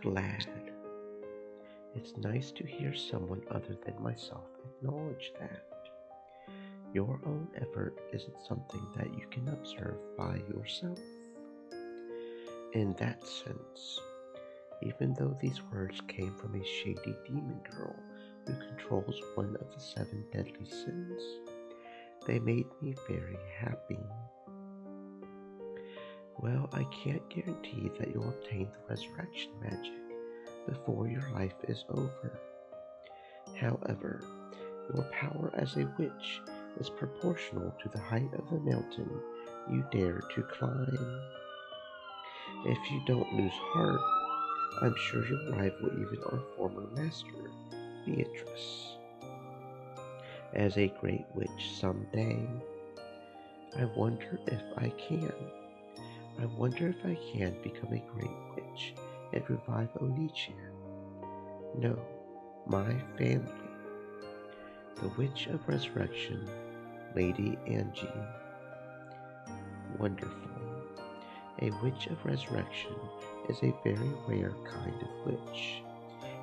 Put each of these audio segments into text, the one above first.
glad. It's nice to hear someone other than myself acknowledge that. Your own effort isn't something that you can observe by yourself. In that sense, even though these words came from a shady demon girl who controls one of the seven deadly sins, they made me very happy. Well, I can't guarantee that you'll obtain the resurrection magic before your life is over. However, your power as a witch is proportional to the height of the mountain you dare to climb. If you don't lose heart, I'm sure you'll rival even our former master, Beatrice, as a great witch someday. I wonder if I can. I wonder if I can become a great witch and revive Oni-chan. No, my family. The Witch of Resurrection, Lady Angie. Wonderful. A Witch of Resurrection is a very rare kind of witch.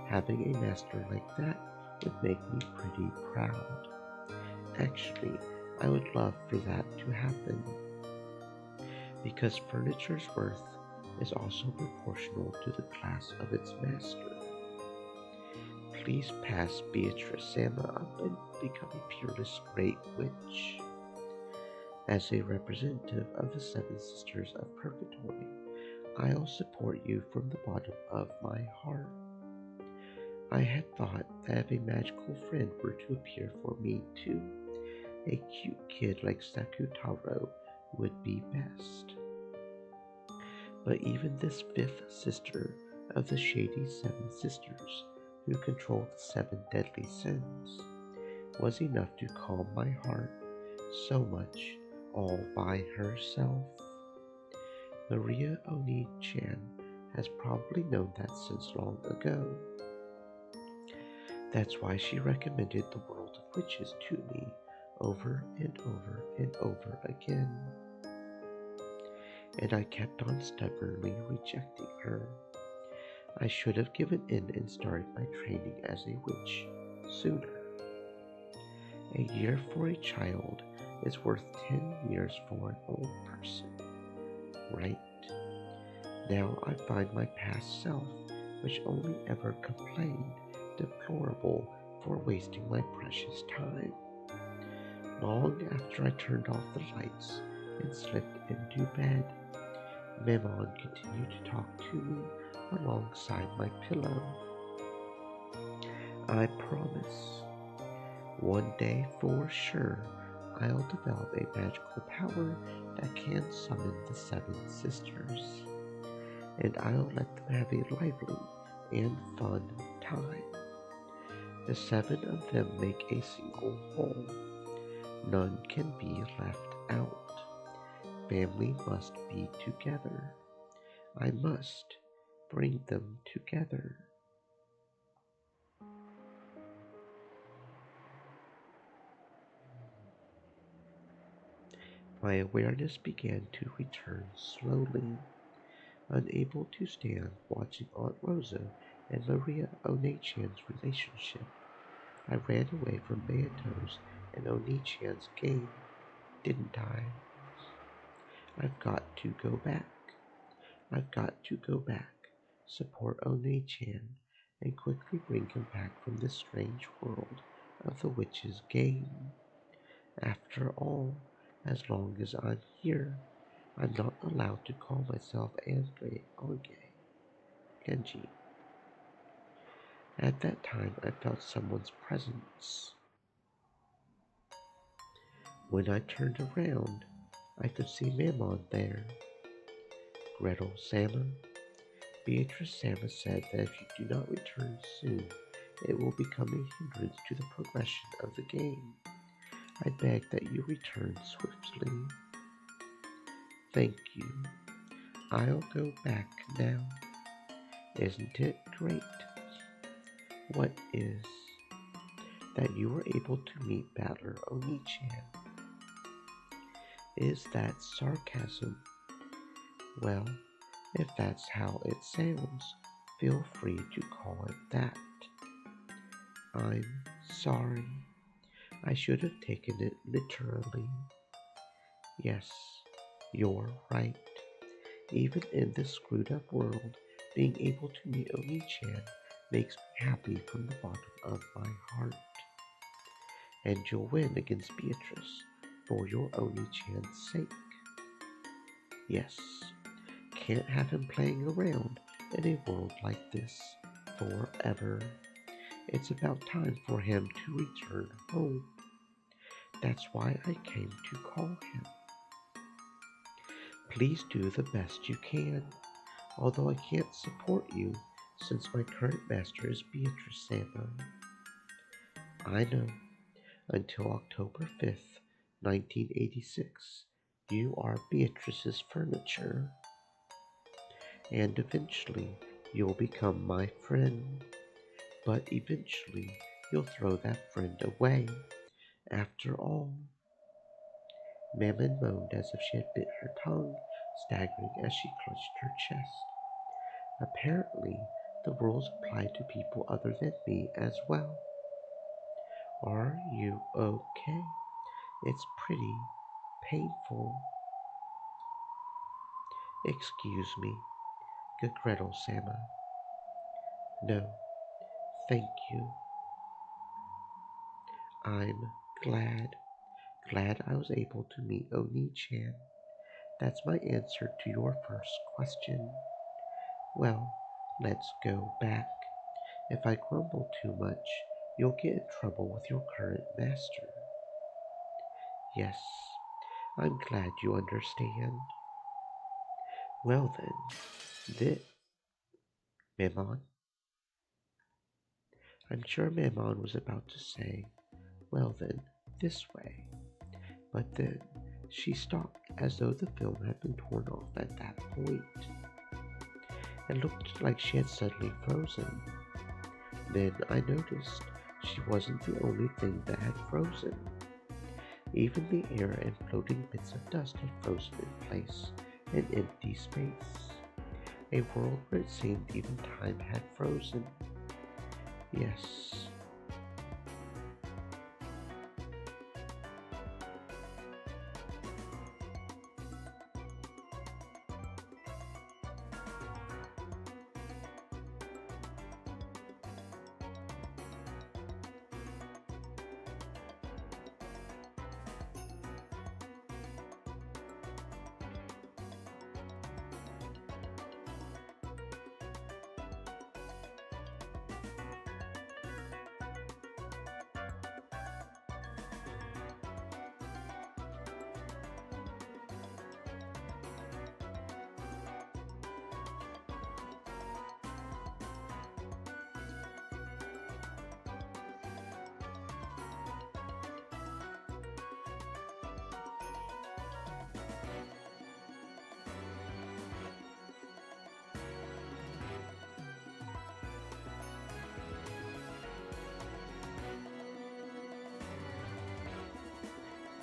Having a master like that would make me pretty proud. Actually, I would love for that to happen. Because furniture's worth is also proportional to the class of its master. Please pass Beatrice Sama up and become a peerless great witch. As a representative of the Seven Sisters of Purgatory, I'll support you from the bottom of my heart. I had thought that if a magical friend were to appear for me too, a cute kid like Sakutaro would be best. But even this fifth sister of the shady Seven Sisters, who controlled the seven deadly sins, was enough to calm my heart so much all by herself. Maria Oni-chan has probably known that since long ago. That's why she recommended the world of witches to me over and over and over again. And I kept on stubbornly rejecting her. I should have given in and started my training as a witch sooner. A year for a child is worth 10 years for an old person, right? Now I find my past self, which only ever complained, deplorable for wasting my precious time. Long after I turned off the lights and slipped into bed, Mammon continued to talk to me alongside my pillow. I promise, one day for sure, I'll develop a magical power that can summon the Seven Sisters, and I'll let them have a lively and fun time. The seven of them make a single whole. None can be left out. Family must be together. I must bring them together. My awareness began to return slowly. Unable to stand watching Aunt Rosa and Maria Oni-chan's relationship, I ran away from Beato's and Oni-chan's game, didn't I? I've got to go back. I've got to go back, support Oni-chan, and quickly bring him back from this strange world of the witch's game. After all, as long as I'm here, I'm not allowed to call myself Andre Onge Genji. At that time, I felt someone's presence. When I turned around, I could see Mammon there. Gretel Sama. Beatrice Sama said that if you do not return soon, it will become a hindrance to the progression of the game. I beg that you return swiftly. Thank you. I'll go back now. Isn't it great? What is? That you were able to meet Battler Oni-chan. Is that sarcasm? Well, if that's how it sounds, feel free to call it that. I'm sorry. I should have taken it literally. Yes, you're right. Even in this screwed up world, being able to meet Oni-chan makes me happy from the bottom of my heart. And you'll win against Beatrice for your Oni-chan's sake. Yes, can't have him playing around in a world like this forever. It's about time for him to return home. That's why I came to call him. Please do the best you can, although I can't support you since my current master is Beatrice Sama. I know, until October 5th, 1986, you are Beatrice's furniture, and eventually you'll become my friend. But eventually you'll throw that friend away. After all, Mammon moaned as if she had bit her tongue, staggering as she clutched her chest. Apparently, the rules apply to people other than me as well. Are you okay? It's pretty painful. Excuse me, Gretel-sama. No, thank you. I'm glad. Glad I was able to meet Oni-chan. That's my answer to your first question. Well, let's go back. If I grumble too much, you'll get in trouble with your current master. Yes, I'm glad you understand. Well then, this Mammon? I'm sure Mammon was about to say, well then, this way. But then she stopped as though the film had been torn off at that point. It looked like she had suddenly frozen. Then I noticed she wasn't the only thing that had frozen. Even the air and floating bits of dust had frozen in place, an empty space. A world where it seemed even time had frozen. Yes.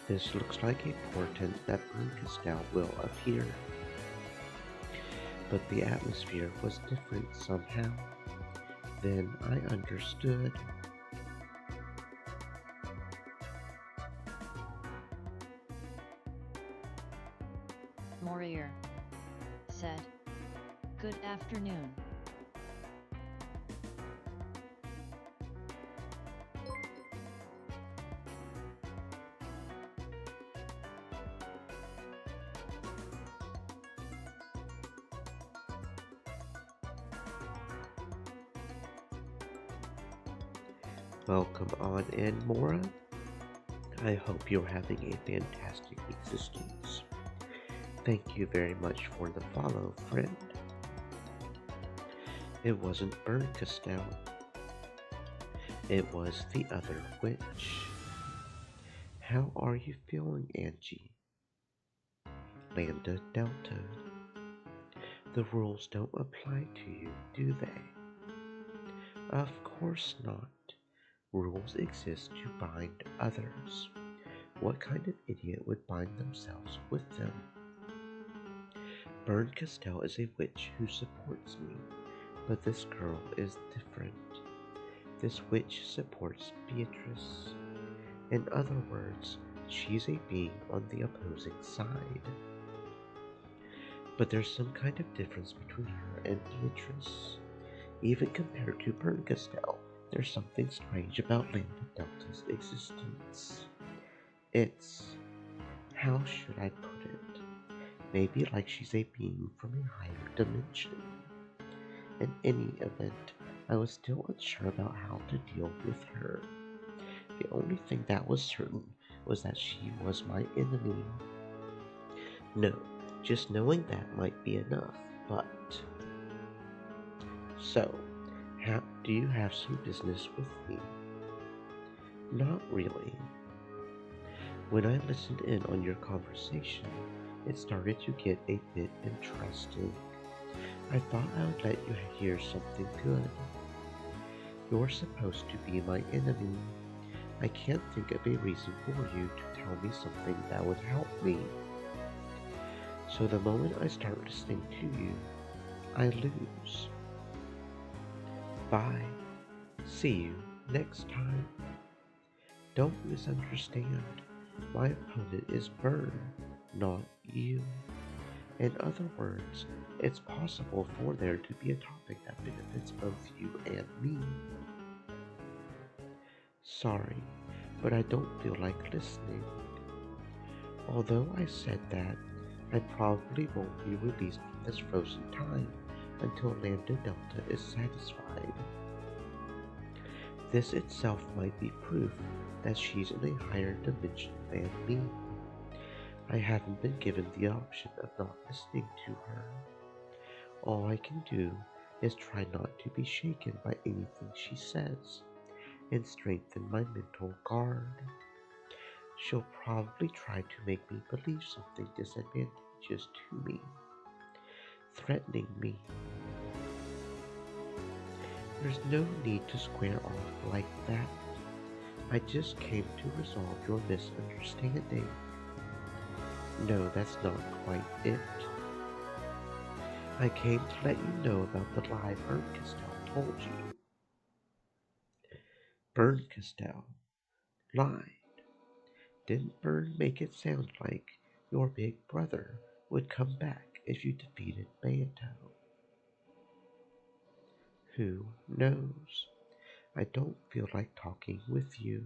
This looks like a portent that Bruncastel will appear. But the atmosphere was different somehow. Then I understood. Morier said, "Good afternoon." Welcome on in, Mora. I hope you're having a fantastic existence. Thank you very much for the follow, friend. It wasn't Berncastel. It was the other witch. How are you feeling, Angie? Lambda Delta. The rules don't apply to you, do they? Of course not. Rules exist to bind others. What kind of idiot would bind themselves with them? Berncastel is a witch who supports me. But this girl is different. This witch supports Beatrice. In other words, she's a being on the opposing side. But there's some kind of difference between her and Beatrice. Even compared to Berncastel, there's something strange about Lambda Delta's existence. It's, how should I put it? Maybe like she's a being from a higher dimension. In any event, I was still unsure about how to deal with her. The only thing that was certain was that she was my enemy. No, just knowing that might be enough, but. So, do you have some business with me? Not really. When I listened in on your conversation, it started to get a bit interesting. I thought I would let you hear something good. You're supposed to be my enemy. I can't think of a reason for you to tell me something that would help me. So the moment I start listening to you, I lose. Bye. See you next time. Don't misunderstand. My opponent is Burn, not you. In other words, it's possible for there to be a topic that benefits both you and me. Sorry, but I don't feel like listening. Although I said that, I probably won't be released from this frozen time until Lambda Delta is satisfied. This itself might be proof that she's in a higher dimension than me. I haven't been given the option of not listening to her. All I can do is try not to be shaken by anything she says and strengthen my mental guard. She'll probably try to make me believe something disadvantageous to me, threatening me. There's no need to square off like that. I just came to resolve your misunderstanding. No, that's not quite it. I came to let you know about the lie Berncastel told you. Berncastel lied. Didn't Bern make it sound like your big brother would come back if you defeated Beato? Who knows? I don't feel like talking with you.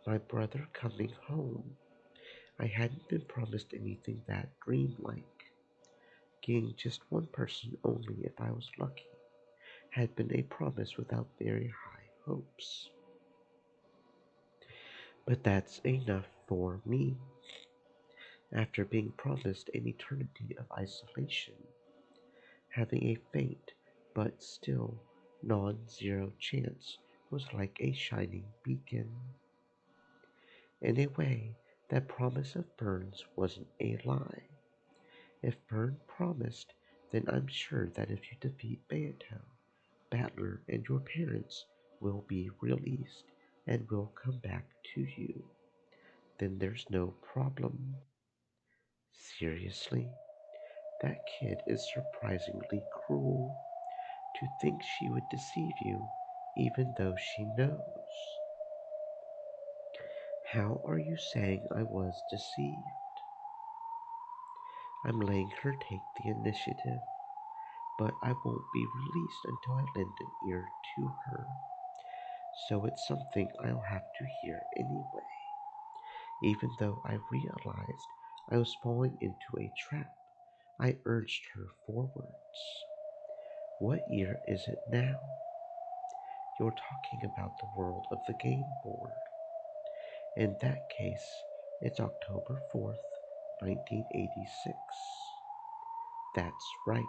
My brother coming home. I hadn't been promised anything that dreamlike. Getting just one person only if I was lucky had been a promise without very high hopes. But that's enough for me. After being promised an eternity of isolation, having a faint but still non-zero chance was like a shining beacon. In a way, that promise of Burns wasn't a lie. If Byrne promised, then I'm sure that if you defeat Beato, Battler and your parents will be released and will come back to you. Then there's no problem. Seriously? That kid is surprisingly cruel. To think she would deceive you, even though she knows. How are you saying I was deceived? I'm letting her take the initiative, but I won't be released until I lend an ear to her. So it's something I'll have to hear anyway. Even though I realized I was falling into a trap, I urged her forwards. What year is it now? You're talking about the world of the game board. In that case, it's October 4th, 1986. That's right.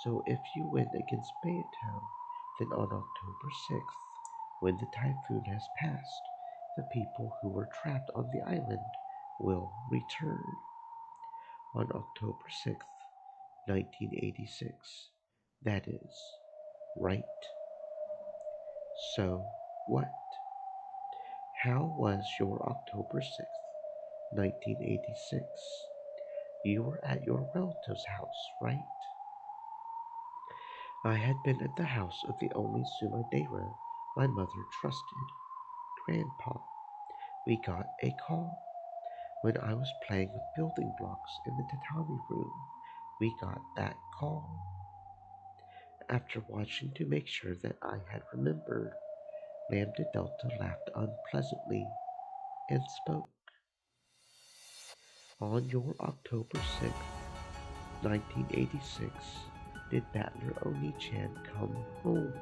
So if you win against Beato, then on October 6th, when the typhoon has passed, the people who were trapped on the island will return. On October 6th, 1986. That is, right? So, what? How was your October 6th, 1986? You were at your relative's house, right? I had been at the house of the only Sumadera my mother trusted, Grandpa. We got a call. When I was playing with building blocks in the tatami room, we got that call. After watching to make sure that I had remembered, Lambda Delta laughed unpleasantly and spoke. On your October 6th, 1986, did Battler Oni-chan come home?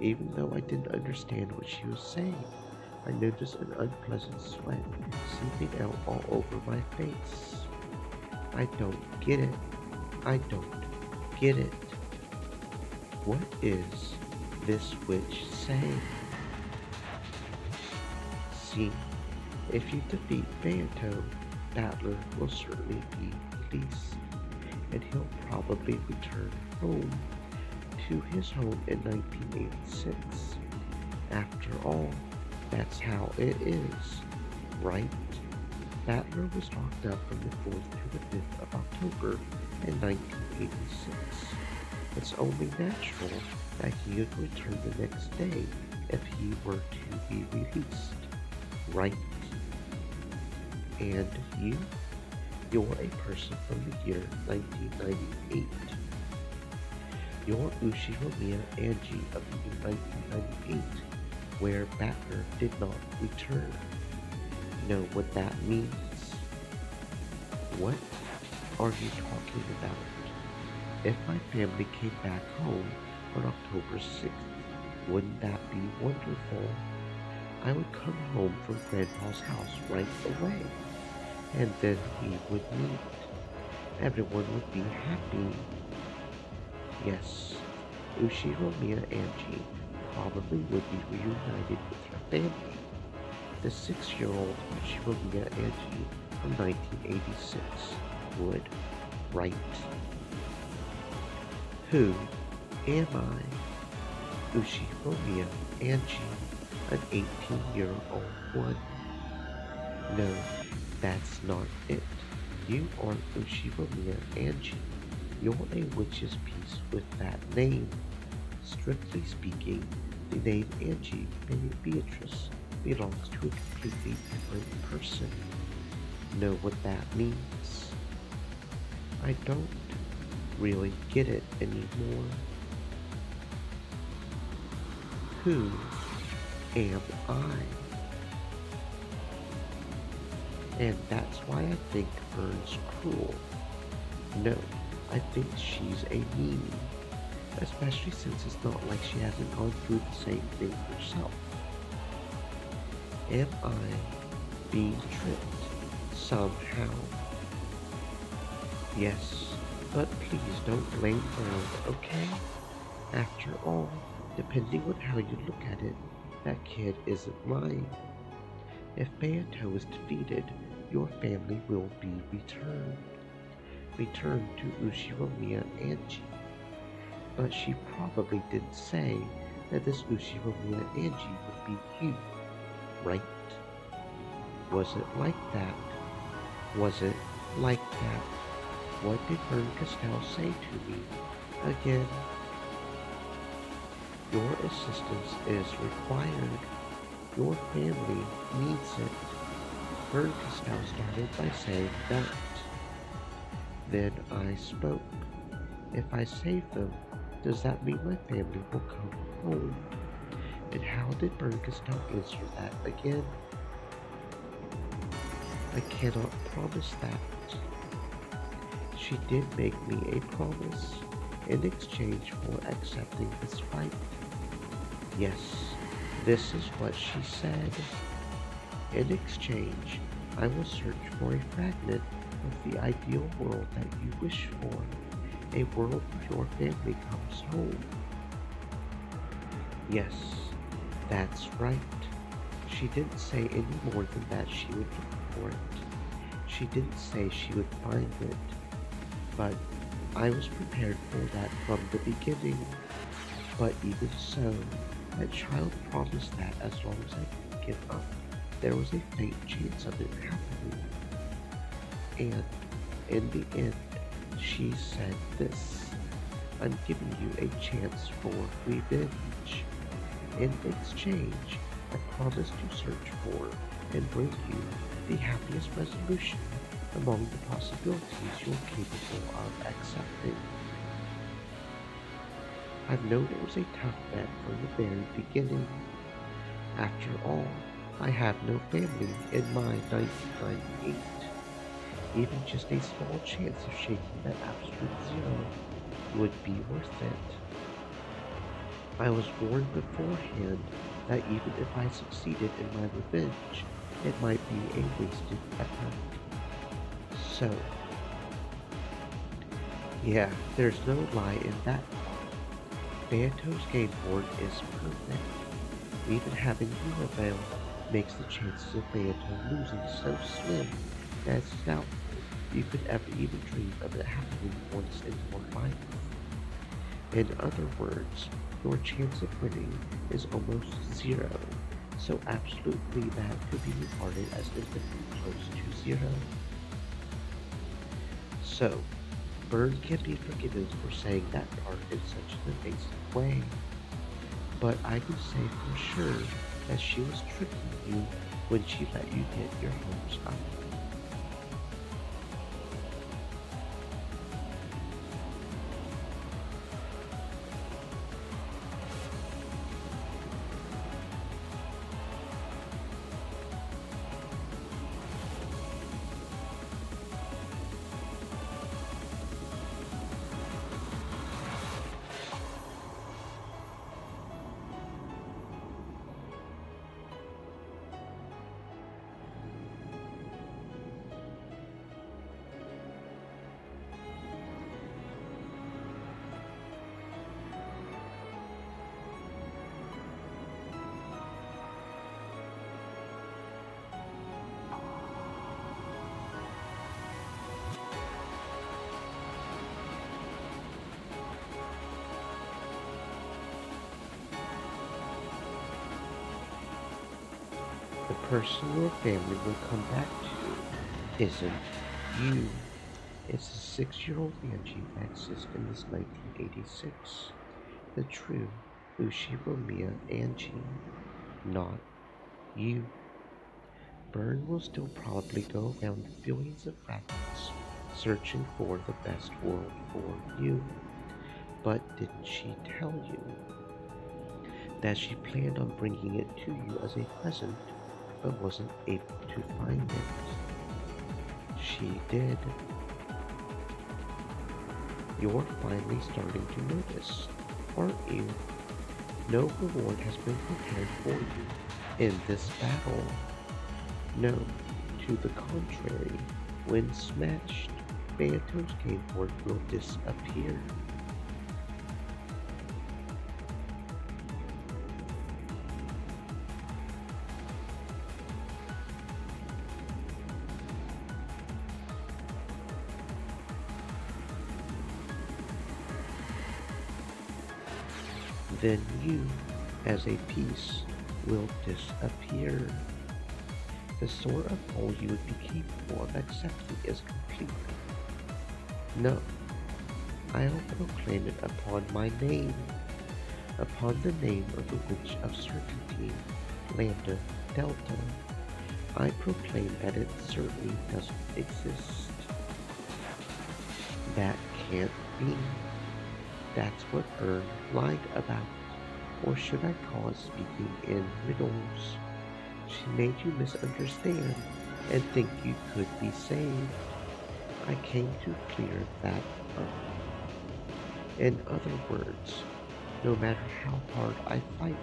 Even though I didn't understand what she was saying, I noticed an unpleasant sweat seeping out all over my face. I don't get it. I don't get it. What is this witch saying? See, if you defeat Banto, Battler will certainly be released, and he'll probably return home to his home in 1986. After all, that's how it is, right? Battler was locked up from the 4th to the 5th of October in 1986. It's only natural that he would return the next day if he were to be released, right? And you're a person from the year 1998. You're Ushiromiya Angie of the year 1998, where Battler did not return. Know what that means? What are you talking about? If my family came back home on October 6th, wouldn't that be wonderful? I would come home from Grandpa's house right away, and then he would meet. Everyone would be happy. Yes, Ushiromiya Angie probably would be reunited with her family. The 6-year-old Ushiromiya Angie from 1986 would, right? Who am I? Ushiromiya Angie, an 18-year-old one. No, that's not it. You aren't Ushiromiya Angie. You're a witch's piece with that name. Strictly speaking, the name Angie Beatrice belongs to a completely different person. Know what that means? I don't really get it anymore. Who am I? And that's why I think Vern's cruel. No, I think she's a meanie, especially since it's not like she hasn't gone through the same thing herself. Am I being tricked somehow? Yes, but please don't blame Vern, okay? After all, depending on how you look at it, that kid isn't mine. If Bayato is defeated, your family will be returned. Returned to Ushiromiya Angie. But she probably didn't say that this Ushiromiya Angie would be you, right? Was it like that? Was it like that? What did Vern Castell say to me? Again, your assistance is required. Your family needs it. Vern Castell started by saying that. Then I spoke. If I save them, does that mean my family will come home? And how did Vern Castell answer that again? I cannot promise that. She did make me a promise in exchange for accepting this fight. Yes, this is what she said. In exchange, I will search for a fragment of the ideal world that you wish for, a world where your family comes home. Yes, that's right. She didn't say any more than that she would look for it. She didn't say she would find it. But I was prepared for that from the beginning. But even so, that child promised that as long as I didn't give up, there was a faint chance of it happening. And in the end, she said this. I'm giving you a chance for revenge. In exchange, I promise to search for and bring you the happiest resolution among the possibilities you're capable of accepting. I've known it was a tough bet from the very beginning. After all, I have no family in my 1998. Even just a small chance of shaking that absolute zero would be worth it. I was warned beforehand that even if I succeeded in my revenge, it might be a wasted effort. So, yeah, there's no lie in that part. Banto's game board is perfect. Even having you avail makes the chances of Banto losing so slim that it's doubtful you could ever even dream of it happening once in your life. In other words, your chance of winning is almost zero, so absolutely that could be regarded as infinitely close to zero. So, Bird can be forgiven for saying that part in such an evasive way, but I can say for sure that she was tricking you when she let you get your hopes up. The person your family will come back to isn't you. It's the 6-year-old Angie that exists in this 1986. The true Ushiromiya Angie, not you. Byrne will still probably go around the billions of fragments searching for the best world for you. But didn't she tell you that she planned on bringing it to you as a present but wasn't able to find it? She did. You're finally starting to notice, aren't you? No reward has been prepared for you in this battle. No, to the contrary, when smashed, Banto's game board will disappear. Then you, as a piece, will disappear. The sort of whole you would be capable of accepting is complete. No, I'll proclaim it upon my name, upon the name of the Witch of Certainty, Lambda Delta. I proclaim that it certainly doesn't exist. That can't be. That's what Ern lied about. Or should I call it speaking in riddles? She made you misunderstand and think you could be saved. I came to clear that up. In other words, no matter how hard I fight,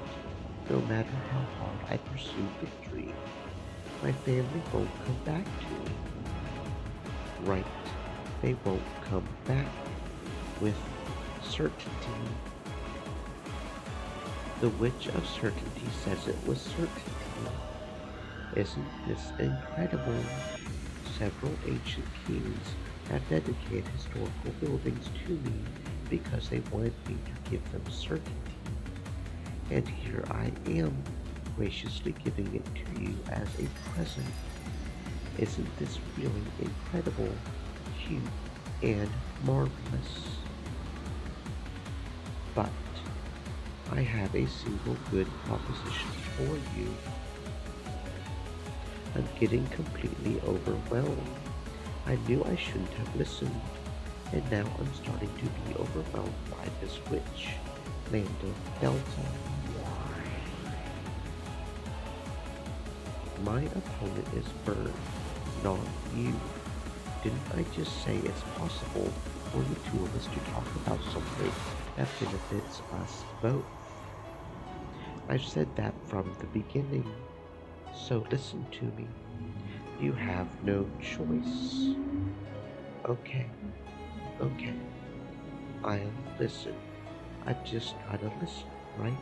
no matter how hard I pursue victory, my family won't come back to me. Right, they won't come back with certainty. The Witch of Certainty says it was certainty. Isn't this incredible? Several ancient kings have dedicated historical buildings to me because they wanted me to give them certainty. And here I am, graciously giving it to you as a present. Isn't this really incredible, cute, and marvelous? But I have a single good proposition for you. I'm getting completely overwhelmed. I knew I shouldn't have listened, and now I'm starting to be overwhelmed by this witch, Lambda Delta. My opponent is Bird, not you. Didn't I just say it's possible for the two of us to talk about something that benefits us both? I've said that from the beginning, so listen to me. You have no choice. Okay, okay, I'll listen. I've just gotta listen, right?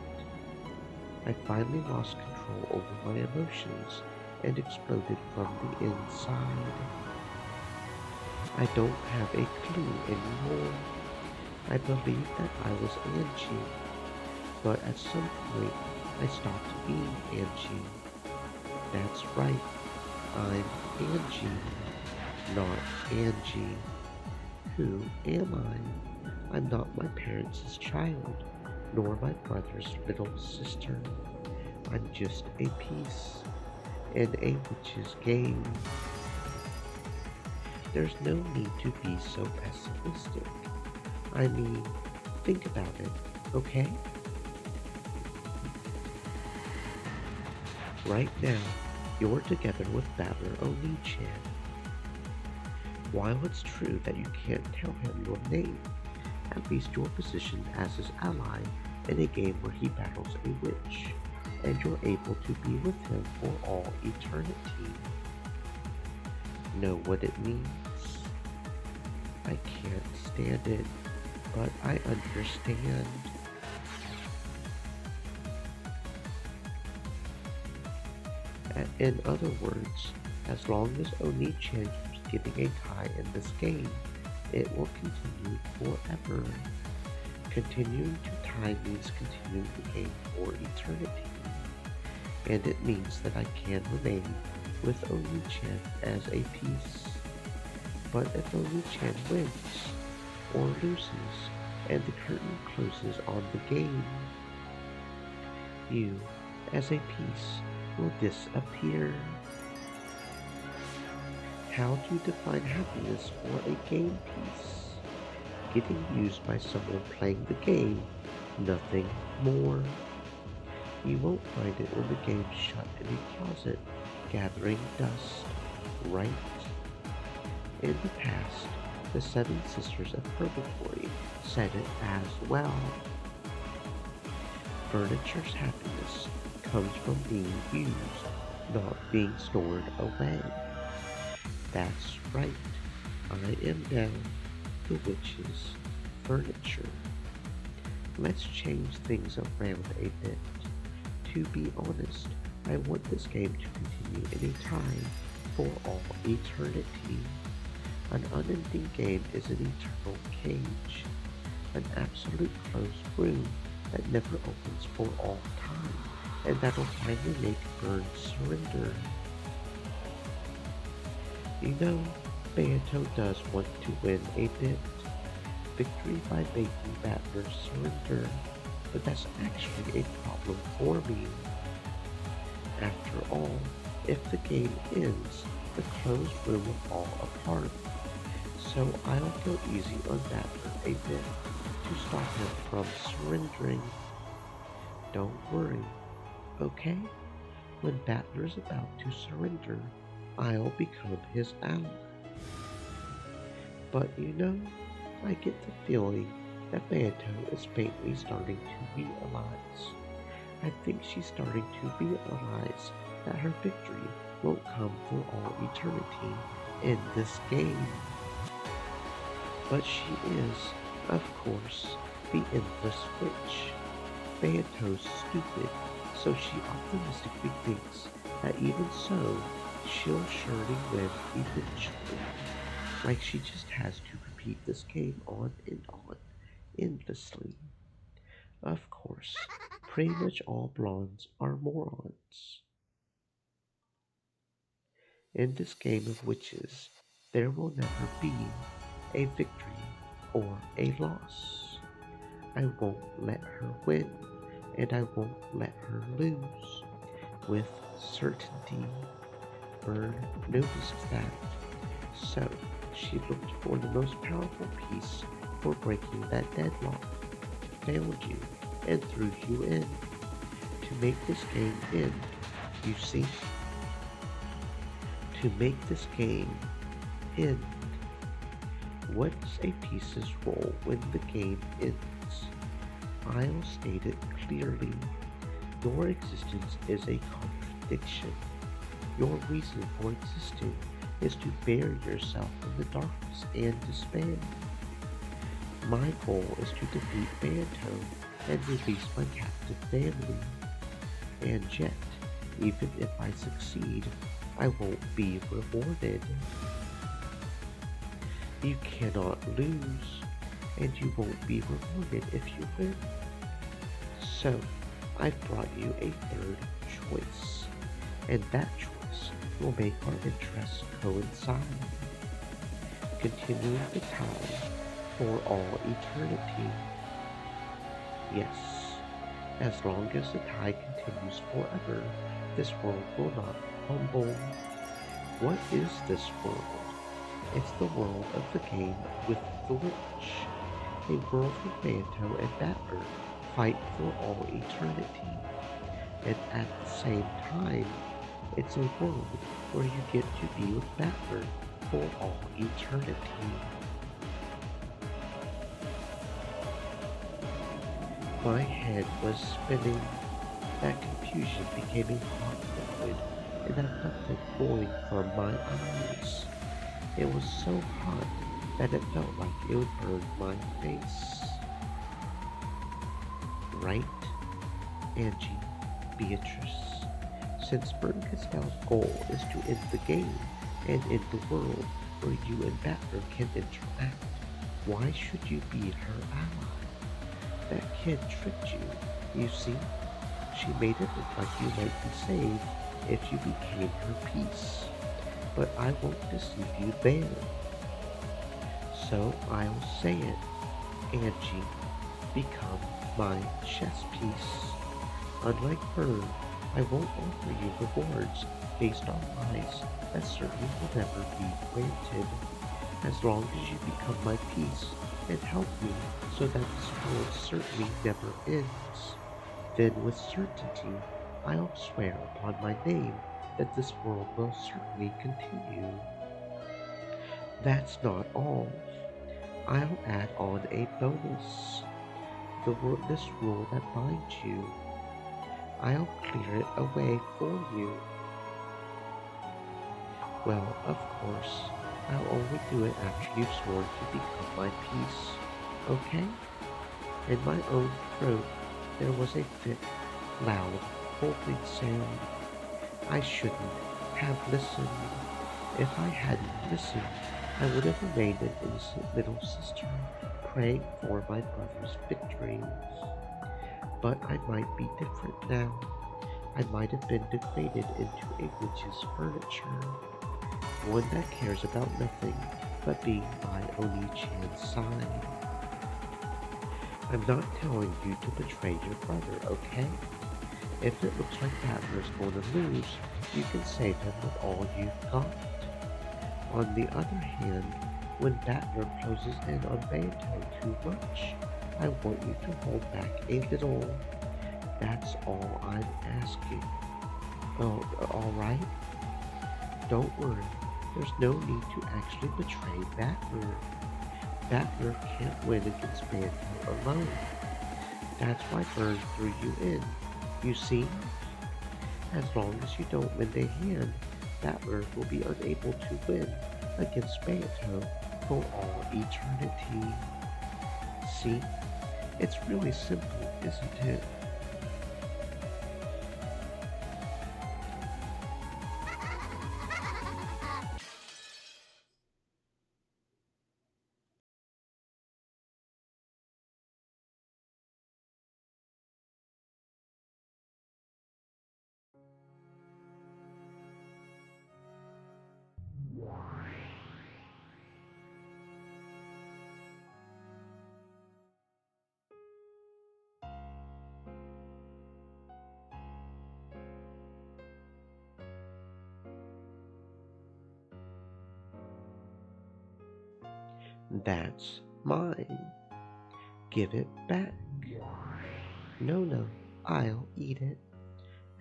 I finally lost control over my emotions and exploded from the inside. I don't have a clue anymore. I believed that I was Angie, but at some point I stopped being Angie. That's right, I'm Angie, not Angie. Who am I? I'm not my parents' child, nor my brother's little sister. I'm just a piece in a witch's game. There's no need to be so pessimistic. I mean, think about it, okay? Right now, you're together with Battler Oni-chan. While it's true that you can't tell him your name, at least you're positioned as his ally in a game where he battles a witch, and you're able to be with him for all eternity. Know what it means? I can't stand it, but I understand. In other words, as long as Oni-chan keeps getting a tie in this game, it will continue forever. Continuing to tie means continuing the game for eternity, and it means that I can remain with Oni-chan as a piece. But if Oni-chan wins or loses and the curtain closes on the game, you, as a piece, will disappear. How do you define happiness for a game piece? Getting used by someone playing the game, nothing more. You won't find it when the game's shut in a closet, gathering dust, right? In the past, the Seven Sisters of Purgatory said it as well. Furniture's happiness comes from being used, not being stored away. That's right, I am now the witch's furniture. Let's change things around a bit. To be honest, I want this game to continue in a tie for all eternity. An unending game is an eternal cage, an absolute closed room that never opens for all time, and that'll finally make Burn surrender. You know, Beato does want to win a bit. Victory by making Battler surrender, but that's actually a problem for me. After all, if the game ends, the closed room will fall apart. So I'll go easy on Battler a bit to stop him from surrendering. Don't worry, okay? When Battler's about to surrender, I'll become his ally. But you know, I get the feeling that Beato is faintly starting to realize. I think she's starting to realize that her victory won't come for all eternity in this game. But she is, of course, the endless witch. Beato's stupid, so she optimistically thinks that even so, she'll surely win eventually. Like she just has to repeat this game on and on, endlessly. Of course, pretty much all blondes are morons. In this game of witches, there will never be a victory or a loss. I won't let her win, and I won't let her lose. With certainty, Bird noticed that, so she looked for the most powerful piece for breaking that deadlock, found you, and threw you in. To make this game end, you see, to make this game end, what's a piece's role when the game ends? I'll state it clearly. Your existence is a contradiction. Your reason for existing is to bury yourself in the darkness and despair. My goal is to defeat Banto and release my captive family. And yet, even if I succeed, I won't be rewarded. You cannot lose, and you won't be rewarded if you win. So, I've brought you a third choice, and that choice will make our interests coincide, continuing the tie for all eternity. Yes, as long as the tie continues forever, this world will not crumble. What is this world? It's the world of the game with the witch, a world where Banto and Battler fight for all eternity, and at the same time, it's a world where you get to be with Battler for all eternity. My head was spinning. That confusion became a hot liquid, and I felt it flowing from my eyes. It was so hot that it felt like it would burn my face. Right, Angie, Beatrice? Since Burn Castell's goal is to end the game and end the world where you and Battler can interact, why should you be her ally? That kid tricked you, you see? She made it look like you might be saved if you became her piece. But I won't deceive you there. So I'll say it, Angie, become my chess piece. Unlike her, I won't offer you rewards based on lies that certainly will never be granted, as long as you become my piece and help me so that this world certainly never ends. Then with certainty I'll swear upon my name that this world will certainly continue. That's not all. I'll add on a bonus. This rule that binds you. I'll clear it away for you. Well, of course, I'll only do it after you've sworn to become my piece. Okay? In my own throat there was a thick, loud, pulping sound. I shouldn't have listened. If I hadn't listened, I would have remained an innocent little sister, praying for my brother's victory. But I might be different now. I might have been degraded into a witch's furniture, one that cares about nothing but being by Oni-chan's side. I'm not telling you to betray your brother, okay? If it looks like Battler's going to lose, you can save him with all you've got. On the other hand, when Battler closes in on Banto too much, I want you to hold back a little. That's all I'm asking. Oh, alright? Don't worry, there's no need to actually betray Battler. Battler can't win against Banto alone. That's why Burn threw you in. You see? As long as you don't win the hand, Battler will be unable to win against Banto for all eternity. See? It's really simple, isn't it? That's mine. Give it back. No, no, I'll eat it.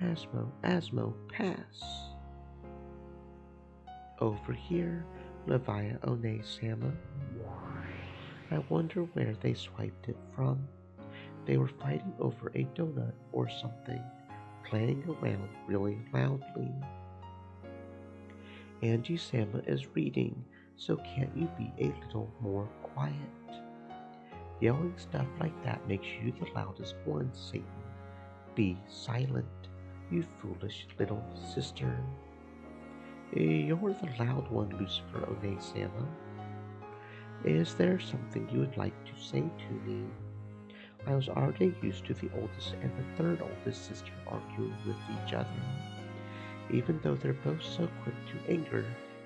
Asmo, Asmo, pass. Over here, Levia One Sama. I wonder where they swiped it from. They were fighting over a donut or something, playing around really loudly. Angie Sama is reading, so can't you be a little more quiet? Yelling stuff like that makes you the loudest one, Satan. Be silent, you foolish little sister. You're the loud one, Lucifer One Sama. Is there something you would like to say to me? I was already used to the oldest and the third oldest sister arguing with each other. Even though they're both so quick to anger,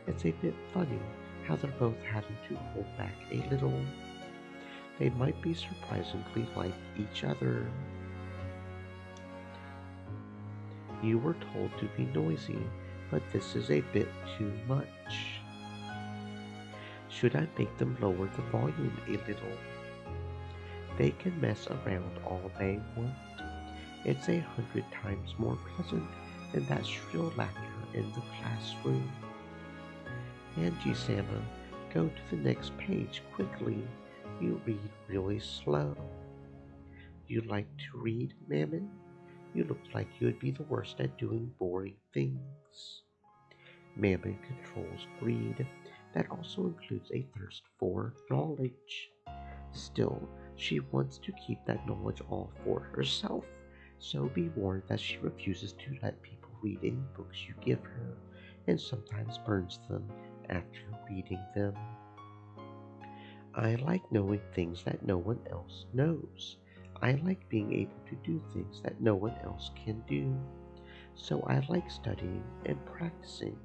it's a bit funny how they're both having to hold back a little. They might be surprisingly like each other. You were told to be noisy, but this is a bit too much. Should I make them lower the volume a little? They can mess around all they want. It's 100 times more pleasant than that shrill laughter in the classroom. Angie Sama, go to the next page quickly. You read really slow. You like to read, Mammon? You look like you would be the worst at doing boring things. Mammon controls greed. That also includes a thirst for knowledge. Still, she wants to keep that knowledge all for herself, so be warned that she refuses to let people read any books you give her, and sometimes burns them after reading them. I like knowing things that no one else knows. I like being able to do things that no one else can do. So I like studying and practicing,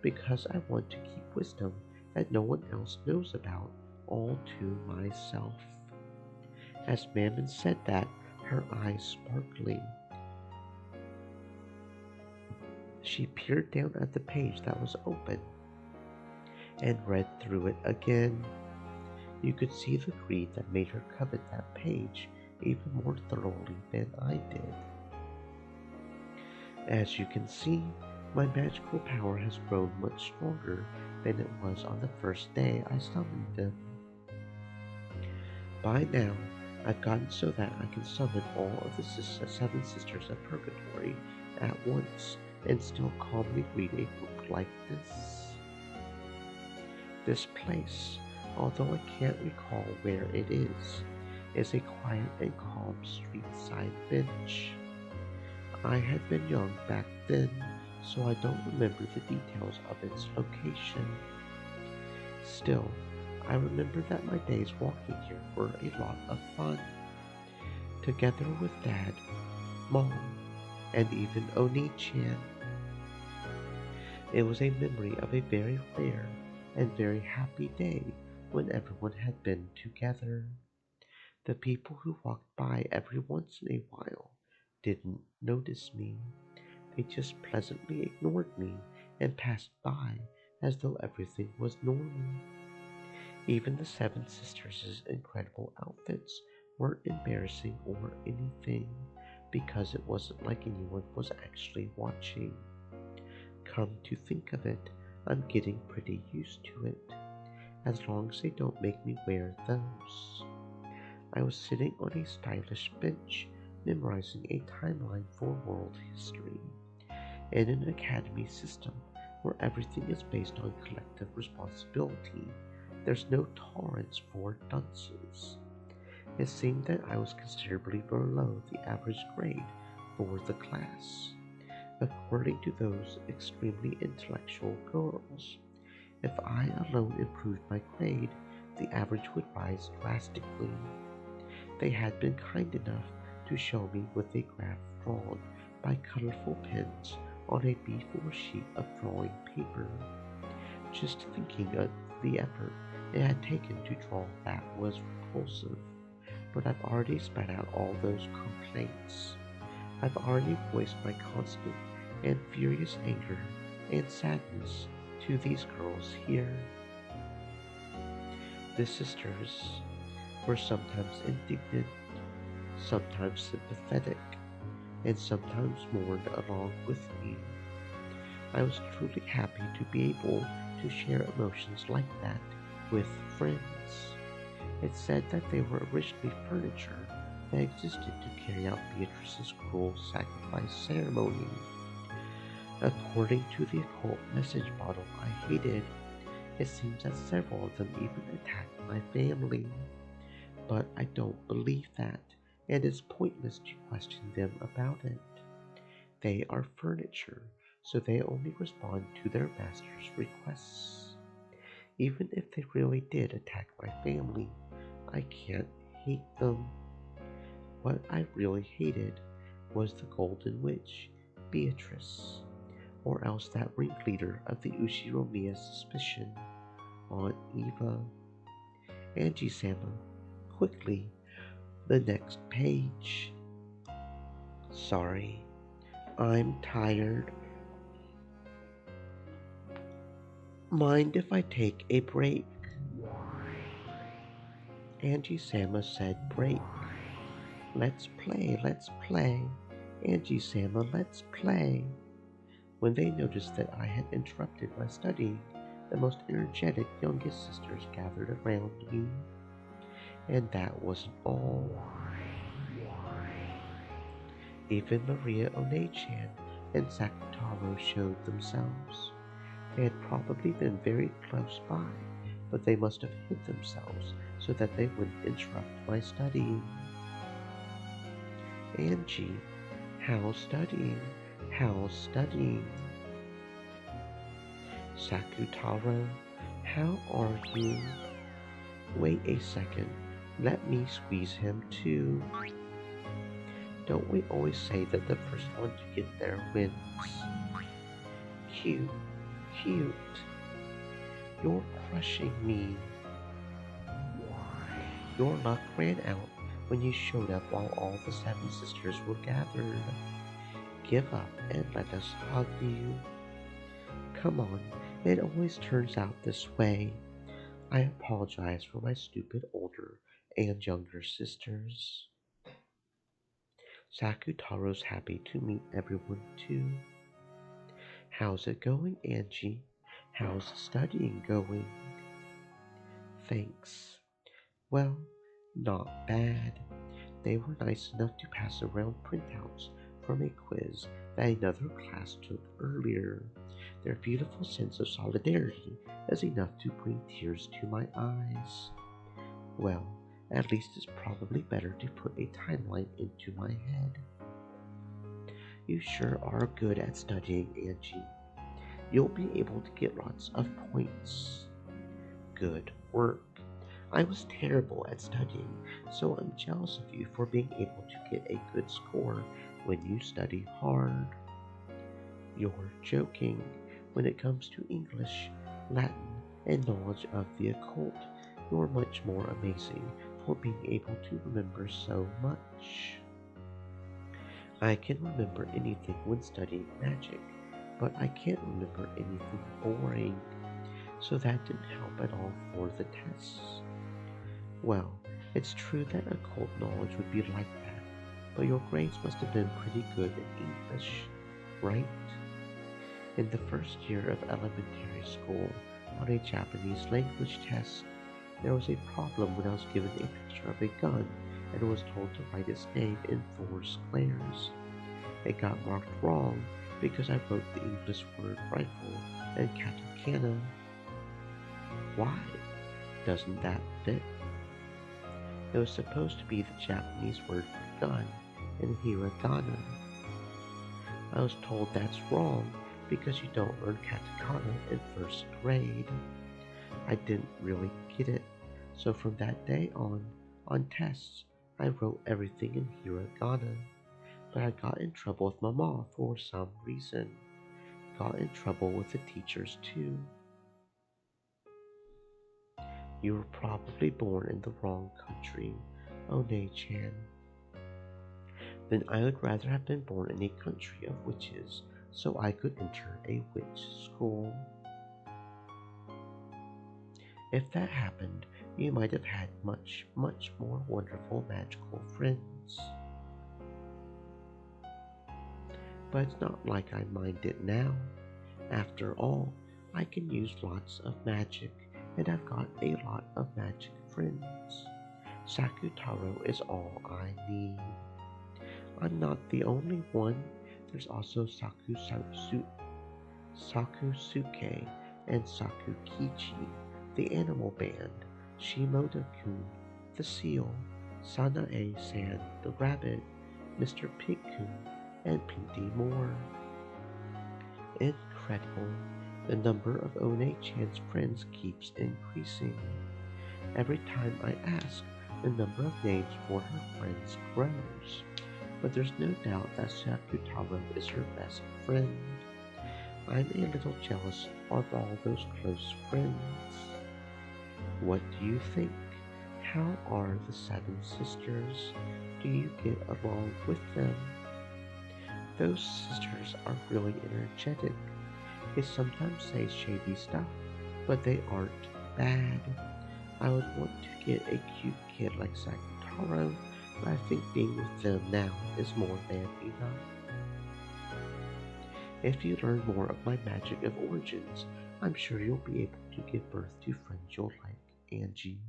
because I want to keep wisdom that no one else knows about all to myself. As Mammon said that, her eyes sparkling. She peered down at the page that was open and read through it again. You could see the greed that made her covet that page even more thoroughly than I did. As you can see, my magical power has grown much stronger than it was on the first day I summoned them. By now, I've gotten so that I can summon all of the 7 Sisters of Purgatory at once and still calmly read a book like this. This place, although I can't recall where it is a quiet and calm street-side bench. I had been young back then, so I don't remember the details of its location. Still, I remember that my days walking here were a lot of fun. Together with Dad, Mom, and even Oni-chan. It was a memory of a very rare and very happy day when everyone had been together. The people who walked by every once in a while didn't notice me. They just pleasantly ignored me and passed by as though everything was normal. Even the 7 Sisters' incredible outfits weren't embarrassing or anything, because it wasn't like anyone was actually watching. Come to think of it, I'm getting pretty used to it, as long as they don't make me wear those. I was sitting on a stylish bench, memorizing a timeline for world history. In an academy system where everything is based on collective responsibility, there's no tolerance for dunces. It seemed that I was considerably below the average grade for the class, according to those extremely intellectual girls. If I alone improved my grade, the average would rise drastically. They had been kind enough to show me with a graph drawn by colorful pens on a B4 sheet of drawing paper. Just thinking of the effort it had taken to draw that was repulsive, but I've already spat out all those complaints. I've already voiced my constant and furious anger and sadness to these girls here. The sisters were sometimes indignant, sometimes sympathetic, and sometimes mourned along with me. I was truly happy to be able to share emotions like that with friends. It said that they were originally furniture that existed to carry out Beatrice's cruel sacrifice ceremony. According to the occult message bottle I hated, it seems that several of them even attacked my family. But I don't believe that, and it's pointless to question them about it. They are furniture, so they only respond to their master's requests. Even if they really did attack my family, I can't hate them. What I really hated was the Golden Witch, Beatrice, or else that ringleader of the Ushiromiya suspicion, Aunt Eva. Angie-sama, quickly, the next page. Sorry, I'm tired. Mind if I take a break? Angie-sama said break. Let's play, let's play. Angie-sama, let's play. When they noticed that I had interrupted my studying, the most energetic youngest sisters gathered around me. And that wasn't all. Even Maria One-chan and Sakutaro showed themselves. They had probably been very close by, but they must have hid themselves so that they wouldn't interrupt my studying. Angie, how's studying? How's studying? Sakutaro, how are you? Wait a second, let me squeeze him too. Don't we always say that the first one to get there wins? Cute, cute. You're crushing me. Your luck ran out when you showed up while all the seven sisters were gathered. Give up and let us hug you. Come on, it always turns out this way. I apologize for my stupid older and younger sisters. Sakutaro's happy to meet everyone too. How's it going, Angie? How's studying going? Thanks. Well, not bad. They were nice enough to pass around printouts from a quiz that another class took earlier. Their beautiful sense of solidarity is enough to bring tears to my eyes. Well, at least it's probably better to put a timeline into my head. You sure are good at studying, Angie. You'll be able to get lots of points. Good work. I was terrible at studying, so I'm jealous of you for being able to get a good score when you study hard. You're joking. When it comes to English, Latin, and knowledge of the occult, you're much more amazing for being able to remember so much. I can remember anything when studying magic, but I can't remember anything boring, so that didn't help at all for the tests. Well, it's true that occult knowledge would be like that, but your grades must have been pretty good in English, right? In the first year of elementary school, on a Japanese language test, there was a problem when I was given a picture of a gun and was told to write its name in 4 squares. It got marked wrong because I wrote the English word rifle and katakana. Why? Doesn't that fit? It was supposed to be the Japanese word for gun in hiragana. I was told that's wrong because you don't learn katakana in 1st grade. I didn't really get it, so from that day on tests, I wrote everything in hiragana. But I got in trouble with Mama for some reason. Got in trouble with the teachers too. You were probably born in the wrong country, One-chan. Then I would rather have been born in a country of witches so I could enter a witch school. If that happened, you might have had much, much more wonderful magical friends. But it's not like I mind it now. After all, I can use lots of magic, and I've got a lot of magic friends. Sakutaro is all I need. I'm not the only one. There's also Sakusuke and Sakukichi, the animal band, Shimoda-kun, the seal, Sanae-san, the rabbit, Mr. Pig-kun, and plenty more. Incredible. The number of One-chan's friends keeps increasing. Every time I ask, the number of names for her friends grows. But there's no doubt that Sakutaro is her best friend. I'm a little jealous of all those close friends. What do you think? How are the seven sisters? Do you get along with them? Those sisters are really energetic. They sometimes say shady stuff, but they aren't bad. I would want to get a cute kid like Sakutaro, but I think being with them now is more than enough. If you learn more of my magic of origins, I'm sure you'll be able to give birth to friends you'll like, Angie.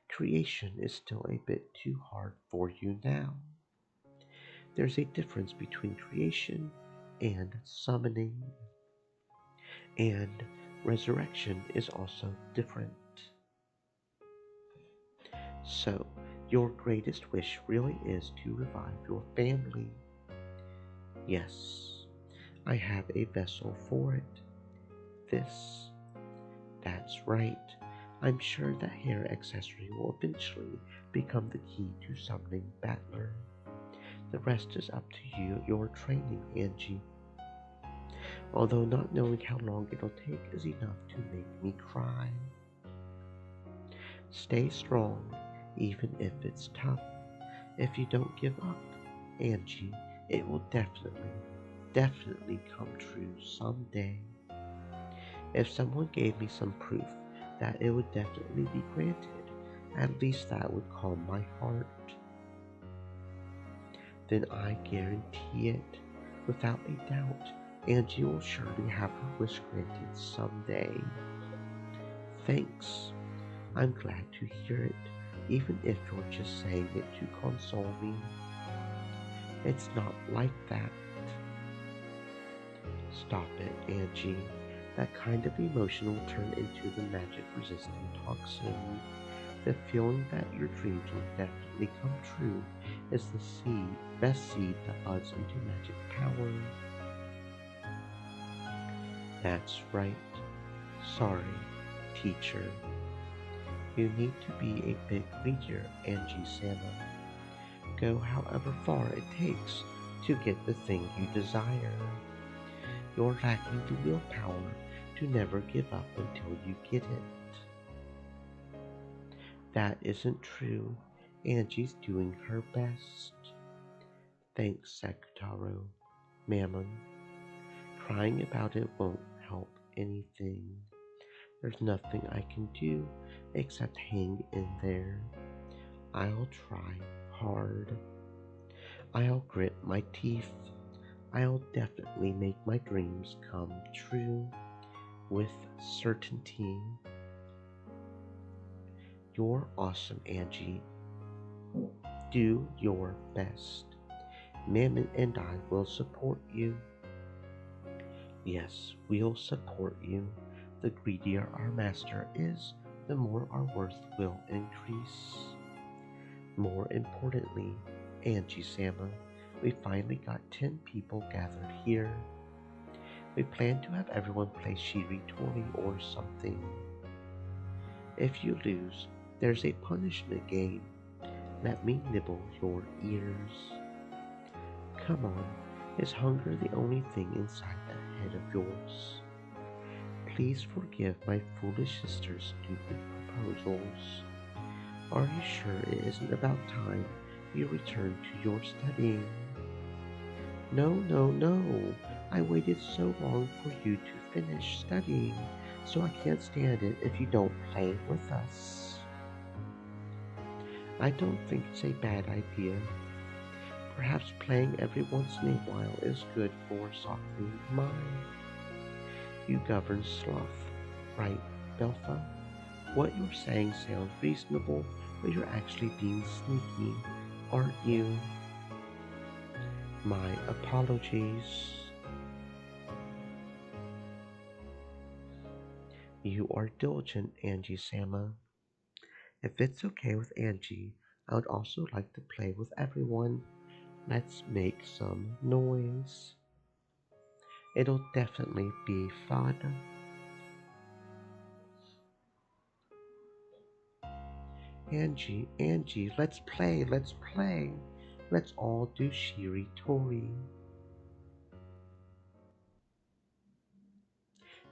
Creation is still a bit too hard for you now. There's a difference between creation and summoning, and resurrection is also different. So, your greatest wish really is to revive your family. Yes, I have a vessel for it. This. That's right. I'm sure that hair accessory will eventually become the key to summoning Battler. The rest is up to you, your training, Angie. Although not knowing how long it'll take is enough to make me cry. Stay strong, even if it's tough. If you don't give up, Angie, it will definitely come true someday. If someone gave me some proof that it would definitely be granted, at least that would calm my heart. Then I guarantee it, without a doubt, Angie will surely have her wish granted someday. Thanks. I'm glad to hear it, even if you're just saying it to console me. It's not like that. Stop it, Angie. That kind of emotion will turn into the magic-resistant toxin. The feeling that your dreams will definitely come true is the best seed that buds into magic power. That's right. Sorry, teacher. You need to be a big leader, Angie-sama. Go however far it takes to get the thing you desire. You're lacking the willpower to never give up until you get it. That isn't true. Angie's doing her best. Thanks, Sakutaro. Mammon. Crying about it won't help anything. There's nothing I can do except hang in there. I'll try hard. I'll grit my teeth. I'll definitely make my dreams come true with certainty. You're awesome, Angie. Do your best. Mammon and I will support you. Yes, we'll support you. The greedier our master is, the more our worth will increase. More importantly, Angie-sama, we finally got 10 people gathered here. We plan to have everyone play Shiritori or something. If you lose, there's a punishment game. Let me nibble your ears. Come on, is hunger the only thing inside that head of yours? Please forgive my foolish sister's stupid proposals. Are you sure it isn't about time you return to your studying? No. I waited so long for you to finish studying, so I can't stand it if you don't play with us. I don't think it's a bad idea. Perhaps playing every once in a while is good for softening the mind. You govern sloth, right, Belpha? What you're saying sounds reasonable, but you're actually being sneaky, aren't you? My apologies. You are diligent, Angie Sama. If it's okay with Angie, I would also like to play with everyone. Let's make some noise. It'll definitely be fun. Angie, let's play, let's play. Let's all do Shiri Tori.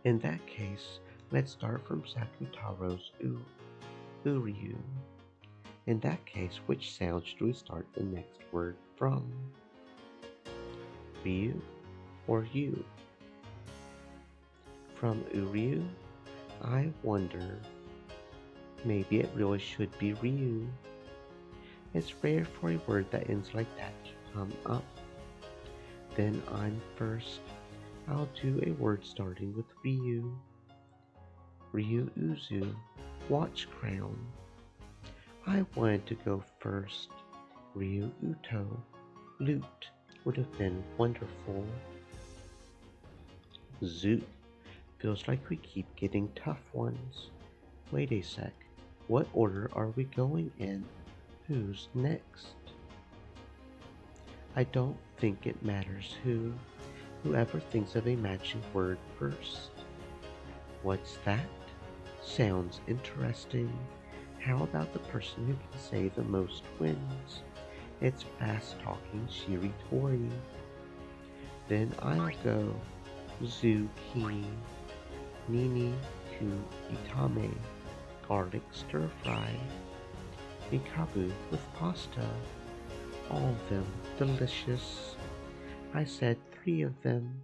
In that case, let's start from Sakutaro's Uryu. In that case, which sound should we start the next word from? Ryu or you? From Uryu? I wonder. Maybe it really should be Ryu. It's rare for a word that ends like that to come up. Then I'm first. I'll do a word starting with Ryu. Ryu Uzu, watch crown. I wanted to go first. Ryu Uto, lute would have been wonderful. Zoot, feels like we keep getting tough ones. Wait a sec, what order are we going in? Who's next? I don't think it matters whoever thinks of a matching word first. What's that? Sounds interesting. How about the person who can say the most wins? It's fast-talking Shiritori. Then I'll go Zucchini, Nini to Itame, garlic stir-fry, Mikabu with pasta. All of them delicious. I said 3 of them.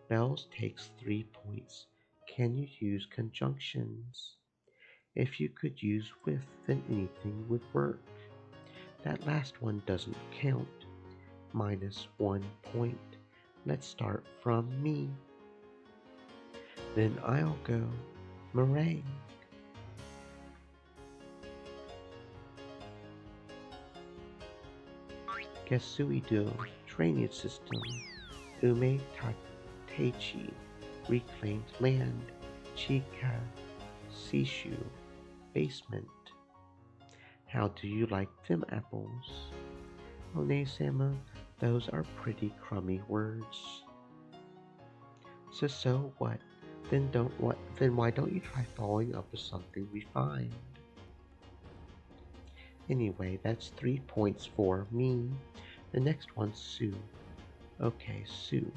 Bells takes 3 points. Can you use conjunctions? If you could use with, then anything would work. That last one doesn't count. -1 point. Let's start from me. Then I'll go meringue. Gesuido, drainage system. Ume Taichi, reclaimed land. Chika, Sishu, basement. How do you like them apples? One-sama, those are pretty crummy words. So what? Then why don't you try following up with something refined? Anyway, that's 3 points for me. The next one's Sue. Okay, Sue.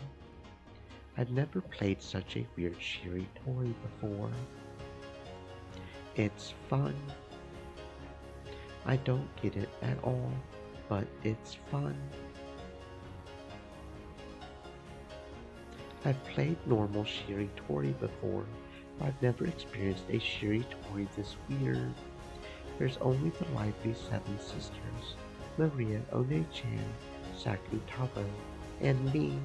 I've never played such a weird Shiritori before. It's fun. I don't get it at all, but it's fun. I've played normal Shiritori before, but I've never experienced a Shiritori this weird. There's only the lively 7 sisters, Maria One-chan, Sakutaro, and me.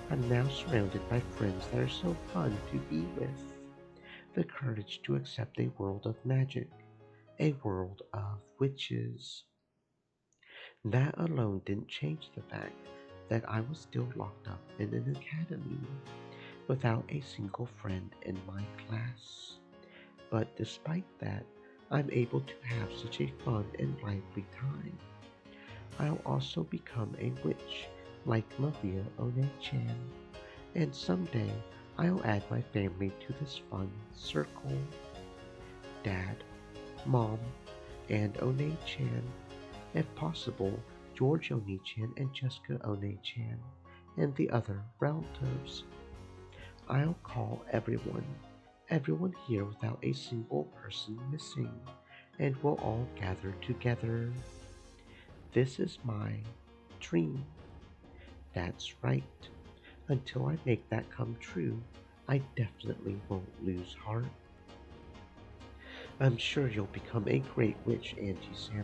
I'm now surrounded by friends that are so fun to be with. The courage to accept a world of magic, a world of witches. That alone didn't change the fact that I was still locked up in an academy without a single friend in my class. But despite that, I'm able to have such a fun and lively time. I'll also become a witch like Maria One-chan, and someday I'll add my family to this fun circle. Dad, Mom, and One-chan, if possible, George One-chan and Jessica One-chan, and the other relatives. I'll call everyone here without a single person missing, and we'll all gather together. This is my dream. That's right. Until I make that come true, I definitely won't lose heart. I'm sure you'll become a great witch, Auntie Sammy,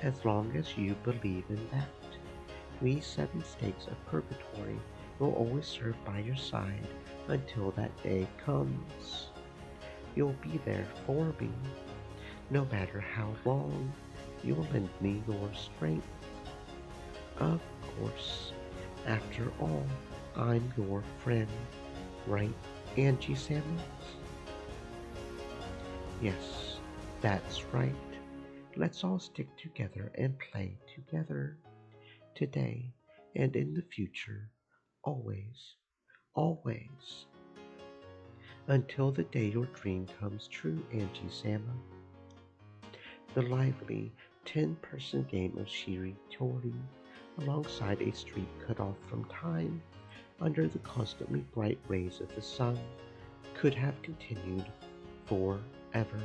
as long as you believe in that. We seven stakes of purgatory will always serve by your side until that day comes. You'll be there for me, no matter how long. You'll lend me your strength. Of course, after all, I'm your friend, right, Angie Samuels? Yes, that's right. Let's all stick together and play together. Today and in the future, always, always. Until the day your dream comes true, Angie Sama. The lively 10-person game of Shiri Tori, alongside a street cut off from time, under the constantly bright rays of the sun, could have continued forever.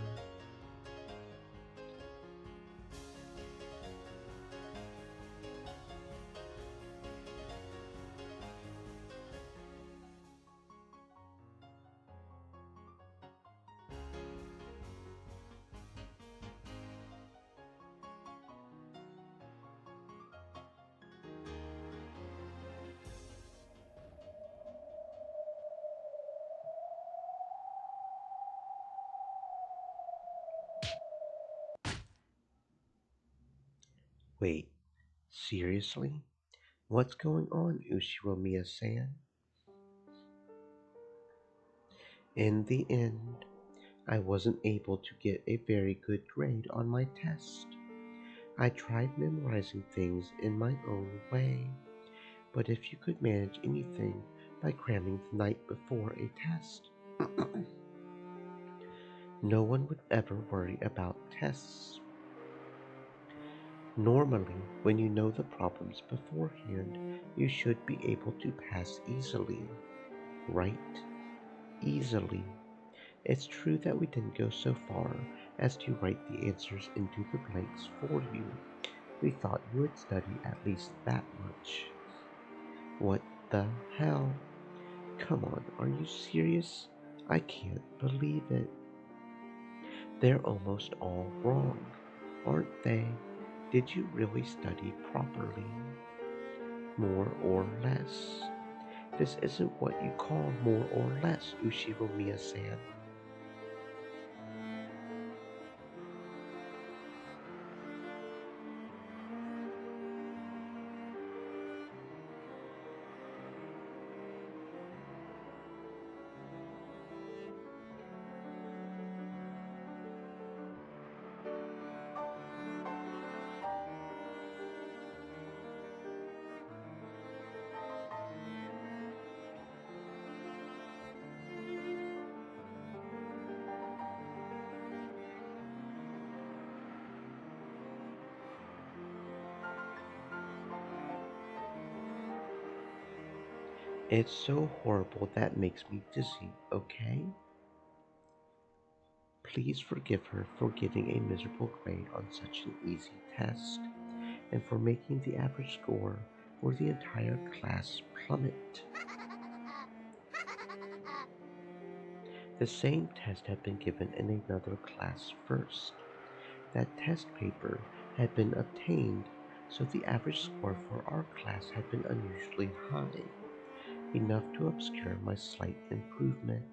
Wait, seriously? What's going on, Ushiromiya-san? In the end, I wasn't able to get a very good grade on my test. I tried memorizing things in my own way, but if you could manage anything by cramming the night before a test, no one would ever worry about tests. Normally, when you know the problems beforehand, you should be able to pass easily, right? Easily. It's true that we didn't go so far as to write the answers into the blanks for you. We thought you would study at least that much. What the hell? Come on, are you serious? I can't believe it. They're almost all wrong, aren't they? Did you really study properly? More or less? This isn't what you call more or less, Ushiromiya-san. It's so horrible that makes me dizzy, okay? Please forgive her for getting a miserable grade on such an easy test, and for making the average score for the entire class plummet. The same test had been given in another class first. That test paper had been obtained, so the average score for our class had been unusually high, enough to obscure my slight improvement.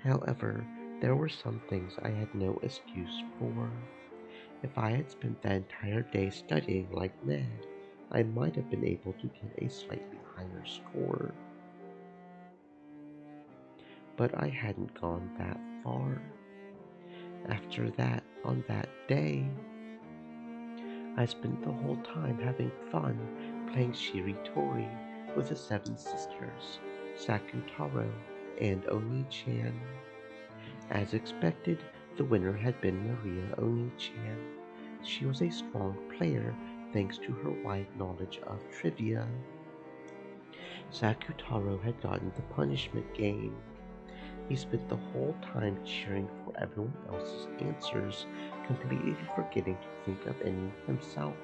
However, there were some things I had no excuse for. If I had spent the entire day studying like mad, I might have been able to get a slightly higher score. But I hadn't gone that far. After that, on that day, I spent the whole time having fun playing Shiritori with the seven sisters, Sakutaro and Oni-chan. As expected, the winner had been Maria Oni-chan. She was a strong player thanks to her wide knowledge of trivia. Sakutaro had gotten the punishment game. He spent the whole time cheering for everyone else's answers, completely forgetting to think of any himself.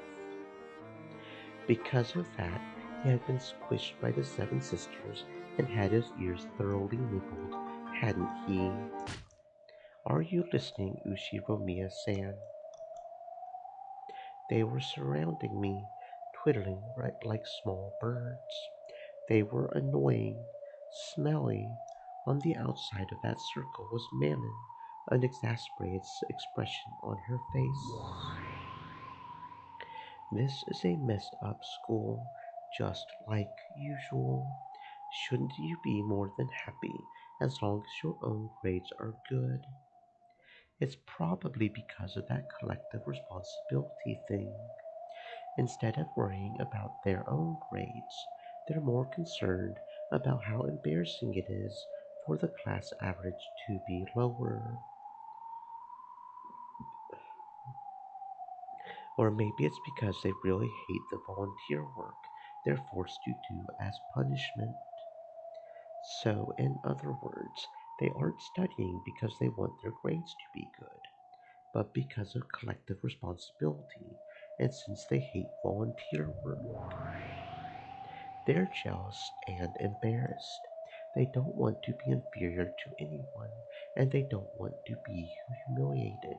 Because of that, he had been squished by the seven sisters and had his ears thoroughly nibbled, hadn't he? Are you listening, Ushiromiya-san? They were surrounding me, twittering right like small birds. They were annoying, smelly. On the outside of that circle was Mammon, an exasperated expression on her face. This is a messed up school, just like usual. Shouldn't you be more than happy as long as your own grades are good? It's probably because of that collective responsibility thing. Instead of worrying about their own grades, they're more concerned about how embarrassing it is for the class average to be lower. Or maybe it's because they really hate the volunteer work they're forced to do as punishment. So, in other words, they aren't studying because they want their grades to be good, but because of collective responsibility, and since they hate volunteer work. They're jealous and embarrassed. They don't want to be inferior to anyone, and they don't want to be humiliated.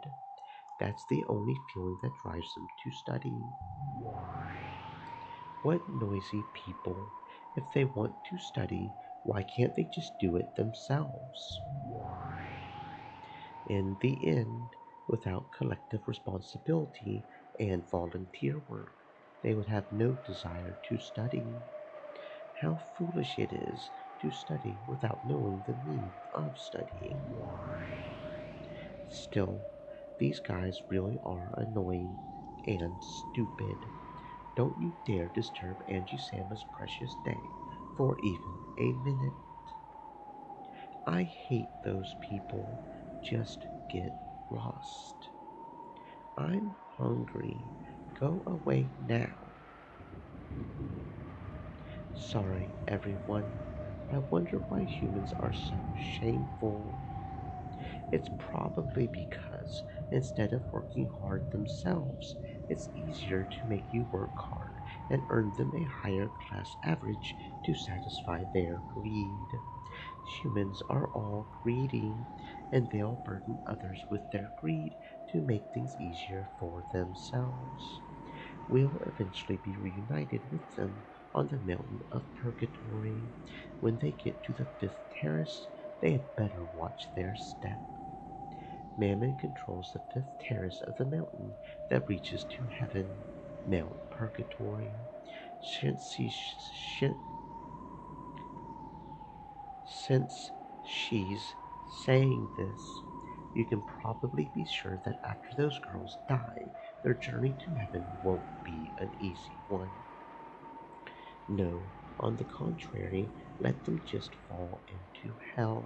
That's the only feeling that drives them to study. What noisy people! If they want to study, why can't they just do it themselves? In the end, without collective responsibility and volunteer work, they would have no desire to study. How foolish it is to study without knowing the meaning of studying. Still, these guys really are annoying and stupid. Don't you dare disturb Angie Sama's precious day for even a minute. I hate those people. Just get lost. I'm hungry. Go away now. Sorry, everyone. I wonder why humans are so shameful. It's probably because instead of working hard themselves, it's easier to make you work hard and earn them a higher class average to satisfy their greed. Humans are all greedy, and they'll burden others with their greed to make things easier for themselves. We'll eventually be reunited with them on the mountain of purgatory. When they get to the fifth terrace, they had better watch their step. Mammon controls the fifth terrace of the mountain that reaches to heaven, Mount Purgatory. Since, since she's saying this, you can probably be sure that after those girls die, their journey to heaven won't be an easy one. No, on the contrary, let them just fall into hell.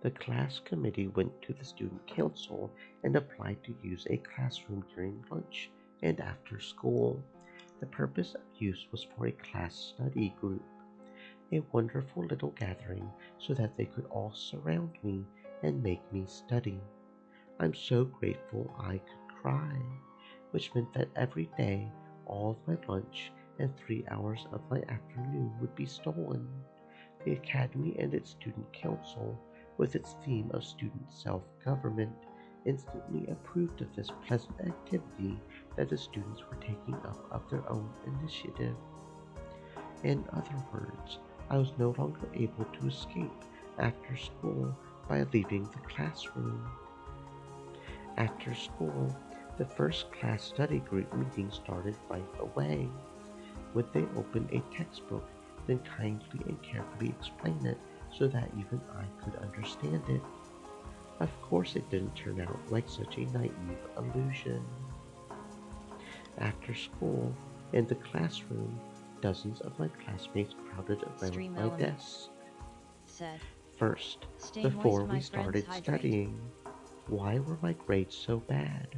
The class committee went to the student council and applied to use a classroom during lunch and after school. The purpose of use was for a class study group, a wonderful little gathering so that they could all surround me and make me study. I'm so grateful I could cry, which meant that every day all of my lunch and 3 hours of my afternoon would be stolen. The Academy and its student council, with its theme of student self-government, instantly approved of this pleasant activity that the students were taking up of their own initiative. In other words, I was no longer able to escape after school by leaving the classroom. After school, the first class study group meeting started right away. Would they open a textbook, then kindly and carefully explain it so that even I could understand it? Of course it didn't turn out like such a naive illusion. After school, in the classroom, dozens of my classmates crowded around Stream my element. desk. Said. First, Stay before moist, we my friends, started hydrate. studying, why were my grades so bad?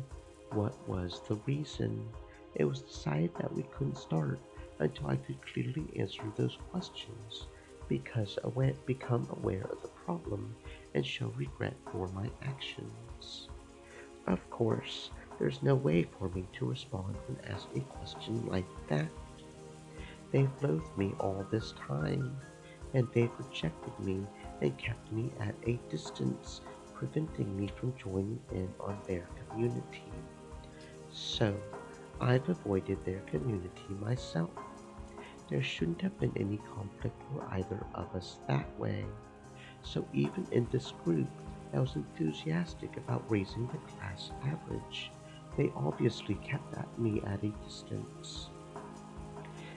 What was the reason? It was decided that we couldn't start until I could clearly answer those questions, become aware of the problem, and show regret for my actions. Of course, there's no way for me to respond when asked a question like that. They've loathed me all this time, and they've rejected me and kept me at a distance, preventing me from joining in on their community. So, I've avoided their community myself. There shouldn't have been any conflict for either of us that way. So even in this group that was enthusiastic about raising the class average, they obviously kept me at a distance.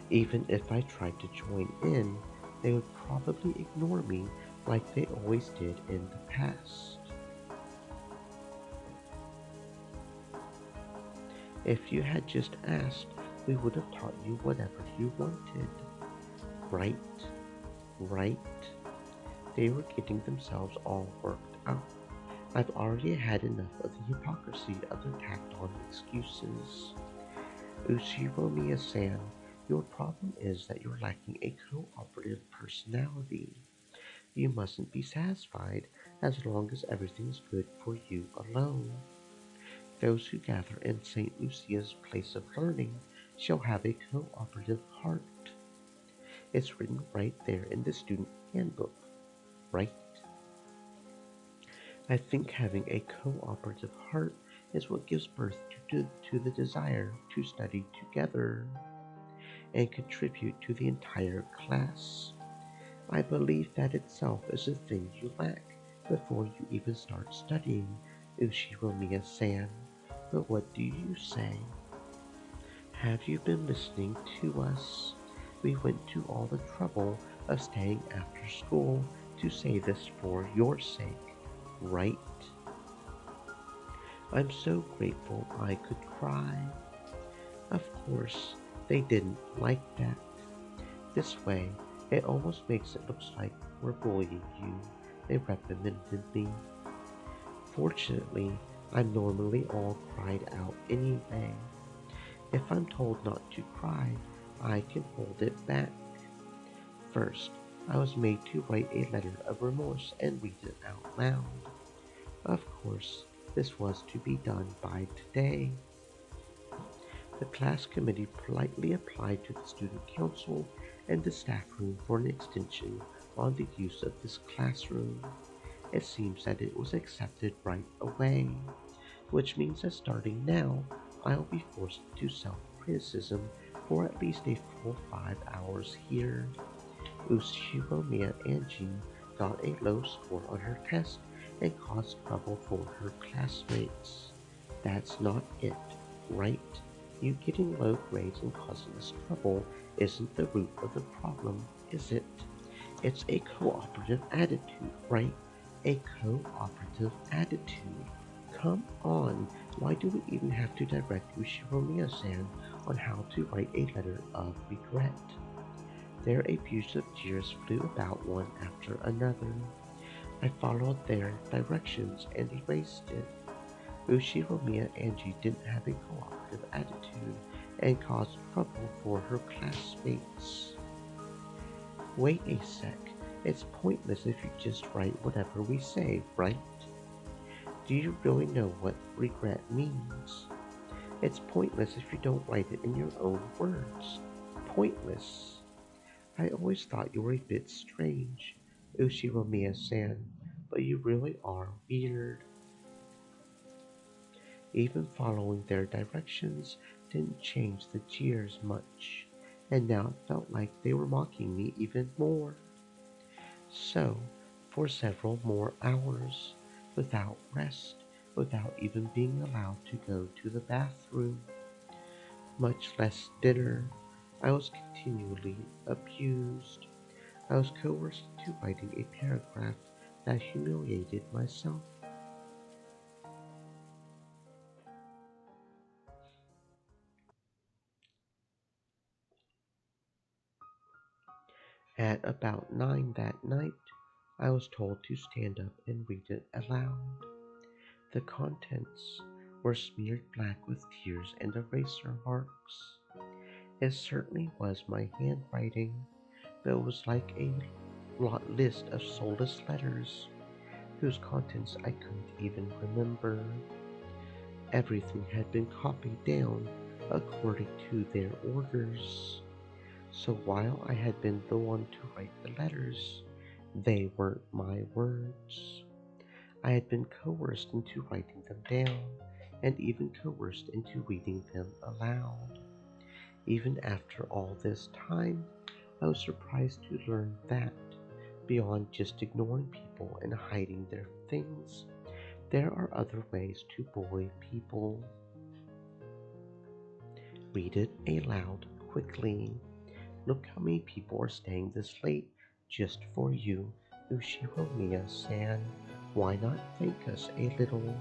Even if I tried to join in, they would probably ignore me like they always did in the past. If you had just asked, we would have taught you whatever you wanted. Right, right. They were getting themselves all worked up. I've already had enough of the hypocrisy of their tacked on excuses. Uchiromiya-san, your problem is that you're lacking a cooperative personality. You mustn't be satisfied as long as everything's good for you alone. Those who gather in St. Lucia's place of learning shall have a cooperative heart. It's written right there in the student handbook, right? I think having a cooperative heart is what gives birth to the desire to study together and contribute to the entire class. I believe that itself is the thing you lack before you even start studying, Uchiromiya-san. But what do you say? Have you been listening to us? We went to all the trouble of staying after school to say this for your sake, right? I'm so grateful I could cry. Of course, they didn't like that. This way, it almost makes it look like we're bullying you, they reprimanded me. Fortunately, I'm normally all cried out anyway. If I'm told not to cry, I can hold it back. First, I was made to write a letter of remorse and read it out loud. Of course, this was to be done by today. The class committee politely applied to the student council and the staff room for an extension on the use of this classroom. It seems that it was accepted right away, which means that starting now, I'll be forced to self-criticism for at least a full 5 hours here. Uchiromiya Angie got a low score on her test and caused trouble for her classmates. That's not it, right? You getting low grades and causing us trouble isn't the root of the problem, is it? It's a cooperative attitude, right? A cooperative attitude. Come on, why do we even have to direct Uchiromiya-san on how to write a letter of regret? Their abusive jeers flew about one after another. I followed their directions and erased it. Uchiromiya Angie didn't have a cooperative attitude and caused trouble for her classmates. Wait a sec, it's pointless if you just write whatever we say, right? Do you really know what regret means? It's pointless if you don't write it in your own words. Pointless. I always thought you were a bit strange, Uchiromiya-san, but you really are weird. Even following their directions didn't change the jeers much, and now it felt like they were mocking me even more. So, for several more hours, without rest, without even being allowed to go to the bathroom, much less dinner, I was continually abused. I was coerced into writing a paragraph that humiliated myself. At about 9 that night, I was told to stand up and read it aloud. The contents were smeared black with tears and eraser marks. It certainly was my handwriting, but it was like a list of soulless letters whose contents I couldn't even remember. Everything had been copied down according to their orders. So while I had been the one to write the letters, they weren't my words. I had been coerced into writing them down, and even coerced into reading them aloud. Even after all this time, I was surprised to learn that, beyond just ignoring people and hiding their things, there are other ways to bully people. Read it aloud quickly. Look how many people are staying this late just for you, Ushiromiya-san. Why not thank us a little?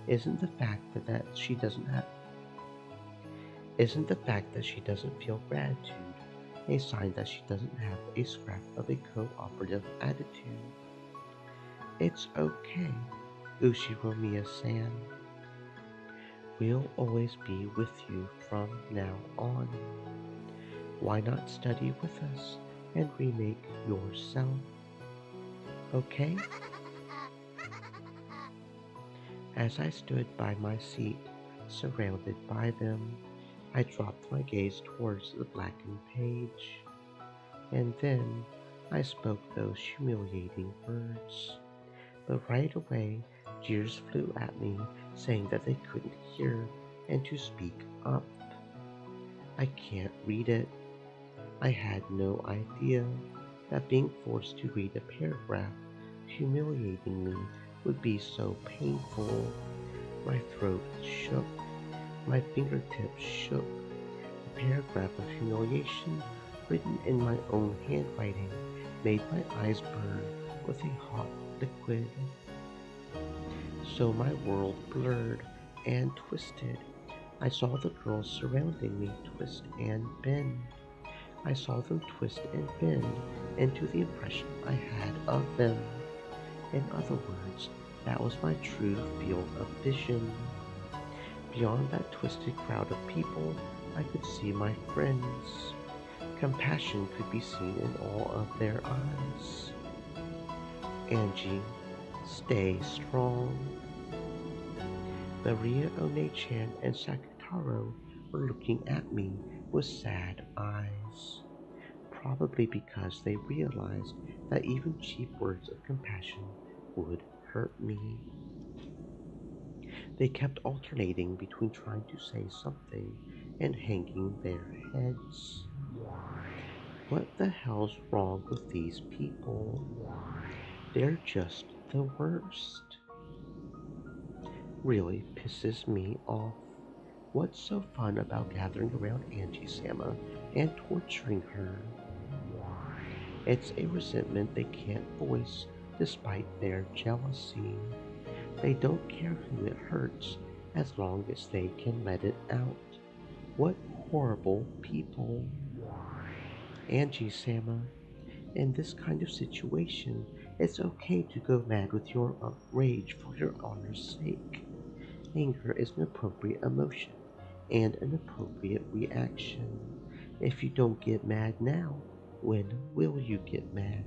Isn't the fact that she doesn't have isn't the fact that she doesn't feel gratitude a sign that she doesn't have a scrap of a cooperative attitude? It's okay, Ushiromiya-san. We'll always be with you from now on. Why not study with us and remake yourself? Okay? As I stood by my seat, surrounded by them, I dropped my gaze towards the blackened page. And then I spoke those humiliating words. But right away, jeers flew at me, saying that they couldn't hear and to speak up. I can't read it. I had no idea that being forced to read a paragraph humiliating me would be so painful. My throat shook, my fingertips shook. The paragraph of humiliation written in my own handwriting made my eyes burn with a hot liquid. So my world blurred and twisted. I saw the girls surrounding me twist and bend. I saw them twist and bend into the impression I had of them. In other words, that was my true field of vision. Beyond that twisted crowd of people, I could see my friends. Compassion could be seen in all of their eyes. Angie, stay strong. Maria One-chan and Sakutaro were looking at me with sad eyes, probably because they realized that even cheap words of compassion would hurt me. They kept alternating between trying to say something and hanging their heads. What the hell's wrong with these people? They're just the worst. Really pisses me off. What's so fun about gathering around Angie-sama and torturing her? It's a resentment they can't voice despite their jealousy. They don't care who it hurts as long as they can let it out. What horrible people. Angie-sama, in this kind of situation, it's okay to go mad with your rage for your honor's sake. Anger is an appropriate emotion and an appropriate reaction. If you don't get mad now, when will you get mad?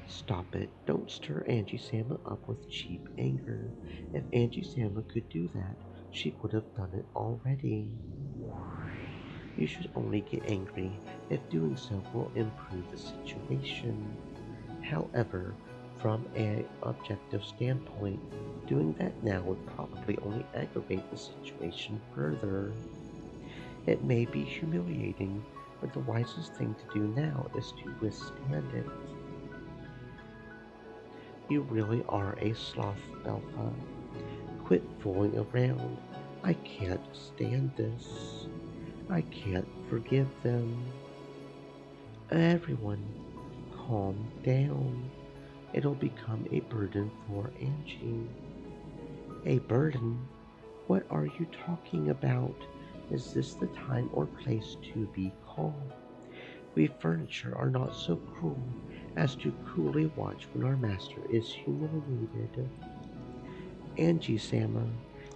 Stop it. Don't stir Angie-sama up with cheap anger. If Angie-sama could do that, she would have done it already. You should only get angry if doing so will improve the situation. However, from an objective standpoint, doing that now would probably only aggravate the situation further. It may be humiliating, but the wisest thing to do now is to withstand it. You really are a sloth, Belpha. Quit fooling around. I can't stand this. I can't forgive them. Everyone, calm down. It'll become a burden for Angie. A burden? What are you talking about? Is this the time or place to be calm? We furniture are not so cruel as to coolly watch when our master is humiliated. Angie-sama,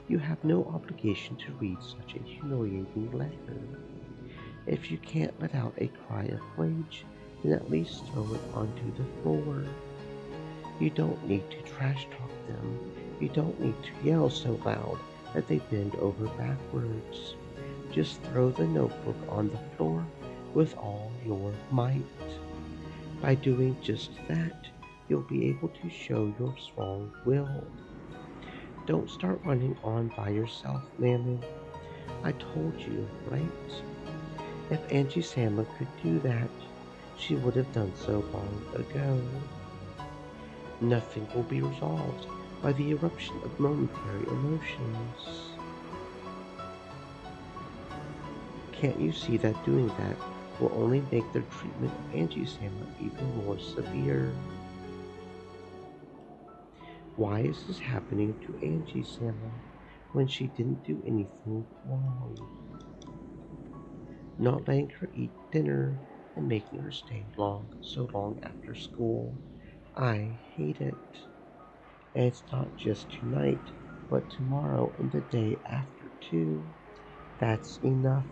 you have no obligation to read such a humiliating letter. If you can't let out a cry of rage, then at least throw it onto the floor. You don't need to trash talk them. You don't need to yell so loud that they bend over backwards. Just throw the notebook on the floor with all your might. By doing just that, you'll be able to show your strong will. Don't start running on by yourself, Mammon. I told you, right? If Angie Sama could do that, she would have done so long ago. Nothing will be resolved by the eruption of momentary emotions. Can't you see that doing that will only make their treatment of Angie Sama even more severe? Why is this happening to Angie Sama when she didn't do anything wrong? Not letting her eat dinner and making her stay so long after school. I hate it. And it's not just tonight, but tomorrow and the day after too. That's enough.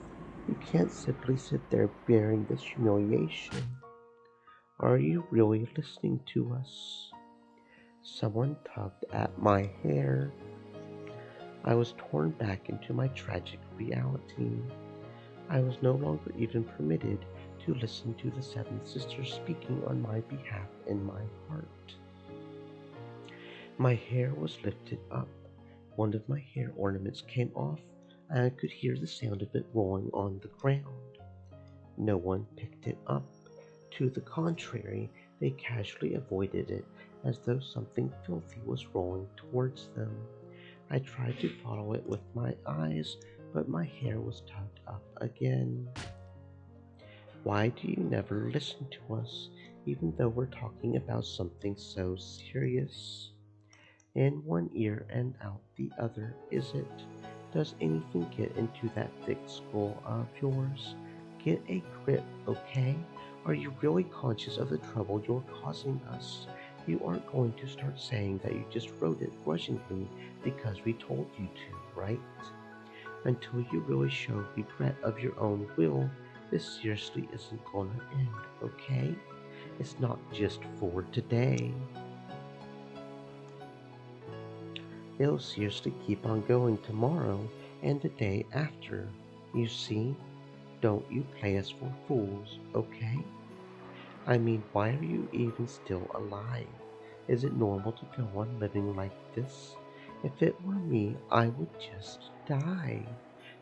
You can't simply sit there bearing this humiliation. Are you really listening to us? Someone tugged at my hair. I was torn back into my tragic reality. I was no longer even permitted to listen to the seven sisters speaking on my behalf in my heart. My hair was lifted up. One of my hair ornaments came off, and I could hear the sound of it rolling on the ground. No one picked it up. To the contrary, they casually avoided it as though something filthy was rolling towards them. I tried to follow it with my eyes, but my hair was tugged up again. Why do you never listen to us, even though we're talking about something so serious? In one ear and out the other, is it? Does anything get into that thick skull of yours? Get a grip, okay? Are you really conscious of the trouble you're causing us? You aren't going to start saying that you just wrote it grudgingly because we told you to, right? Until you really show regret of your own will, this seriously isn't gonna end, okay? It's not just for today. It'll seriously keep on going tomorrow and the day after. You see? Don't you play us for fools, okay? I mean, why are you even still alive? Is it normal to go on living like this? If it were me, I would just die.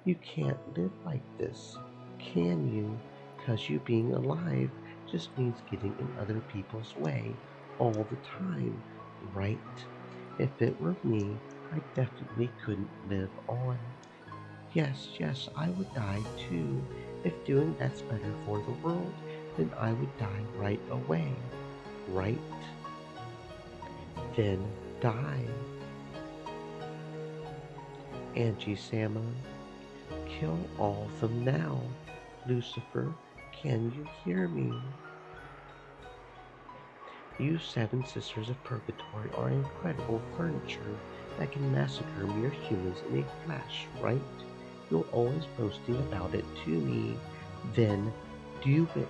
You can't live like this, can you? 'Cause you being alive just means getting in other people's way all the time, right? If it were me, I definitely couldn't live on. Yes, I would die too. If doing that's better for the world, then I would die right away. Right? Then die. Angie Sama, kill all of them now. Lucifer, can you hear me? You seven sisters of purgatory are incredible furniture that can massacre mere humans in a flash, right? You're always boasting about it to me. Then do it.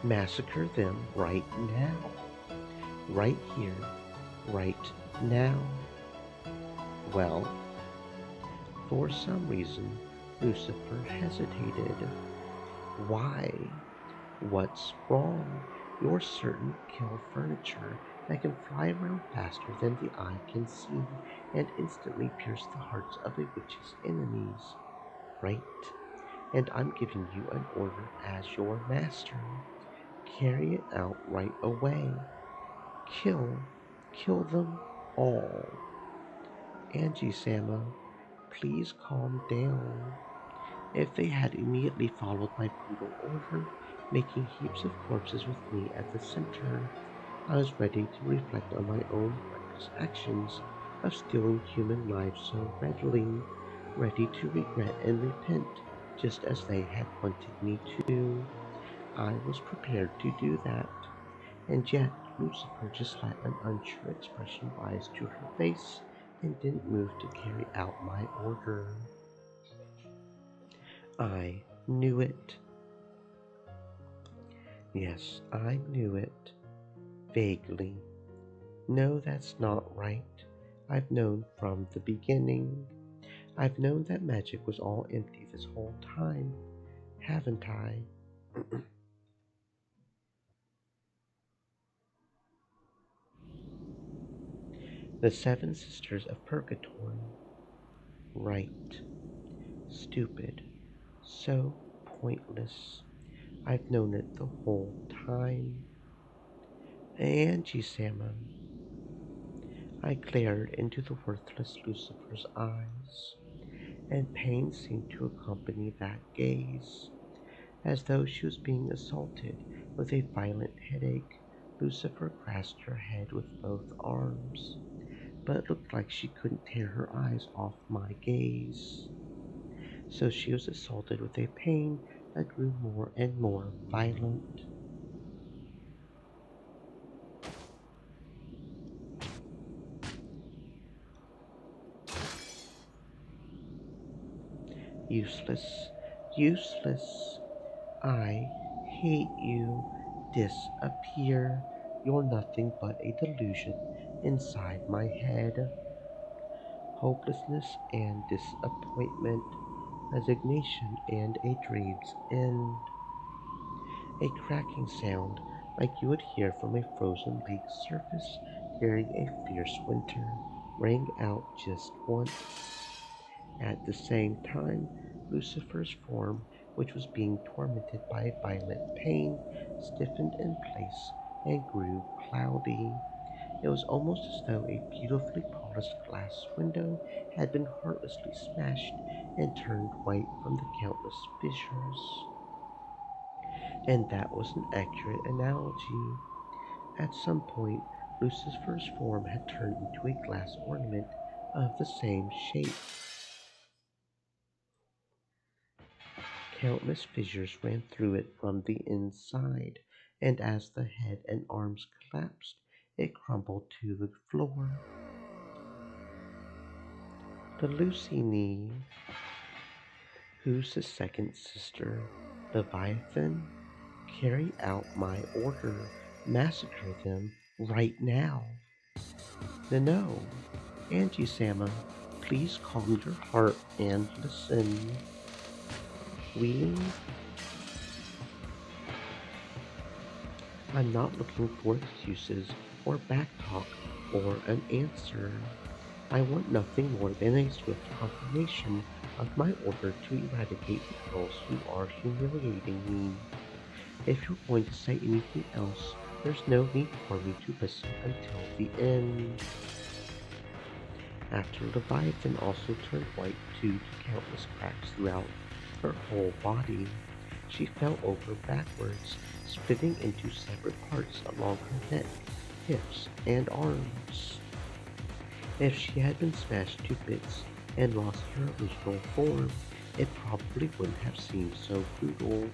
Massacre them right now. Right here. Right now. Well, for some reason, Lucifer hesitated. Why? What's wrong? You're certain to kill furniture that can fly around faster than the eye can see and instantly pierce the hearts of a witch's enemies, right? And I'm giving you an order as your master. Carry it out right away. Kill them all. Angie Sama, please calm down. If they had immediately followed my brutal order, making heaps of corpses with me at the center, I was ready to reflect on my own reckless actions of stealing human lives so readily, ready to regret and repent, just as they had wanted me to. I was prepared to do that, and yet Lucifer just let an unsure expression rise to her face and didn't move to carry out my order. I knew it. Yes, I knew it. Vaguely. No, that's not right. I've known from the beginning. I've known that magic was all empty this whole time. haven't I? The Seven Sisters of Purgatory. Right. Stupid. So pointless. I've known it the whole time. Angie Salmon. I glared into the worthless Lucifer's eyes, and pain seemed to accompany that gaze. As though she was being assaulted with a violent headache, Lucifer grasped her head with both arms, but it looked like she couldn't tear her eyes off my gaze. So she was assaulted with a pain that grew more and more violent. Useless, useless. I hate you. Disappear. You're nothing but a delusion inside my head. Hopelessness and disappointment, resignation and a dream's end. A cracking sound like you would hear from a frozen lake surface during a fierce winter rang out just once. At the same time, Lucifer's form, which was being tormented by a violent pain, stiffened in place and grew cloudy. It was almost as though a beautifully polished glass window had been heartlessly smashed and turned white from the countless fissures. And that was an accurate analogy. At some point, Lucifer's form had turned into a glass ornament of the same shape. Countless fissures ran through it from the inside, and as the head and arms collapsed, it crumbled to the floor. The Lucini, who's the second sister, Leviathan, carry out my order, massacre them right now. No, Angie-sama, please calm your heart and listen. We I'm not looking for excuses or backtalk or an answer. I want nothing more than a swift confirmation of my order to eradicate the girls who are humiliating me. If you're going to say anything else, there's no need for me to listen until the end. After Leviathan also turned white due to countless cracks throughout her whole body, she fell over backwards, splitting into separate parts along her neck, hips, and arms. If she had been smashed to bits and lost her original form, it probably wouldn't have seemed so brutal.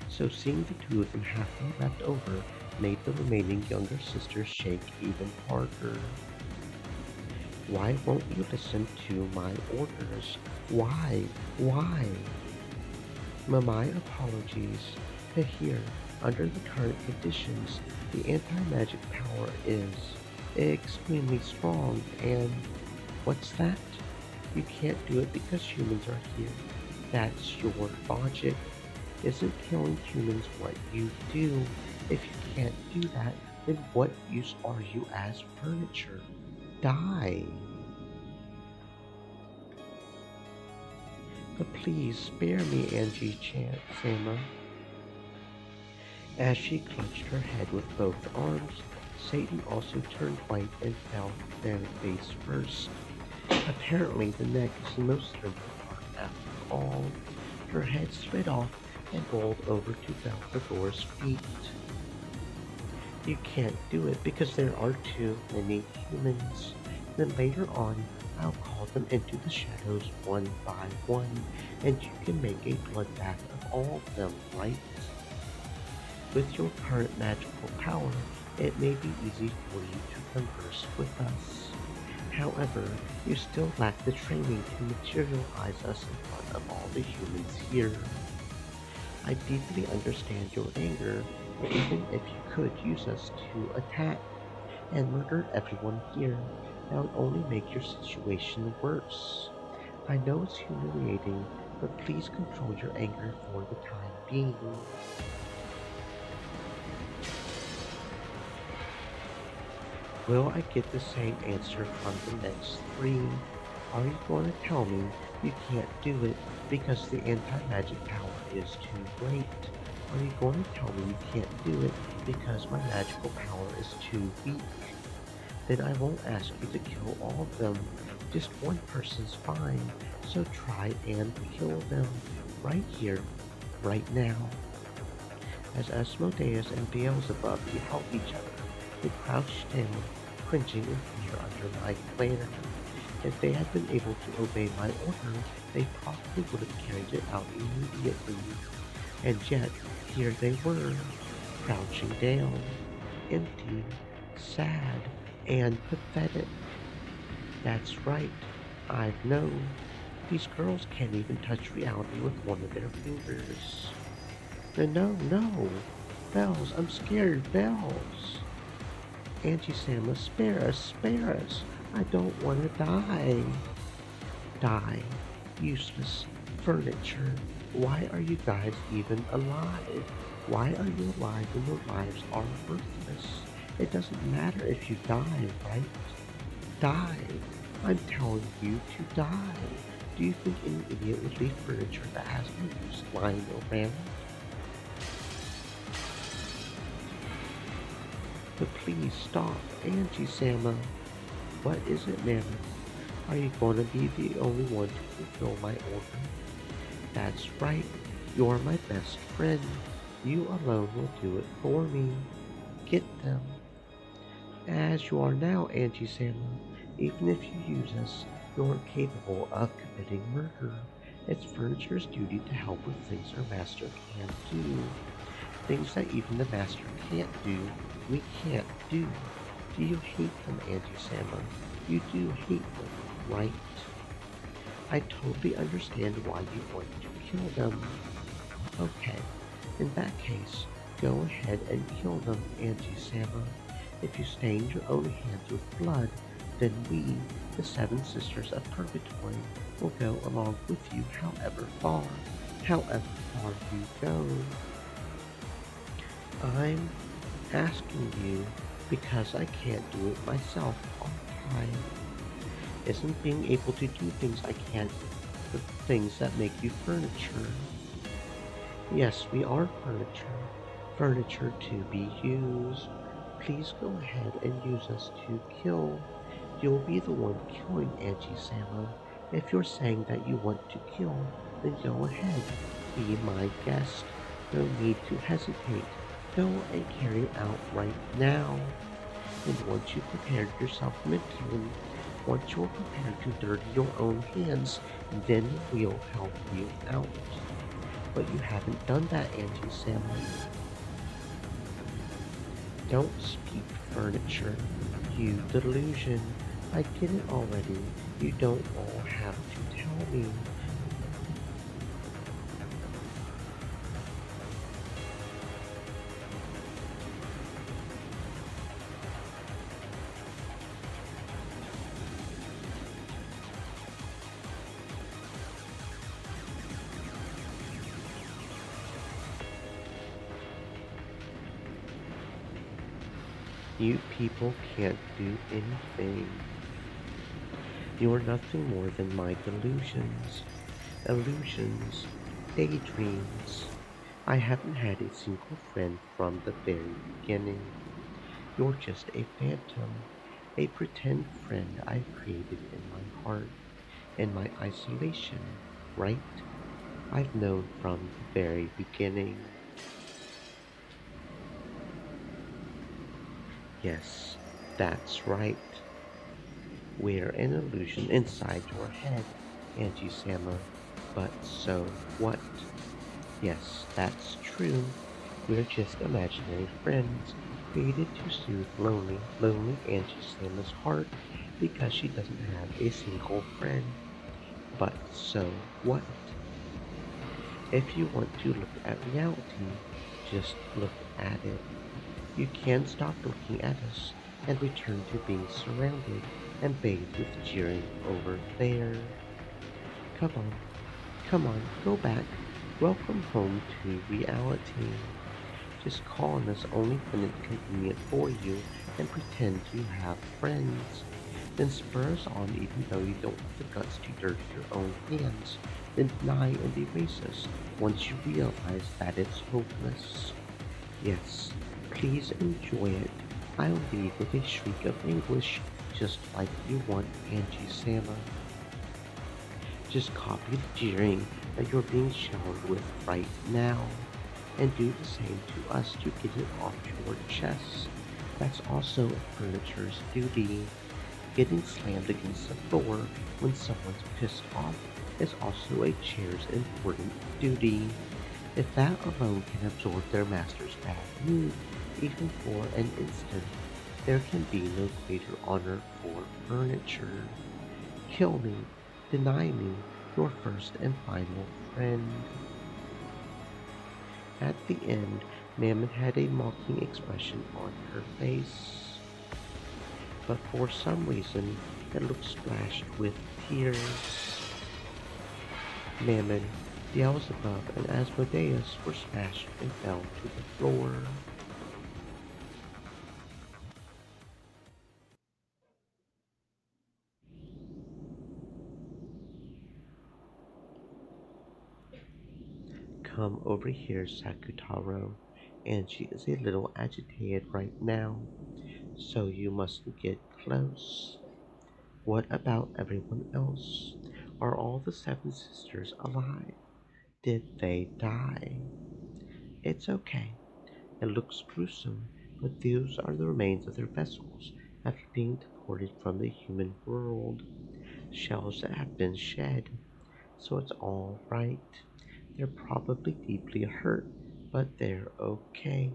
So seeing the two of them halfway left over made the remaining younger sisters shake even harder. Why won't you listen to my orders? Why? Why? My apologies. But here, under the current conditions, the anti-magic power is extremely strong and what's that? You can't do it because humans are here. That's your logic. Isn't killing humans what you do? If you can't do that, then what use are you as furniture? Die. But please spare me, Sama. As she clutched her head with both arms, Satan also turned white and fell down face first. Apparently the neck is the most simple part after all. Her head slid off and rolled over to Belphegor's feet. You can't do it because there are too many humans. Then later on, I'll call them into the shadows one by one, and you can make a bloodbath of all of them, right? With your current magical power, it may be easy for you to converse with us. However, you still lack the training to materialize us in front of all the humans here. I deeply understand your anger, but even if you could use us to attack and murder everyone here, that would only make your situation worse. I know it's humiliating, but please control your anger for the time being. Will I get the same answer from the next three? Are you going to tell me you can't do it because the anti-magic power is too great? Are you going to tell me you can't do it because my magical power is too weak? Then I won't ask you to kill all of them. Just one person's fine, so try and kill them right here, right now. As Asmodeus and Beelzebub help each other, they crouched down, cringing in fear under my banner. If they had been able to obey my order, they probably would have carried it out immediately. And yet, here they were, crouching down, empty, sad, and pathetic. That's right, I've known. These girls can't even touch reality with one of their fingers. No, no! Bells, I'm scared, Bells! Auntie Sama, spare us, spare us! I don't want to die! Die. Useless. Furniture. Why are you guys even alive? Why are you alive when your lives are worthless? It doesn't matter if you die, right? Die. I'm telling you to die. Do you think any idiot would leave furniture that has no use lying around? But please stop, Auntie Sama. What is it, Mammoth? Are you going to be the only one to fulfill my order? That's right. You're my best friend. You alone will do it for me. Get them. As you are now, Auntie Sama, even if you use us, you're capable of committing murder. It's furniture's duty to help with things our master can't do. Things that even the master can't do, we can't do. Do you hate them, Auntie Sama? You do hate them, right? I totally understand why you want to kill them. Okay, in that case, go ahead and kill them, Auntie Sama. If you stain your own hands with blood, then we, the seven sisters of purgatory, will go along with you however far you go. I'm asking you because I can't do it myself all the time. Isn't being able to do things I can't the things that make you furniture? Yes, we are furniture. Furniture to be used. Please go ahead and use us to kill. You'll be the one killing Auntie Sama. If you're saying that you want to kill, then go ahead. Be my guest. No need to hesitate. Go and carry it out right now. And once you've prepared yourself mentally, once you're prepared to dirty your own hands, then we'll help you out. But you haven't done that, Auntie Sama. Don't speak furniture, you delusion. I get it already. You don't all have to tell me. You people can't do anything. You're nothing more than my delusions, illusions, daydreams. I haven't had a single friend from the very beginning. You're just a phantom, a pretend friend I've created in my heart, in my isolation, right? I've known from the very beginning. Yes, that's right. We're an illusion inside your head, Auntie Sama. But so what? Yes, that's true. We're just imaginary friends, created to soothe lonely Auntie Sama's heart because she doesn't have a single friend. But so what? If you want to look at reality, just look at it. You can't stop looking at us and return to being surrounded and bathed with jeering over there. Come on, Come on, go back. Welcome home to reality. Just call on us only when it's convenient for you and pretend you have friends. Then spur us on even though you don't have the guts to dirty your own hands. Then deny and erase us once you realize that it's hopeless. Yes, please enjoy it. I'll leave with a shriek of anguish just like you want Angie Sama. Just copy the jeering that you're being showered with right now, and do the same to us to get it off your chest. That's also a furniture's duty. Getting slammed against the floor when someone's pissed off is also a chair's important duty. If that alone can absorb their master's bad mood, even for an instant, there can be no greater honor for furniture. Kill me, deny me, your first and final friend. At the end, Mammon had a mocking expression on her face, but for some reason it looked splashed with tears. Mammon, Beelzebub, and Asmodeus were smashed and fell to the floor. Come over here, Sakutaro. Angie is a little agitated right now, so you mustn't get close. What about everyone else? Are all the seven sisters alive? Did they die? It's okay. It looks gruesome, but those are the remains of their vessels after being deported from the human world. Shells that have been shed, so it's all right. They're probably deeply hurt, but they're okay.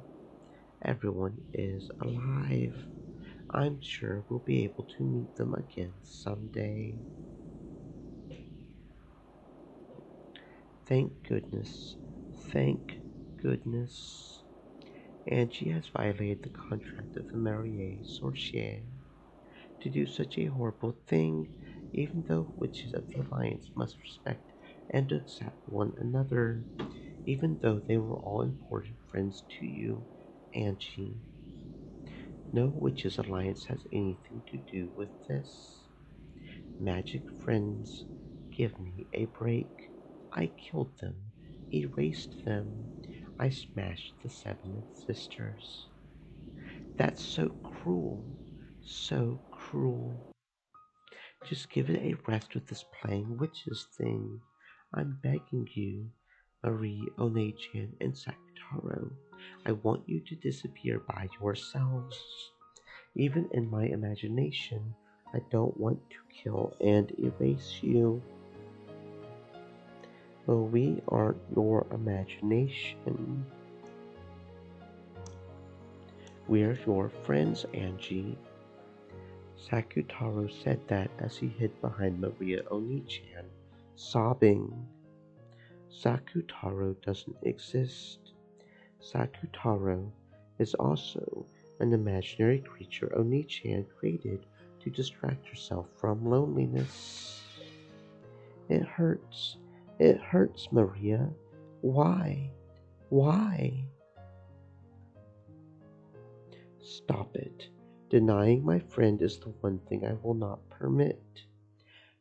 Everyone is alive. I'm sure we'll be able to meet them again someday. Thank goodness. Thank goodness. Angie has violated the contract of the Marie Sorcier. To do such a horrible thing, even though witches of the Alliance must respect and accept one another, even though they were all important friends to you, Angie. No Witches Alliance has anything to do with this. Magic friends, give me a break. I killed them, erased them. I smashed the seven sisters. That's so cruel, so cruel. Just give it a rest with this playing witches thing. I'm begging you, Marie, Onechan, and Sakutaro. I want you to disappear by yourselves. Even in my imagination, I don't want to kill and erase you. But we aren't your imagination. We're your friends, Angie. Sakutaro said that as he hid behind Maria Onechan, sobbing. Sakutaro doesn't exist. Sakutaro is also an imaginary creature Onechan created to distract herself from loneliness. It hurts. It hurts, Maria. Why? Why? Stop it. Denying my friend is the one thing I will not permit.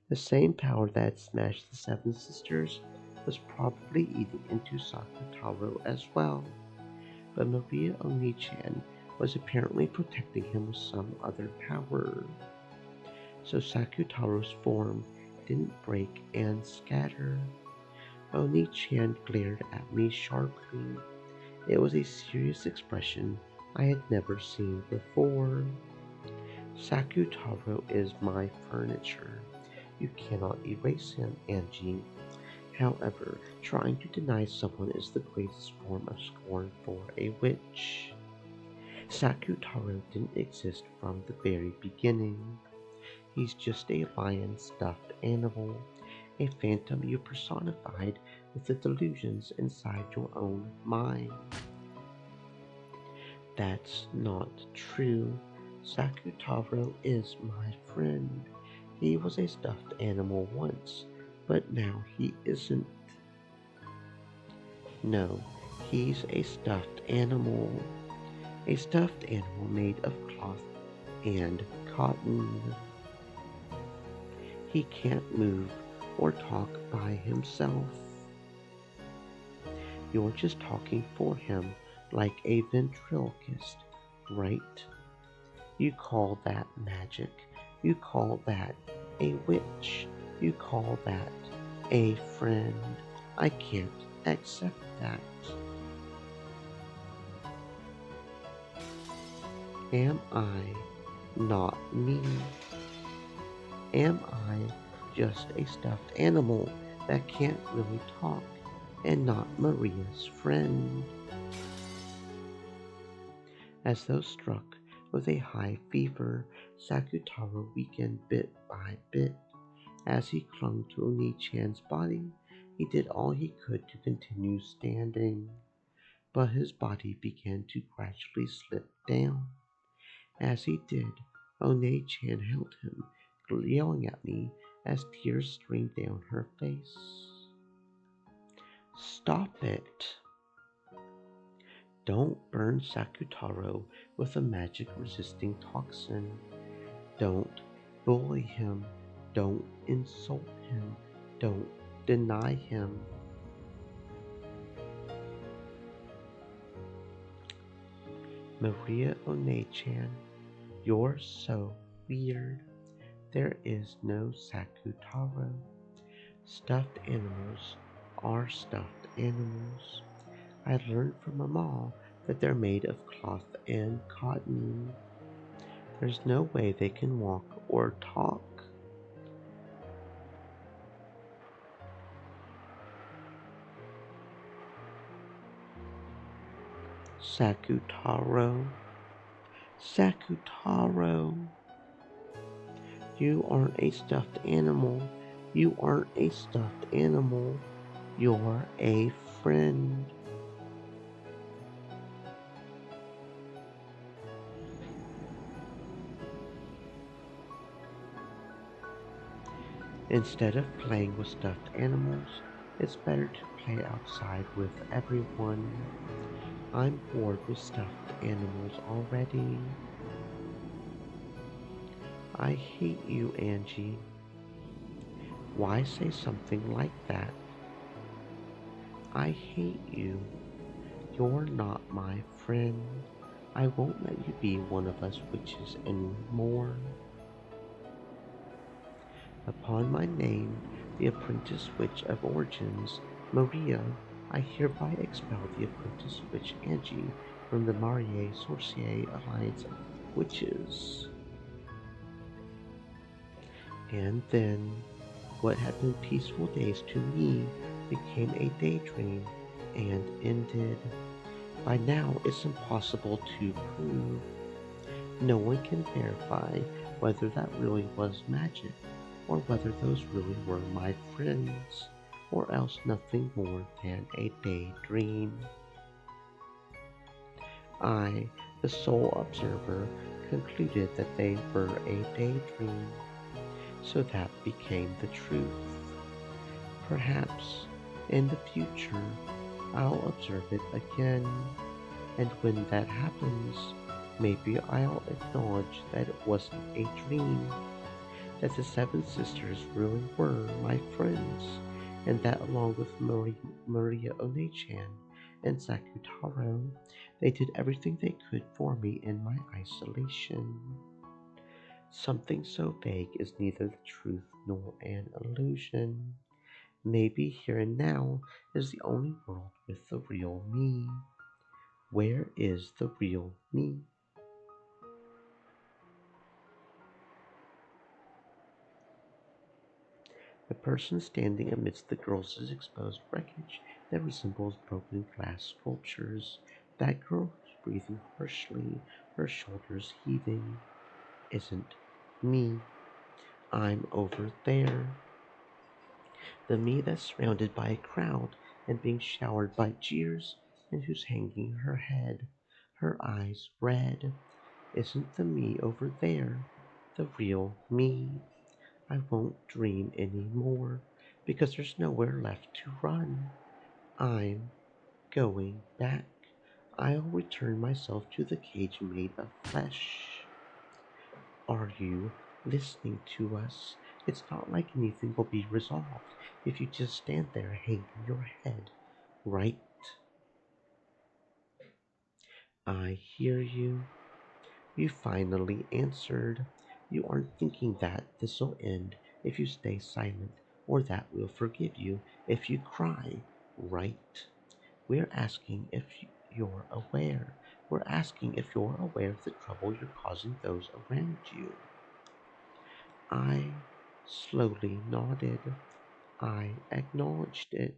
The same power that smashed the seven sisters was probably eating into Sakutaro as well, but Maria Onechan was apparently protecting him with some other power. So Sakutaro's form didn't break and scatter. Onechan glared at me sharply. It was a serious expression I had never seen before. Sakutaro is my furniture. You cannot erase him, Angie. However, trying to deny someone is the greatest form of scorn for a witch. Sakutaro didn't exist from the very beginning. He's just a lion stuffed animal, a phantom you personified with the delusions inside your own mind. That's not true. Sakutaro is my friend. He was a stuffed animal once, but now he isn't. No, he's a stuffed animal. A stuffed animal made of cloth and cotton. He can't move or talk by himself. You're just talking for him like a ventriloquist, right? You call that magic. You call that a witch. You call that a friend. I can't accept that. Am I not me? Am I just a stuffed animal that can't really talk and not Maria's friend? As though struck with a high fever, Sakutaro weakened bit by bit. As he clung to Oni-chan's body, he did all he could to continue standing, but his body began to gradually slip down. As he did, One-chan held him, yelling at me as tears streamed down her face. Stop it! Don't burn Sakutaro with a magic resisting toxin. Don't bully him. Don't insult him. Don't deny him. Maria One-chan, you're so weird. There is no Sakutaro. Stuffed animals are stuffed animals. I learned from Mama that they're made of cloth and cotton. There's no way they can walk or talk. Sakutaro, Sakutaro, you aren't a stuffed animal. You aren't a stuffed animal. You're a friend. Instead of playing with stuffed animals, it's better to play outside with everyone. I'm bored with stuffed animals already. I hate you, Angie. Why say something like that? I hate you. You're not my friend. I won't let you be one of us witches anymore. Upon my name, the apprentice witch of origins, Maria, I hereby expel the apprentice witch Angie from the Marie Sorcier Alliance of Witches. And then, what had been peaceful days to me became a daydream and ended. By now, it's impossible to prove. No one can verify whether that really was magic, or whether those really were my friends, or else nothing more than a daydream. I, the sole observer, concluded that they were a daydream, so that became the truth. Perhaps, in the future, I'll observe it again, and when that happens, maybe I'll acknowledge that it wasn't a dream, that the seven sisters really were my friends, and that along with Maria One-chan and Sakutaro, they did everything they could for me in my isolation. Something so vague is neither the truth nor an illusion. Maybe here and now is the only world with the real me. Where is the real me? The person standing amidst the girls' exposed wreckage that resembles broken glass sculptures. That girl who's breathing harshly, her shoulders heaving, isn't me. I'm over there. The me that's surrounded by a crowd and being showered by jeers, and who's hanging her head, her eyes red, isn't the me over there the real me. I won't dream any more, because there's nowhere left to run. I'm Going back, I'll return myself to the cage made of flesh. Are you listening to us? It's not like anything will be resolved if you just stand there hanging your head, right? I hear you. You finally answered. You aren't thinking that this'll end if you stay silent, or that we'll forgive you if you cry, right? We're asking if you're aware. We're asking if you're aware of the trouble you're causing those around you. I slowly nodded. I acknowledged it.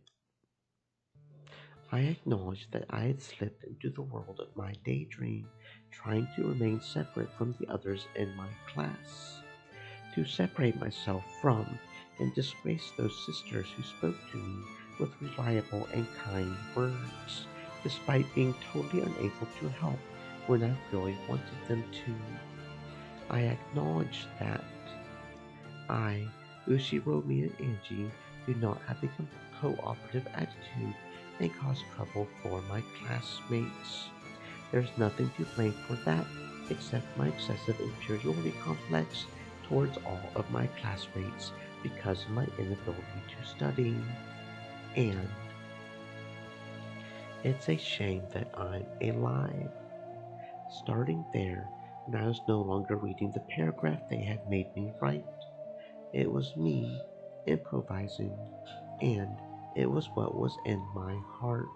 I acknowledged that I had slipped into the world of my daydream, trying to remain separate from the others in my class, to separate myself from and disgrace those sisters who spoke to me with reliable and kind words, despite being totally unable to help when I really wanted them to. I acknowledged that I, Ushiromi and Angie, do not have a cooperative attitude and cause trouble for my classmates. There's nothing to blame for that except my excessive inferiority complex towards all of my classmates because of my inability to study. And it's a shame that I'm alive. Starting there, when I was no longer reading the paragraph they had made me write, it was me improvising, and it was what was in my heart.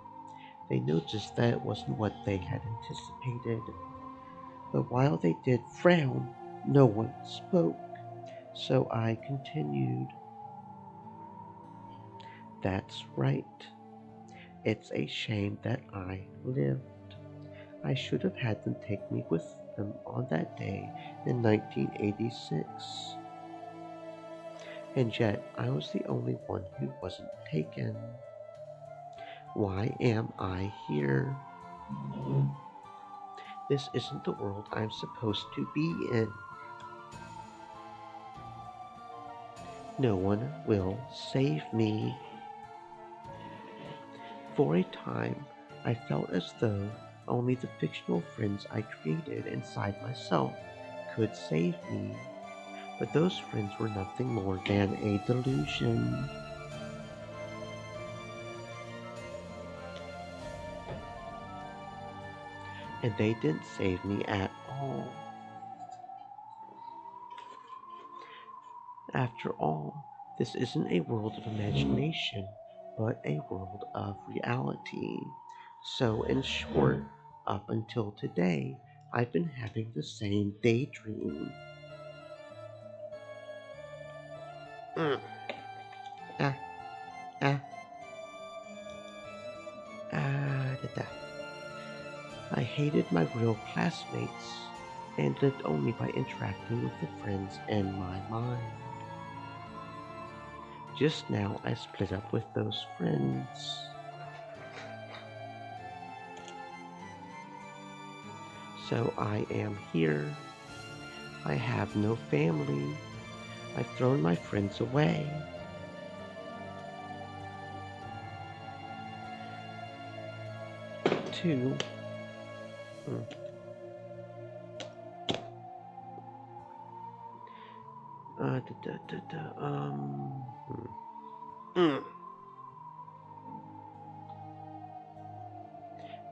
They noticed that it wasn't what they had anticipated. But while they did frown, no one spoke. So I continued. That's right. It's a shame that I lived. I should have had them take me with them on that day in 1986. And yet I was the only one who wasn't taken. Why am I here? This isn't the world I'm supposed to be in. No one will save me. For a time, I felt as though only the fictional friends I created inside myself could save me. But those friends were nothing more than a delusion. And they didn't save me at all. After all, this isn't a world of imagination, but a world of reality. So, in short, up until today, I've been having the same daydream. Mm. Ah, ah, da, da. I hated my real classmates and lived only by interacting with the friends in my mind. Just now, I split up with those friends. So I am here. I have no family. I've thrown my friends away. Two. Mm, da, da, da, da, mm.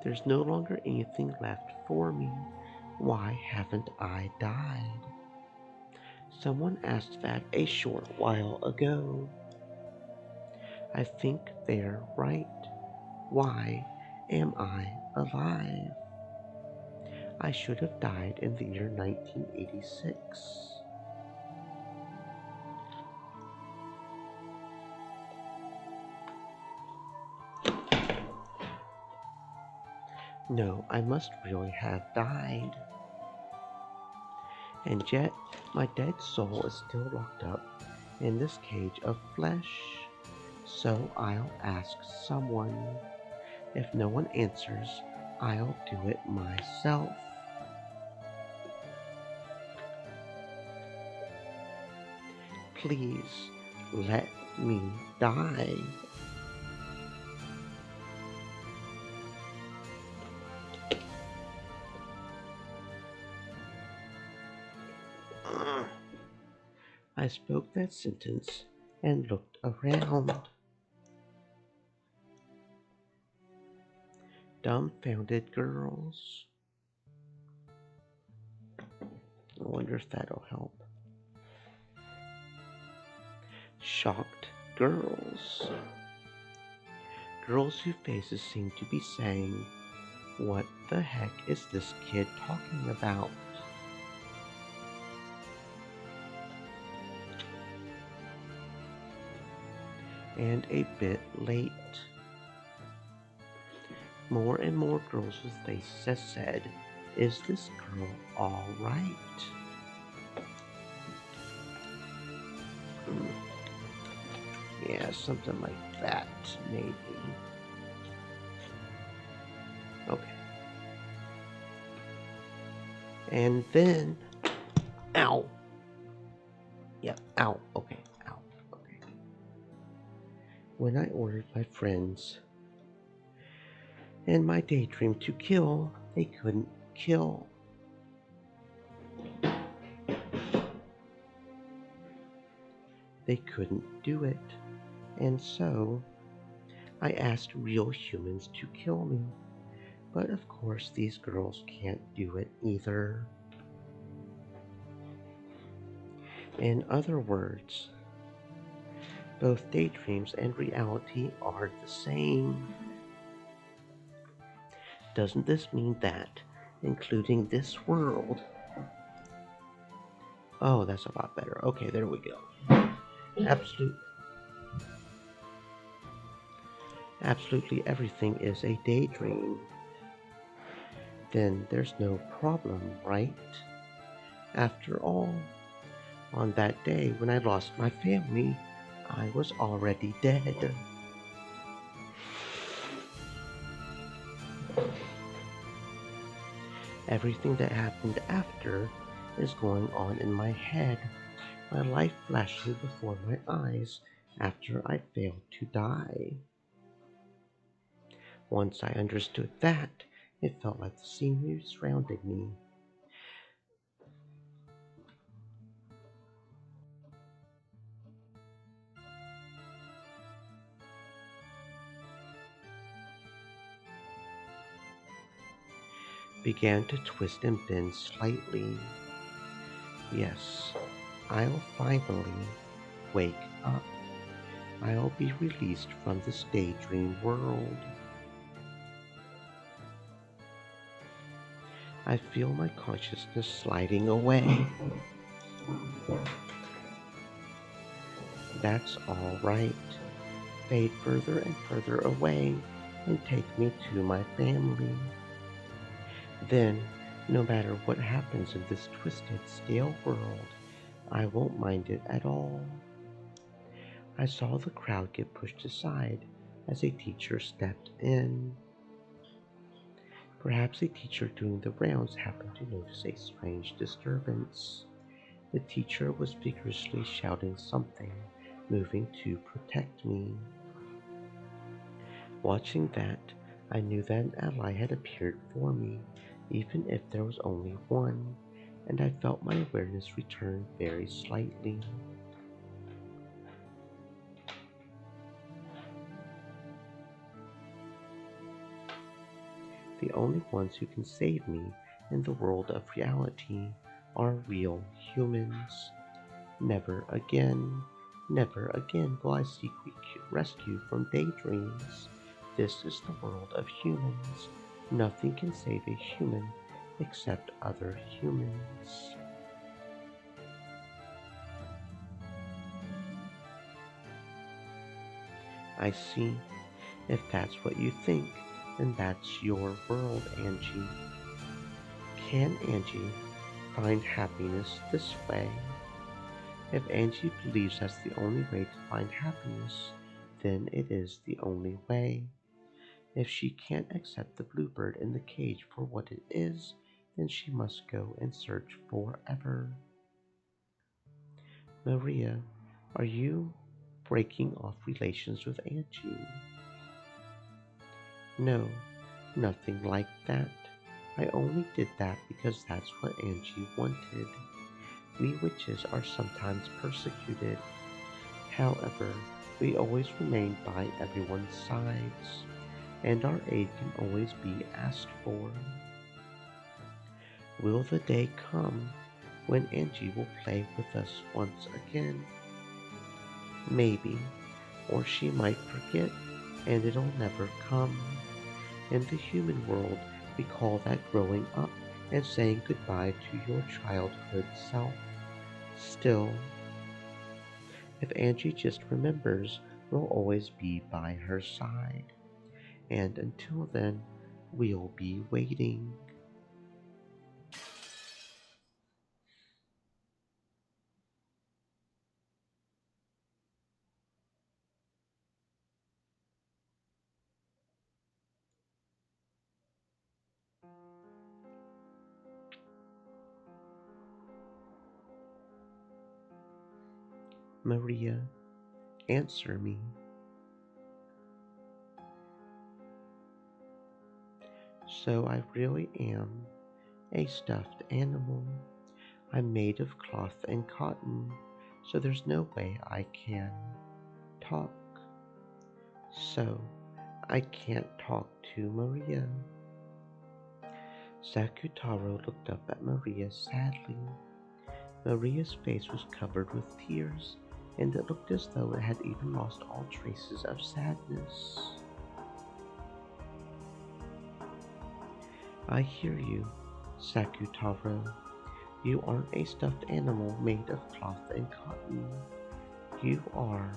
There's no longer anything left for me. Why haven't I died? Someone asked that a short while ago. I think they're right. Why am I alive? I should have died in the year 1986. No, I must really have died. And yet, my dead soul is still locked up in this cage of flesh. So I'll ask someone. If no one answers, I'll do it myself. Please let me die. I spoke that sentence and looked around. Dumbfounded girls. I wonder if that'll help. Shocked girls. Girls whose faces seem to be saying, "What the heck is this kid talking about?" And a bit late. More and more girls with faces said, "Is this girl all right?" Yeah, something like that, maybe. Okay. And then, ow. Yep, ow. Okay, ow. Okay. When I ordered my friends and my daydream to kill, they couldn't kill. They couldn't do it. And so I asked real humans to kill me. But of course, these girls can't do it either. In other words, both daydreams and reality are the same. Doesn't this mean that, including this world? Oh, that's a lot better. Okay, there we go. Absolutely everything is a daydream. Then there's no problem, right? After all, on that day when I lost my family, I was already dead. Everything that happened after is going on in my head. My life flashes before my eyes after I failed to die. Once I understood that, it felt like the scenery surrounding me began to twist and bend slightly. Yes, I'll finally wake up. I'll be released from this daydream world. I feel my consciousness sliding away. That's all right. Fade further and further away and take me to my family. Then, no matter what happens in this twisted, stale world, I won't mind it at all. I saw the crowd get pushed aside as a teacher stepped in. Perhaps a teacher doing the rounds happened to notice a strange disturbance. The teacher was vigorously shouting something, moving to protect me. Watching that, I knew that an ally had appeared for me, even if there was only one, and I felt my awareness return very slightly. The only ones who can save me in the world of reality are real humans. Never again will I seek rescue from daydreams. This is the world of humans. Nothing can save a human except other humans. I see. If that's what you think, then that's your world, Angie. Can Angie find happiness this way? If Angie believes that's the only way to find happiness, then it is the only way. If she can't accept the bluebird in the cage for what it is, then she must go and search forever. Maria, are you breaking off relations with Angie? No, nothing like that. I only did that because that's what Angie wanted. We witches are sometimes persecuted. However, we always remain by everyone's sides, and our aid can always be asked for. Will the day come when Angie will play with us once again? Maybe, or she might forget, and it'll never come. In the human world, we call that growing up and saying goodbye to your childhood self. Still, if Angie just remembers, we'll always be by her side. And until then, we'll be waiting. Maria, answer me. So I really am a stuffed animal. I'm made of cloth and cotton, so there's no way I can talk. So I can't talk to Maria. Sakutaro looked up at Maria sadly. Maria's face was covered with tears, and it looked as though it had even lost all traces of sadness. I hear you, Sakutaro. You aren't a stuffed animal made of cloth and cotton. You are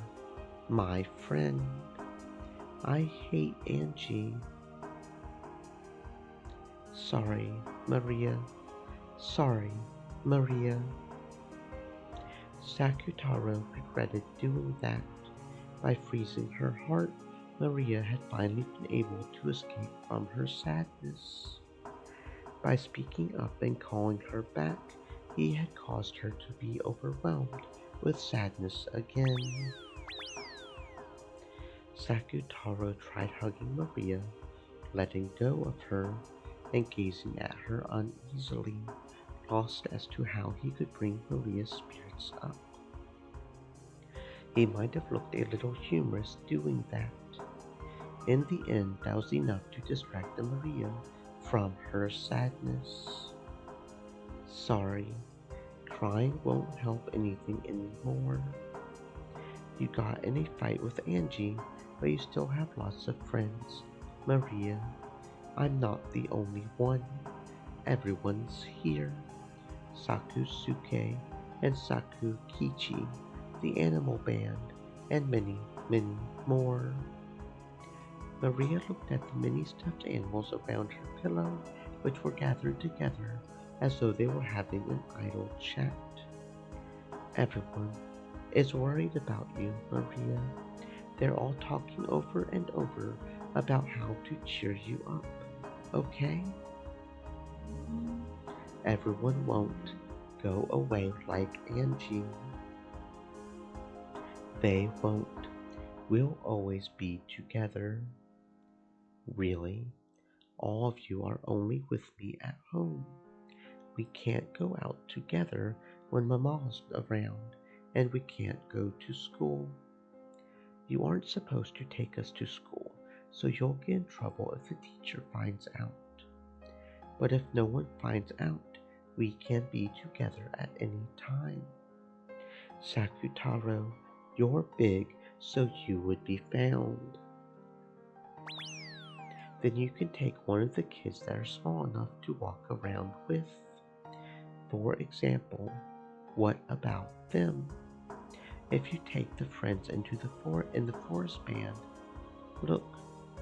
my friend. I hate Angie. Sorry, Maria. Sorry, Maria. Sakutaro regretted doing that. By freezing her heart, Maria had finally been able to escape from her sadness. By speaking up and calling her back, he had caused her to be overwhelmed with sadness again. Sakutaro tried hugging Maria, letting go of her, and gazing at her uneasily, lost as to how he could bring Maria's spirits up. He might have looked a little humorous doing that. In the end, that was enough to distract Maria from her sadness. Sorry, crying won't help anything anymore. You got in a fight with Angie, but you still have lots of friends. Maria, I'm not the only one. Everyone's here. Sakusuke and Sakukichi, the animal band, and many, many more. Maria looked at the many stuffed animals around her pillow, which were gathered together as though they were having an idle chat. Everyone is worried about you, Maria. They're all talking over and over about how to cheer you up, okay? Everyone won't go away like Angie. They won't. We'll always be together. Really? All of you are only with me at home. We can't go out together when Mama's around, and we can't go to school. You aren't supposed to take us to school, so you'll get in trouble if the teacher finds out. But if no one finds out, we can be together at any time. Sakutaro, you're big, so you would be found. Then you can take one of the kids that are small enough to walk around with. For example, what about them? If you take the friends into the forest band, look,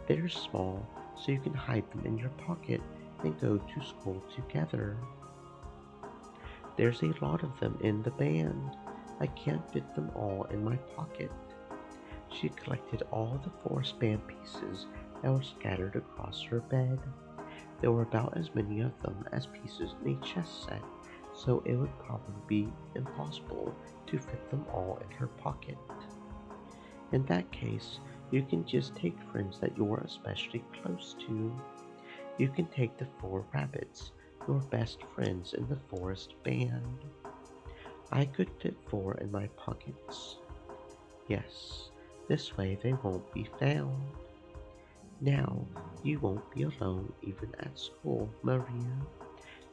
they're small, so you can hide them in your pocket and go to school together. There's a lot of them in the band. I can't fit them all in my pocket. She collected all the forest band pieces that were scattered across her bed. There were about as many of them as pieces in a chess set, so it would probably be impossible to fit them all in her pocket. In that case, you can just take friends that you're especially close to. You can take the 4 rabbits, your best friends in the forest band. I could fit 4 in my pockets. Yes, this way they won't be found. Now you won't be alone even at school, Maria.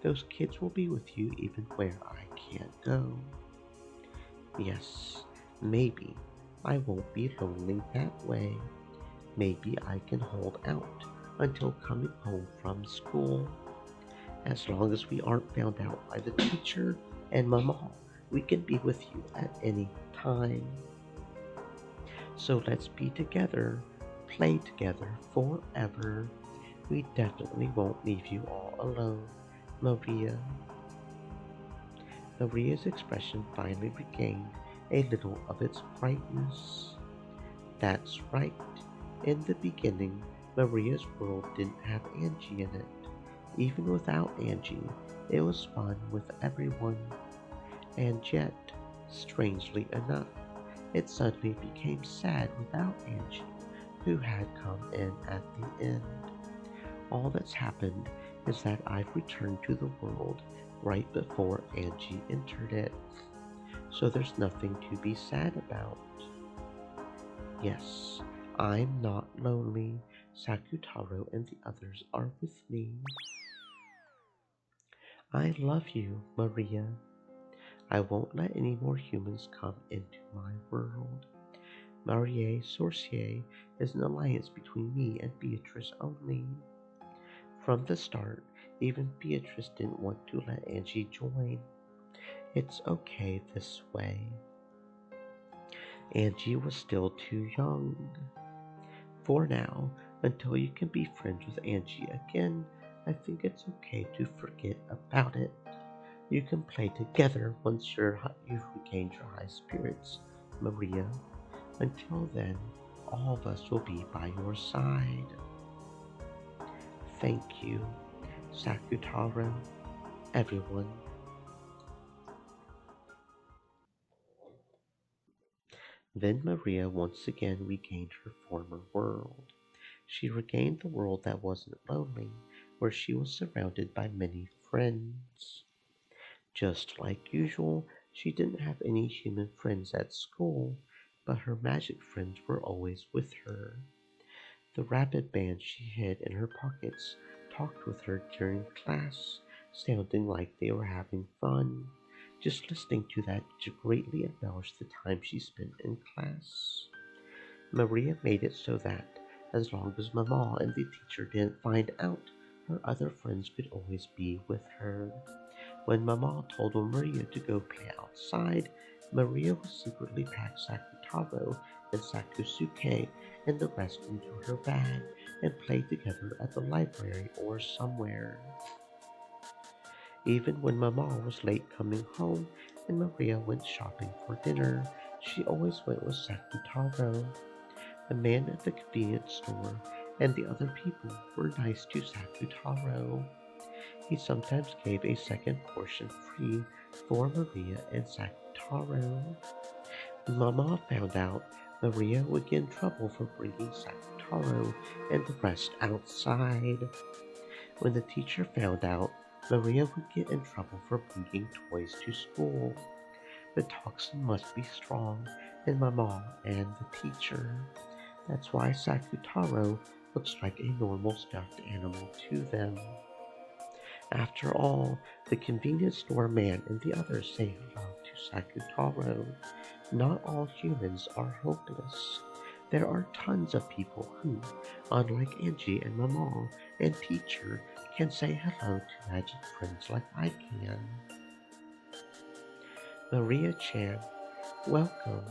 Those kids will be with you even where I can't go. Yes, maybe I won't be lonely that way. Maybe I can hold out until coming home from school. As long as we aren't found out by the teacher and Mama, we can be with you at any time. So let's be together, play together forever. We definitely won't leave you all alone, Maria. Maria's expression finally regained a little of its brightness. That's right. In the beginning, Maria's world didn't have Angie in it. Even without Angie, it was fun with everyone. And yet, strangely enough, it suddenly became sad without Angie, who had come in at the end. All that's happened is that I've returned to the world right before Angie entered it. So there's nothing to be sad about. Yes, I'm not lonely. Sakutaro and the others are with me. I love you, Maria. I won't let any more humans come into my world. Marie Sorcier is an alliance between me and Beatrice only. From the start, even Beatrice didn't want to let Angie join. It's okay this way. Angie was still too young. For now, until you can be friends with Angie again, I think it's okay to forget about it. You can play together once you've regained your high spirits, Maria. Until then, all of us will be by your side. Thank you, Sakutaro, everyone. Then Maria once again regained her former world. She regained the world that wasn't lonely, where she was surrounded by many friends. Just like usual, she didn't have any human friends at school, but her magic friends were always with her. The rabbit band she hid in her pockets talked with her during class, sounding like they were having fun. Just listening to that greatly embellished the time she spent in class. Maria made it so that, as long as Mama and the teacher didn't find out, her other friends could always be with her. When Mama told Maria to go play outside, Maria would secretly pack Sakutaro and Sakusuke and the rest into her bag and play together at the library or somewhere. Even when Mama was late coming home and Maria went shopping for dinner, she always went with Sakutaro. The man at the convenience store and the other people were nice to Sakutaro. He sometimes gave a second portion free for Maria and Sakutaro. When Mama found out, Maria would get in trouble for bringing Sakutaro and the rest outside. When the teacher found out, Maria would get in trouble for bringing toys to school. The toxin must be strong in Mama and the teacher. That's why Sakutaro looks like a normal stuffed animal to them. After all, the convenience store man and the others say hello to Sakutaro. Not all humans are hopeless. There are tons of people who, unlike Angie and Mama and teacher, can say hello to magic friends like I can. Maria-chan, welcome.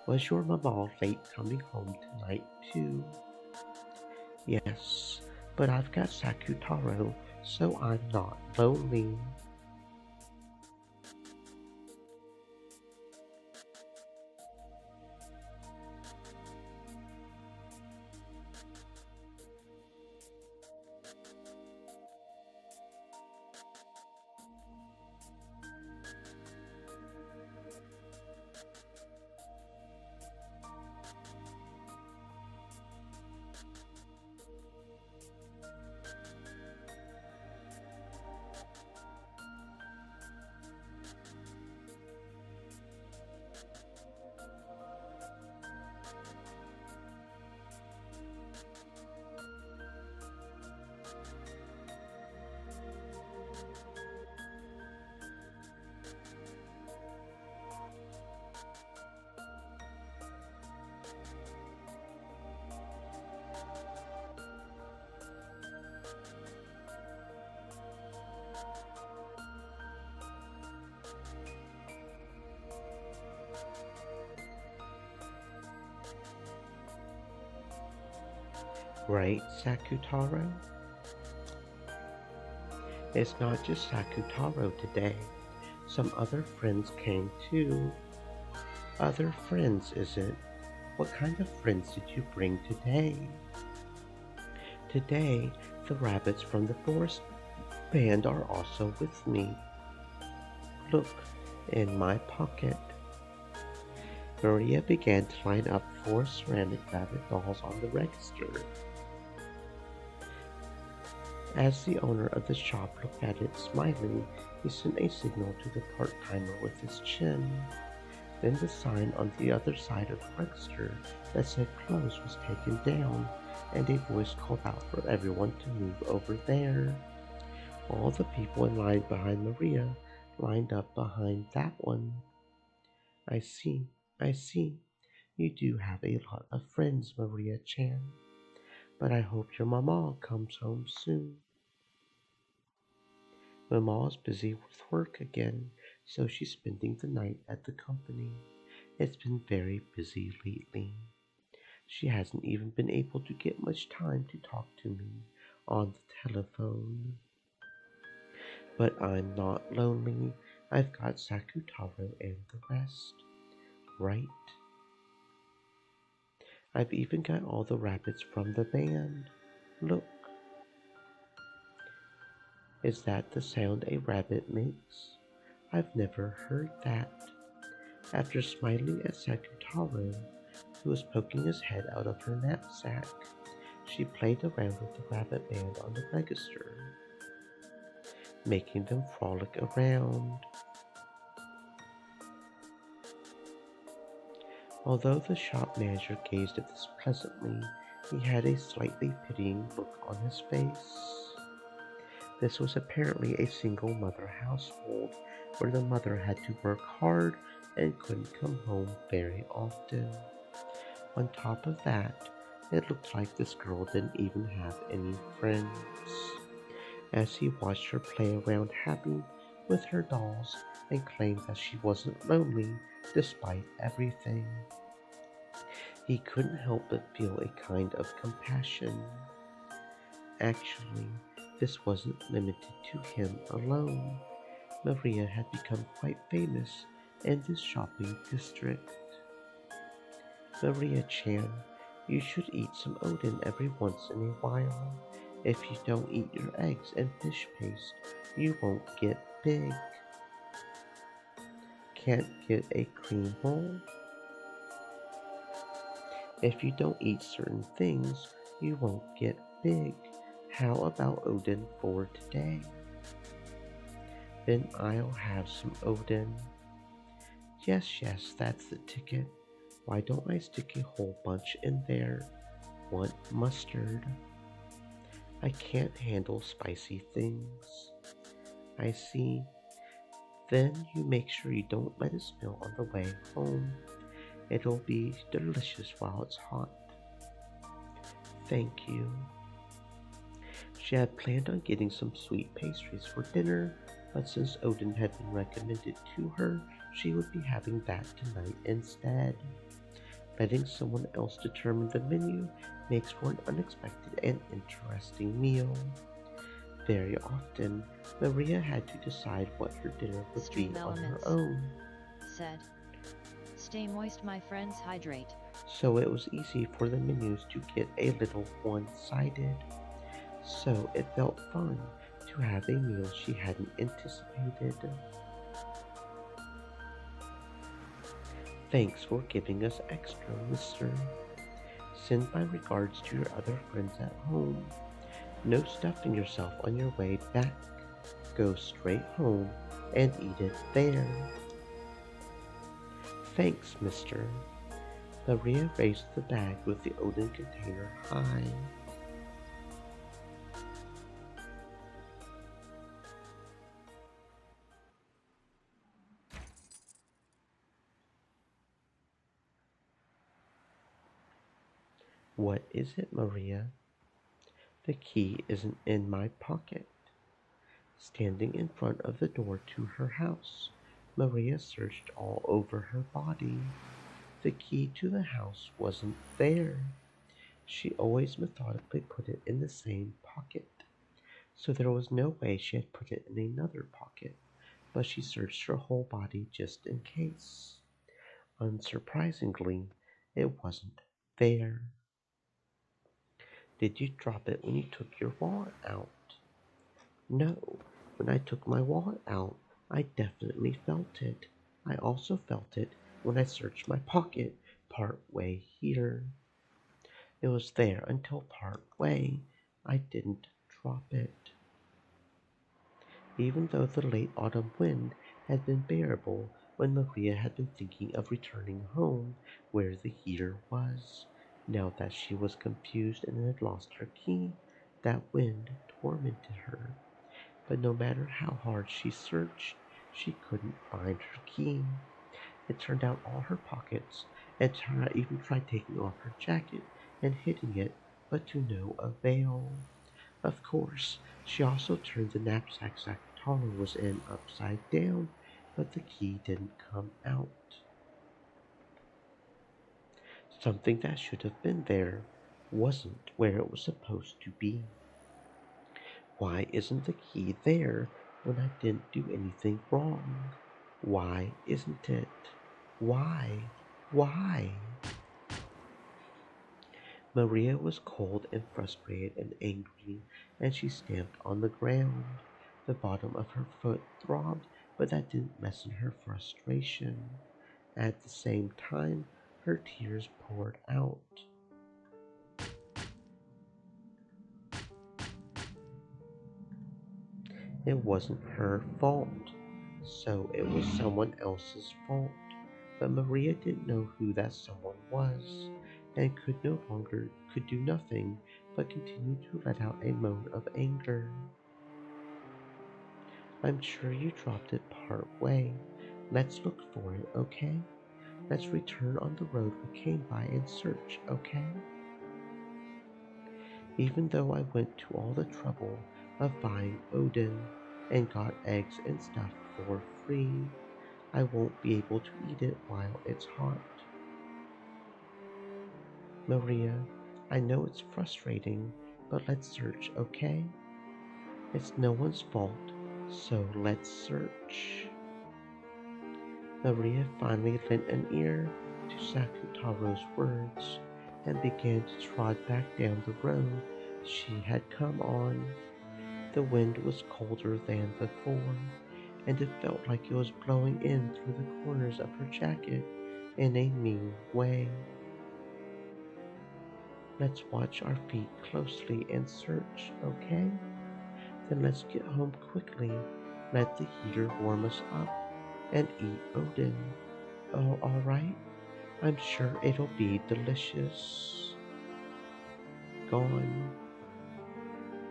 Was your Mama late coming home tonight too? Yes, but I've got Sakutaro, so I'm not lonely. Right, Sakutaro? It's not just Sakutaro today. Some other friends came too. Other friends, is it? What kind of friends did you bring today? Today, the rabbits from the forest band are also with me. Look, in my pocket. Maria began to line up 4 ceramic rabbit dolls on the register. As the owner of the shop looked at it, smiling, he sent a signal to the part-timer with his chin. Then the sign on the other side of the register that said close was taken down, and a voice called out for everyone to move over there. All the people in line behind Maria lined up behind that one. I see, I see. You do have a lot of friends, Maria-chan. But I hope your mama comes home soon. Mama's busy with work again, so she's spending the night at the company. It's been very busy lately. She hasn't even been able to get much time to talk to me on the telephone. But I'm not lonely. I've got Sakutaro and the rest. Right? I've even got all the rabbits from the band. Look. Is that the sound a rabbit makes? I've never heard that. After smiling at Sakutaro, who was poking his head out of her knapsack, she played around with the rabbit band on the register, making them frolic around. Although the shop manager gazed at this pleasantly, he had a slightly pitying look on his face. This was apparently a single mother household, where the mother had to work hard and couldn't come home very often. On top of that, it looked like this girl didn't even have any friends. As he watched her play around happy with her dolls and claimed that she wasn't lonely despite everything, he couldn't help but feel a kind of compassion. Actually, this wasn't limited to him alone. Maria had become quite famous in this shopping district. Maria-chan, you should eat some Odin every once in a while. If you don't eat your eggs and fish paste, you won't get big. Can't get a cream roll? If you don't eat certain things, you won't get big. How about Odin for today? Then I'll have some Odin. Yes, that's the ticket. Why don't I stick a whole bunch in there? Want mustard? I can't handle spicy things. I see. Then you make sure you don't let it spill on the way home. It'll be delicious while it's hot. Thank you. She had planned on getting some sweet pastries for dinner, but since Odin had been recommended to her, she would be having that tonight instead. Letting someone else determine the menu makes for an unexpected and interesting meal. Very often, Maria had to decide what her dinner would Stream be on her elements. own. Said. Stay moist, my friends, hydrate. So it was easy for the menus to get a little one-sided. So it felt fun to have a meal she hadn't anticipated. Thanks for giving us extra, mister. Send my regards to your other friends at home. No stuffing yourself on your way back. Go straight home and eat it there. Thanks, mister. Maria raised the bag with the Odin container high. What is it, Maria? The key isn't in my pocket. Standing in front of the door to her house, Maria searched all over her body. The key to the house wasn't there. She always methodically put it in the same pocket, so there was no way she had put it in another pocket, but she searched her whole body just in case. Unsurprisingly, it wasn't there. Did you drop it when you took your wallet out? No, when I took my wallet out, I definitely felt it. I also felt it when I searched my pocket part way here. It was there until part way. I didn't drop it. Even though the late autumn wind had been bearable when Maria had been thinking of returning home where the heater was, now that she was confused and had lost her key, that wind tormented her. But no matter how hard she searched, she couldn't find her key. It turned out all her pockets, and Tara even tried taking off her jacket and hiding it, but to no avail. Of course, she also turned the knapsack Sakataro was in upside down, but the key didn't come out. Something that should have been there wasn't where it was supposed to be. Why isn't the key there when I didn't do anything wrong? Why isn't it? Why? Why? Maria was cold and frustrated and angry, and she stamped on the ground. The bottom of her foot throbbed, but that didn't lessen her frustration. At the same time, her tears poured out. It wasn't her fault, so it was someone else's fault. But Maria didn't know who that someone was, and could do nothing but continue to let out a moan of anger. I'm sure you dropped it part way. Let's look for it, okay? Let's return on the road we came by and search, okay? Even though I went to all the trouble of buying Odin and got eggs and stuff for free, I won't be able to eat it while it's hot. Maria, I know it's frustrating, but let's search, okay? It's no one's fault, so let's search. Maria finally lent an ear to Sakutaro's words and began to trot back down the road she had come on. The wind was colder than before, and it felt like it was blowing in through the corners of her jacket in a mean way. Let's watch our feet closely and search, okay? Then let's get home quickly, let the heater warm us up, and eat Odin. Oh, alright? I'm sure it'll be delicious. Gone.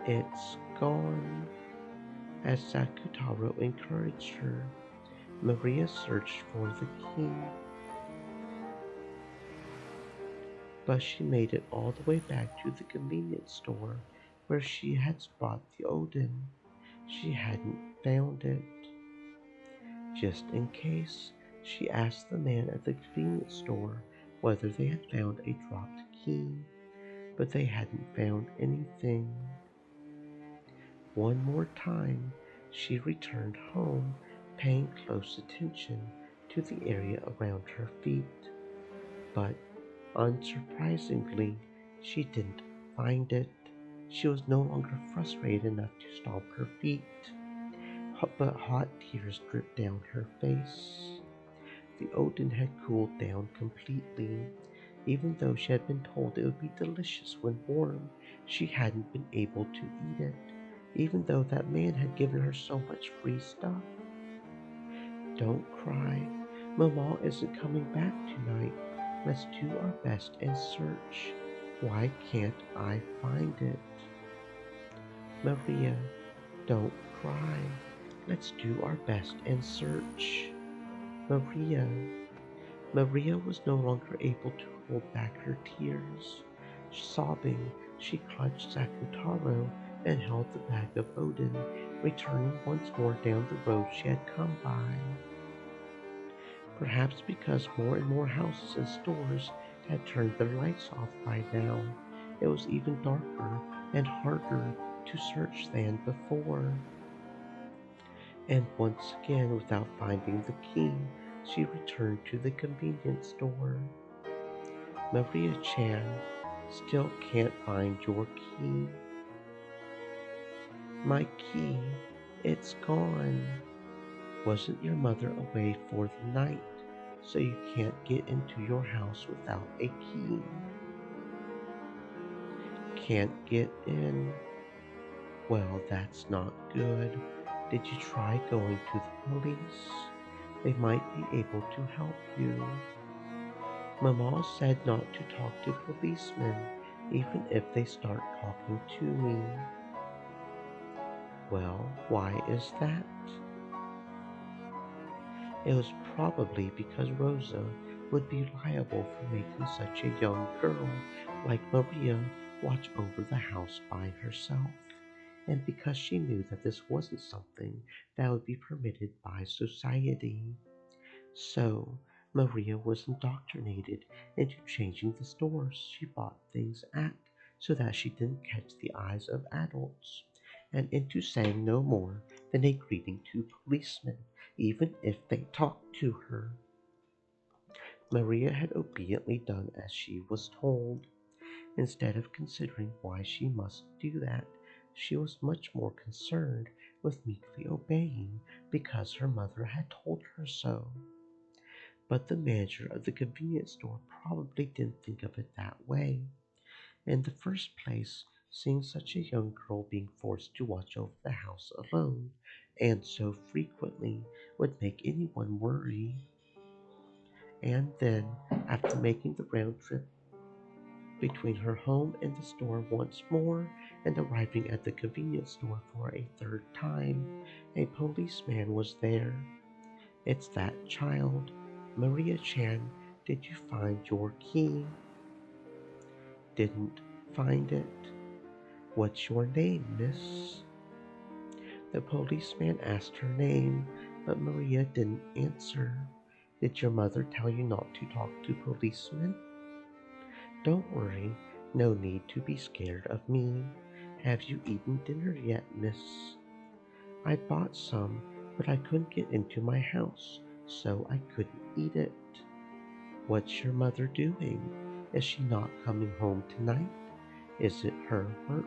It's gone. As Sakutaro encouraged her, Maria searched for the key. But she made it all the way back to the convenience store where she had bought the Odin. She hadn't found it. Just in case, she asked the man at the convenience store whether they had found a dropped key, but they hadn't found anything. One more time, she returned home, paying close attention to the area around her feet. But unsurprisingly, she didn't find it. She was no longer frustrated enough to stomp her feet, but hot tears dripped down her face. The Odin had cooled down completely. Even though she had been told it would be delicious when warm, she hadn't been able to eat it, even though that man had given her so much free stuff. Don't cry. Mama isn't coming back tonight. Let's do our best and search. Why can't I find it? Maria, don't cry. Let's do our best and search. Maria. Maria was no longer able to hold back her tears. Sobbing, she clutched Sakutaro and held the bag of Odin, returning once more down the road she had come by. Perhaps because more and more houses and stores had turned their lights off by now, It was even darker and harder to search than before. And once again, without finding the key, she returned to the convenience store. Maria Chan, still can't find your key. My key, it's gone. Wasn't your mother away for the night, so you can't get into your house without a key? Can't get in? Well, that's not good. Did you try going to the police? They might be able to help you. Mama said not to talk to policemen, even if they start talking to me. Well, why is that? It was probably because Rosa would be liable for making such a young girl like Maria watch over the house by herself, and because she knew that this wasn't something that would be permitted by society. So, Maria was indoctrinated into changing the stores she bought things at so that she didn't catch the eyes of adults, and into saying no more than a greeting to policemen, even if they talked to her. Maria had obediently done as she was told. Instead of considering why she must do that, she was much more concerned with meekly obeying because her mother had told her so. But the manager of the convenience store probably didn't think of it that way. In the first place, seeing such a young girl being forced to watch over the house alone, and so frequently, would make anyone worry. And then, after making the round trip between her home and the store once more, and arriving at the convenience store for a third time, a policeman was there. It's that child. Maria Chan, did you find your key? Didn't find it. What's your name, miss? The policeman asked her name, but Maria didn't answer. Did your mother tell you not to talk to policemen? Don't worry, no need to be scared of me. Have you eaten dinner yet, miss? I bought some, but I couldn't get into my house, so I couldn't eat it. What's your mother doing? Is she not coming home tonight? Is it her work?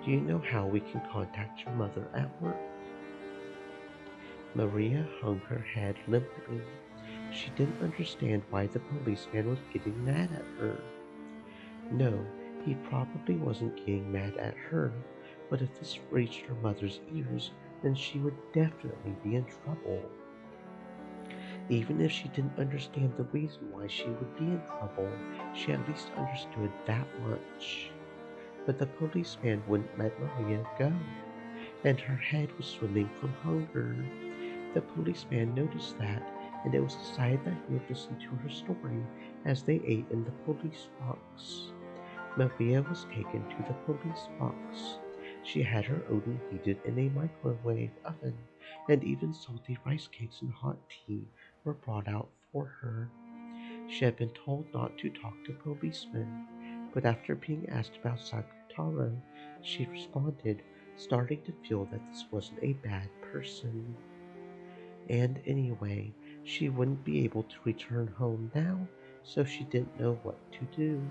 Do you know how we can contact your mother at work? Maria hung her head limply. She didn't understand why the policeman was getting mad at her. No, he probably wasn't getting mad at her, but if this reached her mother's ears, then she would definitely be in trouble. Even if she didn't understand the reason why she would be in trouble, she at least understood that much. But the policeman wouldn't let Maria go, and her head was swimming from hunger. The policeman noticed that, and it was decided that he would listen to her story as they ate in the police box. Maria was taken to the police box. She had her oven heated in a microwave oven, and even salty rice cakes and hot tea were brought out for her. She had been told not to talk to policemen, but after being asked about Sakutaro, she responded, starting to feel that this wasn't a bad person. And anyway, she wouldn't be able to return home now, so she didn't know what to do.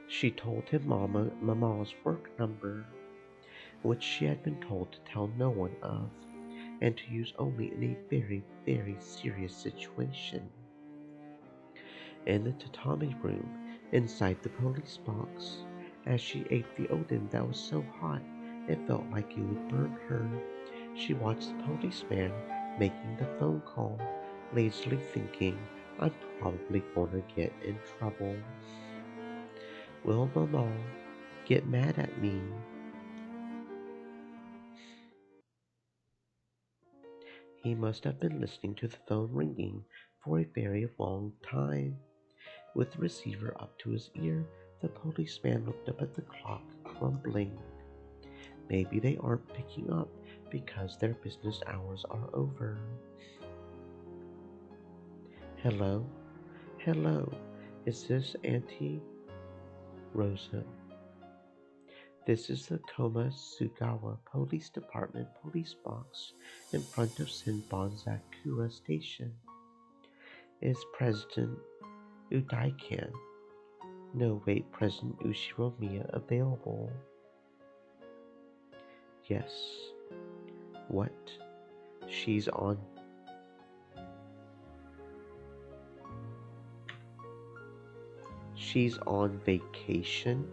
She told him Mama's work number, which she had been told to tell no one of, and to use only in a very, very serious situation. In the tatami room, inside the police box, as she ate the oden that was so hot it felt like it would burn her, she watched the policeman making the phone call, lazily thinking, I'm probably gonna get in trouble. Will Mama get mad at me? He must have been listening to the phone ringing for a very long time. With the receiver up to his ear, the policeman looked up at the clock, grumbling. Maybe they aren't picking up because their business hours are over. Hello? Hello? Is this Auntie Rosa? This is the Komatsugawa Police Department police box in front of Shinbanzakura Station. Is President Udaikan, no wait, President Ushiromiya available? Yes. What? She's on. She's on vacation?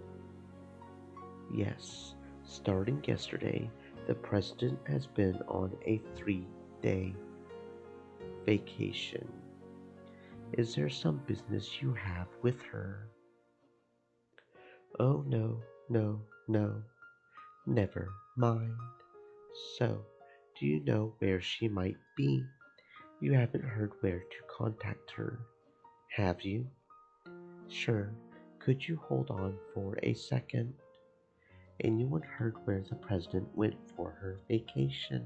Yes. Starting yesterday, the president has been on a 3-day vacation. Is there some business you have with her? Oh, no, no, no. Never mind. So, do you know where she might be? You haven't heard where to contact her, have you? Sure. Could you hold on for a second? Anyone heard where the president went for her vacation?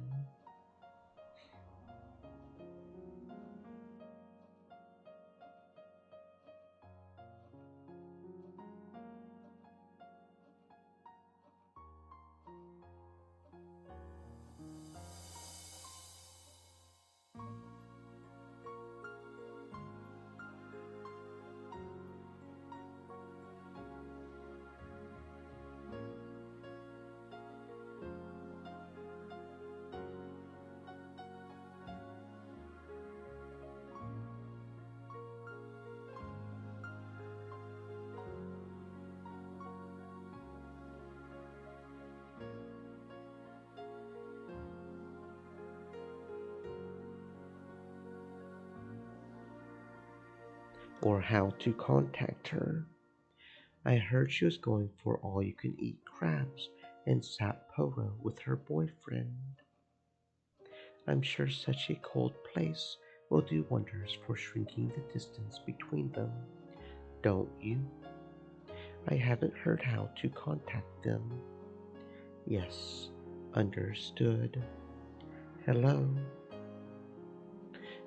Or how to contact her? I heard she was going for all-you-can-eat crabs in Sapporo with her boyfriend. I'm sure such a cold place will do wonders for shrinking the distance between them, don't you? I haven't heard how to contact them. Yes, understood. Hello?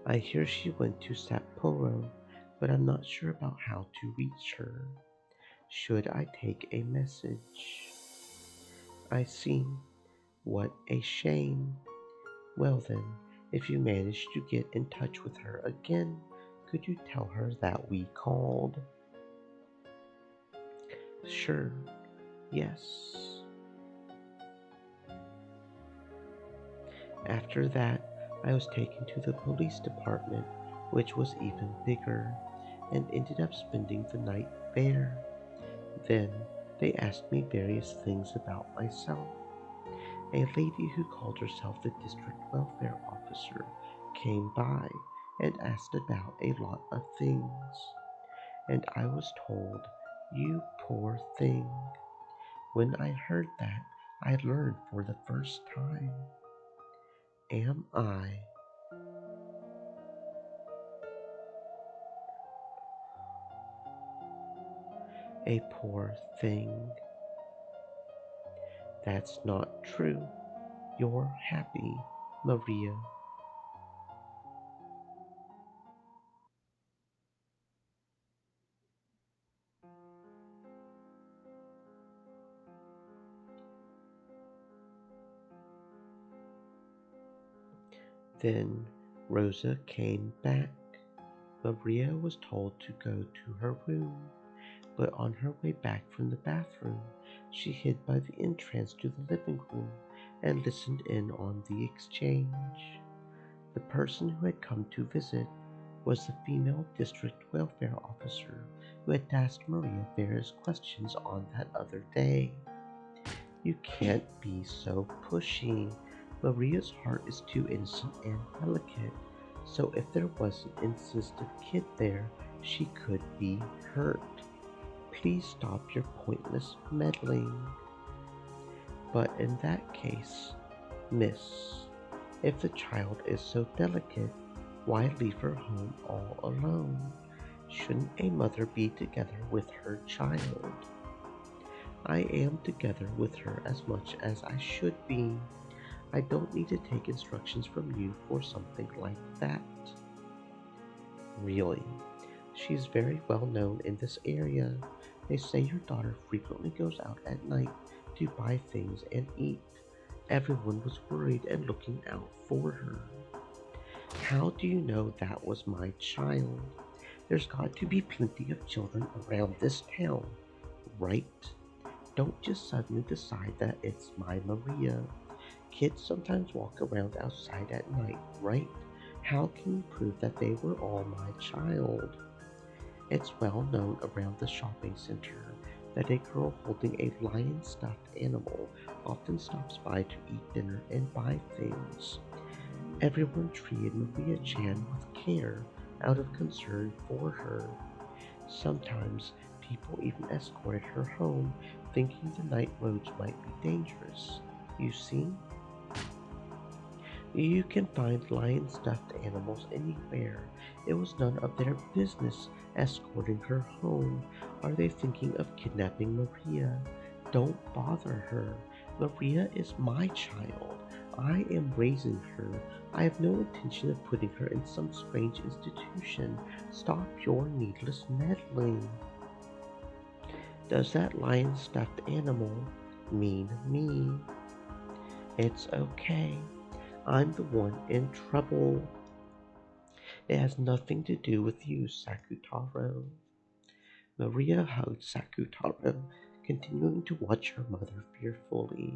I hear she went to Sapporo, but I'm not sure about how to reach her. Should I take a message? I see. What a shame. Well then, if you manage to get in touch with her again, could you tell her that we called? Sure. Yes. After that, I was taken to the police department, which was even bigger, and ended up spending the night there. Then they asked me various things about myself. A lady who called herself the district welfare officer came by and asked about a lot of things. And I was told, "You poor thing." When I heard that, I learned for the first time. Am I a poor thing? That's not true. You're happy, Maria. Then Rosa came back. Maria was told to go to her room, but on her way back from the bathroom, she hid by the entrance to the living room and listened in on the exchange. The person who had come to visit was the female district welfare officer who had asked Maria various questions on that other day. You can't be so pushy. Maria's heart is too innocent and delicate, so if there was an insensitive kid there, she could be hurt. Please stop your pointless meddling. But in that case, miss, if the child is so delicate, why leave her home all alone? Shouldn't a mother be together with her child? I am together with her as much as I should be. I don't need to take instructions from you for something like that. Really? She's very well known in this area. They say your daughter frequently goes out at night to buy things and eat. Everyone was worried and looking out for her. How do you know that was my child? There's got to be plenty of children around this town, right? Don't just suddenly decide that it's my Maria. Kids sometimes walk around outside at night, right? How can you prove that they were all my child? It's well known around the shopping center that a girl holding a lion stuffed animal often stops by to eat dinner and buy things. Everyone treated Maria Chan with care out of concern for her. Sometimes people even escorted her home, thinking the night roads might be dangerous. You see, you can find lion stuffed animals anywhere. It was none of their business escorting her home. Are they thinking of kidnapping Maria? Don't bother her. Maria is my child. I am raising her. I have no intention of putting her in some strange institution. Stop your needless meddling. Does that lion stuffed animal mean me? It's okay. I'm the one in trouble. It has nothing to do with you, Sakutaro. Maria hugged Sakutaro, continuing to watch her mother fearfully.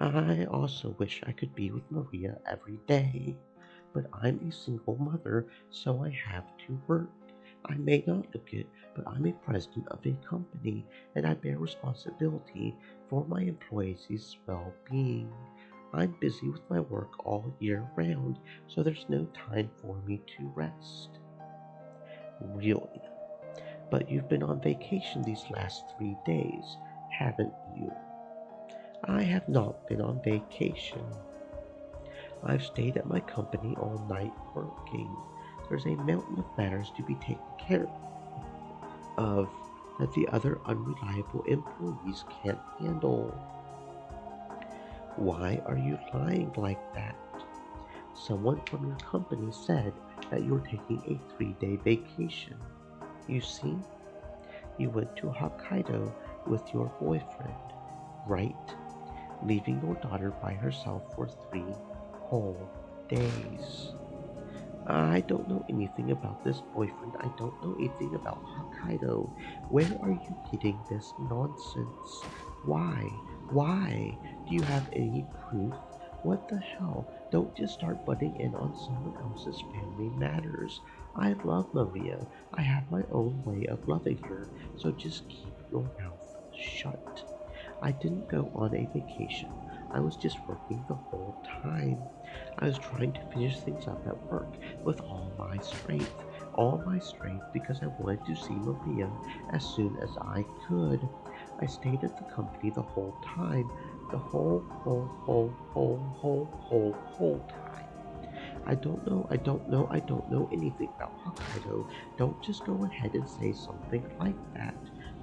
I also wish I could be with Maria every day, but I'm a single mother, so I have to work. I may not look it, but I'm a president of a company, and I bear responsibility for my employees' well-being. I'm busy with my work all year round, so there's no time for me to rest. Really? But you've been on vacation these last 3 days, haven't you? I have not been on vacation. I've stayed at my company all night working. There's a mountain of matters to be taken care of that the other unreliable employees can't handle. Why are you lying like that? Someone from your company said that you're taking a 3-day vacation. You see, you went to Hokkaido with your boyfriend, right? Leaving your daughter by herself for 3 whole days. I don't know anything about this boyfriend. I don't know anything about Hokkaido. Where are you getting this nonsense? Why? Why? Do you have any proof? What the hell? Don't just start butting in on someone else's family matters. I love Maria. I have my own way of loving her, so just keep your mouth shut. I didn't go on a vacation. I was just working the whole time. I was trying to finish things up at work with all my strength because I wanted to see Maria as soon as I could. I stayed at the company the whole time, the whole time. I don't know anything about Hokkaido. Don't just go ahead and say something like that.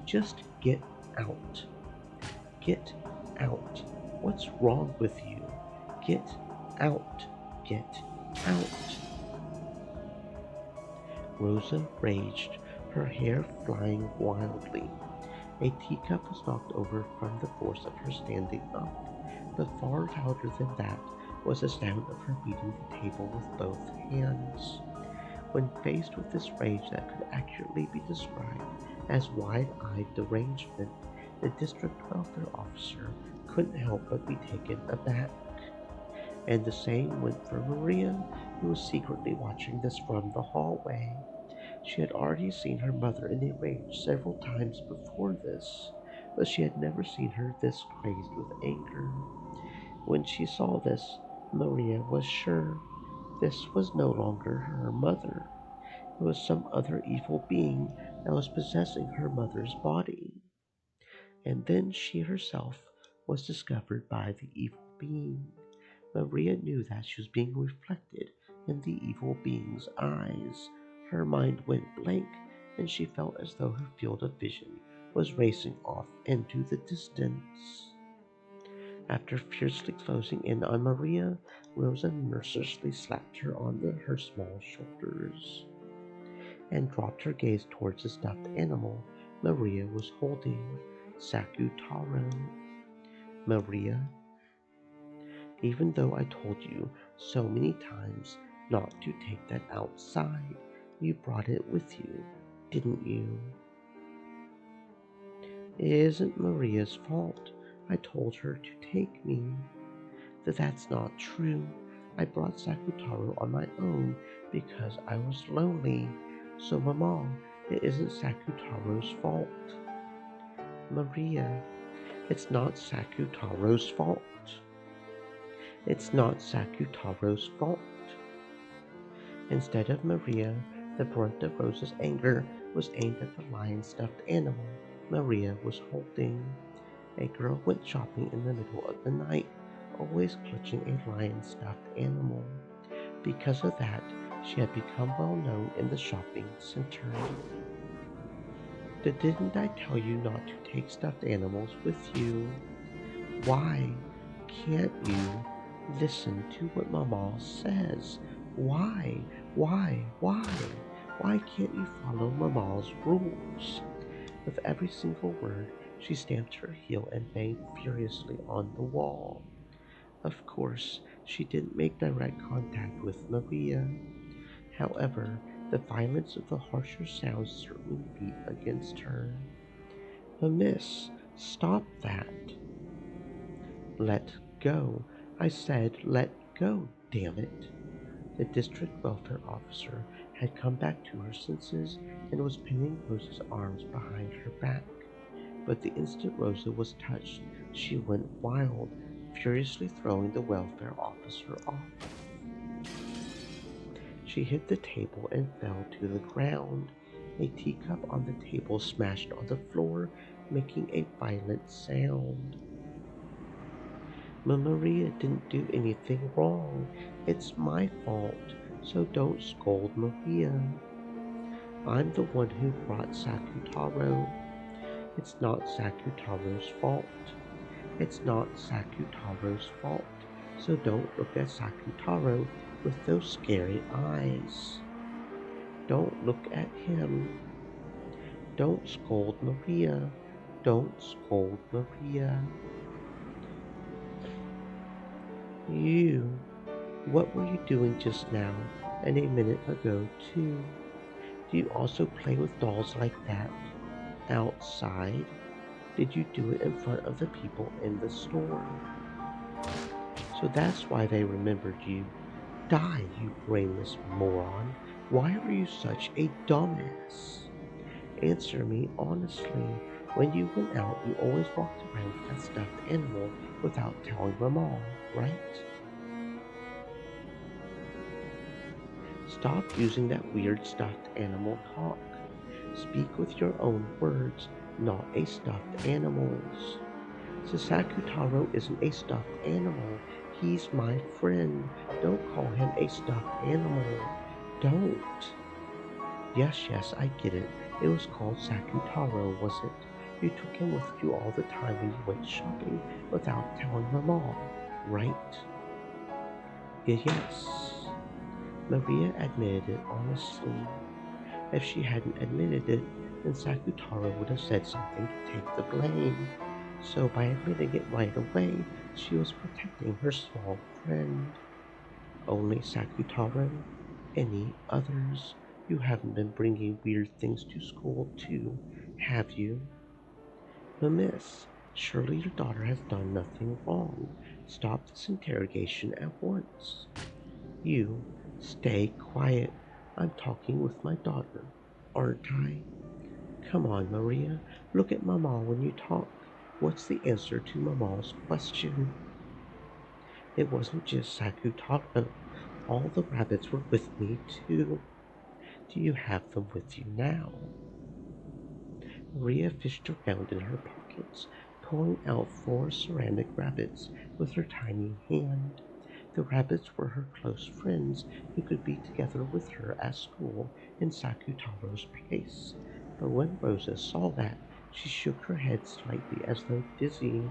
Just get out. Get out. What's wrong with you? Get out. Get out. Rosa raged, her hair flying wildly. A teacup was knocked over from the force of her standing up, but far louder than that was the sound of her beating the table with both hands. When faced with this rage that could accurately be described as wide-eyed derangement, the district welfare officer couldn't help but be taken aback. And the same went for Maria, who was secretly watching this from the hallway. She had already seen her mother in a rage several times before this, but she had never seen her this crazed with anger. When she saw this, Maria was sure this was no longer her mother. It was some other evil being that was possessing her mother's body. And then she herself was discovered by the evil being. Maria knew that she was being reflected in the evil being's eyes. Her mind went blank, and she felt as though her field of vision was racing off into the distance. After fiercely closing in on Maria, Rosa mercilessly slapped her on her small shoulders and dropped her gaze towards the stuffed animal Maria was holding, Sakutaro. Maria, even though I told you so many times not to take that outside, you brought it with you, didn't you? It isn't Maria's fault. I told her to take me. That's not true. I brought Sakutaro on my own because I was lonely. So, Mama, it isn't Sakutaro's fault. Maria, it's not Sakutaro's fault. It's not Sakutaro's fault. Instead of Maria, the brunt of Rosa's anger was aimed at the lion-stuffed animal Maria was holding. A girl went shopping in the middle of the night, always clutching a lion-stuffed animal. Because of that, she had become well known in the shopping center. Didn't I tell you not to take stuffed animals with you? Why can't you listen to what Mama says? Why? Why can't you follow Mama's rules? With every single word, she stamped her heel and banged furiously on the wall. Of course, she didn't make direct contact with Maria. However, the violence of the harsher sounds certainly beat against her. But miss, stop that. Let go. I said let go, damn it. The district welfare officer had come back to her senses and was pinning Rosa's arms behind her back. But the instant Rosa was touched, she went wild, furiously throwing the welfare officer off. She hit the table and fell to the ground. A teacup on the table smashed on the floor, making a violent sound. Maria didn't do anything wrong. It's my fault, so don't scold Maria. I'm the one who brought Sakutaro. It's not Sakutaro's fault. It's not Sakutaro's fault, so don't look at Sakutaro with those scary eyes. Don't look at him. Don't scold Maria. Don't scold Maria. You, what were you doing just now and a minute ago too? Do you also play with dolls like that outside? Did you do it in front of the people in the store? So that's why they remembered you. Die, you brainless moron. Why were you such a dumbass? Answer me honestly. When you went out, you always walked around with that stuffed animal without telling Mama, right? Stop using that weird stuffed animal talk. Speak with your own words, not a stuffed animal's. Sakutaro isn't a stuffed animal. He's my friend. Don't call him a stuffed animal. Don't. Yes, I get it. It was called Sakutaro, was it? You took him with you all the time when you went shopping without telling Mama, right? Yes. Maria admitted it honestly. If she hadn't admitted it, then Sakutaro would have said something to take the blame. So by admitting it right away, she was protecting her small friend. Only Sakutaro? Any others? You haven't been bringing weird things to school too, have you? But miss, surely your daughter has done nothing wrong. Stop this interrogation at once. You, stay quiet. I'm talking with my daughter, aren't I? Come on, Maria. Look at Mama when you talk. What's the answer to Mama's question? It wasn't just Sakutaro. All the rabbits were with me, too. Do you have them with you now? Maria fished around in her pockets, pulling out 4 ceramic rabbits with her tiny hand. The rabbits were her close friends who could be together with her at school in Sakutaro's place. But when Rosa saw that, She shook her head slightly as though dizzy.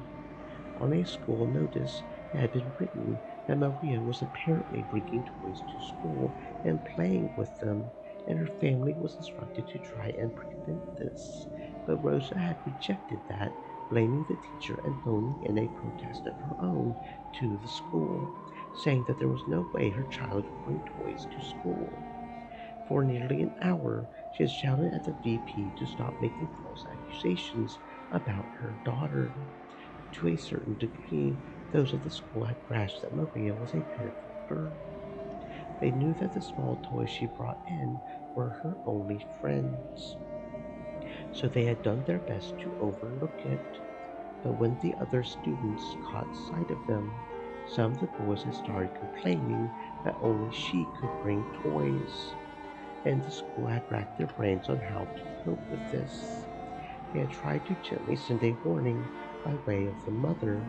On a school notice, it had been written that Maria was apparently bringing toys to school and playing with them, and her family was instructed to try and prevent this. But Rosa had rejected that, blaming the teacher and phoning in a protest of her own to the school, saying that there was no way her child could bring toys to school. For nearly an hour, she had shouted at the VP to stop making false accusations about her daughter. To a certain degree, those of the school had grasped that Maria was a pitiful girl. They knew that the small toys she brought in were her only friends, so they had done their best to overlook it. But when the other students caught sight of them, some of the boys had started complaining that only she could bring toys, and the school had racked their brains on how to cope with this. They had tried to gently send a warning by way of the mother,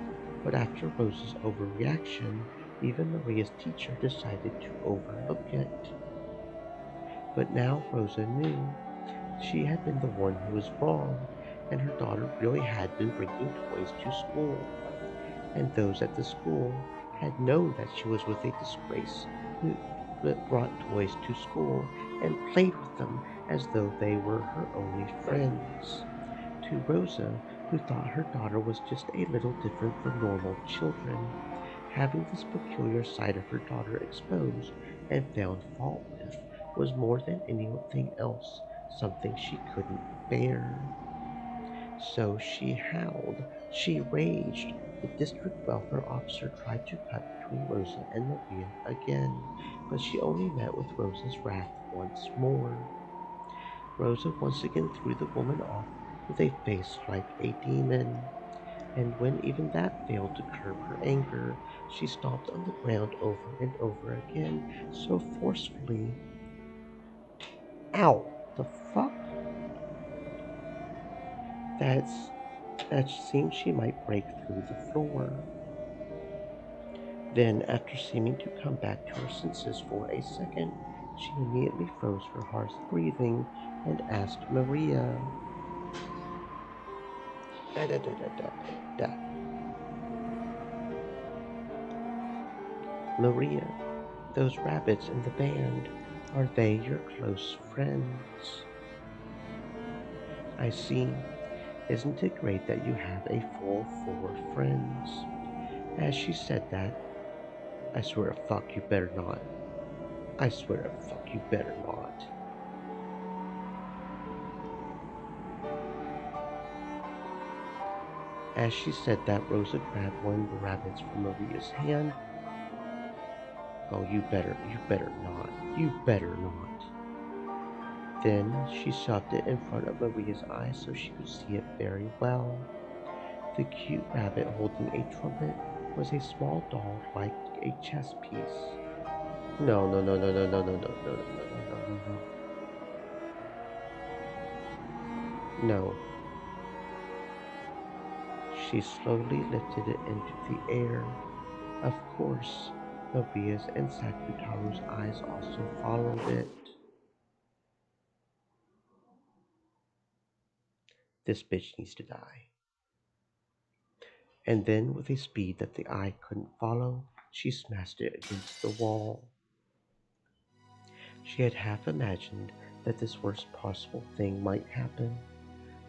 but after Rosa's overreaction, even Maria's teacher decided to overlook it. But now Rosa knew she had been the one who was wrong, and her daughter really had been bringing toys to school. And those at the school had known that she was with a disgrace who brought toys to school and played with them as though they were her only friends. To Rosa, who thought her daughter was just a little different from normal children, having this peculiar side of her daughter exposed and found fault with was more than anything else something she couldn't bear. So she howled, she raged. The district welfare officer tried to cut between Rosa and Maria again, but she only met with Rosa's wrath once more. Rosa once again threw the woman off with a face like a demon, and when even that failed to curb her anger, she stomped on the ground over and over again so forcefully. Ow! The fuck? That's that seemed she might break through the floor. Then, after seeming to come back to her senses for a second, she immediately froze her harsh breathing and asked Maria, da da da da da da. Maria, those rabbits in the band, are they your close friends? I see. Isn't it great that you have a full four friends? As she said that, I swear to fuck you better not. I swear to fuck you better not. As she said that, Rosa grabbed one of the rabbits from Maria's hand. Oh, you better not. You better not. Then she shoved it in front of Maria's eyes so she could see it very well. The cute rabbit holding a trumpet was a small doll like a chess piece. No, no, no, no, no, no, no, no, no, no, no, no, no, no. No. She slowly lifted it into the air. Of course, Maria's and Sakutaru's eyes also followed it. This bitch needs to die. And then, with a speed that the eye couldn't follow, she smashed it against the wall. She had half imagined that this worst possible thing might happen,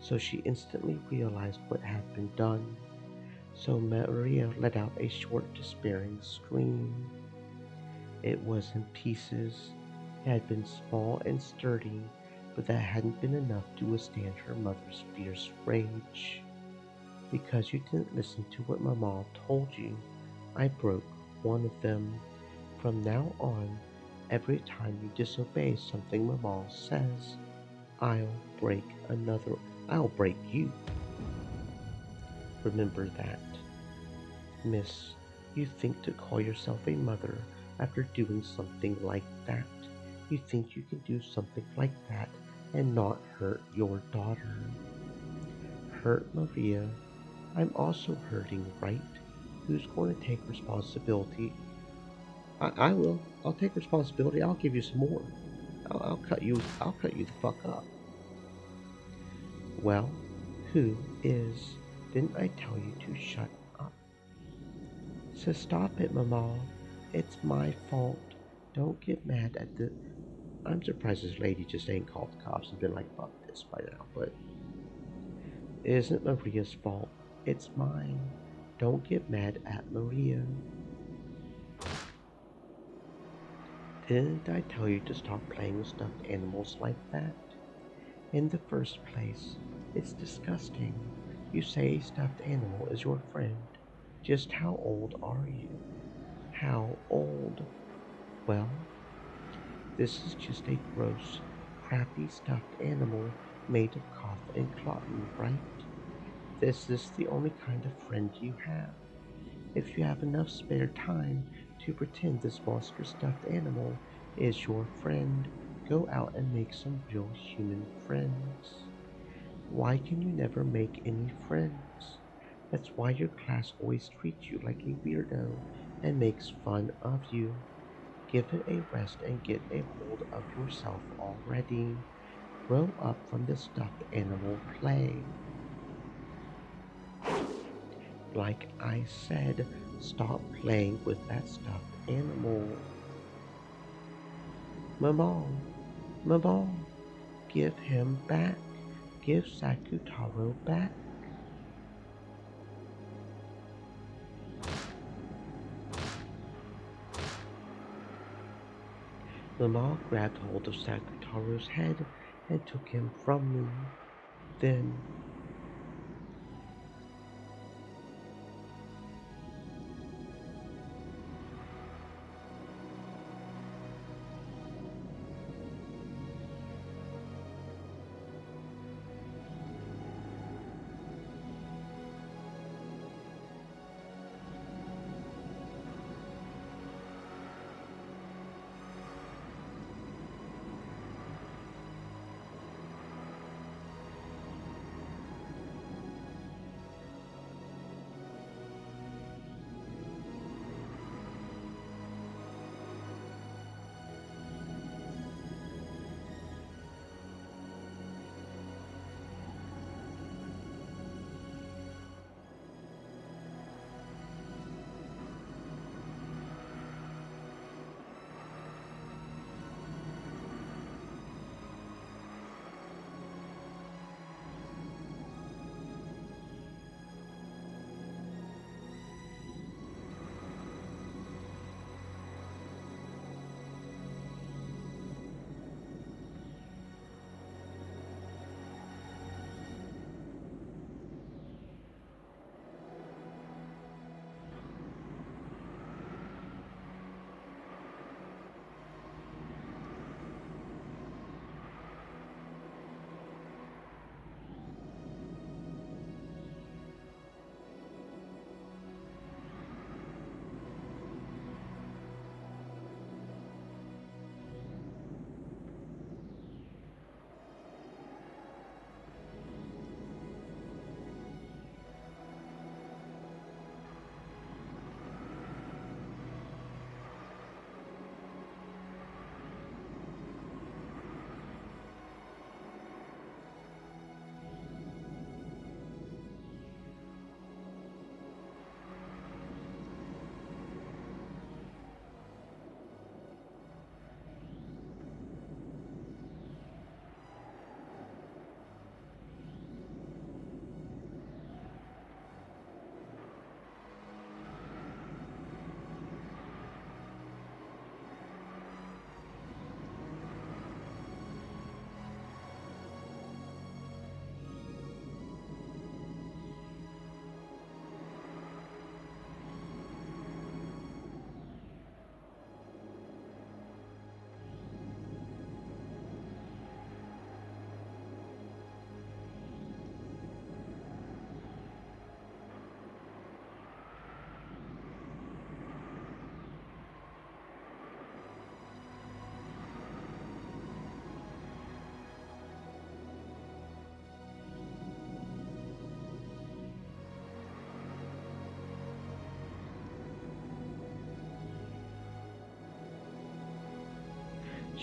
so she instantly realized what had been done. So Maria let out a short, despairing scream. It was in pieces. It had been small and sturdy, but that hadn't been enough to withstand her mother's fierce rage. Because you didn't listen to what Mama told you, I broke one of them. From now on, every time you disobey something Mama says, I'll break another. I'll break you. Remember that. Miss, you think to call yourself a mother after doing something like that. You think you can do something like that and not hurt your daughter. Hurt Maria. I'm also hurting, right? Who's going to take responsibility? I will. I'll take responsibility. I'll give you some more. I'll cut you. I'll cut you the fuck up. Well, Who is? Didn't I tell you to shut up? So stop it, Mama. It's my fault. Don't get mad at the. I'm surprised this lady just ain't called the cops and been like, fuck this by now, but it isn't Maria's fault. It's mine. Don't get mad at Maria. Didn't I tell you to stop playing with stuffed animals like that? In the first place, it's disgusting. You say a stuffed animal is your friend. Just how old are you? How old? Well, this is just a gross, crappy stuffed animal made of cloth and cotton, right? This is the only kind of friend you have. If you have enough spare time to pretend this monstrous stuffed animal is your friend, go out and make some real human friends. Why can you never make any friends? That's why your class always treats you like a weirdo and makes fun of you. Give it a rest and get a hold of yourself already. Grow up from the stuffed animal play. Like I said, stop playing with that stuffed animal. Mama, Mama, give him back. Give Sakutaro back. Mama grabbed hold of Sakutaro's head and took him from me. Then,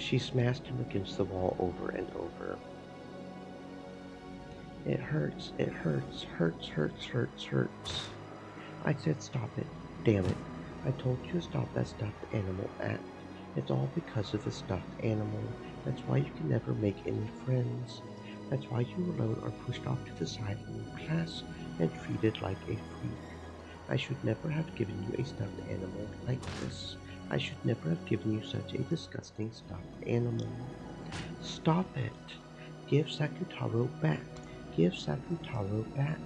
she smashed him against the wall over and over. It hurts, it hurts, hurts. I said stop it. Damn it. I told you to stop that stuffed animal act. It's all because of the stuffed animal. That's why you can never make any friends. That's why you alone are pushed off to the side in class and treated like a freak. I should never have given you a stuffed animal like this. I should never have given you such a disgusting stuffed animal. Stop it! Give Sakutaro back! Give Sakutaro back!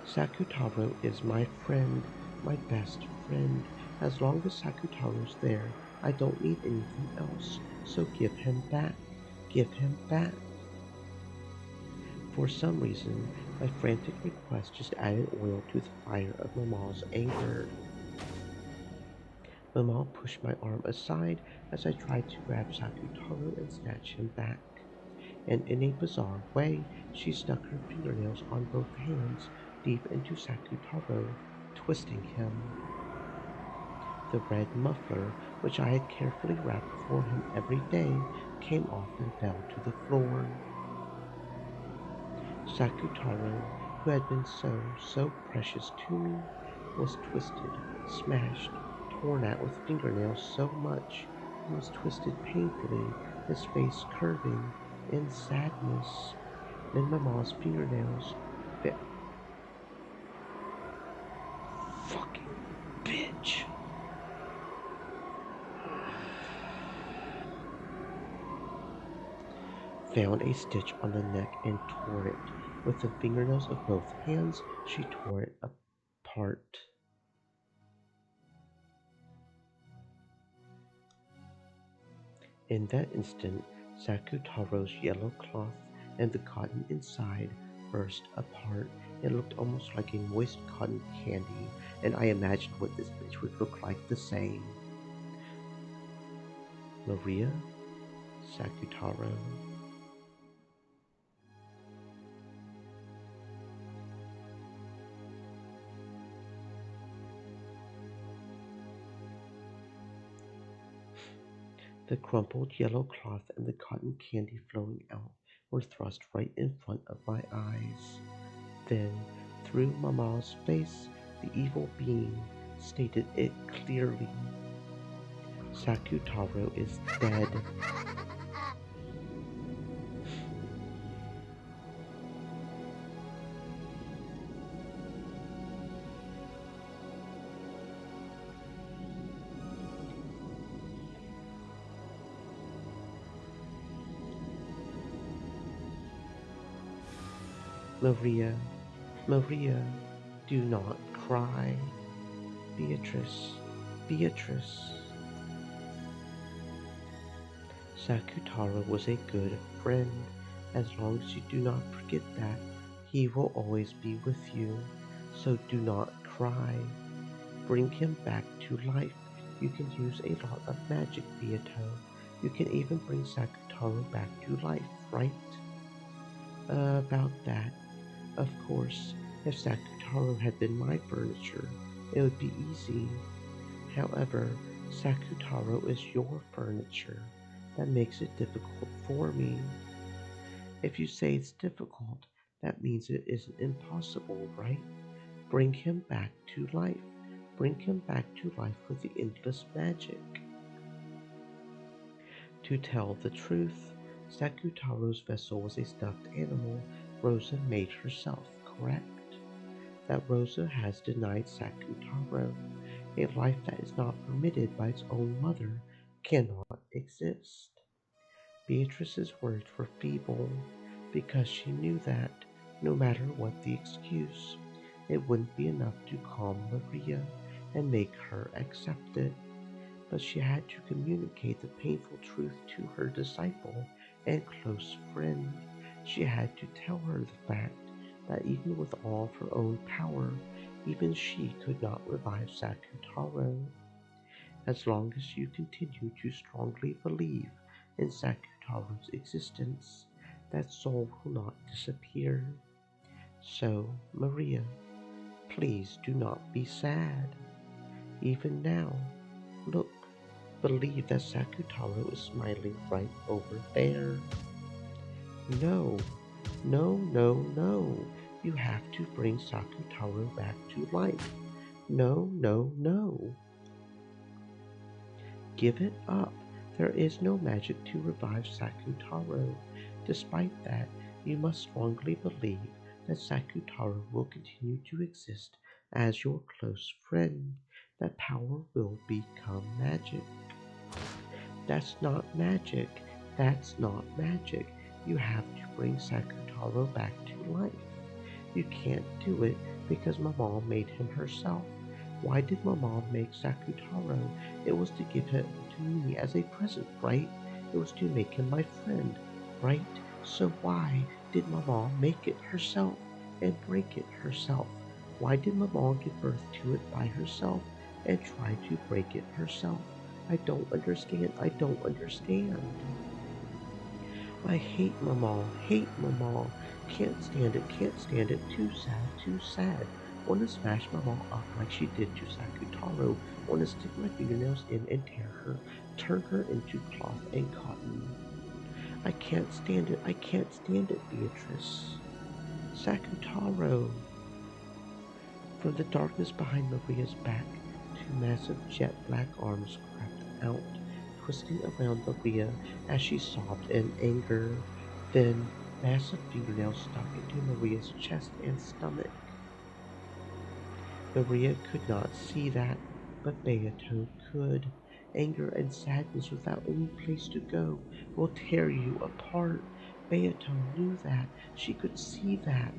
Sakutaro is my friend, my best friend. As long as Sakutaro's there, I don't need anything else. So give him back. Give him back. For some reason, my frantic request just added oil to the fire of Mama's anger. Mama pushed my arm aside as I tried to grab Sakutaro and snatch him back. And in a bizarre way, she stuck her fingernails on both hands deep into Sakutaro, twisting him. The red muffler, which I had carefully wrapped for him every day, came off and fell to the floor. Sakutaro, who had been so precious to me, was twisted, smashed, torn at with fingernails so much he was twisted painfully, his face curving in sadness. Then Mama's fingernails fit. Fucking bitch! Found a stitch on the neck and tore it. With the fingernails of both hands, she tore it apart. In that instant, Sakutaro's yellow cloth and the cotton inside burst apart. It looked almost like a moist cotton candy, and I imagined what this bitch would look like the same. Maria? Sakutaro? The crumpled yellow cloth and the cotton candy flowing out were thrust right in front of my eyes. Then, through Mama's face, the evil being stated it clearly. Sakutaro is dead. Maria, Maria, do not cry. Beatrice, Beatrice. Sakutaro was a good friend. As long as you do not forget that, he will always be with you. So do not cry. Bring him back to life. You can use a lot of magic, Beato. You can even bring Sakutaro back to life, right? About that. Of course, if Sakutaro had been my furniture, it would be easy. However, Sakutaro is your furniture. That makes it difficult for me. If you say it's difficult, that means it isn't impossible, right? Bring him back to life. Bring him back to life with the endless magic. To tell the truth, Sakutaro's vessel was a stuffed animal Rosa made herself, correct? That Rosa has denied Sakutaro. A life that is not permitted by its own mother cannot exist. Beatrice's words were feeble because she knew that, no matter what the excuse, it wouldn't be enough to calm Maria and make her accept it. But she had to communicate the painful truth to her disciple and close friend. She had to tell her the fact that even with all of her own power, even she could not revive Sakutaro. As long as you continue to strongly believe in Sakutaro's existence, that soul will not disappear. So, Maria, please do not be sad. Even now, look, believe that Sakutaro is smiling right over there. No, No, no, no. You have to bring Sakutaro back to life. No, no, no. Give it up. There is no magic to revive Sakutaro. Despite that, you must strongly believe that Sakutaro will continue to exist as your close friend. That power will become magic. That's not magic. That's not magic. You have to bring Sakutaro back to life. You can't do it because my mom made him herself. Why did my mom make Sakutaro? It was to give it to me as a present, right? It was to make him my friend, right? So why did my mom make it herself and break it herself? Why did my mom give birth to it by herself and try to break it herself? I don't understand. I don't understand. I hate Mama, hate Mama. Can't stand it. Too sad, too sad. Wanna smash Mama up like she did to Sakutaro. Wanna stick my fingernails in and tear her, turn her into cloth and cotton. I can't stand it, I can't stand it, Beatrice. Sakutaro. From the darkness behind Maria's back, two massive jet black arms crept out, twisting around Maria as she sobbed in anger. Then massive fingernails stuck into Maria's chest and stomach. Maria could not see that, but Beato could. Anger and sadness without any place to go will tear you apart. Beato knew that. She could see that.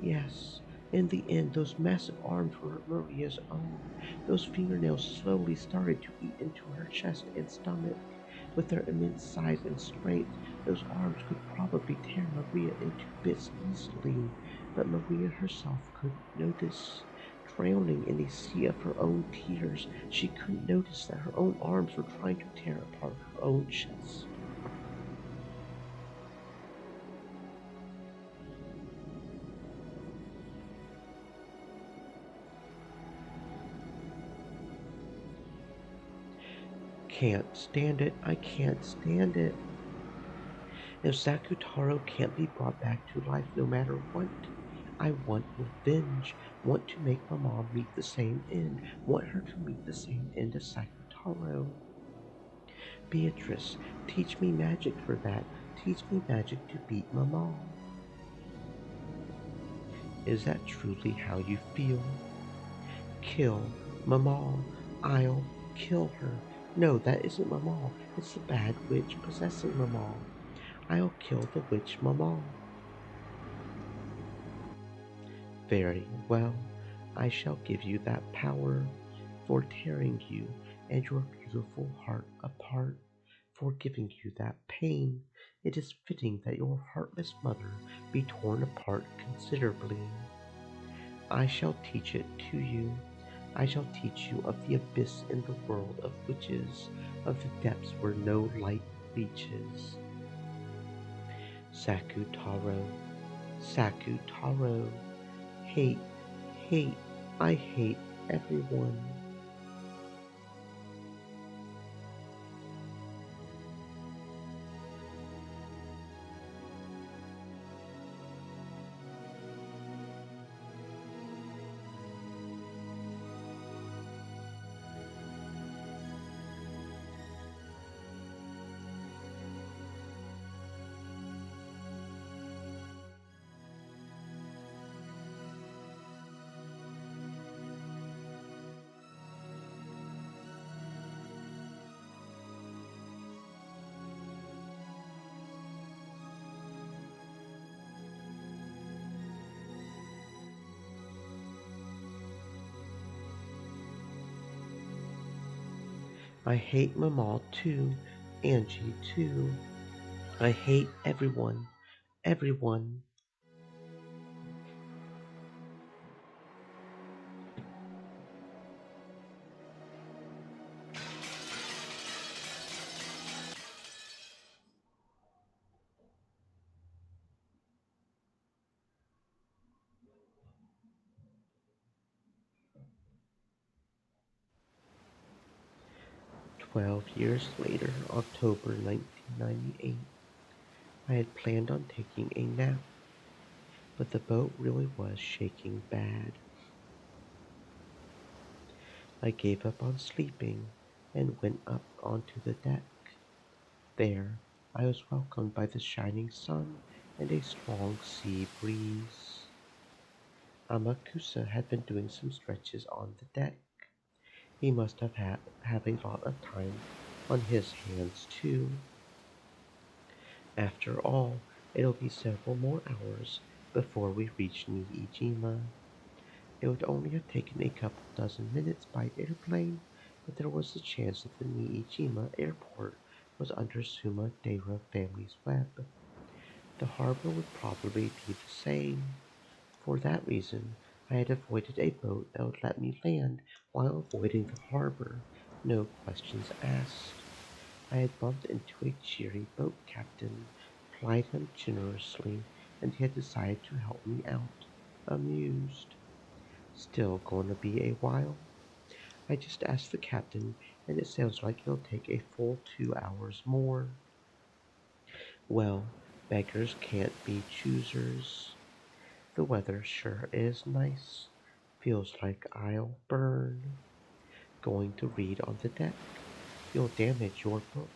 Yes, in the end, those massive arms were Maria's own. Those fingernails slowly started to eat into her chest and stomach. With their immense size and strength, those arms could probably tear Maria into bits easily, but Maria herself couldn't notice. Drowning in a sea of her own tears, she couldn't notice that her own arms were trying to tear apart her own chest. Can't stand it, I can't stand it. If Sakutaro can't be brought back to life no matter what, I want revenge, want to make my mom meet the same end, want her to meet the same end as Sakutaro. Beatrice, teach me magic for that. Teach me magic to beat my mom. Is that truly how you feel? Kill my mom. I'll kill her. No, that isn't my mom. It's the bad witch possessing my mom. I'll kill the witch mama. Very well, I shall give you that power for tearing you and your beautiful heart apart, for giving you that pain. It is fitting that your heartless mother be torn apart considerably. I shall teach it to you. I shall teach you of the abyss in the world of witches, of the depths where no light reaches. Sakutaro, Sakutaro, hate, hate, I hate everyone. I hate Mama too, Angie too. I hate everyone, everyone. 12 years later, October 1998, I had planned on taking a nap. but the boat really was shaking bad. I gave up on sleeping and went up onto the deck. There, I was welcomed by the shining sun and a strong sea breeze. Amakusa had been doing some stretches on the deck. He must have a lot of time on his hands, too. After all, it'll be several more hours before we reach Niijima. It would only have taken a couple dozen minutes by airplane, but there was a chance that the Niijima airport was under Suma Dera family's web. The harbor would probably be the same. For that reason, I had avoided a boat that would let me land while avoiding the harbor, no questions asked. I had bumped into a cheery boat captain, plied him generously, and he had decided to help me out, amused. Still gonna be a while? I just asked the captain, and it sounds like it'll take a full 2 hours more. Well, beggars can't be choosers. The weather sure is nice. Feels like I'll burn. Going to read on the deck? You'll damage your book.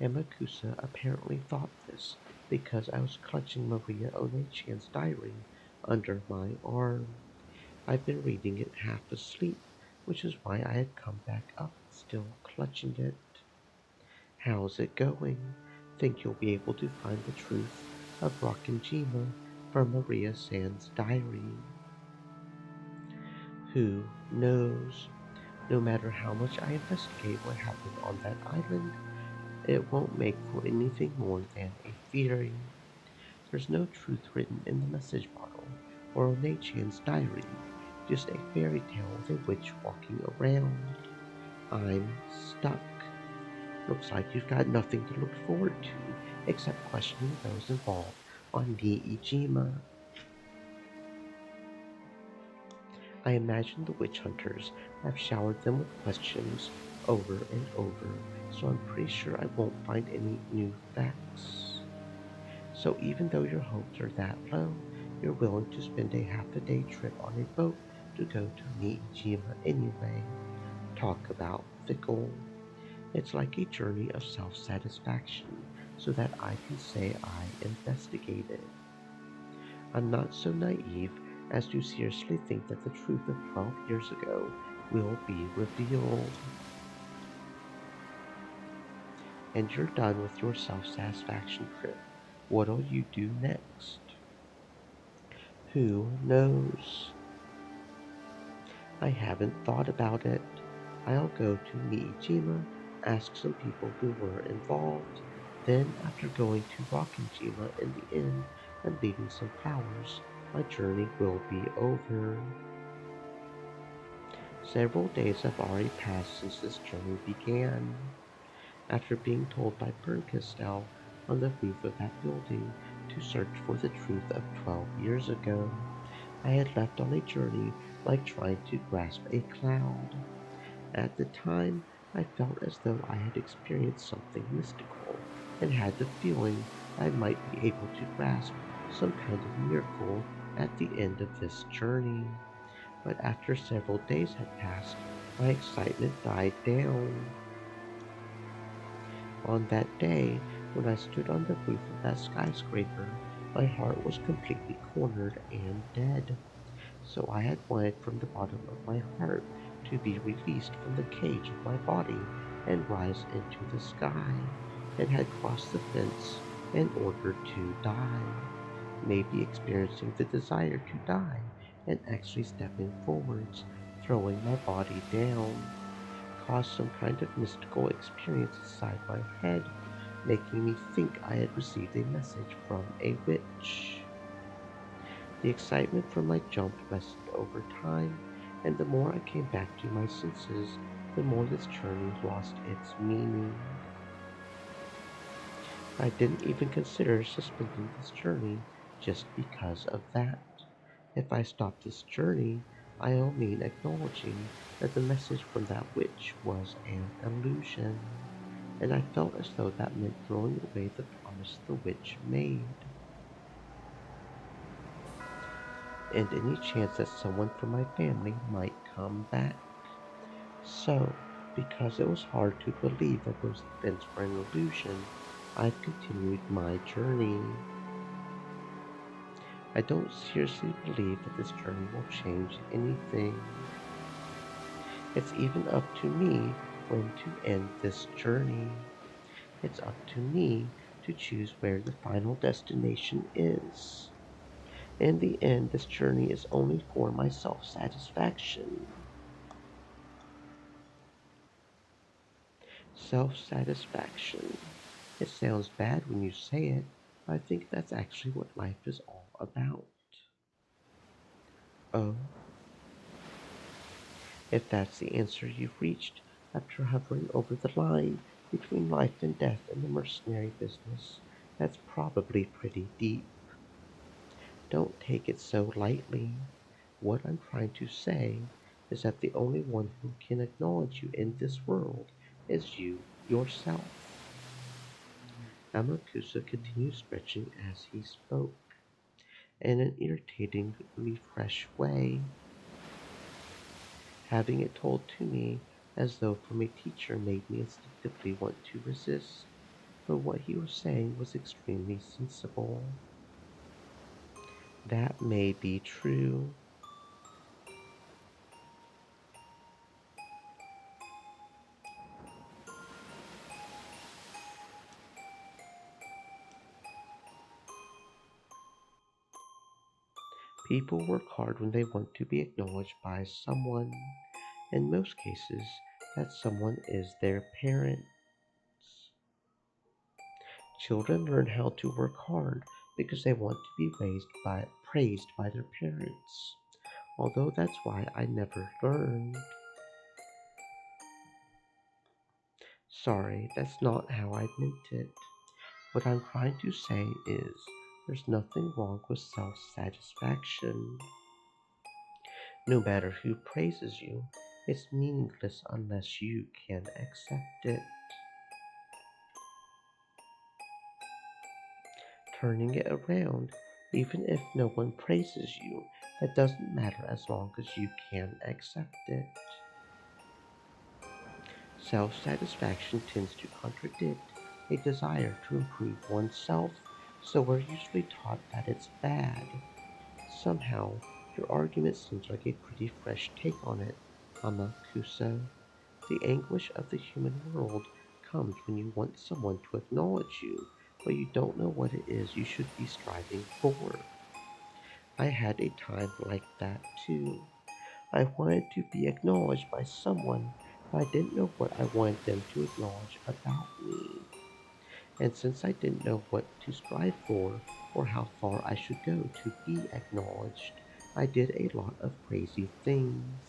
Amakusa apparently thought this because I was clutching Maria One-chan's diary under my arm. I'd been reading it half asleep, which is why I had come back up still clutching it. How's it going? Think you'll be able to find the truth of Rockinjima from Maria San's diary? Who knows? No matter how much I investigate what happened on that island, it won't make for anything more than a theory. There's no truth written in the message bottle or One-chan's diary, just a fairy tale with a witch walking around. I'm stuck. Looks like you've got nothing to look forward to except questioning those involved on Niijima. I imagine the witch hunters have showered them with questions over and over, so I'm pretty sure I won't find any new facts. So even though your hopes are that low, you're willing to spend a half a day trip on a boat to go to Niijima anyway. Talk about fickle. It's like a journey of self-satisfaction so that I can say I investigated. I'm not so naive as to seriously think that the truth of 12 years ago will be revealed. And you're done with your self-satisfaction trip. What'll you do next? Who knows? I haven't thought about it. I'll go to Niijima, ask some people who were involved. Then, after going to Rockinjima in the end and leaving some flowers, my journey will be over. Several days have already passed since this journey began. After being told by Bernkastel on the roof of that building to search for the truth of 12 years ago, I had left on a journey like trying to grasp a cloud. At the time, I felt as though I had experienced something mystical and had the feeling I might be able to grasp some kind of miracle at the end of this journey. But after several days had passed, my excitement died down. On that day, when I stood on the roof of that skyscraper, my heart was completely cornered and dead. So I had wanted from the bottom of my heart to be released from the cage of my body and rise into the sky, and had crossed the fence in order to die, maybe experiencing the desire to die and actually stepping forwards, throwing my body down, caused some kind of mystical experience inside my head, making me think I had received a message from a witch. The excitement from my jump lessened over time, and the more I came back to my senses, the more this journey lost its meaning. I didn't even consider suspending this journey just because of that. If I stop this journey, I'll mean acknowledging that the message from that witch was an illusion, and I felt as though that meant throwing away the promise the witch made. and any chance that someone from my family might come back. So, because it was hard to believe that those events were an illusion, I've continued my journey. I don't seriously believe that this journey will change anything. It's even up to me when to end this journey. It's up to me to choose where the final destination is. In the end, this journey is only for my self satisfaction. Self satisfaction. It sounds bad when you say it, but I think that's actually what life is all about. Oh, if that's the answer you've reached after hovering over the line between life and death in the mercenary business, that's probably pretty deep. Don't take it so lightly. What I'm trying to say is that the only one who can acknowledge you in this world is you yourself. Amakusa continued stretching as he spoke, in an irritatingly fresh way, having it told to me as though from a teacher made me instinctively want to resist. But what he was saying was extremely sensible. That may be true. People work hard when they want to be acknowledged by someone. In most cases, that someone is their parents. Children learn how to work hard because they want to be praised by their parents. Although that's why I never learned. Sorry, that's not how I meant it. What I'm trying to say is there's nothing wrong with self satisfaction. No matter who praises you, it's meaningless unless you can accept it. Turning it around, even if no one praises you, that doesn't matter as long as you can accept it. Self satisfaction tends to contradict a desire to improve oneself, so we're usually taught that it's bad. Somehow, your argument seems like a pretty fresh take on it, Amakusa. The anguish of the human world comes when you want someone to acknowledge you, but you don't know what it is you should be striving for. I had a time like that too. I wanted to be acknowledged by someone, but I didn't know what I wanted them to acknowledge about me. And since I didn't know what to strive for or how far I should go to be acknowledged, I did a lot of crazy things.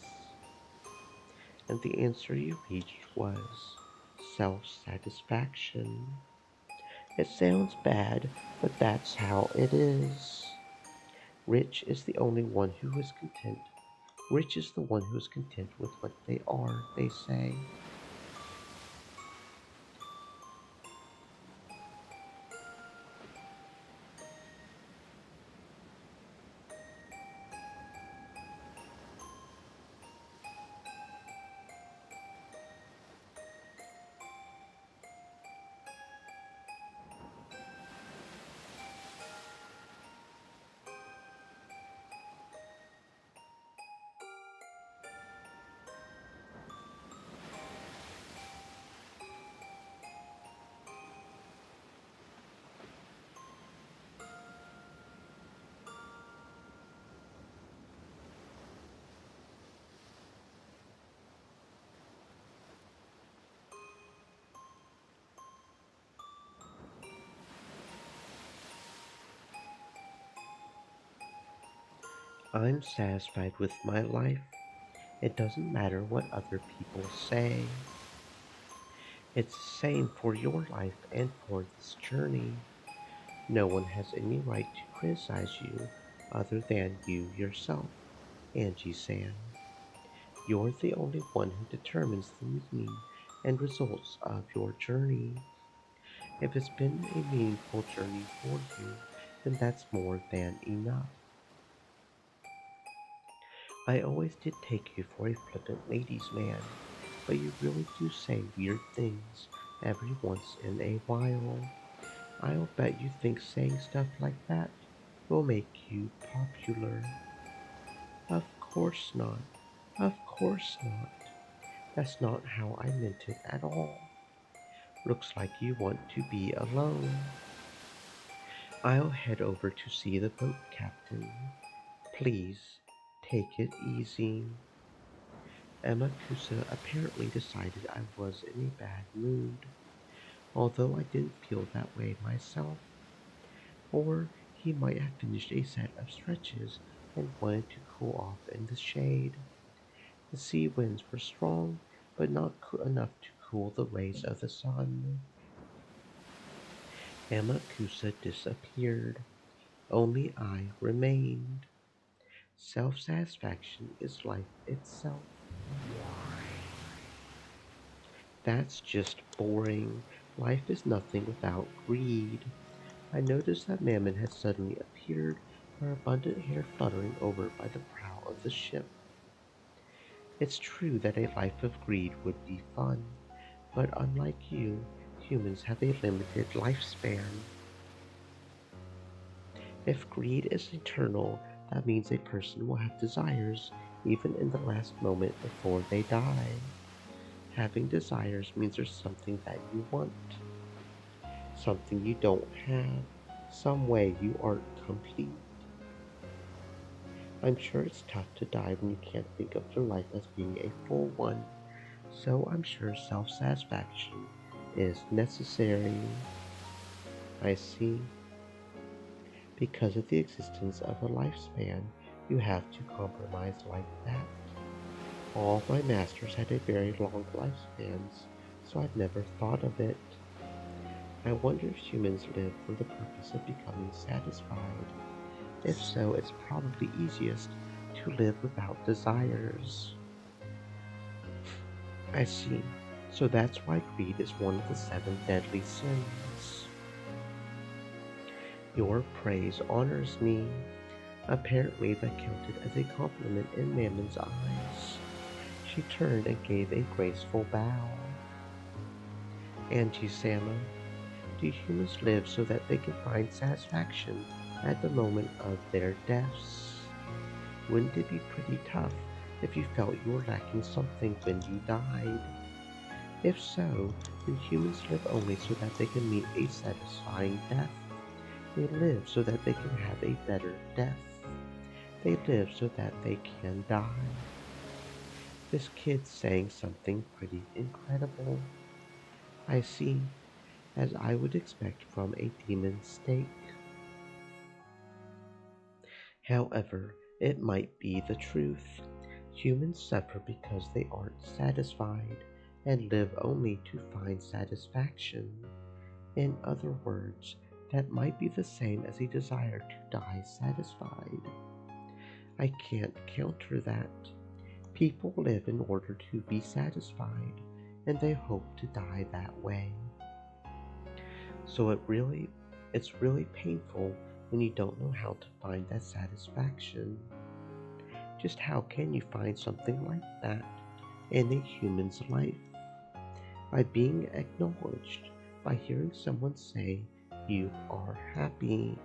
And the answer you reached was self satisfaction. It sounds bad, but that's how it is. Rich is the only one who is content. Rich is the one who is content with what they are, they say. I'm satisfied with my life. It doesn't matter what other people say. It's the same for your life and for this journey. No one has any right to criticize you other than you yourself, Angie San. You're the only one who determines the meaning and results of your journey. If it's been a meaningful journey for you, then that's more than enough. I always did take you for a flippant ladies' man, but you really do say weird things every once in a while. I'll bet you think saying stuff like that will make you popular. Of course not. Of course not. That's not how I meant it at all. Looks like you want to be alone. I'll head over to see the boat captain. Please, take it easy. Amakusa apparently decided I was in a bad mood, although I didn't feel that way myself. Or he might have finished a set of stretches and wanted to cool off in the shade. The sea winds were strong, but not enough to cool the rays of the sun. Amakusa disappeared. Only I remained. Self-satisfaction is life itself. That's just boring. Life is nothing without greed. I noticed that Mammon had suddenly appeared, her abundant hair fluttering over by the prow of the ship. It's true that a life of greed would be fun, but unlike you, humans have a limited lifespan. If greed is eternal, that means a person will have desires even in the last moment before they die. Having desires means there's something that you want, something you don't have, some way you aren't complete. I'm sure it's tough to die when you can't think of your life as being a full one, so I'm sure self-satisfaction is necessary. I see. Because of the existence of a lifespan, you have to compromise like that. All my masters had a very long lifespans, so I'd never thought of it. I wonder if humans live for the purpose of becoming satisfied. If so, it's probably easiest to live without desires. I see. So that's why greed is one of the seven deadly sins. Your praise honors me. Apparently that counted as a compliment in Mammon's eyes. She turned and gave a graceful bow. Angie-sama, do humans live so that they can find satisfaction at the moment of their deaths? Wouldn't it be pretty tough if you felt you were lacking something when you died? If so, then humans live only so that they can meet a satisfying death. They live so that they can have a better death. They live so that they can die. This kid's saying something pretty incredible. I see, as I would expect from a demon steak. However, it might be the truth. Humans suffer because they aren't satisfied and live only to find satisfaction. In other words, that might be the same as a desire to die satisfied. I can't counter that. People live in order to be satisfied, and they hope to die that way. So it's really painful when you don't know how to find that satisfaction. Just how can you find something like that in a human's life? By being acknowledged, by hearing someone say, you are happy.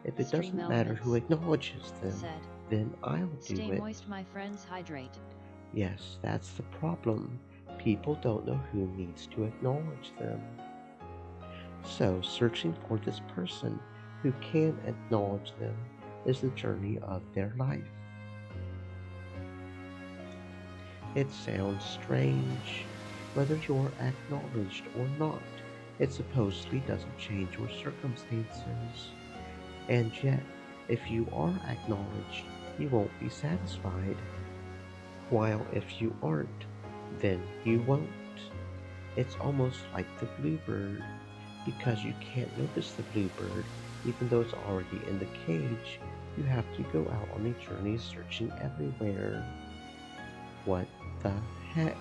If it Stream doesn't matter who elements. acknowledges them, Said. then I'll do Stay it. moist, my friends, hydrate. Yes, that's the problem. People don't know who needs to acknowledge them. So, searching for this person who can acknowledge them is the journey of their life. It sounds strange. Whether you're acknowledged or not, it supposedly doesn't change your circumstances. And yet, if you are acknowledged, you won't be satisfied. While if you aren't, then you won't. It's almost like the bluebird, because you can't notice the bluebird even though it's already in the cage. You have to go out on a journey searching everywhere. What the heck?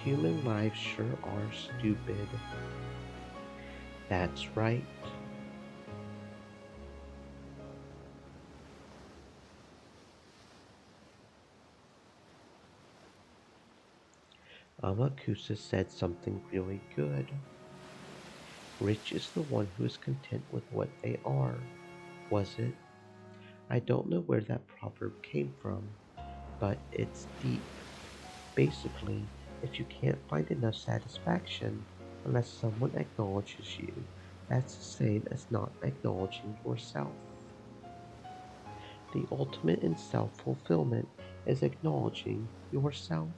Human lives sure are stupid. That's right. Amakusa said something really good. Rich is the one who is content with what they are, was it? I don't know where that proverb came from, but it's deep. Basically, if you can't find enough satisfaction unless someone acknowledges you, that's the same as not acknowledging yourself. The ultimate in self fulfillment is acknowledging yourself.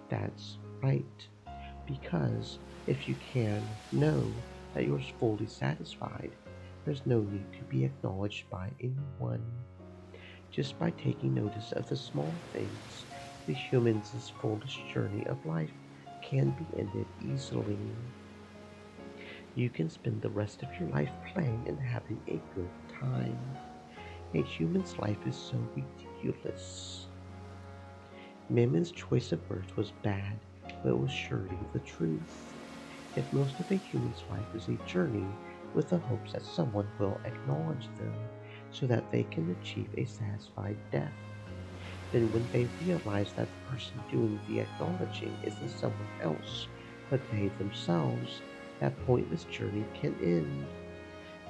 That's right, because if you can know that you're fully satisfied, there's no need to be acknowledged by anyone. Just by taking notice of the small things, the human's foolish journey of life can be ended easily. You can spend the rest of your life playing and having a good time. A human's life is so ridiculous. Memmon's choice of words was bad, but it was surely the truth. If most of a human's life is a journey with the hopes that someone will acknowledge them so that they can achieve a satisfied death, then when they realize that the person doing the acknowledging isn't someone else but they themselves, that pointless journey can end.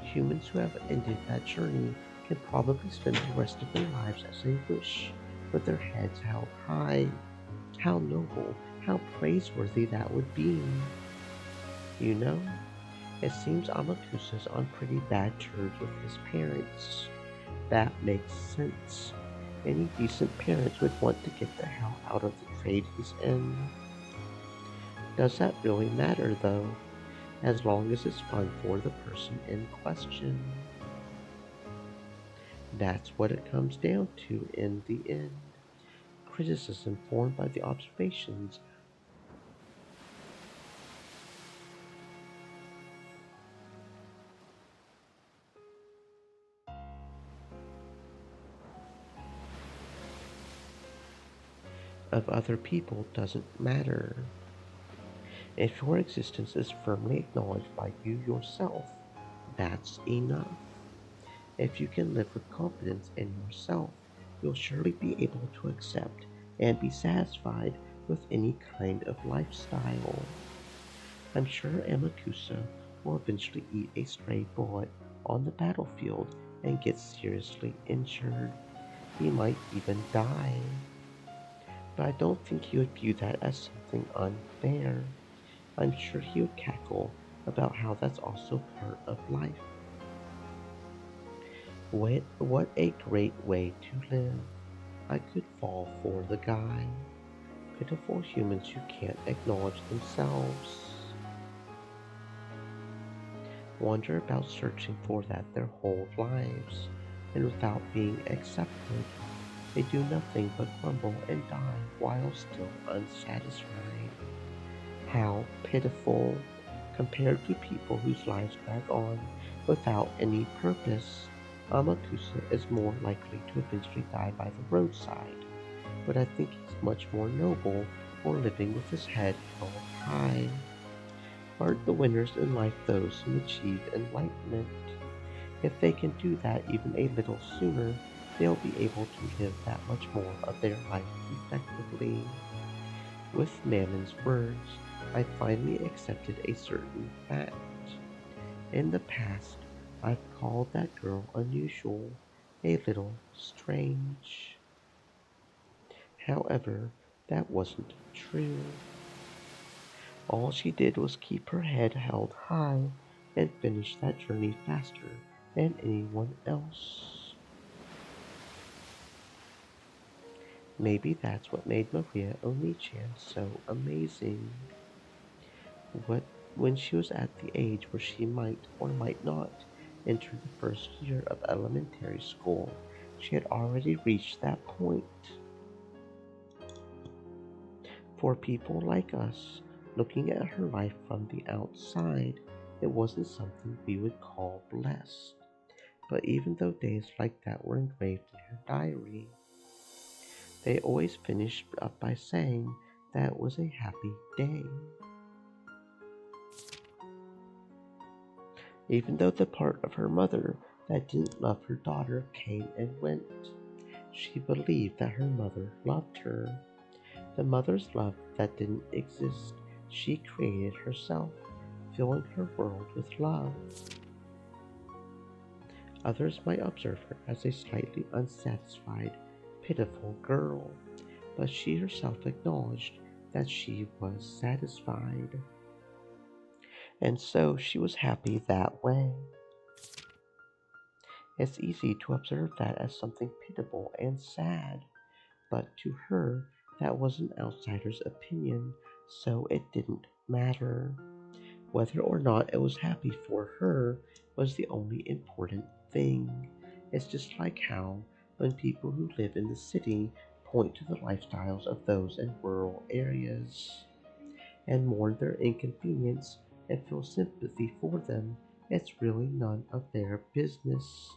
Humans who have ended that journey can probably spend the rest of their lives as they wish, with their heads held high. How noble, how praiseworthy that would be. You know, it seems Amakusa's on pretty bad terms with his parents. That makes sense. Any decent parents would want to get the hell out of the trade he's in. Does that really matter though? As long as it's fun for the person in question. That's what it comes down to in the end. Criticism formed by the observations of other people doesn't matter. If your existence is firmly acknowledged by you yourself, that's enough. If you can live with confidence in yourself, you'll surely be able to accept and be satisfied with any kind of lifestyle. I'm sure Amakusa will eventually eat a stray bullet on the battlefield and get seriously injured. He might even die. But I don't think he would view that as something unfair. I'm sure he would cackle about how that's also part of life. What a great way to live. I could fall for the guy. Pitiful humans who can't acknowledge themselves. Wander about searching for that their whole lives, and without being accepted, they do nothing but grumble and die while still unsatisfied. How pitiful compared to people whose lives drag on without any purpose. Amakusa is more likely to eventually die by the roadside, but I think he's much more noble for living with his head held high. Aren't the winners in life those who achieve enlightenment? If they can do that even a little sooner, they'll be able to live that much more of their life effectively. With Mammon's words, I finally accepted a certain fact. In the past, I've called that girl unusual, a little strange. However, that wasn't true. All she did was keep her head held high and finish that journey faster than anyone else. Maybe that's what made Maria Onichan so amazing. What when she was at the age where she might or might not enter the first year of elementary school, she had already reached that point. For people like us, looking at her life from the outside, it wasn't something we would call blessed. But even though days like that were engraved in her diary, they always finished up by saying that it was a happy day. Even though the part of her mother that didn't love her daughter came and went, she believed that her mother loved her. The mother's love that didn't exist, she created herself, filling her world with love. Others might observe her as a slightly unsatisfied, pitiful girl, but she herself acknowledged that she was satisfied, and so she was happy that way. It's easy to observe that as something pitiable and sad, but to her that was an outsider's opinion, so it didn't matter. Whether or not it was happy for her was the only important thing. It's just like how, when people who live in the city point to the lifestyles of those in rural areas and mourn their inconvenience and feel sympathy for them, it's really none of their business.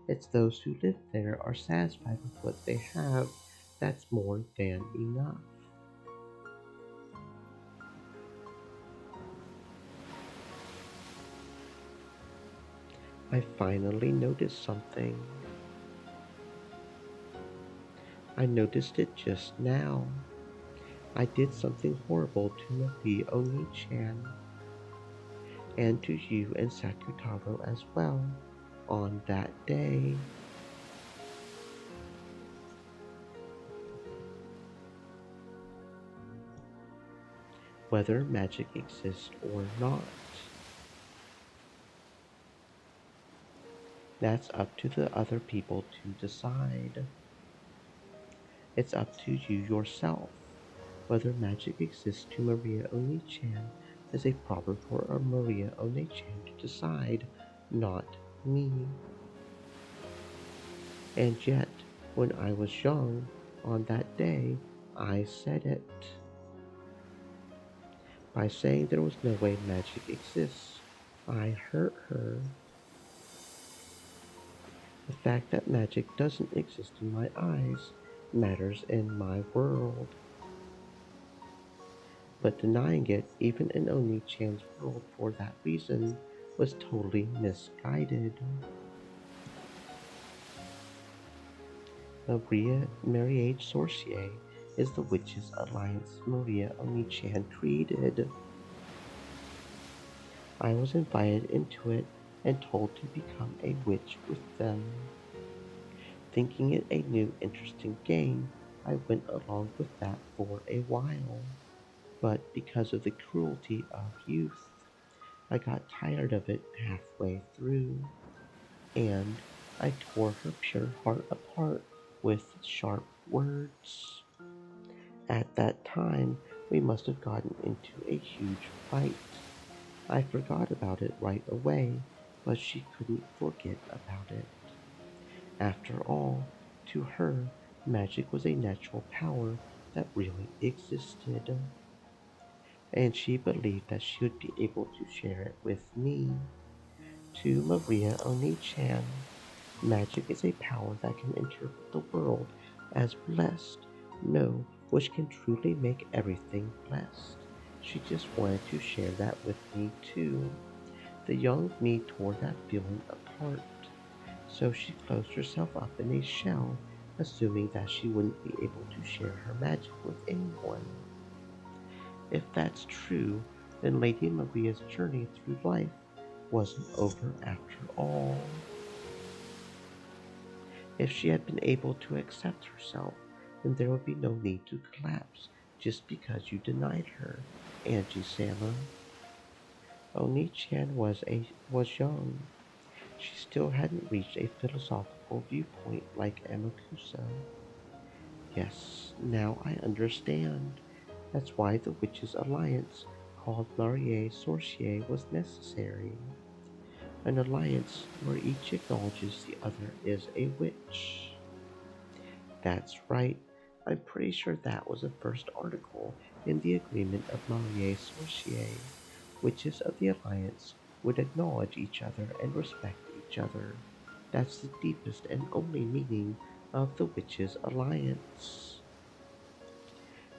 It's those who live there are satisfied with what they have. That's more than enough. I finally noticed something. I noticed it just now. I did something horrible to Marie Oni-chan and to you and Sakutaro as well on that day. Whether magic exists or not, that's up to the other people to decide. It's up to you yourself. Whether magic exists to Maria Oni-chan is a problem for Maria Oni-chan to decide, not me. And yet, when I was young, on that day, I said it. By saying there was no way magic exists, I hurt her. The fact that magic doesn't exist in my eyes matters in my world. But denying it, even in Oni-chan's world for that reason, was totally misguided. Maria Marriage Sorcier is the Witches' Alliance Maria Oni-chan created. I was invited into it and told to become a witch with them. Thinking it a new interesting game, I went along with that for a while. But because of the cruelty of youth, I got tired of it halfway through, and I tore her pure heart apart with sharp words. At that time, we must have gotten into a huge fight. I forgot about it right away, but she couldn't forget about it. After all, to her, magic was a natural power that really existed, and she believed that she would be able to share it with me. To Maria Oni-chan, magic is a power that can interpret the world as blessed, no, which can truly make everything blessed. She just wanted to share that with me too. The young me tore that feeling apart, so she closed herself up in a shell, assuming that she wouldn't be able to share her magic with anyone. If that's true, then Lady Maria's journey through life wasn't over after all. If she had been able to accept herself, then there would be no need to collapse just because you denied her, Angie Sama. Oni-chan was young. She still hadn't reached a philosophical viewpoint like Amakusa. Yes, now I understand. That's why the Witches' Alliance, called Mariée Sorcier, was necessary. An alliance where each acknowledges the other is a witch. That's right. I'm pretty sure that was the first article in the agreement of Mariée Sorcier. Witches of the Alliance would acknowledge each other and respect each other. That's the deepest and only meaning of the Witches' Alliance.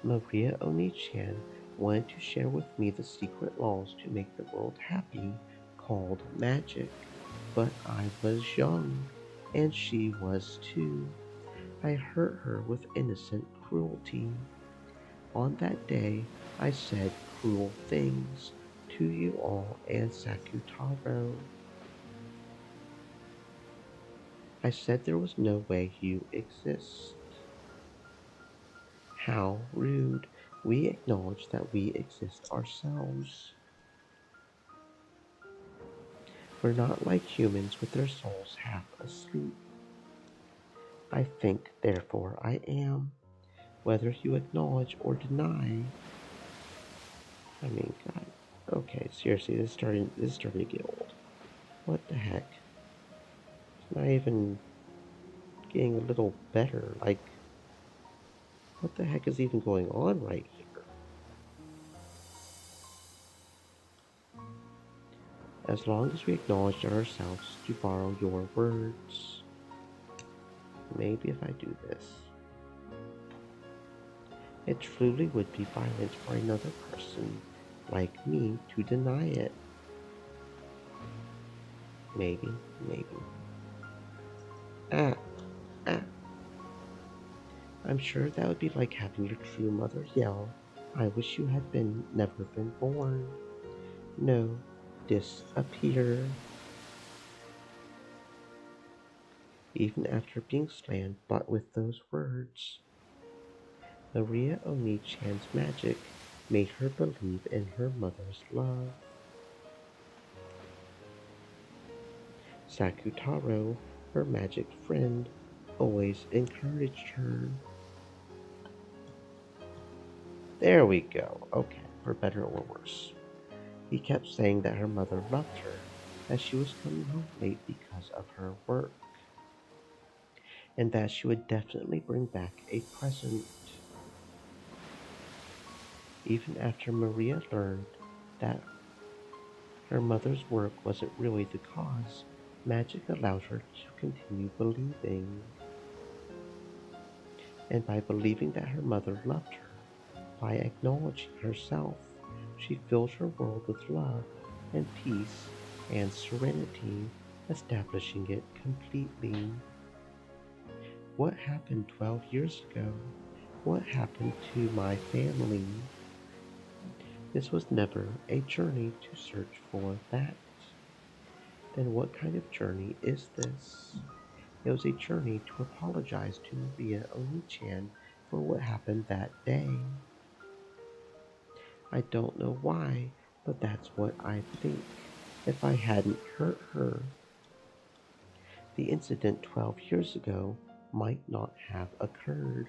Maria Oni-chan wanted to share with me the secret laws to make the world happy, called magic. But I was young, and she was too. I hurt her with innocent cruelty. On that day, I said cruel things to you all and Sakutaro. I said there was no way you exist. How rude. We acknowledge that we exist ourselves. We're not like humans with their souls half asleep. I think, therefore I am, whether you acknowledge or deny. I mean, God. Okay, seriously, this is starting to get old. What the heck? It's not even getting a little better. Like, what the heck is even going on right here? As long as we acknowledge ourselves, to borrow your words. Maybe if I do this. It truly would be violent for another person like me to deny it. Maybe. Ah, ah. I'm sure that would be like having your true mother yell, I wish you had never been born. No, disappear. Even after being slammed but with those words, Maria Oni-chan's magic made her believe in her mother's love. Sakutaro, her magic friend, always encouraged her. There we go. Okay, for better or worse. He kept saying that her mother loved her, that she was coming home late because of her work, and that she would definitely bring back a present. Even after Maria learned that her mother's work wasn't really the cause, magic allowed her to continue believing. And by believing that her mother loved her, by acknowledging herself, she filled her world with love and peace and serenity, establishing it completely. What happened 12 years ago? What happened to my family? This was never a journey to search for that. Then what kind of journey is this? It was a journey to apologize to Maria Oni-chan for what happened that day. I don't know why, but that's what I think. If I hadn't hurt her, the incident 12 years ago might not have occurred.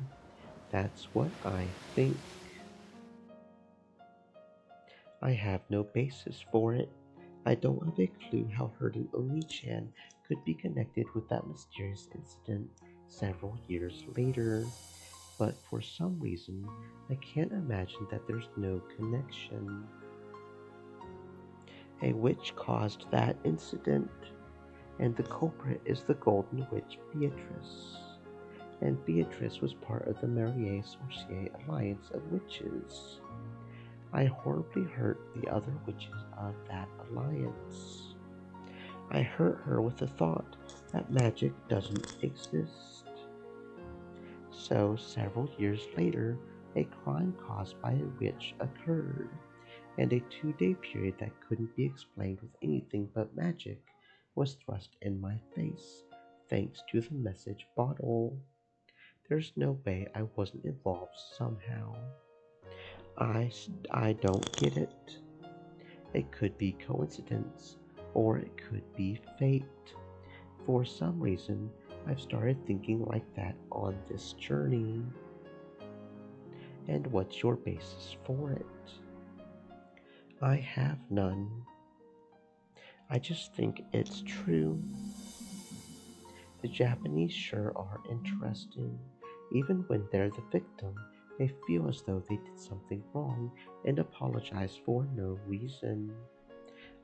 That's what I think. I have no basis for it. I don't have a clue how hurting Oni-chan could be connected with that mysterious incident several years later, but for some reason, I can't imagine that there's no connection. A witch caused that incident, and the culprit is the Golden Witch Beatrice. And Beatrice was part of the Marie Sorcier alliance of witches. I horribly hurt the other witches of that alliance. I hurt her with the thought that magic doesn't exist. So, several years later, a crime caused by a witch occurred, and a 2-day period that couldn't be explained with anything but magic was thrust in my face, thanks to the message bottle. There's no way I wasn't involved somehow. I don't get it. It could be coincidence, or it could be fate. For some reason, I've started thinking like that on this journey. And what's your basis for it? I have none. I just think it's true. The Japanese sure are interesting. Even when they're the victim, they feel as though they did something wrong and apologize for no reason.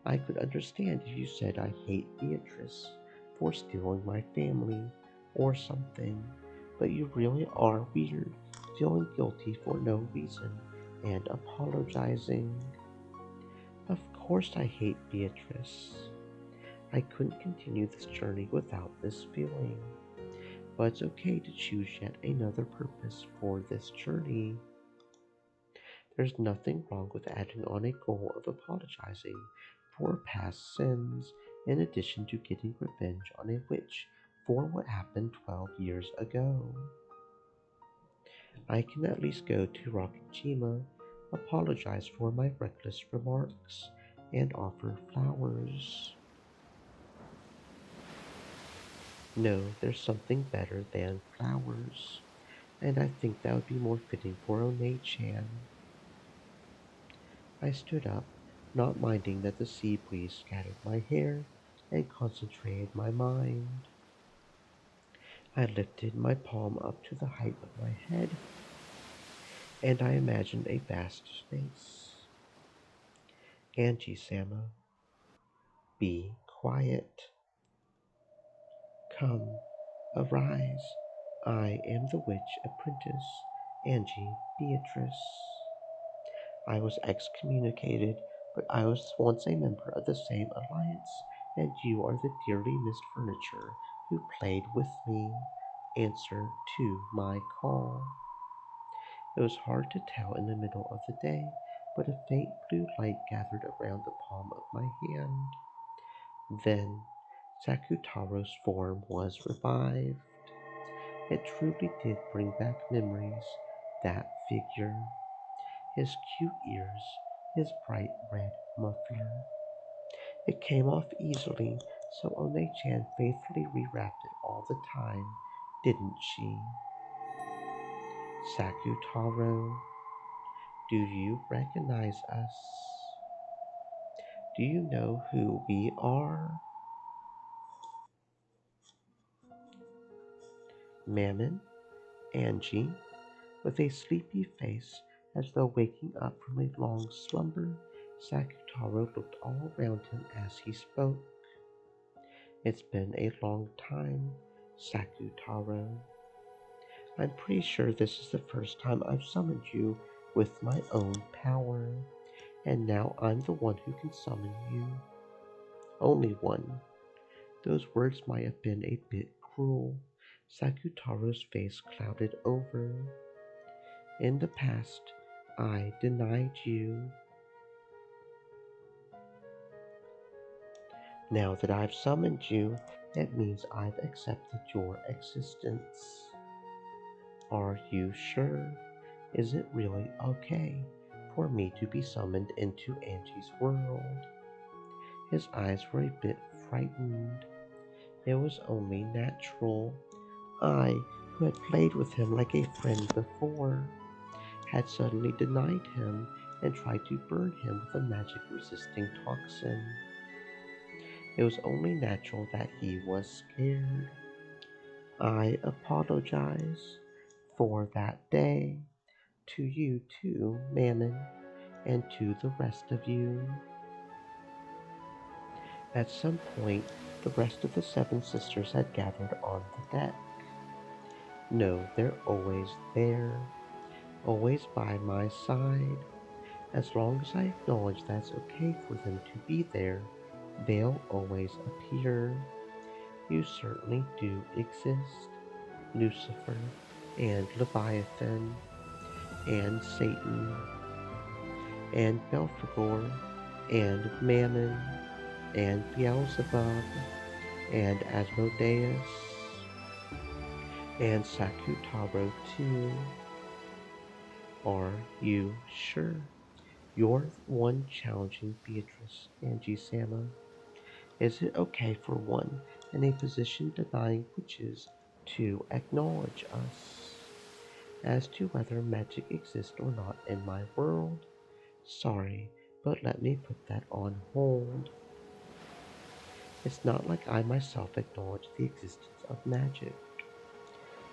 I could understand if you said I hate Beatrice for stealing my family or something, but you really are weird, feeling guilty for no reason and apologizing. Of course I hate Beatrice. I couldn't continue this journey without this feeling, but it's okay to choose yet another purpose for this journey. There's nothing wrong with adding on a goal of apologizing for past sins, in addition to getting revenge on a witch for what happened 12 years ago. I can at least go to Rakijima, apologize for my reckless remarks, and offer flowers. No, there's something better than flowers, and I think that would be more fitting for One-chan. I stood up, not minding that the sea breeze scattered my hair, and concentrated my mind. I lifted my palm up to the height of my head, and I imagined a vast space. Angie-sama, be quiet. Come, arise. I am the witch apprentice, Angie Beatrice. I was excommunicated, but I was once a member of the same alliance, and you are the dearly missed furniture who played with me. Answer to my call. It was hard to tell in the middle of the day, but a faint blue light gathered around the palm of my hand. Then Sakutaro's form was revived. It truly did bring back memories, that figure, his cute ears, his bright red muffler. It came off easily, so One-chan faithfully rewrapped it all the time, didn't she? Sakutaro, do you recognize us? Do you know who we are? Mammon, Angie, with a sleepy face as though waking up from a long slumber, Sakutaro looked all around him as he spoke. It's been a long time, Sakutaro. I'm pretty sure this is the first time I've summoned you with my own power, and now I'm the one who can summon you. Only one. Those words might have been a bit cruel. Sakutaro's face clouded over. In the past, I denied you. Now that I've summoned you, it means I've accepted your existence. Are you sure? Is it really okay for me to be summoned into Angie's world? His eyes were a bit frightened. It was only natural. I, who had played with him like a friend before, had suddenly denied him and tried to burn him with a magic resisting toxin. It was only natural that he was scared. I apologize for that day, to you too, Mammon, and to the rest of you. At some point, the rest of the seven sisters had gathered on the deck. No, they're always there, always by my side. As long as I acknowledge that it's okay for them to be there, they'll always appear. You certainly do exist, Lucifer, and Leviathan, and Satan, and Belphegor, and Mammon, and Beelzebub, and Asmodeus, and Sakutaro too. Are you sure? You're the one challenging Beatrice, Angie-sama. Is it okay for one in a position denying witches to acknowledge us? As to whether magic exists or not in my world, sorry, but let me put that on hold. It's not like I myself acknowledge the existence of magic.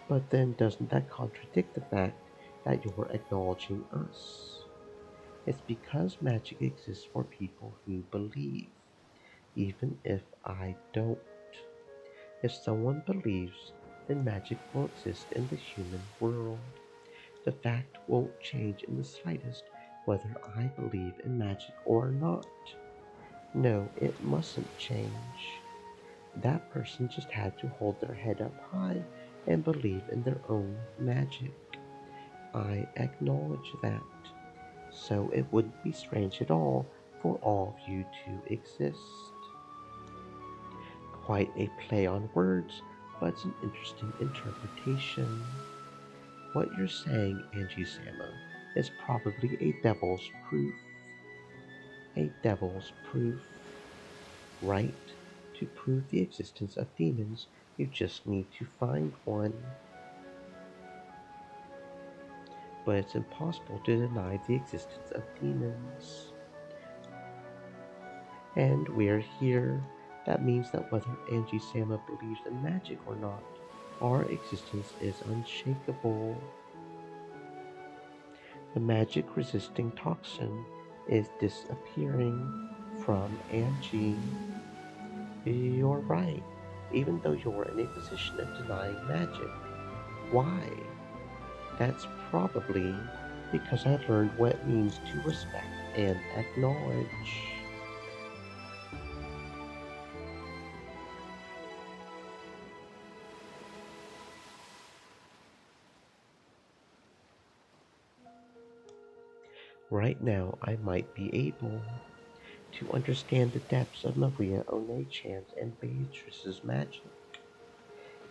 But then doesn't that contradict the fact that you're acknowledging us? It's because magic exists for people who believe, even if I don't. If someone believes, then magic will exist in the human world. The fact won't change in the slightest whether I believe in magic or not. No, it mustn't change. That person just had to hold their head up high and believe in their own magic. I acknowledge that. so it wouldn't be strange at all for all of you to exist. Quite a play on words, but it's an interesting interpretation. What you're saying, Angie Sama, is probably a devil's proof. A devil's proof. Right? To prove the existence of demons, you just need to find one. But it's impossible to deny the existence of demons. And we're here. That means that whether Angie Sama believes in magic or not, our existence is unshakable. The magic resisting toxin is disappearing from Angie. You're right, even though you're in a position of denying magic. Why? That's probably because I learned what it means to respect and acknowledge. Right now, I might be able to understand the depths of Maria Onechan's and Beatrice's magic.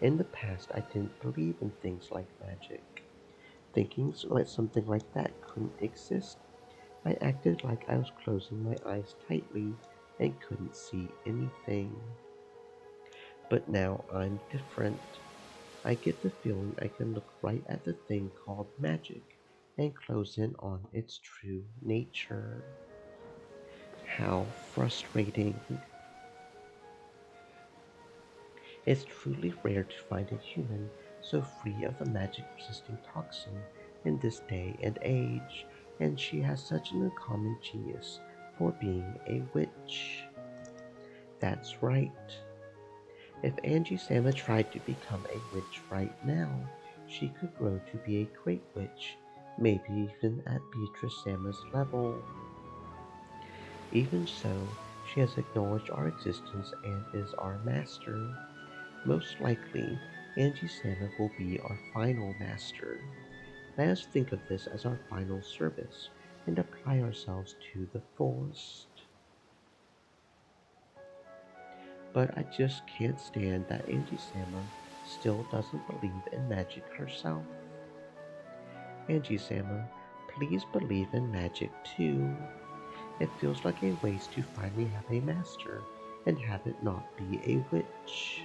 In the past, I didn't believe in things like magic. Thinking something like that couldn't exist, I acted like I was closing my eyes tightly and couldn't see anything. But now I'm different. I get the feeling I can look right at the thing called magic and close in on its true nature. How frustrating. It's truly rare to find a human so free of the magic resisting toxin in this day and age, and she has such an uncommon genius for being a witch. That's right. If Angie Sama tried to become a witch right now, she could grow to be a great witch, maybe even at Beatrice Sama's level. Even so, she has acknowledged our existence and is our master. Most likely, Angie Sama will be our final master. Let us think of this as our final service and apply ourselves to the fullest. But I just can't stand that Angie Sama still doesn't believe in magic herself. Angie Sama, please believe in magic too. It feels like a waste to finally have a master and have it not be a witch.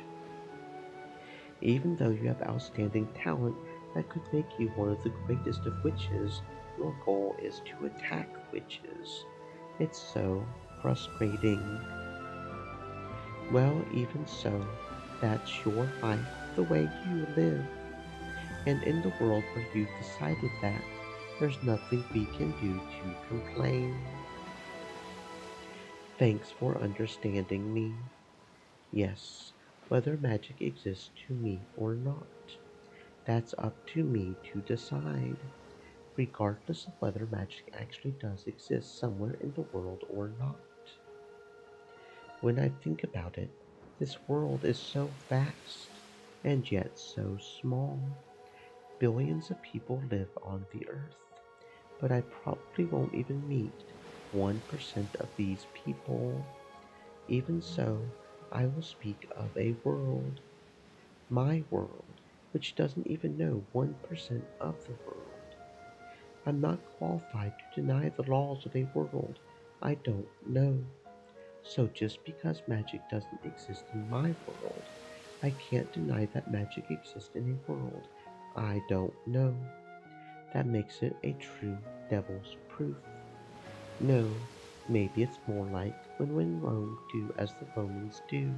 Even though you have outstanding talent that could make you one of the greatest of witches, your goal is to attack witches. It's so frustrating. Well, even so, that's your life, the way you live. And in the world where you've decided that, there's nothing we can do to complain. Thanks for understanding me. Yes, whether magic exists to me or not, that's up to me to decide, regardless of whether magic actually does exist somewhere in the world or not. When I think about it, this world is so vast and yet so small. Billions of people live on the earth, but I probably won't even meet 1% of these people. Even so, I will speak of a world, my world, which doesn't even know 1% of the world. I'm not qualified to deny the laws of a world I don't know. So just because magic doesn't exist in my world, I can't deny that magic exists in a world I don't know. That makes it a true devil's proof. No, maybe it's more like when Rome do as the Romans do.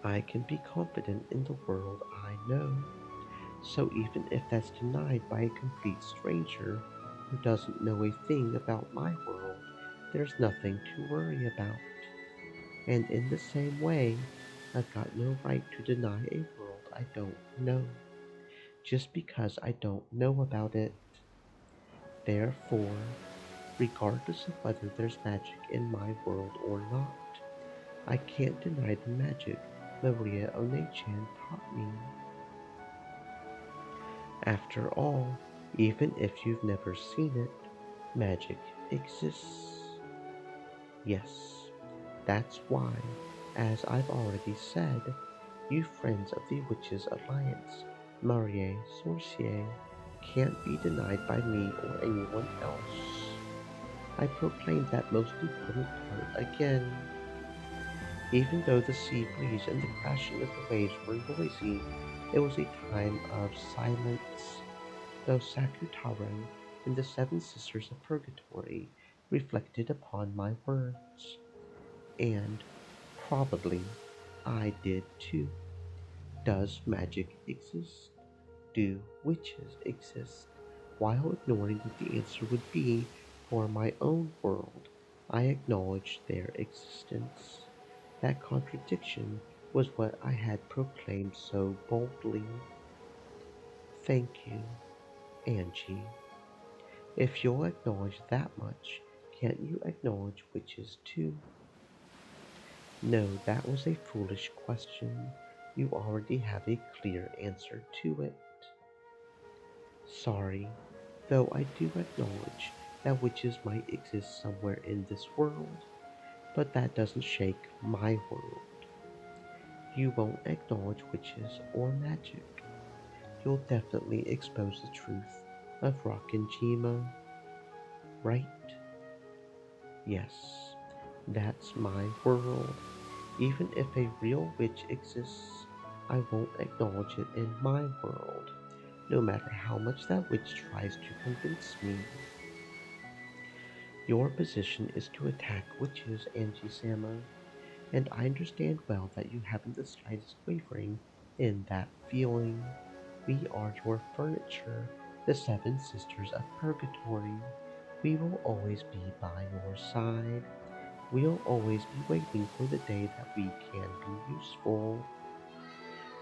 I can be confident in the world I know. So even if that's denied by a complete stranger who doesn't know a thing about my world, there's nothing to worry about. And in the same way, I've got no right to deny a world I don't know, just because I don't know about it. Therefore, regardless of whether there's magic in my world or not, I can't deny the magic Maria Onechan taught me. After all, even if you've never seen it, Magic exists. Yes, that's why, as I've already said, you friends of the Witches' Alliance, Marie Sorcier, can't be denied by me or anyone else. I proclaim that most important part again. Even though the sea breeze and the crashing of the waves were noisy, it was a time of silence. Though Sakutaro and the Seven Sisters of Purgatory reflected upon my words, and probably I did too. Does magic exist? Do witches exist? While ignoring what the answer would be for my own world, I acknowledged their existence. That contradiction was what I had proclaimed so boldly. Thank you, Angie. If you'll acknowledge that much, can't you acknowledge witches too? No, that was a foolish question. You already have a clear answer to it. Sorry, though I do acknowledge that witches might exist somewhere in this world, but that doesn't shake my world. You won't acknowledge witches or magic. You'll definitely expose the truth of Rockinjima, right? Yes, that's my world. Even if a real witch exists, I won't acknowledge it in my world, no matter how much that witch tries to convince me. Your position is to attack witches, Angie-sama, and I understand well that you haven't the slightest wavering in that feeling. We are your furniture, the Seven Sisters of Purgatory. We will always be by your side. We'll always be waiting for the day that we can be useful.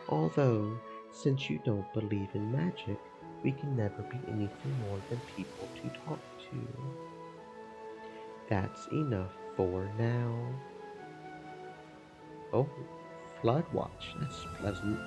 Although, since you don't believe in magic, we can never be anything more than people to talk to. That's enough for now. Oh, Flood Watch. That's pleasant.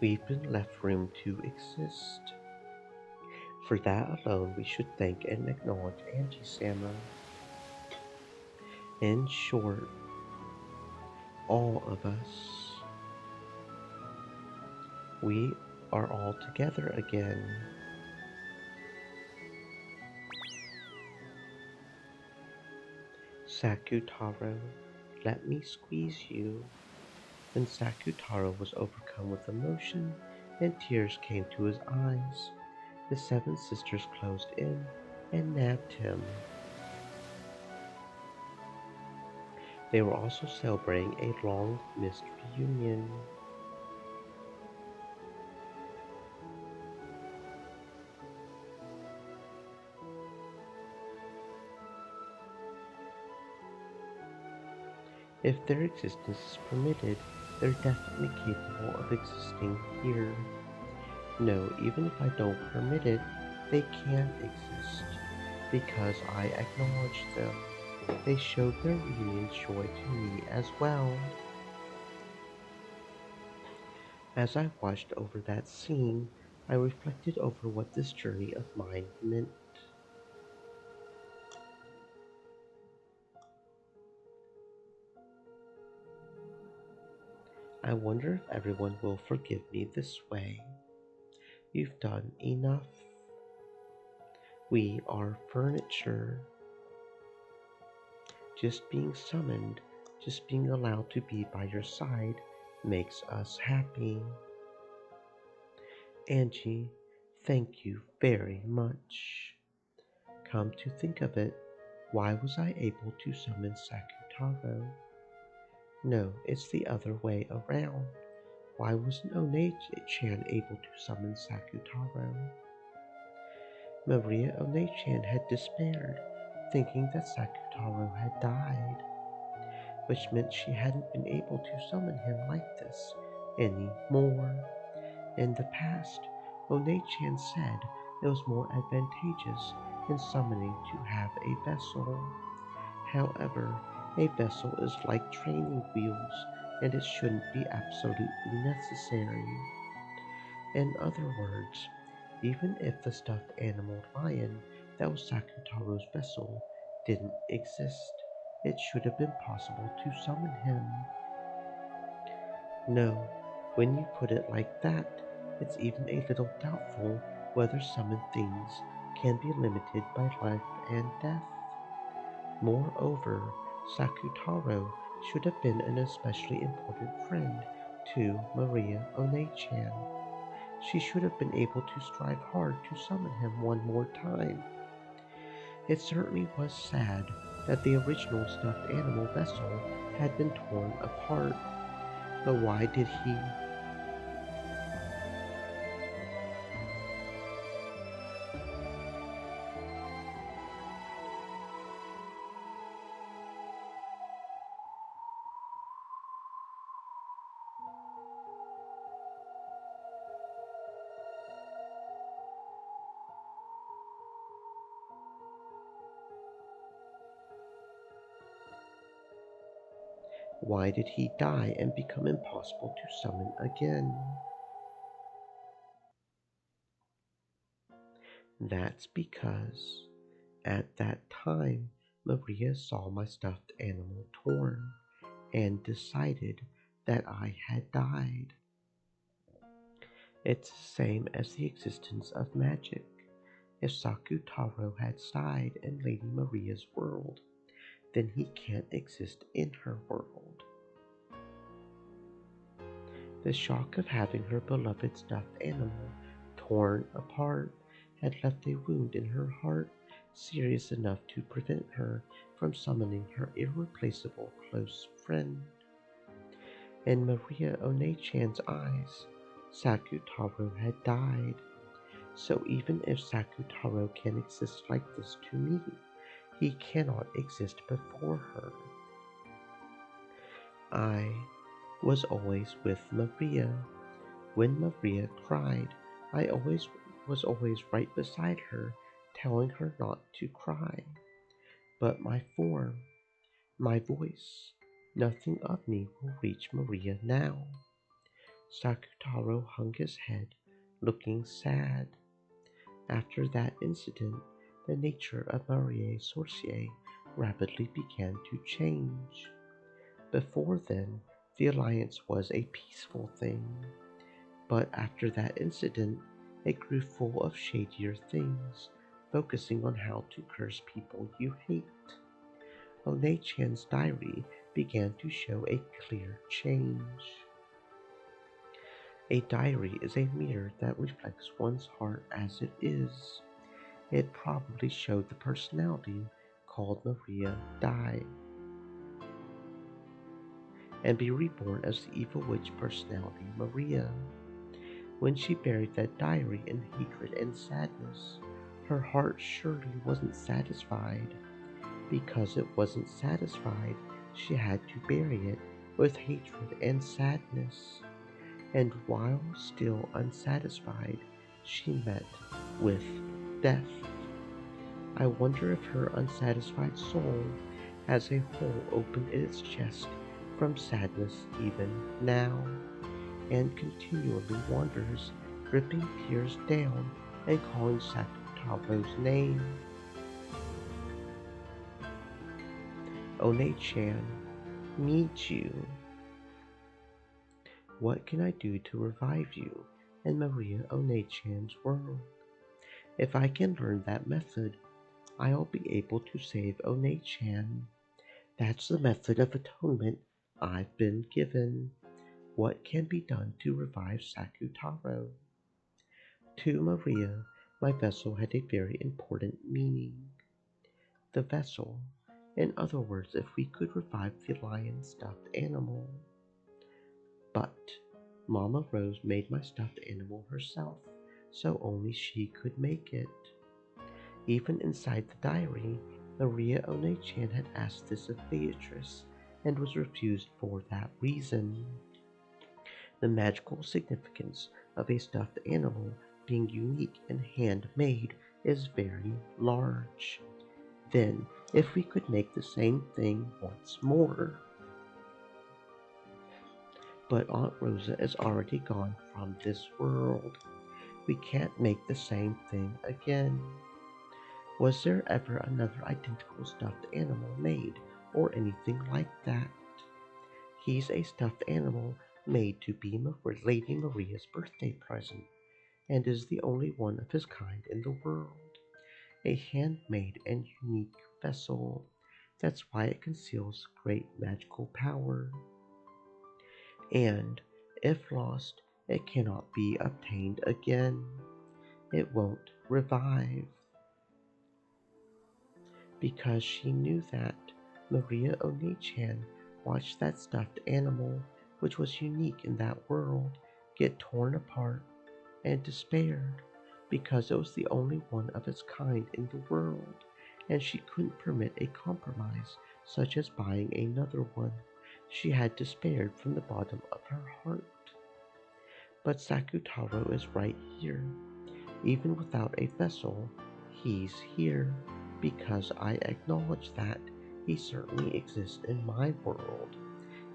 We've been left room to exist. For that alone, we should thank and acknowledge Angie-sama. In short, all of us. We are all together again. Sakutaro, let me squeeze you. When Sakutaro was overcome with emotion and tears came to his eyes, the seven sisters closed in and nabbed him. They were also celebrating a long missed reunion. If their existence is permitted, they're definitely capable of existing here. No, even if I don't permit it, they can exist, because I acknowledge them. They showed their reunion joy to me as well. As I watched over that scene, I reflected over what this journey of mine meant. I wonder if everyone will forgive me this way. You've done enough. We are furniture. Just being summoned, just being allowed to be by your side makes us happy. Angie, thank you very much. Come to think of it, why was I able to summon Sakutaro? No, it's the other way around. Why wasn't One-chan able to summon Sakutaro? Maria One-chan had despaired, thinking that Sakutaro had died, which meant she hadn't been able to summon him like this anymore. In the past, One-chan said it was more advantageous in summoning to have a vessel. However, a vessel is like training wheels, and it shouldn't be absolutely necessary. In other words, even if the stuffed animal lion that was Sakutaro's vessel didn't exist, it should have been possible to summon him. No, when you put it like that, it's even a little doubtful whether summoned things can be limited by life and death. Moreover, Sakutaro should have been an especially important friend to Maria One-chan. She should have been able to strive hard to summon him one more time. It certainly was sad that the original stuffed animal vessel had been torn apart, but why did he? Why did he die and become impossible to summon again? That's because at that time Maria saw my stuffed animal torn and decided that I had died. It's the same as the existence of magic. If Sakutaro had died in Lady Maria's world, then he can't exist in her world. The shock of having her beloved stuffed animal torn apart had left a wound in her heart serious enough to prevent her from summoning her irreplaceable close friend. In Maria One-chan's eyes, Sakutaro had died. So even if Sakutaro can exist like this to me, he cannot exist before her. I was always with Maria. When Maria cried, I was always right beside her, telling her not to cry. But my form, my voice, nothing of me will reach Maria now. Sakutaro hung his head, looking sad. After that incident, the nature of Marie Sorcier rapidly began to change. Before then, the alliance was a peaceful thing, but after that incident, it grew full of shadier things, focusing on how to curse people you hate. One-chan's diary began to show a clear change. A diary is a mirror that reflects one's heart as it is. It probably showed the personality called Maria die and be reborn as the evil witch personality Maria. When she buried that diary in hatred and sadness, her heart surely wasn't satisfied. Because it wasn't satisfied, she had to bury it with hatred and sadness. And while still unsatisfied, she met with death. I wonder if her unsatisfied soul has a hole open in its chest from sadness even now, and continually wanders, dripping tears down and calling Sakutaro's name. One-chan, need you. What can I do to revive you in Maria Onechan's world? If I can learn that method, I'll be able to save Onechan. That's the method of atonement I've been given. What can be done to revive Sakutaro? To Maria, my vessel had a very important meaning. The vessel. In other words, if we could revive the lion stuffed animal. But Mama Rose made my stuffed animal herself, so only she could make it. Even inside the diary, Maria Onechan had asked this of Beatrice, and was refused for that reason. The magical significance of a stuffed animal being unique and handmade is very large. Then, if we could make the same thing once more. But Aunt Rosa is already gone from this world. We can't make the same thing again. Was there ever another identical stuffed animal made, or anything like that? He's a stuffed animal made to be Lady Maria's birthday present, and is the only one of his kind in the world. A handmade and unique vessel. That's why it conceals great magical power. And, if lost, it cannot be obtained again. It won't revive. Because she knew that, Maria Onechan watched that stuffed animal, which was unique in that world, get torn apart, and despaired, because it was the only one of its kind in the world, and she couldn't permit a compromise such as buying another one. She had despaired from the bottom of her heart. But Sakutaro is right here. Even without a vessel, he's here, because I acknowledge that he certainly exists in my world.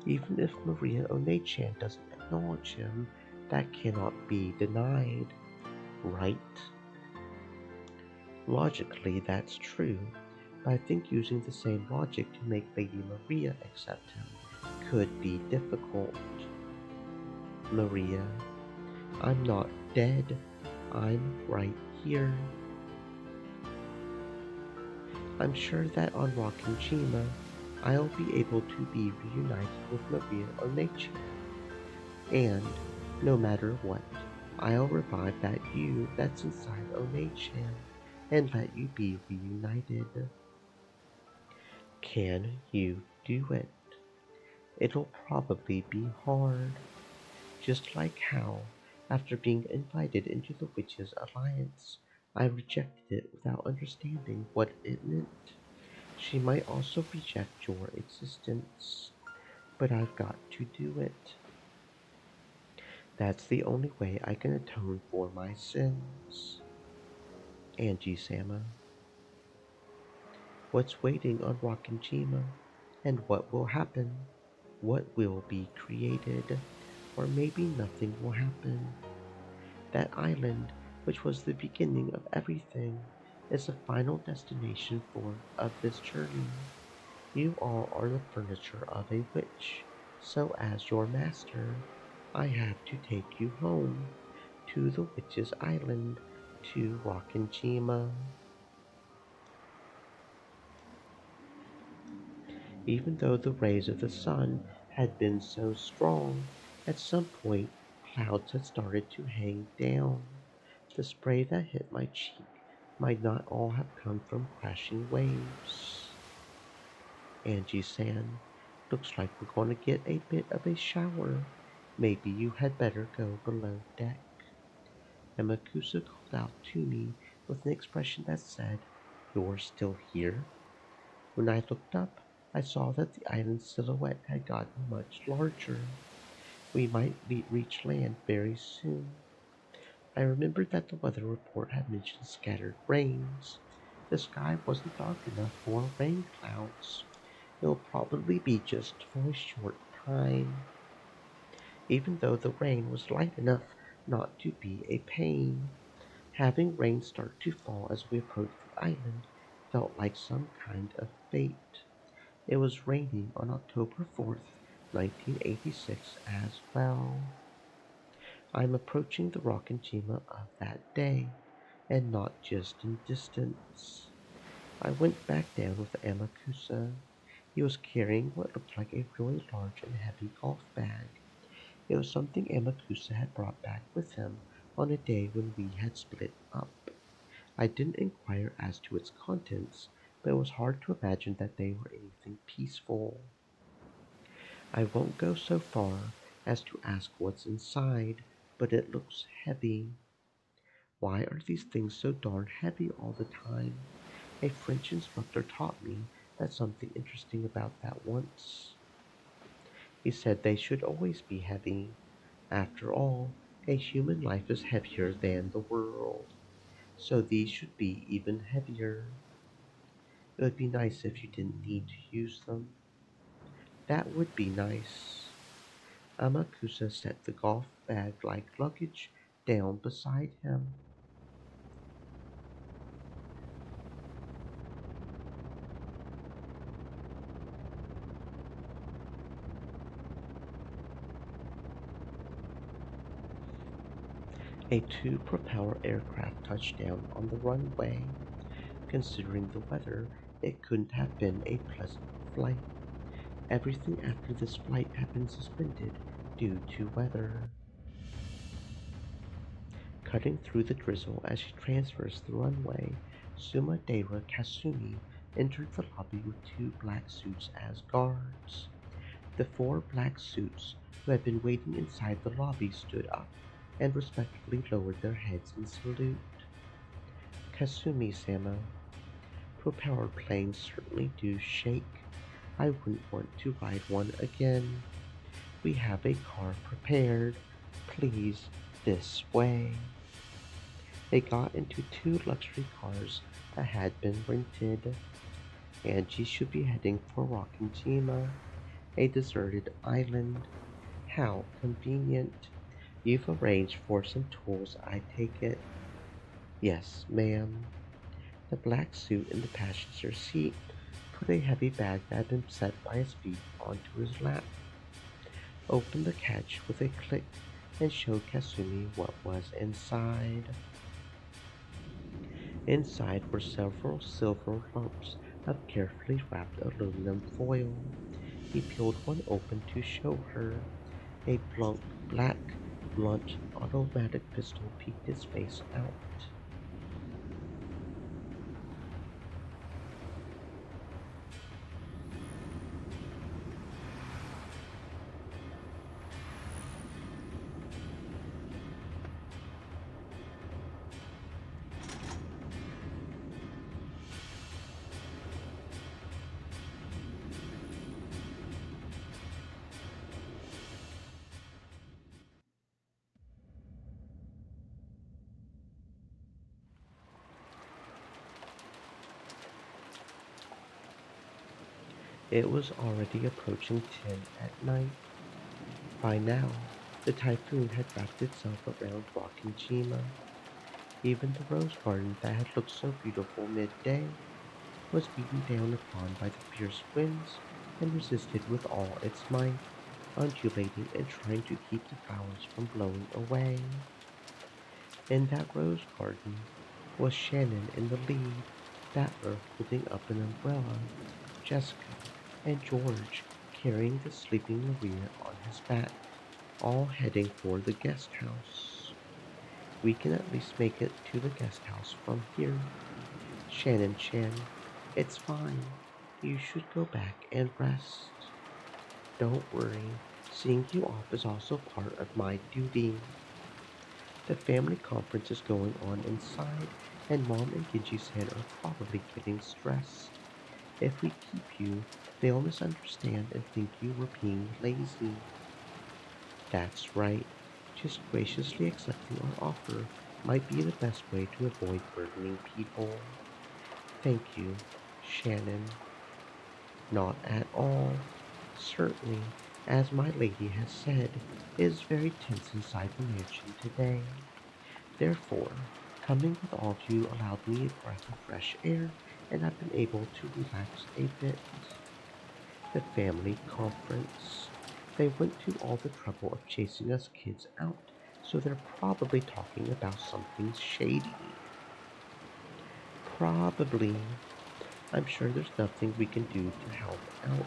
Even if Maria Onechan doesn't acknowledge him, that cannot be denied, right? Logically, that's true, but I think using the same logic to make Lady Maria accept him could be difficult. Maria, I'm not dead. I'm right here. I'm sure that on Rockinjima, I'll be able to be reunited with Maria Onechan. And, no matter what, I'll revive that you that's inside Onechan and let you be reunited. Can you do it? It'll probably be hard. Just like how, after being invited into the Witches' Alliance, I rejected it without understanding what it meant. She might also reject your existence, but I've got to do it. That's the only way I can atone for my sins. Angie Sama. What's waiting on Rockinjima? And what will happen? What will be created? Or maybe nothing will happen. That island, which was the beginning of everything, is the final destination of this journey. You all are the furniture of a witch, so as your master, I have to take you home, to the witch's island, to Rockinjima. Even though the rays of the sun had been so strong, at some point clouds had started to hang down. The spray that hit my cheek might not all have come from crashing waves. Angie-san, looks like we're going to get a bit of a shower. Maybe you had better go below deck. Namakusa called out to me with an expression that said, "You're still here?" When I looked up, I saw that the island's silhouette had gotten much larger. We might reach land very soon. I remembered that the weather report had mentioned scattered rains. The sky wasn't dark enough for rain clouds. It'll probably be just for a short time. Even though the rain was light enough not to be a pain, having rain start to fall as we approached the island felt like some kind of fate. It was raining on October 4th, 1986 as well. I'm approaching the Rockinjima of that day, and not just in distance. I went back down with Amakusa. He was carrying what looked like a really large and heavy golf bag. It was something Amakusa had brought back with him on a day when we had split up. I didn't inquire as to its contents, but it was hard to imagine that they were anything peaceful. I won't go so far as to ask what's inside, but it looks heavy. Why are these things so darn heavy all the time? A French instructor taught me that something interesting about that once. He said they should always be heavy. After all, a human life is heavier than the world, so these should be even heavier. It would be nice if you didn't need to use them. That would be nice. Amakusa set the golf bag like luggage down beside him. A two-propeller aircraft touched down on the runway. Considering the weather, it couldn't have been a pleasant flight. Everything after this flight had been suspended due to weather. Cutting through the drizzle as she traversed the runway, Sumadera Kasumi entered the lobby with two black suits as guards. The four black suits who had been waiting inside the lobby stood up and respectfully lowered their heads in salute. Kasumi-sama, propeller planes certainly do shake. I wouldn't want to ride one again. We have a car prepared. Please, this way. They got into two luxury cars that had been rented. Angie should be heading for Rockinjima, a deserted island. How convenient. You've arranged for some tools, I take it. Yes, ma'am. The black suit in the passenger seat put a heavy bag that had been set by his feet onto his lap, opened the catch with a click, and showed Kasumi what was inside. Inside were several silver lumps of carefully wrapped aluminum foil. He peeled one open to show her. A black, blunt automatic pistol peeked its face out. It was already approaching 10 at night. By now, the typhoon had wrapped itself around Rockinjima. Even the rose garden that had looked so beautiful midday was beaten down upon by the fierce winds and resisted with all its might, undulating and trying to keep the flowers from blowing away. In that rose garden was Shannon in the lead, Battler holding up an umbrella, Jessica and George carrying the sleeping Maria on his back, all heading for the guest house. We can at least make it to the guest house from here. Shannon, it's fine. You should go back and rest. Don't worry, seeing you off is also part of my duty. The family conference is going on inside, and Mom and Genji-san are probably getting stressed. If we keep you, they'll misunderstand and think you were being lazy. That's right. Just graciously accepting our offer might be the best way to avoid burdening people. Thank you, Shannon. Not at all. Certainly, as my lady has said, it is very tense inside the mansion today. Therefore, coming with all of you allowed me a breath of fresh air, and I've been able to relax a bit. The family conference. They went to all the trouble of chasing us kids out, so they're probably talking about something shady. Probably. I'm sure there's nothing we can do to help out.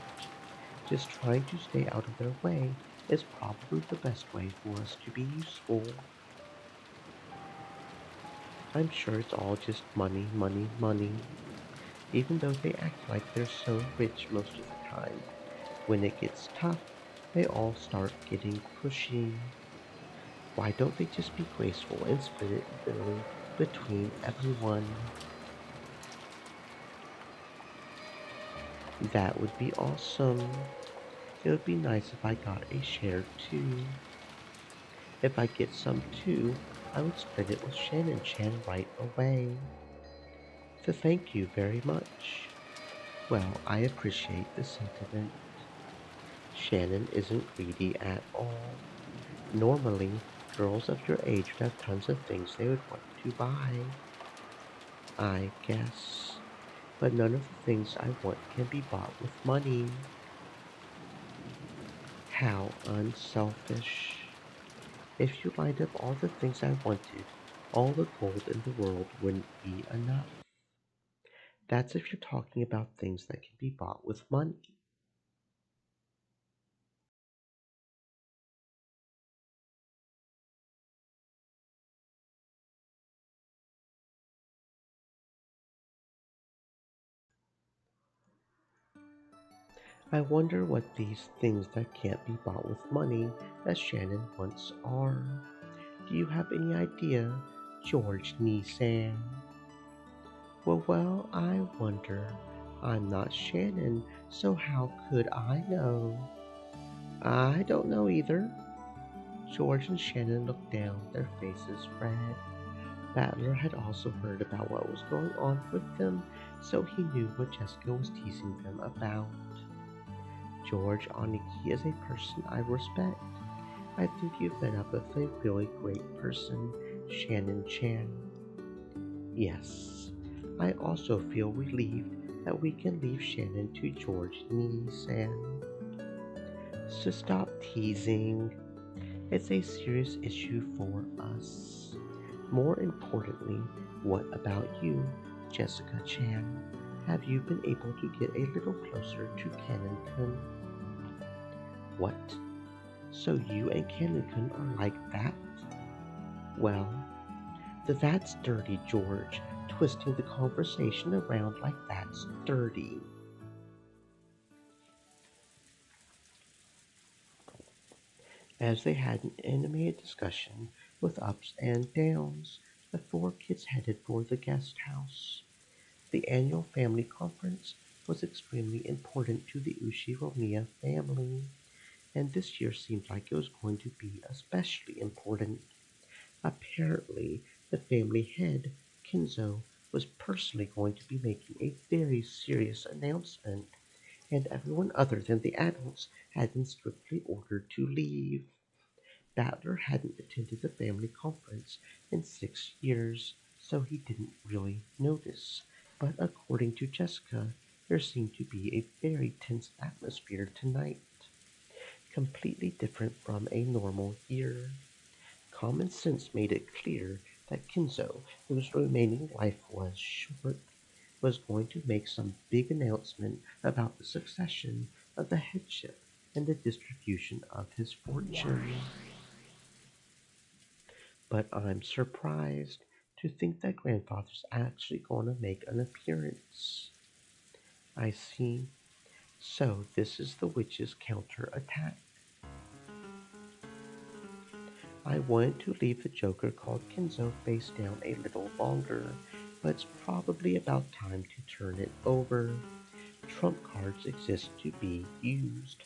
Just trying to stay out of their way is probably the best way for us to be useful. I'm sure it's all just money, money, money, even though they act like they're so rich most of the time. When it gets tough, they all start getting pushy. Why don't they just be graceful and split it evenly between everyone? That would be awesome. It would be nice if I got a share too. If I get some too, I would split it with Shannon Chan right away. So thank you very much. Well, I appreciate the sentiment. Shannon isn't greedy at all. Normally, girls of your age would have tons of things they would want to buy. I guess. But none of the things I want can be bought with money. How unselfish. If you lined up all the things I wanted, all the gold in the world wouldn't be enough. That's if you're talking about things that can be bought with money. I wonder what these things that can't be bought with money that Shannon wants are. Do you have any idea, George Nissan? Well, I wonder. I'm not Shannon, so how could I know? I don't know either. George and Shannon looked down, their faces red. Battler had also heard about what was going on with them, so he knew what Jessica was teasing them about. George Aniki is a person I respect. I think you've met up with a really great person, Shannon Chan. Yes, I also feel relieved that we can leave Shannon to George Nee-san. So stop teasing. It's a serious issue for us. More importantly, what about you, Jessica Chan? Have you been able to get a little closer to Canon-kun? What? So you and Canon-kun are like that? Well, that's dirty, George. Twisting the conversation around like that's dirty. As they had an animated discussion with ups and downs, the four kids headed for the guest house. The annual family conference was extremely important to the Ushiromiya family, and this year seemed like it was going to be especially important. Apparently, the family head, Kinzo, was personally going to be making a very serious announcement, and everyone other than the adults had been strictly ordered to leave. Battler hadn't attended the family conference in 6 years, so he didn't really notice. But according to Jessica, there seemed to be a very tense atmosphere tonight, completely different from a normal year. Common sense made it clear that Kinzo, whose remaining life was short, was going to make some big announcement about the succession of the headship and the distribution of his fortune. But I'm surprised to think that grandfather's actually going to make an appearance. I see. So this is the witch's counterattack. I wanted to leave the Joker called Kenzo face down a little longer, but it's probably about time to turn it over. Trump cards exist to be used.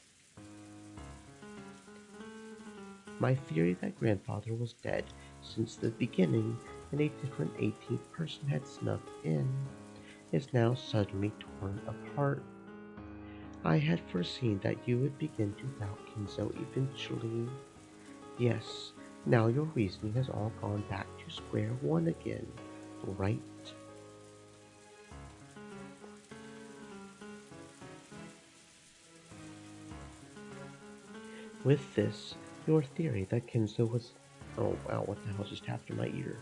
My theory that grandfather was dead since the beginning and a different 18th person had snuck in is now suddenly torn apart. I had foreseen that you would begin to doubt Kinzo eventually. Yes, now your reasoning has all gone back to square one again, right? With this, your theory that Kenzo was. Oh wow, what the hell just happened to my ear?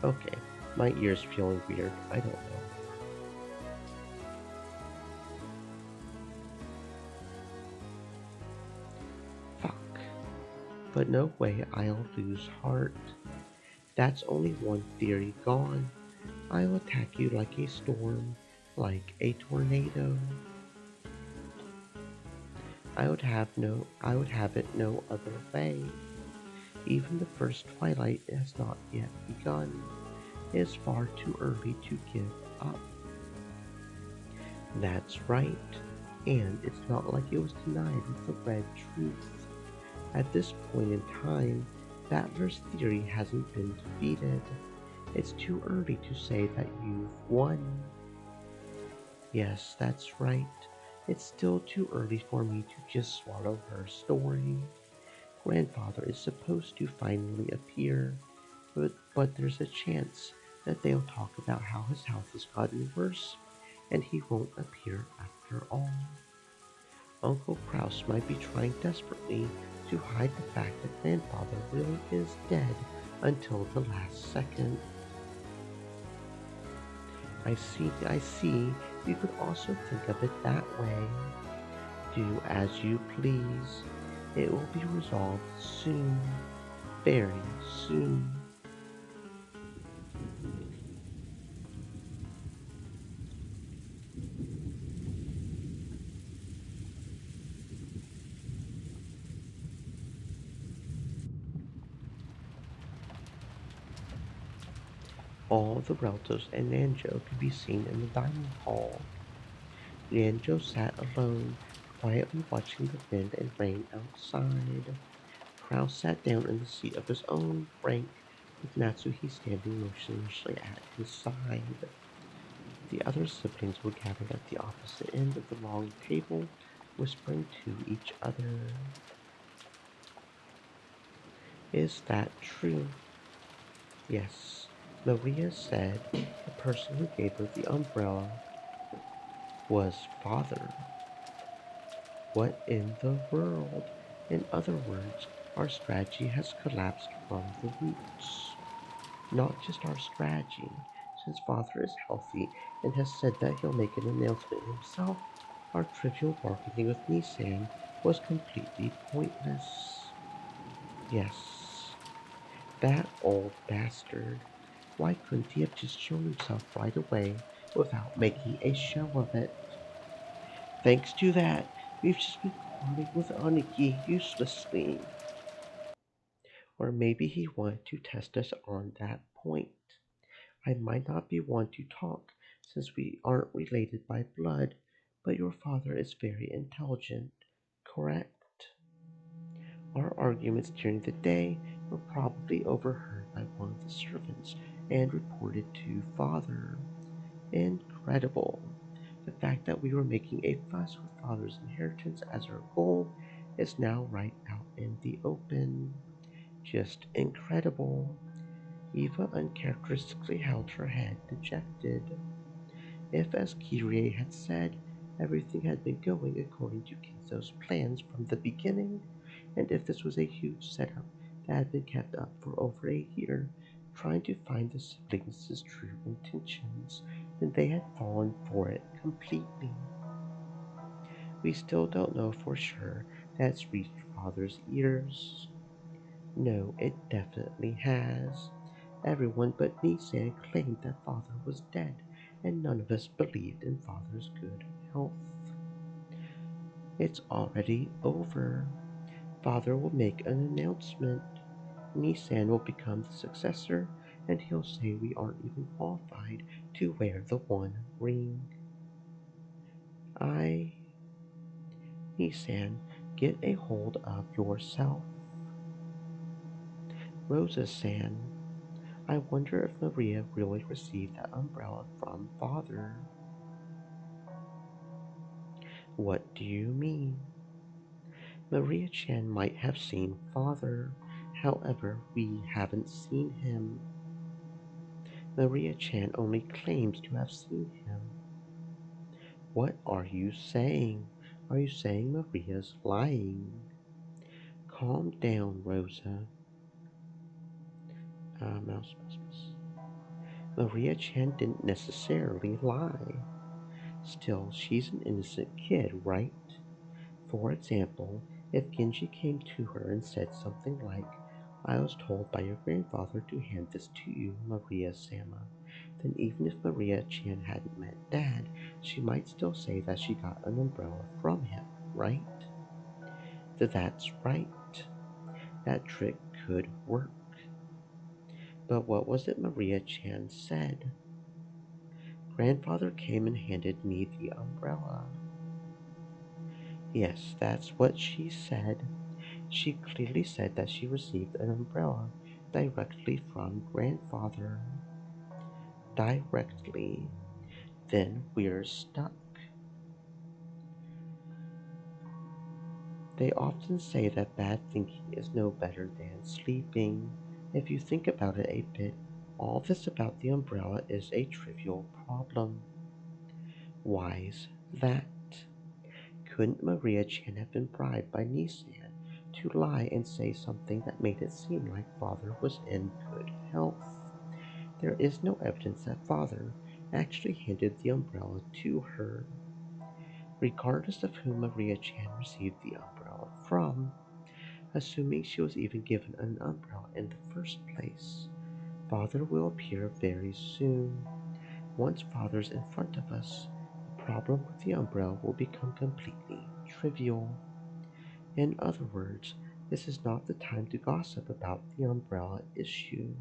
Okay, my ear's feeling weird. I don't know. Fuck. But no way I'll lose heart. That's only one theory gone. I'll attack you like a storm, like a tornado. I would have it no other way. Even the first twilight has not yet begun. It is far too early to give up. That's right. And it's not like it was denied with the red truth. At this point in time, Battler's theory hasn't been defeated. It's too early to say that you've won. Yes, that's right. It's still too early for me to just swallow her story. Grandfather is supposed to finally appear, but there's a chance that they'll talk about how his health has gotten worse and he won't appear after all. Uncle Kraus might be trying desperately to hide the fact that grandfather really is dead until the last second. I see. You could also think of it that way. Do as you please. It will be resolved soon. Very soon. All the relatives and Nanjo could be seen in the dining hall. Nanjo sat alone, quietly watching the wind and rain outside. Kraus sat down in the seat of his own rank, with Natsuhi standing motionlessly at his side. The other siblings were gathered at the opposite end of the long table, whispering to each other. Is that true? Yes. Maria said the person who gave her the umbrella was father. What in the world? In other words, our strategy has collapsed from the roots. Not just our strategy, since father is healthy and has said that he'll make an announcement himself, our trivial bargaining with Nissan was completely pointless. Yes, that old bastard. Why couldn't he have just shown himself right away without making a show of it? Thanks to that, we've just been quarreling with Aniki uselessly. Or maybe he wanted to test us on that point. I might not be one to talk, since we aren't related by blood, but your father is very intelligent, correct? Our arguments during the day were probably overheard by one of the servants and reported to father. Incredible. The fact that we were making a fuss with father's inheritance as our goal is now right out in the open. Just incredible. Eva uncharacteristically held her head, dejected. If, as Kyrie had said, everything had been going according to Kinzo's plans from the beginning, and if this was a huge setup that had been kept up for over a year, trying to find the siblings' true intentions, then they had fallen for it completely. We still don't know for sure that it's reached father's ears. No, it definitely has. Everyone but Nissan claimed that father was dead, and none of us believed in father's good health. It's already over. Father will make an announcement. Nissan will become the successor, and he'll say we aren't even qualified to wear the one ring. I, Nisan, get a hold of yourself. Rosa-san, I wonder if Maria really received that umbrella from Father. What do you mean? Maria-chan might have seen Father, however, we haven't seen him. Maria-chan only claims to have seen him. What are you saying? Are you saying Maria's lying? Calm down, Rosa. Mouse, mouse, mouse. Maria-chan didn't necessarily lie. Still, she's an innocent kid, right? For example, if Genji came to her and said something like, I was told by your grandfather to hand this to you, Maria-sama, then even if Maria-chan hadn't met Dad, she might still say that she got an umbrella from him, right? That's right. That trick could work. But what was it Maria-chan said? Grandfather came and handed me the umbrella. Yes, that's what she said. She clearly said that she received an umbrella directly from Grandfather. Directly. Then we're stuck. They often say that bad thinking is no better than sleeping. If you think about it a bit, all this about the umbrella is a trivial problem. Why's that? Couldn't Maria Chan have been bribed by Nissan to lie and say something that made it seem like Father was in good health? There is no evidence that Father actually handed the umbrella to her. Regardless of whom Maria Chan received the umbrella from, assuming she was even given an umbrella in the first place, Father will appear very soon. Once Father's in front of us, the problem with the umbrella will become completely trivial. In other words, this is not the time to gossip about the umbrella issue.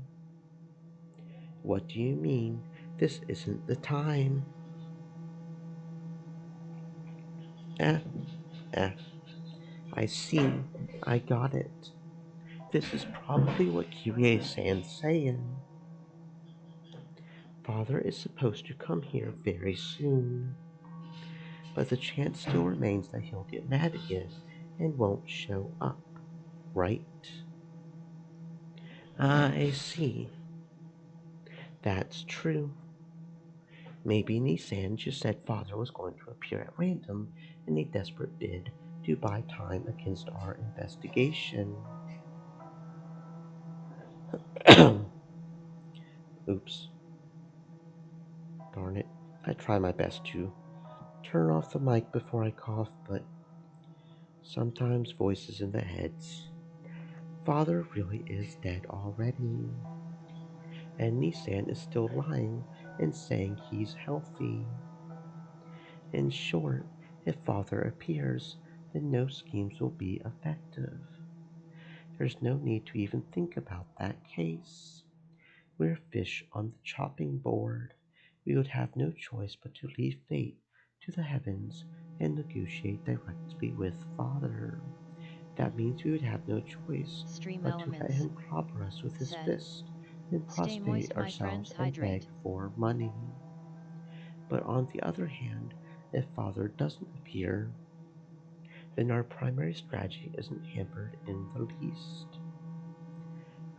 What do you mean? This isn't the time. Eh, eh, I see. I got it. This is probably what Kyrie-san's saying. Father is supposed to come here very soon, but the chance still remains that he'll get mad again and won't show up, right? I see. That's true. Maybe Nissan just said Father was going to appear at random in a desperate bid to buy time against our investigation. Oops. Darn it. I try my best to turn off the mic before I cough, but sometimes voices in the heads. Father really is dead already, and Nissan is still lying and saying he's healthy. In short, if Father appears, then no schemes will be effective. There's no need to even think about that case. We're fish on the chopping board. We would have no choice but to leave fate to the heavens and negotiate directly with Father. That means we would have no choice Stream but to let elements. him clobber us with his Said. fist and Stay prostrate moist, my friends, ourselves and beg hydrate. for money. But on the other hand, if Father doesn't appear, then our primary strategy isn't hampered in the least.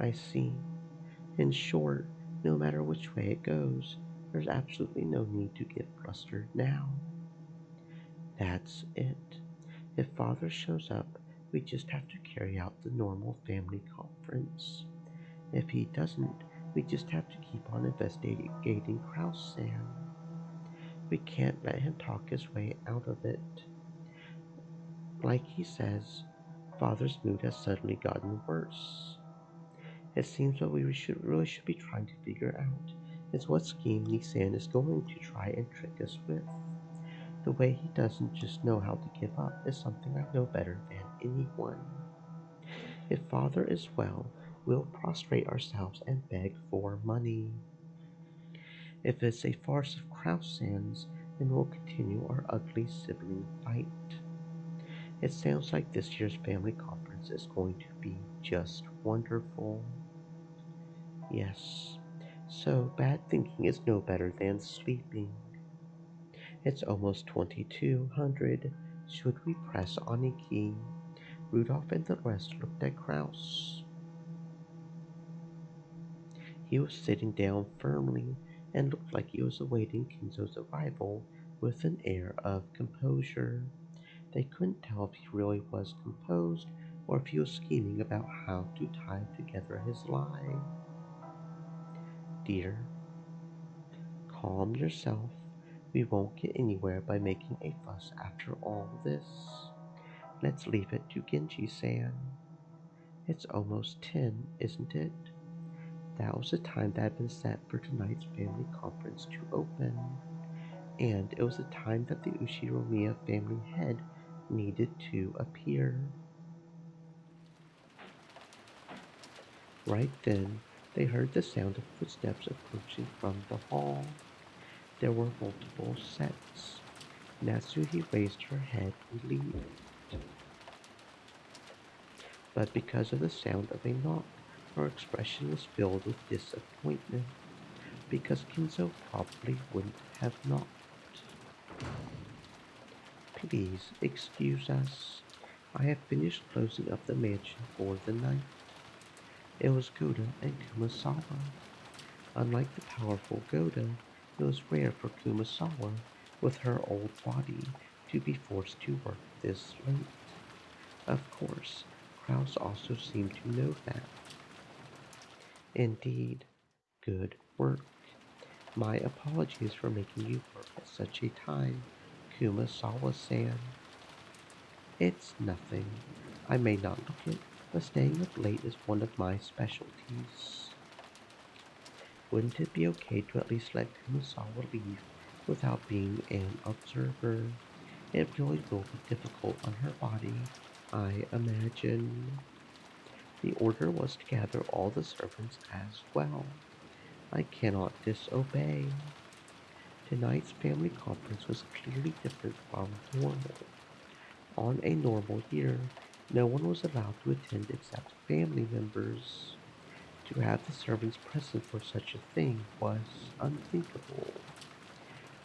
I see. In short, no matter which way it goes, there's absolutely no need to get flustered now. That's it. If Father shows up, we just have to carry out the normal family conference. If he doesn't, we just have to keep on investigating Kraus-san. We can't let him talk his way out of it. Like he says, Father's mood has suddenly gotten worse. It seems what we really should be trying to figure out is what scheme Nissan is going to try and trick us with. The way he doesn't just know how to give up is something I know better than anyone. If Father is well, we'll prostrate ourselves and beg for money. If it's a farce of Kraus-san's, and we'll continue our ugly sibling fight. It sounds like this year's family conference is going to be just wonderful. Yes, so bad thinking is no better than sleeping. It's almost 2200. Should we press on a key? Rudolph and the rest looked at Kraus. He was sitting down firmly and looked like he was awaiting Kinzo's arrival with an air of composure. They couldn't tell if he really was composed or if he was scheming about how to tie together his lie. Dear, calm yourself. We won't get anywhere by making a fuss after all this. Let's leave it to Genji-san. It's almost 10, isn't it? That was the time that had been set for tonight's family conference to open, and it was the time that the Ushiromiya family head needed to appear. Right then, they heard the sound of footsteps approaching from the hall. There were multiple sets. Natsuhi raised her head, relieved, but because of the sound of a knock, her expression was filled with disappointment, because Kinzo probably wouldn't have knocked. Please excuse us. I have finished closing up the mansion for the night. It was Goda and Kumasawa. Unlike the powerful Goda, it was rare for Kumasawa, with her old body, to be forced to work this late. Of course, Kraus also seemed to know that. Indeed, good work. My apologies for making you work at such a time, Kumasawa-san. It's nothing. I may not look it, but staying up late is one of my specialties. Wouldn't it be okay to at least let Kumasawa leave without being an observer? It really will be difficult on her body, I imagine. The order was to gather all the servants as well. I cannot disobey. Tonight's family conference was clearly different from normal. On a normal year, no one was allowed to attend except family members. To have the servants present for such a thing was unthinkable.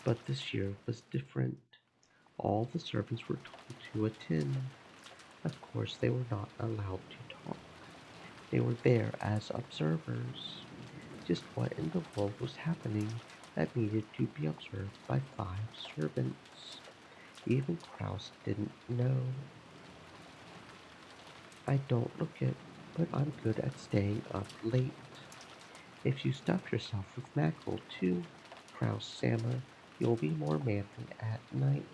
But this year was different. All the servants were told to attend. Of course, they were not allowed to talk. They were there as observers. Just what in the world was happening that needed to be observed by 5 servants? Even Kraus didn't know. I don't look it, but I'm good at staying up late. If you stuff yourself with mackerel too, Kraus-sama, you'll be more manly at night.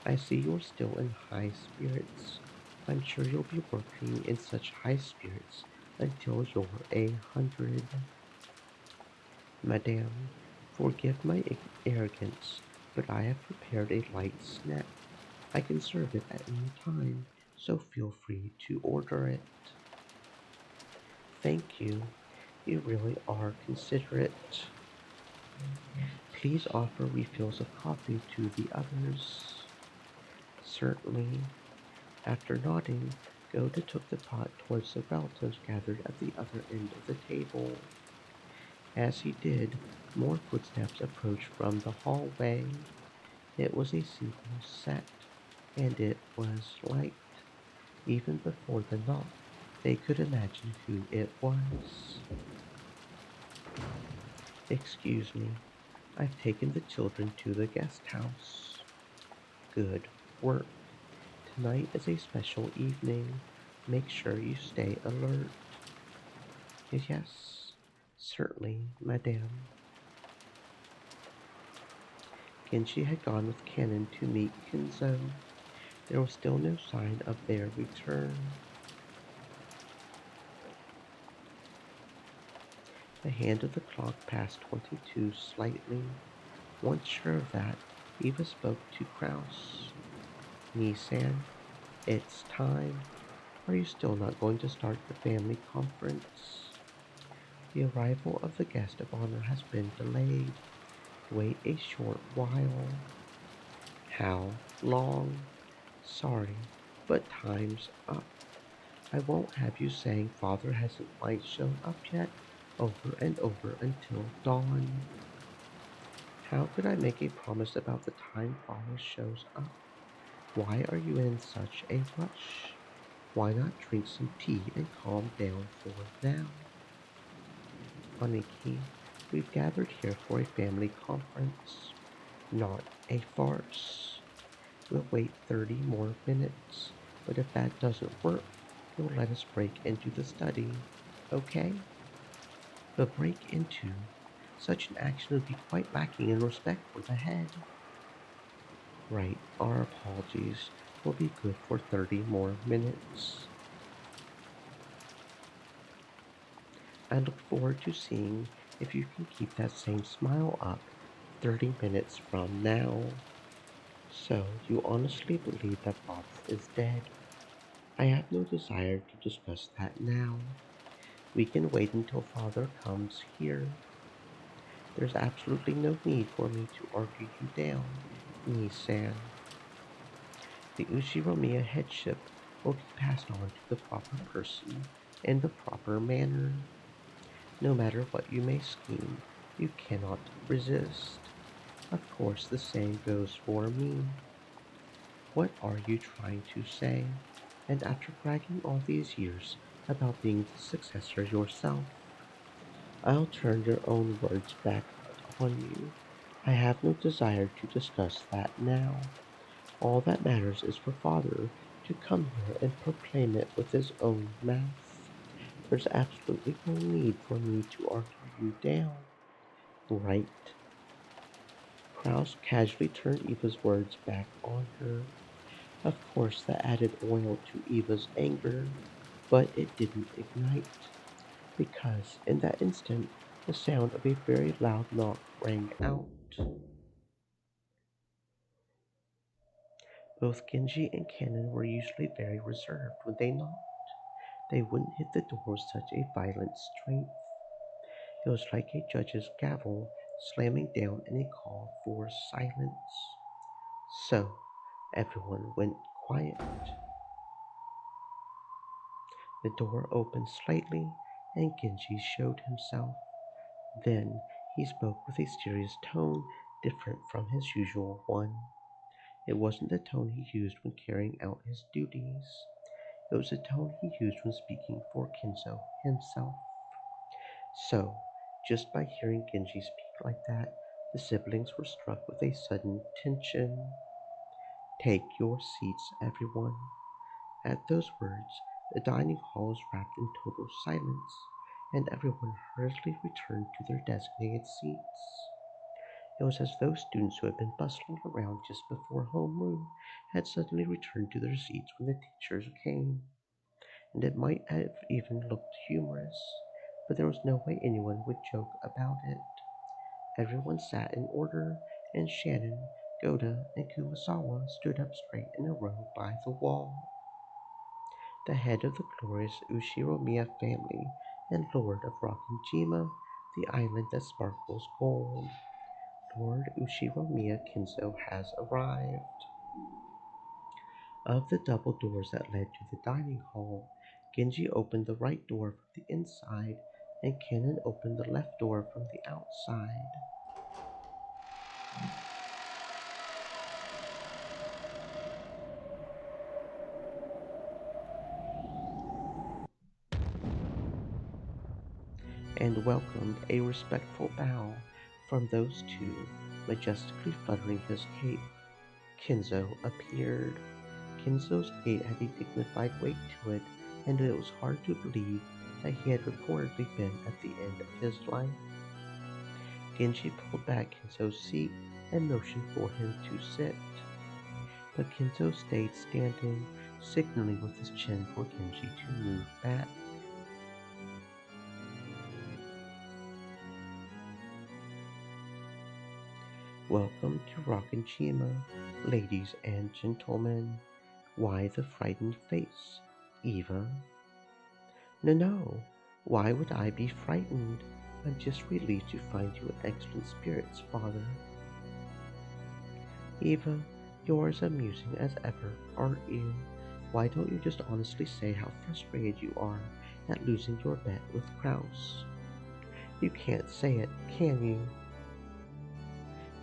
I see you're still in high spirits. I'm sure you'll be working in such high spirits until you're 100. Madame, forgive my arrogance, but I have prepared a light snack. I can serve it at any time, so feel free to order it. Thank you. You really are considerate. Please offer refills of coffee to the others. Certainly. After nodding, Goda took the pot towards the relatives gathered at the other end of the table. As he did, more footsteps approached from the hallway. It was a single set, and it was light. Even before the knock, they could imagine who it was. Excuse me, I've taken the children to the guest house. Good work. Tonight is a special evening. Make sure you stay alert. Yes, certainly, madame. Genji had gone with Cannon to meet Kinzo. There was still no sign of their return. The hand of the clock passed 22 slightly. Once sure of that, Eva spoke to Kraus. Nissan, it's time. Are you still not going to start the family conference? The arrival of the guest of honor has been delayed. Wait a short while. How long? Sorry, but time's up. I won't have you saying father hasn't quite shown up yet over and over until dawn. How could I make a promise about the time father shows up? Why are you in such a rush? Why not drink some tea and calm down for now? Aniki, we've gathered here for a family conference, not a farce. We'll wait 30 more minutes, but if that doesn't work, you'll let us break into the study, okay? But break into such an action would be quite lacking in respect for the head. Right, our apologies. We'll be good for 30 more minutes. I look forward to seeing if you can keep that same smile up 30 minutes from now. So, you honestly believe that father is dead? I have no desire to discuss that now. We can wait until father comes here. There's absolutely no need for me to argue you down, Ni-san. The Ushiromiya headship will be passed on to the proper person in the proper manner. No matter what you may scheme, you cannot resist. Of course, the same goes for me. What are you trying to say? And after bragging all these years about being the successor yourself, I'll turn your own words back on you. I have no desire to discuss that now. All that matters is for father to come here and proclaim it with his own mouth. There's absolutely no need for me to argue you down, right? Kraus casually turned Eva's words back on her. Of course, that added oil to Eva's anger, but it didn't ignite, because in that instant, the sound of a very loud knock rang out. Both Genji and Cannon were usually very reserved when they knocked. They wouldn't hit the door with such a violent strength. It was like a judge's gavel slamming down in a call for silence. So, everyone went quiet. The door opened slightly, and Genji showed himself. Then he spoke with a serious tone different from his usual one. It wasn't the tone he used when carrying out his duties. It was the tone he used when speaking for Kinzo himself. So, just by hearing Genji speak like that, the siblings were struck with a sudden tension. Take your seats, everyone. At those words, the dining hall was wrapped in total silence, and everyone hurriedly returned to their designated seats. It was as though students who had been bustling around just before homeroom had suddenly returned to their seats when the teachers came, and it might have even looked humorous, but there was no way anyone would joke about it. Everyone sat in order, and Shannon, Goda, and Kumasawa stood up straight in a row by the wall. The head of the glorious Ushiromiya family and lord of Rokkenjima, the island that sparkles gold. Lord Ushiromiya Kinzo has arrived. Of the double doors that led to the dining hall, Genji opened the right door from the inside, and Kannon opened the left door from the outside. And welcomed a respectful bow from those two, majestically fluttering his cape. Kinzo appeared. Kinzo's gait had a dignified weight to it, and it was hard to believe that he had reportedly been at the end of his life. Genji pulled back Kinzo's seat and motioned for him to sit, but Kinzo stayed standing, signaling with his chin for Genji to move back. Welcome to Rokkenjima, ladies and gentlemen. Why the frightened face, Eva? No, no, why would I be frightened? I'm just relieved to find you in excellent spirits, Father. Eva, you're as amusing as ever, aren't you? Why don't you just honestly say how frustrated you are at losing your bet with Kraus? You can't say it, can you?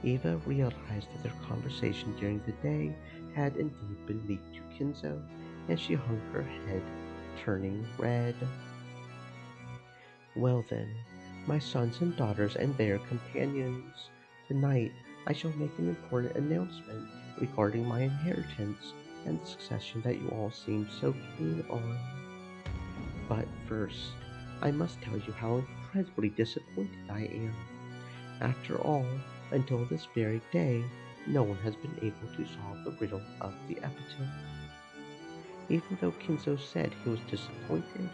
Eva realized that their conversation during the day had indeed been leaked to Kinzo, and she hung her head, turning red. Well then, my sons and daughters and their companions, tonight I shall make an important announcement regarding my inheritance and the succession that you all seem so keen on. But first, I must tell you how incredibly disappointed I am. After all, until this very day, no one has been able to solve the riddle of the epitaph. Even though Kinzo said he was disappointed,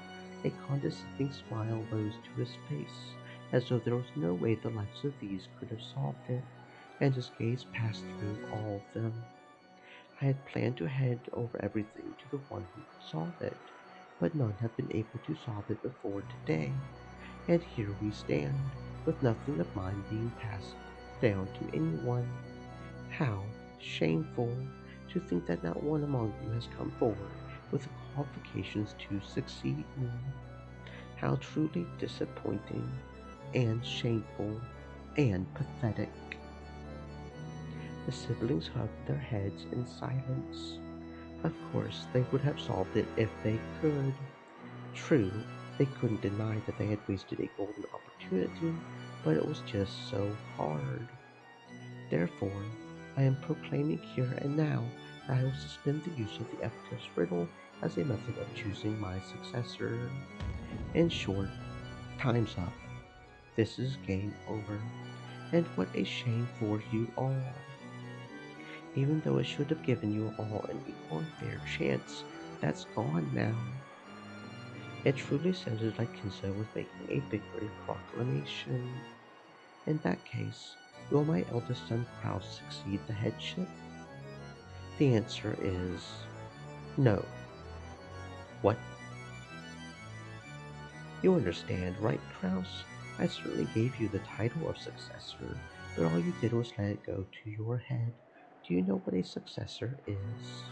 a condescending smile rose to his face, as though there was no way the likes of these could have solved it, and his gaze passed through all of them. I had planned to hand over everything to the one who could solve it, but none have been able to solve it before today, and here we stand, with nothing of mine being passed down to anyone. How shameful to think that not one among you has come forward with the qualifications to succeed me. How truly disappointing and shameful and pathetic. The siblings hugged their heads in silence. Of course, they would have solved it if they could. True, they couldn't deny that they had wasted a golden opportunity, but it was just so hard. Therefore, I am proclaiming here and now that I will suspend the use of the epitaph's riddle as a method of choosing my successor. In short, time's up. This is game over. And what a shame for you all. Even though it should have given you all an equal and fair chance, that's gone now. It truly sounded like Kinzo was making a victory proclamation. In that case, will my eldest son Kraus succeed the headship? The answer is no. What? You understand, right, Kraus? I certainly gave you the title of successor, but all you did was let it go to your head. Do you know what a successor is?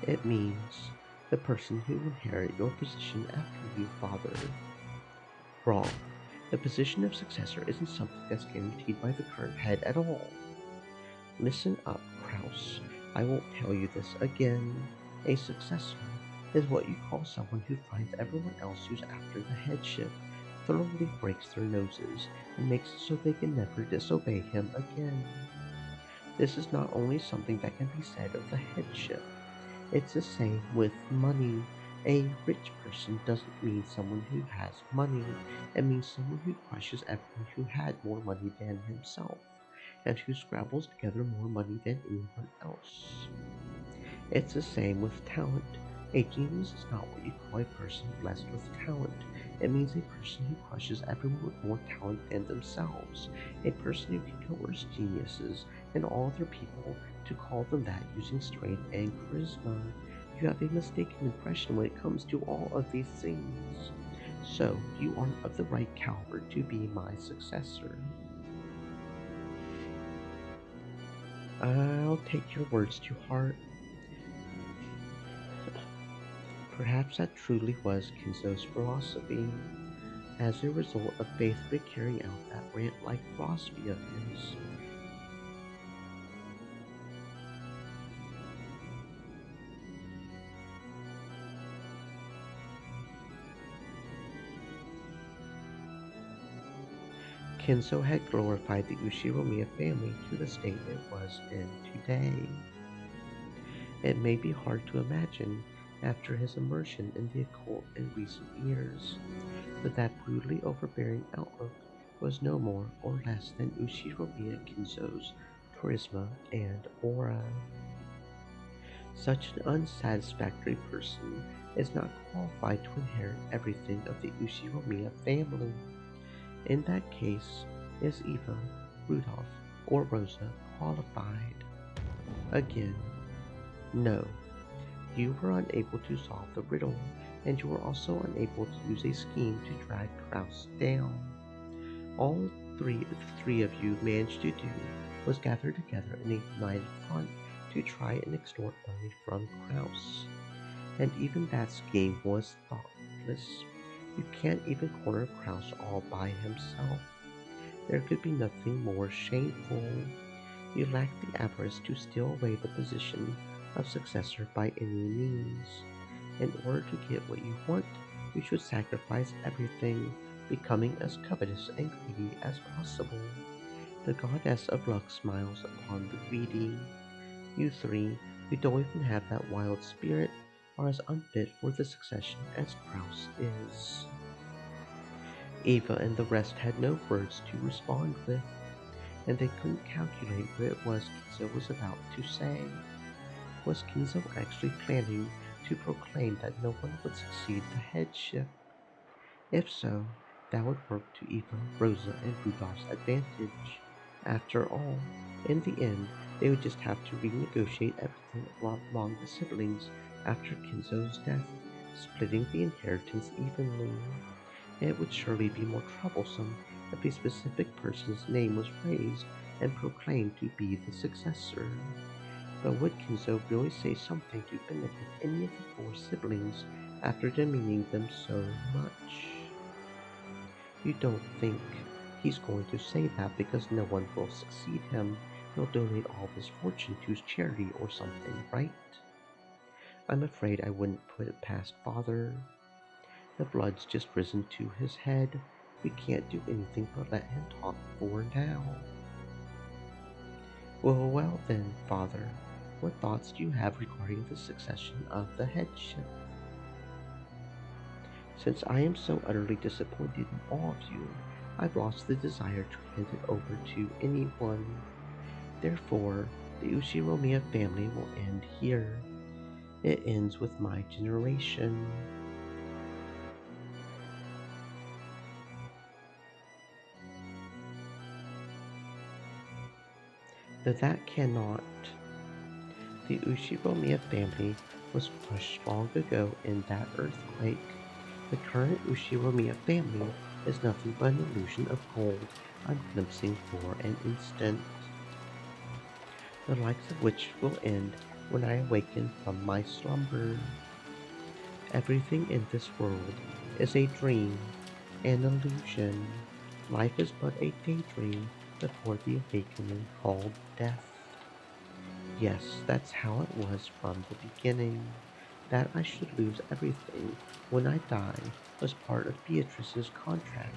It means the person who will inherit your position after you, father. Wrong. The position of successor isn't something that's guaranteed by the current head at all. Listen up, Kraus. I won't tell you this again. A successor is what you call someone who finds everyone else who's after the headship, thoroughly breaks their noses, and makes it so they can never disobey him again. This is not only something that can be said of the headship, it's the same with money. A rich person doesn't mean someone who has money. It means someone who crushes everyone who had more money than himself, and who scrabbles together more money than anyone else. It's the same with talent. A genius is not what you call a person blessed with talent. It means a person who crushes everyone with more talent than themselves. A person who can coerce geniuses and all other people to call them that using strength and charisma. You have a mistaken impression when it comes to all of these things. So, you aren't of the right caliber to be my successor. I'll take your words to heart. Perhaps that truly was Kinzo's philosophy, as a result of faithfully carrying out that rant-like philosophy of his. Kinzo had glorified the Ushiromiya family to the state it was in today. It may be hard to imagine after his immersion in the occult in recent years, but that brutally overbearing outlook was no more or less than Ushiromiya Kinzo's charisma and aura. Such an unsatisfactory person is not qualified to inherit everything of the Ushiromiya family. In that case, is Eva, Rudolph, or Rosa qualified? Again, no. You were unable to solve the riddle, and you were also unable to use a scheme to drag Kraus down. All three of you managed to do was gather together in a united front to try and extort money from Kraus. And even that scheme was thoughtless. You can't even corner Kraus all by himself. There could be nothing more shameful. You lack the avarice to steal away the position of successor by any means. In order to get what you want, you should sacrifice everything, becoming as covetous and greedy as possible. The goddess of luck smiles upon the greedy. You three, who don't even have that wild spirit, are as unfit for the succession as Kraus is. Eva and the rest had no words to respond with, and they couldn't calculate what it was Kinzo was about to say. Was Kinzo actually planning to proclaim that no one would succeed the headship? If so, that would work to Eva, Rosa, and Rudolph's advantage. After all, in the end, they would just have to renegotiate everything among the siblings after Kinzo's death, splitting the inheritance evenly. It would surely be more troublesome if a specific person's name was raised and proclaimed to be the successor. But would Kinzo really say something to benefit any of the four siblings after demeaning them so much? You don't think he's going to say that because no one will succeed him. He'll donate all of his fortune to his charity or something, right? I'm afraid I wouldn't put it past Father. The blood's just risen to his head. We can't do anything but let him talk for now. Well then, Father, what thoughts do you have regarding the succession of the headship? Since I am so utterly disappointed in all of you, I've lost the desire to hand it over to anyone. Therefore, the Ushiromiya family will end here. It ends with my generation. Though that cannot. The Ushiromiya family was crushed long ago in that earthquake. The current Ushiromiya family is nothing but an illusion of gold I'm glimpsing for an instant, the likes of which will end when I awaken from my slumber. Everything in this world is a dream, an illusion. Life is but a daydream before the awakening called death. Yes, that's how it was from the beginning. That I should lose everything when I die was part of Beatrice's contract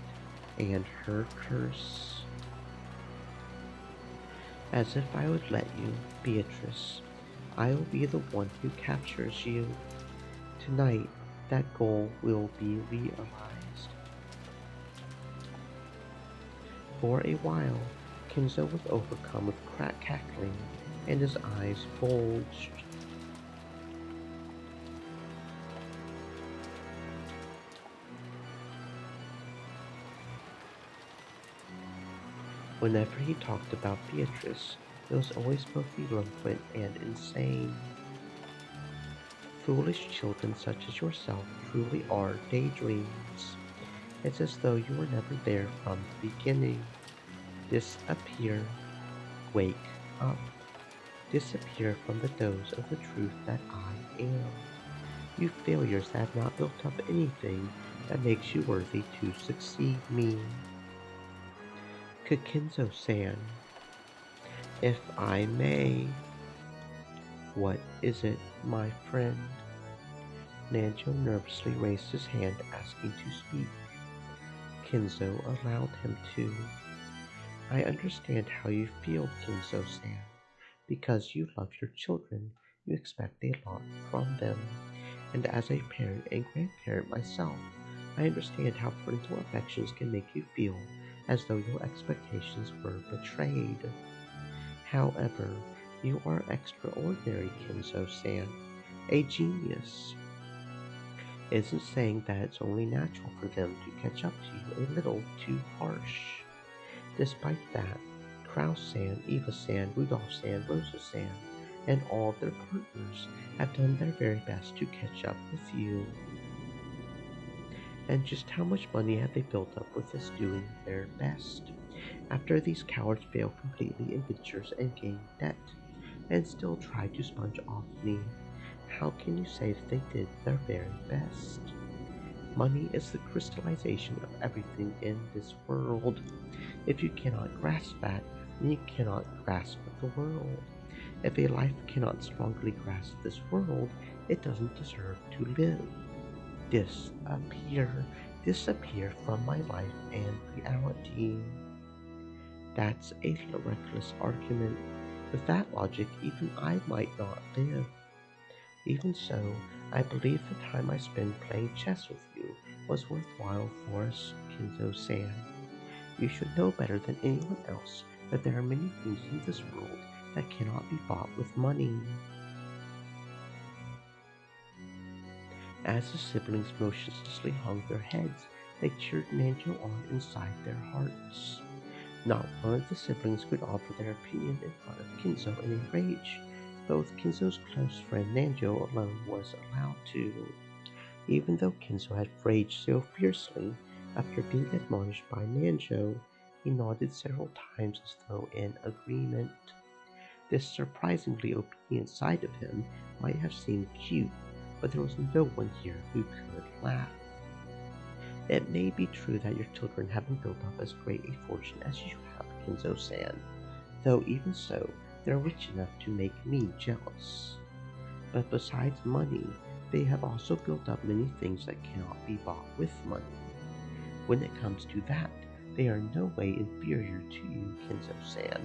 and her curse. As if I would let you, Beatrice. I will be the one who captures you. Tonight, that goal will be realized. For a while, Kinzo was overcome with cackling, and his eyes bulged. Whenever he talked about Beatrice, it was always both eloquent and insane. Foolish children such as yourself truly are daydreams. It's as though you were never there from the beginning. Disappear. Wake up. Disappear from the doze of the truth that I am. You failures that have not built up anything that makes you worthy to succeed me. Kakinzo-san, if I may. What is it, my friend? Nanjo nervously raised his hand, asking to speak. Kinzo allowed him to. I understand how you feel, Kinzo-san. Because you love your children, you expect a lot from them. And as a parent and grandparent myself, I understand how parental affections can make you feel as though your expectations were betrayed. However, you are extraordinary, Kinzo-san, a genius. Isn't saying that it's only natural for them to catch up to you a little too harsh. Despite that, Kraus-san, Eva-san, Rudolph-san, Rosa-san, and all of their partners have done their very best to catch up with you. And just how much money have they built up with us doing their best? After these cowards fail completely in ventures and gain debt, and still try to sponge off me, how can you say that they did their very best? Money is the crystallization of everything in this world. If you cannot grasp that, then you cannot grasp the world. If a life cannot strongly grasp this world, it doesn't deserve to live. Disappear, disappear from my life and reality. That's a reckless argument. With that logic, even I might not live. Even so, I believe the time I spent playing chess with you was worthwhile for us, Kinzo-san. You should know better than anyone else that there are many things in this world that cannot be bought with money. As the siblings motionlessly hung their heads, they cheered Nanjo on inside their hearts. Not one of the siblings could offer their opinion in front of Kinzo in a rage. Both Kinzo's close friend Nanjo alone was allowed to. Even though Kinzo had raged so fiercely after being admonished by Nanjo, he nodded several times as though in agreement. This surprisingly obedient side of him might have seemed cute, but there was no one here who could laugh. It may be true that your children haven't built up as great a fortune as you have, Kinzo-san, though even so, they're rich enough to make me jealous. But besides money, they have also built up many things that cannot be bought with money. When it comes to that, they are in no way inferior to you, Kinzo-san.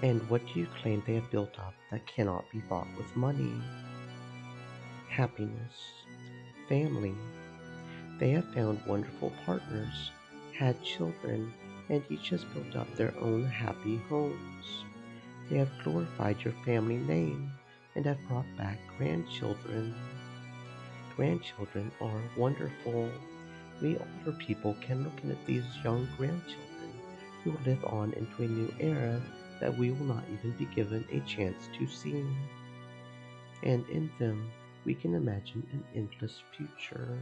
And what do you claim they have built up that cannot be bought with money? Happiness, family. They have found wonderful partners, had children, and each has built up their own happy homes. They have glorified your family name and have brought back grandchildren. Grandchildren are wonderful. We older people can look at these young grandchildren who will live on into a new era that we will not even be given a chance to see. And in them, we can imagine an endless future.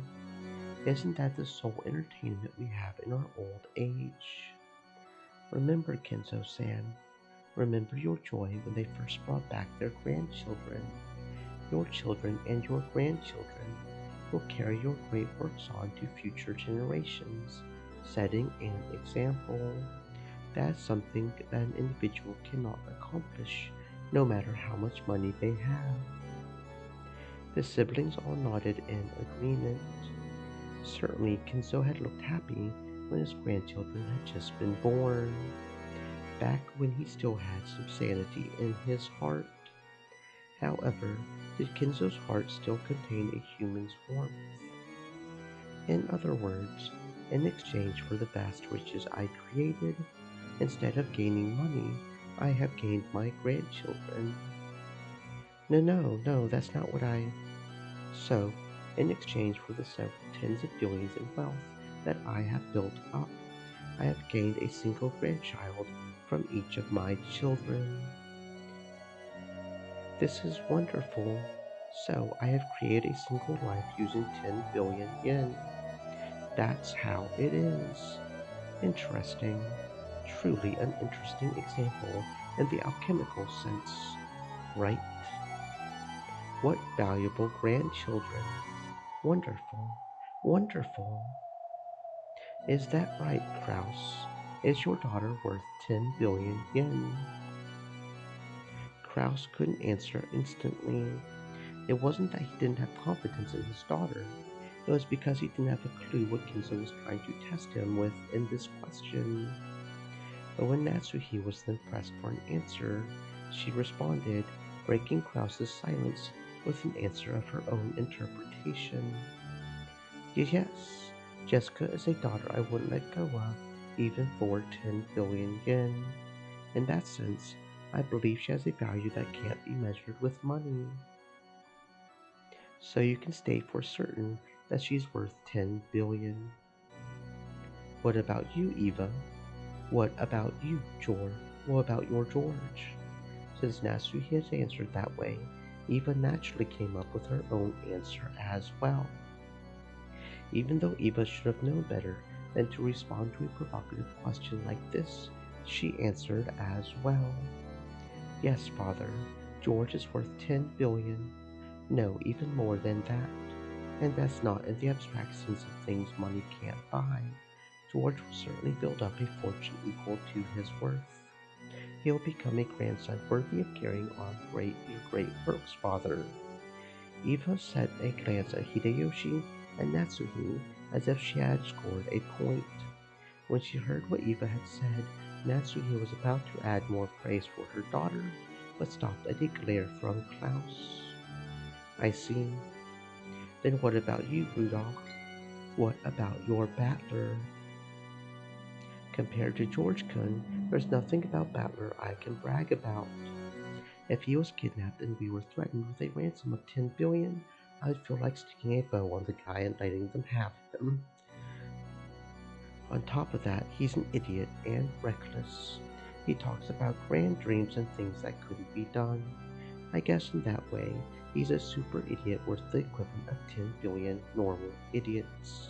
Isn't that the sole entertainment we have in our old age? Remember, Kenzo-san, remember your joy when they first brought back their grandchildren. Your children and your grandchildren will carry your great works on to future generations, setting an example. That is something that an individual cannot accomplish, no matter how much money they have. The siblings all nodded in agreement. Certainly, Kenzo had looked happy when his grandchildren had just been born, back when he still had some sanity in his heart. However, did Kenzo's heart still contain a human's warmth? In other words, in exchange for the vast riches I created, instead of gaining money, I have gained my grandchildren. No, no, no, that's not what I. So, in exchange for the several tens of billions in wealth that I have built up, I have gained a single grandchild from each of my children. This is wonderful. So, I have created a single life using 10 billion yen. That's how it is. Interesting. Truly an interesting example in the alchemical sense, right? What valuable grandchildren. Wonderful. Wonderful. Is that right, Kraus? Is your daughter worth 10 billion yen? Kraus couldn't answer instantly. It wasn't that he didn't have confidence in his daughter. It was because he didn't have a clue what Kinzo was trying to test him with in this question. But when Natsuhi was then pressed for an answer, she responded, breaking Kraus's silence with an answer of her own interpretation. Yes, Jessica is a daughter I wouldn't let go of, even for 10 billion yen. In that sense, I believe she has a value that can't be measured with money. So you can state for certain that she's worth 10 billion. What about you, Eva? What about you, George? What about your George? Since Natsuhi has answered that way, Eva naturally came up with her own answer as well. Even though Eva should have known better than to respond to a provocative question like this, she answered as well. Yes, father, George is worth 10 billion. No, even more than that. And that's not in the abstract sense of things money can't buy. George will certainly build up a fortune equal to his worth. He'll become a grandson worthy of carrying on your great works, father. Eva set a glance at Hideyoshi and Natsuhi as if she had scored a point. When she heard what Eva had said, Natsuhi was about to add more praise for her daughter, but stopped at a glare from Klaus. I see. Then what about you, Rudolph? What about your battler? Compared to George Kun, there's nothing about Battler I can brag about. If he was kidnapped and we were threatened with a ransom of 10 billion, I'd feel like sticking a bow on the guy and letting them have him. On top of that, he's an idiot and reckless. He talks about grand dreams and things that couldn't be done. I guess in that way, he's a super idiot worth the equivalent of 10 billion normal idiots.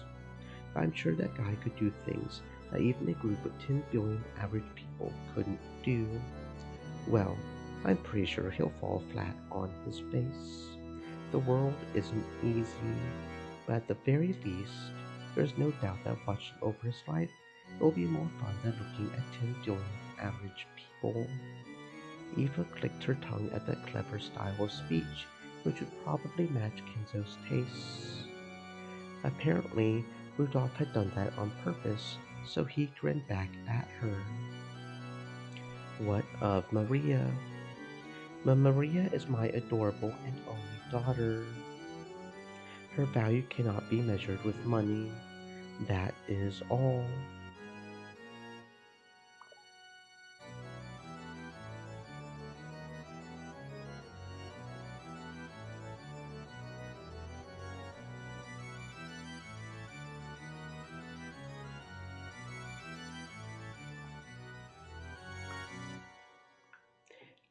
I'm sure that guy could do things that even a group of 10 billion average people couldn't do. Well, I'm pretty sure he'll fall flat on his face. The world isn't easy, but at the very least, there's no doubt that watching over his life will be more fun than looking at 10 billion average people. Eva clicked her tongue at that clever style of speech, which would probably match Kenzo's tastes. Apparently, Rudolph had done that on purpose, so he grinned back at her. What of Maria? Maria is my adorable and only daughter. Her value cannot be measured with money. That is all.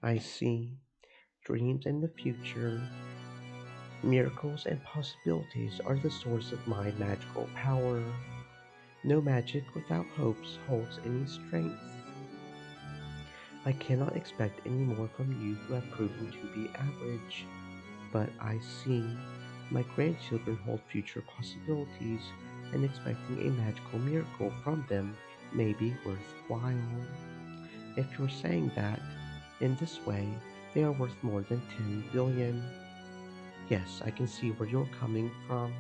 I see. Dreams and the future, miracles and possibilities are the source of my magical power. No magic without hopes holds any strength. I cannot expect any more from you who have proven to be average. But I see. My grandchildren hold future possibilities, and expecting a magical miracle from them may be worthwhile. If you're saying that in this way, they are worth more than 10 billion. Yes, I can see where you're coming from.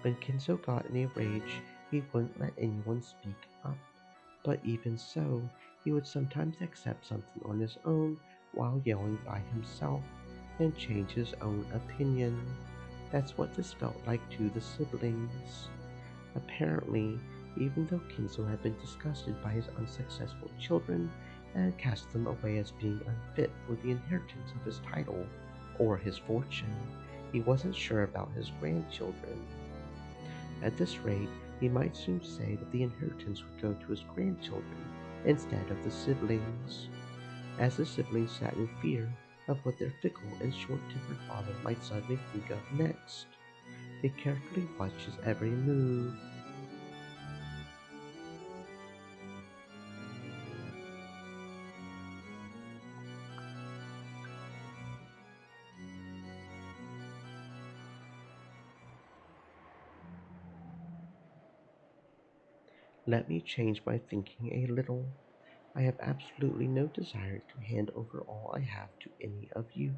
When Kinzo got in a rage, he wouldn't let anyone speak up. But even so, he would sometimes accept something on his own while yelling by himself and change his own opinion. That's what this felt like to the siblings. Apparently, even though Kinzo had been disgusted by his unsuccessful children and cast them away as being unfit for the inheritance of his title or his fortune, he wasn't sure about his grandchildren. At this rate, he might soon say that the inheritance would go to his grandchildren instead of the siblings. As the siblings sat in fear of what their fickle and short-tempered father might suddenly think of next, they carefully watched his every move. Let me change my thinking a little. I have absolutely no desire to hand over all I have to any of you.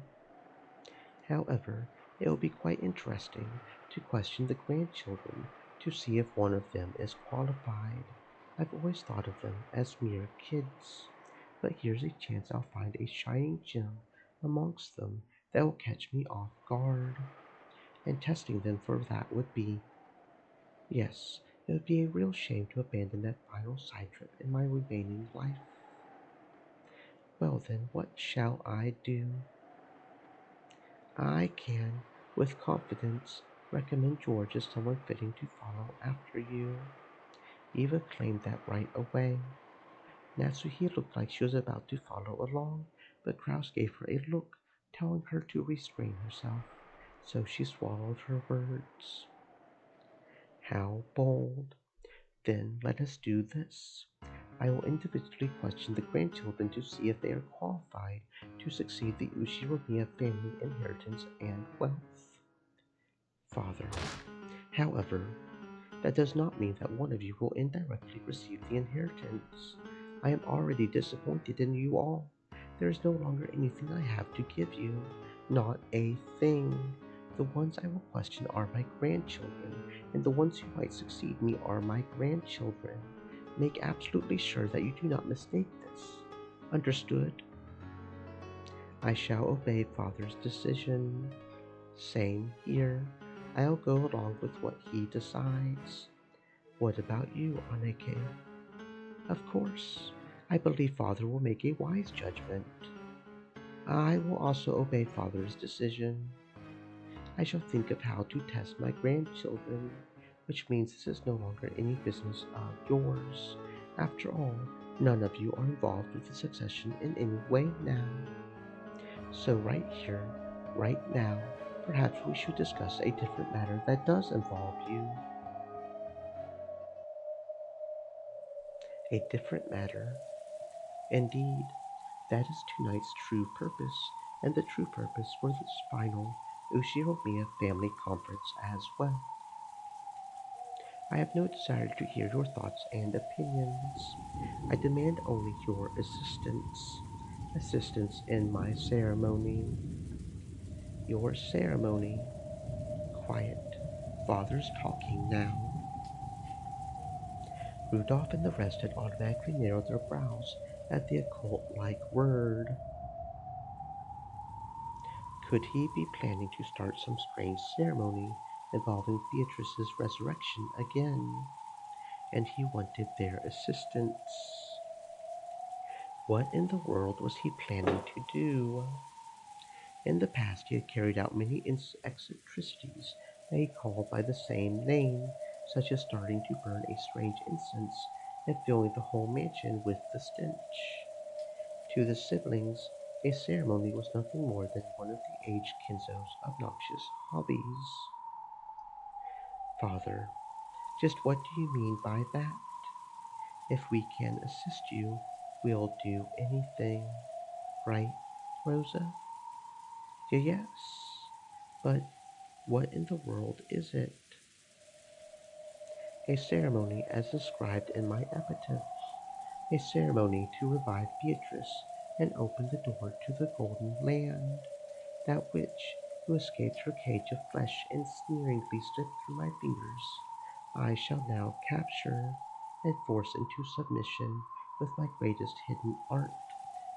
However, it will be quite interesting to question the grandchildren to see if one of them is qualified. I've always thought of them as mere kids, but here's a chance I'll find a shining gem amongst them that will catch me off guard, and testing them for that would be, yes, it would be a real shame to abandon that final side trip in my remaining life. Well then, what shall I do? I can, with confidence, recommend George as someone fitting to follow after you. Eva claimed that right away. Natsuhi looked like she was about to follow along, but Kraus gave her a look, telling her to restrain herself, so she swallowed her words. How bold! Then let us do this. I will individually question the grandchildren to see if they are qualified to succeed the Ushiromiya family inheritance and wealth. Father. However, that does not mean that one of you will indirectly receive the inheritance. I am already disappointed in you all. There is no longer anything I have to give you. Not a thing. The ones I will question are my grandchildren, and the ones who might succeed me are my grandchildren. Make absolutely sure that you do not mistake this. Understood? I shall obey Father's decision. Same here. I'll go along with what he decides. What about you, Aneke? Of course, I believe Father will make a wise judgment. I will also obey Father's decision. I shall think of how to test my grandchildren, which means this is no longer any business of yours. After all, none of you are involved with the succession in any way now. So right here, right now, perhaps we should discuss a different matter that does involve you. A different matter. Indeed, that is tonight's true purpose, and the true purpose for this final Ushiromiya family conference as well. I have no desire to hear your thoughts and opinions. I demand only your assistance. Assistance in my ceremony. Your ceremony. Quiet. Father's talking now. Rudolph and the rest had automatically narrowed their brows at the occult-like word. Could he be planning to start some strange ceremony involving Beatrice's resurrection again? And he wanted their assistance. What in the world was he planning to do? In the past, he had carried out many eccentricities that he called by the same name, such as starting to burn a strange incense and filling the whole mansion with the stench. To the siblings, a ceremony was nothing more than one of the aged Kinzo's obnoxious hobbies. Father, just what do you mean by that? If we can assist you, we'll do anything. Right, Rosa? Yes. But what in the world is it? a ceremony as inscribed in my epitaph, a ceremony to revive Beatrice and open the door to the golden land. That witch who escaped her cage of flesh and sneeringly slipped through my fingers, I shall now capture and force into submission with my greatest hidden art.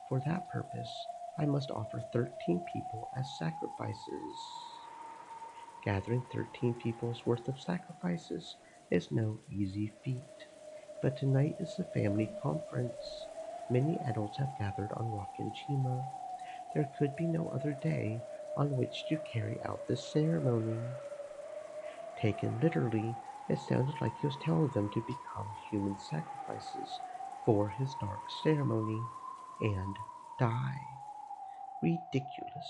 For that purpose, I must offer 13 people as sacrifices. Gathering 13 people's worth of sacrifices is no easy feat. But tonight is the family conference. Many adults have gathered on Wakanchima. There could be no other day on which to carry out this ceremony. Taken literally, it sounded like he was telling them to become human sacrifices for his dark ceremony and die. Ridiculous.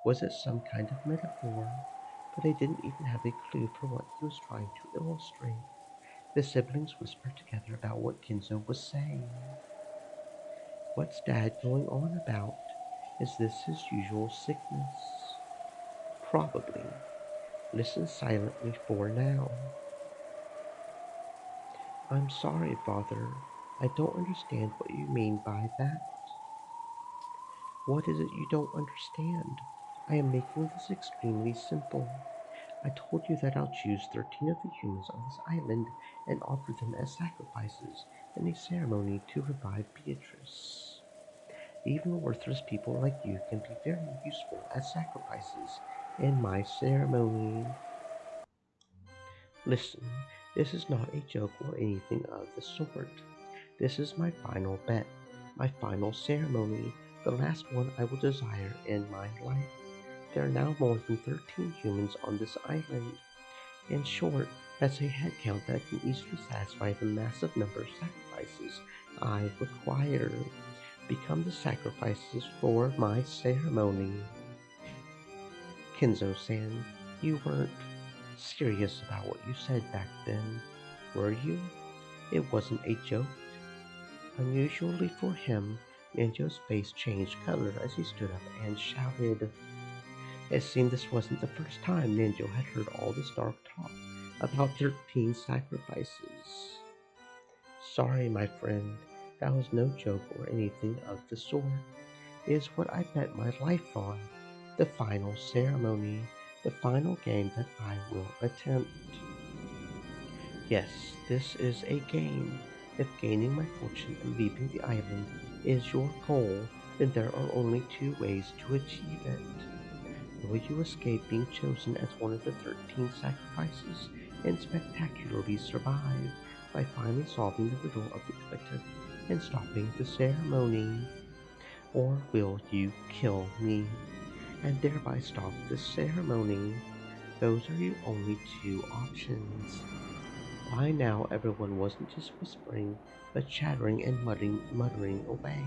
Was it some kind of metaphor? But they didn't even have a clue for what he was trying to illustrate. The siblings whispered together about what Kinzo was saying. What's Dad going on about? Is this his usual sickness? Probably. Listen silently for now. I'm sorry, Father. I don't understand what you mean by that. What is it you don't understand? I am making this extremely simple. I told you that I'll choose 13 of the humans on this island and offer them as sacrifices in a ceremony to revive Beatrice. Even worthless people like you can be very useful as sacrifices in my ceremony. Listen, this is not a joke or anything of the sort. This is my final bet, my final ceremony, the last one I will desire in my life. There are now more than 13 humans on this island. In short, that's a head count that can easily satisfy the massive number of sacrifices I require. Become the sacrifices for my ceremony. Kinzo-san, you weren't serious about what you said back then, were you? It wasn't a joke. Unusually for him, Ninjo's face changed color as he stood up and shouted. It seemed this wasn't the first time Ninjo had heard all this dark talk about 13 sacrifices. Sorry, my friend, that was no joke or anything of the sort. It is what I bet my life on, the final ceremony, the final game that I will attempt. Yes, this is a game. If gaining my fortune and leaving the island is your goal, then there are only two ways to achieve it. Will you escape being chosen as one of the 13 sacrifices and spectacularly survive by finally solving the riddle of the epitaph and stopping the ceremony? Or will you kill me and thereby stop the ceremony? Those are your only two options. By now everyone wasn't just whispering, but chattering and muttering away.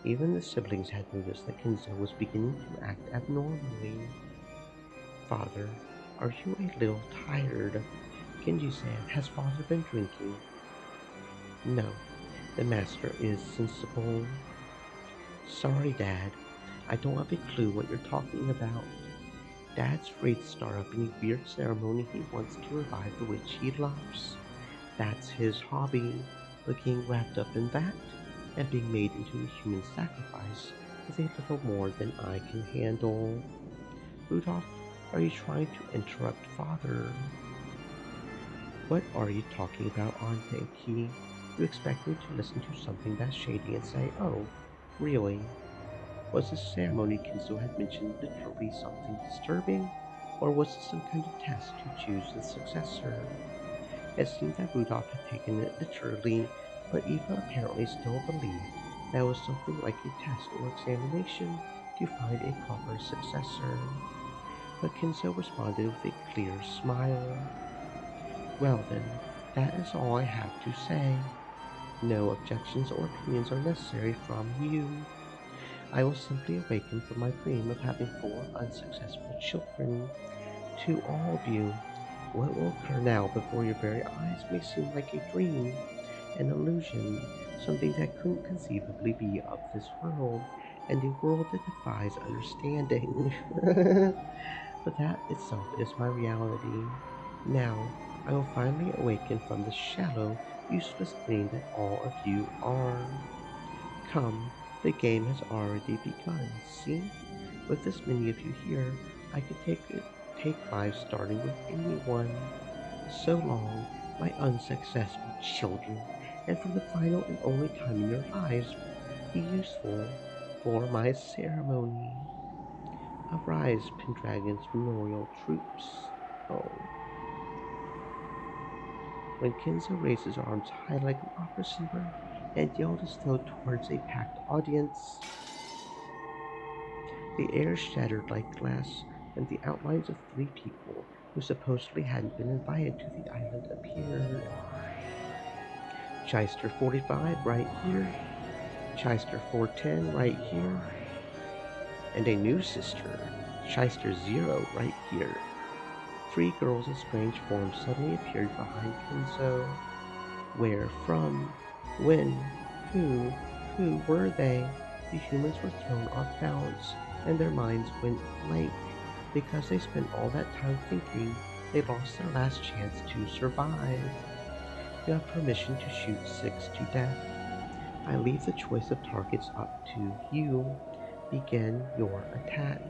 Even the siblings had noticed that Kinzo was beginning to act abnormally. Father, are you a little tired? Kenji-san, has father been drinking? No, the master is sensible. Sorry, Dad. I don't have a clue what you're talking about. Dad's free to start up any weird ceremony he wants to revive the witch he loves. That's his hobby, but getting wrapped up in that and being made into a human sacrifice is a little more than I can handle. Rudolph, are you trying to interrupt Father? What are you talking about, Aunt Becky? You expect me to listen to something that's shady and say, oh, really? Was this ceremony Kinzo had mentioned literally something disturbing, or was it some kind of test to choose the successor? It seemed that Rudolph had taken it literally, but Eva apparently still believed that it was something like a test or examination to find a proper successor. But Kinzo responded with a clear smile. Well then, that is all I have to say. No objections or opinions are necessary from you. I will simply awaken from my dream of having 4 unsuccessful children. To all of you, what will occur now before your very eyes may seem like a dream, an illusion, something that couldn't conceivably be of this world, and a world that defies understanding. But that itself is my reality. Now, I will finally awaken from the shallow, useless thing that all of you are. Come, the game has already begun. See? With this many of you here, I could take lives starting with anyone. So long, my unsuccessful children, and for the final and only time in your lives, be useful for my ceremony. Arise, Pendragon's memorial troops. Oh. When Kinzo raised his arms high like an opera singer and yelled as though towards a packed audience, the air shattered like glass, and the outlines of three people who supposedly hadn't been invited to the island appeared. Shyster 45 right here, Shyster 410 right here, and a new sister, Shyster 0 right here. Three girls in strange forms suddenly appeared behind Kinzo. Where, from, when, who, who were they? The humans were thrown off balance, and their minds went blank. Because they spent all that time thinking, they lost their last chance to survive. You have permission to shoot six to death. I leave the choice of targets up to you. Begin your attack.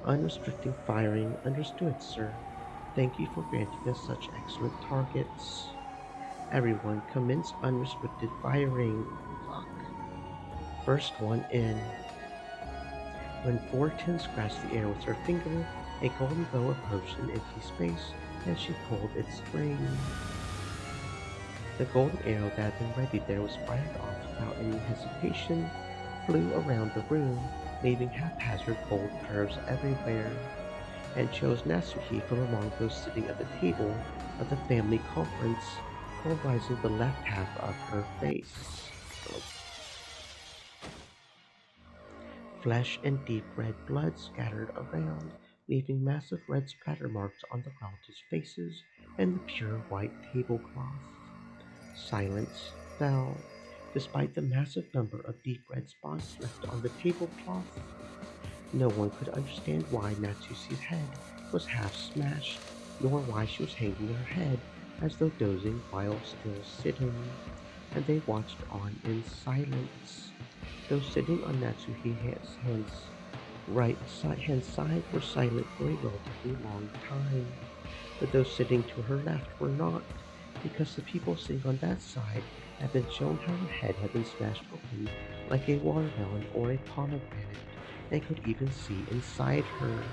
Unrestricted firing understood, sir. Thank you for granting us such excellent targets. Everyone commence unrestricted firing. Fuck. First one in. When 410 scratched the air with her finger, a golden bow approached in empty space and she pulled its string. The golden arrow that had been ready there was fired off without any hesitation, flew around the room, leaving haphazard gold curves everywhere, and chose Natsuki from among those sitting at the table of the family conference, polarizing the left half of her face. Flesh and deep red blood scattered around, leaving massive red splatter marks on the relatives' faces and the pure white tablecloth. Silence fell, despite the massive number of deep red spots left on the tablecloth. No one could understand why Natsuki's head was half smashed, nor why she was hanging her head as though dozing while still sitting, and they watched on in silence. Those sitting on Natsuki's hand side were silent for a relatively long time, but those sitting to her left were not, because the people sitting on that side had been shown how her head had been smashed open like a watermelon or a pomegranate, and could even see inside her.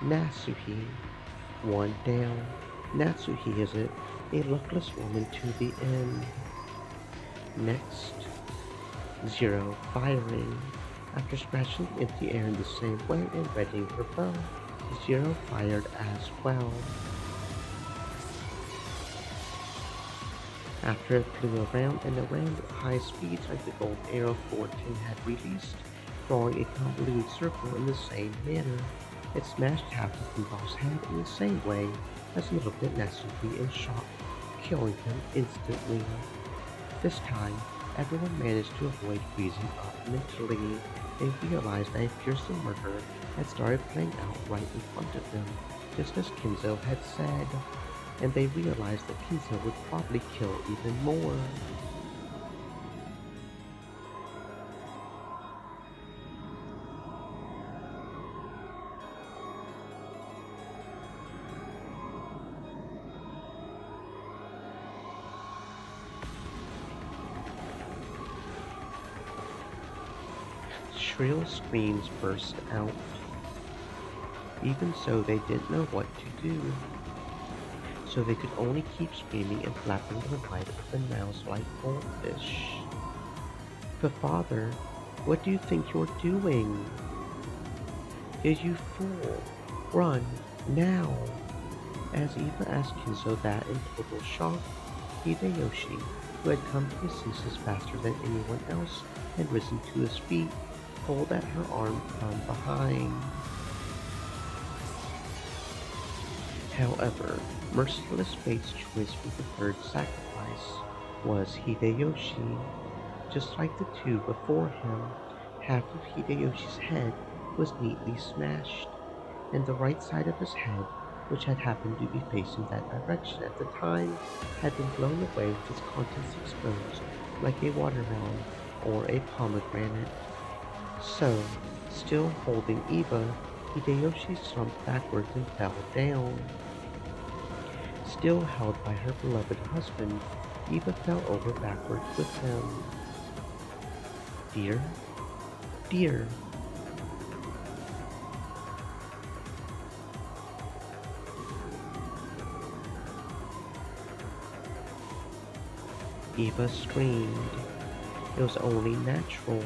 Natsuki. One down. Natsuki, is it? A luckless woman to the end. Next. 0 firing. After scratching the empty air in the same way and readying her bow, 0 fired as well. After it flew around and around at high speeds like the gold arrow 14 had released, drawing a convoluted circle in the same manner, it smashed half of Kubal's head in the same way as little bit Natsuki in shock, killing him instantly. This time, everyone managed to avoid freezing up mentally. They realized that a fearsome murder had started playing out right in front of them, just as Kinzo had said, and they realized that Kinzo would probably kill even more. Shrill screams burst out. Even so, they didn't know what to do, so they could only keep screaming and flapping their white open mouths like goldfish. But father, what do you think you're doing? You fool! Run, now! As Eva asked Kinzo that in total shock, Hideyoshi, who had come to his senses faster than anyone else, had risen to his feet, pulled at her arm from behind. However, merciless fate's choice for the third sacrifice was Hideyoshi. Just like the two before him, half of Hideyoshi's head was neatly smashed, and the right side of his head which had happened to be facing that direction at the time, had been blown away with its contents exposed like a watermelon or a pomegranate. So, still holding Eva, Hideyoshi slumped backwards and fell down. Still held by her beloved husband, Eva fell over backwards with him. Dear, dear, Eva screamed. It was only natural.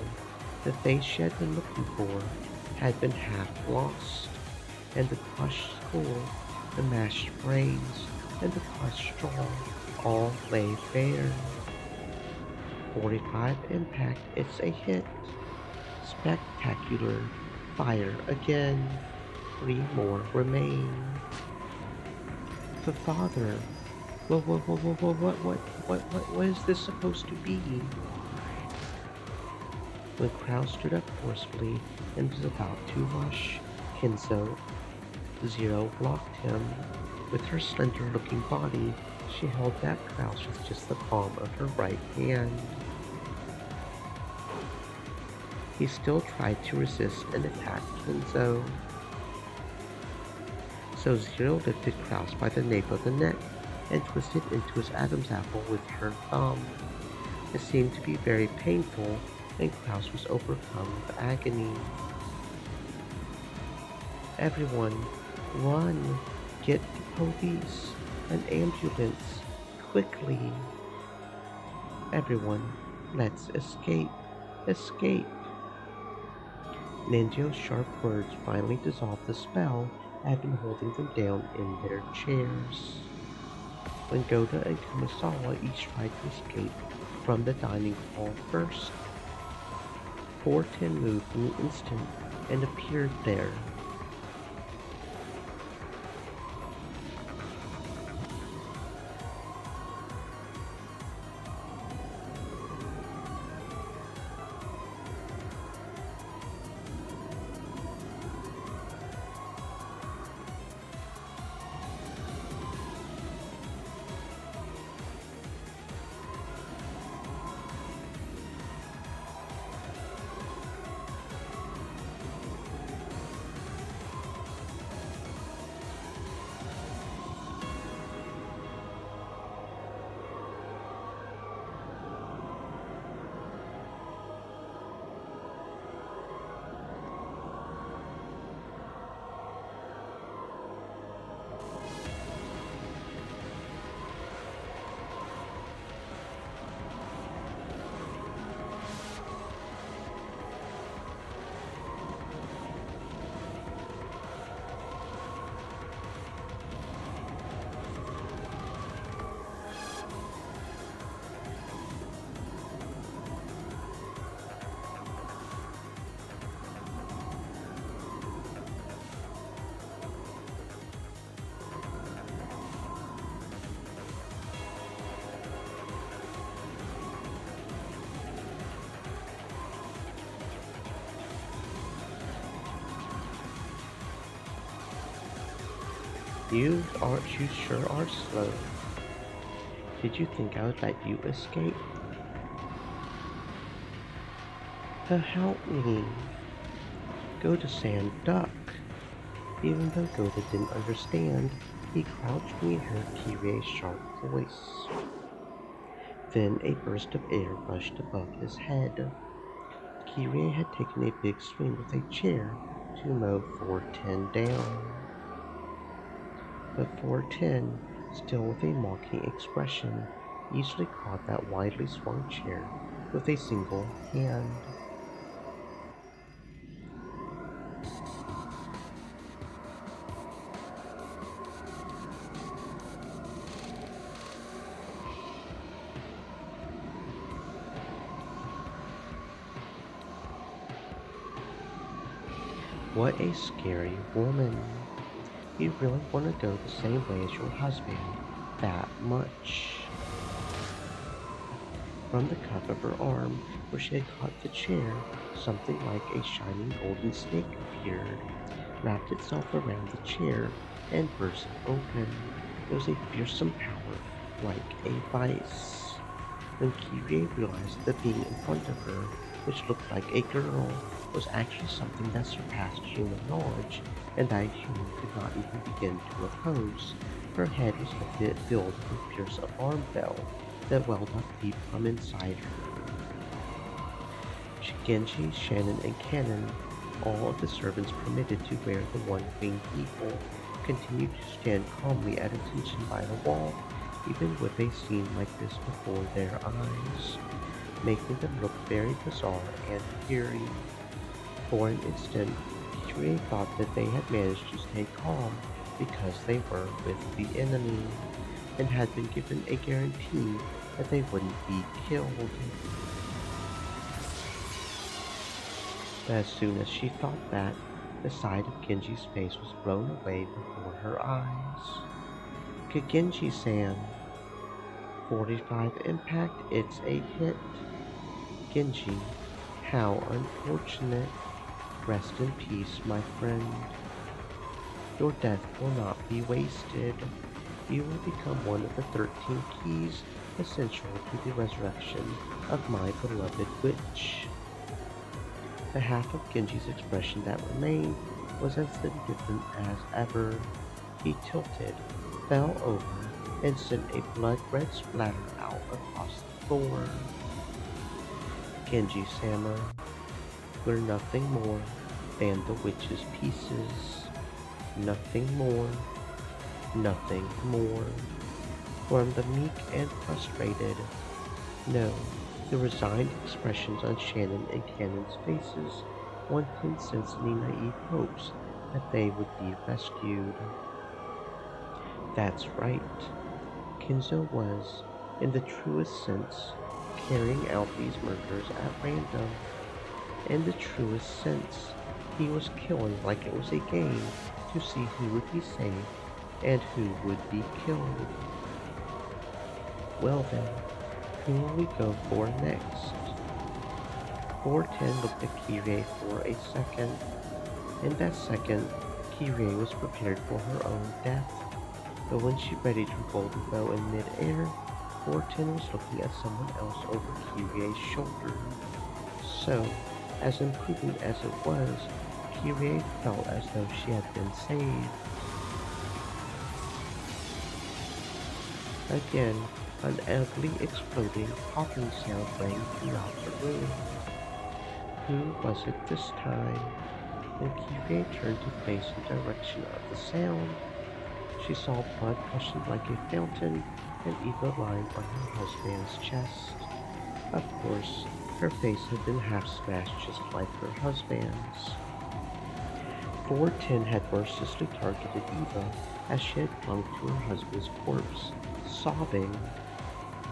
The face she had been looking for had been half lost, and the crushed skull, the mashed brains, and the crushed jaw all lay bare. 45 impact, it's a hit. Spectacular. Fire again. 3 more remain. The father. What is this supposed to be? When Krause stood up forcefully and was about to rush, Kenzo Zero blocked him. With her slender-looking body, she held back Krause with just the palm of her right hand. He still tried to resist and attack Kenzo. So Zero lifted Krause by the nape of the neck and twisted into his Adam's apple with her thumb. It seemed to be very painful, and Krause was overcome with agony. Everyone, run! Get the police! An ambulance! Quickly! Everyone, let's escape! Escape! Ninjo's sharp words finally dissolved the spell that had been holding them down in their chairs. When Goda and Kumasawa each tried to escape from the dining hall first, 410 moved in an instant and appeared there. You sure are slow. Did you think I would let you escape? Help me. Goda-san, duck. Even though Goda didn't understand, he crouched when he heard Kirie's sharp voice. Then a burst of air rushed above his head. Kirie had taken a big swing with a chair to mow 410 down. But 410, still with a mocking expression, easily caught that widely swung chair with a single hand. What a scary woman. You really want to go the same way as your husband, that much. From the cuff of her arm, where she had caught the chair, something like a shining golden snake appeared, wrapped itself around the chair and burst open. It was a fearsome power, like a vice. When Kyrie realized that being in front of her, which looked like a girl, was actually something that surpassed human knowledge, and that a human could not even begin to oppose, her head was filled with a fierce alarm bell that welled up deep from inside her. Genji, Shannon, and Cannon, all of the servants permitted to wear the one-winged eagle, continued to stand calmly at attention by the wall, even with a scene like this before their eyes, making them look very bizarre and eerie. For an instant, Kyrie thought that they had managed to stay calm because they were with the enemy, and had been given a guarantee that they wouldn't be killed. But as soon as she thought that, the side of Genji's face was blown away before her eyes. Genji-san. 45 impact, it's a hit. Genji, how unfortunate. Rest in peace, my friend. Your death will not be wasted. You will become one of the 13 keys essential to the resurrection of my beloved witch. The half of Genji's expression that remained was as indifferent as ever. He tilted, fell over, and sent a blood-red splatter out across the floor. Genji-sama, we're nothing more than the witch's pieces. Nothing more. Nothing more. From the meek and frustrated, no, the resigned expressions on Shannon and Cannon's faces, one can sense any naive hopes that they would be rescued. That's right. Kenzo was, in the truest sense, carrying out these murders at random. In the truest sense, he was killing like it was a game to see who would be saved and who would be killed. Well then, who will we go for next? 410 looked at Kyrie for a second. In that second, Kyrie was prepared for her own death. But when she readied her golden bow in mid-air, 410 was looking at someone else over Kyrie's shoulder. So, as imprudent as it was, Kyrie felt as though she had been saved. Again, an ugly, exploding, popping sound rang throughout the room. Who was it this time? When Kyrie turned to face the direction of the sound, she saw blood gushing like a fountain and evil line on her husband's chest. Of course, her face had been half smashed just like her husband's. 410 had mercilessly targeted Eva as she had clung to her husband's corpse, sobbing,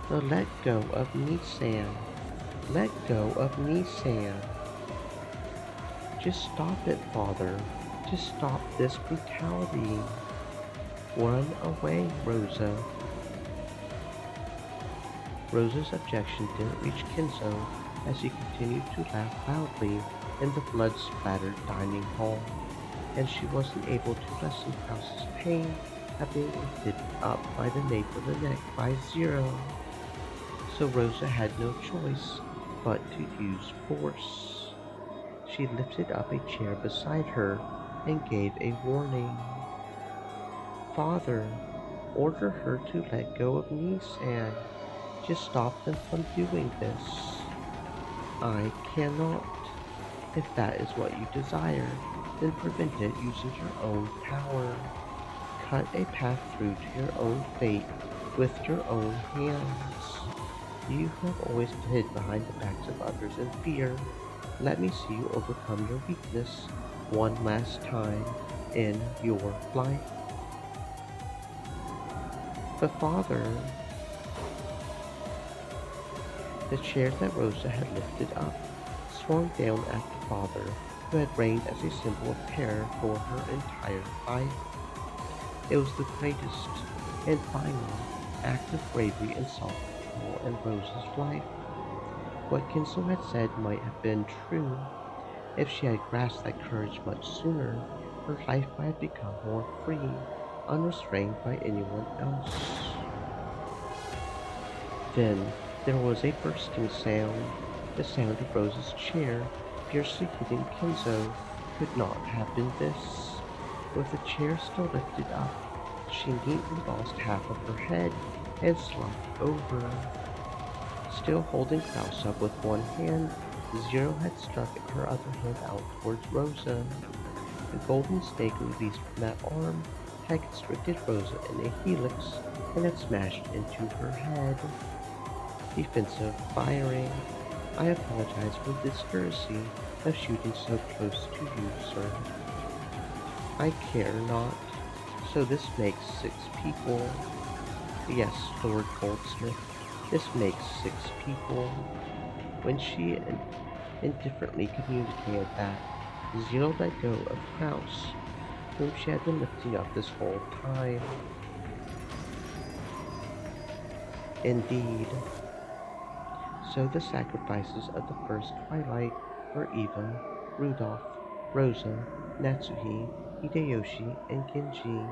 "Let go of me, Sam. Let go of me, Sam. Just stop it, Father. Just stop this brutality. Run away, Rosa." Rosa's objection didn't reach Kenzo as he continued to laugh loudly in the blood-splattered dining hall, and she wasn't able to lessen Krause's pain at being lifted up by the nape of the neck by Zero. So Rosa had no choice but to use force. She lifted up a chair beside her and gave a warning. "Father, order her to let go of me, Sam. Just stop them from doing this." "I cannot. If that is what you desire, then prevent it using your own power. Cut a path through to your own fate with your own hands. You have always hid behind the backs of others in fear. Let me see you overcome your weakness one last time in your life." "But Father..." The chair that Rosa had lifted up swung down at the father, who had reigned as a symbol of terror for her entire life. It was the greatest and final act of bravery and self-control in Rosa's life. What Kinso had said might have been true. If she had grasped that courage much sooner, her life might become more free, unrestrained by anyone else. Then there was a bursting sound, the sound of Rose's chair fiercely hitting Kenzo. Could not have been this. With the chair still lifted up, she neatly lost half of her head and slumped over. Still holding Klaus up with one hand, Zero had struck her other hand out towards Rosa. The golden snake released from that arm had constricted Rosa in a helix and had smashed into her head. Defensive firing. I apologize for this courtesy of shooting so close to you, sir. I care not. So this makes 6 people. Yes, Lord Goldsmith, this makes 6 people. When she indifferently communicated that, Zero let go of Kraus, whom she had been lifting up this whole time. Indeed. So the sacrifices of the first twilight were Eva, Rudolph, Rosa, Natsuhi, Hideyoshi, and Genji.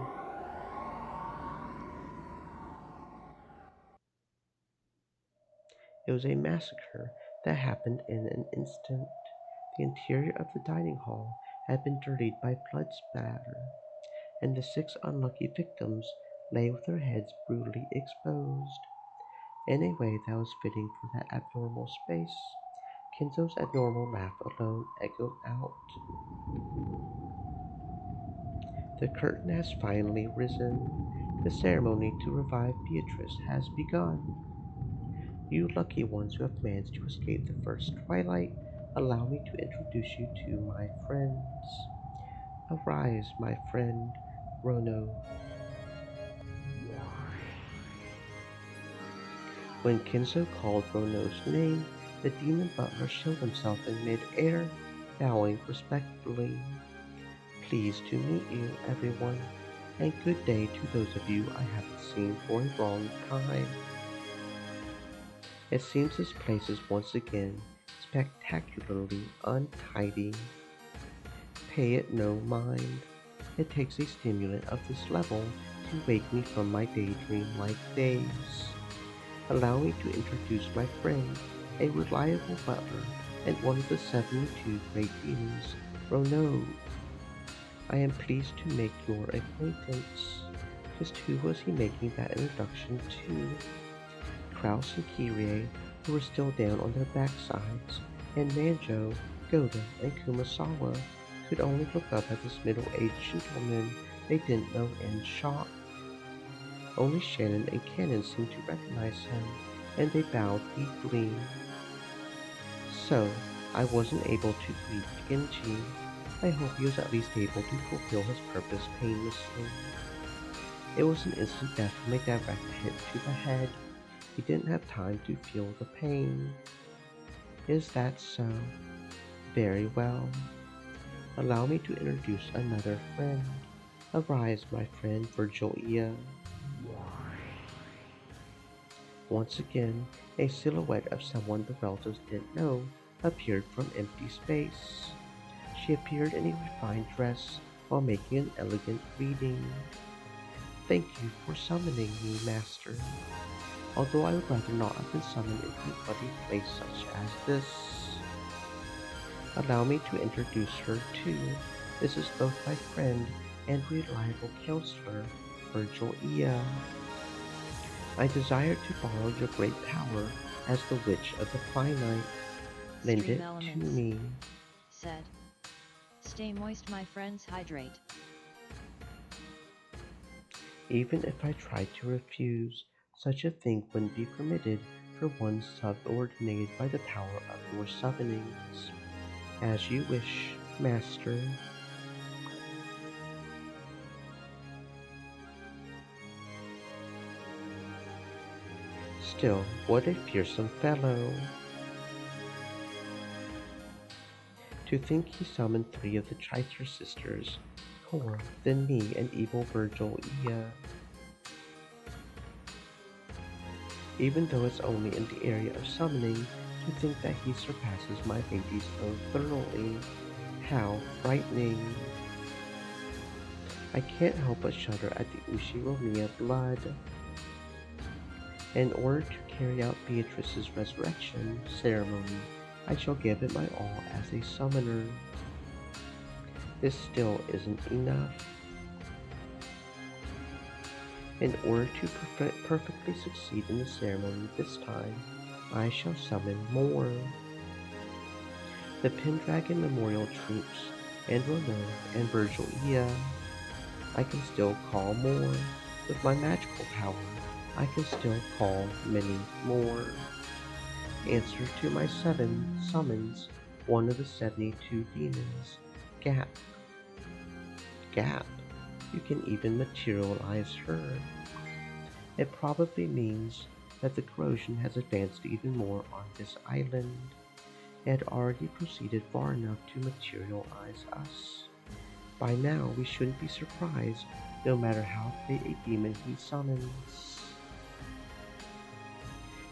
It was a massacre that happened in an instant. The interior of the dining hall had been dirtied by blood spatter, and the 6 unlucky victims lay with their heads brutally exposed. In a way that was fitting for that abnormal space, Kinzo's abnormal laugh alone echoed out. The curtain has finally risen. The ceremony to revive Beatrice has begun. You lucky ones who have managed to escape the first twilight, allow me to introduce you to my friends. Arise, my friend, Rono. When Kinzo called Rono's name, the demon butler showed himself in mid-air, bowing respectfully. Pleased to meet you, everyone, and good day to those of you I haven't seen for a long time. It seems this place is once again spectacularly untidy. Pay it no mind. It takes a stimulant of this level to wake me from my daydream-like days. Allow me to introduce my friend, a reliable butler, and one of the 72 great demons, Rono. I am pleased to make your acquaintance. Just who was he making that introduction to? Kraus and Kirie, who were still down on their backsides, and Manjo, Goda, and Kumasawa could only look up at this middle-aged gentleman they didn't know in shock. Only Shannon and Cannon seemed to recognize him, and they bowed deeply. So, I wasn't able to greet Genji. I hope he was at least able to fulfill his purpose painlessly. It was an instant death from a direct hit to the head. He didn't have time to feel the pain. Is that so? Very well. Allow me to introduce another friend. Arise, my friend Virgilia. Once again, a silhouette of someone the relatives didn't know appeared from empty space. She appeared in a refined dress while making an elegant greeting. Thank you for summoning me, Master. Although I would rather not have been summoned into a bloody place such as this. Allow me to introduce her too. This is both my friend and reliable counselor, Virgilia. I desire to borrow your great power as the Witch of the Finite. Lend Stream it to elements. me. Said. Stay moist, my friends, hydrate. Even if I tried to refuse, such a thing wouldn't be permitted for one subordinated by the power of your summonings. As you wish, Master. Still, what a fearsome fellow. To think he summoned 3 of the Chiter sisters, Cora, then me, and evil Virgilia. Even though it's only in the area of summoning, to think that he surpasses my baby so thoroughly. How frightening. I can't help but shudder at the Ushiromiya blood. In order to carry out Beatrice's resurrection ceremony, I shall give it my all as a summoner. This still isn't enough. In order to perfectly succeed in the ceremony this time, I shall summon more. The Pendragon Memorial Troops, and Renault and Virgilia. I can still call more. With my magical power, I can still call many more. Answer to my 7 summons, one of the 72 demons, Gap. Gap, you can even materialize her. It probably means that the corrosion has advanced even more on this island. It had already proceeded far enough to materialize us. By now, we shouldn't be surprised, no matter how great a demon he summons.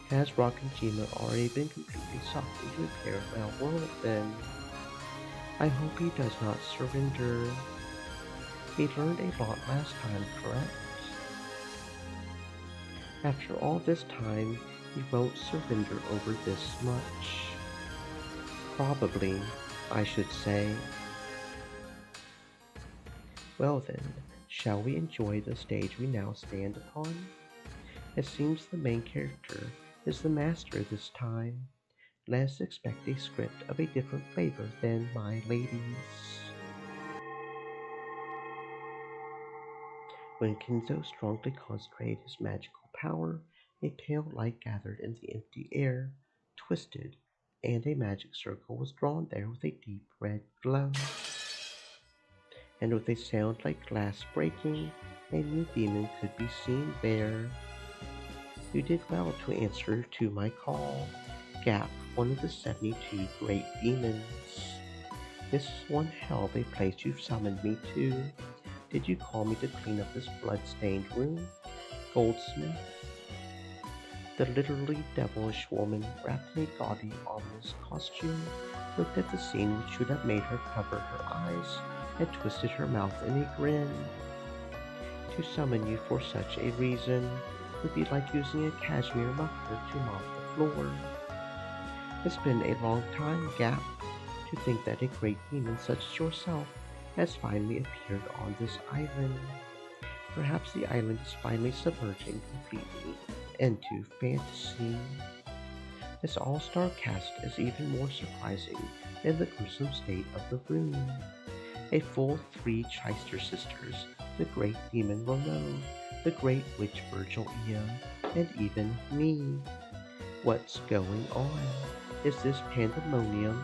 Has Rakajima already been completely sucked into a parallel world then? I hope he does not surrender. He learned a lot last time, correct? After all this time, he won't surrender over this much. Probably, I should say. Well then, shall we enjoy the stage we now stand upon? It seems the main character is the master this time. Let's expect a script of a different flavor than My Ladies. When Kinzo strongly concentrated his magical power, a pale light gathered in the empty air, twisted, and a magic circle was drawn there with a deep red glow. And with a sound like glass breaking, a new demon could be seen there. You did well to answer to my call, Gap, one of the 72 great demons. This is one hell of a place you've summoned me to. Did you call me to clean up this blood-stained room, Goldsmith? The literally devilish woman, wrapped in a gaudy, ominous costume, looked at the scene which should have made her cover her eyes, and twisted her mouth in a grin. To summon you for such a reason would be like using a cashmere muffler to mop the floor. It's been a long time, Gap, to think that a great demon such as yourself has finally appeared on this island. Perhaps the island is finally submerging completely into fantasy. This all-star cast is even more surprising than the gruesome state of the room. A full 3 Chister sisters, the great demon Renault, the great witch Virgilia, and even me. What's going on? Is this pandemonium?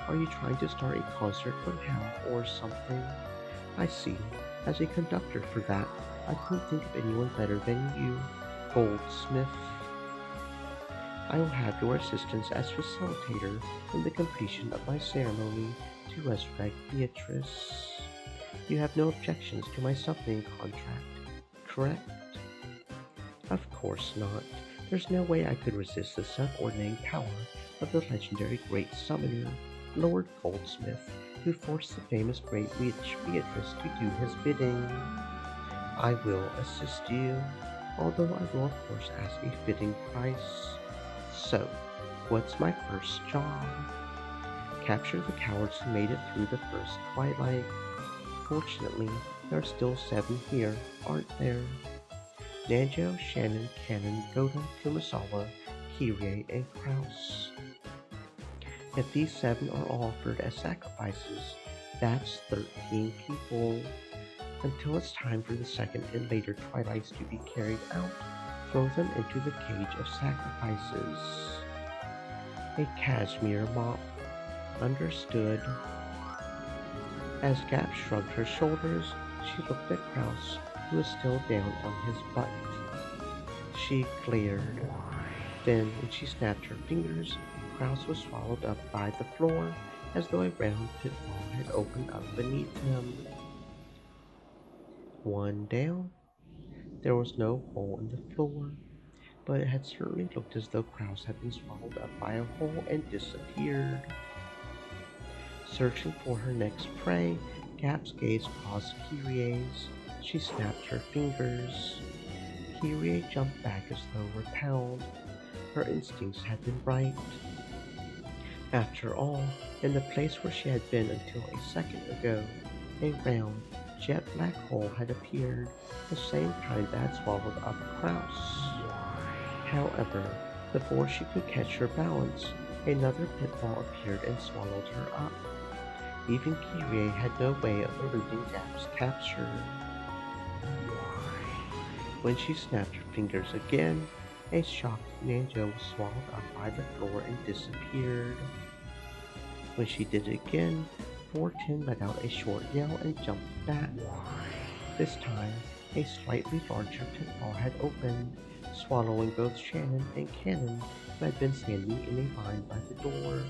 Are you trying to start a concert from hell or something? I see. As a conductor for that, I couldn't think of anyone better than you, Goldsmith. I will have your assistance as facilitator in the completion of my ceremony to resurrect Beatrice. You have no objections to my summoning contract, correct? Of course not. There's no way I could resist the subordinating power of the legendary Great Summoner, Lord Goldsmith, who forced the famous Great Witch Beatrice to do his bidding. I will assist you, although I will of course ask a fitting price. So, what's my first job? Capture the cowards who made it through the first twilight. Fortunately, there are still 7 here, aren't there? Nanjo, Shannon, Cannon, Goda, Kumasawa, Kirie, and Kraus. If these 7 are all offered as sacrifices, that's 13 people. Until it's time for the second and later twilights to be carried out, throw them into the cage of sacrifices. A cashmere mop. Understood. As Gap shrugged her shoulders, she looked at Kraus, who was still down on his butt. She glared. Then, when she snapped her fingers, Kraus was swallowed up by the floor, as though a round pitfall had opened up beneath him. One down. There was no hole in the floor, but it had certainly looked as though Kraus had been swallowed up by a hole and disappeared. Searching for her next prey, Gap's gaze crossed Kirie's. She snapped her fingers. Kyrie jumped back as though repelled. Her instincts had been right. After all, in the place where she had been until a second ago, a round, jet black hole had appeared, the same kind that had swallowed up Kraus. However, before she could catch her balance, another pitfall appeared and swallowed her up. Even Kyrie had no way of eluding Gap's capture. When she snapped her fingers again, a shocked Nanjo was swallowed up by the floor and disappeared. When she did it again, 410 let out a short yell and jumped back. This time, a slightly larger pitfall had opened, swallowing both Shannon and Cannon, who had been standing in a line by the door.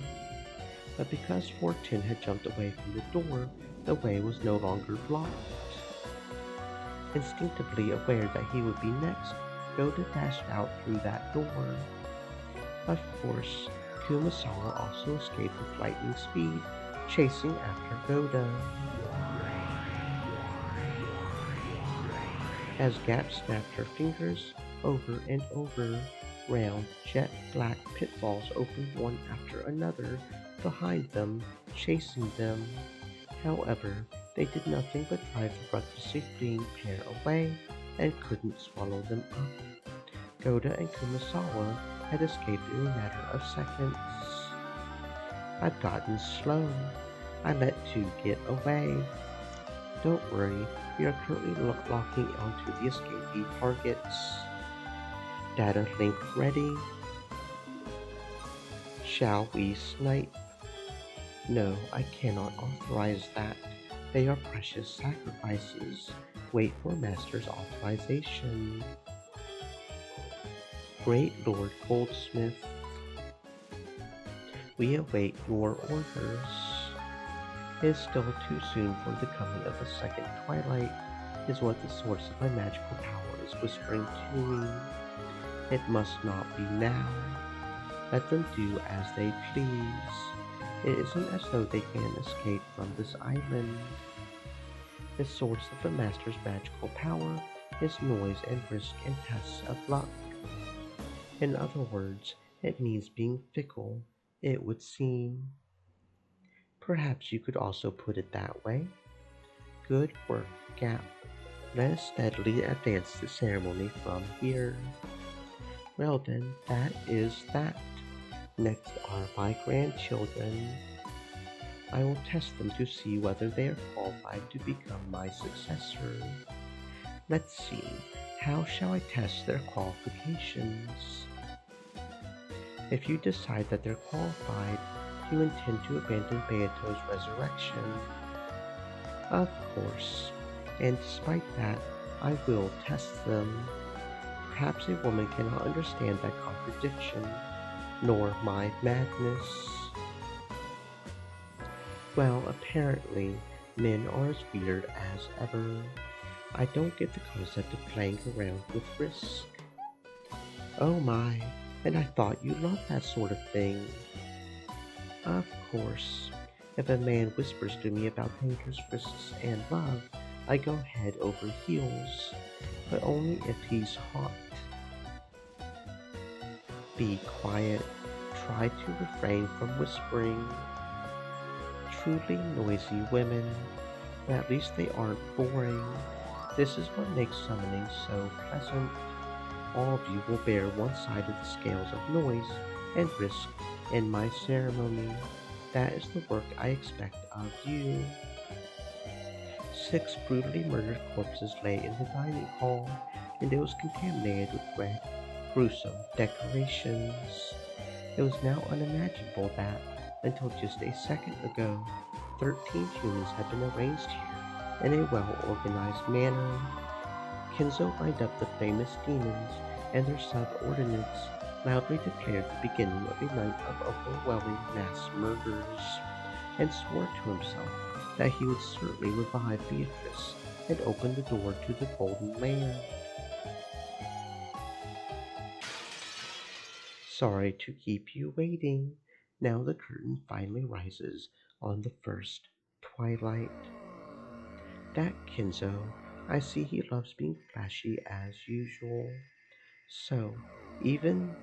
But because 410 had jumped away from the door, the way was no longer blocked. Instinctively aware that he would be next, Goda dashed out through that door. Of course, Kumasawa also escaped with lightning speed, chasing after Goda. As Gap snapped her fingers over and over, round, jet black pitfalls opened one after another behind them, chasing them. However, they did nothing but drive the recklessly fleeing pair away and couldn't swallow them up. Goda and Kumasawa had escaped in a matter of seconds. I've gotten slow. I let two get away. Don't worry, we are currently locking onto the escapee targets. Data link ready. Shall we snipe? No, I cannot authorize that. They are precious sacrifices. Wait for Master's authorization. Great Lord Goldsmith, we await your orders. It is still too soon for the coming of the second twilight, is what the source of my magical power is whispering to me. It must not be now. Let them do as they please. It isn't as though they can escape from this island. The source of the Master's magical power is noise and risk and tests of luck. In other words, it means being fickle, it would seem. Perhaps you could also put it that way. Good work, Gap. Let us steadily advance the ceremony from here. Well then, that is that. Next are my grandchildren. I will test them to see whether they are qualified to become my successor. Let's see, how shall I test their qualifications? If you decide that they're qualified, you intend to abandon Beato's resurrection. Of course, and despite that, I will test them. Perhaps a woman cannot understand that contradiction, nor my madness. Well, apparently, men are as weird as ever. I don't get the concept of playing around with risk. Oh my, and I thought you loved that sort of thing. Of course, if a man whispers to me about dangerous risks and love, I go head over heels, but only if he's hot. Be quiet. Try to refrain from whispering. Truly noisy women, but at least they aren't boring. This is what makes summoning so pleasant. All of you will bear one side of the scales of noise and risk in my ceremony. That is the work I expect of you. 6 brutally murdered corpses lay in the dining hall, and it was contaminated with red, gruesome decorations. It was now unimaginable that, until just a second ago, 13 humans had been arranged here in a well-organized manner. Kinzo lined up the famous demons, and their subordinates loudly declared the beginning of a night of overwhelming mass murders, and swore to himself that he would certainly revive Beatrice and open the door to the Golden Land. Sorry to keep you waiting. Now the curtain finally rises on the first twilight. That, Kinzo, I see he loves being flashy as usual. So, even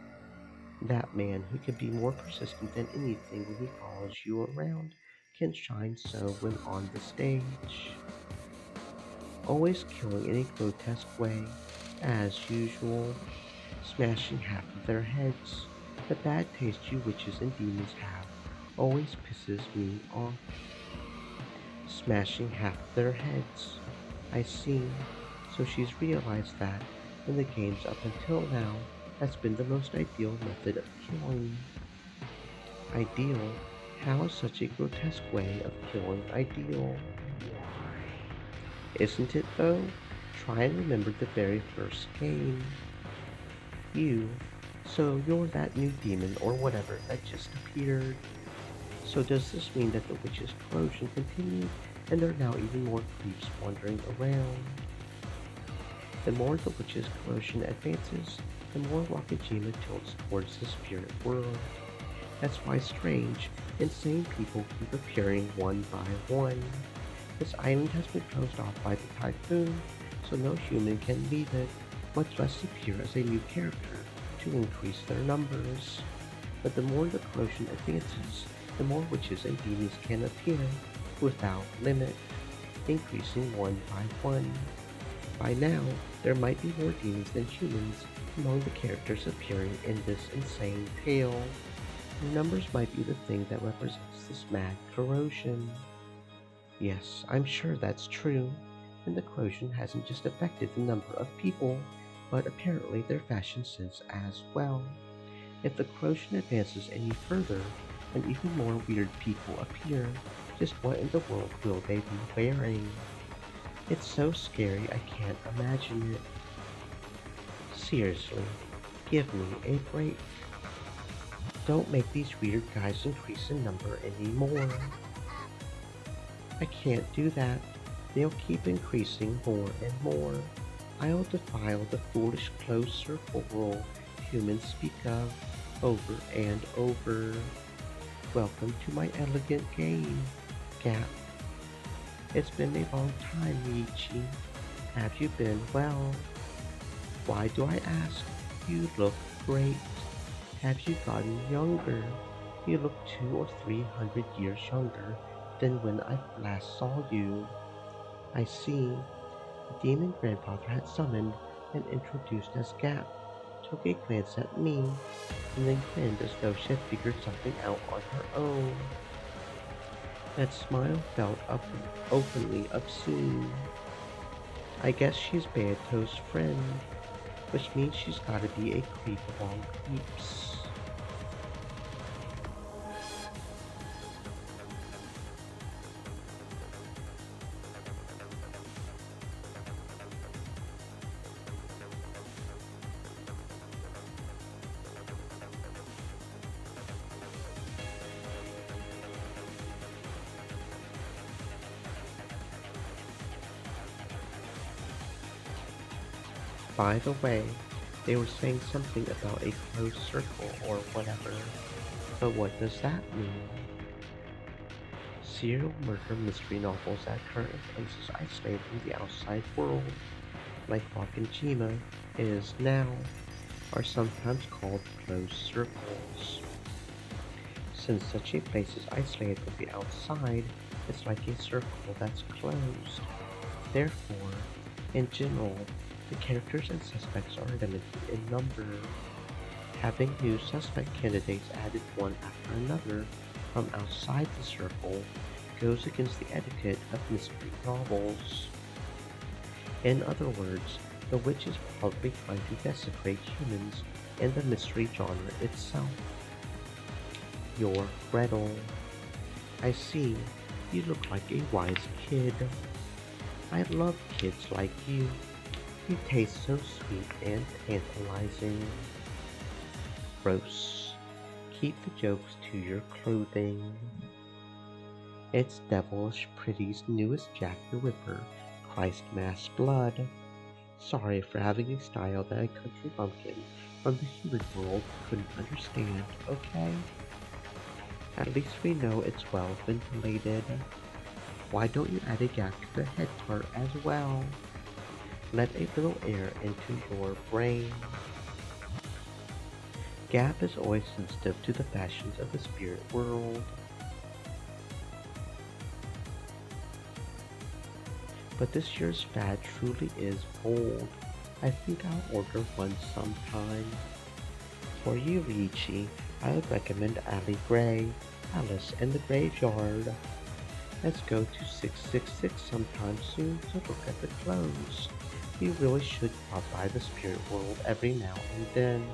that man who can be more persistent than anything when he follows you around can shine so when on the stage. Always killing in a grotesque way, as usual, smashing half of their heads. The bad taste you witches and demons have always pisses me off. Smashing half of their heads. I see. So she's realized that, in the games up until now, that's been the most ideal method of killing. Ideal? How is such a grotesque way of killing ideal? Isn't it though? Try and remember the very first game. You. So you're that new demon or whatever that just appeared. So does this mean that the witch's corrosion continued and there are now even more creeps wandering around? The more the witch's corrosion advances, the more Wakajima tilts towards the spirit world. That's why strange, insane people keep appearing one by one. This island has been closed off by the typhoon, so no human can leave it, much less appear as a new character to increase their numbers. But the more the corrosion advances, the more witches and demons can appear, without limit, increasing one by one. By now, there might be more demons than humans among the characters appearing in this insane tale. The numbers might be the thing that represents this mad corrosion. Yes, I'm sure that's true, and the corrosion hasn't just affected the number of people, but apparently their fashion sense as well. If the corrosion advances any further, and even more weird people appear, just what in the world will they be wearing? It's so scary I can't imagine it. Seriously, give me a break. Don't make these weird guys increase in number anymore. I can't do that. They'll keep increasing more and more. I'll defile the foolish closed circle rule humans speak of over and over. Welcome to my elegant game, Gap. It's been a long time, Michi. Have you been well? Why do I ask? You look great. Have you gotten younger? You look 200 or 300 years younger than when I last saw you. I see. The demon grandfather had summoned and introduced as Gap, took a glance at me, and then grinned as though she had figured something out on her own. That smile felt openly obscene. I guess she's Beato's friend, which means she's gotta be a creep of all creeps. By the way, they were saying something about a closed circle or whatever, but what does that mean? Serial murder mystery novels that occur in places isolated from the outside world, like Wakajima is now, are sometimes called closed circles. Since such a place is isolated from the outside, it's like a circle that's closed. Therefore, in general, the characters and suspects are limited in number. Having new suspect candidates added one after another from outside the circle goes against the etiquette of mystery novels. In other words, the witch is probably trying to desecrate humans in the mystery genre itself. You're Gretel. I see. You look like a wise kid. I love kids like you. You taste so sweet and tantalizing. Gross. Keep the jokes to your clothing. It's Devilish Pretty's newest Jack the Ripper, Christ Mass Blood. Sorry for having a style that a country bumpkin from the human world couldn't understand, okay? At least we know it's well ventilated. Why don't you add a gap to the head part as well? Let a little air into your brain. Gap is always sensitive to the fashions of the spirit world. But this year's fad truly is bold. I think I'll order one sometime. For you, Ryuichi, I would recommend Alley Gray, Alice in the Graveyard. Let's go to 666 sometime soon to look at the clothes. We really should pop by the spirit world every now and then.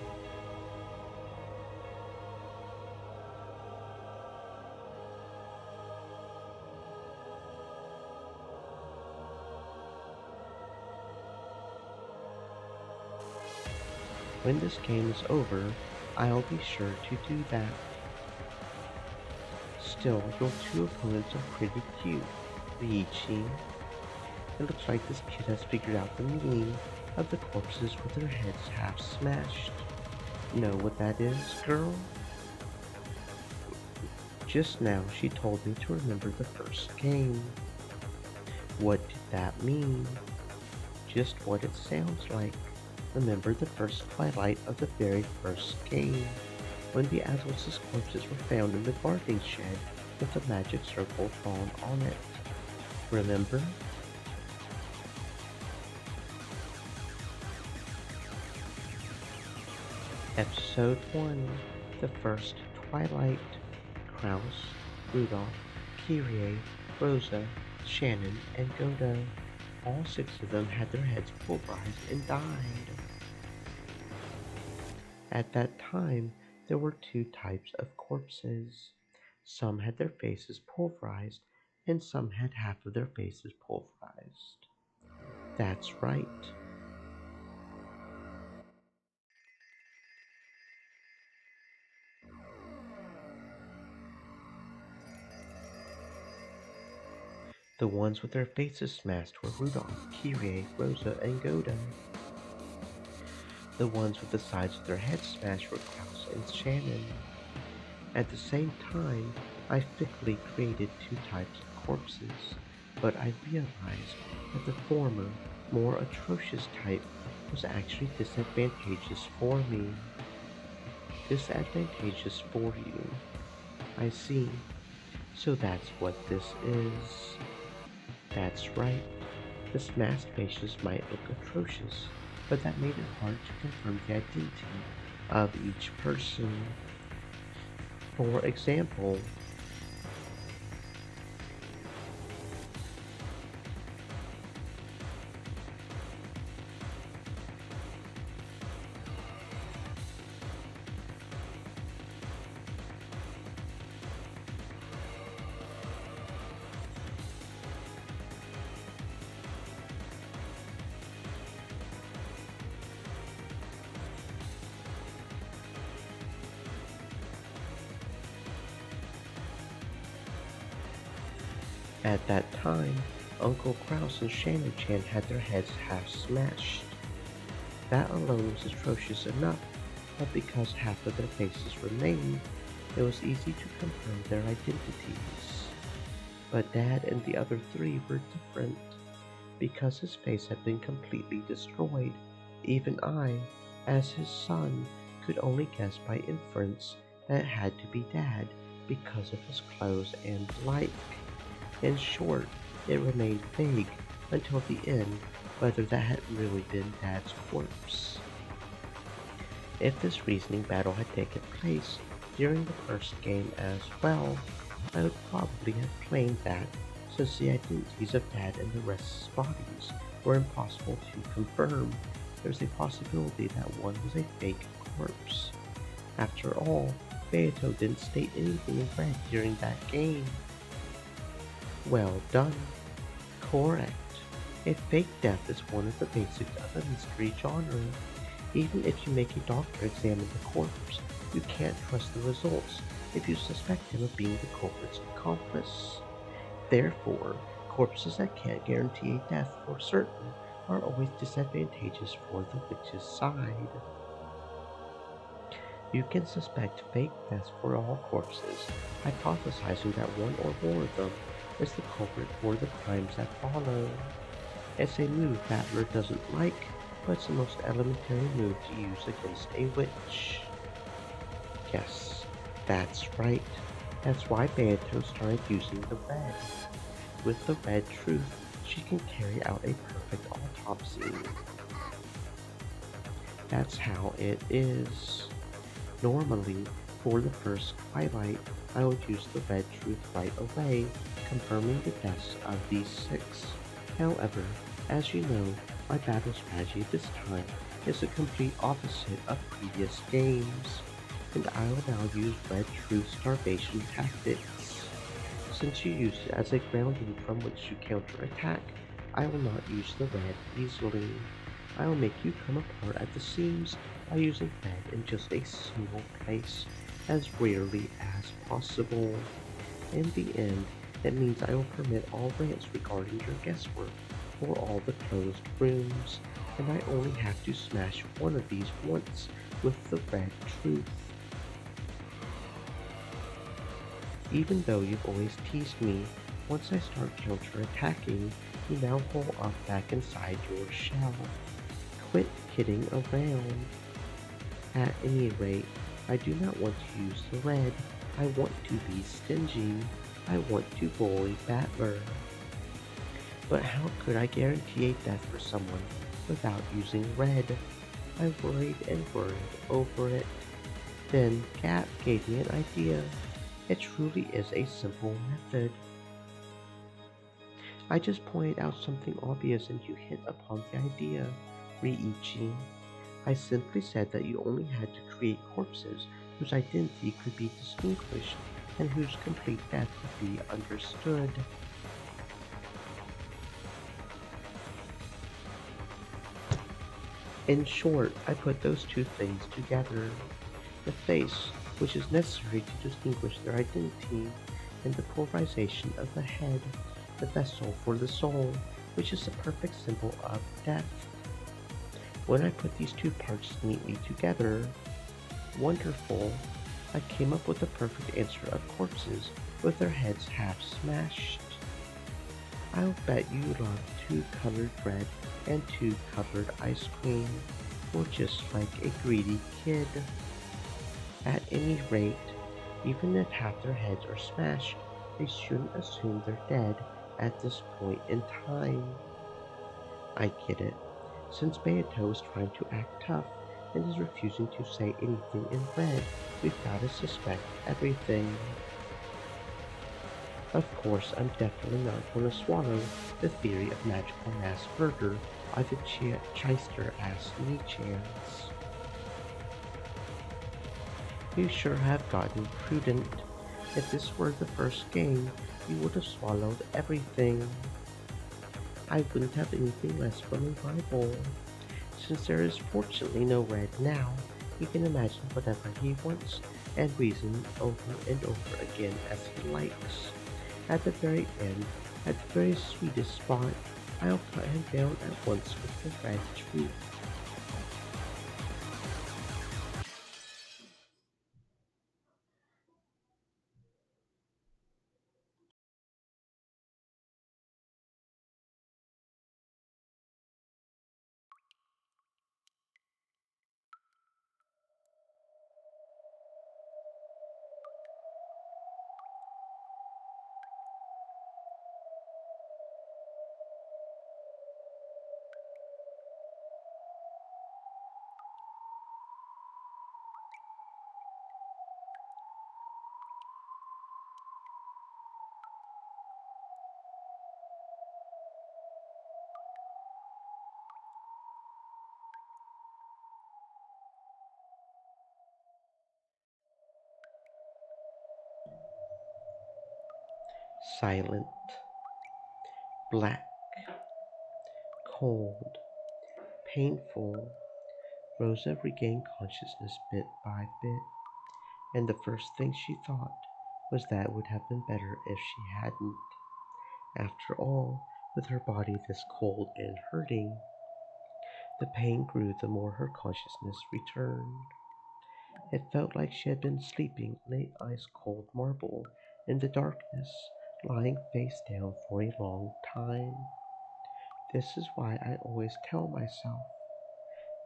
When this game is over, I'll be sure to do that. Still, your two opponents are pretty cute, Ryuichi. It looks like this kid has figured out the meaning of the corpses with their heads half smashed. Know what that is, girl? Just now she told me to remember the first game. What did that mean? Just what it sounds like. Remember the first twilight of the very first game, when the Atlas's corpses were found in the guarding shed with a magic circle drawn on it. Remember? Episode 1, The First Twilight. Kraus, Rudolph, Kyrie, Rosa, Shannon, and Godo. All 6 of them had their heads pulverized and died. At that time, there were 2 types of corpses. Some had their faces pulverized, and some had half of their faces pulverized. That's right. The ones with their faces smashed were Rudolph, Kyrie, Rosa, and Godo. The ones with the sides of their heads smashed were Klaus and Shannon. At the same time, I ficklessly created 2 types of corpses, but I realized that the former, more atrocious type was actually disadvantageous for me. Disadvantageous for you. I see. So that's what this is. That's right. The smashed faces might look atrocious, but that made it hard to confirm the identity of each person. For example, at that time, Uncle Kraus and Shannon Chan had their heads half smashed. That alone was atrocious enough, but because half of their faces remained, it was easy to confirm their identities. But Dad and the other 3 were different. Because his face had been completely destroyed, even I, as his son, could only guess by inference that it had to be Dad because of his clothes and like. In short, it remained vague until the end whether that had really been Dad's corpse. If this reasoning battle had taken place during the first game as well, I would probably have claimed that, since the identities of Dad and the rest's bodies were impossible to confirm, there's a possibility that one was a fake corpse. After all, Beato didn't state anything in red during that game. Well done. Correct. A fake death is one of the basics of the mystery genre. Even if you make a doctor examine the corpse, you can't trust the results if you suspect him of being the culprit's accomplice. Therefore, corpses that can't guarantee a death for certain are always disadvantageous for the witch's side. You can suspect fake deaths for all corpses, hypothesizing that one or more of them is the culprit for the crimes that follow. It's a move Battler doesn't like, but it's the most elementary move to use against a witch. Yes, that's right. That's why Banto started using the red. With the red truth, she can carry out a perfect autopsy. That's how it is. Normally, for the first Twilight, I would use the red truth right away, confirming the deaths of these six. However, as you know, my battle strategy this time is the complete opposite of previous games, and I'll now use red truth starvation tactics. Since you used it as a grounding from which to counterattack, I will not use the red easily. I will make you come apart at the seams by using red in just a single place, as rarely as possible. In the end, it means I will permit all rants regarding your guesswork for all the closed rooms, and I only have to smash one of these once with the red truth. Even though you've always teased me, once I start counterattacking, you now hole up back inside your shell. Quit kidding around. At any rate, I do not want to use the red. I want to be stingy. I want to bully Battler. But how could I guarantee a death for someone without using red? I worried and worried over it. Then Gap gave me an idea. It truly is a simple method. I just pointed out something obvious and you hit upon the idea, Riichi. I simply said that you only had to create corpses whose identity could be distinguished and whose complete death could be understood. In short, I put those two things together. The face, which is necessary to distinguish their identity, and the polarization of the head, the vessel for the soul, which is the perfect symbol of death. When I put these two parts neatly together, wonderful, I came up with the perfect answer of corpses with their heads half smashed. I'll bet you love two colored bread and two colored ice cream, or just like a greedy kid. At any rate, even if half their heads are smashed, they shouldn't assume they're dead at this point in time. I get it. Since Beato is trying to act tough and is refusing to say anything in red, we've gotta suspect everything. Of course, I'm definitely not going to swallow the theory of magical mass murder by the Cheister ass Nichans. You sure have gotten prudent. If this were the first game, you would have swallowed everything. I wouldn't have anything less from a rival. Since there is fortunately no red now, he can imagine whatever he wants and reason over and over again as he likes. At the very end, at the very sweetest spot, I'll cut him down at once with the red truth. Silent, black, cold, painful, Rosa regained consciousness bit by bit, and the first thing she thought was that it would have been better if she hadn't. After all, with her body this cold and hurting, the pain grew the more her consciousness returned. It felt like she had been sleeping on a ice cold marble in the darkness, lying face down for a long time. This is why I always tell myself,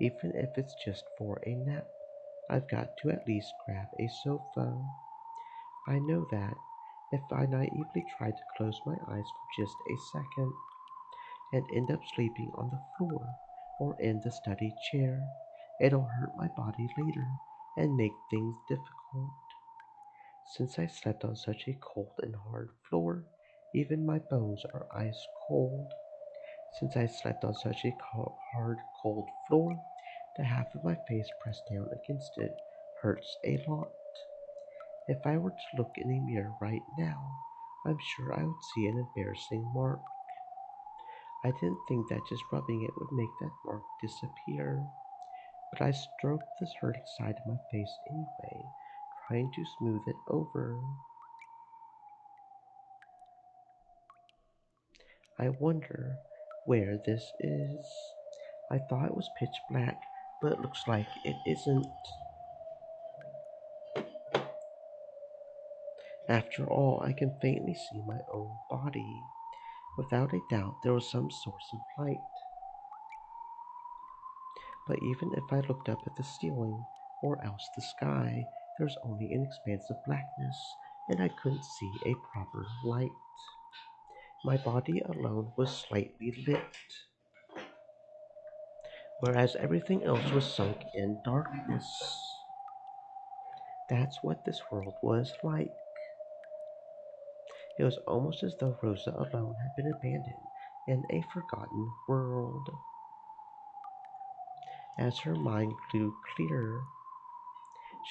even if it's just for a nap, I've got to at least grab a sofa. I know that if I naively try to close my eyes for just a second and end up sleeping on the floor or in the study chair, it'll hurt my body later and make things difficult. Since I slept on such a cold and hard floor, even my bones are ice cold. Since I slept on such a hard, cold floor, the half of my face pressed down against it hurts a lot. If I were to look in a mirror right now, I'm sure I would see an embarrassing mark. I didn't think that just rubbing it would make that mark disappear, but I stroked this hurting side of my face anyway, trying to smooth it over. I wonder where this is. I thought it was pitch black, but it looks like it isn't. After all, I can faintly see my own body. Without a doubt, there was some source of light. But even if I looked up at the ceiling, or else the sky, there was only an expanse of blackness, and I couldn't see a proper light. My body alone was slightly lit, whereas everything else was sunk in darkness. That's what this world was like. It was almost as though Rosa alone had been abandoned in a forgotten world. As her mind grew clearer,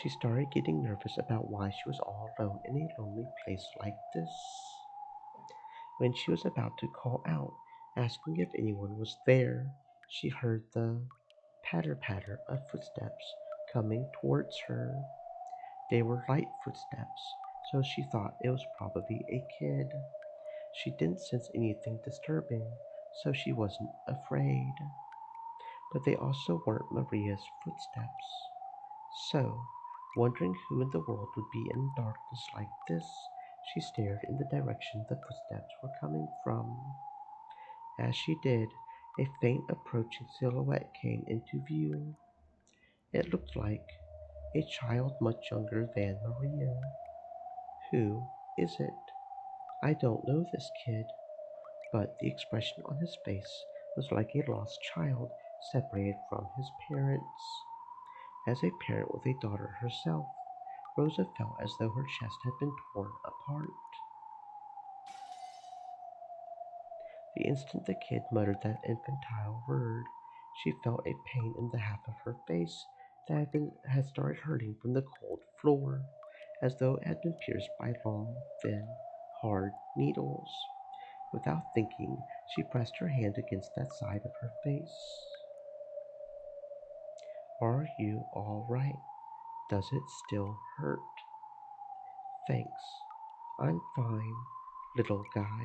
she started getting nervous about why she was all alone in a lonely place like this. When she was about to call out, asking if anyone was there, she heard the patter patter of footsteps coming towards her. They were light footsteps, so she thought it was probably a kid. She didn't sense anything disturbing, so she wasn't afraid. But they also weren't Maria's footsteps. So, wondering who in the world would be in darkness like this, she stared in the direction the footsteps were coming from. As she did, a faint approaching silhouette came into view. It looked like a child much younger than Maria. Who is it? I don't know this kid, but the expression on his face was like a lost child separated from his parents. As a parent with a daughter herself, Rosa felt as though her chest had been torn apart. The instant the kid muttered that infantile word, she felt a pain in the half of her face that had started hurting from the cold floor, as though it had been pierced by long, thin, hard needles. Without thinking, she pressed her hand against that side of her face. Are you all right? Does it still hurt? Thanks. I'm fine, little guy.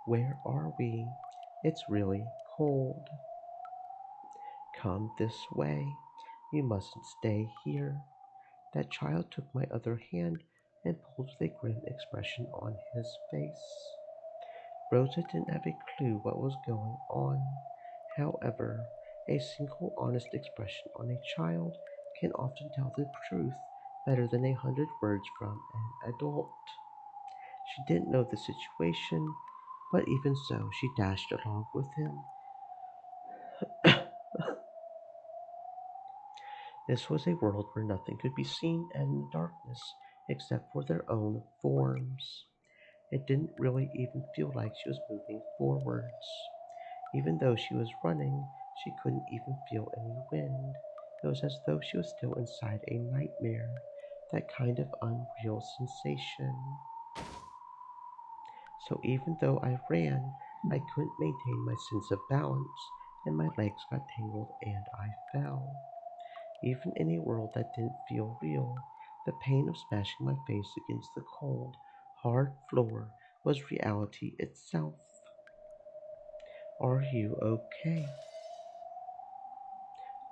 Where are we? It's really cold. Come this way. You mustn't stay here. That child took my other hand and pulled with a grim expression on his face. Rosa didn't have a clue what was going on. However, a single honest expression on a child can often tell the truth better than 100 words from an adult. She didn't know the situation, but even so, she dashed along with him. This was a world where nothing could be seen in the darkness except for their own forms. It didn't really even feel like she was moving forwards. Even though she was running, she couldn't even feel any wind. It was as though she was still inside a nightmare, that kind of unreal sensation. So even though I ran, I couldn't maintain my sense of balance, and my legs got tangled and I fell. Even in a world that didn't feel real, the pain of smashing my face against the cold, hard floor was reality itself. Are you okay?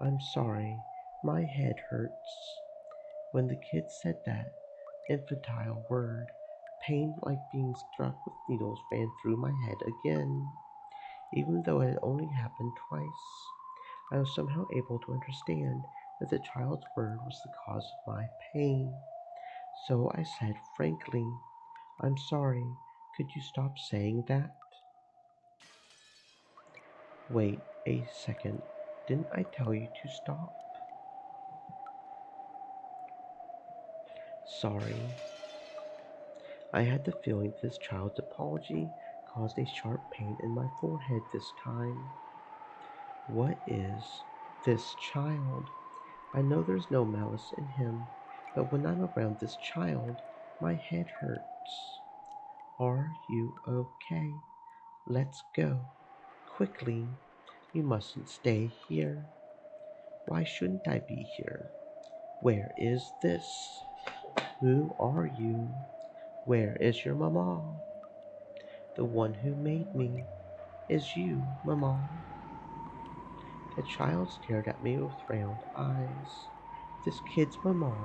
I'm sorry, my head hurts. When the kid said that infantile word, pain like being struck with needles ran through my head again. Even though it had only happened twice. I was somehow able to understand that the child's word was the cause of my pain. So I said frankly, I'm sorry, could you stop saying that? Wait a second, didn't I tell you to stop? Sorry. I had the feeling this child's apology caused a sharp pain in my forehead this time. What is this child? I know there's no malice in him, but when I'm around this child, my head hurts. Are you okay? Let's go. Quickly. You mustn't stay here. Why shouldn't I be here? Where is this? Who are you? Where is your mama? The one who made me is you, mama. The child stared at me with round eyes. This kid's mama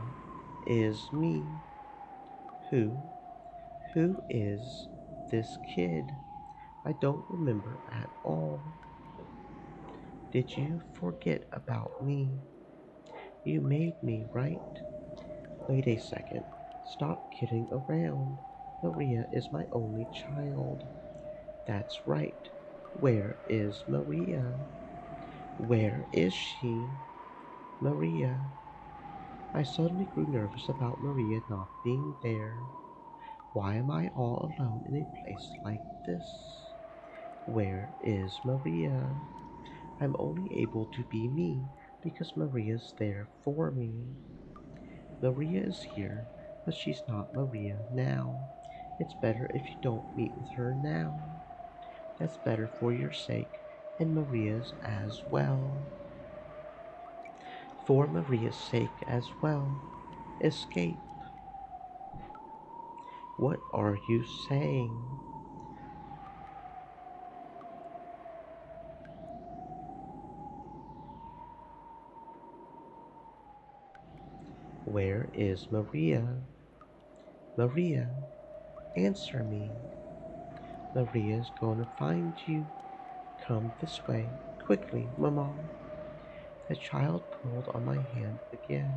is me. Who? Who is this kid? I don't remember at all. Did you forget about me? You made me, right? Wait a second. Stop kidding around. Maria is my only child. That's right. Where is Maria? Where is she? Maria. I suddenly grew nervous about Maria not being there. Why am I all alone in a place like this? Where is Maria? I'm only able to be me because Maria's there for me. Maria is here, but she's not Maria now. It's better if you don't meet with her now. That's better for your sake and Maria's as well. For Maria's sake as well. Escape. What are you saying? Where is Maria? Maria, answer me. Maria's going to find you. Come this way, quickly, Mama. The child pulled on my hand again.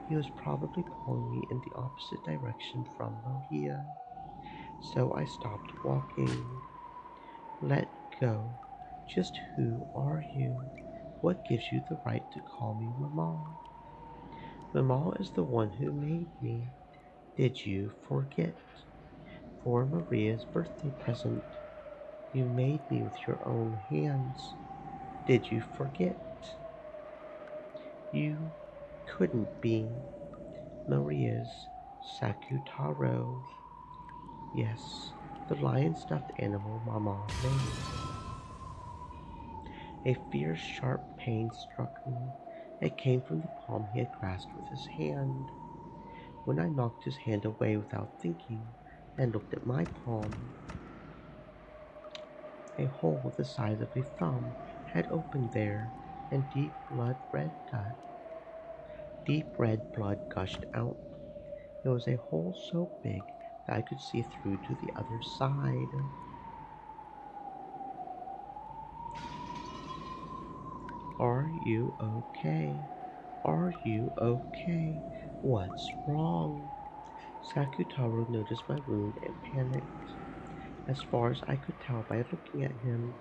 He was probably pulling me in the opposite direction from Maria. So I stopped walking. Let go. Just who are you? What gives you the right to call me Mama? Mama is the one who made me. Did you forget? For Maria's birthday present, you made me with your own hands. Did you forget? You couldn't be Maria's Sakutaro. Yes, the lion stuffed animal Mama made. A fierce, sharp pain struck me. It came from the palm he had grasped with his hand. When I knocked his hand away without thinking and looked at my palm, a hole the size of a thumb had opened there, and deep red blood gushed out. It was a hole so big that I could see through to the other side. Are you okay? Are you okay? What's wrong? Sakutaro noticed my wound and panicked. As far as I could tell by looking at him,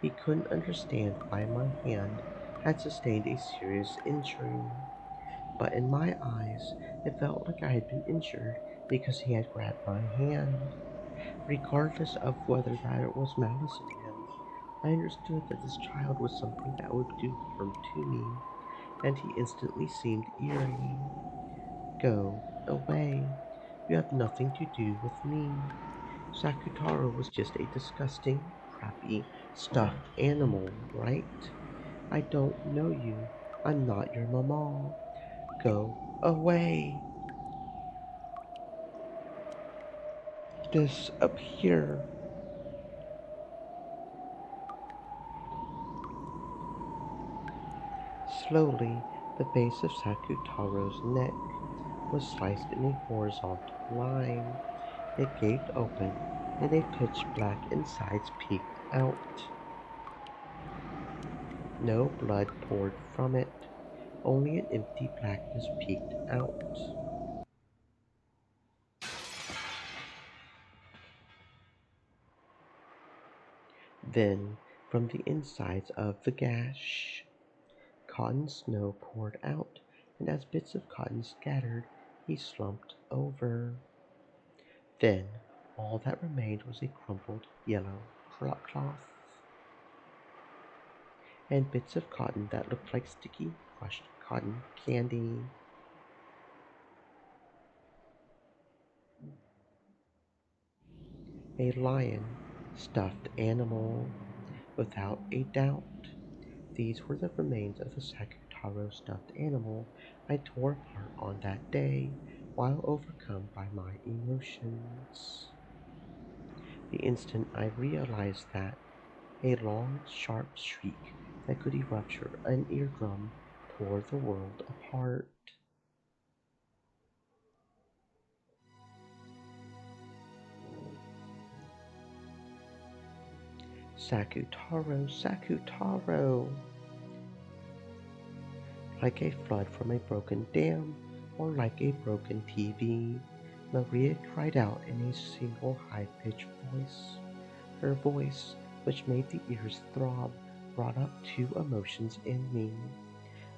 he couldn't understand why my hand had sustained a serious injury. But in my eyes, it felt like I had been injured because he had grabbed my hand. Regardless of whether there was malice in him, I understood that this child was something that would do harm to me, and he instantly seemed eerie. Go away. You have nothing to do with me. Sakutaro was just a disgusting, crappy, stuffed animal, right? I don't know you. I'm not your mama. Go away. Disappear. Slowly, the base of Sakutaro's neck was sliced in a horizontal line. It gaped open, and a pitch black insides peeked out. No blood poured from it, only an empty blackness peeked out. Then, from the insides of the gash, cotton snow poured out, and as bits of cotton scattered, he slumped over. Then, all that remained was a crumpled yellow cloth, and bits of cotton that looked like sticky, crushed cotton candy. A lion, stuffed animal, without a doubt. These were the remains of the Sakutaro stuffed animal I tore apart on that day while overcome by my emotions. The instant I realized that, a long, sharp shriek that could rupture an eardrum tore the world apart. Sakutaro, Sakutaro! Like a flood from a broken dam, or like a broken TV, Maria cried out in a single high-pitched voice. Her voice, which made the ears throb, brought up two emotions in me.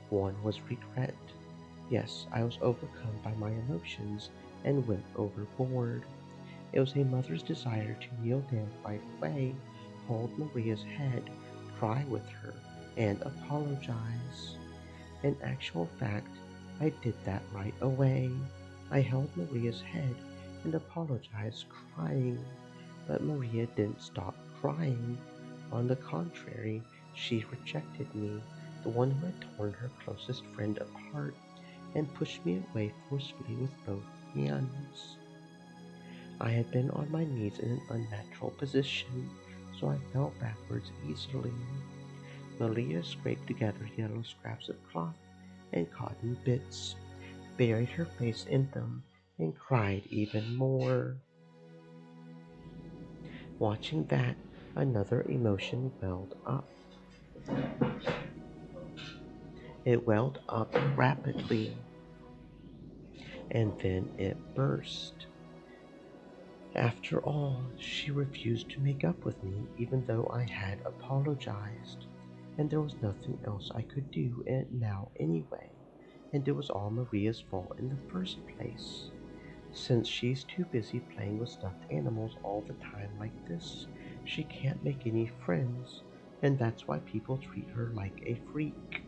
One was regret. Yes, I was overcome by my emotions and went overboard. It was a mother's desire to kneel down right away, hold Maria's head, cry with her, and apologize. In actual fact, I did that right away. I held Maria's head and apologized, crying. But Maria didn't stop crying. On the contrary, she rejected me, the one who had torn her closest friend apart, and pushed me away forcefully with both hands. I had been on my knees in an unnatural position, so I fell backwards easily. Maria scraped together yellow scraps of cloth and cotton bits, buried her face in them, and cried even more. Watching that, another emotion welled up. It welled up rapidly, and then it burst. After all, she refused to make up with me even though I had apologized, and there was nothing else I could do now anyway, and it was all Maria's fault in the first place. Since she's too busy playing with stuffed animals all the time like this, she can't make any friends, and that's why people treat her like a freak.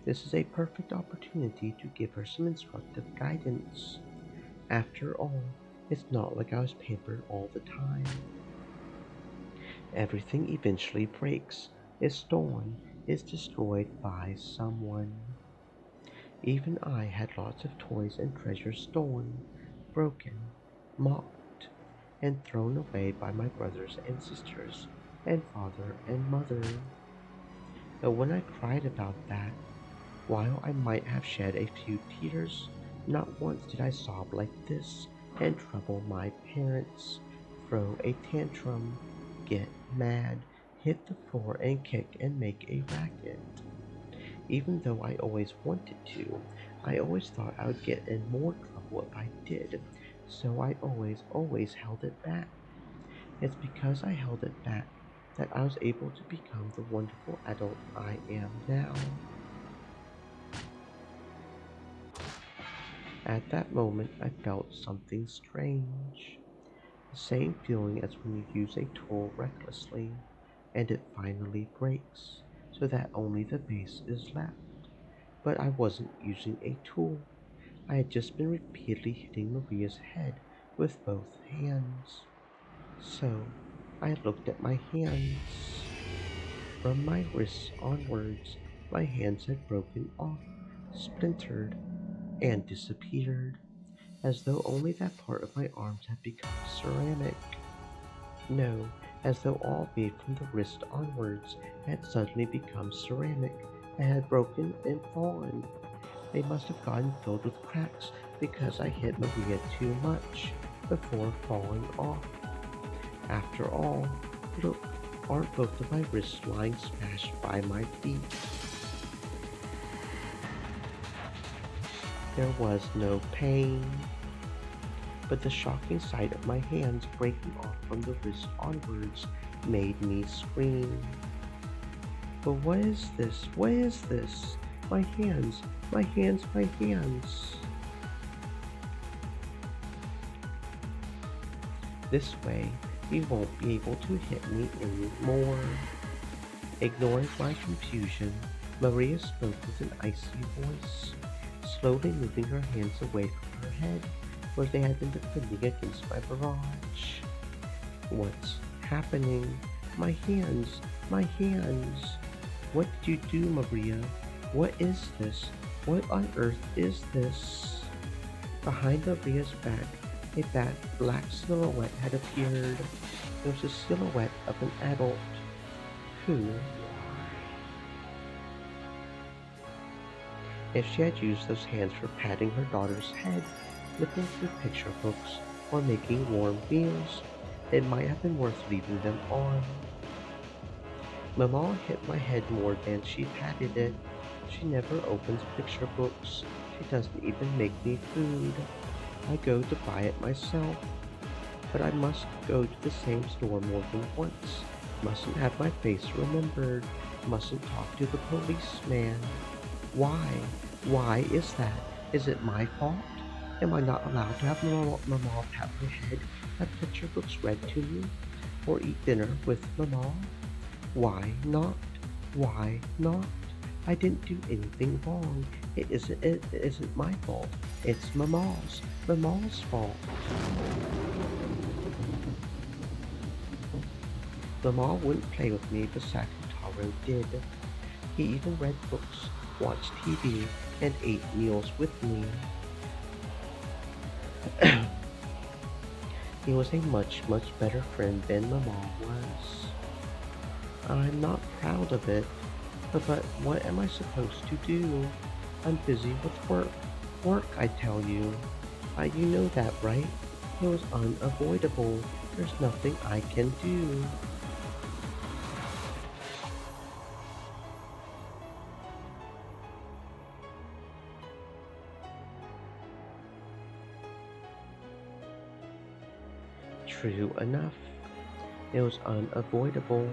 This is a perfect opportunity to give her some instructive guidance. After all, it's not like I was pampered all the time. Everything eventually breaks, is stolen, is destroyed by someone. Even I had lots of toys and treasures stolen, broken, mocked, and thrown away by my brothers and sisters, and father and mother. But when I cried about that, while I might have shed a few tears, not once did I sob like this and trouble my parents, throw a tantrum, get mad, hit the floor and kick and make a racket. Even though I always wanted to, I always thought I would get in more trouble if I did, so I always held it back. It's because I held it back that I was able to become the wonderful adult I am now. At that moment, I felt something strange. The same feeling as when you use a tool recklessly, and it finally breaks, so that only the base is left. But I wasn't using a tool. I had just been repeatedly hitting Maria's head with both hands. So, I looked at my hands. From my wrists onwards, my hands had broken off, splintered, and disappeared, as though only that part of my arms had become ceramic. No, as though all me from the wrist onwards had suddenly become ceramic and had broken and fallen. They must have gotten filled with cracks because I hit Maria too much before falling off. After all, look, aren't both of my wrists lying smashed by my feet? There was no pain, but the shocking sight of my hands breaking off from the wrist onwards made me scream. But what is this? What is this? My hands, my hands, my hands. This way, you won't be able to hit me anymore. Ignoring my confusion, Maria spoke with an icy voice, slowly moving her hands away from her head, where they had been defending against my barrage. What's happening? My hands, my hands. What did you do, Maria? What is this? What on earth is this? Behind Maria's back, a black silhouette had appeared. It was the silhouette of an adult. Who? If she had used those hands for patting her daughter's head, flipping through picture books, or making warm meals, it might have been worth leaving them on. Mama hit my head more than she patted it. She never opens picture books. She doesn't even make me food. I go to buy it myself. But I must go to the same store more than once. Mustn't have my face remembered. Mustn't talk to the policeman. Why? Why is that? Is it my fault? Am I not allowed to have Mama pat my head, have picture books read to me, or eat dinner with Mama? Why not? Why not? I didn't do anything wrong. It isn't my fault. It's Mama's fault. Mama wouldn't play with me, but Sakutaro did. He even read books, watched TV, and ate meals with me. He was a much better friend than Mama was. I'm not proud of it, but what am I supposed to do? I'm busy with work. Work, I tell you. You know that, right? It was unavoidable. There's nothing I can do. True enough. It was unavoidable.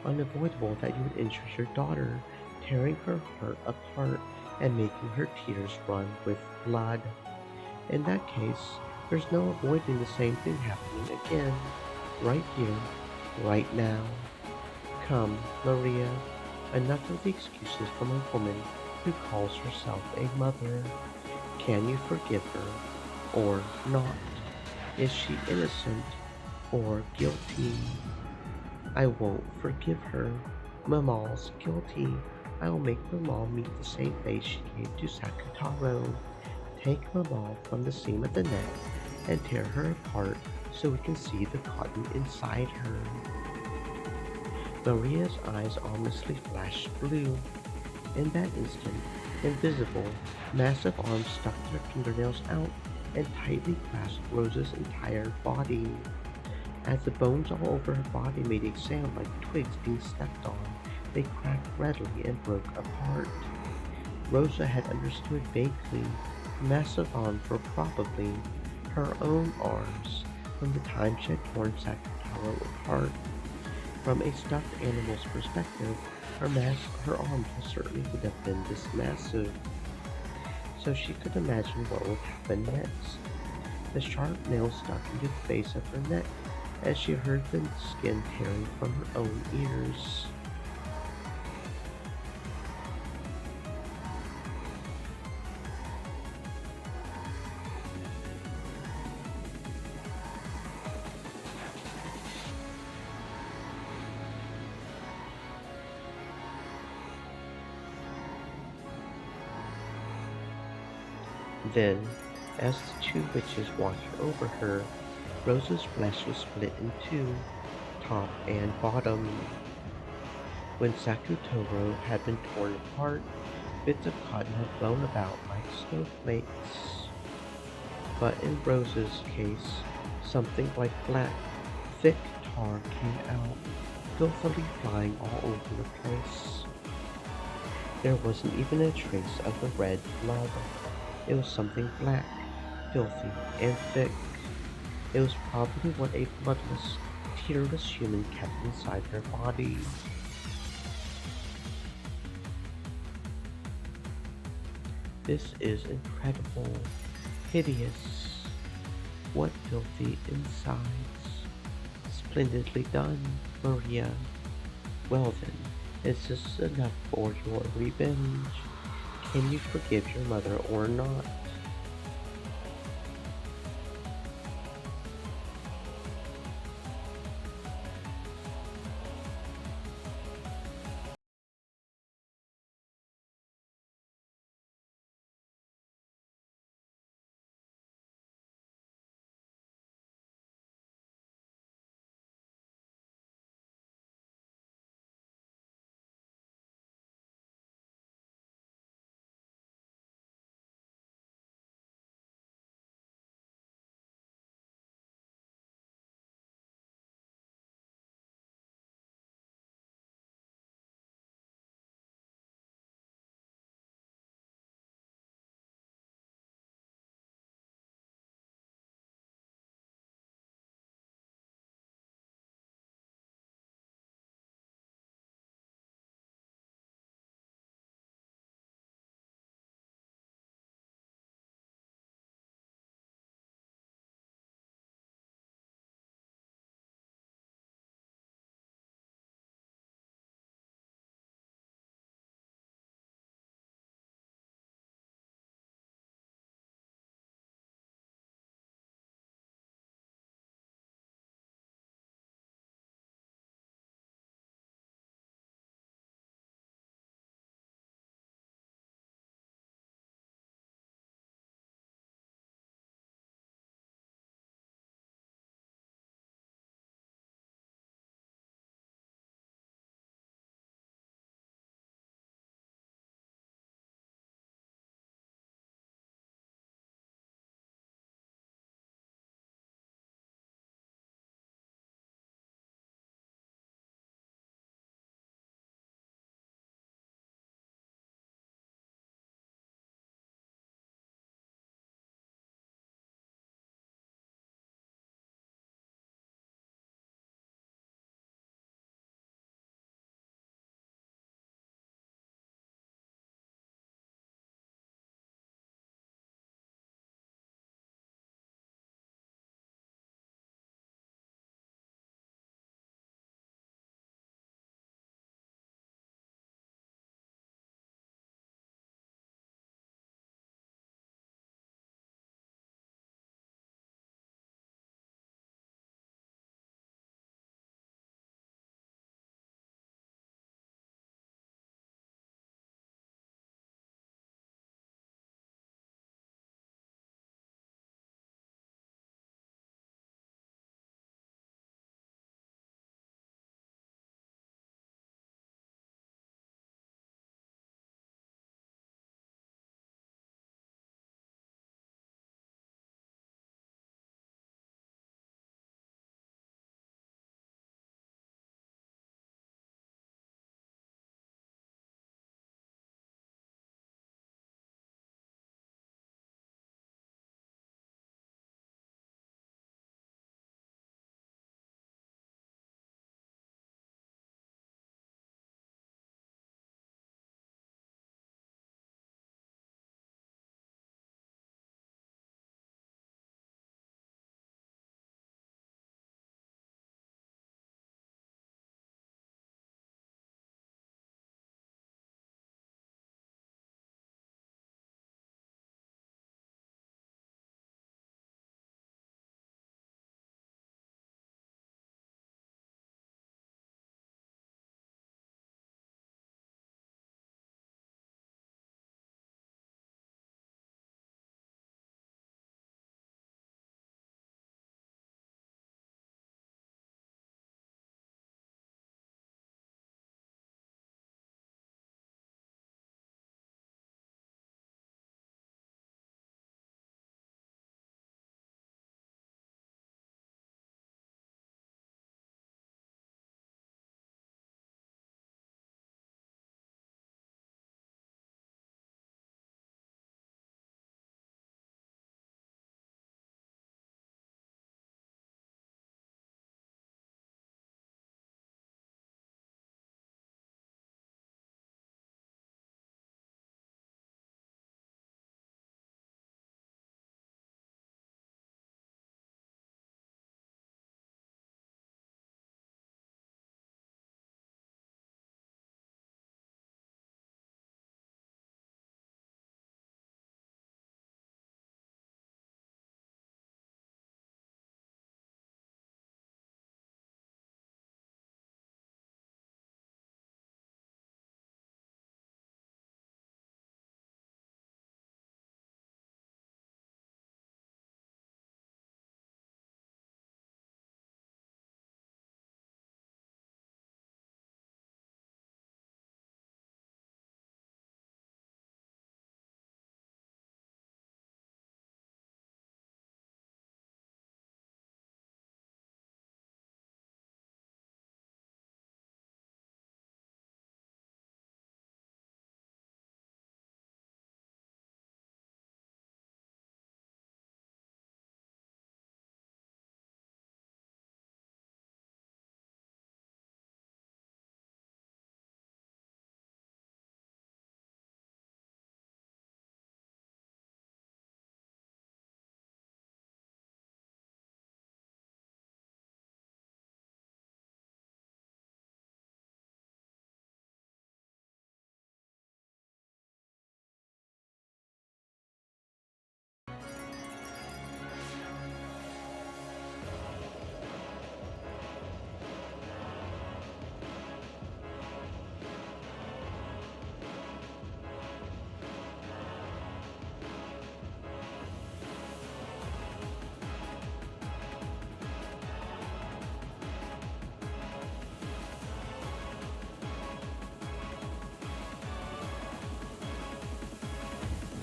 Unavoidable that you would injure your daughter, tearing her heart apart and making her tears run with blood. In that case, there's no avoiding the same thing happening again. Right here, right now. Come, Maria, enough of the excuses from a woman who calls herself a mother. Can you forgive her, or not? Is she innocent, or guilty? I won't forgive her. Mama's guilty. I will make Mama meet the same fate she gave to Sakutaro. Take Mama from the seam of the neck and tear her apart so we can see the cotton inside her. Maria's eyes ominously flashed blue. In that instant, invisible, massive arms stuck their fingernails out and tightly grasped Rosa's entire body. As the bones all over her body made a sound like twigs being stepped on, they cracked readily and broke apart. Rosa had understood vaguely. Massive arms were probably her own arms from the time she had torn Sakutaro apart. From a stuffed animal's perspective, her arms certainly would have been this massive. So she could imagine what would happen next. The sharp nails stuck into the base of her neck as she heard the skin tearing from her own ears. Then, as the two witches watched over her, Rosa's flesh was split in two, top and bottom. When Sakutaro had been torn apart, bits of cotton had blown about like snowflakes. But in Rosa's case, something like black, thick tar came out, filthily flying all over the place. There wasn't even a trace of the red blood. It was something black, filthy, and thick. It was probably what a bloodless, tearless human kept inside their body. This is incredible, hideous. What filthy insides. Splendidly done, Maria. Well then, is this enough for your revenge? Can you forgive your mother or not?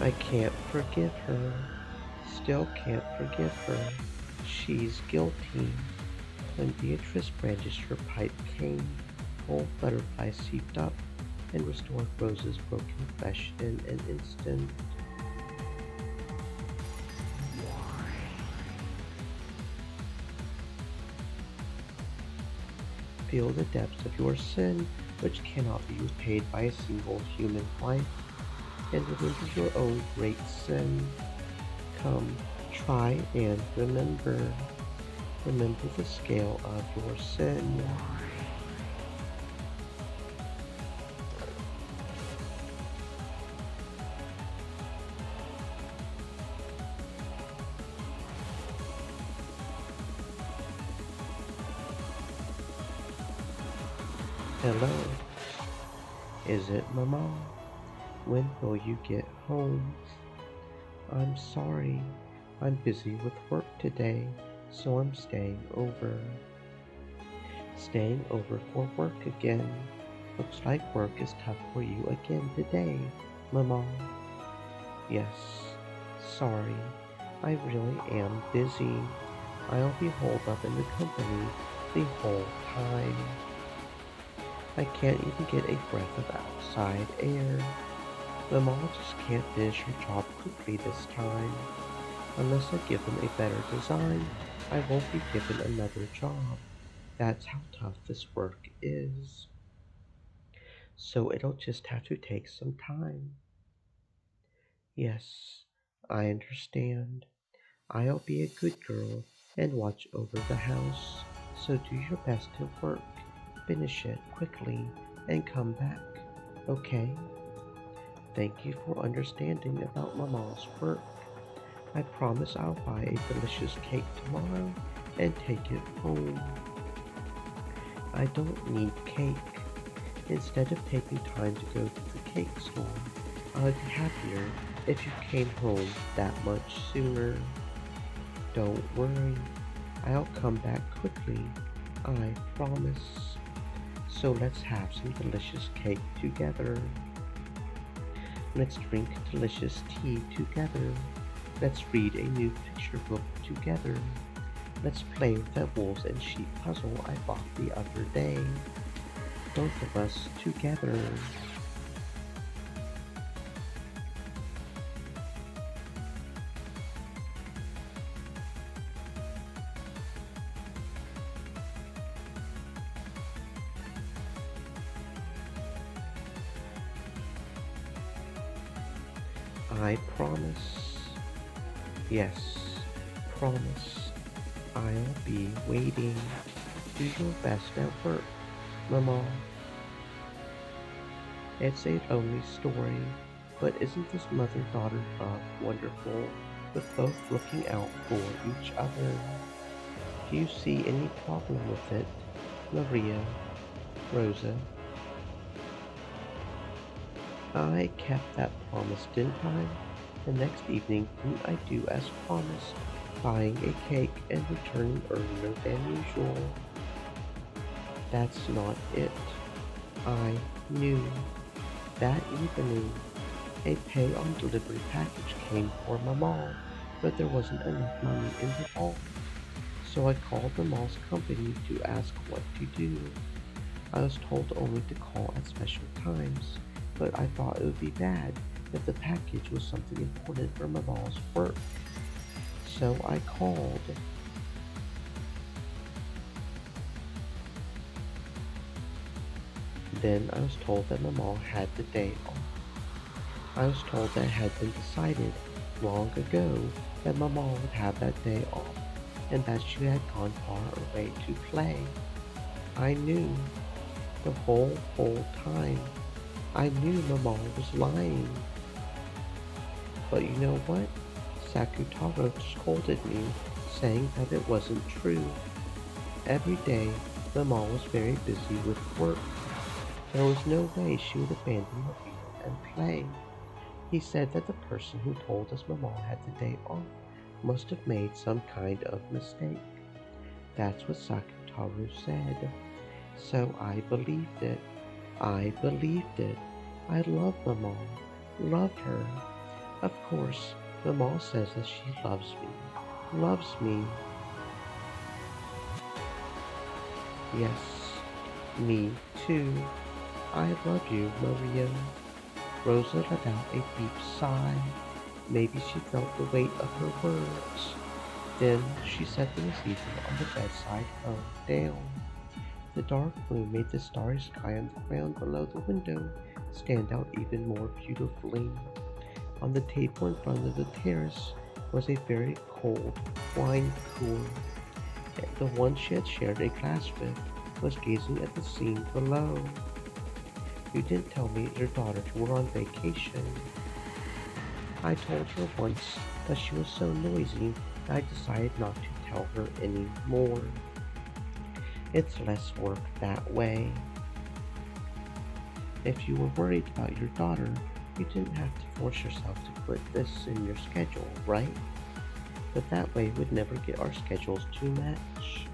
I can't forgive her. Still can't forgive her. She's guilty. When Beatrice brandished her pipe cane, whole butterflies seeped up and restored Rose's broken flesh in an instant. Feel the depths of your sin, which cannot be repaid by a single human life, and remember your own great sin. Come, try and remember. Remember the scale of your sin. Hello, is it Mama? When will you get home? I'm sorry, I'm busy with work today, so I'm staying over. Staying over for work again. Looks like work is tough for you again today, Mama. Yes, sorry, I really am busy. I'll be holed up in the company the whole time. I can't even get a breath of outside air. Mama just can't finish her job quickly this time. Unless I give them a better design, I won't be given another job. That's how tough this work is. So it'll just have to take some time. Yes, I understand. I'll be a good girl and watch over the house. So do your best to work. Finish it quickly and come back. Okay? Thank you for understanding about Mama's work. I promise I'll buy a delicious cake tomorrow and take it home. I don't need cake. Instead of taking time to go to the cake store, I'd be happier if you came home that much sooner. Don't worry, I'll come back quickly, I promise. So let's have some delicious cake together. Let's drink delicious tea together. Let's read a new picture book together. Let's play with that wolves and sheep puzzle I bought the other day. Both of us together. I promise. Yes, promise. I'll be waiting. Do your best at work, Mama. It's a lonely story, but isn't this mother-daughter love wonderful, with both looking out for each other? Do you see any problem with it, Maria, Rosa? I kept that promise, didn't I? The next evening, didn't I do as promised, buying a cake and returning earlier than usual? That's not it. I knew. That evening, a pay-on-delivery package came for Mama, but there wasn't enough money in the vault. So I called the mall's company to ask what to do. I was told only to call at special times, but I thought it would be bad if the package was something important for Mama's work. So I called. Then I was told that Mama had the day off. I was told that it had been decided long ago that Mama would have that day off and that she had gone far away to play. I knew the whole time. I knew Mama was lying. But you know what? Sakutaro scolded me, saying that it wasn't true. Every day, Mama was very busy with work. There was no way she would abandon the field and play. He said that the person who told us Mama had the day off must have made some kind of mistake. That's what Sakutaro said. So I believed it. I believed it. I love Mama. Love her. Of course, Mama says that she loves me. Loves me. Yes, me too. I love you, Maria. Rosa let out a deep sigh. Maybe she felt the weight of her words. Then she set the receiver on the bedside phone down. The dark moon made the starry sky on the ground below the window stand out even more beautifully. On the table in front of the terrace was a very cold wine cooler. The one she had shared a glass with was gazing at the scene below. You didn't tell me your daughters were on vacation. I told her once, but she was so noisy that I decided not to tell her any more. It's less work that way. If you were worried about your daughter, you didn't have to force yourself to put this in your schedule, right? But that way would never get our schedules to match.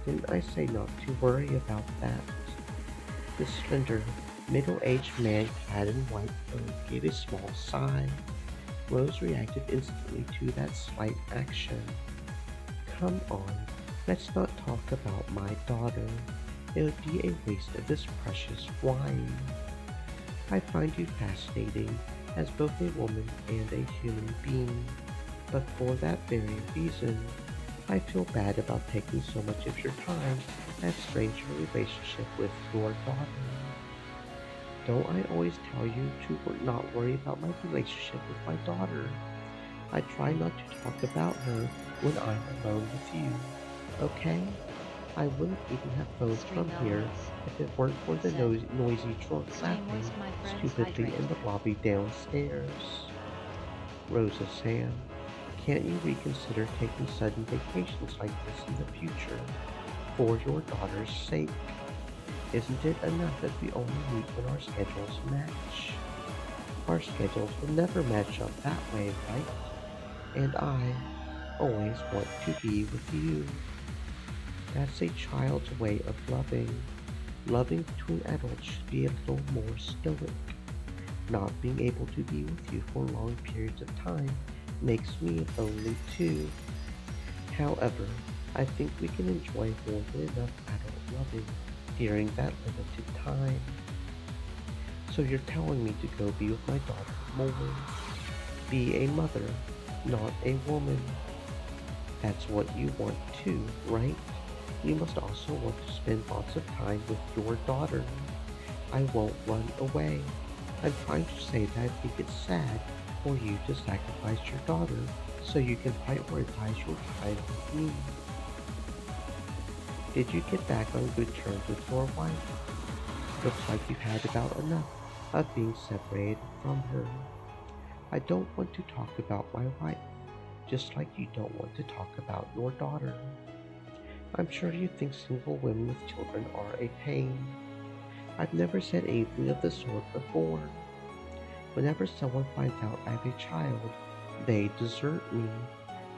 Didn't I say not to worry about that? The slender, middle-aged man clad in white coat gave a small sigh. Rose reacted instantly to that slight action. Come on, let's not talk about my daughter. It would be a waste of this precious wine. I find you fascinating as both a woman and a human being, but for that very reason, I feel bad about taking so much of your time and strain your relationship with your daughter. Don't I always tell you to not worry about my relationship with my daughter? I try not to talk about her when I'm alone with you, okay? I wouldn't even have phoned Stream from here elements. if it weren't for the Set. noisy drunk Stay laughing moist, my friends. stupidly Hydrate. in the lobby downstairs. Rosa Sam, can't you reconsider taking sudden vacations like this in the future for your daughter's sake? Isn't it enough that we only meet when our schedules match? Our schedules will never match up that way, right? And I always want to be with you. That's a child's way of loving. Loving between adults should be a little more stoic. Not being able to be with you for long periods of time makes me lonely too. However, I think we can enjoy more than enough adult loving during that limited time. So you're telling me to go be with my daughter more. Be a mother, not a woman. That's what you want too, right? You must also want to spend lots of time with your daughter. I won't run away. I'm trying to say that I think it's sad for you to sacrifice your daughter so you can prioritize your time with me. Did you get back on good terms with your wife? Looks like you've had about enough of being separated from her. I don't want to talk about my wife, just like you don't want to talk about your daughter. I'm sure you think single women with children are a pain. I've never said anything of the sort before. Whenever someone finds out I have a child, they desert me,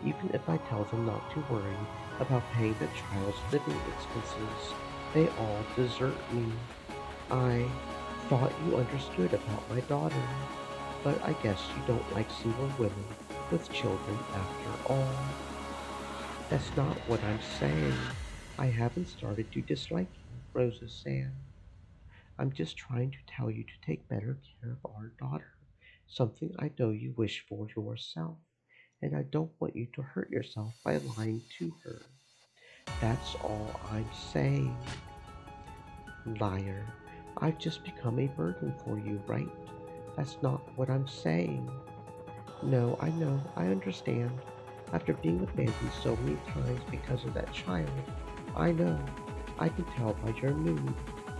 even if I tell them not to worry about paying the child's living expenses. They all desert me. I thought you understood about my daughter, but I guess you don't like single women with children after all. That's not what I'm saying. I haven't started to dislike you, Rosa Sam. I'm just trying to tell you to take better care of our daughter, something I know you wish for yourself, and I don't want you to hurt yourself by lying to her. That's all I'm saying. Liar. I've just become a burden for you, right? That's not what I'm saying. No, I know, I understand. After being abandoned so many times because of that child, I know. I can tell by your mood.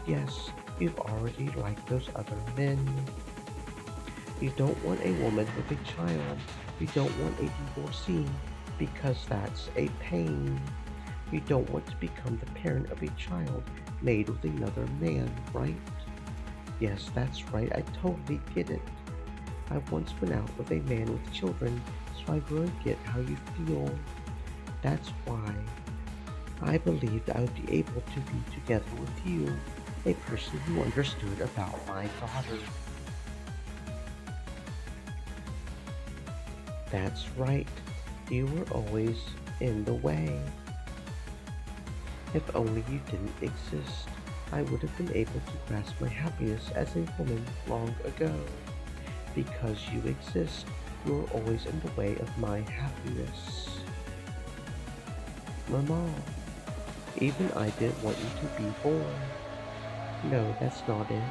Yes, you've already liked those other men. You don't want a woman with a child. You don't want a divorcee because that's a pain. You don't want to become the parent of a child made with another man, right? Yes, that's right, I totally get it. I once went out with a man with children, so I really get how you feel. That's why I believed I would be able to be together with you, a person who understood about my daughter. That's right. You were always in the way. If only you didn't exist, I would have been able to grasp my happiness as a woman long ago. Because you exist, you're always in the way of my happiness. Mama, even I didn't want you to be born. No, that's not it.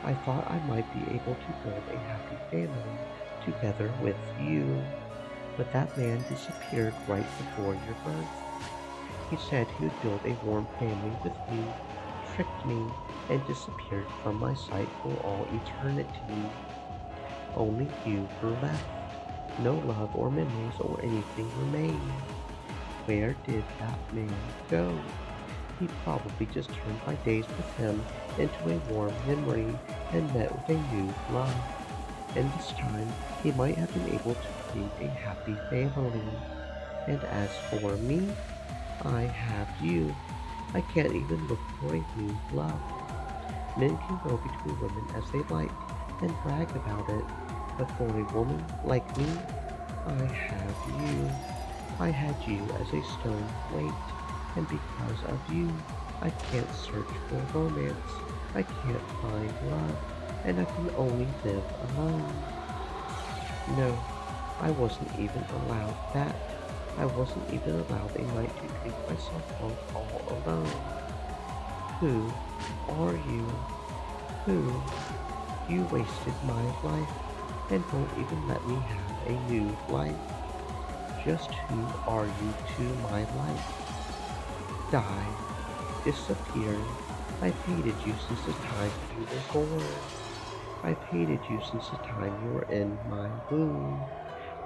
I thought I might be able to build a happy family together with you. But that man disappeared right before your birth. He said he would build a warm family with me, tricked me, and disappeared from my sight for all eternity. Only you were left. No love or memories or anything remained. Where did that man go? He probably just turned my days with him into a warm memory and met with a new love. And this time, he might have been able to create a happy family. And as for me, I have you. I can't even look for a new love. Men can go between women as they like and brag about it, but for a woman like me, I have you. I had you as a stone weight, and because of you, I can't search for romance. I can't find love, and I can only live alone. No, I wasn't even allowed that. I wasn't even allowed a night to drink myself drunk all alone. Who are you? Who? You wasted my life and won't even let me have a new life. Just who are you to my life? Die. Disappear. I've hated you since the time you were born. I've hated you since the time you were in my womb.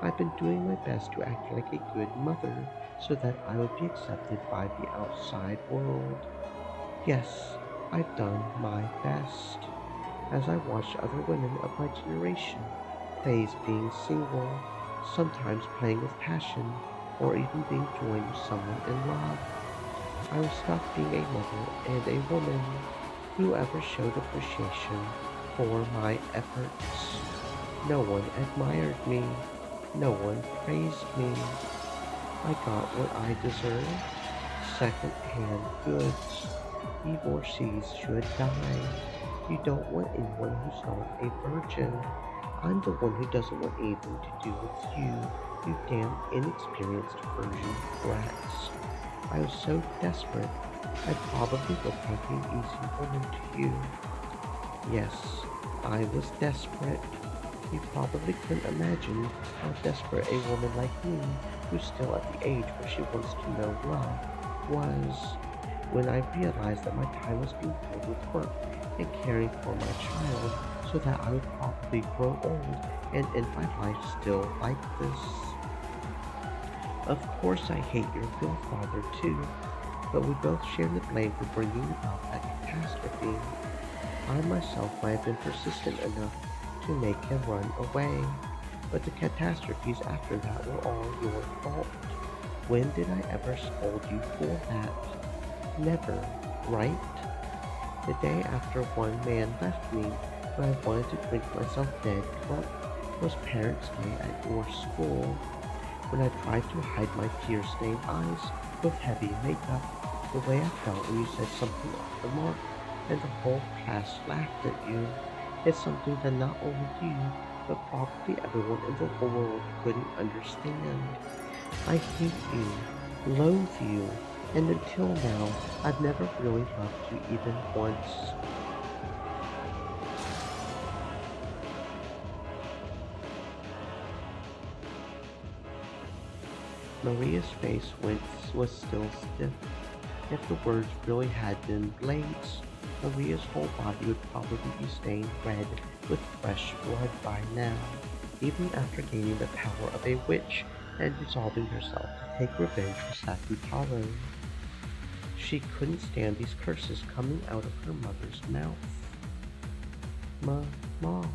I've been doing my best to act like a good mother so that I would be accepted by the outside world. Yes, I've done my best. As I watched other women of my generation praise being single, sometimes playing with passion, or even being joined with someone in love, I was stuck being a mother and a woman. Whoever showed appreciation for my efforts. No one admired me. No one praised me. I got what I deserved. Second-hand goods. Divorcees should die. You don't want anyone who's not a virgin. I'm the one who doesn't want anything to do with you, you damn inexperienced virgin brats. I was so desperate, I probably looked like an easy woman to you. Yes, I was desperate. You probably couldn't imagine how desperate a woman like me, who's still at the age where she wants to know love, was. When I realized that my time was being filled with work and caring for my child, so that I would probably grow old and end my life still like this. Of course I hate your real father too, but we both share the blame for bringing about that catastrophe. I myself might have been persistent enough to make him run away, but the catastrophes after that were all your fault. When did I ever scold you for that? Never, right? The day after one man left me, when I wanted to drink myself dead drunk, was Parents' Day at your school. When I tried to hide my tear-stained eyes with heavy makeup, the way I felt when you said something off the mark, and the whole class laughed at you. It's something that not only you, but probably everyone in the world couldn't understand. I hate you, loathe you, and until now, I've never really loved you even once. Maria's face was still stiff. If the words really had been blades, Maria's whole body would probably be stained red with fresh blood by now, even after gaining the power of a witch and resolving herself to take revenge for Sakutaro. She couldn't stand these curses coming out of her mother's mouth. Mom.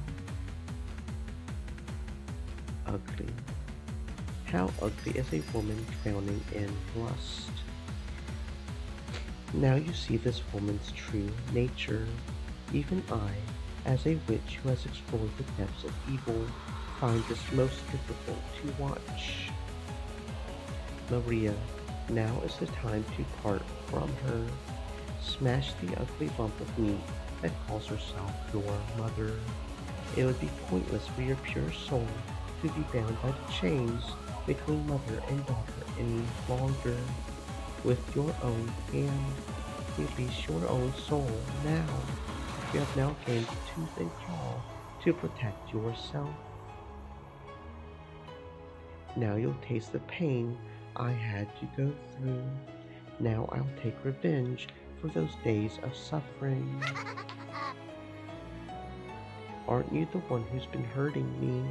Ugly. How ugly is a woman drowning in lust? Now you see this woman's true nature. Even I, as a witch who has explored the depths of evil finds this most difficult to watch. Maria, now is the time to part from her. Smash the ugly lump of meat that calls herself your mother. It would be pointless for your pure soul to be bound by the chains between mother and daughter any longer. With your own hand, release your own soul now. You have now gained tooth and claw to protect yourself. Now you'll taste the pain I had to go through. Now I'll take revenge for those days of suffering. Aren't you the one who's been hurting me?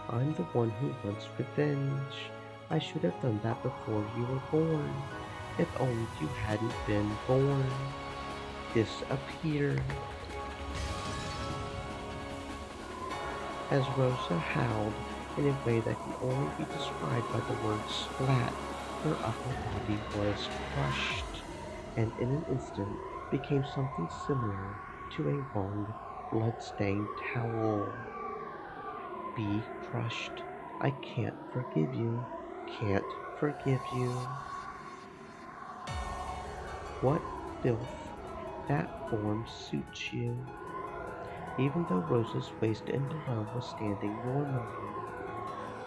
I'm the one who wants revenge. I should have done that before you were born. If only you hadn't been born. Disappear. As Rosa howled in a way that can only be described by the word splat, her upper body was crushed, and in an instant became something similar to a long, blood-stained towel. Be crushed. I can't forgive you. Can't forgive you. What filth. That form suits you. Even though Rosa's waist and below was standing normally,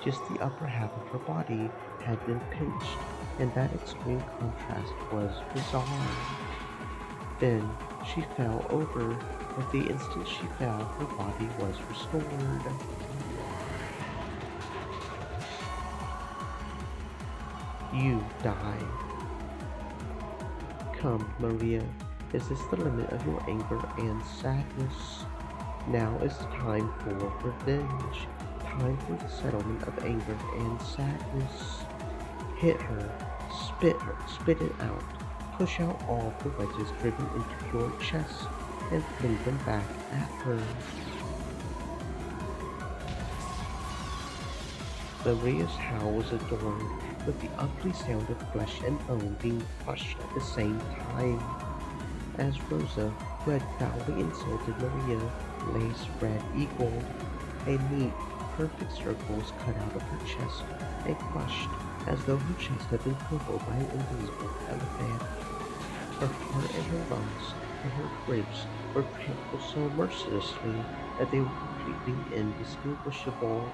just the upper half of her body had been pinched, and that extreme contrast was bizarre. Then she fell over, but the instant she fell, her body was restored. You die. Come, Maria, is this the limit of your anger and sadness? Now is the time for revenge, time for the settlement of anger and sadness. Hit her, spit it out, push out all the wedges driven into your chest, and fling them back at her. Maria's howl was adorned with the ugly sound of flesh and bone being crushed at the same time. As Rosa, who had foully insulted Maria, lay spread-eagled, a neat, perfect circle was cut out of her chest and crushed as though her chest had been crumpled by an invisible elephant. Her heart and her lungs and her ribs were trampled so mercilessly that they were completely indistinguishable.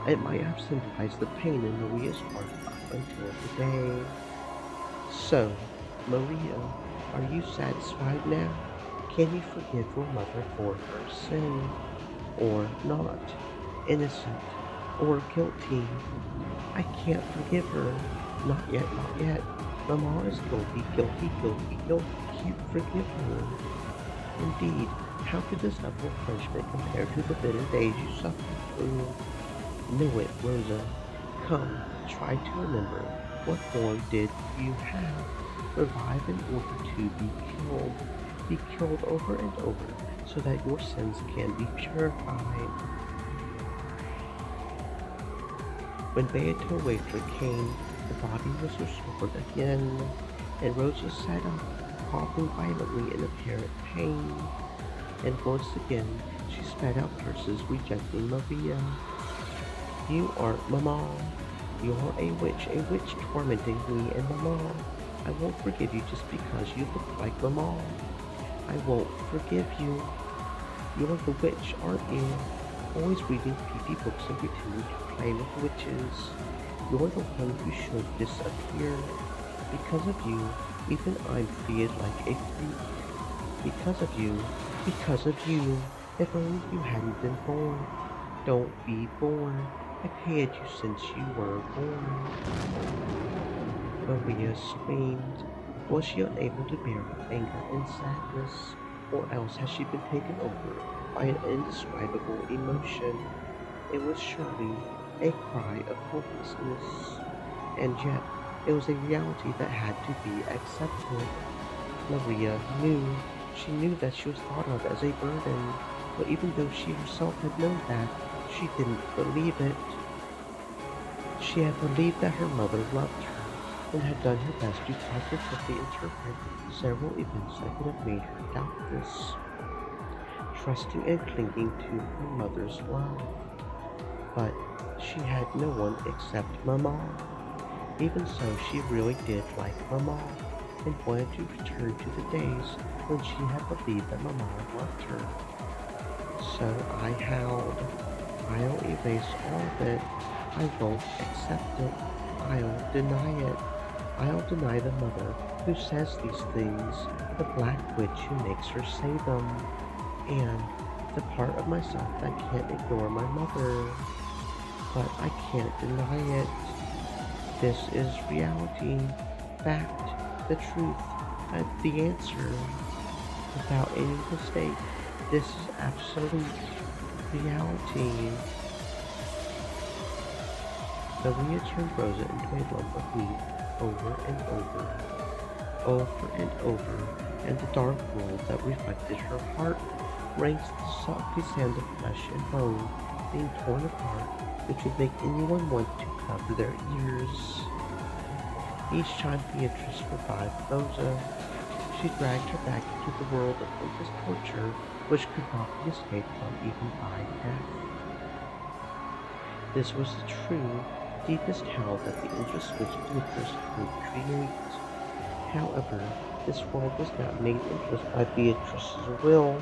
It might have symbolized the pain in Maria's heart up until today. So, Maria, are you satisfied now? Can you forgive your mother for her sin? Or not? Innocent? Or guilty? I can't forgive her. Not yet, not yet. Mama is guilty, guilty, guilty, guilty. Can't forgive her. Indeed, how could this level of punishment compare to the bitter days you suffered through? Know it, Rosa. Come, try to remember. What form did you have? Revive in order to be killed. Be killed over and over, so that your sins can be purified. When Beato Wafer came, the body was restored again, and Rosa sat up, coughing violently in apparent pain. And once again, she spat out curses rejecting Maria. You aren't Mama. You're a witch tormenting me and Mama. I won't forgive you just because you look like Mama. I won't forgive you. You're the witch, aren't you? Always reading creepy books and pretending to play with witches. You're the one who should disappear. Because of you, even I'm treated like a freak. Because of you. If only you hadn't been born. Don't be born. I hated you since you were born. Maria screamed. Was she unable to bear her anger and sadness, or else had she been taken over by an indescribable emotion? It was surely a cry of hopelessness, and yet it was a reality that had to be accepted. Maria knew. She knew that she was thought of as a burden, but even though she herself had known that, she didn't believe it. She had believed that her mother loved her and had done her best to positively interpret several events that could have made her doubt this. trusting and clinging to her mother's love. But she had no one except Mama. Even so, she really did like Mama and wanted to return to the days when she had believed that Mama loved her. So I howled, I'll erase all of it. I won't accept it. I'll deny it. I'll deny the mother who says these things, the black witch who makes her say them, and the part of myself that can't ignore my mother. But I can't deny it. This is reality, fact, the truth, and the answer. Without any mistake, this is absolute reality. Maria turned Rosa into a lump of meat over and over, and the dark world that reflected her heart raised the softly sound of flesh and bone being torn apart, which would make anyone want to cover their ears. Each time Beatrice revived Rosa, she dragged her back into the world of endless torture which could not be escaped from even by death. This was the true, deepest hell that the endless witch Beatrice could create. However, this world was not made endless by Beatrice's will,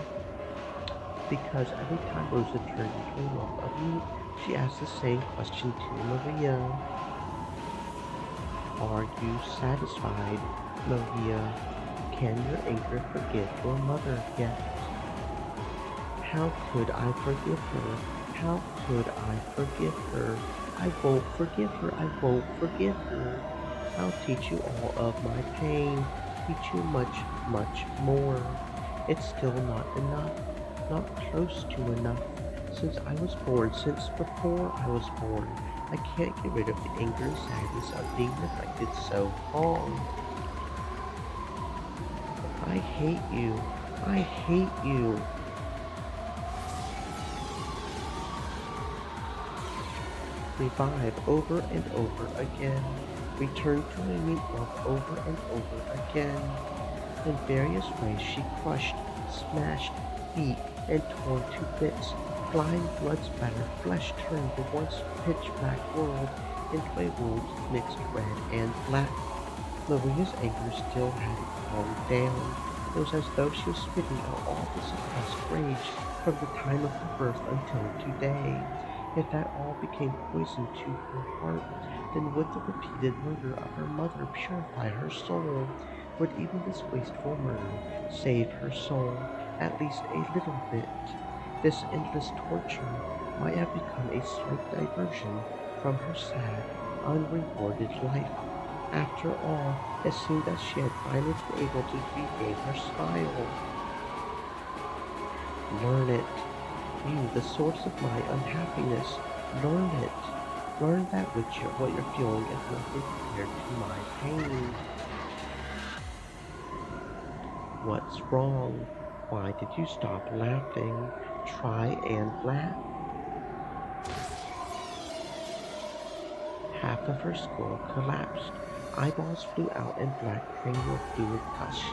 because every time Rosa turned into a lump of meat, she asked the same question to Maria. Are you satisfied, Maria? Can your anger forgive your mother yet? How could I forgive her? How could I forgive her? I won't forgive her. I won't forgive her. I'll teach you all of my pain. Teach you much, much more. It's still not enough. Not close to enough. Since I was born, since before I was born, I can't get rid of the anger and sadness of being neglected so long. I hate you. I hate you. Revive over and over again. Return to a meat lump over and over again. In various ways she crushed, smashed, beat, and tore to bits. Flying blood splattered flesh turned the once pitch black world into a world mixed red and black. Maria's anger still hadn't calmed down. It was as though she was spitting out all the suppressed rage from the time of her birth until today. If that all became poison to her heart, then would the repeated murder of her mother purify her soul? Would even this wasteful murder save her soul, at least a little bit? This endless torture might have become a slight diversion from her sad, unrewarded life. After all, it seemed that she had finally been able to regain her smile. Learn it. You, the source of my unhappiness. Learn it. Learn that what you're feeling is nothing compared to my pain. What's wrong? Why did you stop laughing? Try and laugh. Half of her skull collapsed. Eyeballs flew out and black cranial fluid gushed.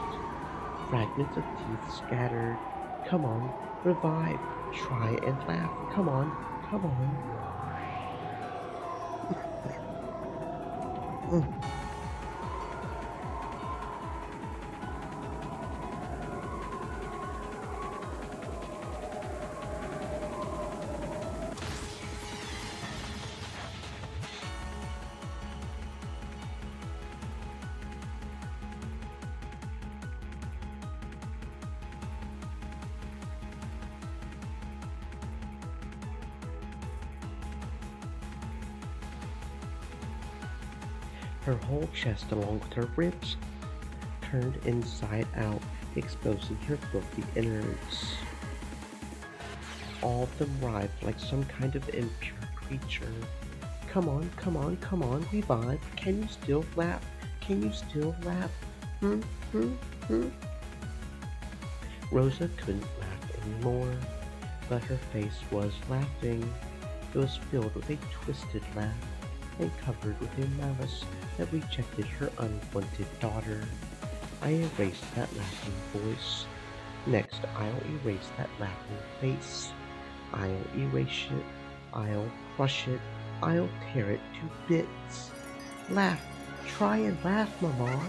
Fragments of teeth scattered. Come on, revive. Try and laugh. Come on, come on. Her whole chest along with her ribs turned inside out, exposing her filthy innards. All of them writhed like some kind of impure creature. Come on, come on, come on, revive. Can you still laugh? Can you still laugh? Hmm, hmm, hmm. Rosa couldn't laugh anymore, but her face was laughing. It was filled with a twisted laugh and covered with a malice that rejected her unwanted daughter. I erased that laughing voice. Next, I'll erase that laughing face. I'll erase it. I'll crush it. I'll tear it to bits. Laugh. Try and laugh, Mama.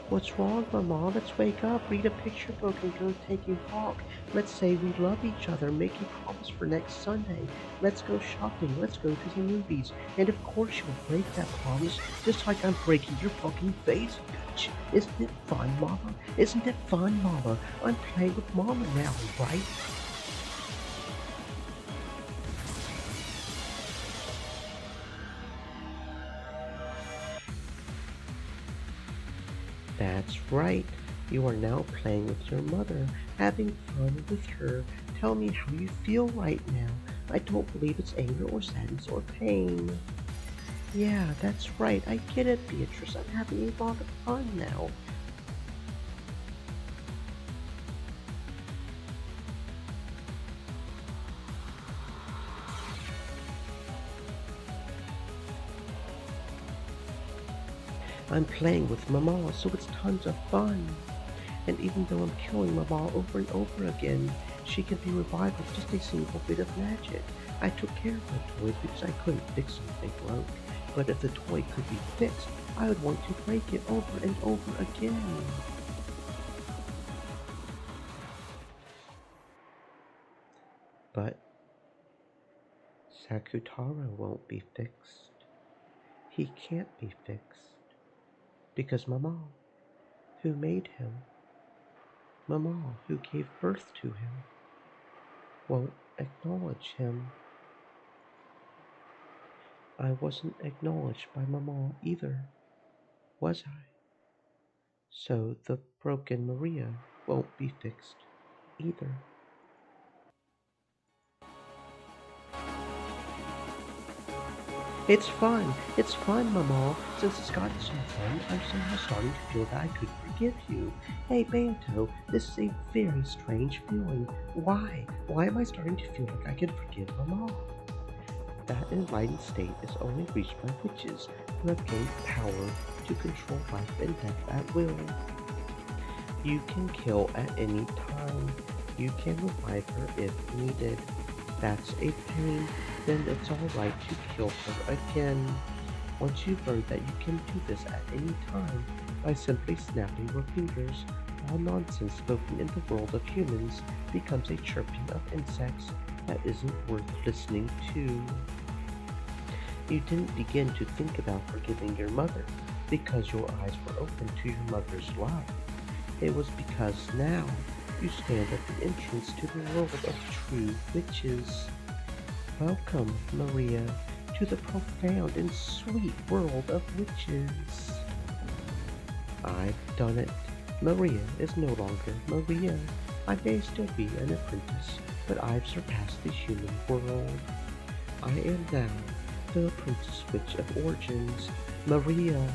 What's wrong, Mama? Let's wake up, read a picture book, and go take a walk. Let's say we love each other, make a promise for next Sunday. Let's go shopping, let's go to the movies. And of course you'll break that promise, just like I'm breaking your fucking face, bitch. Isn't it fun, Mama? Isn't it fun, Mama? I'm playing with Mama now, right? That's right. You are now playing with your mother, having fun with her. Tell me how you feel right now. I don't believe it's anger or sadness or pain. Yeah, that's right. I get it, Beatrice. I'm having a lot of fun now. I'm playing with Mama, so it's tons of fun. And even though I'm killing Mama over and over again, she can be revived with just a single bit of magic. I took care of my toys because I couldn't fix them if they broke. But if the toy could be fixed, I would want to break it over and over again. But Sakutaro won't be fixed. He can't be fixed. Because Mama, who made him, Mama, who gave birth to him, won't acknowledge him. I wasn't acknowledged by Mama either, was I? So the broken Maria won't be fixed either. It's fun, Mama. Since it's gotten so fun, I'm somehow starting to feel that I could forgive you. Hey, Banto, this is a very strange feeling. Why? Why am I starting to feel like I can forgive Mama? That enlightened state is only reached by witches who have gained power to control life and death at will. You can kill at any time. You can revive her if needed. That's a pain. Then it's alright to kill her again. Once you've learned that you can do this at any time by simply snapping your fingers, all nonsense spoken in the world of humans becomes a chirping of insects that isn't worth listening to. You didn't begin to think about forgiving your mother because your eyes were open to your mother's love. It was because now you stand at the entrance to the world of true witches. Welcome, Maria, to the profound and sweet world of witches. I've done it. Maria is no longer Maria. I may still be an apprentice, but I've surpassed the human world. I am now the Princess Witch of Origins, Maria.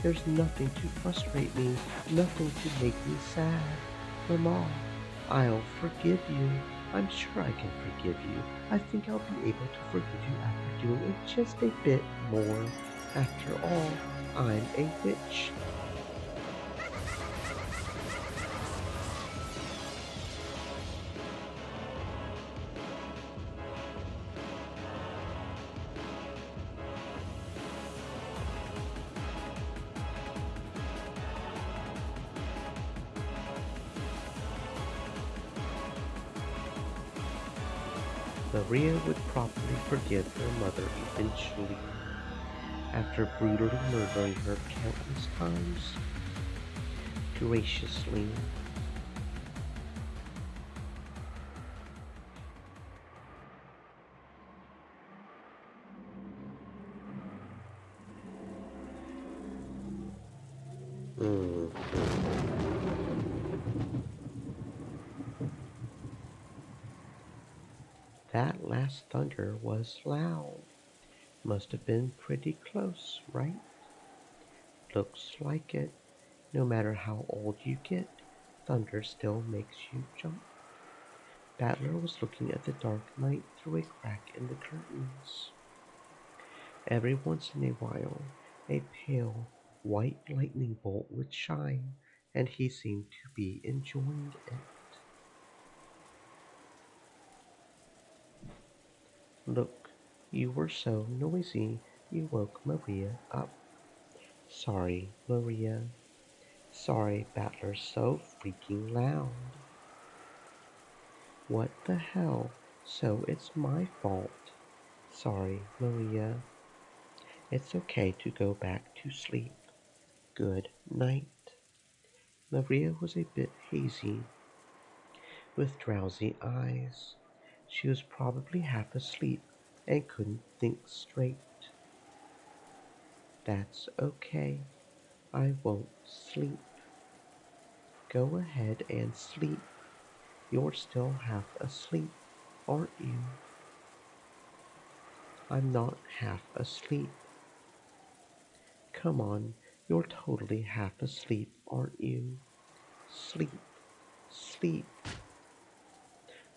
There's nothing to frustrate me, nothing to make me sad. Mama, I'll forgive you. I'm sure I can forgive you. I think I'll be able to forgive you after doing it just a bit more. After all, I'm a witch. Maria would probably forgive her mother eventually, after brutally murdering her countless times. Graciously. Mm. That last thunder was loud. Must have been pretty close, right? Looks like it. No matter how old you get, thunder still makes you jump. Battler was looking at the dark night through a crack in the curtains. Every once in a while, a pale, white lightning bolt would shine, and he seemed to be enjoying it. Look, you were so noisy you woke Maria up. Sorry, Maria. Sorry, Battler's so freaking loud. What the hell? So it's my fault. Sorry, Maria. It's okay to go back to sleep. Good night. Maria was a bit hazy, with drowsy eyes. She was probably half asleep and couldn't think straight. That's okay. I won't sleep. Go ahead and sleep. You're still half asleep, aren't you? I'm not half asleep. Come on, you're totally half asleep, aren't you? Sleep, sleep.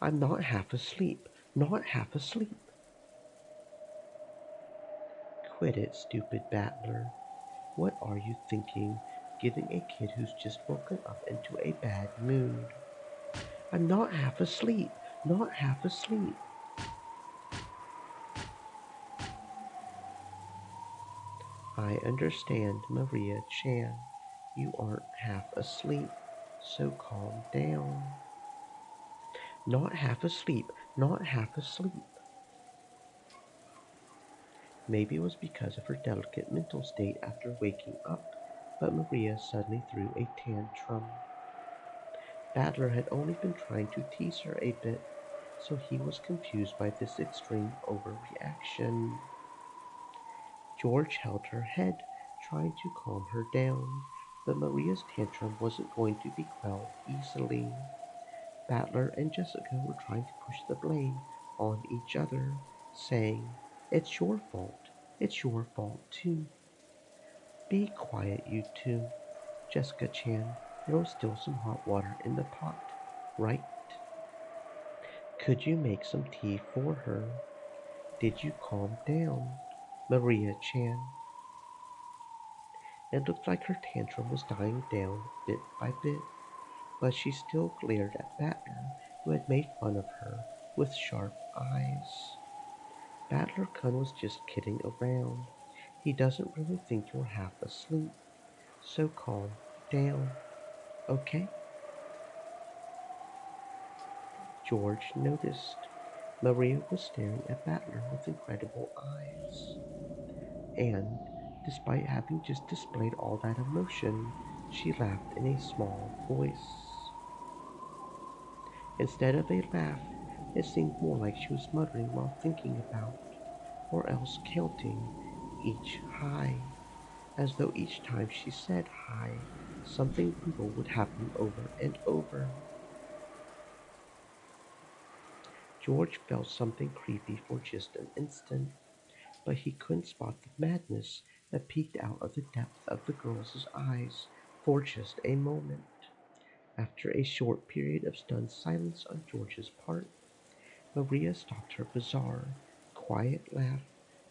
I'm not half asleep, not half asleep. Quit it, stupid battler. What are you thinking, getting a kid who's just woken up into a bad mood? I'm not half asleep, not half asleep. I understand, Maria Chan. You aren't half asleep, so calm down. Not half asleep, not half asleep. Maybe it was because of her delicate mental state after waking up, but Maria suddenly threw a tantrum. Badler had only been trying to tease her a bit, so he was confused by this extreme overreaction. George held her head, trying to calm her down, but Maria's tantrum wasn't going to be quelled easily. Battler and Jessica were trying to push the blame on each other, saying, "It's your fault. It's your fault, too." "Be quiet, you two. Jessica Chan, there's still some hot water in the pot, right? Could you make some tea for her? Did you calm down, Maria Chan?" It looked like her tantrum was dying down bit by bit, but she still glared at Battler, who had made fun of her with sharp eyes. Battler Kun was just kidding around. He doesn't really think you're half asleep, so calm down, okay? George noticed. Maria was staring at Battler with incredible eyes. And, despite having just displayed all that emotion, she laughed in a small voice. Instead of a laugh, it seemed more like she was muttering while thinking about, or else counting, each hi, as though each time she said hi, something brutal would happen over and over. George felt something creepy for just an instant, but he couldn't spot the madness that peeked out of the depth of the girl's eyes for just a moment. After a short period of stunned silence on George's part, Maria stopped her bizarre, quiet laugh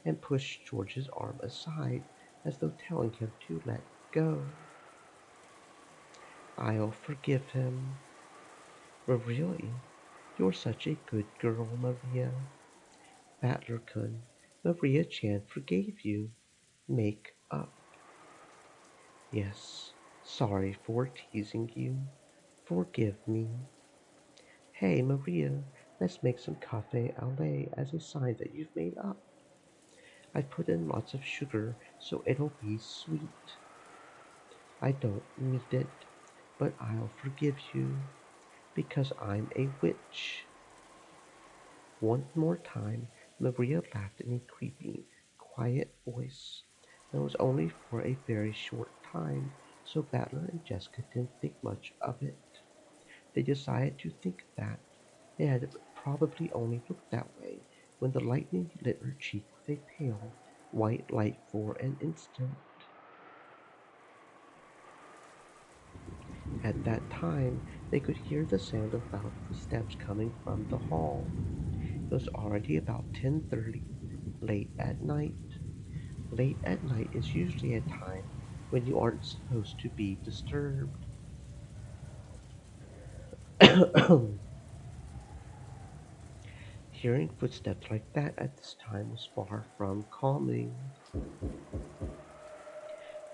and pushed George's arm aside as though telling him to let go. "I'll forgive him." "But really, you're such a good girl, Maria." "Battler-kun, Maria Chan forgave you. Make up." "Yes, sorry for teasing you. Forgive me." "Hey, Maria, let's make some cafe au lait as a sign that you've made up. I put in lots of sugar so it'll be sweet." "I don't need it, but I'll forgive you, because I'm a witch." One more time, Maria laughed in a creepy, quiet voice. It was only for a very short time, so Battler and Jessica didn't think much of it. They decided to think that it had probably only looked that way when the lightning lit her cheek with a pale, white light for an instant. At that time, they could hear the sound of loud footsteps coming from the hall. It was already about 10:30, late at night. Late at night is usually a time when you aren't supposed to be disturbed. Hearing footsteps like that at this time was far from calming.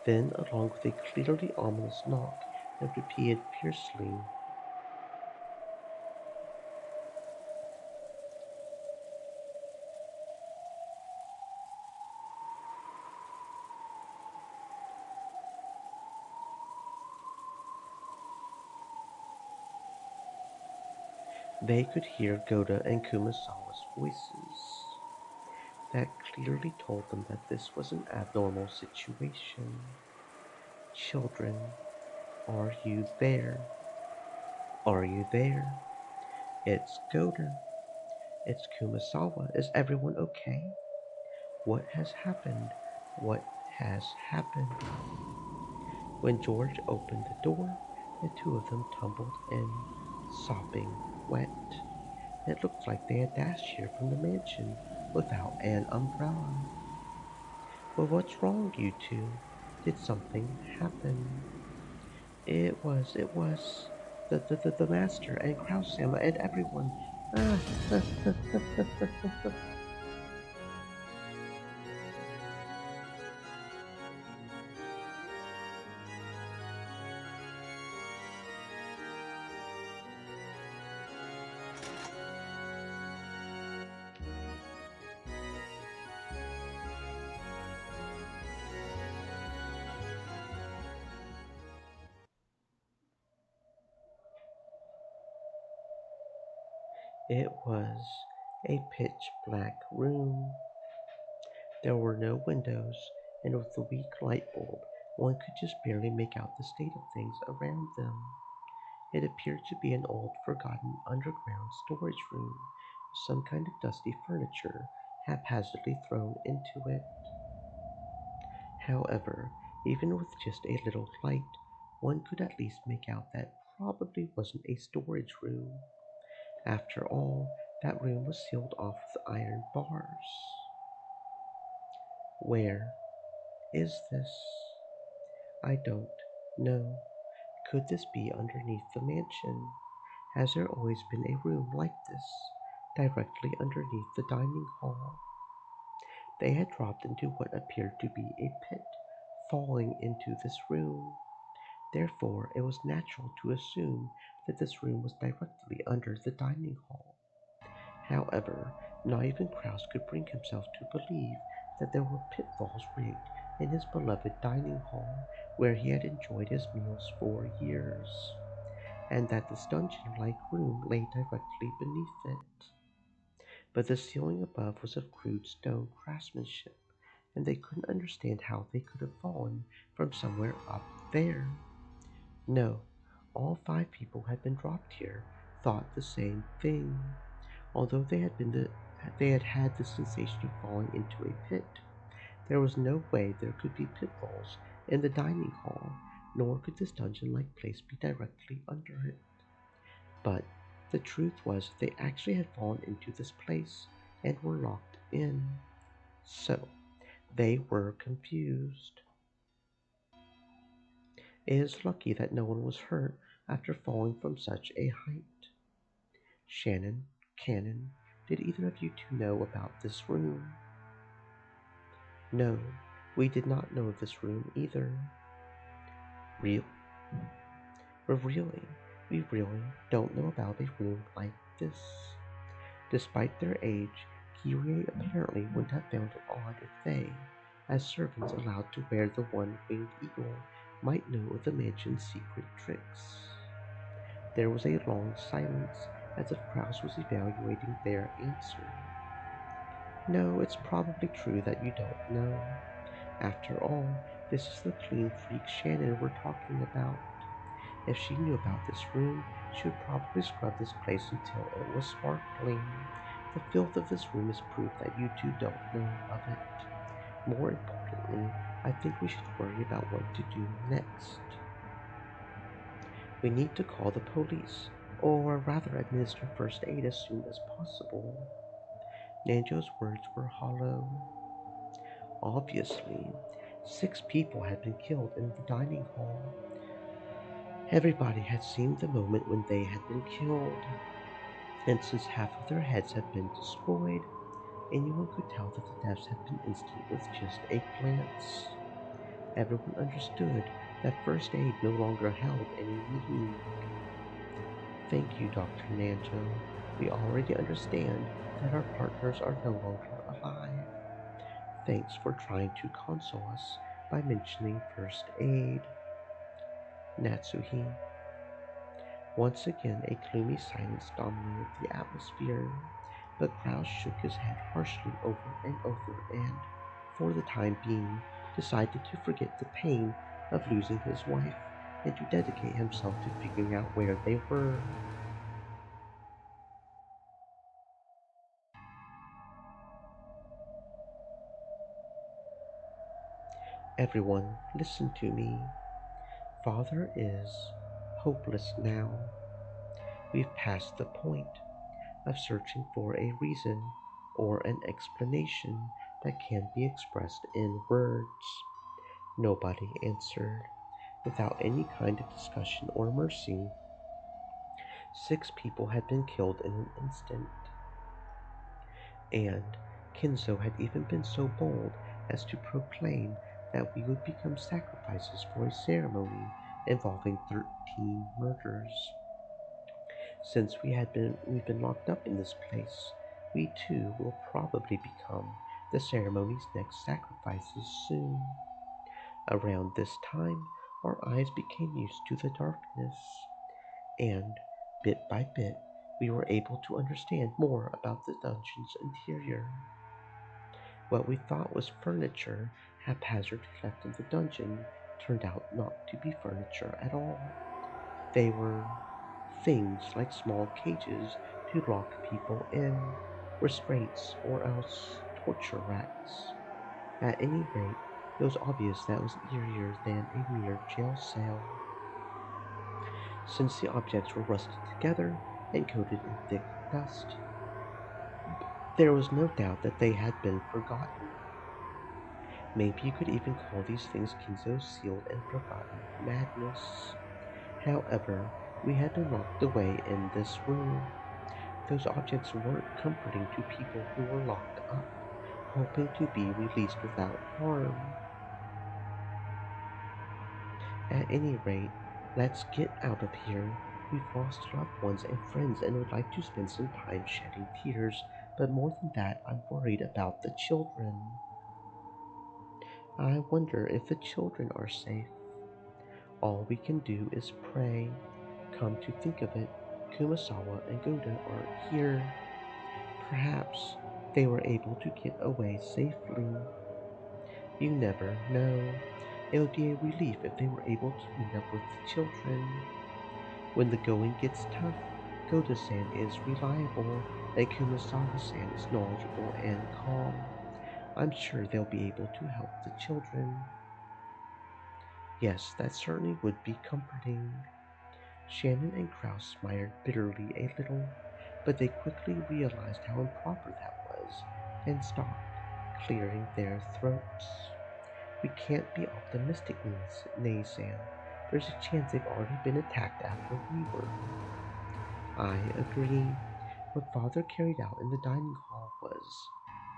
Then, along with a clearly ominous knock that repeated fiercely, they could hear Goda and Kumasawa's voices. That clearly told them that this was an abnormal situation. Children, are you there? Are you there? It's Goda. It's Kumasawa. Is everyone okay? What has happened? What has happened? When George opened the door, the two of them tumbled in, sopping wet. It looked like they had dashed here from the mansion without an umbrella. Well, what's wrong, you two? Did something happen? It was the master and Krausama and everyone. Ah, it was a pitch black room. There were no windows, and with the weak light bulb, one could just barely make out the state of things around them. It appeared to be an old, forgotten underground storage room, with some kind of dusty furniture haphazardly thrown into it. However, even with just a little light, one could at least make out that probably wasn't a storage room. After all, that room was sealed off with iron bars. Where is this? I don't know. Could this be underneath the mansion? Has there always been a room like this, directly underneath the dining hall? They had dropped into what appeared to be a pit, falling into this room. Therefore, it was natural to assume that this room was directly under the dining hall. However, not even Kraus could bring himself to believe that there were pitfalls rigged in his beloved dining hall, where he had enjoyed his meals for years, and that this dungeon like room lay directly beneath it. But the ceiling above was of crude stone craftsmanship, and they couldn't understand how they could have fallen from somewhere up there. No, all five people had been dropped here, thought the same thing. Although they had had the sensation of falling into a pit, there was no way there could be pitfalls in the dining hall, nor could this dungeon-like place be directly under it. But the truth was they actually had fallen into this place and were locked in. So they were confused. It is lucky that no one was hurt after falling from such a height. Shannon, Cannon, did either of you two know about this room? No, we did not know this room either. Real? We really don't know about a room like this. Despite their age, Kirie apparently wouldn't have found it odd if they, as servants allowed to wear the one-winged eagle, might know of the mansion's secret tricks. There was a long silence, as if Kraus was evaluating their answer. No, it's probably true that you don't know. After all, this is the clean freak Shannon we're talking about. If she knew about this room, she would probably scrub this place until it was sparkling. The filth of this room is proof that you two don't know of it. More importantly, I think we should worry about what to do next. We need to call the police, or rather administer first aid as soon as possible. Nanjo's words were hollow. Obviously, 6 people had been killed in the dining hall. Everybody had seen the moment when they had been killed, and since half of their heads had been destroyed, anyone could tell that the deaths had been instant with just a glance. Everyone understood that first aid no longer held any meaning. Thank you, Dr. Nanjo. We already understand that our partners are no longer alive. Thanks for trying to console us by mentioning first aid. Natsuhi. Once again, a gloomy silence dominated the atmosphere, but Kraus shook his head harshly over and over and, for the time being, decided to forget the pain of losing his wife and to dedicate himself to figuring out where they were. Everyone, listen to me. Father is hopeless now. We've passed the point of searching for a reason or an explanation that can be expressed in words. Nobody answered. Without any kind of discussion or mercy, 6 people had been killed in an instant, and Kinzo had even been so bold as to proclaim that we would become sacrifices for a ceremony involving 13 murders. Since we've been locked up in this place, we too will probably become the ceremony's next sacrifices soon. Around this time, our eyes became used to the darkness, and bit by bit, we were able to understand more about the dungeon's interior. What we thought was furniture haphazardly left in the dungeon turned out not to be furniture at all. They were things like small cages to lock people in, restraints, or else torture racks. At any rate, it was obvious that was eerier than a mere jail cell. Since the objects were rusted together and coated in thick dust, there was no doubt that they had been forgotten. Maybe you could even call these things Kinzo's sealed and forgotten madness. However, we had been locked away in this room. Those objects weren't comforting to people who were locked up, hoping to be released without harm. At any rate, let's get out of here. We've lost loved ones and friends and would like to spend some time shedding tears, but more than that, I'm worried about the children. I wonder if the children are safe. All we can do is pray. Come to think of it, Kumasawa and Goda aren't here. Perhaps they were able to get away safely. You never know. It would be a relief if they were able to meet up with the children. When the going gets tough, Goda-san is reliable, and Kumasawa-san is knowledgeable and calm. I'm sure they'll be able to help the children. Yes, that certainly would be comforting. Shannon and Kraus smiled bitterly a little, but they quickly realized how improper that was and stopped, clearing their throats. We can't be optimistic, Nay-san. There's a chance they've already been attacked after we were. I agree. What Father carried out in the dining hall was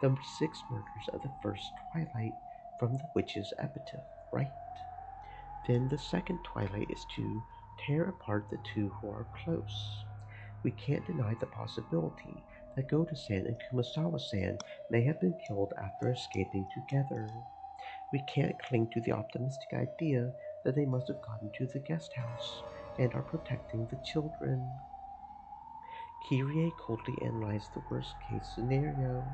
the 6 murders of the first twilight from the witch's epitaph, right? Then the second twilight is to tear apart the two who are close. We can't deny the possibility that Goda-san and Kumasawa-san may have been killed after escaping together. We can't cling to the optimistic idea that they must have gotten to the guest house and are protecting the children. Kyrie coldly analyzed the worst case scenario.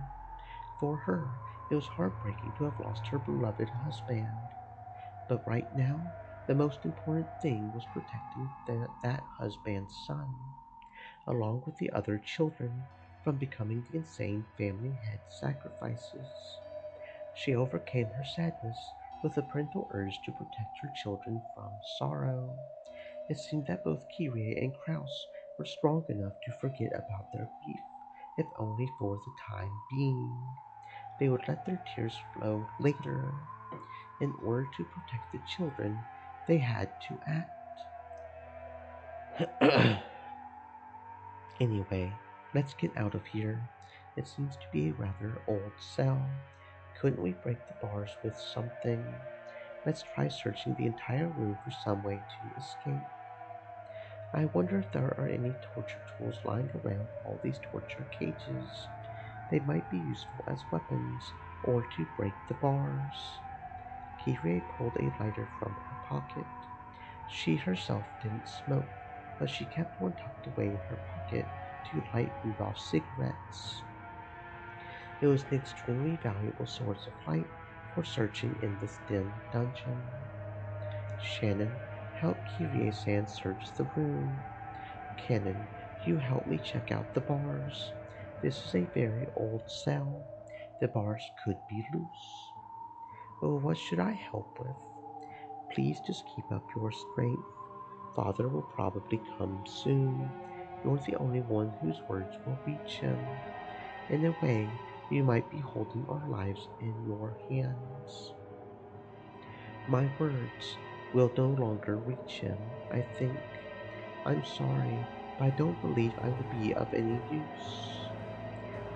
For her, it was heartbreaking to have lost her beloved husband. But right now, the most important thing was protecting that husband's son, along with the other children, from becoming the insane family head sacrifices. She overcame her sadness with a parental urge to protect her children from sorrow. It seemed that both Kyrie and Kraus were strong enough to forget about their grief, if only for the time being. They would let their tears flow later. In order to protect the children, they had to act. Anyway, let's get out of here. It seems to be a rather old cell. Couldn't we break the bars with something? Let's try searching the entire room for some way to escape. I wonder if there are any torture tools lying around all these torture cages. They might be useful as weapons or to break the bars. Kirie pulled a lighter from her pocket. She herself didn't smoke, but she kept one tucked away in her pocket to light Rudolph's cigarettes. It was an extremely valuable source of light for searching in this dim dungeon. Shannon helped Kirie-san search the room. Cannon, you help me check out the bars. This is a very old cell. The bars could be loose. Oh, what should I help with? Please just keep up your strength. Father will probably come soon. You're the only one whose words will reach him. In a way, you might be holding our lives in your hands. My words will no longer reach him, I think. I'm sorry, but I don't believe I will be of any use.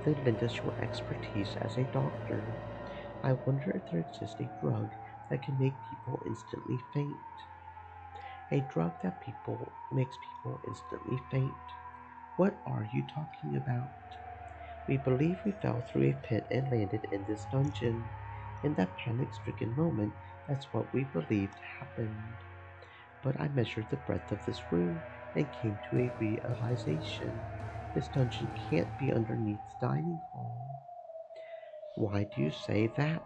Then lend us your expertise as a doctor. I wonder if there exists a drug that can make people instantly faint. A drug that makes people instantly faint. What are you talking about? We believe we fell through a pit and landed in this dungeon. In that panic-stricken moment, that's what we believed happened. But I measured the breadth of this room and came to a realization. This dungeon can't be underneath the dining hall. Why do you say that?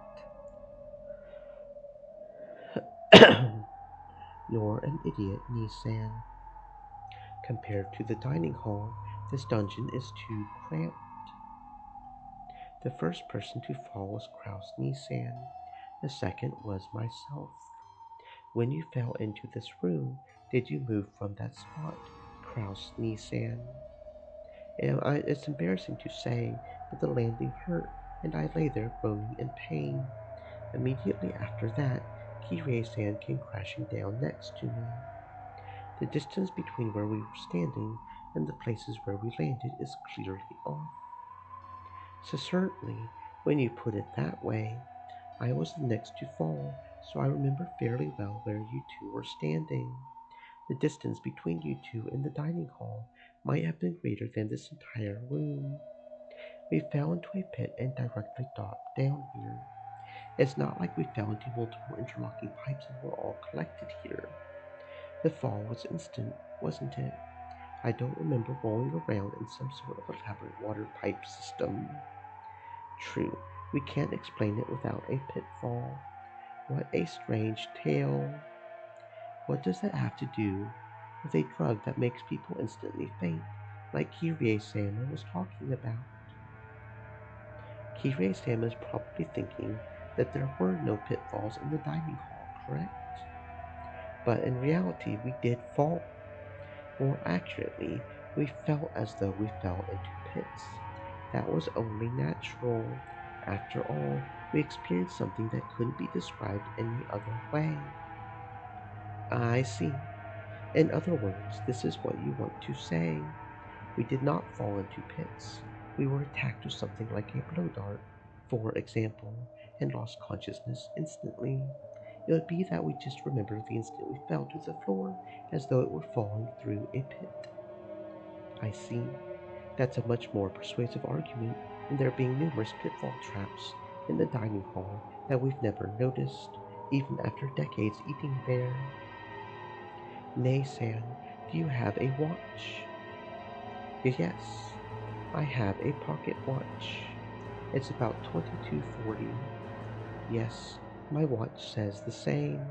You're an idiot, Nisan. Compared to the dining hall, this dungeon is too cramped. The first person to fall was Kraus Nisan. The second was myself. When you fell into this room, did you move from that spot, Kraus Nisan? It's embarrassing to say, but the landing hurt, and I lay there groaning in pain. Immediately after that, Kirie-san came crashing down next to me. The distance between where we were standing and the places where we landed is clearly off. So certainly, when you put it that way, I was the next to fall, so I remember fairly well where you two were standing. The distance between you two and the dining hall might have been greater than this entire room. We fell into a pit and directly dropped down here. It's not like we fell into multiple interlocking pipes and were all collected here. The fall was instant, wasn't it? I don't remember rolling around in some sort of elaborate water pipe system. True, we can't explain it without a pitfall. What a strange tale. What does that have to do with a drug that makes people instantly faint, like Kirie-sama was talking about? Kirie-sama is probably thinking that there were no pitfalls in the dining hall, correct? But in reality, we did fall. More accurately, we felt as though we fell into pits. That was only natural. After all, we experienced something that couldn't be described any other way. I see. In other words, this is what you want to say. We did not fall into pits. We were attacked with something like a blow dart, for example, and lost consciousness instantly. It would be that we just remember the instant we fell to the floor as though it were falling through a pit. I see. That's a much more persuasive argument than there being numerous pitfall traps in the dining hall that we've never noticed, even after decades eating there. Nay-san, do you have a watch? Yes, I have a pocket watch. It's about 2240. Yes, my watch says the same.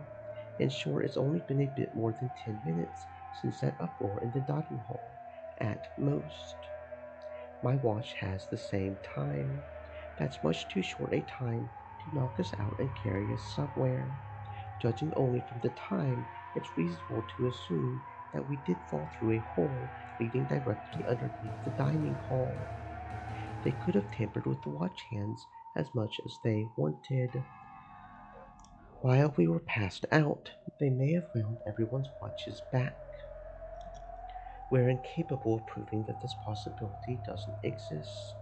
In short, it's only been a bit more than 10 minutes since that uproar in the dining hall, at most. My watch has the same time. That's much too short a time to knock us out and carry us somewhere. Judging only from the time, it's reasonable to assume that we did fall through a hole leading directly underneath the dining hall. They could have tampered with the watch hands as much as they wanted. While we were passed out, they may have wound everyone's watches back. We're incapable of proving that this possibility doesn't exist.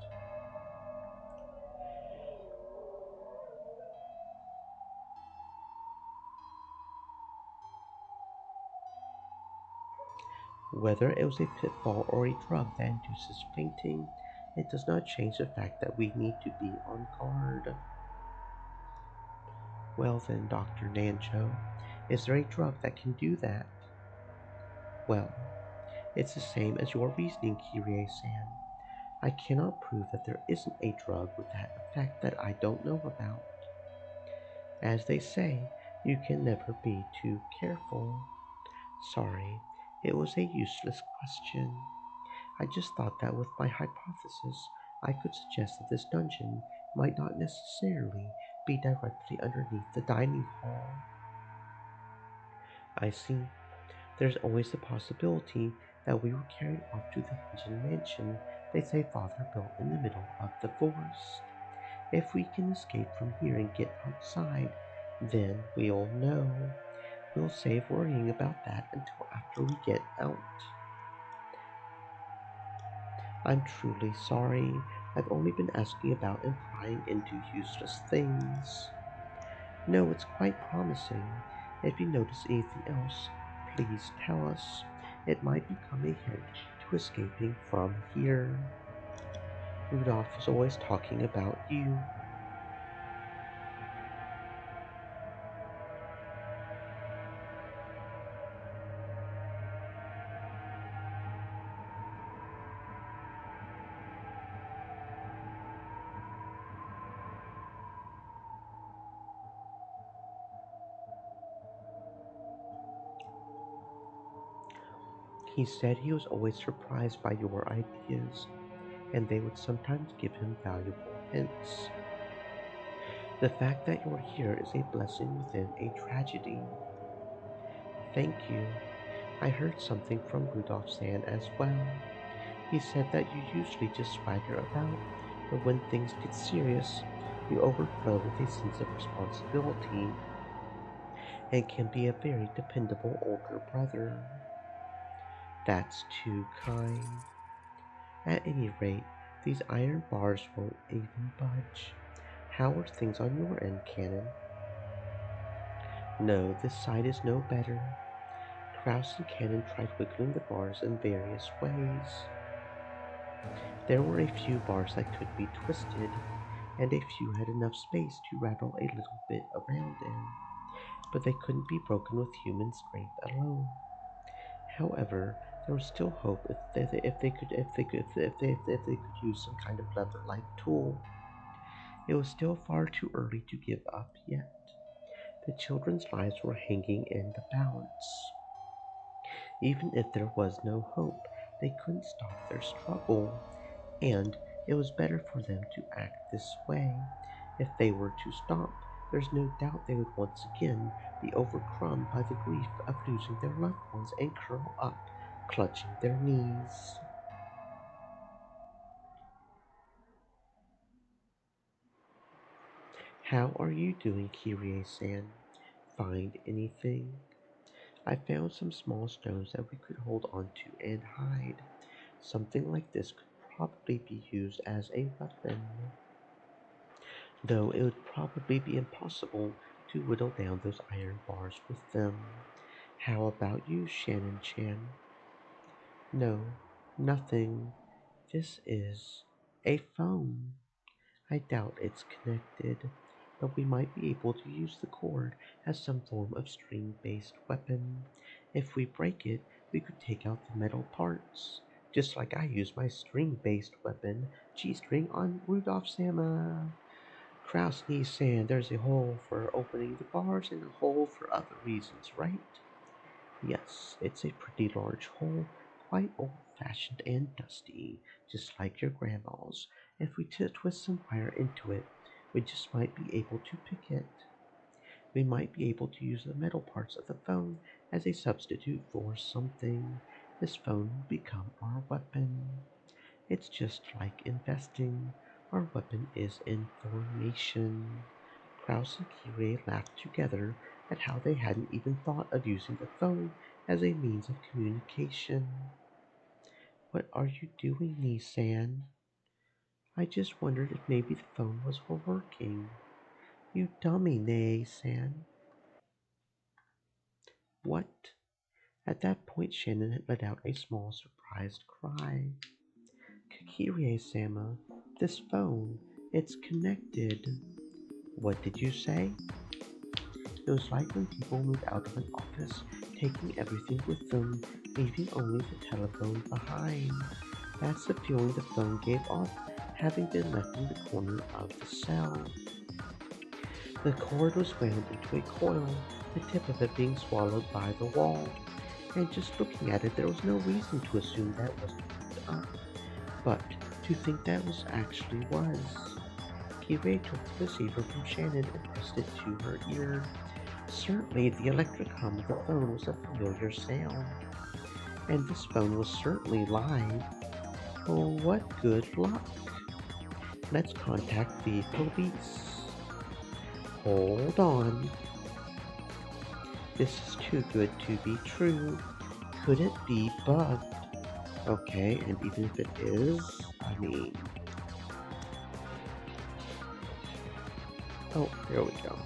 Whether it was a pitfall or a drug that induces fainting, it does not change the fact that we need to be on guard. Well then, Dr. Nancho, is there a drug that can do that? Well, it's the same as your reasoning, Kyrie-san. I cannot prove that there isn't a drug with that effect that I don't know about. As they say, you can never be too careful. Sorry, it was a useless question. I just thought that with my hypothesis, I could suggest that this dungeon might not necessarily be directly underneath the dining hall. I see. There's always the possibility that we were carried off to the hidden mansion they say Father built in the middle of the forest. If we can escape from here and get outside, then we'll know. We'll save worrying about that until after we get out. I'm truly sorry. I've only been asking about and prying into useless things. No, it's quite promising. If you notice anything else, please tell us. It might become a hint to escaping from here. Rudolph was always talking about you. He said he was always surprised by your ideas, and they would sometimes give him valuable hints. The fact that you're here is a blessing within a tragedy. Thank you. I heard something from Rudolph San as well. He said that you usually just swagger about, but when things get serious, you overflow with a sense of responsibility and can be a very dependable older brother. That's too kind. At any rate, these iron bars won't even budge. How are things on your end, Cannon? No, this side is no better. Kraus and Cannon tried wiggling the bars in various ways. There were a few bars that could be twisted, and a few had enough space to rattle a little bit around in, but they couldn't be broken with human strength alone. However, there was still hope if they could use some kind of lever-like tool. It was still far too early to give up yet. The children's lives were hanging in the balance. Even if there was no hope, they couldn't stop their struggle, and it was better for them to act this way. If they were to stop, there's no doubt they would once again be overcome by the grief of losing their loved ones and curl up, clutching their knees. How are you doing, Kyrie-san? Find anything? I found some small stones that we could hold onto and hide. Something like this could probably be used as a weapon, though it would probably be impossible to whittle down those iron bars with them. How about you, Shannon Chan? No, nothing. This is a phone. I doubt it's connected, but we might be able to use the cord as some form of string-based weapon. If we break it, we could take out the metal parts, just like I used my string-based weapon, G-string, on Rudolph Sama. Kraus needs sand. There's a hole for opening the bars and a hole for other reasons, right? Yes, it's a pretty large hole, quite old-fashioned and dusty, just like your grandma's. If we twist some wire into it, we just might be able to pick it. We might be able to use the metal parts of the phone as a substitute for something. This phone will become our weapon. It's just like investing. Our weapon is information. Kraus and Kirei laughed together at how they hadn't even thought of using the phone as a means of communication. What are you doing, Nissan? I just wondered if maybe the phone was working. You dummy, Nissan. What? At that point, Shannon had let out a small, surprised cry. Kikirie-sama, this phone, it's connected. What did you say? It was like when people move out of an office, taking everything with them, leaving only the telephone behind. That's the feeling the phone gave off, having been left in the corner of the cell. The cord was wound into a coil, the tip of it being swallowed by the wall. And just looking at it, there was no reason to assume that wasn't hooked up. But to think that actually was. Kiwi took the receiver from Shannon and pressed it to her ear. Certainly, the electric hum of the phone was a familiar sound. And this phone was certainly live. Oh, what good luck! Let's contact the police. Hold on. This is too good to be true. Could it be bugged? Okay, and even if it is, I mean... Oh, here we go.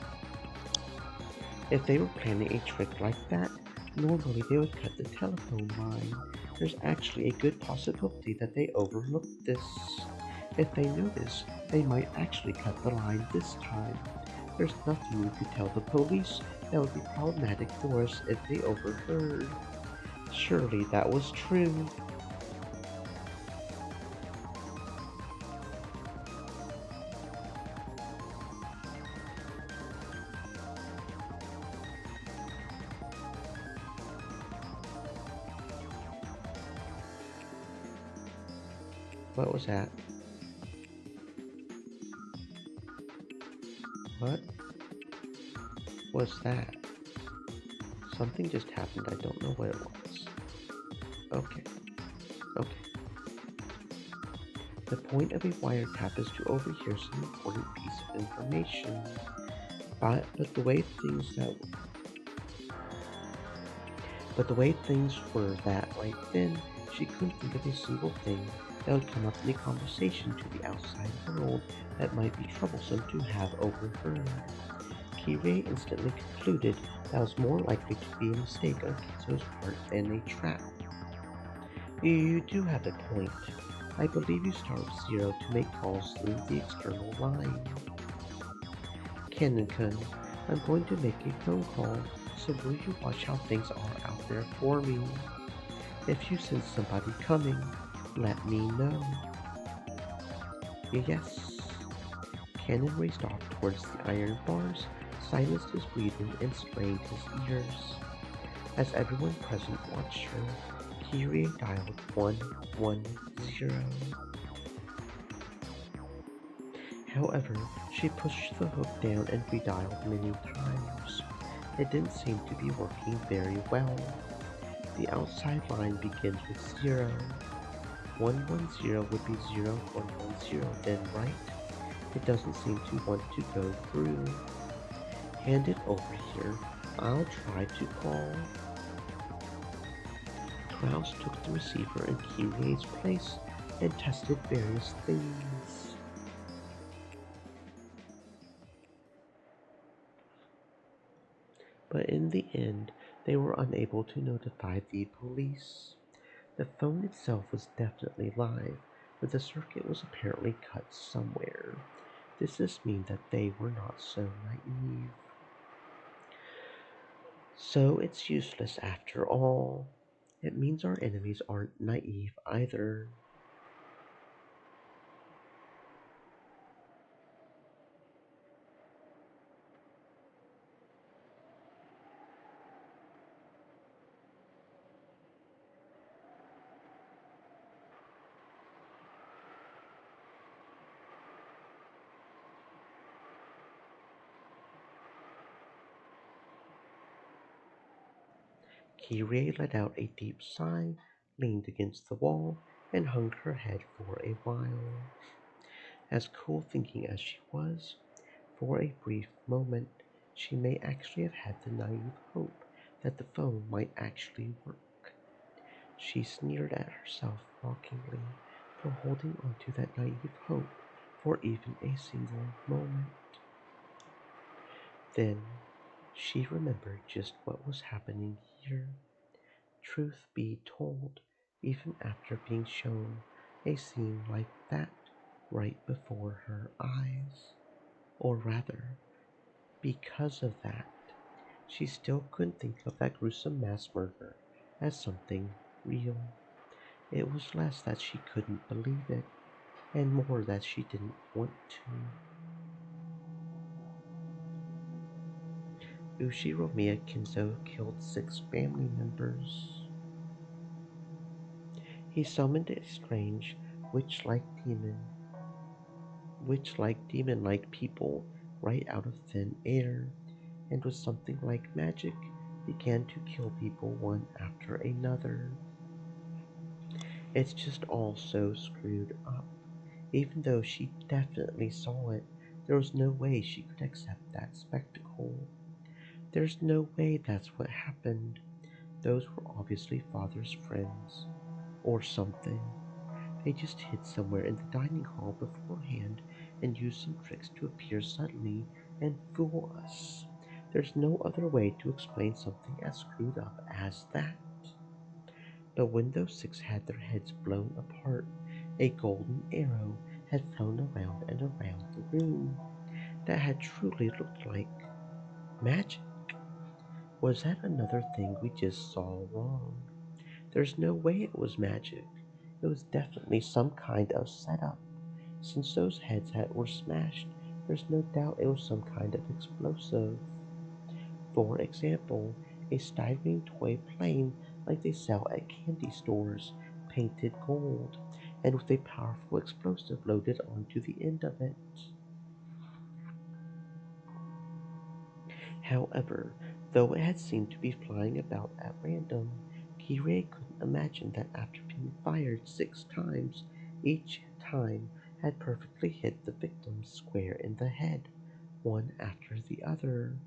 If they were planning a trick like that, normally they would cut the telephone line. There's actually a good possibility that they overlooked this. If they notice, they might actually cut the line this time. There's nothing we could tell the police that would be problematic for us if they overheard. Surely that was true. What was that? What was that? Something just happened. I don't know what it was. Okay. Okay. The point of a wiretap is to overhear some important piece of information. But the way things were that right then, she couldn't think of a single thing that would come up in a conversation to the outside world that might be troublesome to have overheard. Kirei instantly concluded that was more likely to be a mistake on Kitsu's part than a trap. You do have a point. I believe you start with 0 to make calls through the external line. Canon-kun, I'm going to make a phone call, so will you watch how things are out there for me? If you sense somebody coming, let me know. Yes. Cannon raced off towards the iron bars, silenced his breathing, and strained his ears. As everyone present watched her, Kirie dialed 110. However, she pushed the hook down and redialed many times. It didn't seem to be working very well. The outside line begins with 0. 110 would be 0110 then, right? It doesn't seem to want to go through. Hand it over here. I'll try to call. Kraus took the receiver in Kirie's place and tested various things. But in the end, they were unable to notify the police. The phone itself was definitely live, but the circuit was apparently cut somewhere. Does this mean that they were not so naive? So it's useless after all. It means our enemies aren't naive either. Kirie let out a deep sigh, leaned against the wall, and hung her head for a while. As cool thinking as she was, for a brief moment, she may actually have had the naive hope that the phone might actually work. She sneered at herself mockingly for holding on to that naive hope for even a single moment. Then she remembered just what was happening here. Truth be told, even after being shown a scene like that right before her eyes, or rather, because of that, she still couldn't think of that gruesome mass murder as something real. It was less that she couldn't believe it, and more that she didn't want to. Ushiromiya Kinzo killed 6 family members. He summoned a strange witch-like demon-like people right out of thin air, and with something like magic began to kill people one after another. It's just all so screwed up. Even though she definitely saw it, there was no way she could accept that spectacle. There's no way that's what happened. Those were obviously father's friends. Or something. They just hid somewhere in the dining hall beforehand and used some tricks to appear suddenly and fool us. There's no other way to explain something as screwed up as that. But when those 6 had their heads blown apart, a golden arrow had flown around and around the room that had truly looked like magic. Was that another thing we just saw wrong? There's no way it was magic. It was definitely some kind of setup. Since those were smashed, there's no doubt it was some kind of explosive. For example, a styrene toy plane like they sell at candy stores, painted gold, and with a powerful explosive loaded onto the end of it. However, though it had seemed to be flying about at random, Kirie couldn't imagine that after being fired 6 times, each time had perfectly hit the victims square in the head, one after the other.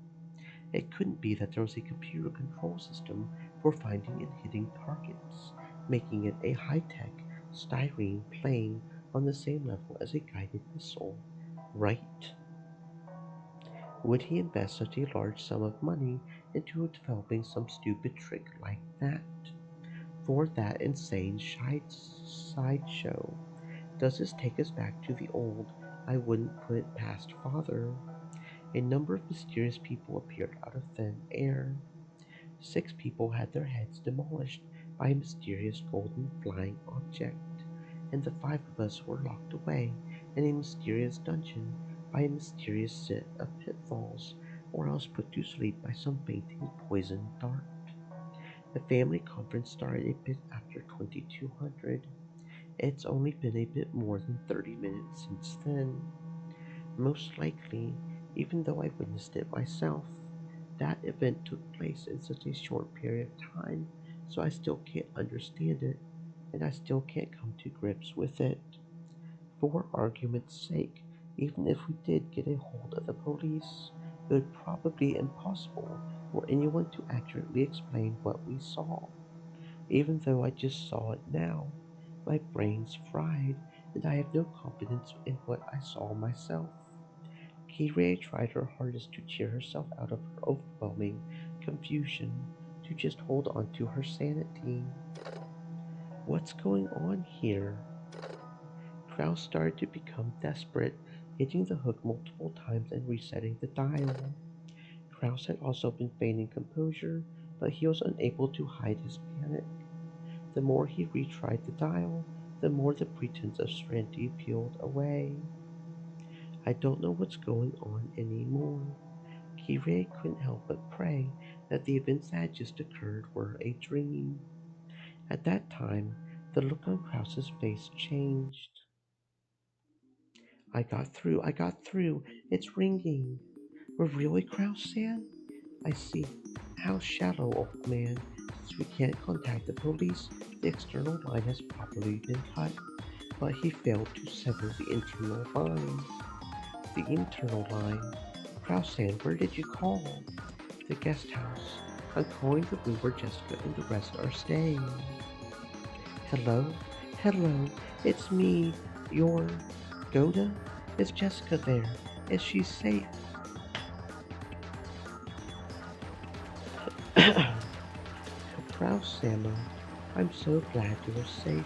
It couldn't be that there was a computer control system for finding and hitting targets, making it a high-tech styrene plane on the same level as a guided missile, right? Would he invest such a large sum of money into developing some stupid trick like that? For that insane sideshow? Does this take us back to the old I wouldn't put it past father? A number of mysterious people appeared out of thin air. 6 people had their heads demolished by a mysterious golden flying object, and the 5 of us were locked away in a mysterious dungeon by a mysterious set of pitfalls, or else put to sleep by some fainting poison dart. The family conference started a bit after 2200. It's only been a bit more than 30 minutes since then. Most likely, even though I witnessed it myself, that event took place in such a short period of time, so I still can't understand it, and I still can't come to grips with it. For argument's sake, even if we did get a hold of the police, it would probably be impossible for anyone to accurately explain what we saw. Even though I just saw it now, my brain's fried, and I have no confidence in what I saw myself. Kirie tried her hardest to cheer herself out of her overwhelming confusion, to just hold on to her sanity. What's going on here? Kraus started to become desperate, hitting the hook multiple times and resetting the dial. Kraus had also been feigning composure, but he was unable to hide his panic. The more he retried the dial, the more the pretense of serenity peeled away. I don't know what's going on anymore. Kirie couldn't help but pray that the events that had just occurred were a dream. At that time, the look on Krause's face changed. I got through, it's ringing. Really, Krause-san? I see. How shallow, old man. Since we can't contact the police, the external line has probably been cut, but he failed to sever the internal line. The internal line? Krause-san, where did you call? The guest house. I'm calling the room where Jessica and the rest are staying. Hello? Hello, it's me, your Goda? Is Jessica there? Is she safe? Proud Sammo, I'm so glad you are safe.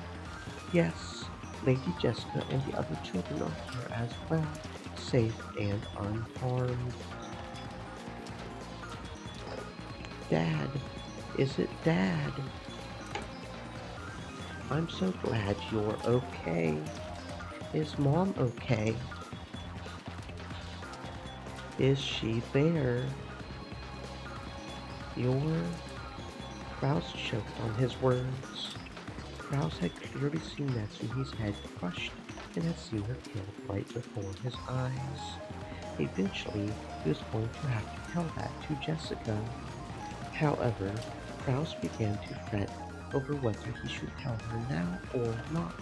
Yes, Lady Jessica and the other children are here as well, safe and unharmed. Dad, is it Dad? I'm so glad you're okay. Is Mom okay? Is she there? Your Kraus choked on his words. Kraus had clearly seen Natsume's head crushed and had seen her killed right before his eyes. Eventually, he was going to have to tell that to Jessica. However, Kraus began to fret over whether he should tell her now or not,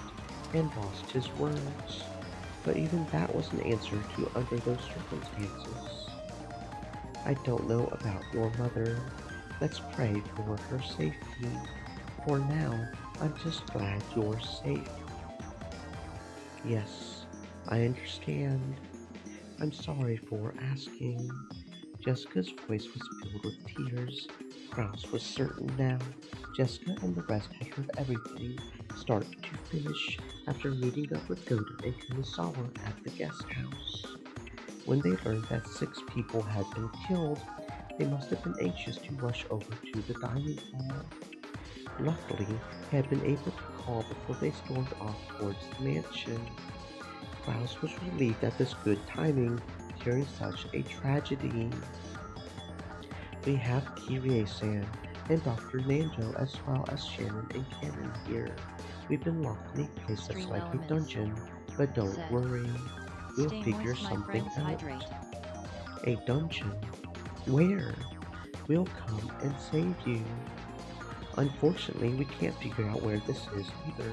and lost his words. But even that was an answer to under those circumstances. I don't know about your mother. Let's pray for her safety. For now, I'm just glad you're safe. Yes, I understand. I'm sorry for asking. Jessica's voice was filled with tears. Kraus was certain now. Jessica and the rest had heard everything, start to finish, after meeting up with Goda and Kumasawa at the guest house. When they learned that 6 people had been killed, they must have been anxious to rush over to the dining hall. Luckily, they had been able to call before they stormed off towards the mansion. Klaus was relieved at this good timing during such a tragedy. We have Kirie-san and Dr. Nanjo as well as Shannon and Cannon here. We've been locked in a place that's Stream like a elements. dungeon, but don't Set. worry, we'll Stay figure moist, my something friends. out. Hydrate. A dungeon? Where? We'll come and save you. Unfortunately, we can't figure out where this is either.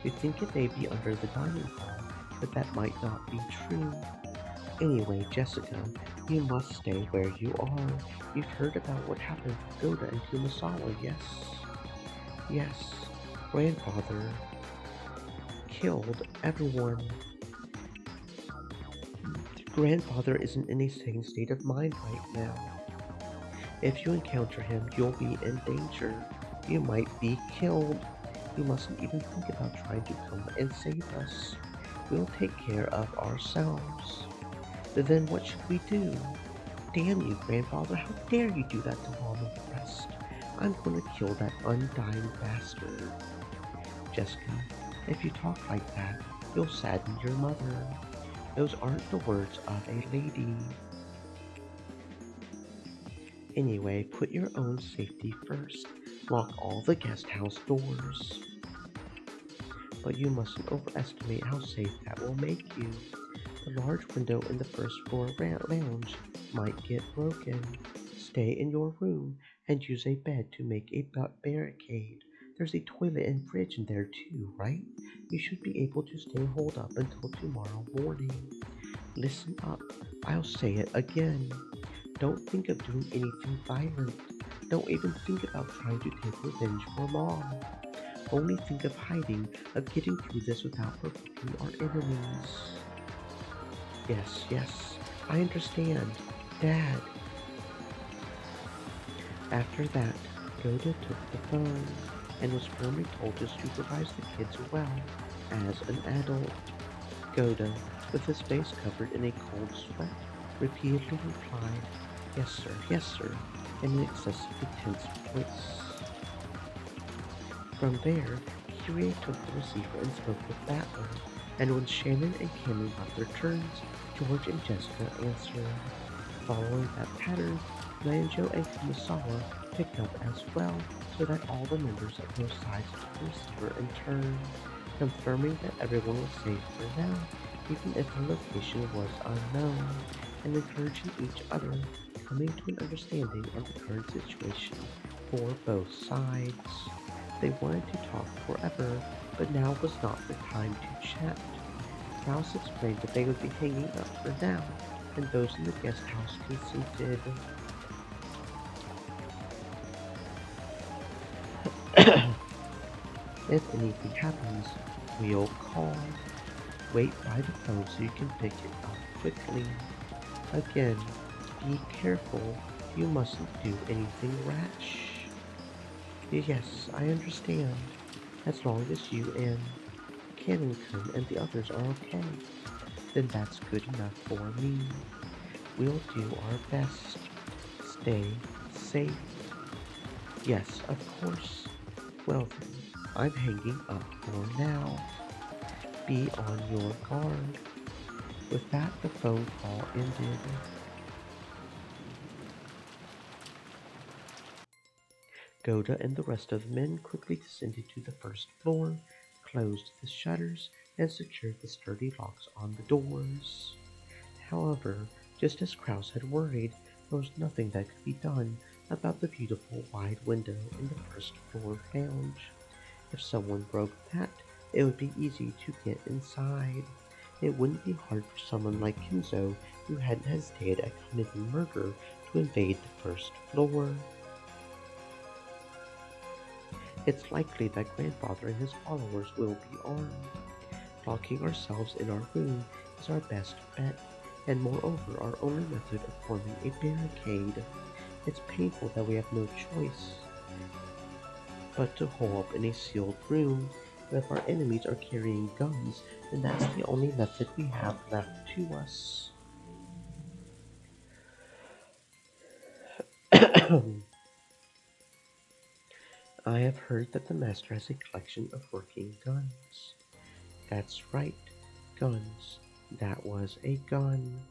We think it may be under the dining hall, but that might not be true. Anyway, Jessica, you must stay where you are. You've heard about what happened to Goda and Kumasawa, yes? Yes, grandfather killed everyone. Grandfather isn't in a sane state of mind right now. If you encounter him, you'll be in danger. You might be killed. You mustn't even think about trying to come and save us. We'll take care of ourselves. Then what should we do? Damn you, grandfather, how dare you do that to Mom and the rest? I'm gonna kill that undying bastard. Jessica, if you talk like that, you'll sadden your mother. Those aren't the words of a lady. Anyway, put your own safety first. Lock all the guest house doors. But you mustn't overestimate how safe that will make you. The large window in the first floor lounge might get broken. Stay in your room and use a bed to make a barricade. There's a toilet and fridge in there too, right? You should be able to stay holed up until tomorrow morning. Listen up, I'll say it again. Don't think of doing anything violent. Don't even think about trying to take revenge for Mom. Only think of hiding, of getting through this without provoking our enemies. Yes, yes, I understand. Dad. After that, Goda took the phone and was firmly told to supervise the kids well as an adult. Goda, with his face covered in a cold sweat, repeatedly replied, yes sir, in an excessively tense voice. From there, Kirie took the receiver and spoke with Battler, and when Shannon and Cameron got their turns, George and Jessica answered. Following that pattern, Nanjo and Kumasawa picked up as well, so that all the members of both sides took the receiver in turn, confirming that everyone was safe for now, even if their location was unknown, and encouraging each other, coming to an understanding of the current situation for both sides. They wanted to talk forever, but now was not the time to chat. Kraus explained that they would be hanging up for now, and those in the guest house consented. If anything happens, we'll call. Wait by the phone so you can pick it up quickly. Again, be careful. You mustn't do anything rash. Yes, I understand. As long as you and Cannington and the others are okay, then that's good enough for me. We'll do our best. Stay safe. Yes, of course. Well then, I'm hanging up for now. Be on your guard. With that, the phone call ended. Goda and the rest of the men quickly descended to the first floor, closed the shutters, and secured the sturdy locks on the doors. However, just as Kraus had worried, there was nothing that could be done about the beautiful wide window in the first floor lounge. If someone broke that, it would be easy to get inside. It wouldn't be hard for someone like Kinzo, who hadn't hesitated at committing murder, to invade the first floor. It's likely that Grandfather and his followers will be armed. Locking ourselves in our room is our best bet, and moreover our only method of forming a barricade. It's painful that we have no choice but to hole up in a sealed room, but if our enemies are carrying guns, then that's the only method we have left to us. I have heard that the Master has a collection of working guns. That's right, guns. That was a gun.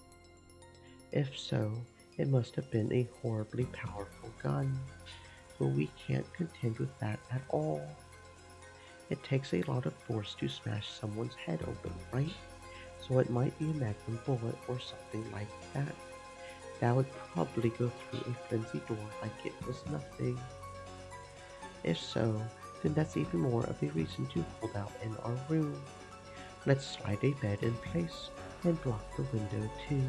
If so, it must have been a horribly powerful gun, but we can't contend with that at all. It takes a lot of force to smash someone's head open, right? So it might be a magnum bullet or something like that. That would probably go through a flimsy door like it was nothing. If so, then that's even more of a reason to hold out in our room. Let's slide a bed in place and block the window too.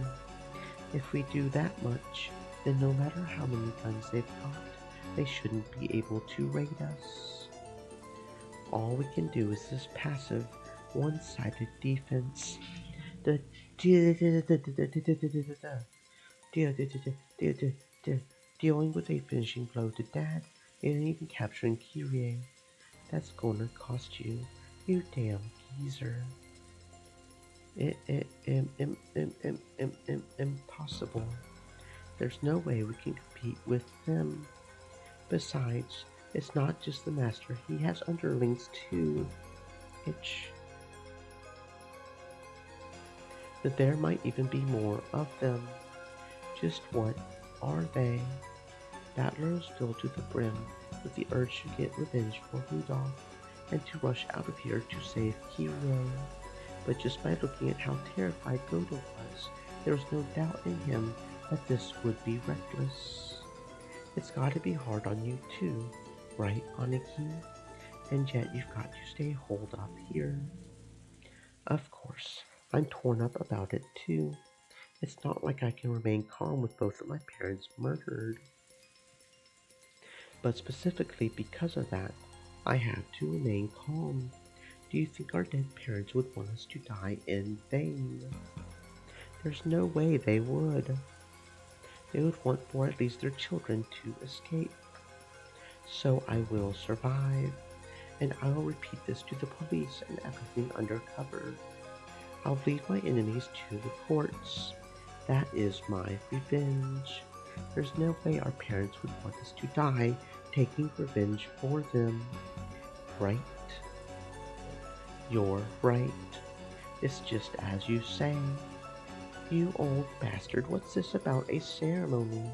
If we do that much, then no matter how many guns they've got, they shouldn't be able to raid us. All we can do is this passive, one-sided defense. Dealing with a finishing blow to Dad and even capturing Kyrie. That's gonna cost you, you damn geezer. Impossible. There's no way we can compete with them. Besides, it's not just the Master, he has underlings too. That there might even be more of them. Just what are they? Battlers filled to the brim with the urge to get revenge for Rudolph and to rush out of here to save Hero. But just by looking at how terrified Godo was, there was no doubt in him that this would be reckless. It's gotta be hard on you too, right, Aniki? And yet you've got to stay holed up here. Of course, I'm torn up about it too. It's not like I can remain calm with both of my parents murdered. But specifically because of that, I have to remain calm. Do you think our dead parents would want us to die in vain? There's no way they would. They would want for at least their children to escape. So I will survive, and I will repeat this to the police and everything undercover. I'll lead my enemies to the courts. That is my revenge. There's no way our parents would want us to die taking revenge for them. Right? You're right. It's just as you say. You old bastard, what's this about a ceremony?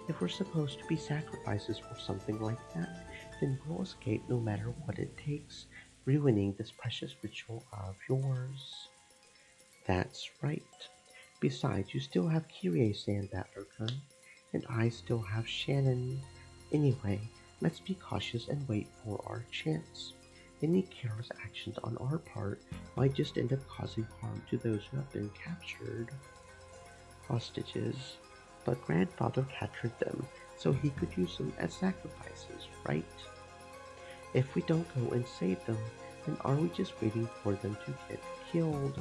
If we're supposed to be sacrifices for something like that, then we'll escape no matter what it takes, ruining this precious ritual of yours. That's right. Besides, you still have Kyrie-san Battler-kun, and I still have Shannon. Anyway, let's be cautious and wait for our chance. Any careless actions on our part might just end up causing harm to those who have been captured. Hostages. But Grandfather captured them, so he could use them as sacrifices, right? If we don't go and save them, then are we just waiting for them to get killed?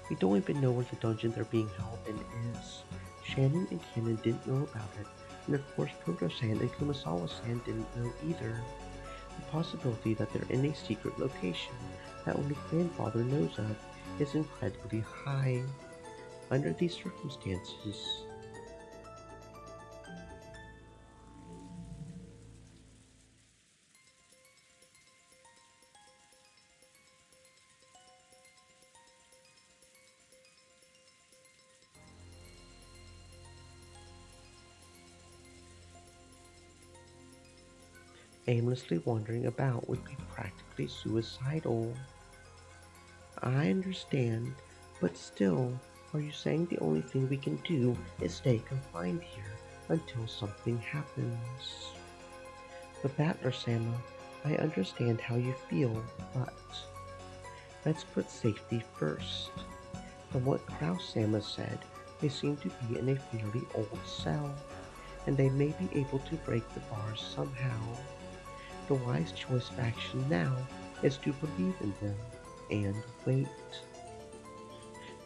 We don't even know where the dungeon they're being held in is. Shannon and Cannon didn't know about it, and of course Proto-san and Kumasawa-san didn't know either. The possibility that they're in a secret location that only Grandfather knows of is incredibly high. Under these circumstances, aimlessly wandering about would be practically suicidal. I understand, but still, are you saying the only thing we can do is stay confined here until something happens? The Battler Sama, I understand how you feel, but let's put safety first. From what Kraus Sama said, they seem to be in a fairly old cell, and they may be able to break the bars somehow. The wise choice of action now is to believe in them and wait.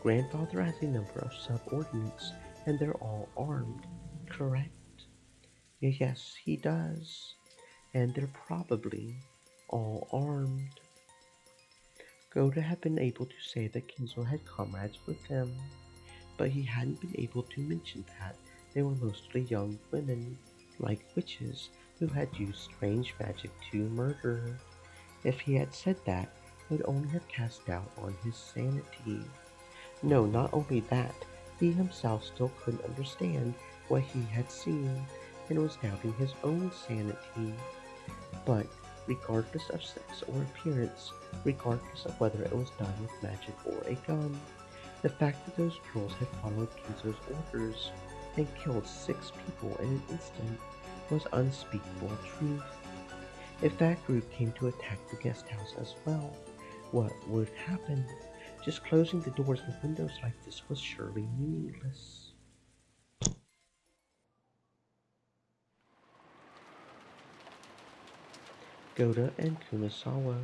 Grandfather has a number of subordinates, and they're all armed, correct? Yes, he does. And they're probably all armed. Goda had been able to say that Kinzo had comrades with him, but he hadn't been able to mention that they were mostly young women, like witches, who had used strange magic to murder. If he had said that, it would only have cast doubt on his sanity. No, not only that, he himself still couldn't understand what he had seen, and was doubting his own sanity. But regardless of sex or appearance, regardless of whether it was done with magic or a gun, the fact that those girls had followed Kinzo's orders and killed 6 people in an instant was unspeakable truth. If that group came to attack the guest house as well, what would happen? Just closing the doors and windows like this was surely meaningless. Goda and Kumasawa.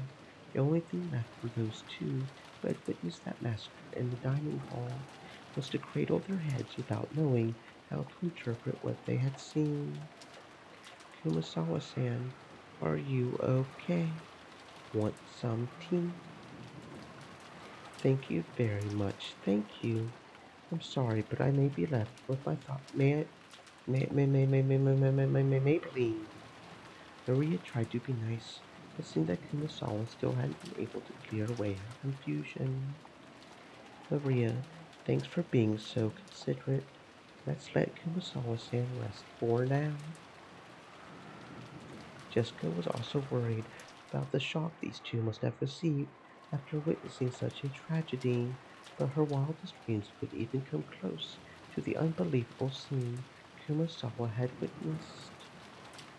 The only thing left for those two who had witnessed that massacre in the dining hall was to cradle their heads without knowing how to interpret what they had seen. Kumasawa-san, are you okay? Want some tea? Thank you very much, thank you. I'm sorry, but I may be left with my thought. Maybelline. Maria tried to be nice, but seemed that Kumasawa still hadn't been able to clear away her confusion. Maria, thanks for being so considerate. Let's let Kumasawa-san rest for now. Jessica was also worried about the shock these two must have received after witnessing such a tragedy, but her wildest dreams couldn't even come close to the unbelievable scene Kumasawa had witnessed.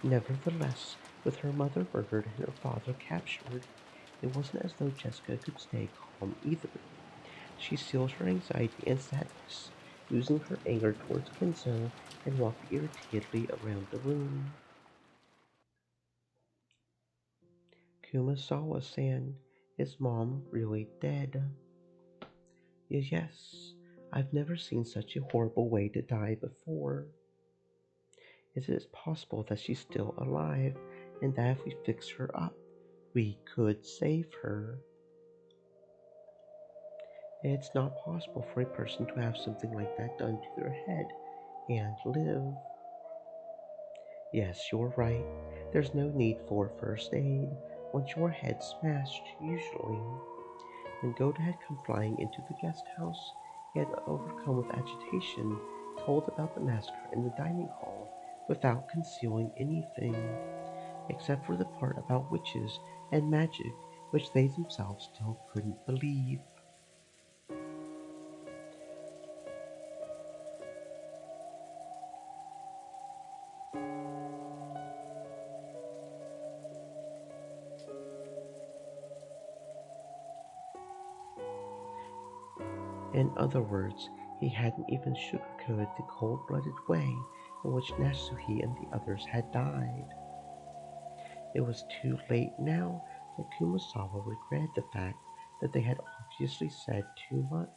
Nevertheless, with her mother murdered and her father captured, it wasn't as though Jessica could stay calm either. She sealed her anxiety and sadness, using her anger towards Kenzo, and walked irritatedly around the room. Kumasawa-san, is Mom really dead? Yes, I've never seen such a horrible way to die before. Is it possible that she's still alive, and that if we fix her up, we could save her? It's not possible for a person to have something like that done to their head and live. Yes, you're right. There's no need for first aid once your head's smashed, usually. When Goda had come flying into the guest house, he had overcome with agitation, told about the massacre in the dining hall without concealing anything, except for the part about witches and magic, which they themselves still couldn't believe. In other words, he hadn't even sugarcoated the cold-blooded way in which Natsuhi and the others had died. It was too late now that Kumasawa regretted the fact that they had obviously said too much.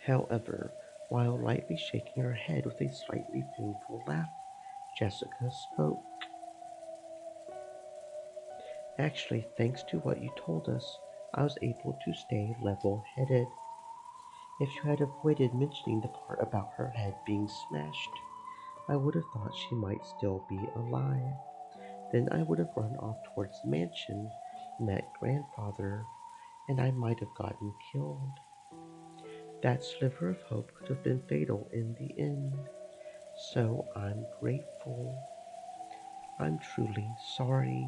However, while lightly shaking her head with a slightly painful laugh, Jessica spoke. Actually, thanks to what you told us, I was able to stay level-headed. If you had avoided mentioning the part about her head being smashed, I would have thought she might still be alive. Then I would have run off towards the mansion, met grandfather, and I might have gotten killed. That sliver of hope could have been fatal in the end. So I'm grateful. I'm truly sorry.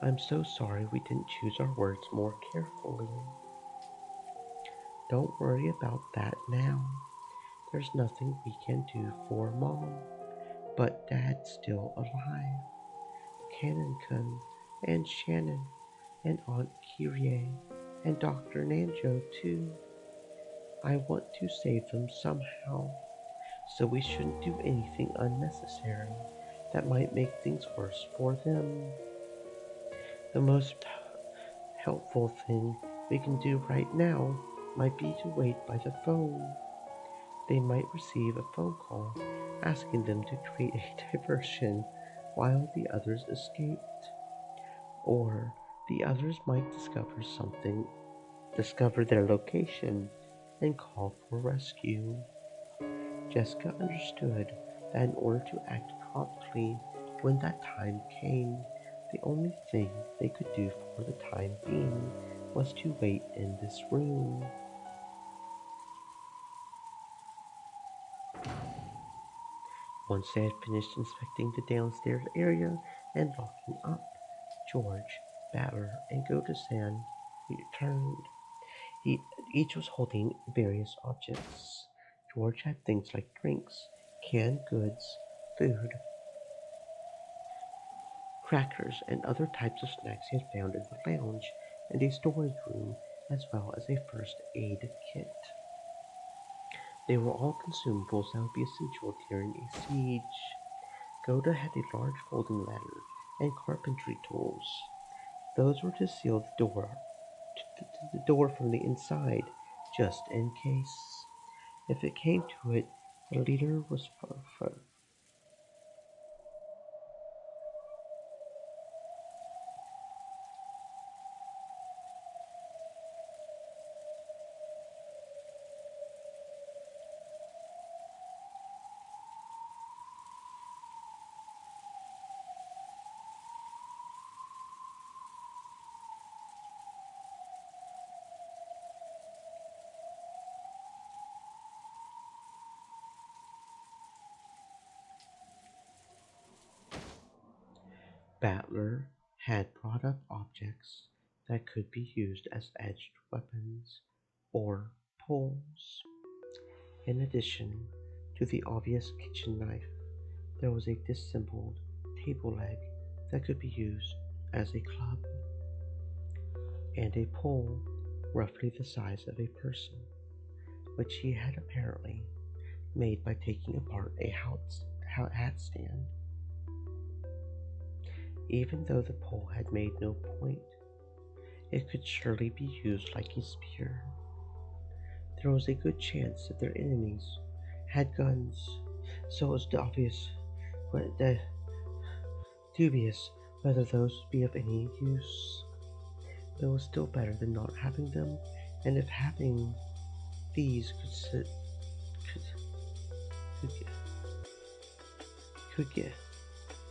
I'm so sorry we didn't choose our words more carefully. Don't worry about that now. There's nothing we can do for Mom. But Dad's still alive. Canon-kun and Shannon and Aunt Kyrie and Dr. Nanjo too. I want to save them somehow, so we shouldn't do anything unnecessary that might make things worse for them. The most helpful thing we can do right now might be to wait by the phone. They might receive a phone call asking them to create a diversion while the others escaped. Or the others might discover their location, and call for rescue. Jessica understood that in order to act promptly when that time came, the only thing they could do for the time being was to wait in this room. Once they had finished inspecting the downstairs area and locking up, George, Battler, and Goto-san returned. Each was holding various objects. George had things like drinks, canned goods, food, crackers, and other types of snacks he had found in the lounge and a storage room, as well as a first aid kit. They were all consumables that would be essential during a siege. Goda had a large folding ladder and carpentry tools. Those were to seal the door from the inside, just in case. If it came to it, the leader was Battler had brought up objects that could be used as edged weapons or poles. In addition to the obvious kitchen knife, there was a disassembled table leg that could be used as a club, and a pole roughly the size of a person, which he had apparently made by taking apart a hat stand. Even though the pole had made no point, it could surely be used like a spear. There was a good chance that their enemies had guns, so it was dubious whether those would be of any use. But it was still better than not having them, and if having these could,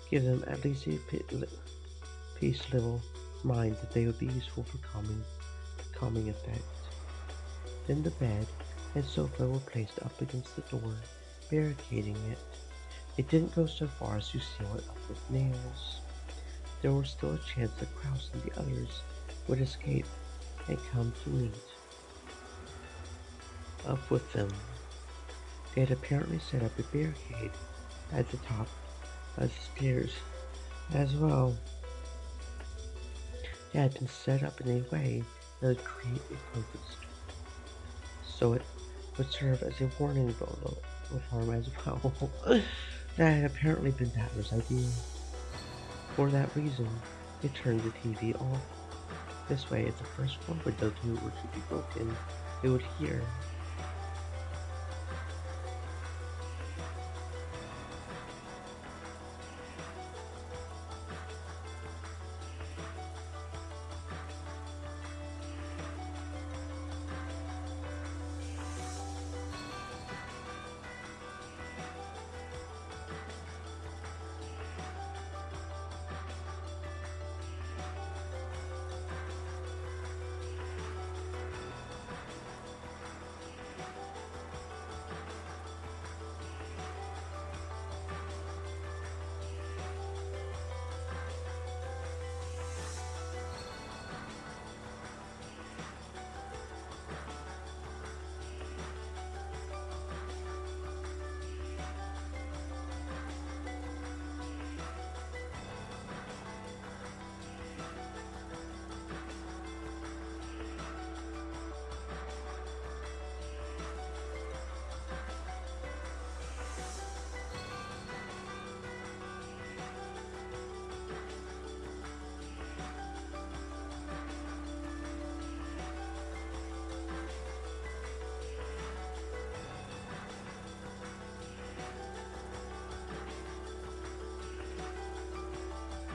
give them at least a peace level mind that they would be useful for calming effect. Then the bed and sofa were placed up against the door, barricading it. It didn't go so far as to seal it up with nails. There was still a chance that Kraus and the others would escape and come to meet up with them. They had apparently set up a barricade at the top of the stairs as well. It had been set up in a way that would create a focus, would serve as a warning bell alarm as well. That had apparently been Battler's idea. For that reason, they turned the TV off. This way, if the first floor window were to be broken, they would hear.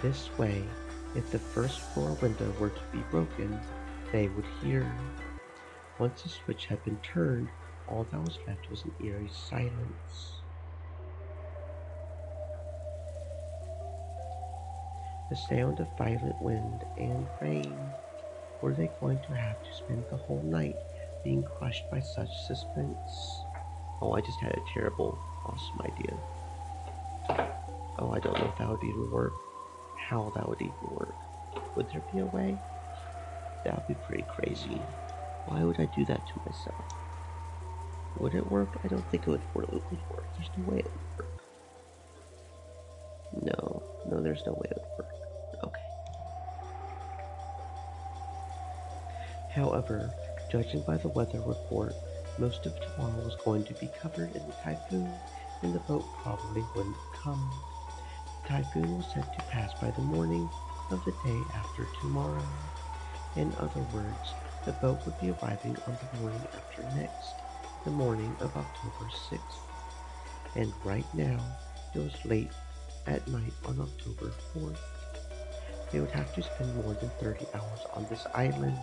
This way, if the first floor window were to be broken, they would hear. Once the switch had been turned, all that was left was an eerie silence. The sound of violent wind and rain. Were they going to have to spend the whole night being crushed by such suspense? Oh, I just had a terrible, awesome idea. Oh, I don't know if that would even work. How that would even work. Would there be a way? That would be pretty crazy. Why would I do that to myself? Would it work? I don't think it would work. There's no way it would work. No, there's no way it would work. Okay. However, judging by the weather report, most of tomorrow was going to be covered in a typhoon, and the boat probably wouldn't come. The typhoon was set to pass by the morning of the day after tomorrow. In other words, the boat would be arriving on the morning after next, the morning of October 6th. And right now, it was late at night on October 4th. They would have to spend more than 30 hours on this island.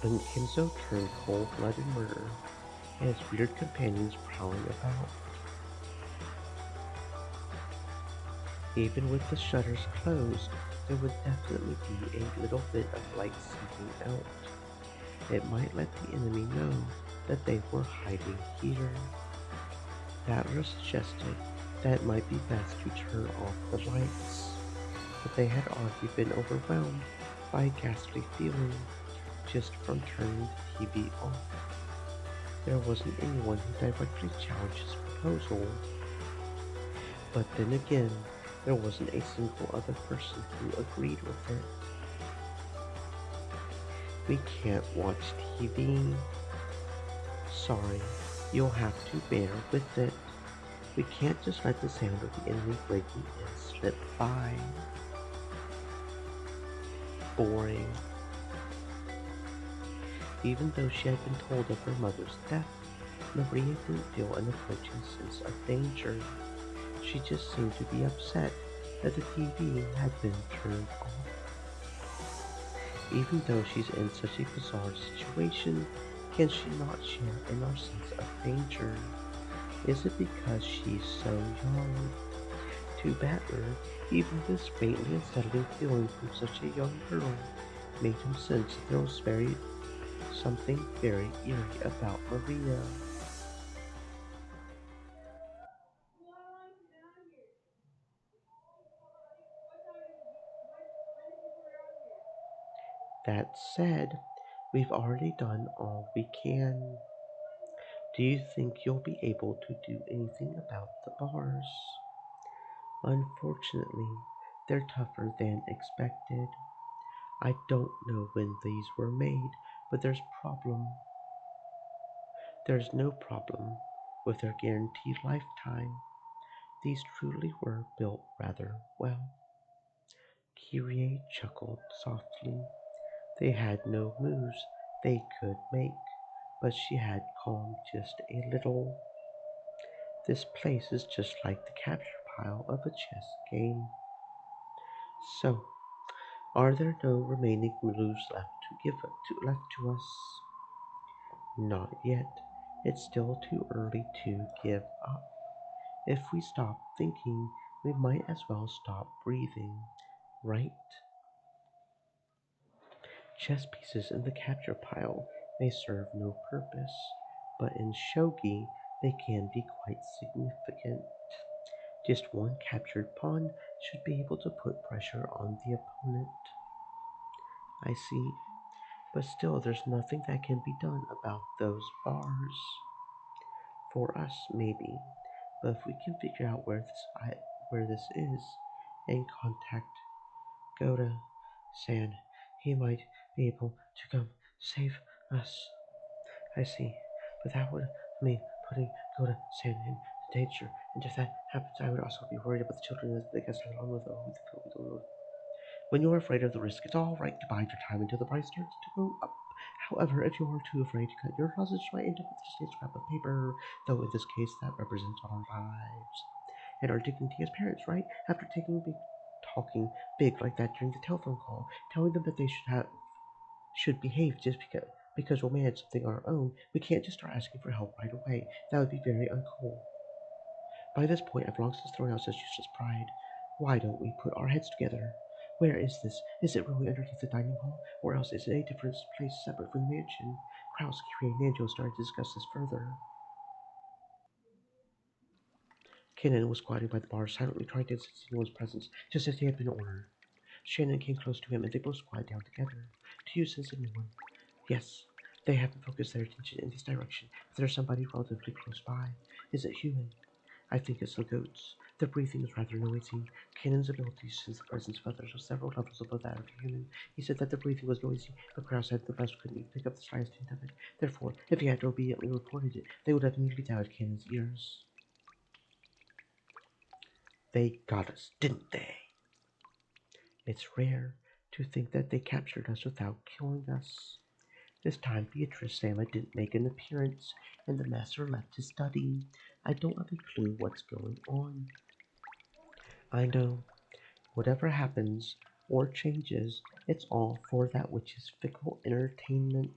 When Kenzo turned cold-blooded murder and his weird companions prowling about. Even with the shutters closed, there would definitely be a little bit of light seeping out. It might let the enemy know that they were hiding here. Battler suggested that it might be best to turn off the lights, but they had already been overwhelmed by a ghastly feeling just from turning the TV off. There wasn't anyone who directly challenged his proposal. But then again, there wasn't a single other person who agreed with it. We can't watch TV. Sorry, you'll have to bear with it. We can't just let the sound of the enemy breaking in slip by. Boring. Even though she had been told of her mother's death, Maria didn't feel an approaching sense of danger. She just seemed to be upset that the TV had been turned off. Even though she's in such a bizarre situation, can she not share in our sense of danger? Is it because she's so young? To Battler, even this faintly unsettling feeling from such a young girl made him sense that there was something very eerie about Maria. That said, we've already done all we can. Do you think you'll be able to do anything about the bars? Unfortunately, they're tougher than expected. I don't know when these were made, but there's no problem with their guaranteed lifetime. These truly were built rather well. Kyrie chuckled softly. They had no moves they could make, but she had calmed just a little. This place is just like the capture pile of a chess game. So, are there no remaining moves left to us? Not yet. It's still too early to give up. If we stop thinking, we might as well stop breathing, right? Chess pieces in the capture pile may serve no purpose, but in shogi they can be quite significant. Just one captured pawn should be able to put pressure on the opponent. I see, but still there's nothing that can be done about those bars. For us, maybe, but if we can figure out where this is and contact Goda-san, he might be able to come save us. I see, but that would mean putting Goda-san in danger, and if that happens, I would also be worried about the children as they get along with the. When you're afraid of the risk, it's all right to bide your time until the price starts to go up. However, if you're too afraid to cut your losses, you might end up with just a scrap of paper, though in this case that represents our lives and our dignity as parents, right? After talking big like that during the telephone call, telling them that they should behave just because we'll manage something on our own, we can't just start asking for help right away. That would be very uncool. By this point, I've long since thrown out such useless pride. Why don't we put our heads together? Where is this? Is it really underneath the dining hall? Or else is it a different place separate from the mansion? Kraus, Kyrie, and Angelo started to discuss this further. Kennan was squatting by the bar, silently trying to sense anyone's presence, just as he had been ordered. Shannon came close to him, and they both squatted down together. Do you sense anyone? Yes. They haven't focused their attention in this direction, but there's somebody relatively close by. Is it human? I think it's the goats. Their breathing is rather noisy. Cannon's ability to sense the presence of others was several levels above that of a human. He said that their breathing was noisy, but Krauss said the best couldn't even pick up the slightest hint of it. Therefore, if he had immediately reported it, they would have immediately doubted Cannon's ears. They got us, didn't they? It's rare to think that they captured us without killing us. This time Beatrice Sama didn't make an appearance, and the master left his study. I don't have a clue what's going on. I know. Whatever happens or changes, it's all for that which is fickle entertainment.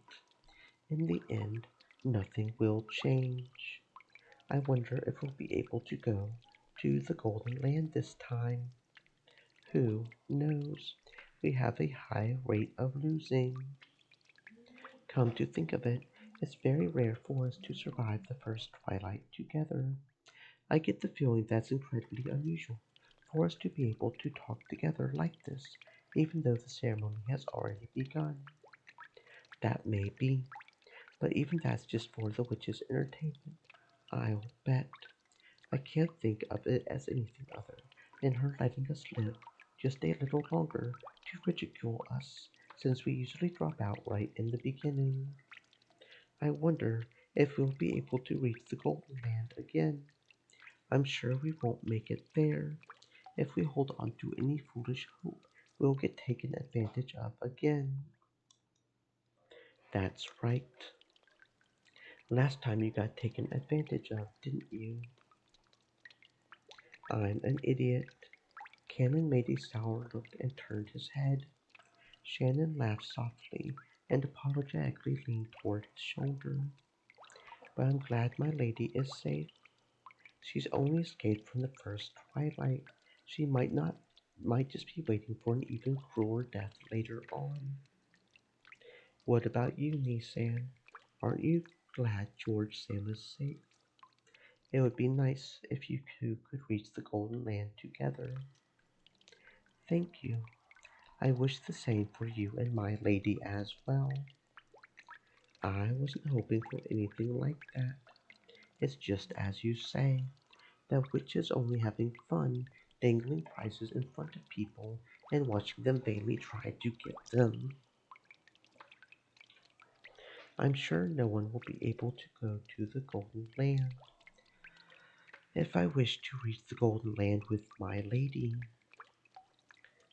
In the end, nothing will change. I wonder if we'll be able to go to the Golden Land this time. Who knows? We have a high rate of losing. Come to think of it, it's very rare for us to survive the first twilight together. I get the feeling that's incredibly unusual for us to be able to talk together like this, even though the ceremony has already begun. That may be, but even that's just for the witch's entertainment, I'll bet. I can't think of it as anything other than her letting us live just a little longer to ridicule us, since we usually drop out right in the beginning. I wonder if we'll be able to reach the Golden Land again. I'm sure we won't make it there. If we hold on to any foolish hope, we'll get taken advantage of again. That's right. Last time you got taken advantage of, didn't you? I'm an idiot. Cannon made a sour look and turned his head. Shannon laughed softly and apologetically leaned toward his shoulder. But I'm glad my lady is safe. She's only escaped from the first twilight. She might just be waiting for an even crueler death later on. What about you, Nissan? Aren't you glad George Sam is safe? It would be nice if you two could reach the Golden Land together. Thank you. I wish the same for you and my lady as well. I wasn't hoping for anything like that. It's just as you say. The witch is only having fun, dangling prizes in front of people and watching them vainly try to get them. I'm sure no one will be able to go to the Golden Land. If I wish to reach the Golden Land with my lady,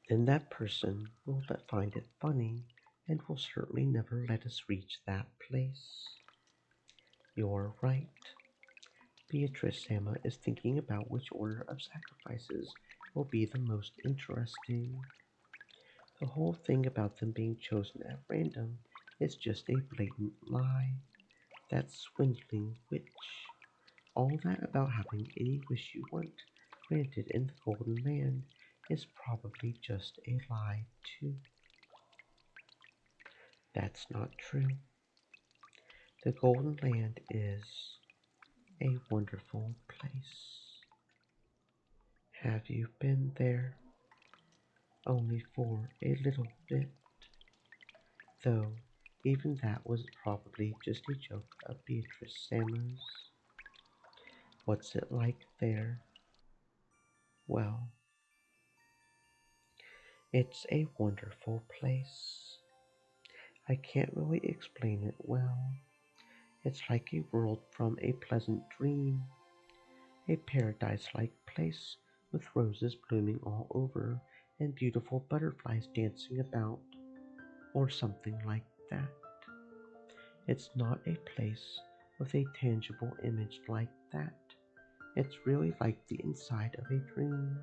then that person will find it funny and will certainly never let us reach that place. You're right. Beatrice Sama is thinking about which order of sacrifices will be the most interesting. The whole thing about them being chosen at random is just a blatant lie. That swindling witch. All that about having any wish you want granted in the Golden Land is probably just a lie, too. That's not true. The Golden Land is a wonderful place. Have you been there? Only for a little bit. Though, even that was probably just a joke of Beatrice Sammer's. What's it like there? Well, it's a wonderful place. I can't really explain it well. It's like a world from a pleasant dream, a paradise-like place with roses blooming all over and beautiful butterflies dancing about, or something like that. It's not a place with a tangible image like that. It's really like the inside of a dream.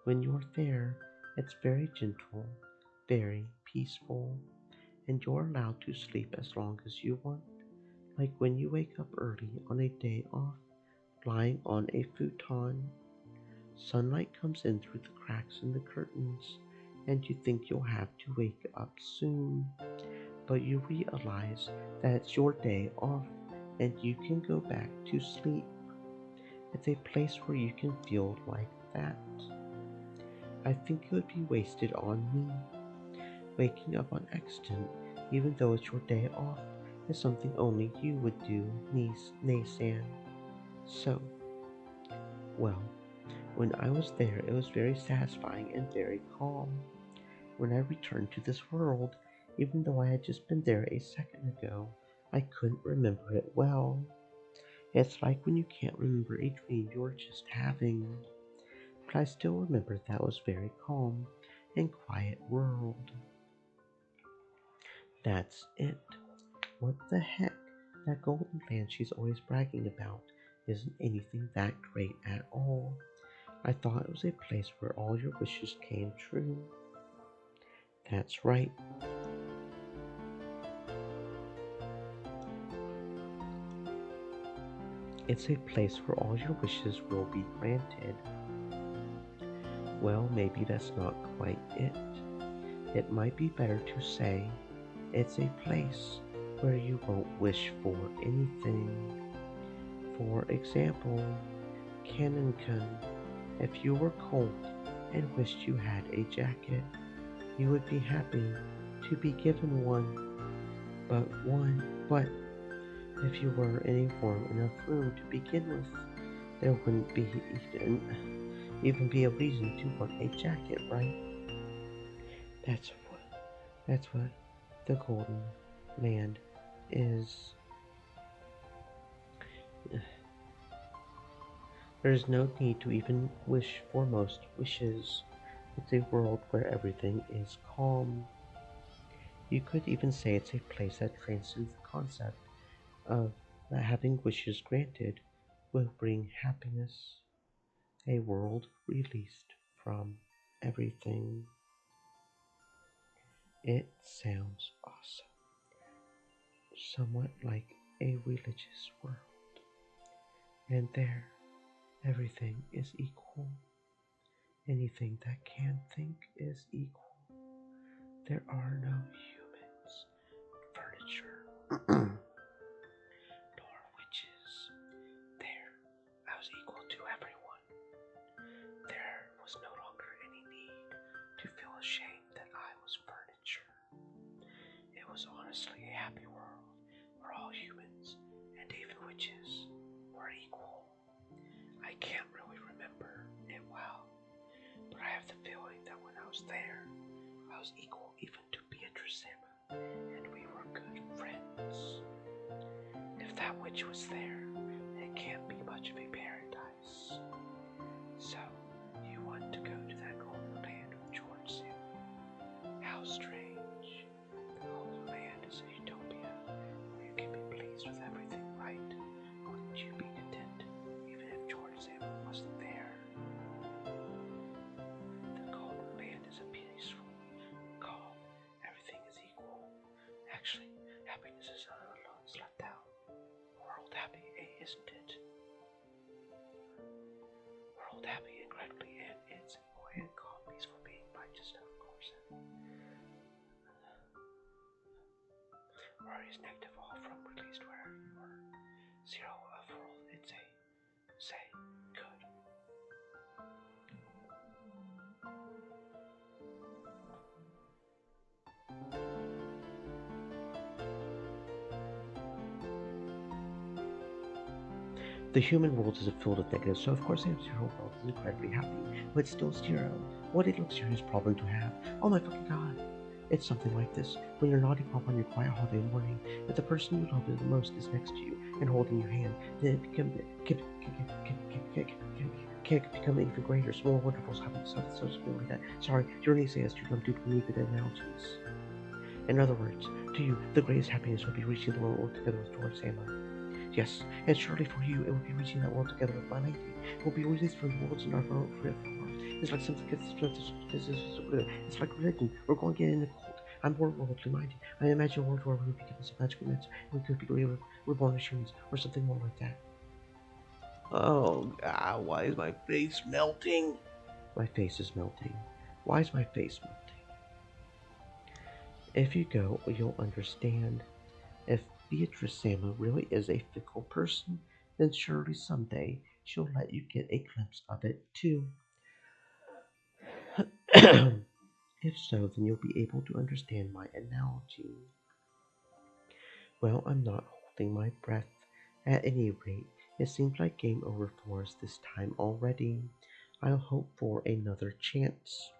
When you're there, it's very gentle, very peaceful, and you're allowed to sleep as long as you want, like when you wake up early on a day off, lying on a futon. Sunlight comes in through the cracks in the curtains, and you think you'll have to wake up soon, but you realize that it's your day off and you can go back to sleep. It's a place where you can feel like that. I think it would be wasted on me. Waking up on accident, even though it's your day off, is something only you would do, Nay-san. So, well, when I was there, it was very satisfying and very calm. When I returned to this world, even though I had just been there a second ago, I couldn't remember it well. It's like when you can't remember a dream you're just having. But I still remember that was very calm and quiet world. That's it. What the heck? That Golden Land she's always bragging about isn't anything that great at all. I thought it was a place where all your wishes came true. That's right. It's a place where all your wishes will be granted. Well, maybe that's not quite it. It might be better to say it's a place where you won't wish for anything. For example, Canoncon, if you were cold and wished you had a jacket, you would be happy to be given one. But if you were in a warm enough room to begin with, there wouldn't be even be a reason to want a jacket, right? That's what the Golden Land is. There's no need to even wish for most wishes. It's a world where everything is calm. You could even say it's a place that transcends the concept of that having wishes granted will bring happiness. A world released from everything. It sounds awesome. Somewhat like a religious world. And there, everything is equal. Anything that can think is equal. There are no humans, furniture, nor witches. There, I was equal to everyone. There was no longer any need to feel ashamed that I witches were equal. I can't really remember it well, but I have the feeling that when I was there, I was equal even to Beatrice Emma, and we were good friends. If that witch was there, it can't be much of a paradise. So, you want to go to that golden land with George soon? How strange. The golden land is a utopia where you can be pleased with everything, right? Wouldn't you be content even if George Salmon wasn't there? The golden land is a peaceful, calm, everything is equal. Actually, happiness is not alone, slut down. World happy, isn't it? World happy, incredibly, and it's a quiet, calm, peaceful being by just of course. Worry is negative all from released where you are. Zero of world, it's a say good. The human world is filled with negatives, so of course the zero world is incredibly happy, but still zero. What a luxurious problem to have. Oh my fucking god. It's something like this. When you're naughty pop on your quiet holiday morning, if the person you love the most is next to you and holding your hand, then it can become even greater, more wonderful, something like that. Sorry, you're only say as to dumb dude good analogies. In other words, to you, the greatest happiness would be reaching the world together with George Sandler. Yes, and surely for you, it will be reaching that world together with my lady. It will be released from the worlds in our forever. It's like something. It's like religion. We're going to get in a cult. I'm more worldly minded. I imagine a world where we would be given some magical nets. We could be reborn as humans, or something more like that. Oh God, why is my face melting? My face is melting. Why is my face melting? If you go, you'll understand. If Beatrice Sama really is a fickle person, then surely someday she'll let you get a glimpse of it too. If so, then you'll be able to understand my analogy. Well, I'm not holding my breath. At any rate, it seems like game over for us this time already. I'll hope for another chance.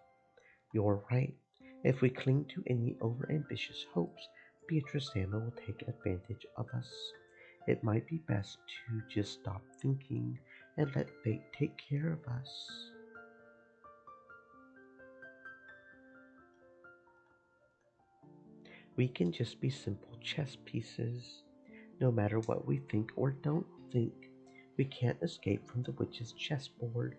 You're right. If we cling to any overambitious hopes, Beatrice Sama will take advantage of us. It might be best to just stop thinking and let fate take care of us. We can just be simple chess pieces. No matter what we think or don't think, we can't escape from the witch's chessboard.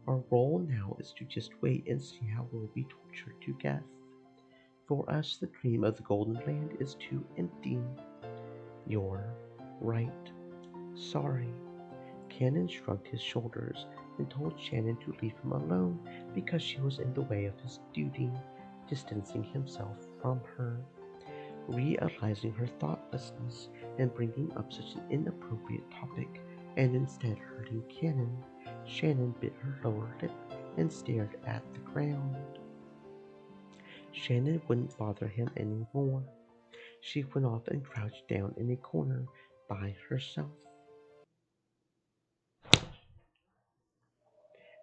Our role now is to just wait and see how we'll be tortured to death. For us, the dream of the Golden Land is too empty. You're right. Sorry. Cannon shrugged his shoulders and told Shannon to leave him alone because she was in the way of his duty, distancing himself from her. Realizing her thoughtlessness and bringing up such an inappropriate topic, and instead hurting Cannon, Shannon bit her lower lip and stared at the ground. Shannon wouldn't bother him anymore. She went off and crouched down in a corner by herself.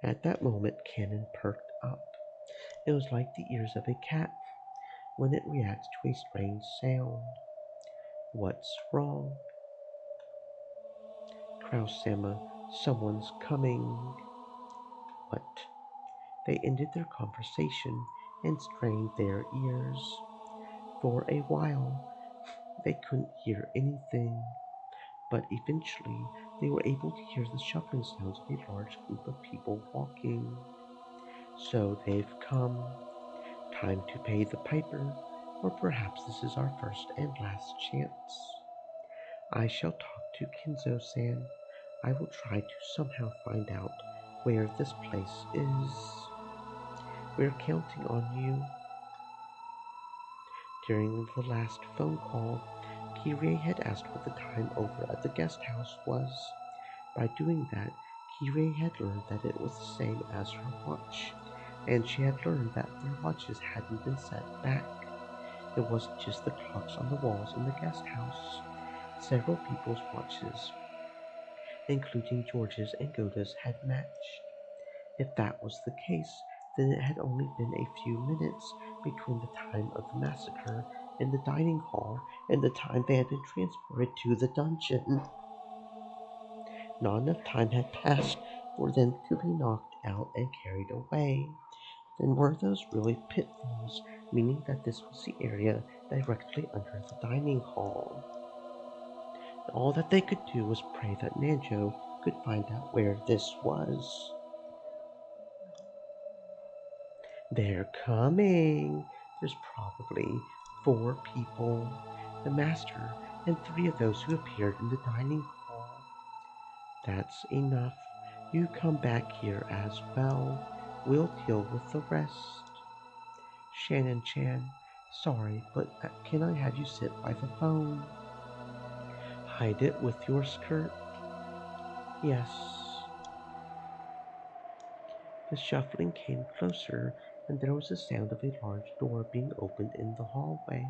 At that moment, Cannon perked up. It was like the ears of a cat when it reacts to a strange sound. What's wrong? Kraus Sama, someone's coming. What? They ended their conversation and strained their ears. For a while, they couldn't hear anything, but eventually they were able to hear the shuffling sounds of a large group of people walking. So they've come. Time to pay the piper, or perhaps this is our first and last chance. I shall talk to Kinzo-san. I will try to somehow find out where this place is. We're counting on you. During the last phone call, Kirie had asked what the time over at the guest house was. By doing that, Kirie had learned that it was the same as her watch, and she had learned that their watches hadn't been set back. It wasn't just the clocks on the walls in the guest house. Several people's watches including George's and Goda's, had matched. If that was the case, then it had only been a few minutes between the time of the massacre in the dining hall and the time they had been transported to the dungeon. Not enough time had passed for them to be knocked out and carried away. Then were those really pitfalls, meaning that this was the area directly under the dining hall? All that they could do was pray that Nanjo could find out where this was. They're coming. There's probably 4 people, the master and 3 of those who appeared in the dining hall. That's enough. You come back here as well. We'll deal with the rest. Shannon-chan, sorry, but can I have you sit by the phone? Hide it with your skirt? Yes. The shuffling came closer, and there was the sound of a large door being opened in the hallway.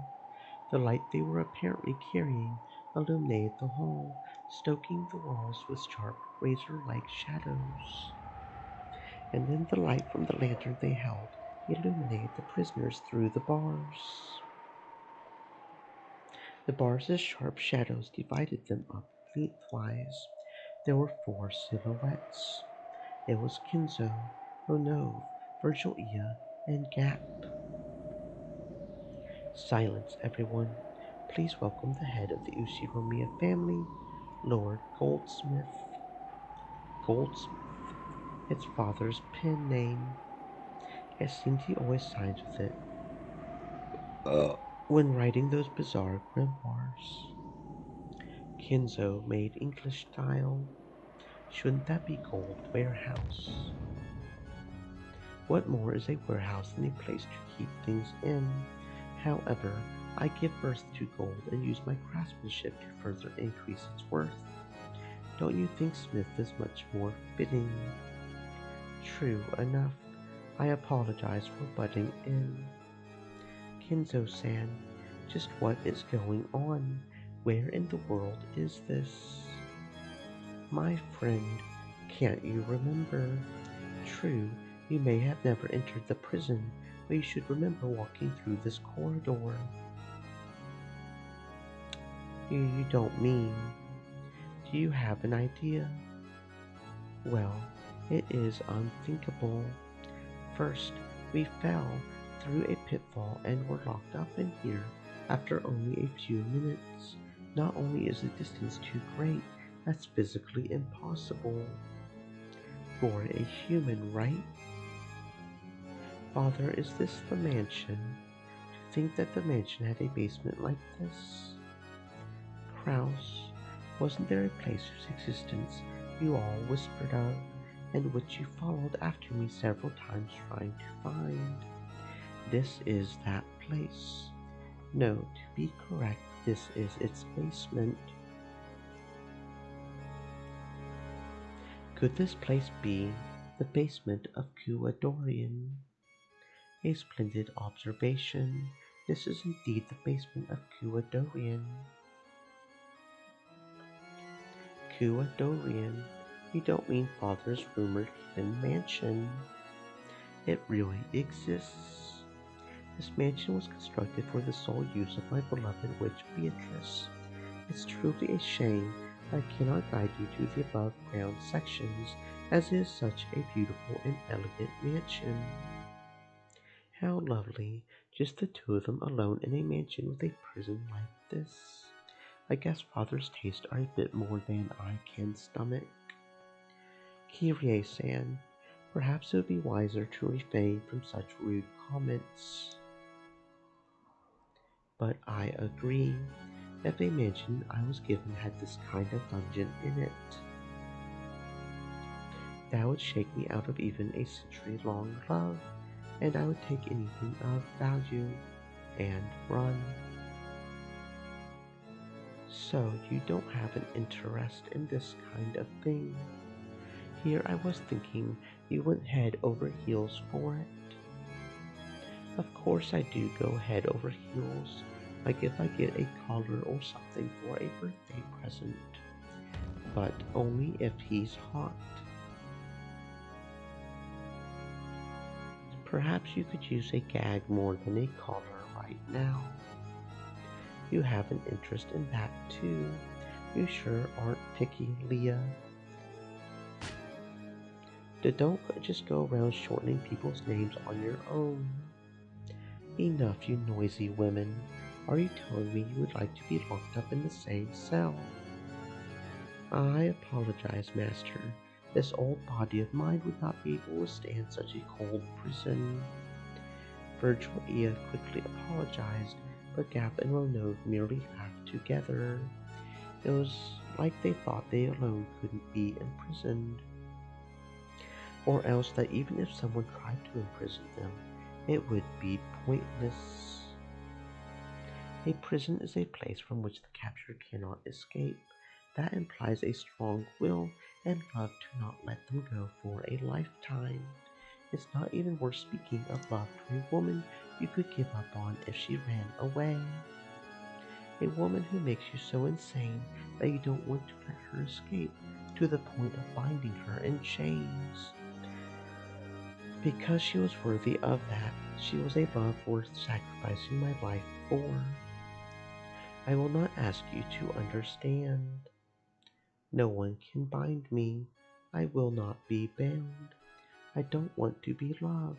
The light they were apparently carrying illuminated the hall, stoking the walls with sharp, razor-like shadows. And then the light from the lantern they held illuminated the prisoners through the bars. The bars' sharp shadows divided them up lengthwise. There were 4 silhouettes. It was Kinzo, Ronove, Virgil Ia, and Gap. Silence, everyone. Please welcome the head of the Ushiromiya family, Lord Goldsmith. Goldsmith, its father's pen name. It seemed he always signs with it when writing those bizarre grimoires. Kinzo made English style. Shouldn't that be Gold Warehouse? What more is a warehouse than a place to keep things in? However, I give birth to gold and use my craftsmanship to further increase its worth. Don't you think Smith is much more fitting? True enough. I apologize for butting in. Kinzo-san, just what is going on? Where in the world is this? My friend, can't you remember? True, you may have never entered the prison, but you should remember walking through this corridor. You don't mean. Do you have an idea? Well, it is unthinkable. First, we fell through a pitfall and were locked up in here after only a few minutes. Not only is the distance too great, that's physically impossible. For a human, right? Father, is this the mansion? To think that the mansion had a basement like this? Kraus, wasn't there a place whose existence you all whispered of, and which you followed after me several times trying to find? This is that place. No, to be correct, this is its basement. Could this place be the basement of Kua Dorian? A splendid observation. This is indeed the basement of Kua Dorian. Kua Dorian? You don't mean Father's rumored hidden mansion. It really exists. This mansion was constructed for the sole use of my beloved witch Beatrice. It's truly a shame that I cannot guide you to the above ground sections, as it is such a beautiful and elegant mansion. How lovely, just the 2 of them alone in a mansion with a prison like this. I guess Father's tastes are a bit more than I can stomach. Kyrie-san, perhaps it would be wiser to refrain from such rude comments. But I agree. If a mansion I was given had this kind of dungeon in it, that would shake me out of even a century-long love, and I would take anything of value and run. So you don't have an interest in this kind of thing? Here I was thinking you went head over heels for it. Of course I do go head over heels, like if I get a collar or something for a birthday present. but only if he's hot. Perhaps you could use a gag more than a collar right now. You have an interest in that too. You sure aren't picky, Leah. Don't just go around shortening people's names on your own. Enough, you noisy women. Are you telling me you would like to be locked up in the same cell? I apologize, Master. This old body of mine would not be able to withstand such a cold prison. Virgil and Ea quickly apologized, but Gap and Renaud merely laughed together. It was like they thought they alone couldn't be imprisoned. Or else that even if someone tried to imprison them, it would be pointless. A prison is a place from which the captured cannot escape. That implies a strong will and love to not let them go for a lifetime. It's not even worth speaking of love to a woman you could give up on if she ran away. A woman who makes you so insane that you don't want to let her escape to the point of binding her in chains. Because she was worthy of that, she was a love worth sacrificing my life for. I will not ask you to understand. No one can bind me. I will not be bound. I don't want to be loved.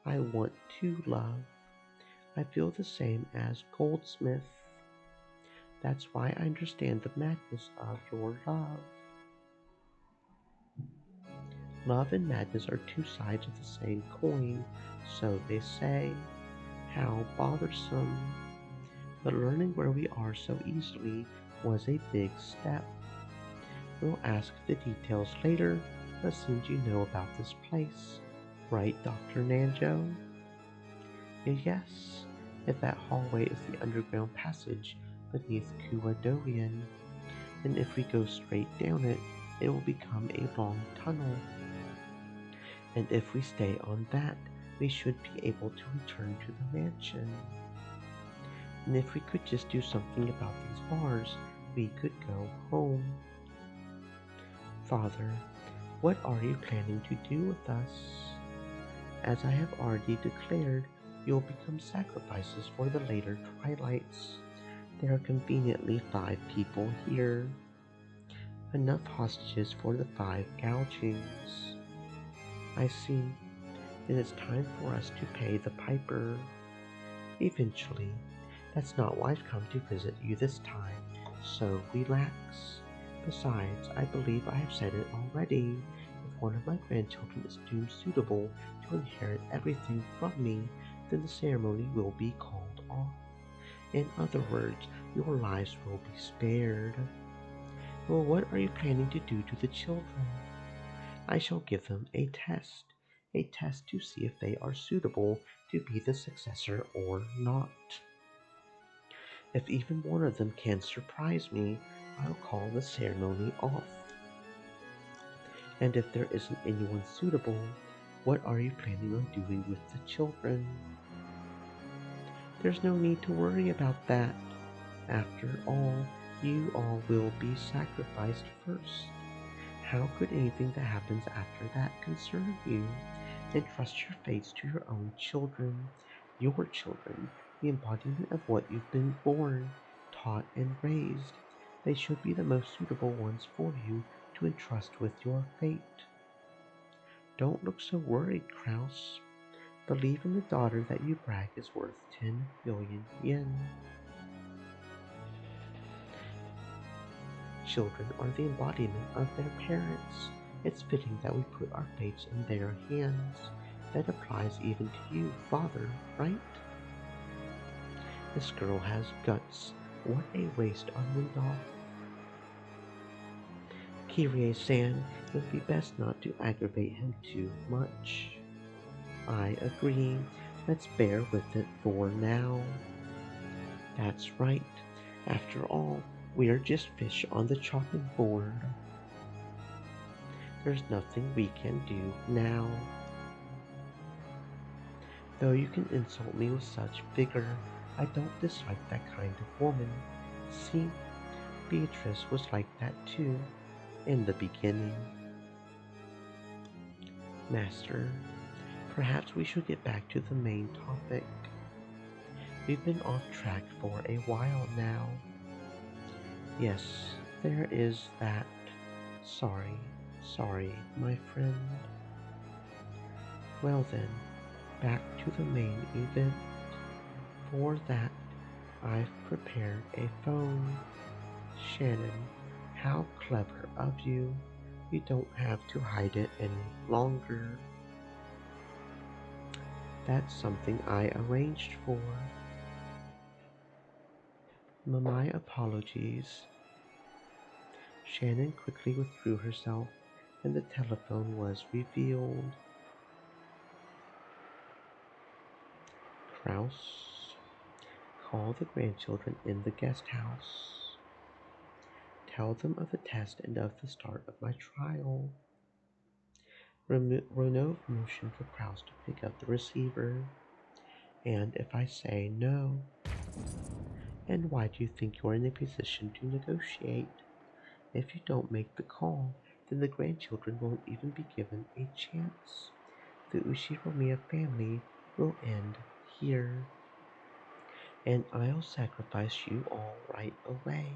I want to love. I feel the same as Goldsmith. That's why I understand the madness of your love. Love and madness are two sides of the same coin, so they say. How bothersome. But learning where we are so easily was a big step. We'll ask the details later, but seems you know about this place. Right, Dr. Nanjo? Yes, if that hallway is the underground passage beneath Kuadorian, and if we go straight down it, it will become a long tunnel. And if we stay on that, we should be able to return to the mansion. And if we could just do something about these bars, we could go home. Father, what are you planning to do with us? As I have already declared, you will become sacrifices for the later twilights. There are conveniently 5 people here. Enough hostages for the 5 gougings. I see. Then it's time for us to pay the piper. Eventually. That's not why I've come to visit you this time, so relax. Besides, I believe I have said it already. If one of my grandchildren is deemed suitable to inherit everything from me, then the ceremony will be called off. In other words, your lives will be spared. Well, what are you planning to do to the children? I shall give them a test to see if they are suitable to be the successor or not. If even one of them can surprise me, I'll call the ceremony off. And if there isn't anyone suitable, what are you planning on doing with the children? There's no need to worry about that. After all, you all will be sacrificed first. How could anything that happens after that concern you? Entrust your fates to your own children, the embodiment of what you've been born, taught, and raised. They should be the most suitable ones for you to entrust with your fate. Don't look so worried, Kraus. Believe in the daughter that you brag is worth 10 billion yen. Children are the embodiment of their parents. It's fitting that we put our fates in their hands. That applies even to you, father, right? This girl has guts. What a waste on Rudolph. Kyrie-san, it would be best not to aggravate him too much. I agree. Let's bear with it for now. That's right. After all, we are just fish on the chopping board. There's nothing we can do now. Though you can insult me with such vigor, I don't dislike that kind of woman. See, Beatrice was like that too. in the beginning. Master, perhaps we should get back to the main topic. We've been off track for a while now. Yes, there is that. Sorry, my friend. Well then, back to the main event. For that, I've prepared a phone. Shannon, how clever of you. You don't have to hide it any longer. That's something I arranged for. My apologies. Shannon quickly withdrew herself, and the telephone was revealed. Kraus, call the grandchildren in the guest house. Tell them of the test and of the start of my trial. Ronov motioned for Kraus to pick up the receiver. And if I say no, and why do you think you're in a position to negotiate? If you don't make the call, then the grandchildren won't even be given a chance. The Ushiromiya family will end here, and I'll sacrifice you all right away.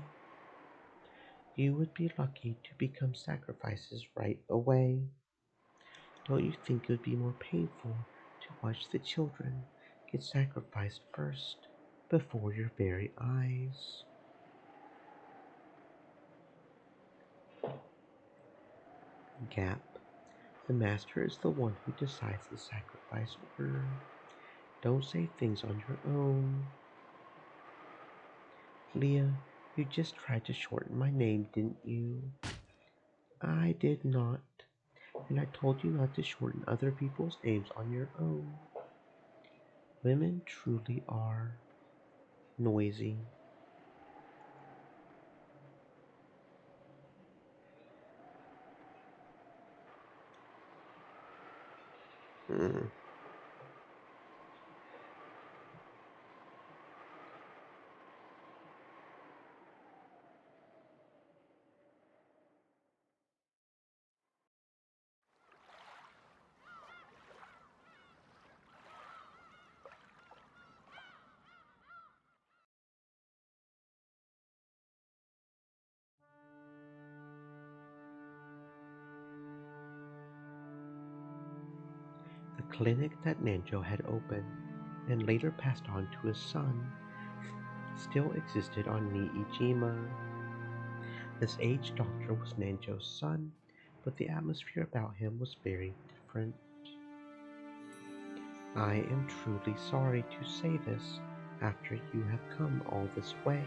You would be lucky to become sacrifices right away. Don't you think it would be more painful to watch the children get sacrificed first before your very eyes? Gap. The master is the one who decides the sacrifice order. Don't say things on your own. Leah, you just tried to shorten my name, didn't you? I did not. And I told you not to shorten other people's names on your own. Women truly are noisy. Hmm. The clinic that Nanjo had opened and later passed on to his son still existed on Niijima. This aged doctor was Nanjo's son, but the atmosphere about him was very different. I am truly sorry to say this after you have come all this way,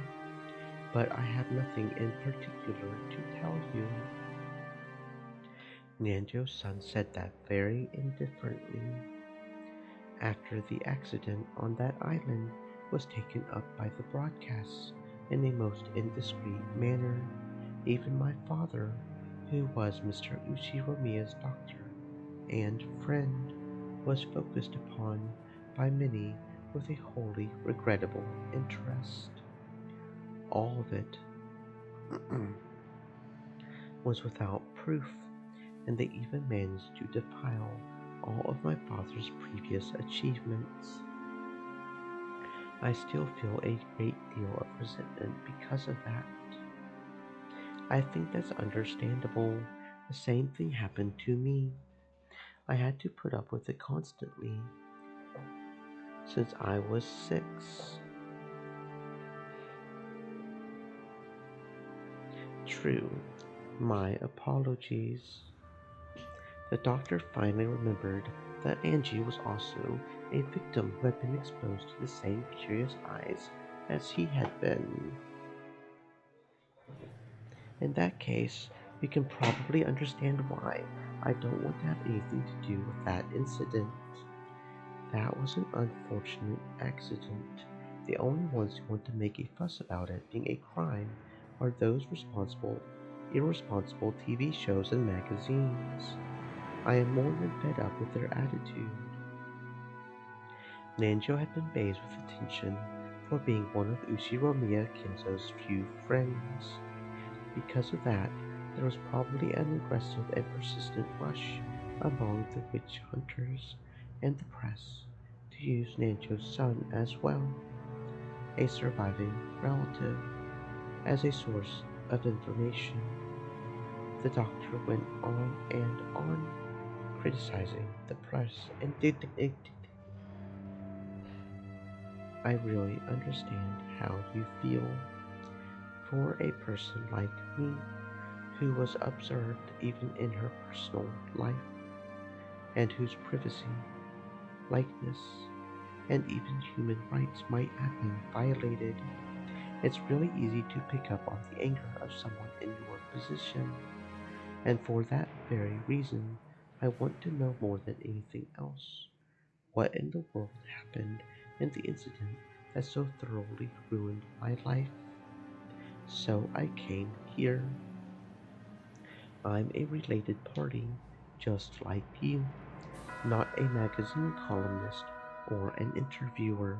but I have nothing in particular to tell you. Nanjo's son said that very indifferently. After the accident on that island was taken up by the broadcasts in a most indiscreet manner, even my father, who was Mr. Uchiromiya's doctor and friend, was focused upon by many with a wholly regrettable interest. All of it was without proof, and they even managed to defile all of my father's previous achievements. I still feel a great deal of resentment because of that. I think that's understandable. The same thing happened to me. I had to put up with it constantly since I was 6. True. My apologies. The doctor finally remembered that Angie was also a victim who had been exposed to the same curious eyes as he had been. In that case, we can probably understand why I don't want to have anything to do with that incident. That was an unfortunate accident. The only ones who want to make a fuss about it being a crime are those irresponsible TV shows and magazines. I am more than fed up with their attitude. Nanjo had been bathed with attention for being one of Ushiromiya Kenzo's few friends. Because of that, There was probably an aggressive and persistent rush among the witch hunters and the press to use Nancho's son as well, a surviving relative, as a source of information. The doctor went on and on, criticizing the press and dictating. I really understand how you feel. For a person like me, who was observed even in her personal life, and whose privacy, likeness, and even human rights might have been violated, it's really easy to pick up on the anger of someone in your position. And for that very reason, I want to know more than anything else. What in the world happened in the incident that so thoroughly ruined my life? So I came here. I'm a related party, just like you, not a magazine columnist or an interviewer.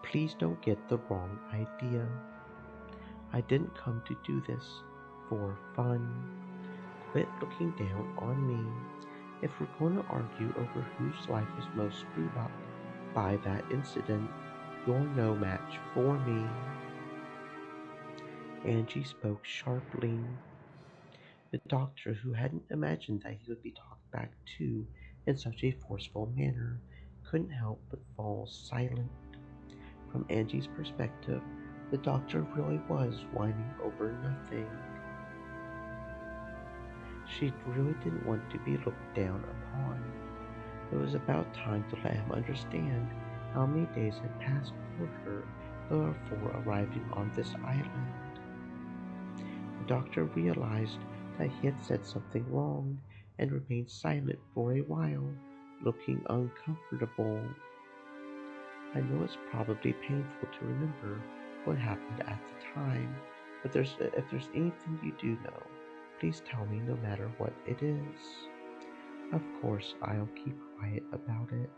Please don't get the wrong idea. I didn't come to do this for fun. Quit looking down on me. If we're going to argue over whose life was most screwed up by that incident, you're no match for me. Angie spoke sharply. The doctor, who hadn't imagined that he would be talked back to in such a forceful manner, couldn't help but fall silent. From Angie's perspective, the doctor really was whining over nothing. She really didn't want to be looked down upon. It was about time to let him understand how many days had passed for her before arriving on this island. The doctor realized that he had said something wrong and remained silent for a while, looking uncomfortable. I know it's probably painful to remember what happened at the time, but if there's anything you do know, please tell me no matter what it is. Of course, I'll keep quiet about it.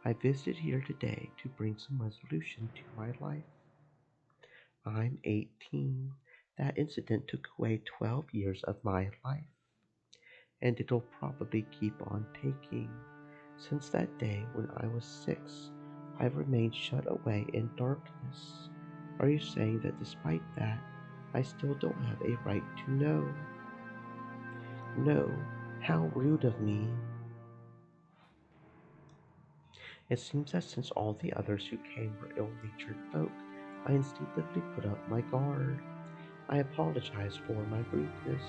I visited here today to bring some resolution to my life. I'm 18. That incident took away 12 years of my life, and it'll probably keep on taking. Since that day when I was 6, I've remained shut away in darkness. Are you saying that despite that, I still don't have a right to know? No, how rude of me. It seems that since all the others who came were ill-natured folk, I instinctively put up my guard. I apologize for my rudeness.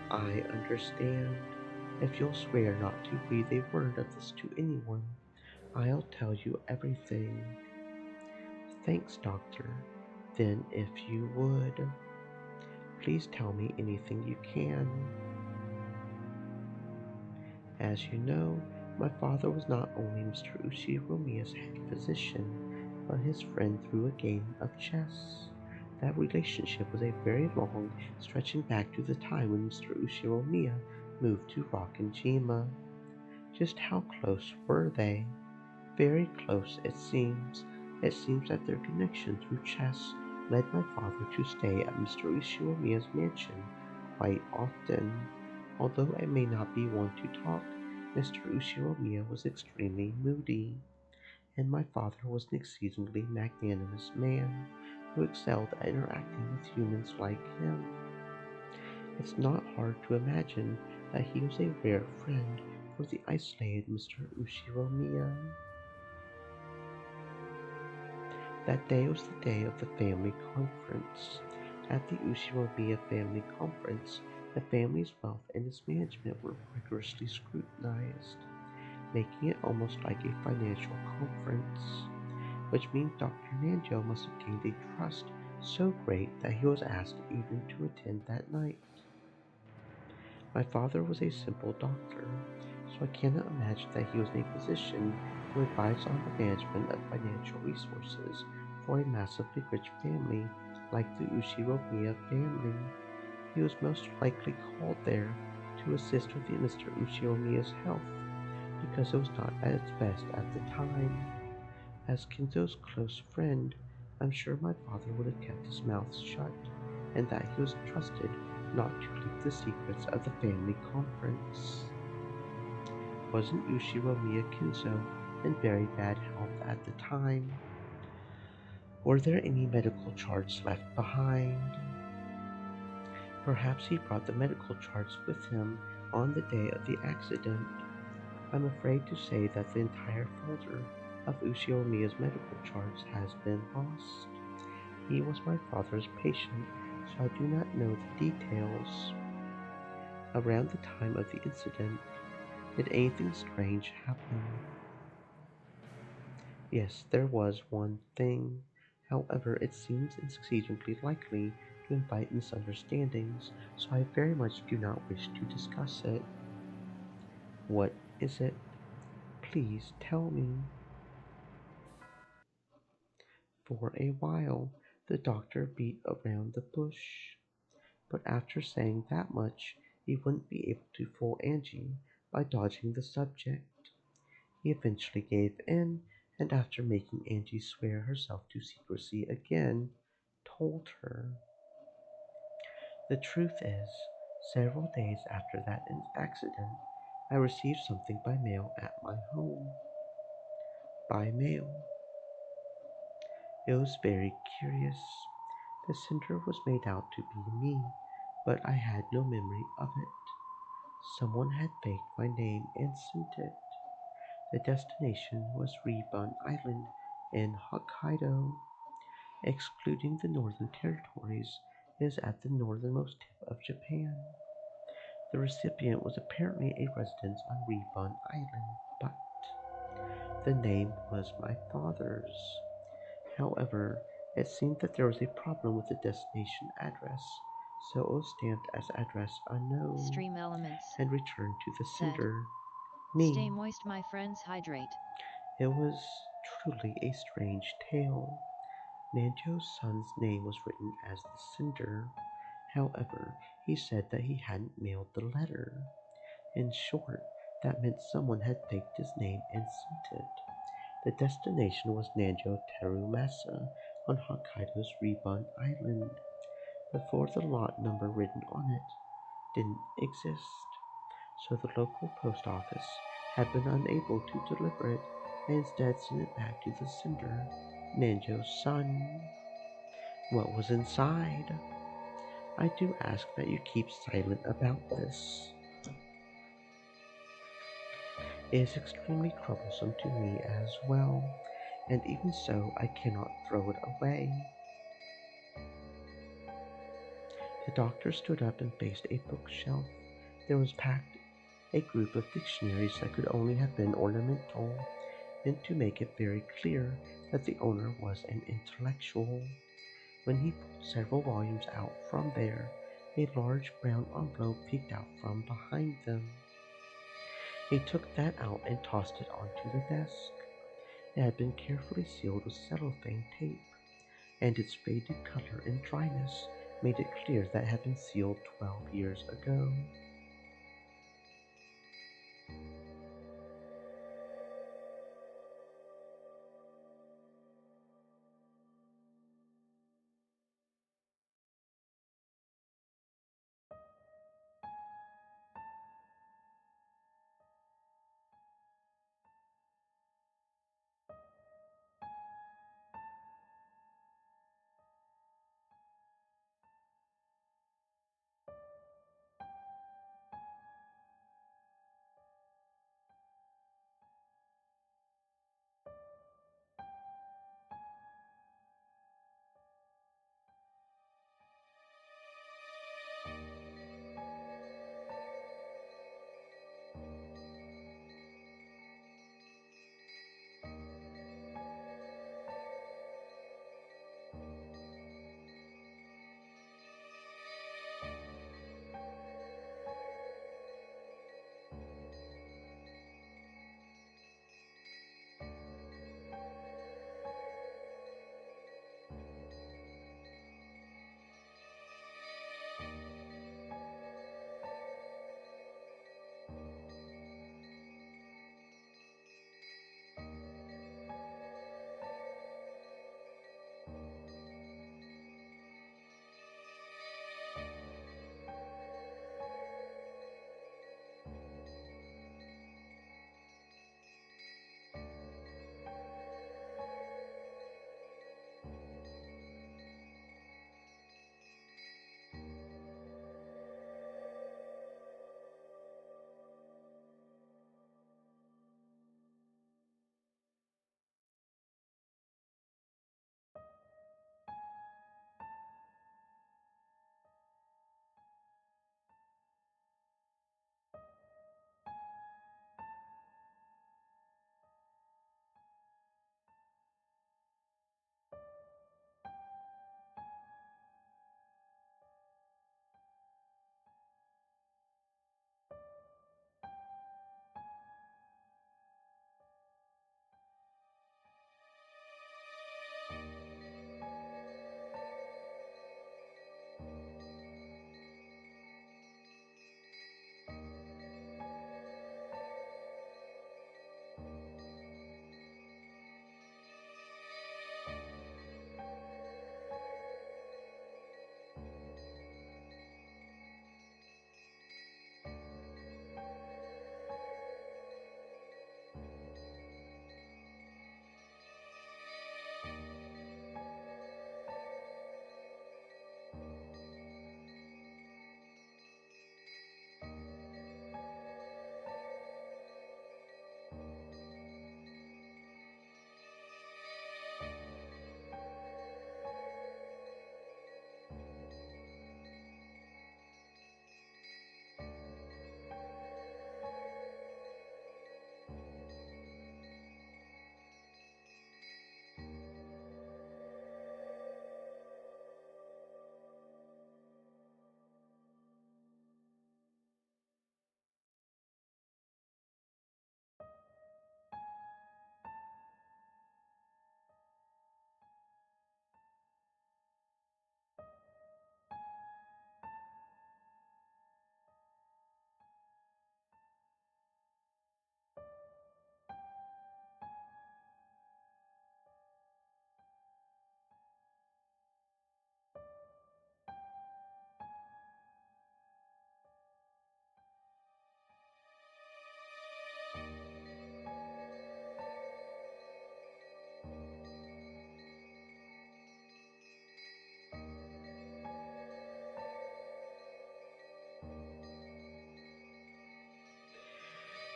I understand. If you'll swear not to breathe a word of this to anyone, I'll tell you everything. Thanks, Doctor. Then if you would, please tell me anything you can. As you know, my father was not only Mr. Ushiromiya's head physician, but his friend through a game of chess. That relationship was a very long, stretching back to the time when Mr. Ushiromiya moved to Rockinjima. Just how close were they? Very close, it seems. It seems that their connection through chess led my father to stay at Mr. Ushiromiya's mansion quite often. Although I may not be one to talk, Mr. Ushiromiya was extremely moody, and my father was an exceedingly magnanimous man who excelled at interacting with humans like him. It's not hard to imagine that he was a rare friend for the isolated Mr. Ushiromiya. That day was the day of the family conference. At the Ushiromiya family conference, the family's wealth and its management were rigorously scrutinized, making it almost like a financial conference, which means Dr. Nanjo must have gained a trust so great that he was asked even to attend that night. My father was a simple doctor, so I cannot imagine that he was in a position to advise on the management of financial resources for a massively rich family like the Ushiromiya family. He was most likely called there to assist with Mr. Ushiromiya's health, because it was not at its best at the time. As Kinzo's close friend, I'm sure my father would have kept his mouth shut and that he was trusted not to leak the secrets of the family conference. Wasn't Yushiro Miyakinzo in very bad health at the time? Were there any medical charts left behind? Perhaps he brought the medical charts with him on the day of the accident. I'm afraid to say that the entire folder of Ushio medical charts has been lost. He was my father's patient, so I do not know the details. Around the time of the incident, did anything strange happen? Yes, there was one thing. However, it seems exceedingly likely to invite misunderstandings, so I very much do not wish to discuss it. What is it? Please tell me. For a while, the doctor beat around the bush, but after saying that much, he wouldn't be able to fool Angie by dodging the subject. He eventually gave in, and after making Angie swear herself to secrecy again, told her. The truth is, several days after that accident, I received something by mail at my home. By mail. It was very curious. The sender was made out to be me, but I had no memory of it. Someone had faked my name and sent it. The destination was Rebun Island in Hokkaido. Excluding the northern territories, it is at the northernmost tip of Japan. The recipient was apparently a resident on Rebun Island, but the name was my father's. However, it seemed that there was a problem with the destination address, so it was stamped as address unknown Stream elements. and returned to the Said. sender, me. Stay moist, my friends, hydrate. It was truly a strange tale. Nanjo's son's name was written as the sender. However, he said that he hadn't mailed the letter. In short, that meant someone had faked his name and sent it. The destination was Nanjo Terumasa on Hokkaido's Rebun Island. Before the lot number written on it didn't exist, so the local post office had been unable to deliver it and instead sent it back to the sender, Nanjo's son. What was inside? I do ask that you keep silent about this. It is extremely troublesome to me as well, and even so I cannot throw it away. The doctor stood up and faced a bookshelf. There was packed a group of dictionaries that could only have been ornamental, meant to make it very clear that the owner was an intellectual. When he pulled several volumes out from there, a large brown envelope peeked out from behind them. He took that out and tossed it onto the desk. It had been carefully sealed with cellophane tape, and its faded color and dryness made it clear that it had been sealed 12 years ago.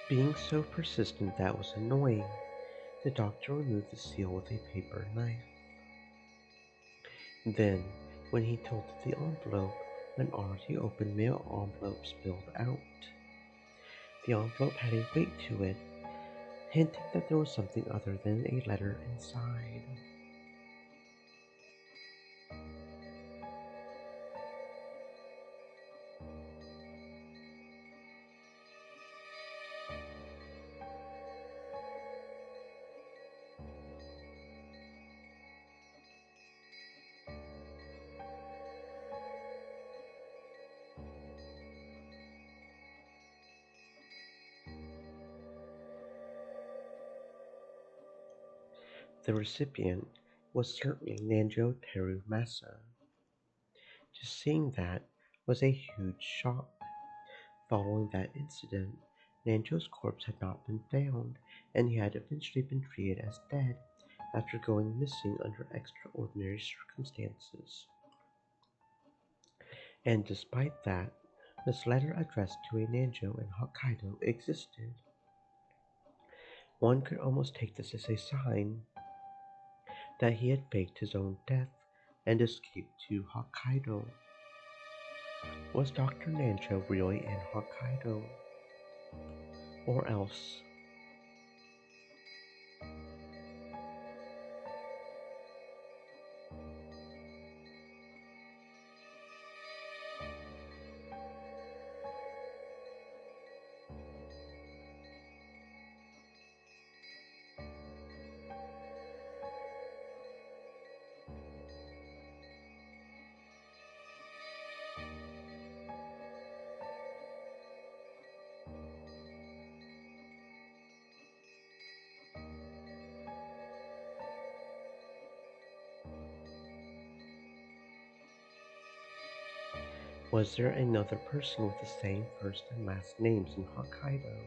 Being so persistent that was annoying, the doctor removed the seal with a paper knife. Then, when he tilted the envelope, an already open mail envelope spilled out. The envelope had a weight to it, hinting that there was something other than a letter inside. The recipient was certainly Nanjo Terumasa. Just seeing that was a huge shock. Following that incident, Nanjo's corpse had not been found, and he had eventually been treated as dead after going missing under extraordinary circumstances. And despite that, this letter addressed to a Nanjo in Hokkaido existed. One could almost take this as a sign that he had faked his own death and escaped to Hokkaido. Was Dr. Nanjo really in Hokkaido? Or else, was there another person with the same first and last names in Hokkaido?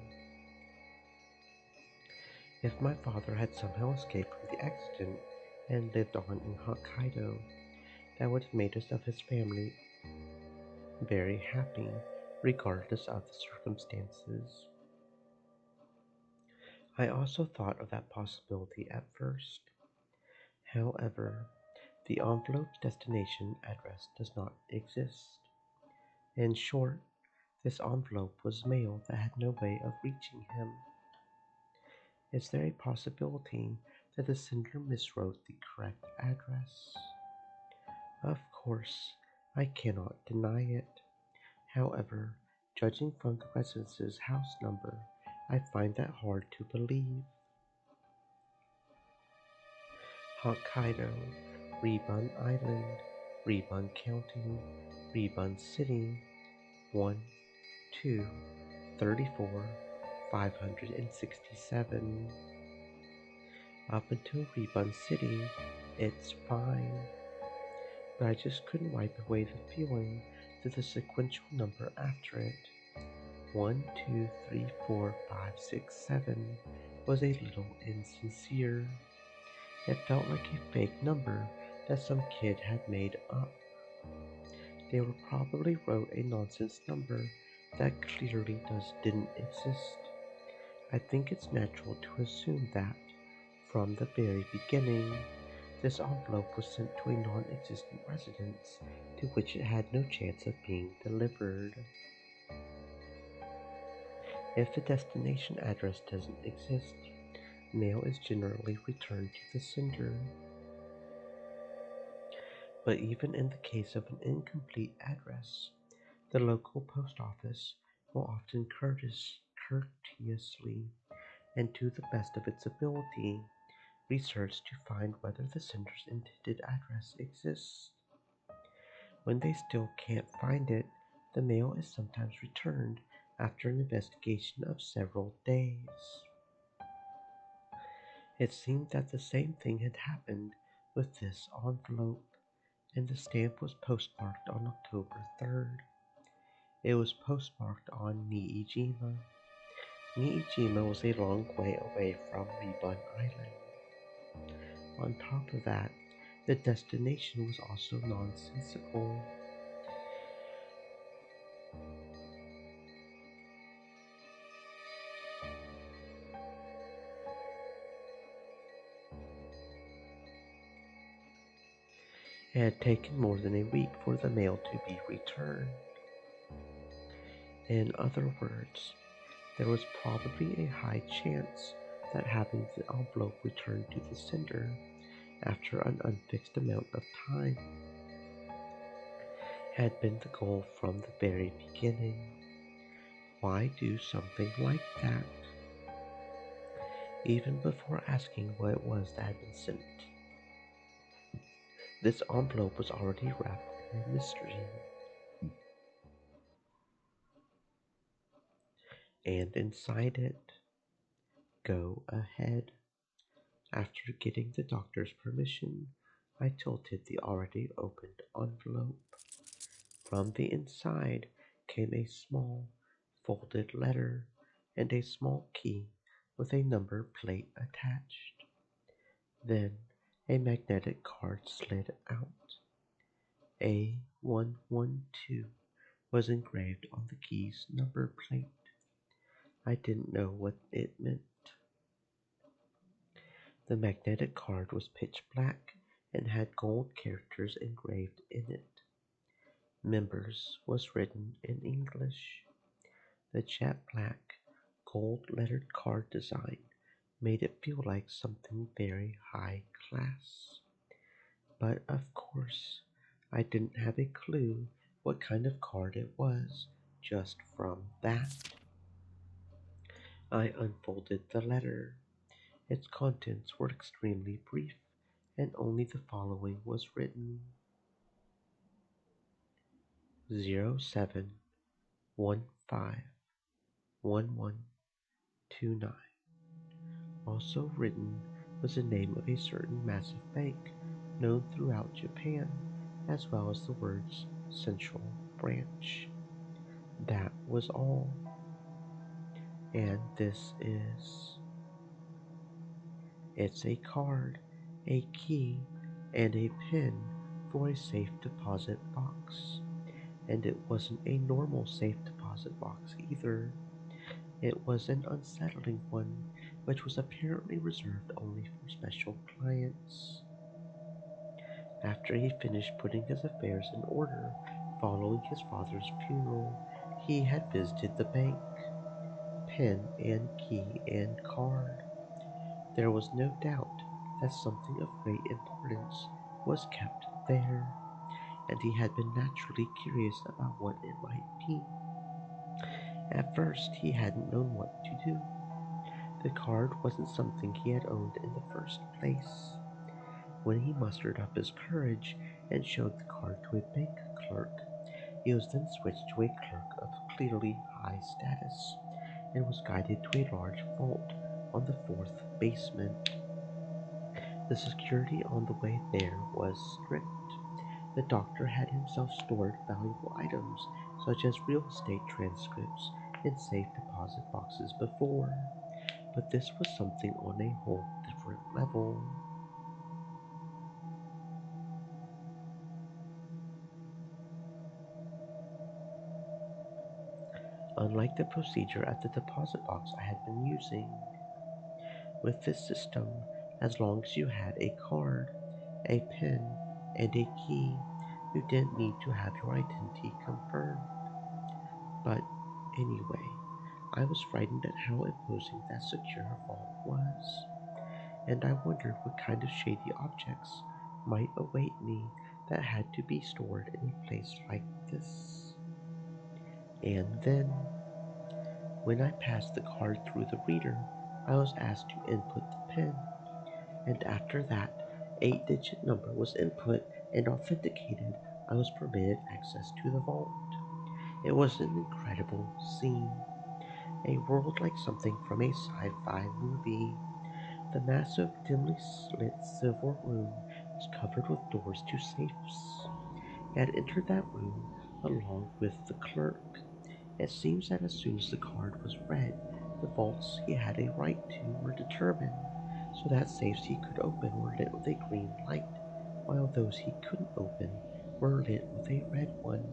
If my father had somehow escaped from the accident and lived on in Hokkaido, that would have made us of his family very happy, regardless of the circumstances. I also thought of that possibility at first. However, the envelope's destination address does not exist. In short, this envelope was mail that had no way of reaching him. Is there a possibility that the sender miswrote the correct address? Of course, I cannot deny it. However, judging from the residence's house number, I find that hard to believe. Hokkaido, Rebun Island, Rebun County, Rebun City, 1, 2, 34, 567. Up until Rebun City, it's fine, but I just couldn't wipe away the feeling that the sequential number after it, 1, 2, 3, 4, 5, 6, 7, was a little insincere. It felt like a fake number that some kid had made up. They probably wrote a nonsense number that clearly didn't exist. I think it's natural to assume that, from the very beginning, this envelope was sent to a non-existent residence to which it had no chance of being delivered. If the destination address doesn't exist, mail is generally returned to the sender. But even in the case of an incomplete address, the local post office will often courteously and to the best of its ability research to find whether the sender's intended address exists. When they still can't find it, the mail is sometimes returned after an investigation of several days. It seemed that the same thing had happened with this envelope, and the stamp was postmarked on October 3rd. It was postmarked on Niijima. Niijima was a long way away from Rebun Island. On top of that, the destination was also nonsensical. It had taken more than a week for the mail to be returned. In other words, there was probably a high chance that having the envelope returned to the sender after an unfixed amount of time had been the goal from the very beginning. Why do something like that? Even before asking what it was that had been sent, this envelope was already wrapped in a mystery. And inside it, go ahead. After getting the doctor's permission, I tilted the already opened envelope. From the inside came a small, folded letter and a small key with a number plate attached. Then a magnetic card slid out. A112 was engraved on the key's number plate. I didn't know what it meant. The magnetic card was pitch black and had gold characters engraved in it. Members was written in English. The jet black, gold lettered card design made it feel like something very high class. But of course, I didn't have a clue what kind of card it was just from that. I unfolded the letter. Its contents were extremely brief, and only the following was written: 07151129. Also written was the name of a certain massive bank known throughout Japan, as well as the words Central Branch. That was all. And this is. It's a card, a key, and a pin for a safe deposit box. And it wasn't a normal safe deposit box either. It was an unsettling one, which was apparently reserved only for special clients. After he finished putting his affairs in order following his father's funeral, he had visited the bank. Pen and key and card. There was no doubt that something of great importance was kept there, and he had been naturally curious about what it might be. At first, he hadn't known what to do. The card wasn't something he had owned in the first place. When he mustered up his courage and showed the card to a bank clerk, he was then switched to a clerk of clearly high status and was guided to a large vault on the fourth basement. The security on the way there was strict. The doctor had himself stored valuable items such as real estate transcripts in safe deposit boxes before, but this was something on a whole different level. Unlike the procedure at the deposit box I had been using, with this system, as long as you had a card, a PIN, and a key, you didn't need to have your identity confirmed. But anyway, I was frightened at how imposing that secure vault was, and I wondered what kind of shady objects might await me that had to be stored in a place like this. And then, when I passed the card through the reader, I was asked to input the PIN, and after that 8-digit number was input and authenticated, I was permitted access to the vault. It was an incredible scene, a world like something from a sci-fi movie. The massive, dimly lit silver room was covered with doors to safes. I had entered that room along with the clerk. It seems that as soon as the card was read, the vaults he had a right to were determined, so that safes he could open were lit with a green light, while those he couldn't open were lit with a red one.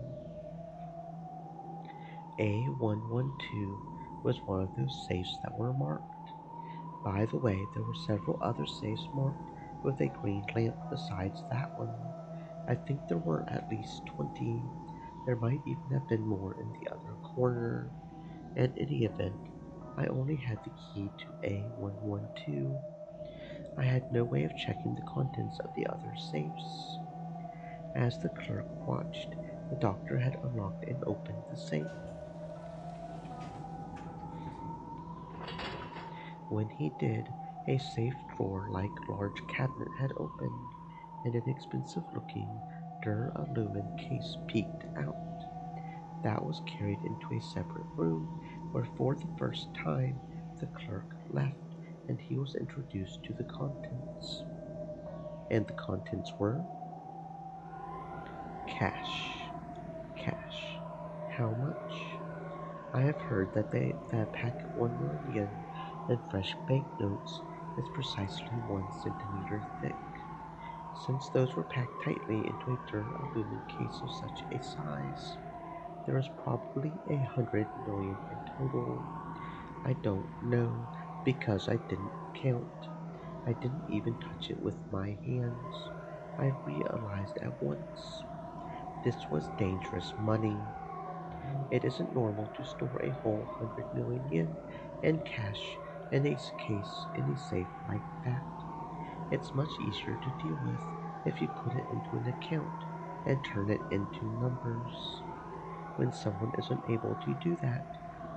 A112 was one of those safes that were marked. By the way, there were several other safes marked with a green lamp besides that one. I think there were at least 20. There might even have been more in the other corner. In any event, I only had the key to A112. I had no way of checking the contents of the other safes. As the clerk watched, the doctor had unlocked and opened the safe. When he did, a safe drawer-like large cabinet had opened, and an expensive-looking duralumin case peeked out. That was carried into a separate room, where for the first time the clerk left, and he was introduced to the contents. And the contents were cash. Cash. How much? I have heard that packet 1 million in fresh banknotes is precisely 1 centimeter thick. Since those were packed tightly into a duralumin case of such a size, there is probably 100 million in total. I don't know, because I didn't count. I didn't even touch it with my hands. I realized at once. This was dangerous money. It isn't normal to store a whole 100 million yen in cash in a case in a safe like that. It's much easier to deal with if you put it into an account and turn it into numbers. When someone is unable to do that,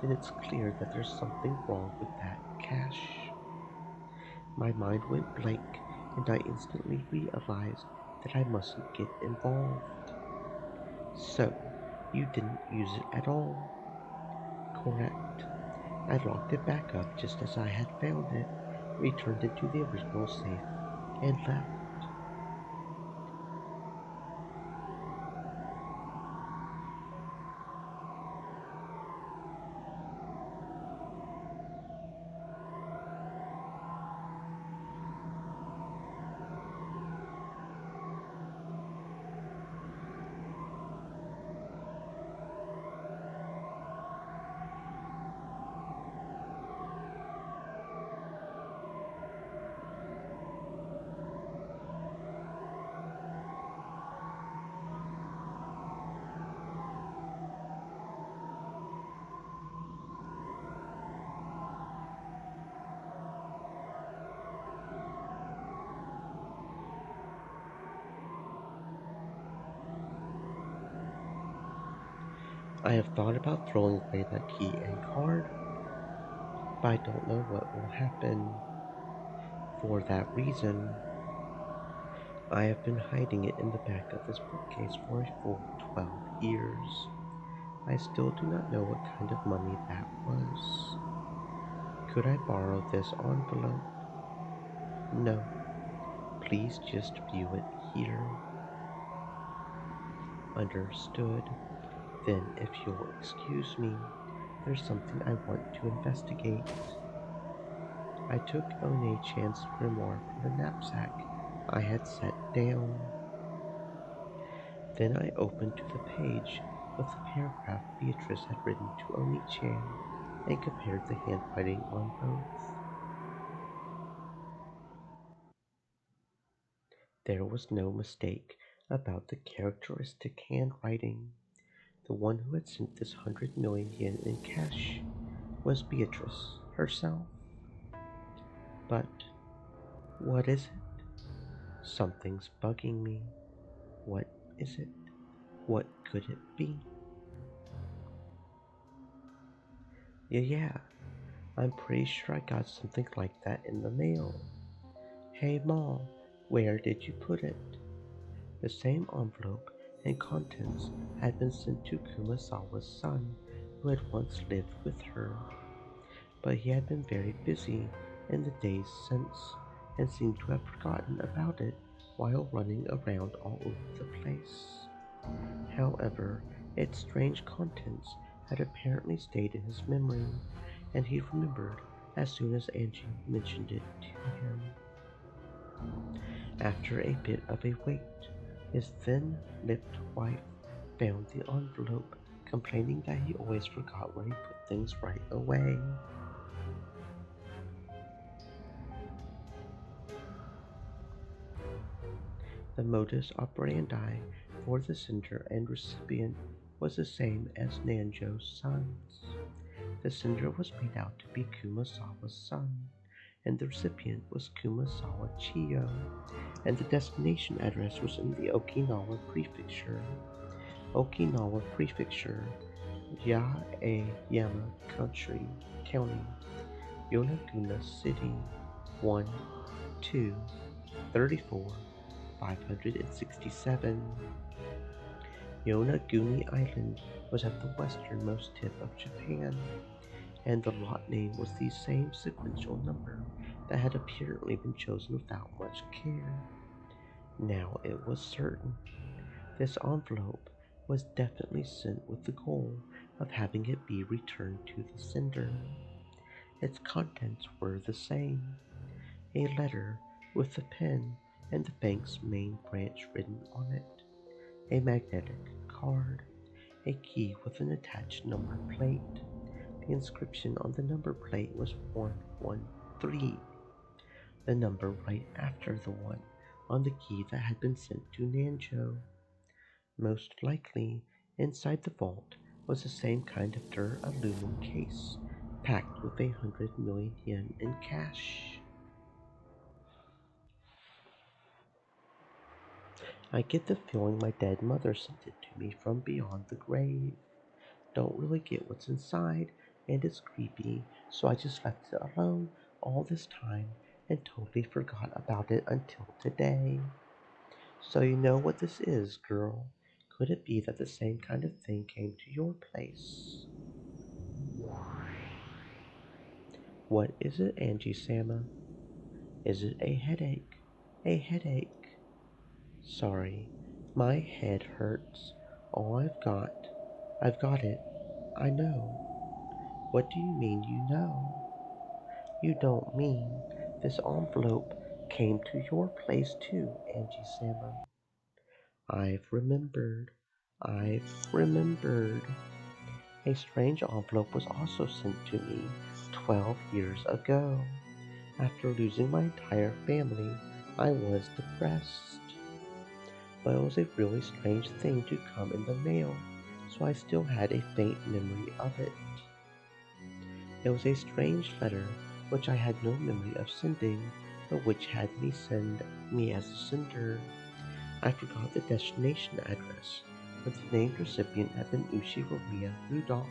then it's clear that there's something wrong with that cash. My mind went blank, and I instantly realized that I mustn't get involved. So, you didn't use it at all? Correct. I locked it back up just as I had found it, returned it to the original safe, and left. I have thought about throwing away that key and card, but I don't know what will happen. For that reason, I have been hiding it in the back of this bookcase for a full 12 years. I still do not know what kind of money that was. Could I borrow this envelope? No. Please just view it here. Understood. Then, if you'll excuse me, there's something I want to investigate. I took One-chan's grimoire from the knapsack I had set down. Then I opened to the page with the paragraph Beatrice had written to Oni-chan and compared the handwriting on both. There was no mistake about the characteristic handwriting. The one who had sent this 100 million yen in cash was Beatrice herself. But what is it? Something's bugging me. What is it? What could it be? Yeah, I'm pretty sure I got something like that in the mail. Hey Ma, where did you put it? The same envelope and contents had been sent to Kumasawa's son, who had once lived with her. But he had been very busy in the days since, and seemed to have forgotten about it while running around all over the place. However, its strange contents had apparently stayed in his memory, and he remembered as soon as Angie mentioned it to him. After a bit of a wait, his thin-lipped wife found the envelope, complaining that he always forgot where he put things right away. The modus operandi for the sender and recipient was the same as Nanjo's son's. The sender was made out to be Kumasawa's son, and the recipient was Kumasawa Chiyo, and the destination address was in the Okinawa Prefecture. Okinawa Prefecture, Yaeyama County, Yonaguna City, 1, 2, 34, 567. Yonaguni Island was at the westernmost tip of Japan, and the lot name was the same sequential number that had apparently been chosen without much care. Now it was certain. This envelope was definitely sent with the goal of having it be returned to the sender. Its contents were the same: a letter with the pen and the bank's main branch written on it, a magnetic card, a key with an attached number plate. The inscription on the number plate was 113, the number right after the one on the key that had been sent to Nanjo. Most likely, inside the vault was the same kind of aluminum case, packed with 100 million yen in cash. I get the feeling my dead mother sent it to me from beyond the grave. Don't really get what's inside, and it's creepy, so I just left it alone all this time and totally forgot about it until today. So you know what this is, girl. Could it be that the same kind of thing came to your place? What is it, Angie-sama? Is it a headache? A headache? Sorry, my head hurts. All I've got it. I know. What do you mean you know? You don't mean this envelope came to your place too, Angie-sama. I've remembered. I've remembered. A strange envelope was also sent to me 12 years ago. After losing my entire family, I was depressed. But it was a really strange thing to come in the mail, so I still had a faint memory of it. It was a strange letter which I had no memory of sending, but which had me send me as a sender. I forgot the destination address, but the named recipient had been Ushiromiya Rudolph.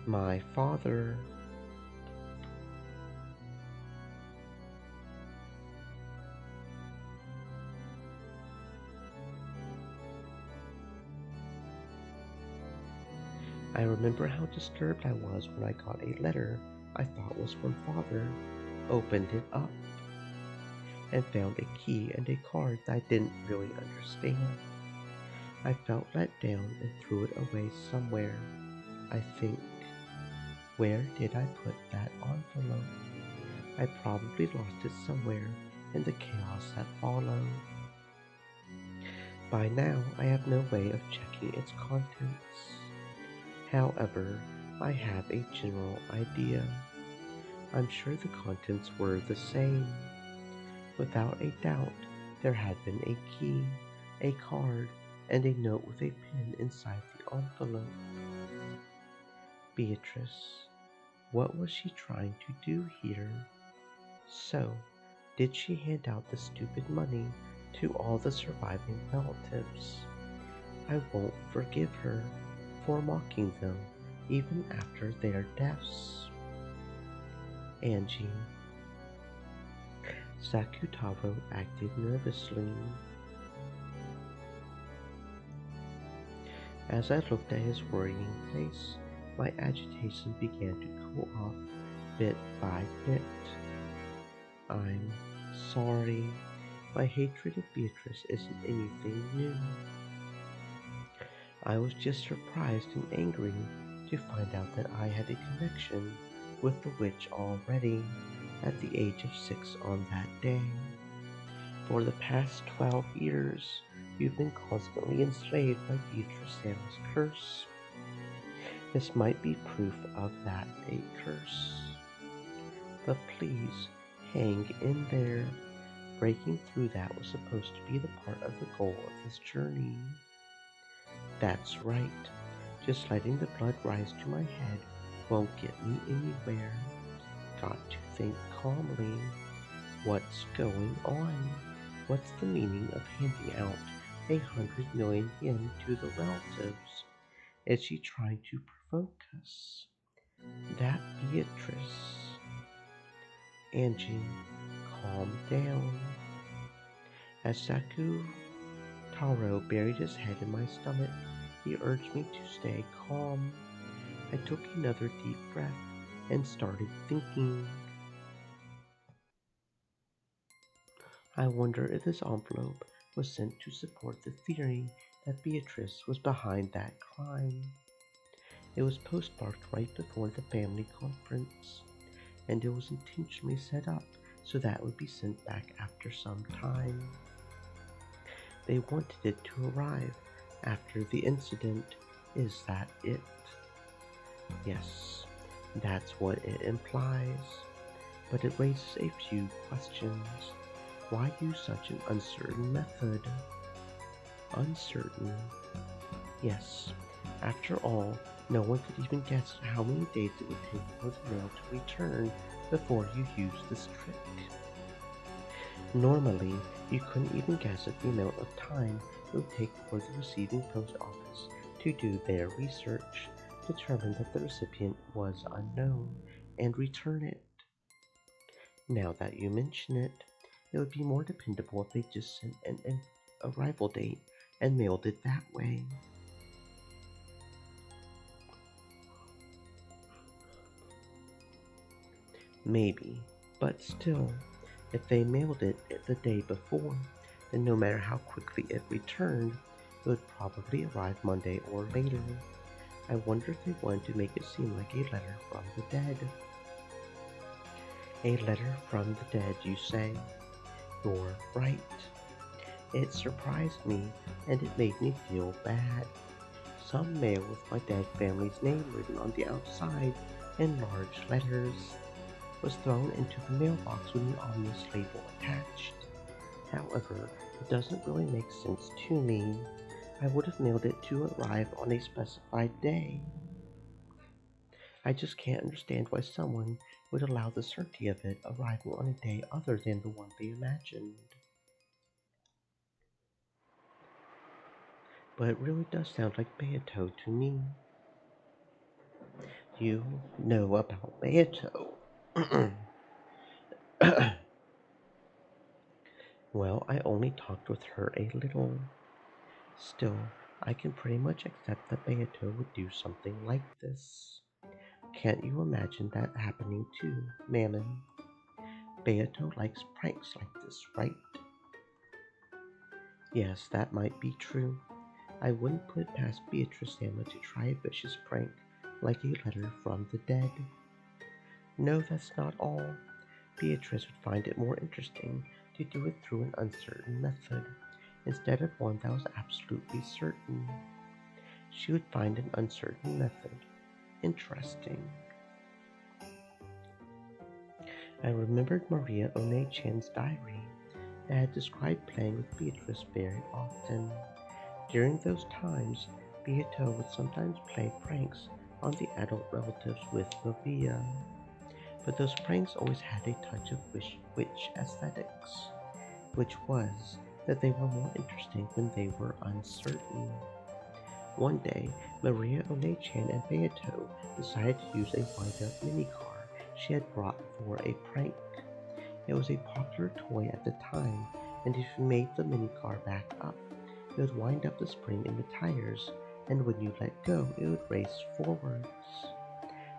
My father. I remember how disturbed I was when I got a letter I thought was from father, opened it up, and found a key and a card that I didn't really understand. I felt let down and threw it away somewhere. I think, where did I put that envelope? I probably lost it somewhere in the chaos that followed. By now, I have no way of checking its contents. However, I have a general idea. I'm sure the contents were the same. Without a doubt, there had been a key, a card, and a note with a pen inside the envelope. Beatrice, what was she trying to do here? So, did she hand out the stupid money to all the surviving relatives? I won't forgive her for mocking them even after their deaths. Angie. Sakutaro acted nervously. As I looked at his worrying face, my agitation began to cool off bit by bit. I'm sorry. My hatred of Beatrice isn't anything new. I was just surprised and angry to find out that I had a connection with the witch already. at the age of 6 on that day. For the past 12 years, you've been constantly enslaved by Beatrice Sam's curse. This might be proof of that a curse. But please, hang in there. Breaking through that was supposed to be the part of the goal of this journey. That's right. Just letting the blood rise to my head won't get me anywhere. Got to think calmly. What's going on? What's the meaning of handing out 100 million yen to the relatives? Is she trying to provoke us? That Beatrice. Angie, calm down. As Saku Taro buried his head in my stomach, he urged me to stay calm. I took another deep breath and started thinking. I wonder if this envelope was sent to support the theory that Beatrice was behind that crime. It was postmarked right before the family conference, and it was intentionally set up so that it would be sent back after some time. They wanted it to arrive after the incident. Is that it? Yes, that's what it implies. But it raises a few questions. Why use such an uncertain method? Uncertain? Yes. After all, no one could even guess how many days it would take for the mail to return before you use this trick. Normally, you couldn't even guess at the amount of time it would take for the receiving post office to do their research, determine that the recipient was unknown, and return it. Now that you mention it, it would be more dependable if they just sent an arrival date and mailed it that way. Maybe, but still, if they mailed it the day before, then no matter how quickly it returned, it would probably arrive Monday or later. I wonder if they wanted to make it seem like a letter from the dead. A letter from the dead, you say? You're right. It surprised me, and it made me feel bad. Some mail with my dead family's name written on the outside in large letters was thrown into the mailbox with the ominous label attached. However, it doesn't really make sense to me. I would have mailed it to arrive on a specified day. I just can't understand why someone would allow the certainty of it arriving on a day other than the one they imagined. But it really does sound like Beato to me. You know about Beato. Well, I only talked with her a little. Still, I can pretty much accept that Beato would do something like this. Can't you imagine that happening to Mammon? Beato likes pranks like this, right? Yes, that might be true. I wouldn't put it past Beatrice Sama to try a vicious prank like a letter from the dead. No, that's not all. Beatrice would find it more interesting to do it through an uncertain method, instead of one that was absolutely certain. She would find an uncertain method interesting. I remembered Maria One-chan's diary that had described playing with Beatrice very often. During those times, Beato would sometimes play pranks on the adult relatives with Maria. But those pranks always had a touch of witch aesthetics, which was that they were more interesting when they were uncertain. One day, Maria One-chan and Beato decided to use a wind-up minicar she had brought for a prank. It was a popular toy at the time, and if you made the minicar back up, it would wind up the spring in the tires, and when you let go, it would race forwards.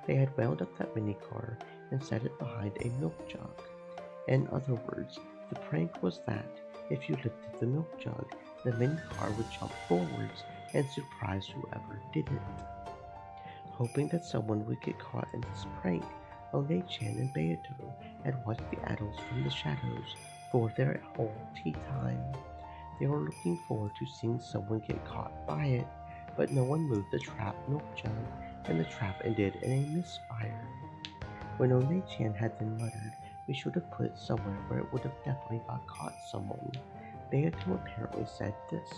They had wound up that minicar and set it behind a milk jug. In other words, the prank was that if you lifted the milk jug, the minicar would jump forwards and surprise whoever did it. Hoping that someone would get caught in this prank, One-chan and Beato had watched the adults from the shadows for their whole tea time. They were looking forward to seeing someone get caught by it, but no one moved the trap milk jug, and the trap ended in a misfire. When One-chan had then muttered, "We should have put it somewhere where it would have definitely got caught someone," Beato apparently said this: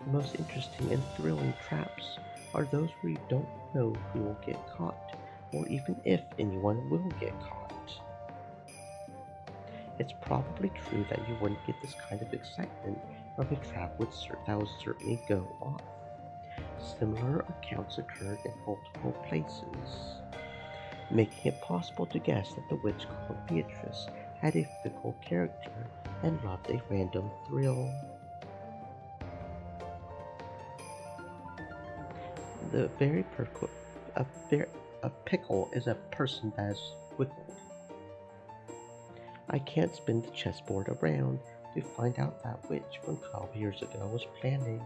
"The most interesting and thrilling traps are those where you don't know who will get caught, or even if anyone will get caught." It's probably true that you wouldn't get this kind of excitement from a trap that would certainly go off. Similar accounts occurred in multiple places, making it possible to guess that the witch called Beatrice had a fickle character and loved a random thrill. The very a pickle is a person that is wickled. I can't spin the chessboard around to find out that witch from 12 years ago was planning.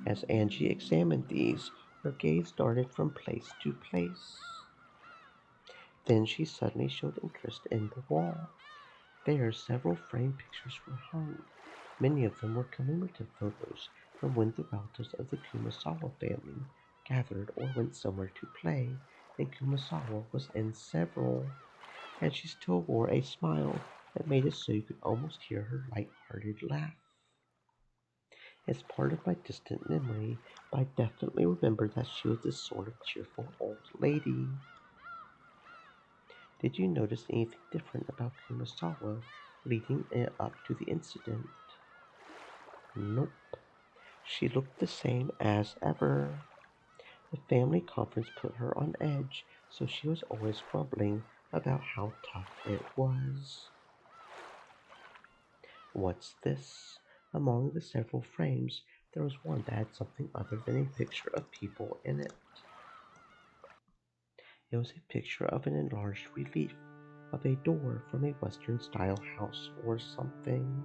As Angie examined these, her gaze darted from place to place. Then she suddenly showed interest in the wall. There, several framed pictures were hung. Many of them were commemorative photos from when the relatives of the Kumasawa family gathered or went somewhere to play, and Kumasawa was in several. And she still wore a smile that made it so you could almost hear her light-hearted laugh. As part of my distant memory, but I definitely remember that she was this sort of cheerful old lady. Did you notice anything different about Kumasawa leading up to the incident? Nope. She looked the same as ever. The family conference put her on edge, so she was always grumbling about how tough it was. What's this? Among the several frames, there was one that had something other than a picture of people in it. It was a picture of an enlarged relief of a door from a Western-style house or something.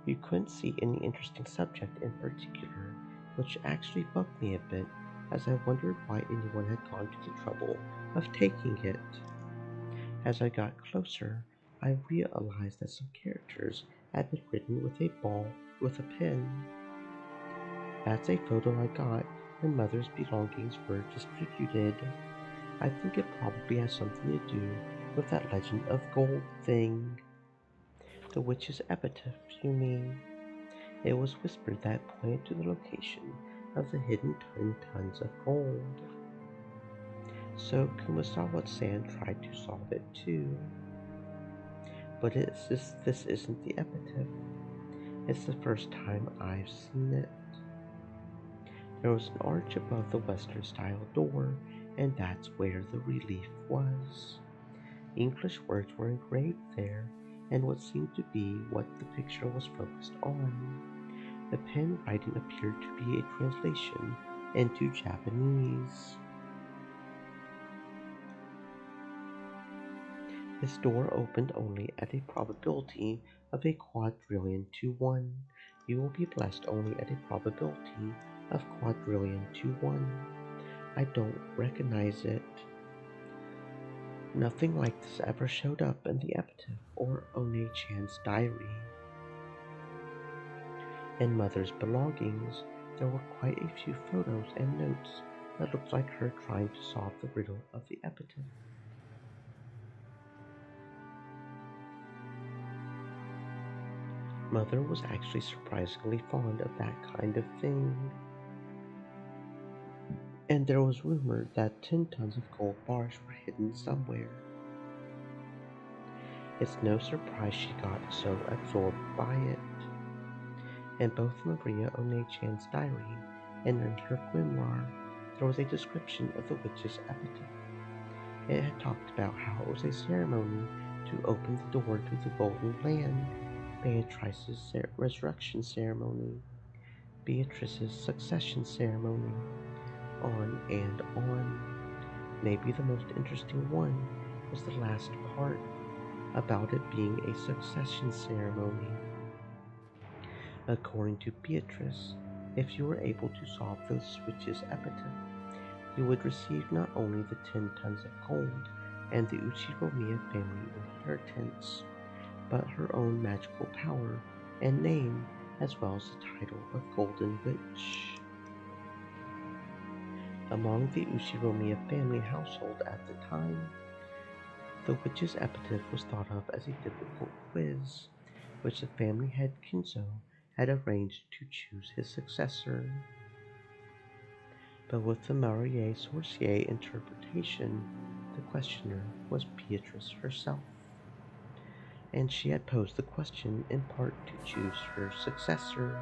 You couldn't see any interesting subject in particular, which actually bugged me a bit, as I wondered why anyone had gone to the trouble of taking it. As I got closer, I realized that some characters had been written with a ball with a pen. That's a photo I got when Mother's belongings were distributed. I think it probably has something to do with that legend of gold thing. The witch's epitaph, you mean? It was whispered that it pointed to the location of the hidden 10 tons of gold. So Kumasawa-san tried to solve it too. But this isn't the epitaph. It's the first time I've seen it. There was an arch above the Western-style door, and that's where the relief was. English words were engraved there, and what seemed to be what the picture was focused on. The pen writing appeared to be a translation into Japanese. This door opened only at a probability of a quadrillion to 1. You will be blessed only at a probability of quadrillion to 1. I don't recognize it. Nothing like this ever showed up in the epitaph or One-chan's diary. In Mother's belongings, there were quite a few photos and notes that looked like her trying to solve the riddle of the epitaph. Mother was actually surprisingly fond of that kind of thing. And there was rumor that 10 tons of gold bars were hidden somewhere. It's no surprise she got so absorbed by it. In both Maria One-chan's diary and in her grimoire, there was a description of the witch's epitaph. It had talked about how it was a ceremony to open the door to the Golden Land, Beatrice's resurrection ceremony, Beatrice's succession ceremony, on and on. Maybe the most interesting one was the last part, about it being a succession ceremony. According to Beatrice, if you were able to solve the witch's epitaph, you would receive not only the 10 tons of gold and the Uchiromiya family inheritance, but her own magical power and name, as well as the title of Golden Witch. Among the Uchiromiya family household at the time, the witch's epitaph was thought of as a difficult quiz, which the family head Kinzo had arranged to choose his successor. But with the Maurier Sorcier interpretation, the questioner was Beatrice herself, and she had posed the question in part to choose her successor.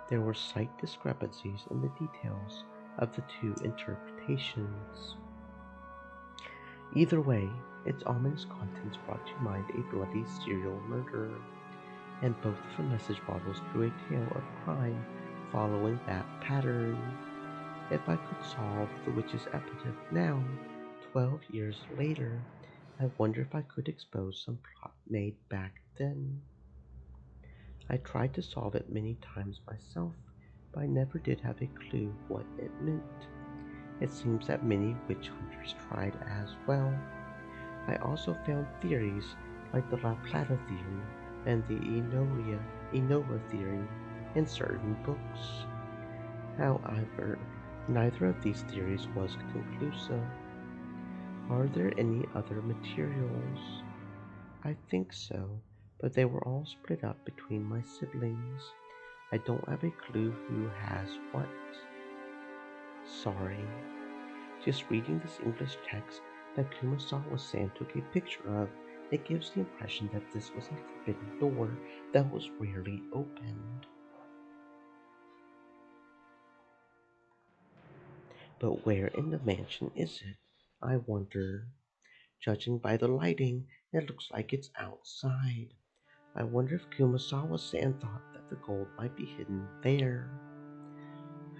There were slight discrepancies in the details of the two interpretations. Either way, its ominous contents brought to mind a bloody serial murder, and both of the message bottles drew a tale of crime following that pattern. If I could solve the witch's epitaph now, 12 years later, I wonder if I could expose some plot made back then. I tried to solve it many times myself, but I never did have a clue what it meant. It seems that many witch hunters tried as well. I also found theories like the La Plata theory and the Enova theory in certain books. However, neither of these theories was conclusive. Are there any other materials? I think so, but they were all split up between my siblings. I don't have a clue who has what. Sorry. Just reading this English text that Kumasawa-san took a picture of, it gives the impression that this was a forbidden door that was rarely opened. But where in the mansion is it? I wonder. Judging by the lighting, it looks like it's outside. I wonder if Kumasawa-san thought that the gold might be hidden there.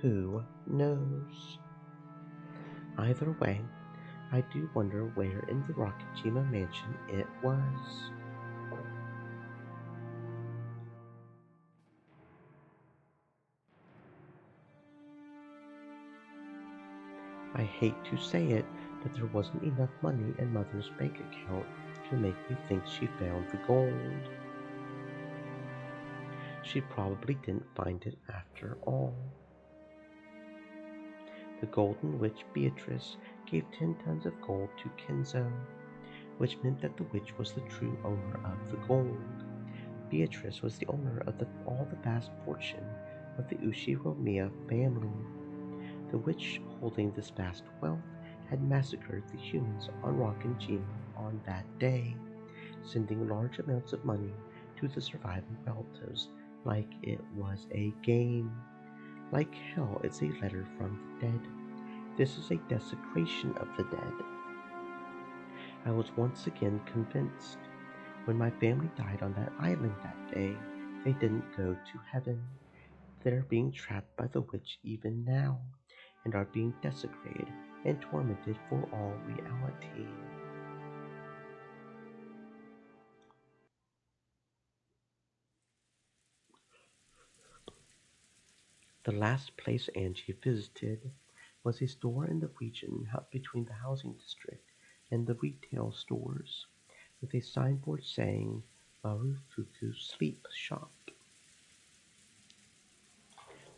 Who knows? Either way, I do wonder where in the Rakijima mansion it was. I hate to say it, but there wasn't enough money in Mother's bank account to make me think she found the gold. She probably didn't find it after all. The Golden Witch Beatrice gave 10 tons of gold to Kenzo, which meant that the witch was the true owner of the gold. Beatrice was the owner of all the vast fortune of the Ushiromiya family. The witch holding this vast wealth had massacred the humans on Rokkenjima on that day, sending large amounts of money to the surviving relatives like it was a game. Like hell, it's a letter from the dead. This is a desecration of the dead. I was once again convinced. When my family died on that island that day, they didn't go to heaven. They're being trapped by the witch even now, and are being desecrated and tormented for all reality. The last place Angie visited was a store in the region between the housing district and the retail stores, with a signboard saying Marufuku Sleep Shop.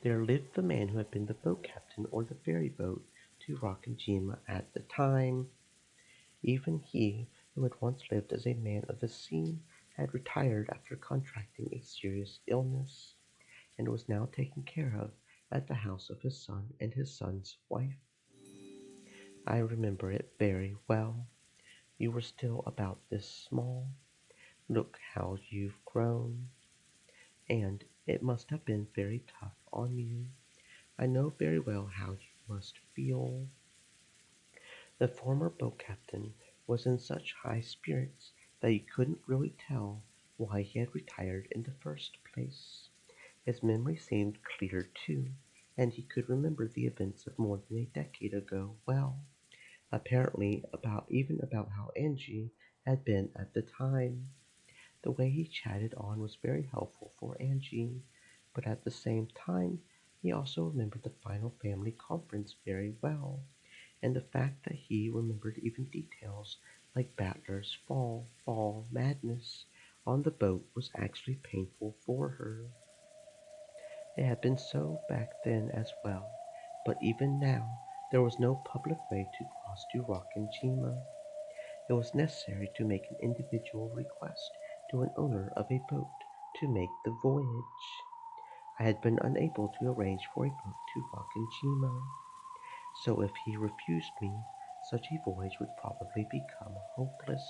There lived the man who had been the boat captain or the ferry boat to Rokkenjima at the time. Even he, who had once lived as a man of the sea, had retired after contracting a serious illness, and was now taken care of at the house of his son and his son's wife. I remember it very well. You were still about this small. Look how you've grown. And it must have been very tough on you. I know very well how you must feel. The former boat captain was in such high spirits that you couldn't really tell why he had retired in the first place. His memory seemed clear too, and he could remember the events of more than a decade ago well, apparently about how Angie had been at the time. The way he chatted on was very helpful for Angie, but at the same time, he also remembered the final family conference very well, and the fact that he remembered even details like Battler's fall madness on the boat was actually painful for her. It had been so back then as well, but even now there was no public way to cross to Rockinchima. It was necessary to make an individual request to an owner of a boat to make the voyage. I had been unable to arrange for a boat to Rockinchima, so if he refused me, such a voyage would probably become hopeless.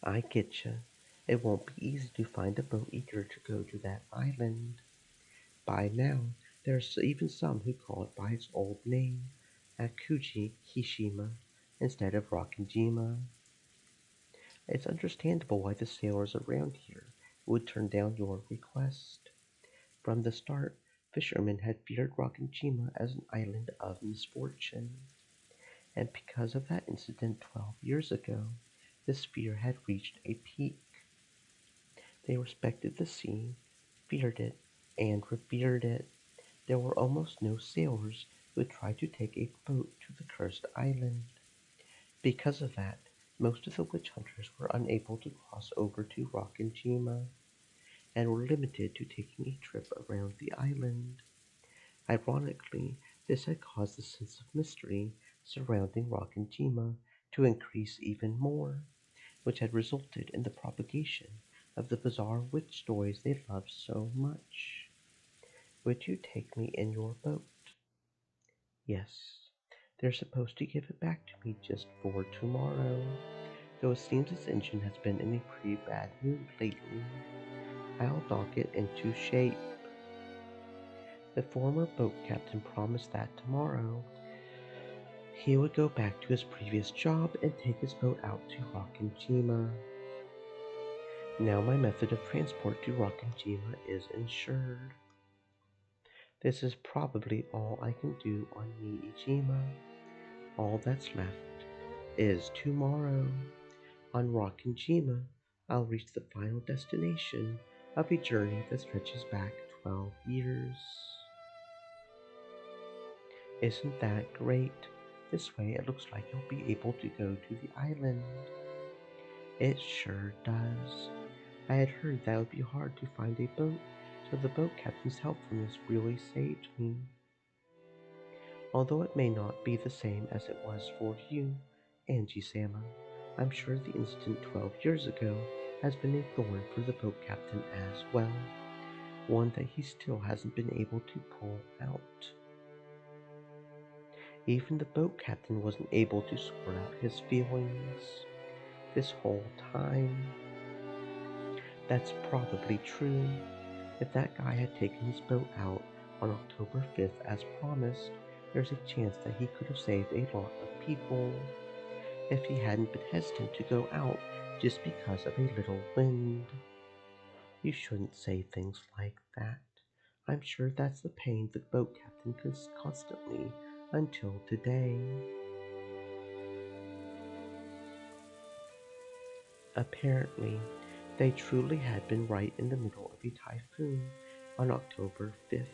I getcha. It won't be easy to find a boat eager to go to that island. By now, there's even some who call it by its old name, Akuji Hishima, instead of Rockinjima. It's understandable why the sailors around here would turn down your request. From the start, fishermen had feared Rockinjima as an island of misfortune, and because of that incident 12 years ago, this fear had reached a peak. They respected the sea, feared it, and revered it. There were almost no sailors who would try to take a boat to the cursed island. Because of that, most of the witch hunters were unable to cross over to Rockinjima and were limited to taking a trip around the island. Ironically, this had caused the sense of mystery surrounding Rockinjima to increase even more, which had resulted in the propagation of the bizarre witch stories they loved so much. Would you take me in your boat? Yes. They're supposed to give it back to me just for tomorrow, though it seems its engine has been in a pretty bad mood lately. I'll dock it into shape. The former boat captain promised that tomorrow he would go back to his previous job and take his boat out to Rockinjima. Now my method of transport to Rockinjima is insured. This is probably all I can do on Niijima. All that's left is tomorrow. On Rockinjima, I'll reach the final destination of a journey that stretches back 12 years. Isn't that great? This way it looks like you'll be able to go to the island. It sure does. I had heard that it would be hard to find a boat, so the boat captain's helpfulness really saved me. Although it may not be the same as it was for you, Angie-sama, I'm sure the incident 12 years ago has been a thorn for the boat captain as well, one that he still hasn't been able to pull out. Even the boat captain wasn't able to sort out his feelings this whole time. That's probably true. If that guy had taken his boat out on October 5th as promised, there's a chance that he could have saved a lot of people if he hadn't been hesitant to go out just because of a little wind. You shouldn't say things like that. I'm sure that's the pain the boat captain was constantly until today. Apparently, they truly had been right in the middle of a typhoon on October 5th.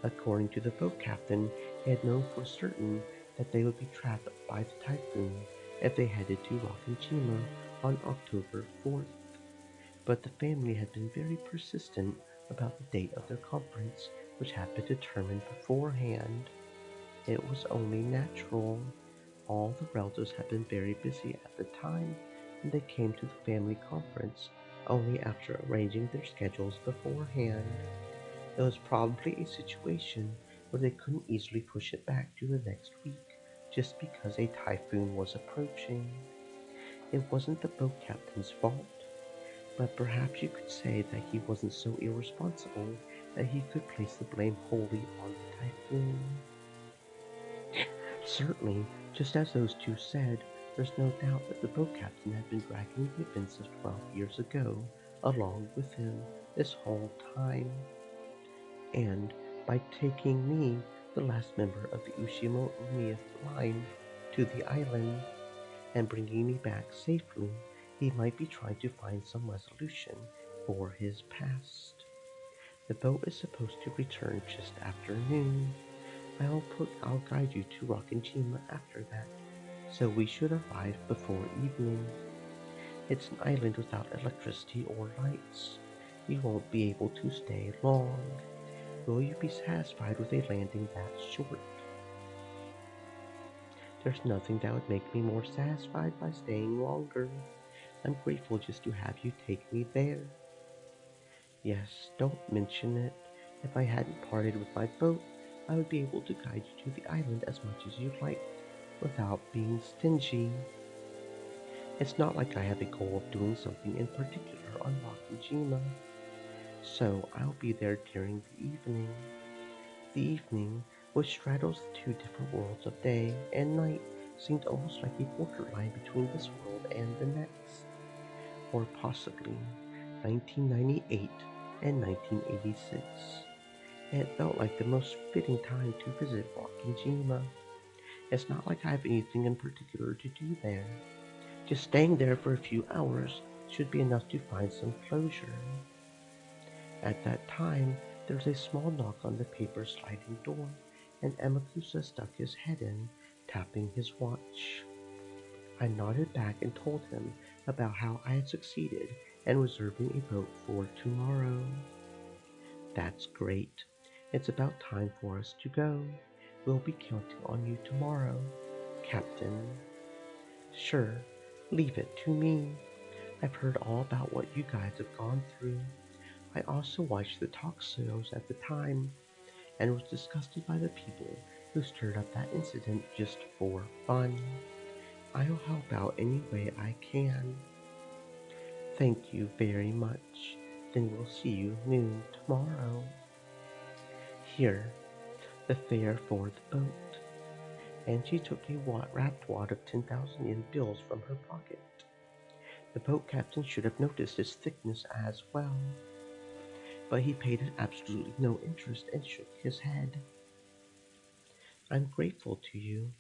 According to the boat captain, he had known for certain that they would be trapped by the typhoon if they headed to Rockinjima on October 4th. But the family had been very persistent about the date of their conference, which had been determined beforehand. It was only natural. All the relatives had been very busy at the time, and they came to the family conference only after arranging their schedules beforehand. It was probably a situation where they couldn't easily push it back to the next week just because a typhoon was approaching. It wasn't the boat captain's fault, but perhaps you could say that he wasn't so irresponsible that he could place the blame wholly on the typhoon. Certainly, just as those two said, there's no doubt that the boat captain had been dragging the events of 12 years ago along with him this whole time. And by taking me, the last member of the Ushimo Umieth line, to the island, and bringing me back safely, he might be trying to find some resolution for his past. The boat is supposed to return just after noon. I'll guide you to Rockinjima after that, so we should arrive before evening. It's an island without electricity or lights. You won't be able to stay long. Will you be satisfied with a landing that short? There's nothing that would make me more satisfied by staying longer. I'm grateful just to have you take me there. Yes, don't mention it. If I hadn't parted with my boat, I would be able to guide you to the island as much as you'd like, without being stingy. It's not like I have a goal of doing something in particular on Wakujima, so I'll be there during the evening. The evening, which straddles the two different worlds of day and night, seemed almost like a borderline between this world and the next, or possibly 1998 and 1986. It felt like the most fitting time to visit Wakujima. It's not like I have anything in particular to do there. Just staying there for a few hours should be enough to find some closure. At that time, there was a small knock on the paper sliding door, and Amakusa stuck his head in, tapping his watch. I nodded back and told him about how I had succeeded in reserving a boat for tomorrow. That's great. It's about time for us to go. We'll be counting on you tomorrow, Captain. Sure, leave it to me. I've heard all about what you guys have gone through. I also watched the talk shows at the time and was disgusted by the people who stirred up that incident just for fun. I'll help out any way I can. Thank you very much. Then we'll see you noon tomorrow. Here, the fare for the boat. And she took a wrapped wad of 10,000 yen bills from her pocket. The boat captain should have noticed its thickness as well, but he paid it absolutely no interest and shook his head. I'm grateful to you.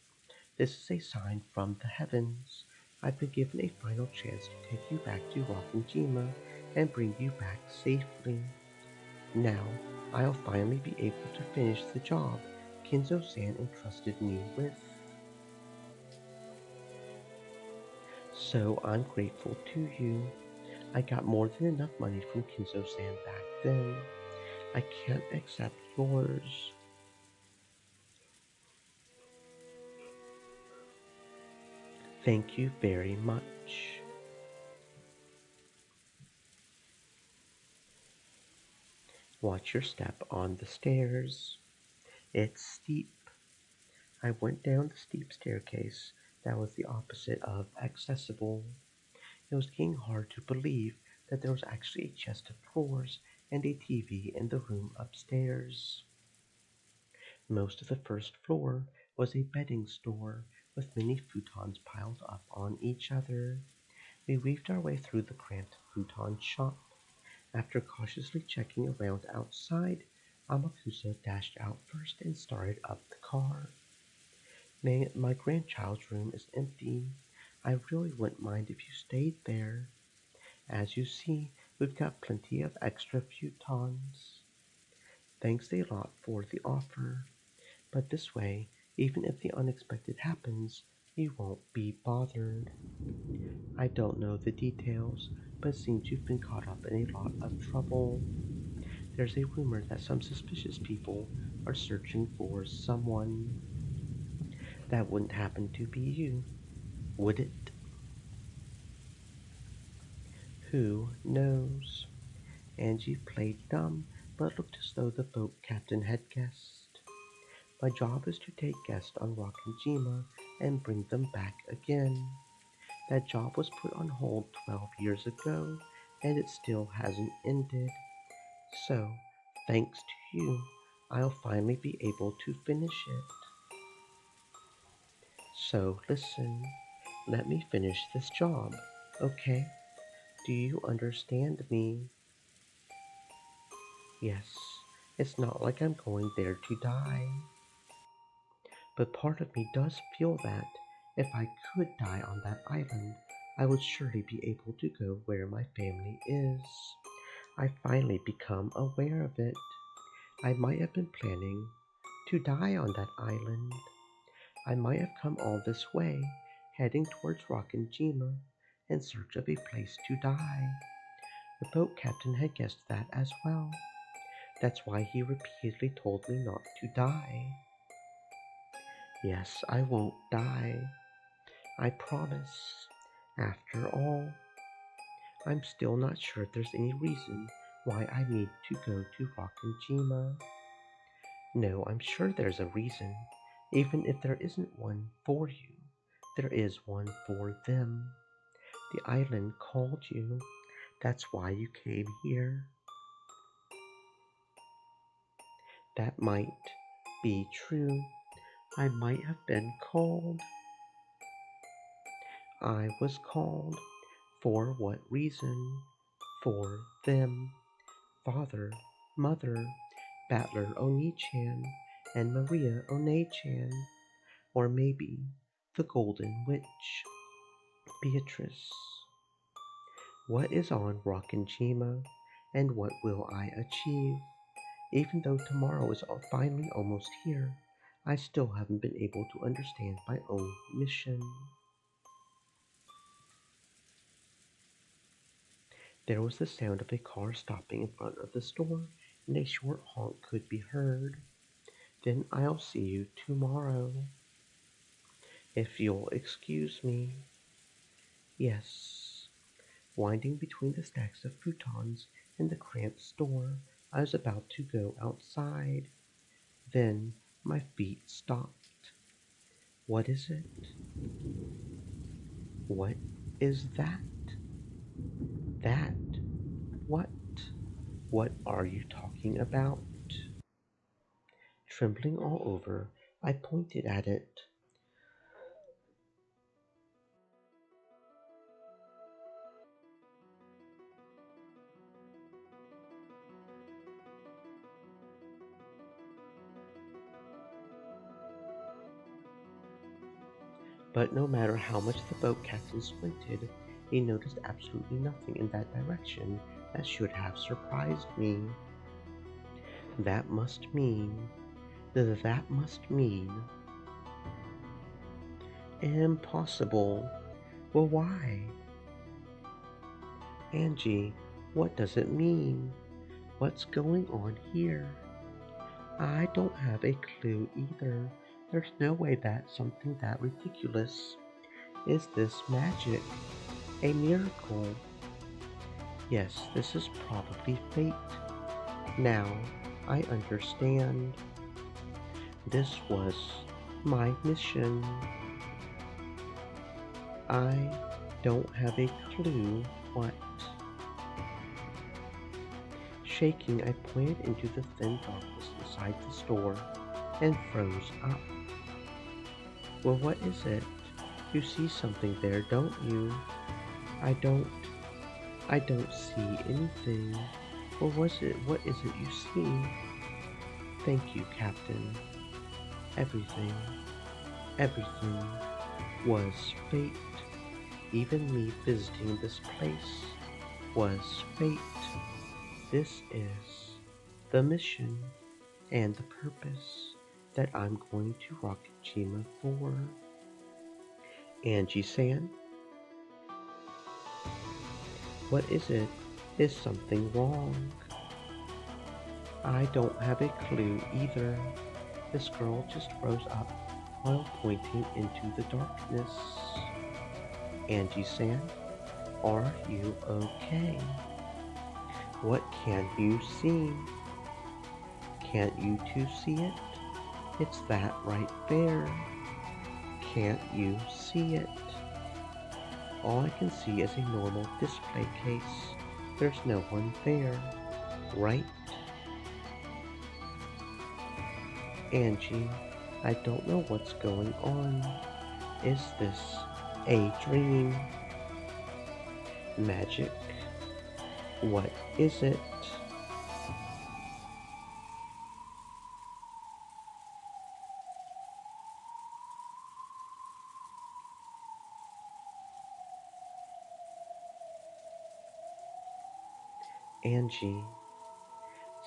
This is a sign from the heavens. I've been given a final chance to take you back to Rokujima and bring you back safely. Now, I'll finally be able to finish the job Kinzo-san entrusted me with. So I'm grateful to you. I got more than enough money from Kinzo-san back then. I can't accept yours. Thank you very much. Watch your step on the stairs. It's steep. I went down the steep staircase that was the opposite of accessible. It was getting hard to believe that there was actually a chest of drawers and a TV in the room upstairs. Most of the first floor was a bedding store with many futons piled up on each other. We weaved our way through the cramped futon shop. After cautiously checking around outside, Amakusa dashed out first and started up the car. My grandchild's room is empty. I really wouldn't mind if you stayed there. As you see, we've got plenty of extra futons. Thanks a lot for the offer. But this way, even if the unexpected happens, you won't be bothered. I don't know the details, but it seems you've been caught up in a lot of trouble. There's a rumor that some suspicious people are searching for someone. That wouldn't happen to be you, would it? Who knows? Angie played dumb, but looked as though the boat captain had guessed. My job is to take guests on Rokujima and bring them back again. That job was put on hold 12 years ago, and it still hasn't ended. So, thanks to you, I'll finally be able to finish it. So, listen, let me finish this job, okay? Do you understand me? Yes, it's not like I'm going there to die. But part of me does feel that, If I could die on that island, I would surely be able to go where my family is. I finally become aware of it. I might have been planning to die on that island. I might have come all this way, heading towards Rockinjima in search of a place to die. The boat captain had guessed that as well. That's why he repeatedly told me not to die. Yes, I won't die. I promise. After all, I'm still not sure if there's any reason why I need to go to Rockinjima. No, I'm sure there's a reason. Even if there isn't one for you, there is one for them. The island called you. That's why you came here. That might be true. I might have been called. I was called. For what reason? For them. Father, Mother, Battler Oni-chan, and Maria One-chan. Or maybe the Golden Witch, Beatrice. What is on Rockinjima, and what will I achieve? Even though tomorrow is finally almost here, I still haven't been able to understand my own mission. There was the sound of a car stopping in front of the store, and a short honk could be heard. Then I'll see you tomorrow. If you'll excuse me. Yes. Winding between the stacks of futons in the cramped store, I was about to go outside. Then my feet stopped. What is it? What is that? That? What? What are you talking about? Trembling all over, I pointed at it. But no matter how much the boat captain squinted, he noticed absolutely nothing in that direction that should have surprised me. That must mean, that must mean impossible. Well, why? Angie, what does it mean? What's going on here? I don't have a clue either. There's no way that something that ridiculous. Is this magic? A miracle? Yes, this is probably fate. Now, I understand. This was my mission. I don't have a clue what. Shaking, I pointed into the thin darkness inside the store and froze up. Well, what is it? You see something there, don't you? I don't see anything. Or what is it you see? Thank you, Captain. Everything was fate. Even me visiting this place was fate. This is the mission and the purpose that I'm going to Rockinjima for. Angie-san? What is it? Is something wrong? I don't have a clue either. This girl just rose up while pointing into the darkness. Angie-san, are you okay? What can you see? Can't you two see it? It's that right there. Can't you see it? All I can see is a normal display case. There's no one there, right? Angie, I don't know what's going on. Is this a dream? Magic? What is it? Angie.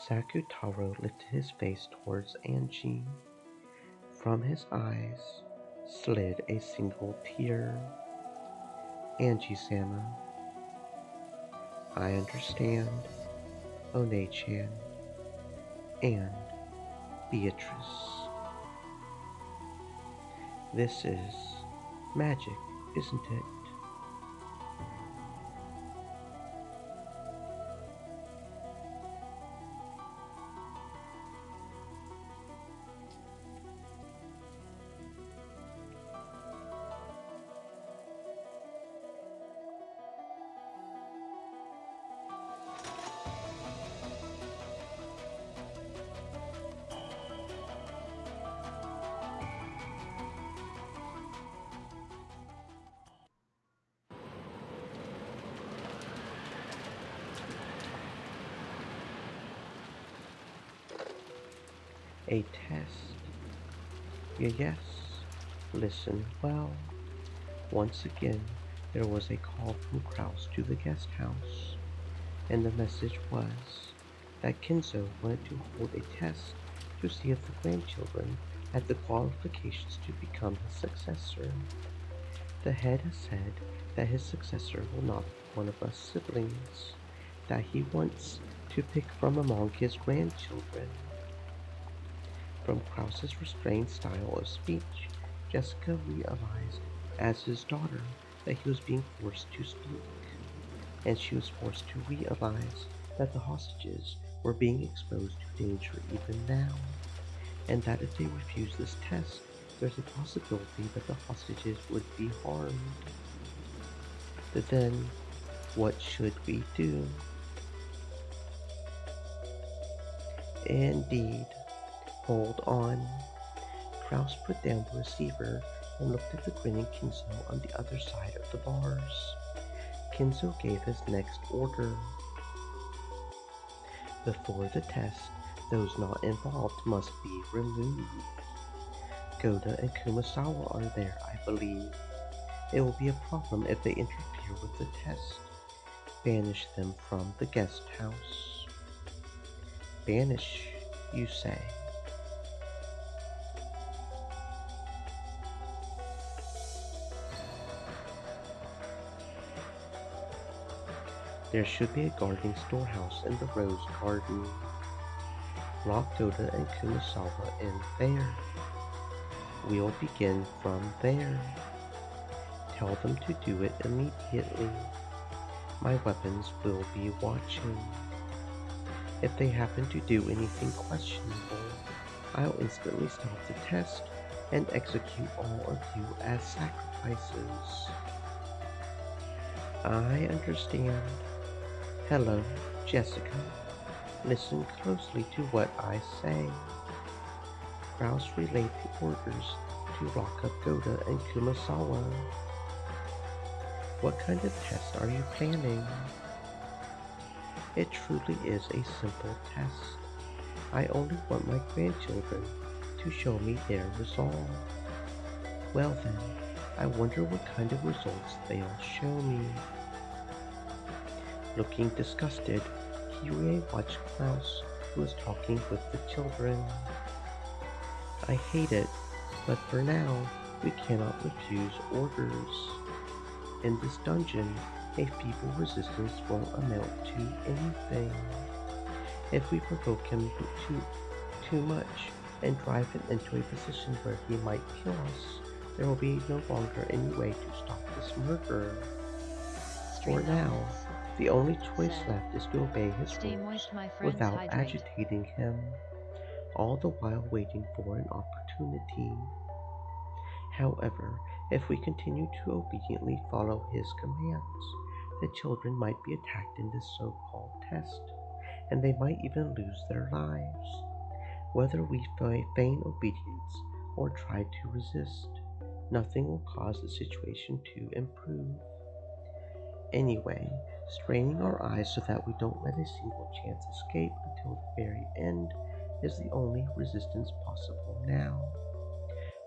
Sakutaro lifted his face towards Angie. From his eyes slid a single tear. Angie-sama, I understand. One-chan and Beatrice. This is magic, isn't it? A test. Yes, listen well. Once again, there was a call from Kraus to the guest house, and the message was that Kinzo wanted to hold a test to see if the grandchildren had the qualifications to become his successor. The head has said that his successor will not be one of us siblings, that he wants to pick from among his grandchildren. From Kraus's restrained style of speech, Jessica realized as his daughter that he was being forced to speak, and she was forced to realize that the hostages were being exposed to danger even now, and that if they refused this test, there's a possibility that the hostages would be harmed. But then, what should we do? Indeed. Hold on. Kraus put down the receiver and looked at the grinning Kinzo on the other side of the bars. Kinzo gave his next order. Before the test, those not involved must be removed. Goda and Kumasawa are there, I believe. It will be a problem if they interfere with the test. Banish them from the guest house. Banish, you say? There should be a guarding storehouse in the rose garden. Lock Goda and Kumasawa in there. We'll begin from there. Tell them to do it immediately. My weapons will be watching. If they happen to do anything questionable, I'll instantly stop the test and execute all of you as sacrifices. I understand. Hello, Jessica. Listen closely to what I say. Kraus relayed the orders to lock up Goda and Kumasawa. What kind of test are you planning? It truly is a simple test. I only want my grandchildren to show me their resolve. Well then, I wonder what kind of results they'll show me. Looking disgusted, Kirie watched Klaus, who was talking with the children. I hate it, but for now, we cannot refuse orders. In this dungeon, a feeble resistance won't amount to anything. If we provoke him too much and drive him into a position where he might kill us, there will be no longer any way to stop this murder. For now, the only choice left is to obey his orders without agitating him, all the while waiting for an opportunity. However, if we continue to obediently follow his commands, the children might be attacked in this so-called test, and they might even lose their lives. Whether we feign obedience or try to resist, nothing will cause the situation to improve. Anyway, straining our eyes so that we don't let a single chance escape until the very end is the only resistance possible now.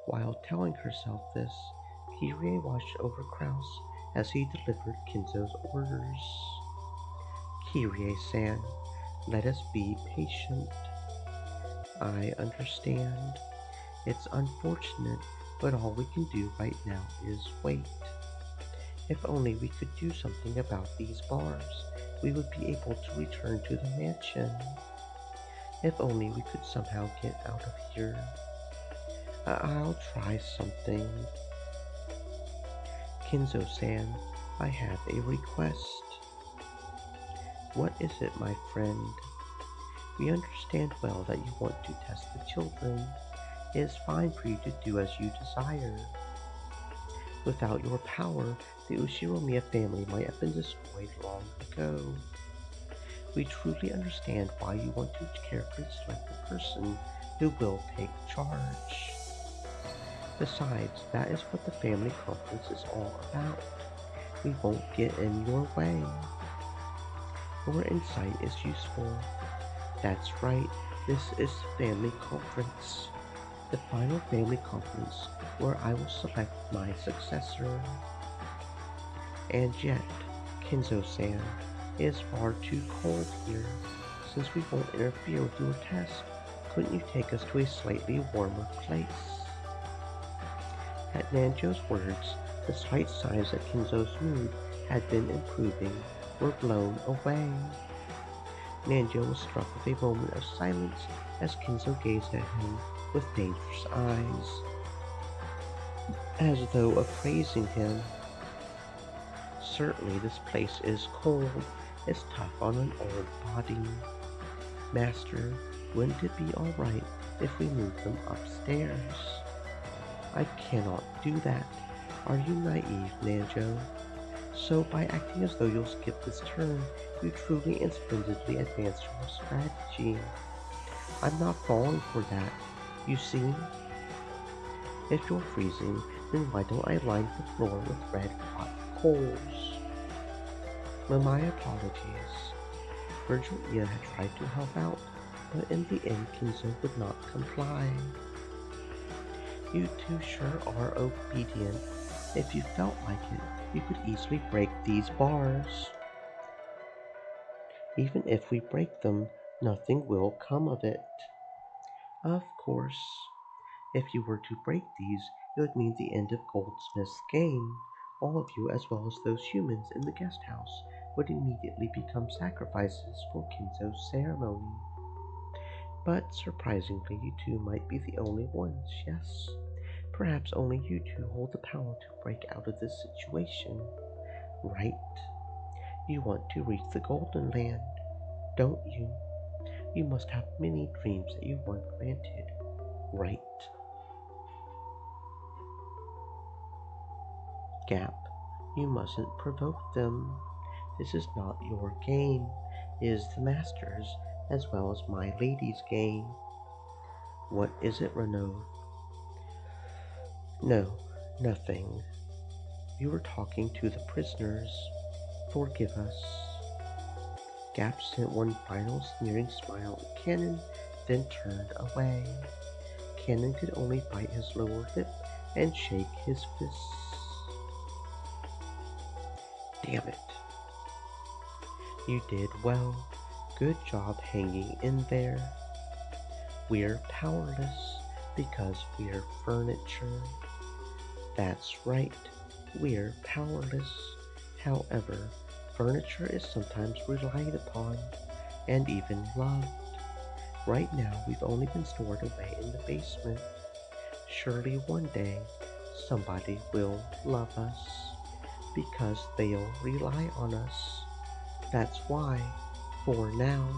While telling herself this, Kirie watched over Kraus as he delivered Kinzo's orders. Kirie-san, let us be patient. I understand. It's unfortunate, but all we can do right now is wait. If only we could do something about these bars, we would be able to return to the mansion. If only we could somehow get out of here. I'll try something. Kinzo-san, I have a request. What is it, my friend? We understand well that you want to test the children. It is fine for you to do as you desire. Without your power, the Ushiromiya family might have been destroyed long ago. We truly understand why you want to carefully select the person who will take charge. Besides, that is what the family conference is all about. We won't get in your way. Your insight is useful. That's right, this is the family conference. The final family conference where I will select my successor. And yet, Kinzo-san, it is far too cold here. Since we won't interfere with your test, couldn't you take us to a slightly warmer place? At Nanjo's words, the slight signs that Kinzo's mood had been improving were blown away. Nanjo was struck with a moment of silence as Kinzo gazed at him with dangerous eyes, as though appraising him. Certainly this place is cold. It's tough on an old body. Master, wouldn't it be alright if we moved them upstairs? I cannot do that. Are you naive, Nanjo? So by acting as though you'll skip this turn, you truly and splendidly advance your strategy. I'm not falling for that. You see? If you're freezing, then why don't I line the floor with red hot coals? My apologies. Virgil Ia had tried to help out, but in the end Kinzo would not comply. You two sure are obedient. If you felt like it, you could easily break these bars. Even if we break them, nothing will come of it. Of course, if you were to break these, it would mean the end of Goldsmith's game. All of you, as well as those humans in the guest house, would immediately become sacrifices for Kinzo's ceremony. But surprisingly, you two might be the only ones, yes? Perhaps only you two hold the power to break out of this situation, right? You want to reach the Golden Land, don't you? You must have many dreams that you want granted, right? Gap, you mustn't provoke them. This is not your game. It is the Master's, as well as my lady's game. What is it, Renaud? No, nothing. We were talking to the prisoners. Forgive us. Gap sent one final sneering smile at Cannon, then turned away. Cannon could only bite his lower lip and shake his fists. Damn it. You did well. Good job hanging in there. We're powerless because we're furniture. That's right, we're powerless. However, furniture is sometimes relied upon and even loved. Right now, we've only been stored away in the basement. Surely one day, somebody will love us because they'll rely on us. That's why, for now,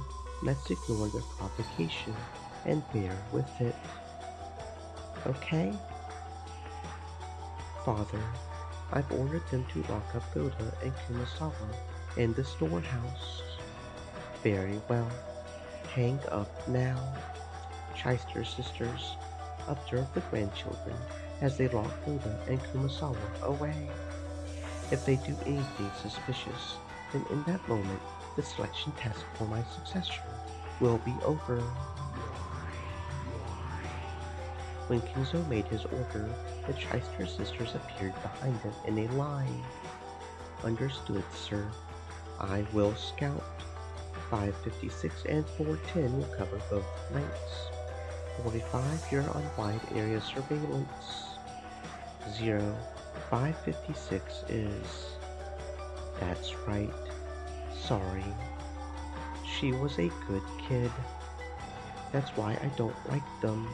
let's ignore the provocation and bear with it. Okay? Father, I've ordered them to lock up Goda and Kumasawa in the storehouse. Very well. Hang up now. Shyster's sisters, observe the grandchildren as they lock Goda and Kumasawa away. If they do anything suspicious, then in that moment, the selection test for my successor will be over. When Kinzo made his order, the Shyster sisters appeared behind them in a line. Understood, sir. I will scout. 556 and 410 will cover both nights. 45, you're on wide area surveillance. 556 is... That's right. Sorry. She was a good kid. That's why I don't like them.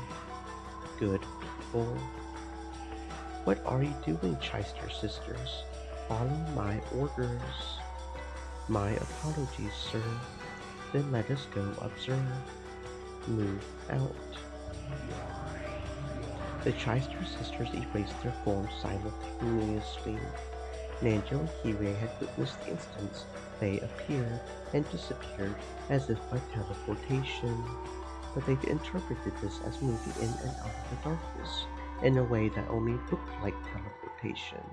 Good people. What are you doing, Shyster sisters? Follow my orders. My apologies, sir. Then let us go observe. Move out. The Shyster sisters erased their forms simultaneously. Nanjo and Kirie had witnessed the instance. They appeared and disappeared as if by teleportation, but they interpreted this as moving in and out of the darkness in a way that only looked like teleportation,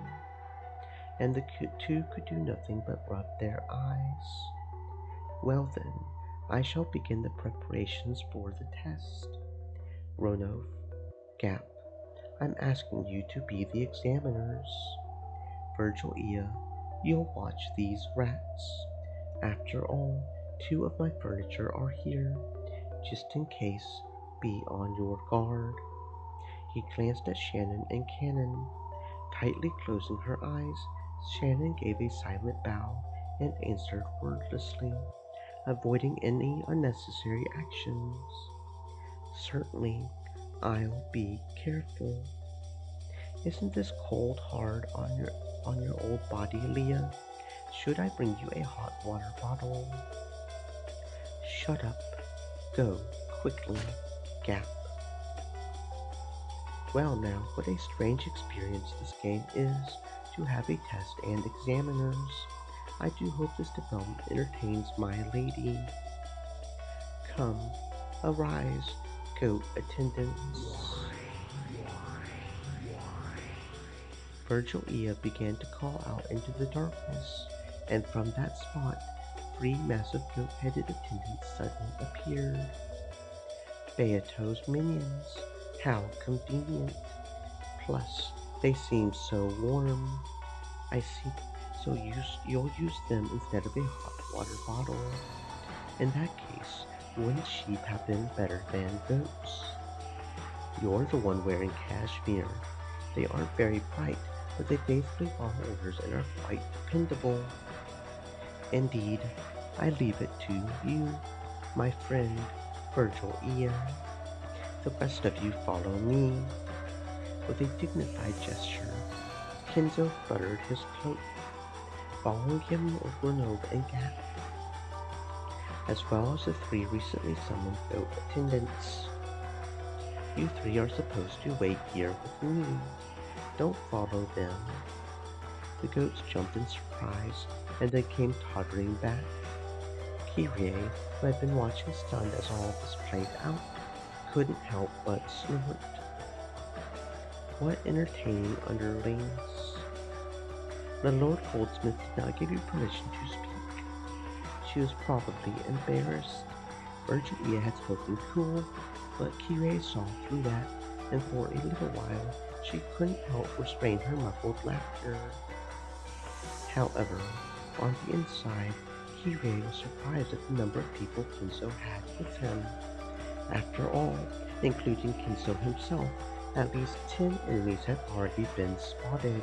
and the two could do nothing but rub their eyes. Well then, I shall begin the preparations for the test. Ronov, Gap, I'm asking you to be the examiners. Virgil Ia, you'll watch these rats. After all, 2 of my furniture are here. Just in case, be on your guard. He glanced at Shannon and Cannon. Tightly closing her eyes, Shannon gave a silent bow and answered wordlessly, avoiding any unnecessary actions. Certainly, I'll be careful. Isn't this cold hard on your old body, Leah? Should I bring you a hot water bottle? Shut up. Go, quickly. Gap. Well now, what a strange experience this game is, to have a test and examiners. I do hope this development entertains my lady. Come, arise, goat attendants. Virgil Ia began to call out into the darkness, and from that spot, 3 massive goat-headed attendants suddenly appeared. Beato's minions. How convenient. Plus, they seem so warm. I see. So you'll use them instead of a hot water bottle. In that case, wouldn't sheep have been better than goats? You're the one wearing cashmere. They aren't very bright, but they faithfully follow orders and are quite dependable. Indeed, I leave it to you, my friend Virgil Ia. The rest of you follow me. With a dignified gesture, Kenzo fluttered his cloak, following him with Ronov and Gap, as well as the 3 recently summoned goat attendants. You 3 are supposed to wait here with me. Don't follow them. The goats jumped in surprise, and then came tottering back. Kirie, who had been watching stunned as all this played out, couldn't help but snort. What entertaining underlings. The Lord Goldsmith did not give you permission to speak. She was probably embarrassed. Virgil Ia had spoken cool, but Kirie saw through that, and for a little while she couldn't help restrain her muffled laughter. However, on the inside, Kirie was surprised at the number of people Kinzo had with him. After all, including Kinzo himself, at least 10 enemies had already been spotted.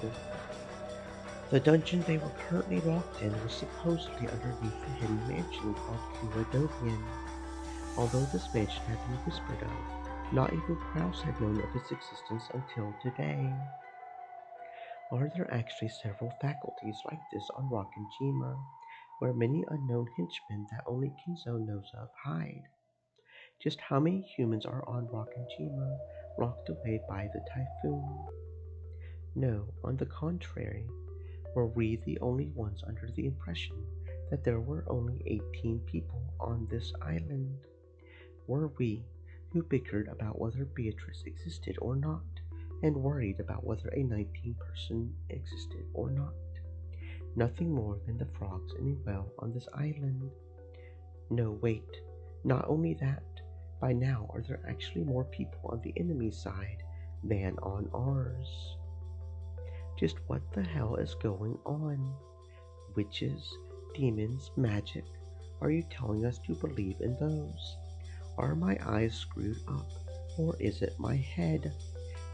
The dungeon they were currently locked in was supposedly underneath the hidden mansion called Kuwadovian. Although this mansion had been whispered of, not even Kraus had known of its existence until today. Are there actually several faculties like this on Rokkenjima, where many unknown henchmen that only Kinzo knows of hide? Just how many humans are on Rokkenjima, rocked away by the typhoon? No, on the contrary, were we the only ones under the impression that there were only 18 people on this island? Were we, who bickered about whether Beatrice existed or not, and worried about whether a 19-person existed or not, nothing more than the frogs in a well on this island? No, wait, not only that, by now are there actually more people on the enemy side than on ours? Just what the hell is going on? Witches, demons, magic, are you telling us to believe in those? Are my eyes screwed up, or is it my head?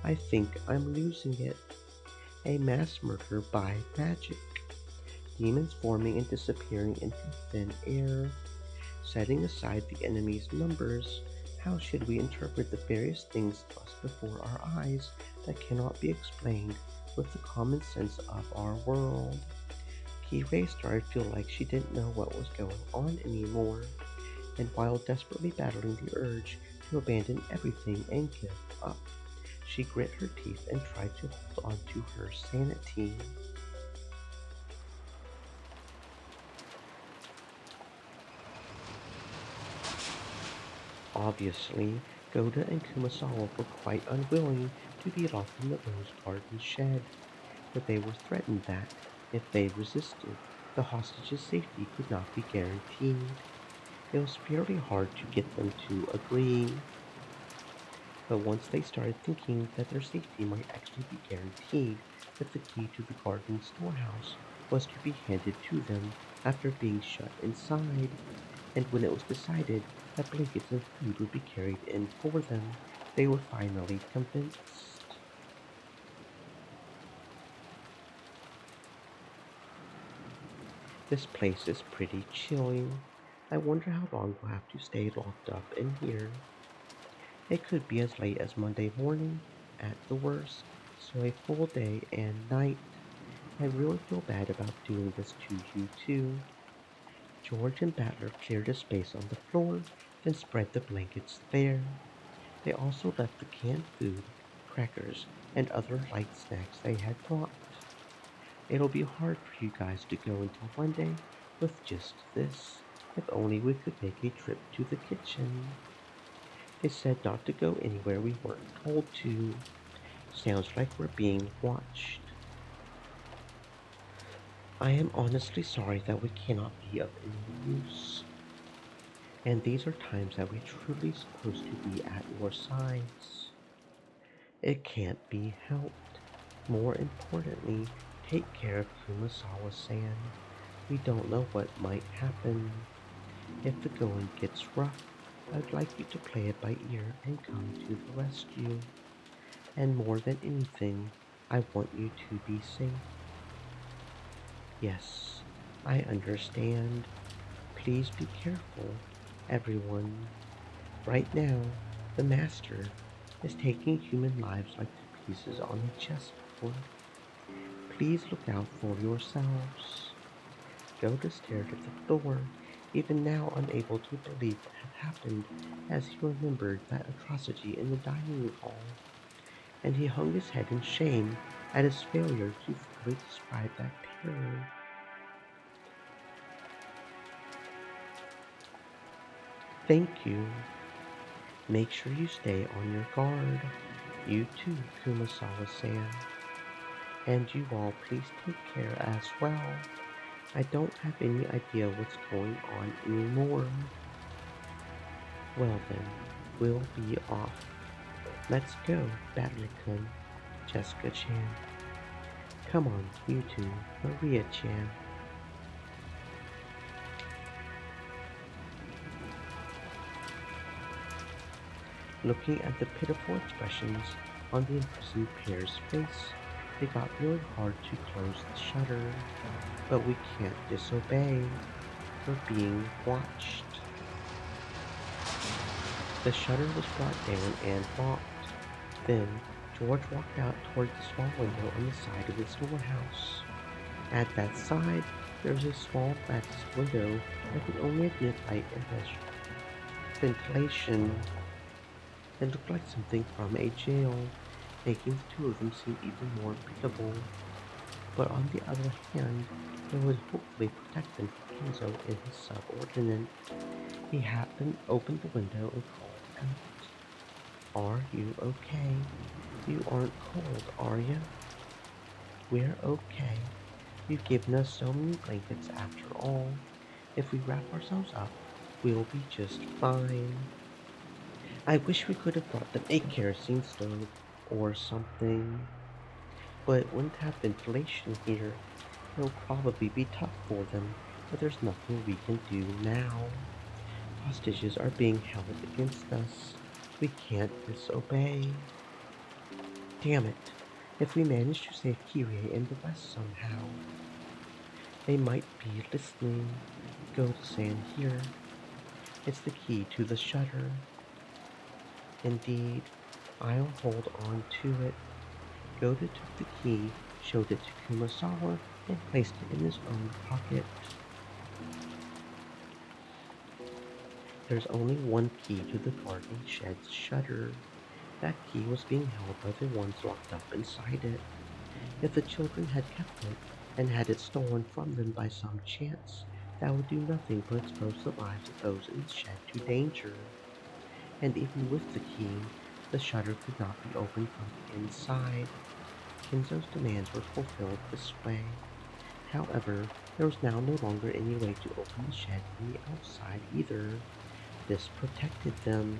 I think I'm losing it. A mass murder by magic. Demons forming and disappearing into thin air. Setting aside the enemy's numbers, how should we interpret the various things thrust before our eyes that cannot be explained with the common sense of our world? Kirei started to feel like she didn't know what was going on anymore, and while desperately battling the urge to abandon everything and give up, she grit her teeth and tried to hold on to her sanity. Obviously, Goda and Kumasawa were quite unwilling to be locked in the rose garden shed, but they were threatened that, if they resisted, the hostages' safety could not be guaranteed. It was fairly hard to get them to agree, but once they started thinking that their safety might actually be guaranteed, that the key to the garden storehouse was to be handed to them after being shut inside, and when it was decided that blankets and food would be carried in for them, they were finally convinced. This place is pretty chilly. I wonder how long we'll have to stay locked up in here. It could be as late as Monday morning, at the worst, so a full day and night. I really feel bad about doing this to you too. George and Battler cleared a space on the floor, then spread the blankets there. They also left the canned food, crackers, and other light snacks they had brought. It'll be hard for you guys to go until Monday with just this. If only we could make a trip to the kitchen. They said not to go anywhere we weren't told to. Sounds like we're being watched. I am honestly sorry that we cannot be of any use. And these are times that we're truly supposed to be at your sides. It can't be helped. More importantly, take care of Kumasawa-san. We don't know what might happen. If the going gets rough, I'd like you to play it by ear and come to the rescue. And more than anything, I want you to be safe. Yes, I understand. Please be careful, everyone. Right now, the Master is taking human lives like the pieces on a chessboard. Please look out for yourselves. Yoda stared at the floor, even now unable to believe what had happened as he remembered that atrocity in the dining hall, and he hung his head in shame at his failure to fully describe that terror. Thank you. Make sure you stay on your guard. You too, Kumasawa-san. And you all please take care as well. I don't have any idea what's going on anymore. Well then, we'll be off. Let's go, Battler-kun, Jessica-chan. Come on, you two, Maria-chan. Looking at the pitiful expressions on the imprisoned pair's face, it got really hard to close the shutter. But we can't disobey. We're being watched. The shutter was brought down and locked. Then George walked out toward the small window on the side of the storehouse. At that side, there was a small latticed window that could only admit light and ventilation. It looked like something from a jail, making the two of them seem even more pitiable. But on the other hand, it would hopefully protect them from Kenzo and his subordinate. He happened opened the window and called out, "Are you okay? You aren't cold, are you?" "We're okay. You've given us so many blankets after all. If we wrap ourselves up, we'll be just fine." I wish we could have brought them a kerosene stove or something, but it wouldn't have ventilation here. It'll probably be tough for them but there's nothing we can do now. Hostages are being held against us. We can't disobey. Damn it! If we manage to save Kyrie and the rest somehow, they might be listening. Go to San here. It's the key to the shutter. Indeed, I'll hold on to it. Goda took the key, showed it to Kumasawa, and placed it in his own pocket. There's only one key to the garden shed's shutter. That key was being held by the ones locked up inside it. If the children had kept it, and had it stolen from them by some chance, that would do nothing but expose the lives of those in the shed to danger. And even with the key, the shutter could not be opened from the inside. Kinzo's demands were fulfilled this way. However, there was now no longer any way to open the shed from the outside either. This protected them.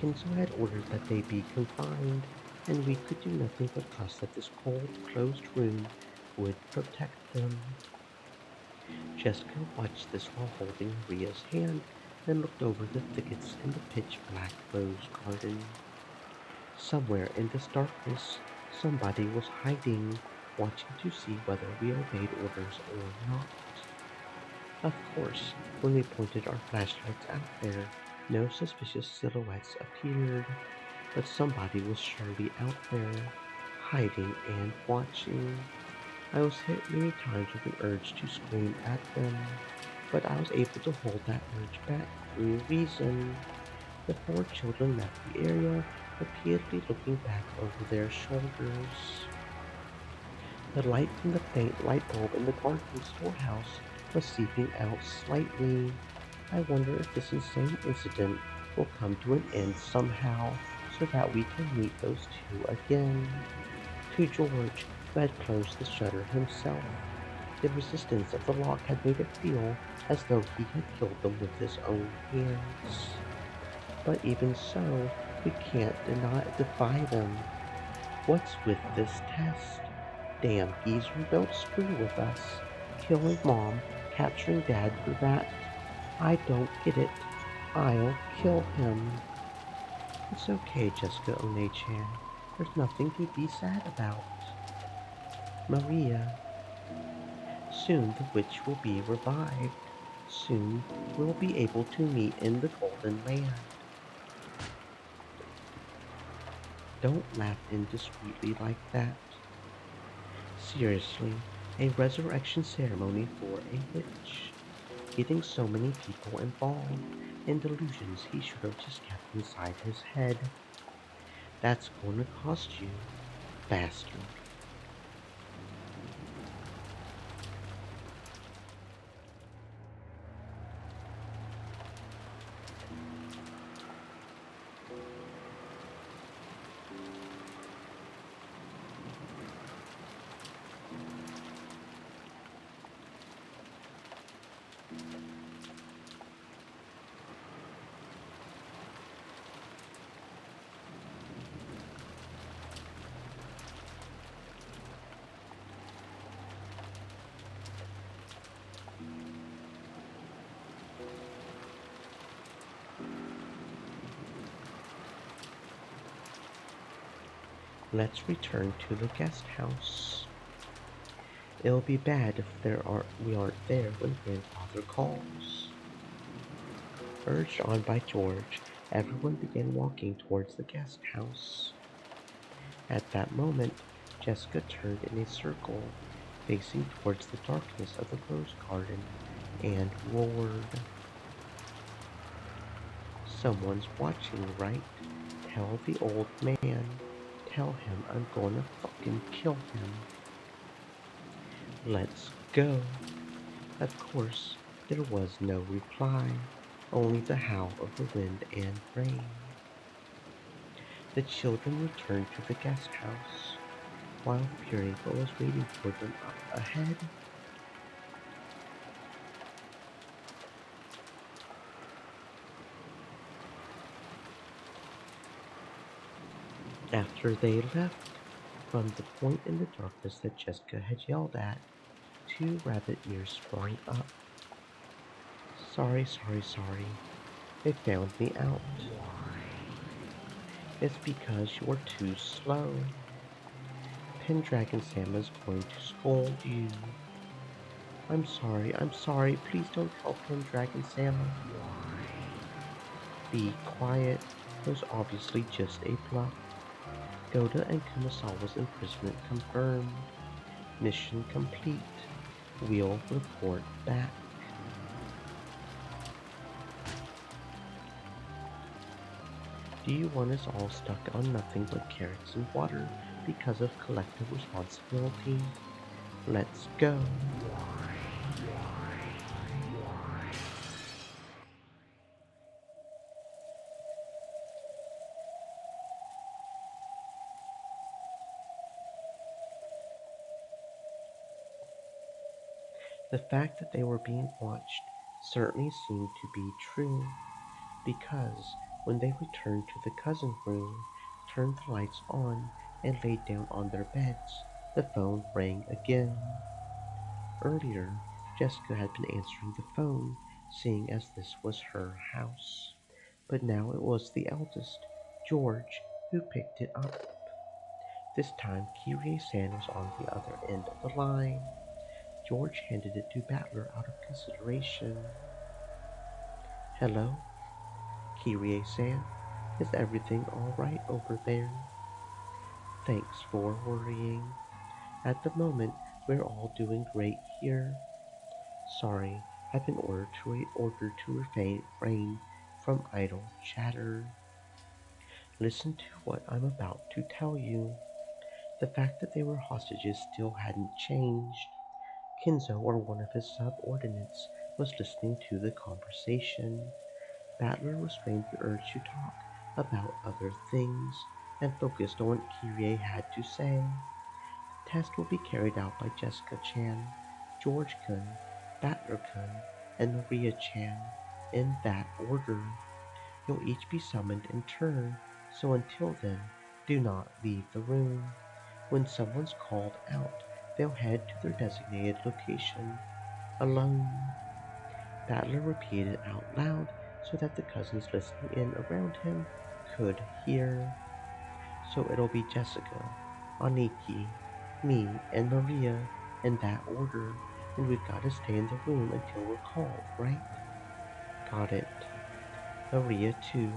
Kinzo had ordered that they be confined, and we could do nothing but trust that this cold, closed room would protect them. Jessica watched this while holding Maria's hand, then looked over the thickets in the pitch-black rose garden. Somewhere in this darkness, somebody was hiding, watching to see whether we obeyed orders or not. Of course, when we pointed our flashlights out there, no suspicious silhouettes appeared, but somebody was surely out there, hiding and watching. I was hit many times with an urge to scream at them, but I was able to hold that urge back through reason. The four children left the area, repeatedly looking back over their shoulders. The light from the faint light bulb in the garden storehouse was seeping out slightly. I wonder if this insane incident will come to an end somehow, so that we can meet those two again. To George, who had closed the shutter himself, the resistance of the lock had made it feel as though he had killed them with his own hands. But even so, we can't defy them. What's with this test? Damn geezer, don't screw with us. Killing Mom, capturing Dad for that. I don't get it. I'll kill him. It's okay, Jessica One-chan. There's nothing to be sad about. Maria, soon the witch will be revived. Soon we'll be able to meet in the Golden Land. Don't laugh indiscreetly like that. Seriously, a resurrection ceremony for a witch. Getting so many people involved in delusions he should have just kept inside his head. That's going to cost you, bastard. Let's return to the guest house. It'll be bad if we aren't there when Grandfather calls. Urged on by George, everyone began walking towards the guest house. At that moment, Jessica turned in a circle, facing towards the darkness of the rose garden, and roared. Someone's watching, right? Tell the old man. Tell him I'm gonna fucking kill him. Let's go. Of course, there was no reply, only the howl of the wind and rain. The children returned to the guest house, while Furiko was waiting for them up ahead. After they left, from the point in the darkness that Jessica had yelled at, two rabbit ears sprang up. Sorry. They found me out. It's because you're too slow. Pendragon Sam is going to scold you. I'm sorry. Please don't tell Pendragon Sam. Be quiet. It was obviously just a bluff. Goda and Kumasawa's imprisonment confirmed. Mission complete. We'll report back. Do you want us all stuck on nothing but carrots and water because of collective responsibility? Let's go. The fact that they were being watched certainly seemed to be true, because when they returned to the cousin room, turned the lights on, and laid down on their beds, the phone rang again. Earlier, Jessica had been answering the phone, seeing as this was her house. But now it was the eldest, George, who picked it up. This time, Kyrie-san was on the other end of the line. George handed it to Battler out of consideration. Hello, Kyrie-san. Is everything all right over there? Thanks for worrying. At the moment, we're all doing great here. Sorry, I've been ordered to refrain from idle chatter. Listen to what I'm about to tell you. The fact that they were hostages still hadn't changed. Kinzo, or one of his subordinates, was listening to the conversation. Battler restrained the urge to talk about other things and focused on what Kyrie had to say. The test will be carried out by Jessica-chan, George-kun, Battler-kun, and Maria-chan, in that order. You'll each be summoned in turn, so until then, do not leave the room. When someone's called out, they'll head to their designated location, alone. Battler repeated out loud so that the cousins listening in around him could hear. So it'll be Jessica, Aniki, me, and Maria in that order, and we've got to stay in the room until we're called, right? Got it. Maria, too,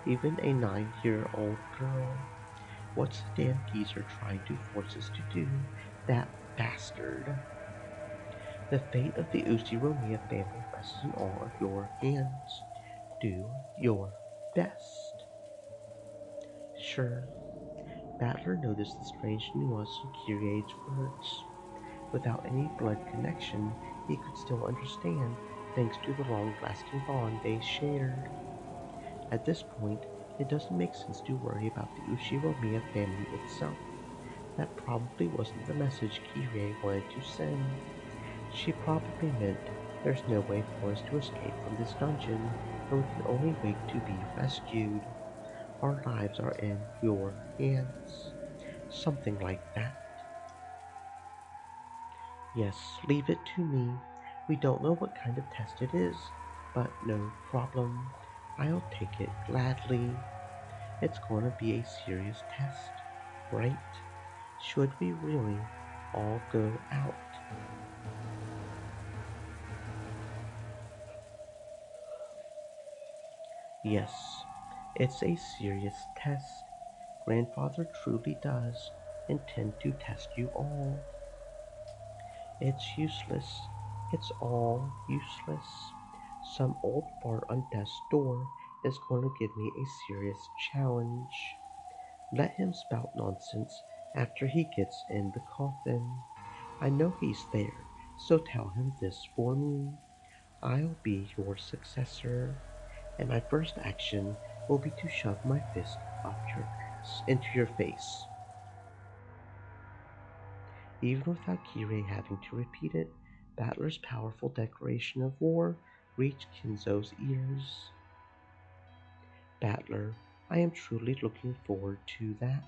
even a 9-year-old girl. What's the damn geezer trying to force us to do? That bastard. The fate of the Uchiromiya family rests in all of your hands. Do your best. Sure. Battler noticed the strange nuance in Kirie's words. Without any blood connection, he could still understand, thanks to the long-lasting bond they shared. At this point, it doesn't make sense to worry about the Uchiromiya family itself. That probably wasn't the message Kirie wanted to send. She probably meant there's no way for us to escape from this dungeon, and we can only wait to be rescued. Our lives are in your hands. Something like that. Yes, leave it to me. We don't know what kind of test it is, but no problem. I'll take it gladly. It's going to be a serious test, right? Should we really all go out? Yes, it's a serious test. Grandfather truly does intend to test you all. It's useless. It's all useless. Some old fart on death's door is going to give me a serious challenge. Let him spout nonsense after he gets in the coffin. I know he's there, so tell him this for me. I'll be your successor, and my first action will be to shove my fist up your ass into your face. Even without Kirei having to repeat it, Battler's powerful declaration of war reached Kinzo's ears. Battler, I am truly looking forward to that.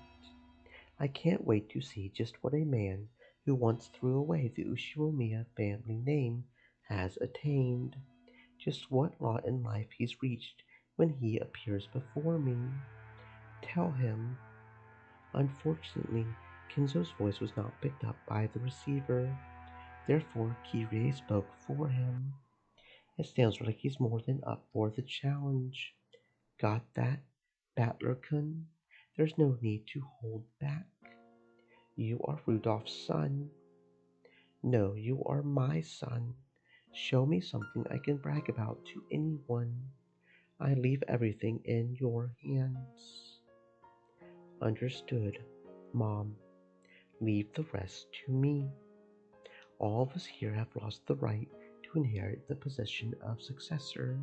I can't wait to see just what a man who once threw away the Uchiromiya family name has attained. just what lot in life he's reached when he appears before me. Tell him. Unfortunately, Kinzo's voice was not picked up by the receiver. Therefore, Kirie spoke for him. It sounds like he's more than up for the challenge. Got that, Battler-kun? There's no need to hold back. You are Rudolph's son. No, you are my son. Show me something I can brag about to anyone. I leave everything in your hands. Understood, Mom. Leave the rest to me. All of us here have lost the right to inherit the position of successor.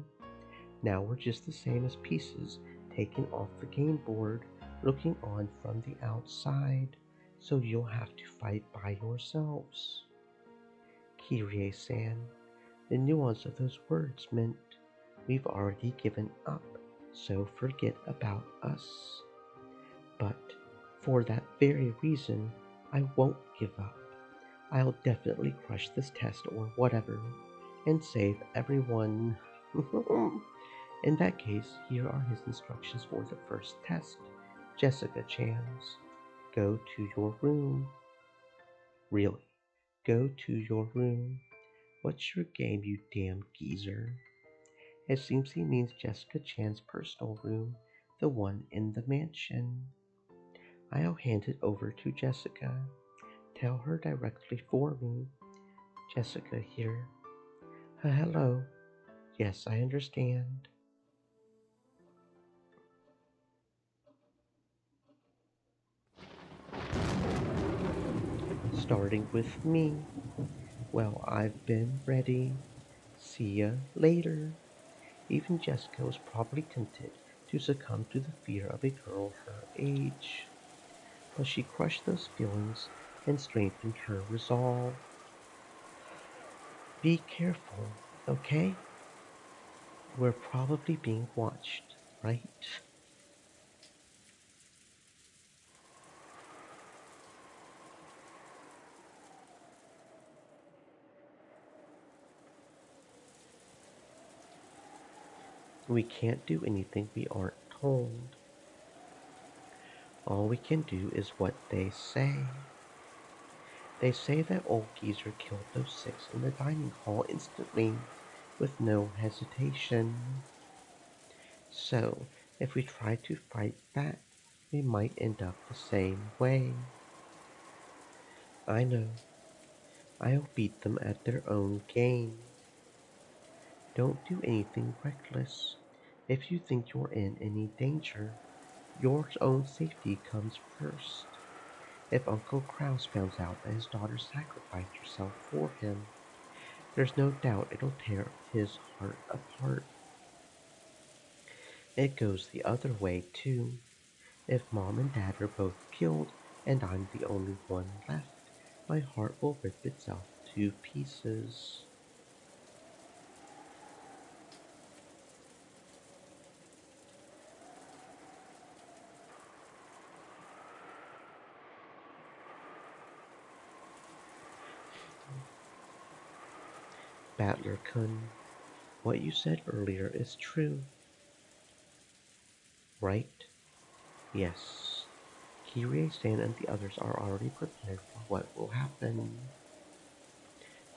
Now we're just the same as pieces taken off the game board, looking on from the outside, so you'll have to fight by yourselves. Kirie-san, the nuance of those words meant we've already given up, so forget about us. But for that very reason, I won't give up. I'll definitely crush this test or whatever, and save everyone. In that case, here are his instructions for the first test. Jessica Chans, go to your room. Really, go to your room. What's your game, you damn geezer? It seems he means Jessica Chan's personal room, the one in the mansion. I'll hand it over to Jessica. Tell her directly for me. Jessica here. Hello. Yes, I understand. Starting with me. Well, I've been ready. See ya later. Even Jessica was probably tempted to succumb to the fear of a girl her age. But she crushed those feelings and strengthened her resolve. Be careful, okay? We're probably being watched, right? We can't do anything we aren't told. All we can do is what they say. They say that old geezer killed those six in the dining hall instantly, with no hesitation. So, if we try to fight back, we might end up the same way. I know. I'll beat them at their own game. Don't do anything reckless. If you think you're in any danger, your own safety comes first. If Uncle Kraus finds out that his daughter sacrificed herself for him, there's no doubt it'll tear his heart apart. It goes the other way, too. If Mom and Dad are both killed and I'm the only one left, my heart will rip itself to pieces. Battler-kun, what you said earlier is true, right? Yes. Kirie-san and the others are already prepared for what will happen.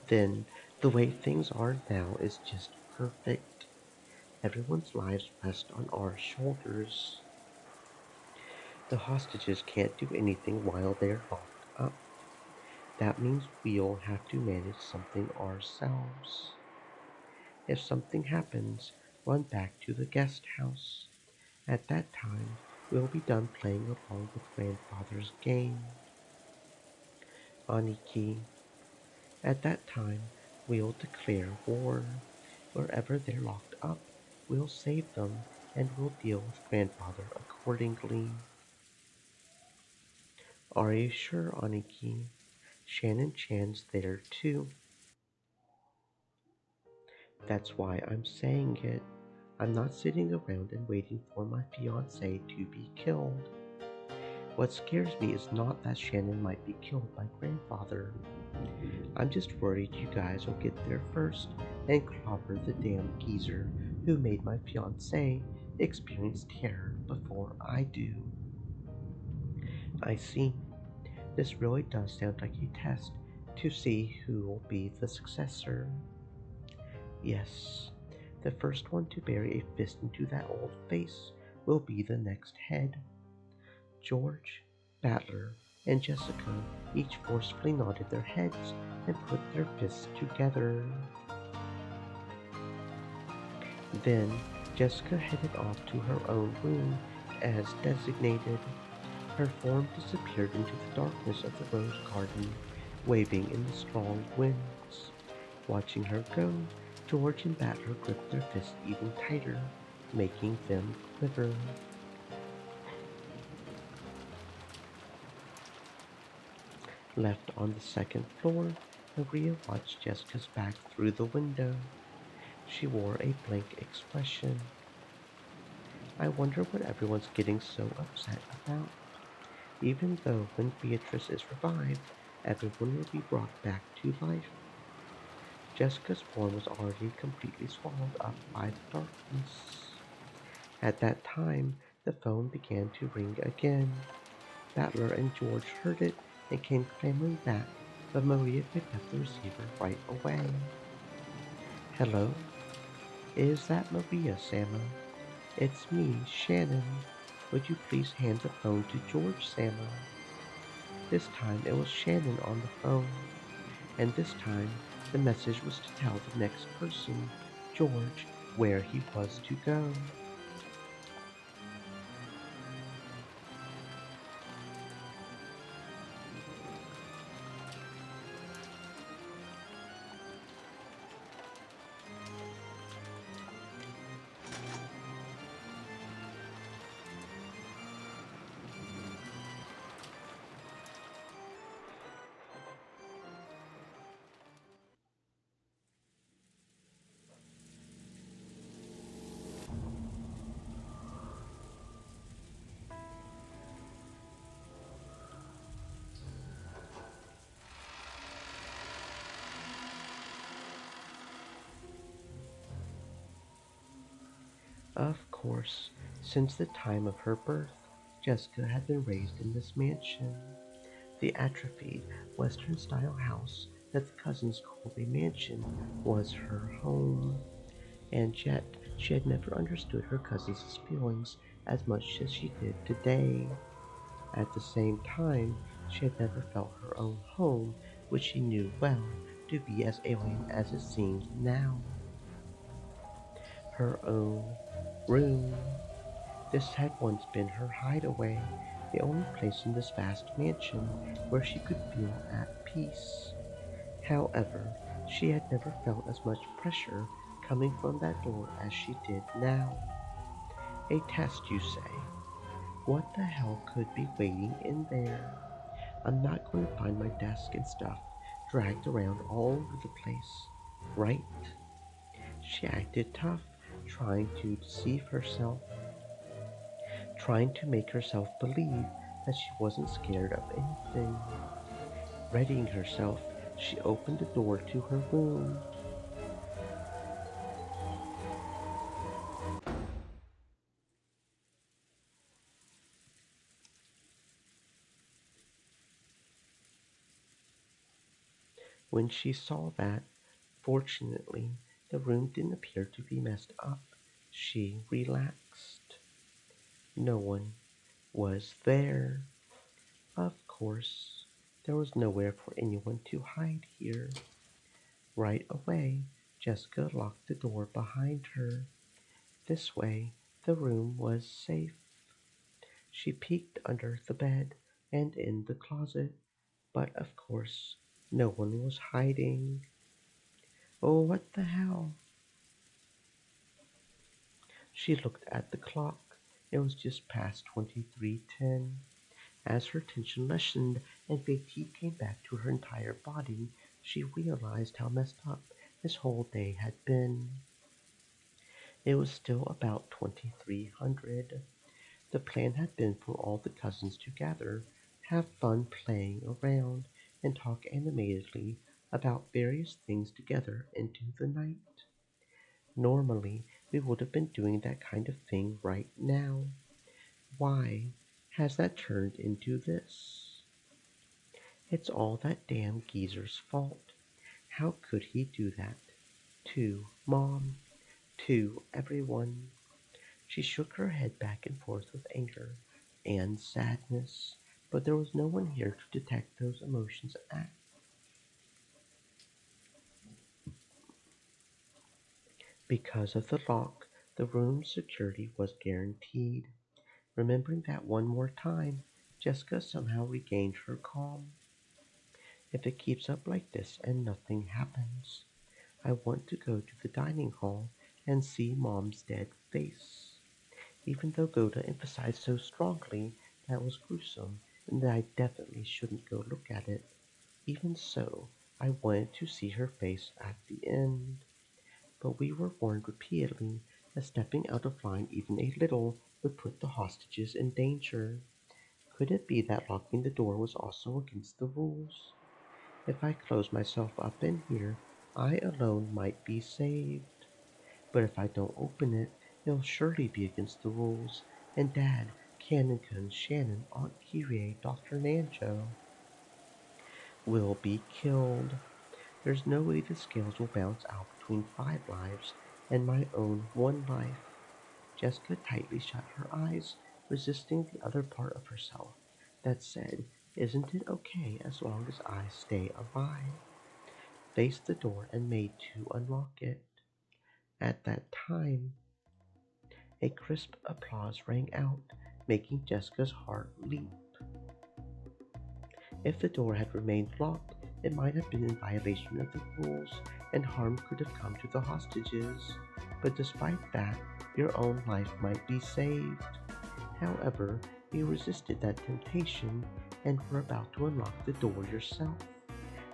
Then, the way things are now is just perfect. Everyone's lives rest on our shoulders. The hostages can't do anything while they're locked up. That means we'll have to manage something ourselves. If something happens, run back to the guest house. At that time, we'll be done playing along with grandfather's game. Aniki. At that time, we'll declare war. Wherever they're locked up, we'll save them and we'll deal with grandfather accordingly. Are you sure, Aniki? Shannon Chan's there too. That's why I'm saying it. I'm not sitting around and waiting for my fiancé to be killed. What scares me is not that Shannon might be killed by grandfather. I'm just worried you guys will get there first and clobber the damn geezer who made my fiancée experience terror before I do. I see. This really does sound like a test to see who will be the successor. Yes, the first one to bury a fist into that old face will be the next head. George, Battler, and Jessica each forcefully nodded their heads and put their fists together. Then Jessica headed off to her own room as designated. Her form disappeared into the darkness of the rose garden, waving in the strong winds. Watching her go, George and Battler gripped their fists even tighter, making them quiver. Left on the second floor, Maria watched Jessica's back through the window. She wore a blank expression. I wonder what everyone's getting so upset about. Even though when Beatrice is revived, everyone will be brought back to life. Jessica's form was already completely swallowed up by the darkness. At that time, the phone began to ring again. Battler and George heard it and came clambering back, but Maria picked up the receiver right away. Hello? Is that Maria, Sama? It's me, Shannon. Would you please hand the phone to George, Sama? This time it was Shannon on the phone, and this time the message was to tell the next person, George, where he was to go. Of course, since the time of her birth, Jessica had been raised in this mansion. The atrophied, Western style house that the cousins called a mansion was her home, and yet she had never understood her cousins' feelings as much as she did today. At the same time, she had never felt her own home, which she knew well to be as alien as it seemed now. Her own room. This had once been her hideaway, the only place in this vast mansion where she could feel at peace. However, she had never felt as much pressure coming from that door as she did now. A test, you say? What the hell could be waiting in there? I'm not going to find my desk and stuff dragged around all over the place, right? She acted tough, trying to deceive herself, trying to make herself believe that she wasn't scared of anything. Readying herself, she opened the door to her room. When she saw that, fortunately, the room didn't appear to be messed up, she relaxed. No one was there. Of course, there was nowhere for anyone to hide here. Right away, Jessica locked the door behind her. This way, the room was safe. She peeked under the bed and in the closet, but of course, no one was hiding. Oh, what the hell? She looked at the clock. It was just past 23:10. As her tension lessened and fatigue came back to her entire body, she realized how messed up this whole day had been. It was still about 2300. The plan had been for all the cousins to gather, have fun playing around, and talk animatedly about various things together into the night. Normally, we would have been doing that kind of thing right now. Why has that turned into this? It's all that damn geezer's fault. How could he do that? To Mom, to everyone. She shook her head back and forth with anger and sadness, but there was no one here to detect those emotions at. Because of the lock, the room's security was guaranteed. Remembering that one more time, Jessica somehow regained her calm. If it keeps up like this and nothing happens, I want to go to the dining hall and see Mom's dead face. Even though Goda emphasized so strongly that it was gruesome and that I definitely shouldn't go look at it, even so, I wanted to see her face at the end. But we were warned repeatedly that stepping out of line even a little would put the hostages in danger. Could it be that locking the door was also against the rules? If I close myself up in here, I alone might be saved. But if I don't open it, it'll surely be against the rules, and Dad, Cannington, Shannon, Aunt Kyrie, Dr. Nanjo will be killed. There's no way the scales will balance out between 5 lives and my own 1 life. Jessica tightly shut her eyes, resisting the other part of herself that said, "Isn't it okay as long as I stay alive?" Faced the door and made to unlock it. At that time, a crisp applause rang out, making Jessica's heart leap. If the door had remained locked, it might have been in violation of the rules, and harm could have come to the hostages. But despite that, your own life might be saved. However, you resisted that temptation and were about to unlock the door yourself.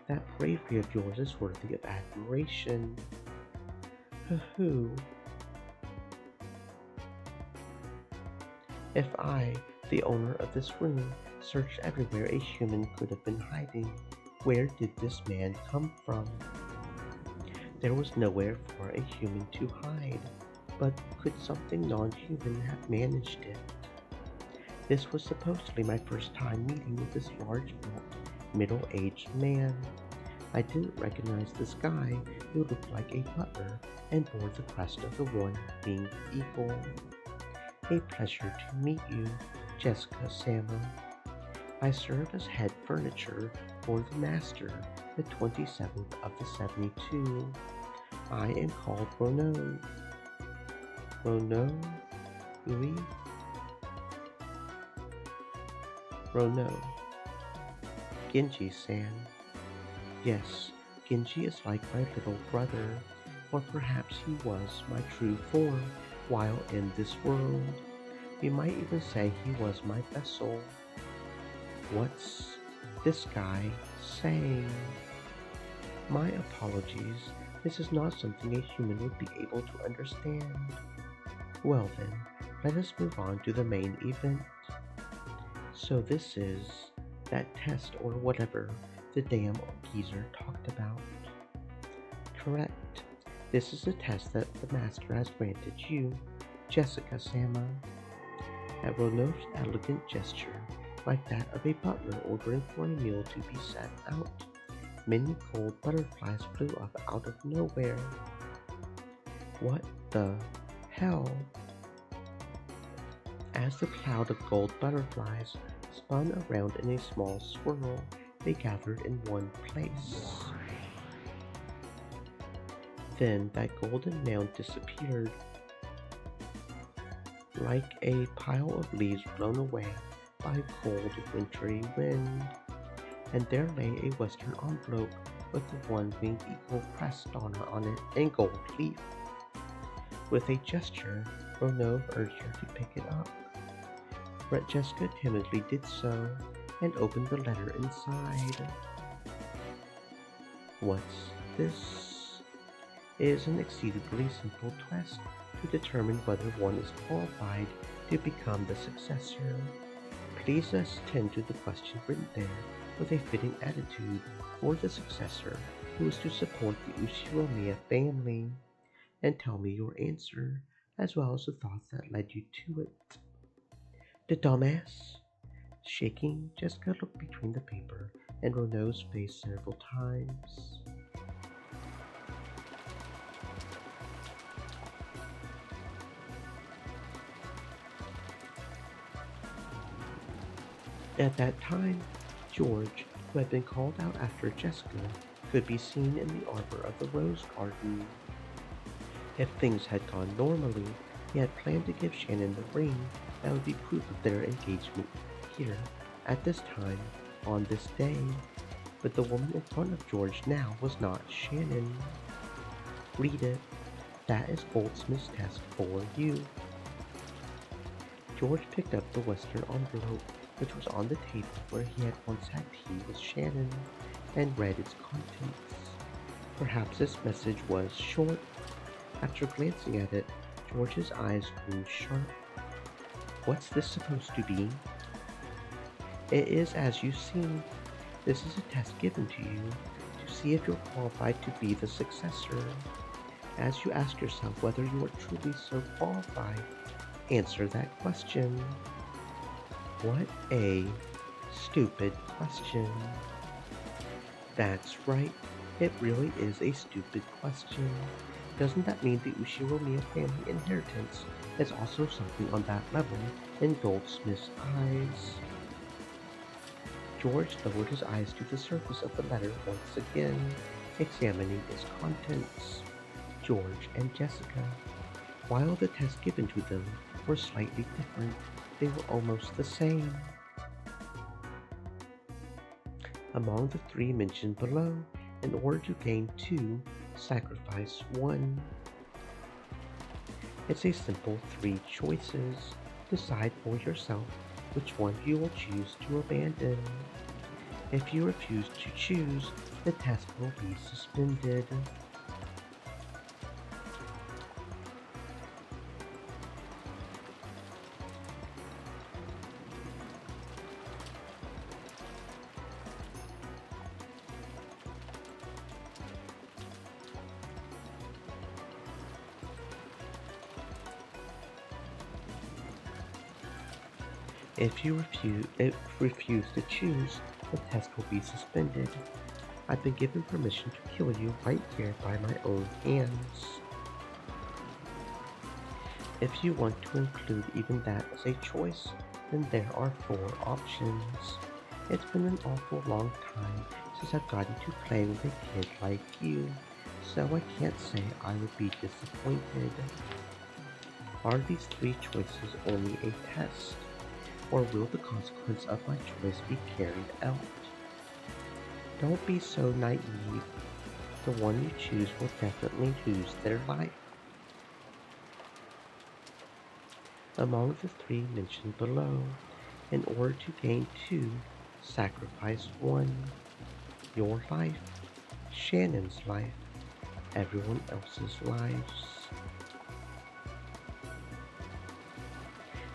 That bravery of yours is worthy of admiration. Hoo-hoo. If I, the owner of this room, searched everywhere a human could have been hiding, where did this man come from? There was nowhere for a human to hide, but could something non-human have managed it? This was supposedly my first time meeting with this large-built, middle-aged man. I didn't recognize this guy who looked like a butler and bore the crest of the one-winged eagle. A pleasure to meet you, Jessica Sama. I serve as head furniture for the master, the 27th of the 72. I am called Rono. Rono? Oui? Rono. Genji-san. Yes, Genji is like my little brother, or perhaps he was my true form while in this world. You might even say he was my vessel. What's this guy saying? My apologies, this is not something a human would be able to understand. Well then, let us move on to the main event. So this is that test or whatever the damn geezer talked about. Correct. This is a test that the master has granted you, Jessica Sama. At Rono's elegant gesture, like that of a butler ordering for a meal to be set out, many cold butterflies flew up out of nowhere. What the hell? As the cloud of gold butterflies spun around in a small swirl, they gathered in one place. Then that golden mound disappeared, like a pile of leaves blown away by a cold, wintry wind. And there lay a western envelope with the one-winged eagle pressed on it in gold leaf. With a gesture, Rono urged her to pick it up. But Jessica timidly did so and opened the letter inside. What's this? It is an exceedingly simple test to determine whether one is qualified to become the successor. Please attend to the question written there with a fitting attitude for the successor who is to support the Uchiromiya family. and tell me your answer, as well as the thoughts that led you to it. The dumbass. Shaking, Jessica looked between the paper and Renault's face several times. At that time, George, who had been called out after Jessica, could be seen in the arbor of the rose garden. If things had gone normally, he had planned to give Shannon the ring that would be proof of their engagement here, at this time, on this day. But the woman in front of George now was not Shannon. Read it. That is Goldsmith's test for you. George picked up the Western envelope, which was on the table where he had once had tea with Shannon, and read its contents. Perhaps this message was short. After glancing at it, George's eyes grew sharp. What's this supposed to be? It is as you see. This is a test given to you to see if you're qualified to be the successor. As you ask yourself whether you are truly so qualified, answer that question. What a stupid question. That's right, it really is a stupid question. Doesn't that mean the Ushiromiya family inheritance is also something on that level in Goldsmith's eyes? George lowered his eyes to the surface of the letter once again, examining its contents. George and Jessica. While the tests given to them were slightly different, they were almost the same. Among the three mentioned below, in order to gain 2, sacrifice 1. It's a simple 3 choices. Decide for yourself which one you will choose to abandon. If you refuse to choose, the test will be suspended. If you refuse to choose, the test will be suspended. I've been given permission to kill you right here by my own hands. If you want to include even that as a choice, then there are 4 options. It's been an awful long time since I've gotten to play with a kid like you, so I can't say I would be disappointed. Are these 3 choices only a test? Or will the consequence of my choice be carried out? Don't be so naive. The one you choose will definitely lose their life. Among the 3 mentioned below, in order to gain 2, sacrifice 1. Your life, Shannon's life, everyone else's lives.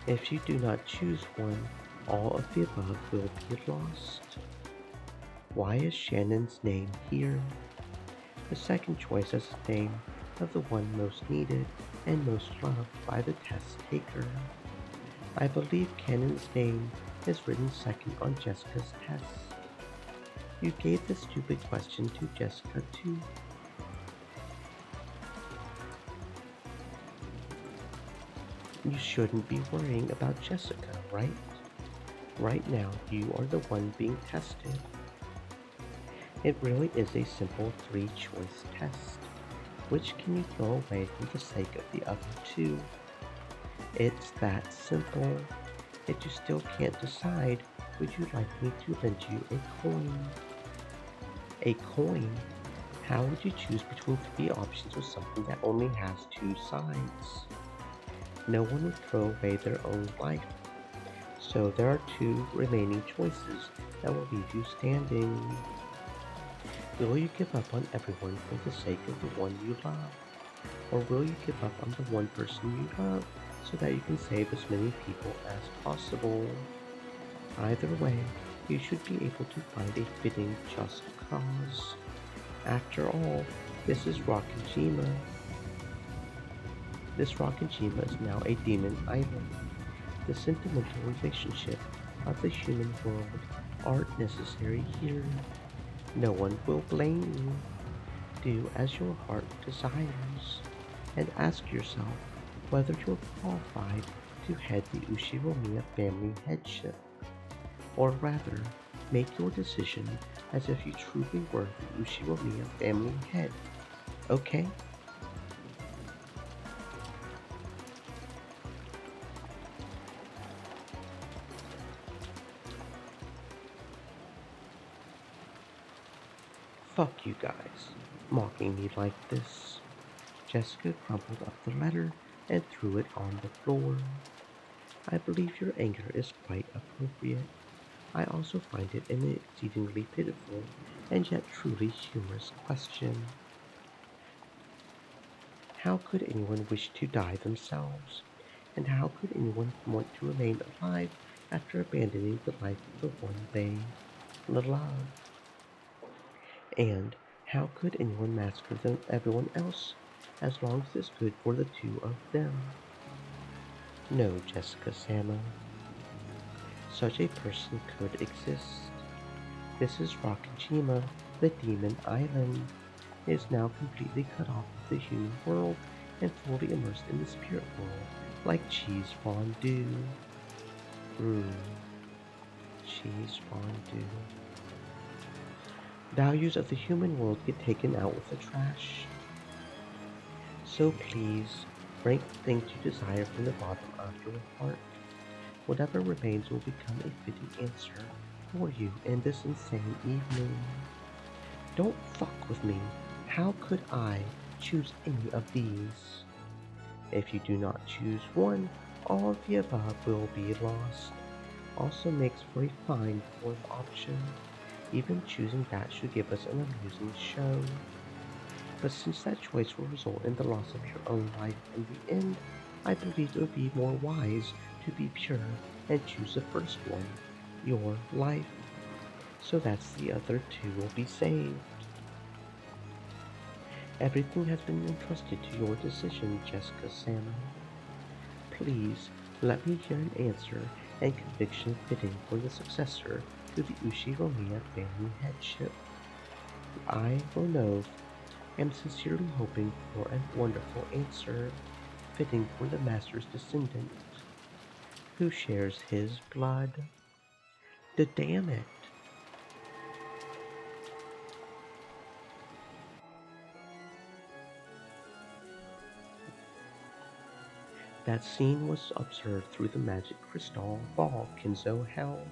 If you do not choose one, all of the above will be lost. Why is Shannon's name here? The second choice is the name of the one most needed and most loved by the test taker. I believe Cannon's name is written second on Jessica's test. You gave this stupid question to Jessica too. You shouldn't be worrying about Jessica, right? Right now, you are the one being tested. It really is a simple 3-choice test. Which can you throw away for the sake of the other 2? It's that simple. Yet you still can't decide, would you like me to lend you a coin? A coin? How would you choose between 3 options with something that only has 2 sides? No one would throw away their own life. So there are 2 remaining choices that will leave you standing. Will you give up on everyone for the sake of the one you love? Or will you give up on the one person you love so that you can save as many people as possible? Either way, you should be able to find a fitting just cause. After all, this is Rockajima. This Rakajima is now a demon island. The sentimental relationship of the human world aren't necessary here. No one will blame you. Do as your heart desires, and ask yourself whether you're qualified to head the Ushiromiya family headship, or rather, make your decision as if you truly were the Ushiromiya family head. Okay? Fuck you guys, mocking me like this. Jessica crumpled up the letter and threw it on the floor. I believe your anger is quite appropriate. I also find it an exceedingly pitiful and yet truly humorous question. How could anyone wish to die themselves? And how could anyone want to remain alive after abandoning the life of the one they love? And how could anyone massacre everyone else as long as it's good for the two of them? No, Jessica Sama. Such a person could exist. This is Rakajima, the Demon Island. It is now completely cut off of the human world and fully immersed in the spirit world, like cheese fondue. Mmm, cheese fondue. Values of the human world get taken out with the trash. So please, rank the things you desire from the bottom of your heart. Whatever remains will become a fitting answer for you in this insane evening. Don't fuck with me. How could I choose any of these? If you do not choose one, all of the above will be lost. Also makes for a fine fourth option. Even choosing that should give us an amusing show. But since that choice will result in the loss of your own life in the end, I believe it would be more wise to be pure and choose the first one, your life. So that's the other two will be saved. Everything has been entrusted to your decision, Jessica Salmon. Please let me hear an answer and conviction fitting for the successor to the Ushiromiya family headship. I, Ronov, am sincerely hoping for a wonderful answer fitting for the master's descendant who shares his blood. Damn it! That scene was observed through the magic crystal ball Kenzo held.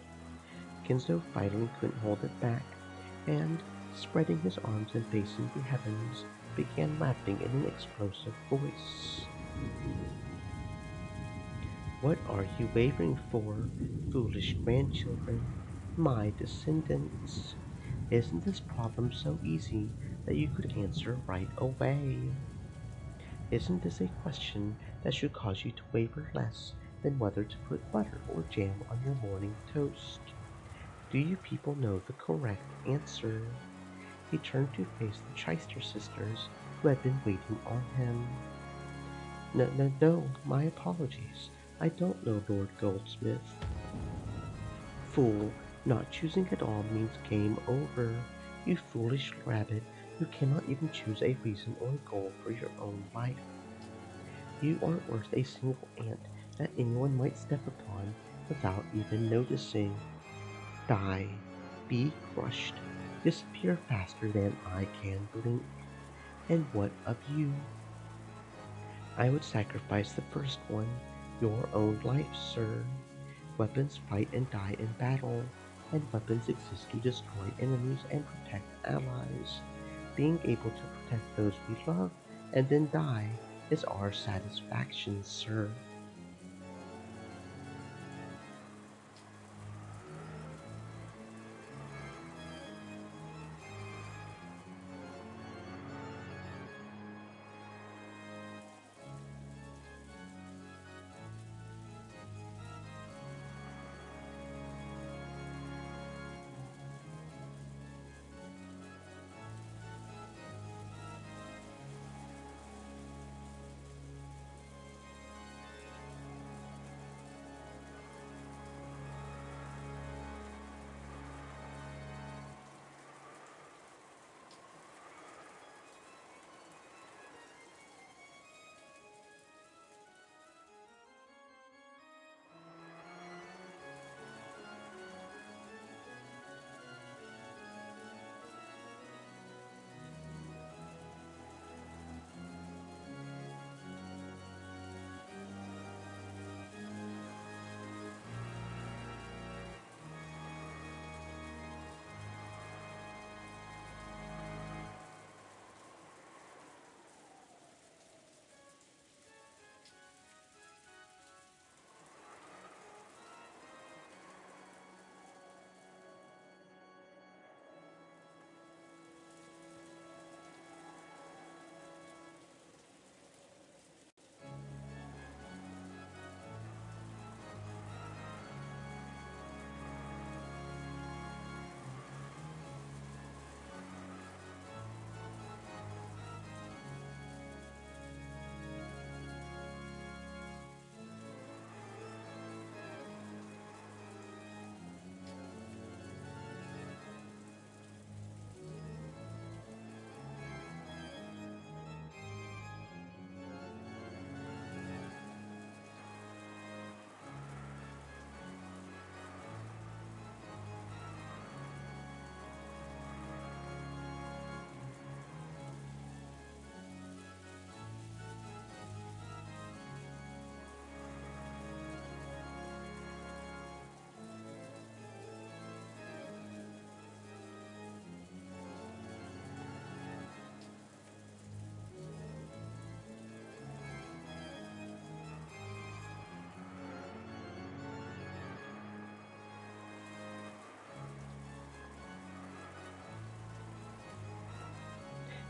Kenzo finally couldn't hold it back, and, spreading his arms and facing the heavens, began laughing in an explosive voice. What are you wavering for, foolish grandchildren, my descendants? Isn't this problem so easy that you could answer right away? Isn't this a question that should cause you to waver less than whether to put butter or jam on your morning toast? Do you people know the correct answer? He turned to face the Chyster sisters who had been waiting on him. No, my apologies. I don't know Lord Goldsmith. Fool, not choosing at all means game over. You foolish rabbit who cannot even choose a reason or a goal for your own life. You aren't worth a single ant that anyone might step upon without even noticing. Die. Be crushed. Disappear faster than I can blink. And what of you? I would sacrifice the first one, your own life, sir. Weapons fight and die in battle, and weapons exist to destroy enemies and protect allies. Being able to protect those we love and then die is our satisfaction, sir.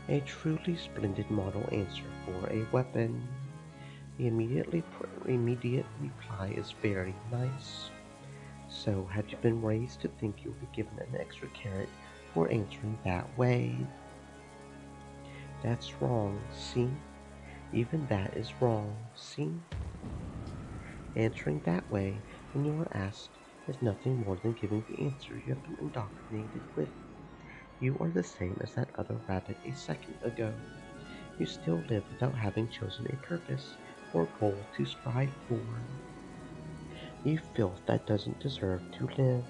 A truly splendid model answer for a weapon. The immediate reply is very nice. So, have you been raised to think you'll be given an extra carrot for answering that way? That's wrong, see? Even that is wrong, see? Answering that way when you are asked is nothing more than giving the answer you have been indoctrinated with. You are the same as that other rabbit a second ago. You still live without having chosen a purpose or goal to strive for. You filth that doesn't deserve to live.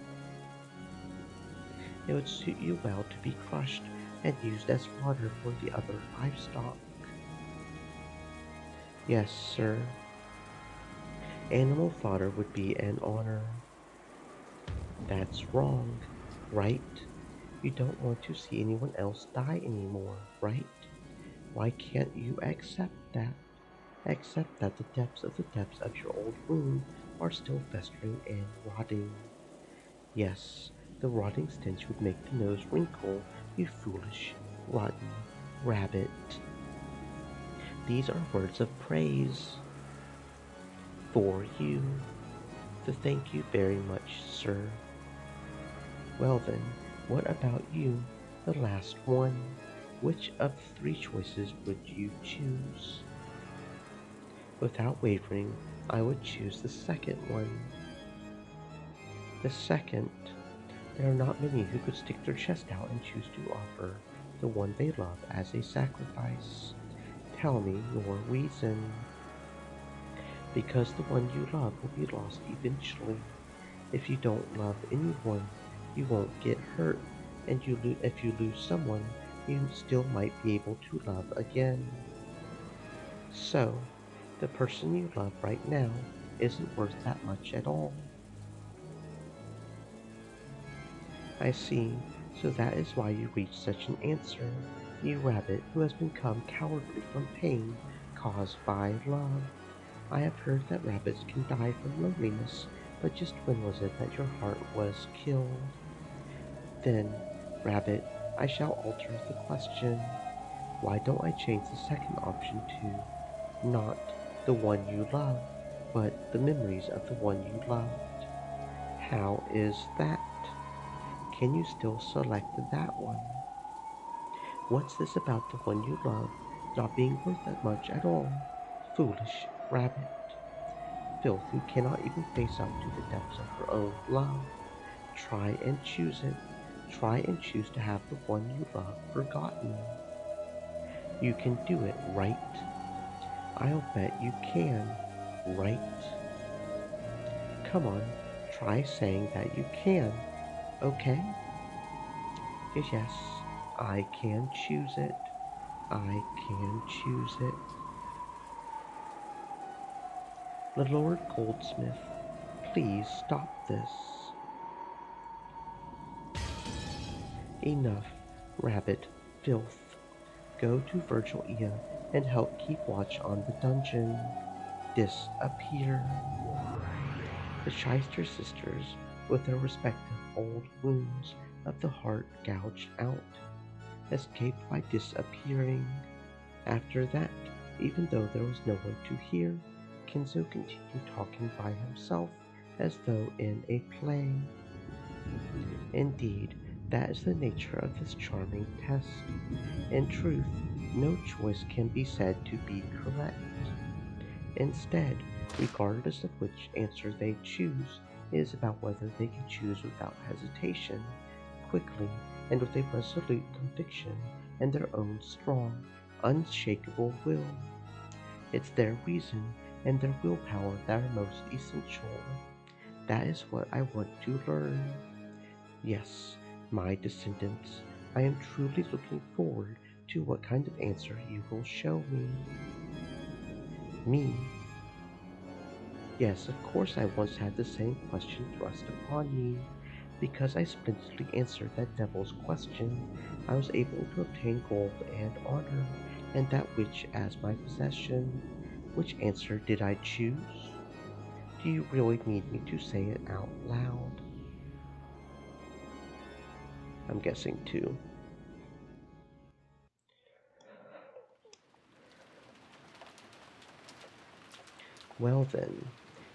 It would suit you well to be crushed and used as fodder for the other livestock. Yes, sir. Animal fodder would be an honor. That's wrong, right? You don't want to see anyone else die anymore, right? Why can't you accept that? Accept that the depths of your old wound are still festering and rotting. Yes, the rotting stench would make the nose wrinkle, you foolish, rotten rabbit. These are words of praise for you. So thank you very much, sir. Well then, what about you, the last one? Which of the three choices would you choose? Without wavering, I would choose the second one. The second. There are not many who could stick their chest out and choose to offer the one they love as a sacrifice. Tell me your reason. Because the one you love will be lost eventually. If you don't love anyone, you won't get hurt, and if you lose someone, you still might be able to love again. So, the person you love right now isn't worth that much at all. I see, so that is why you reached such an answer, you rabbit who has become cowardly from pain caused by love. I have heard that rabbits can die from loneliness, but just when was it that your heart was killed? Then, rabbit, I shall alter the question. Why don't I change the second option to not the one you love, but the memories of the one you loved? How is that? Can you still select that one? What's this about the one you love not being worth that much at all? Foolish rabbit. Filth who cannot even face up to the depths of her own love. Try and choose it. Try and choose to have the one you love forgotten. You can do it, right? I'll bet you can, right? Come on, try saying that you can, okay? Yes, I can choose it. I can choose it. The Lord Goldsmith, please stop this. Enough, rabbit, filth. Go to Virgil Ea and help keep watch on the dungeon. Disappear. The Shyster sisters, with their respective old wounds of the heart gouged out, escaped by disappearing. After that, even though there was no one to hear, Kinzo continued talking by himself as though in a play. Indeed, that is the nature of this charming test. In truth, no choice can be said to be correct. Instead, regardless of which answer they choose, it is about whether they can choose without hesitation, quickly, and with a resolute conviction and their own strong, unshakable will. It's their reason and their willpower that are most essential. That is what I want to learn. Yes, my descendants, I am truly looking forward to what kind of answer you will show me. Me? Yes, of course I once had the same question thrust upon me. Because I splendidly answered that devil's question, I was able to obtain gold and honor, and that which as my possession. Which answer did I choose? Do you really need me to say it out loud? I'm guessing too. Well then,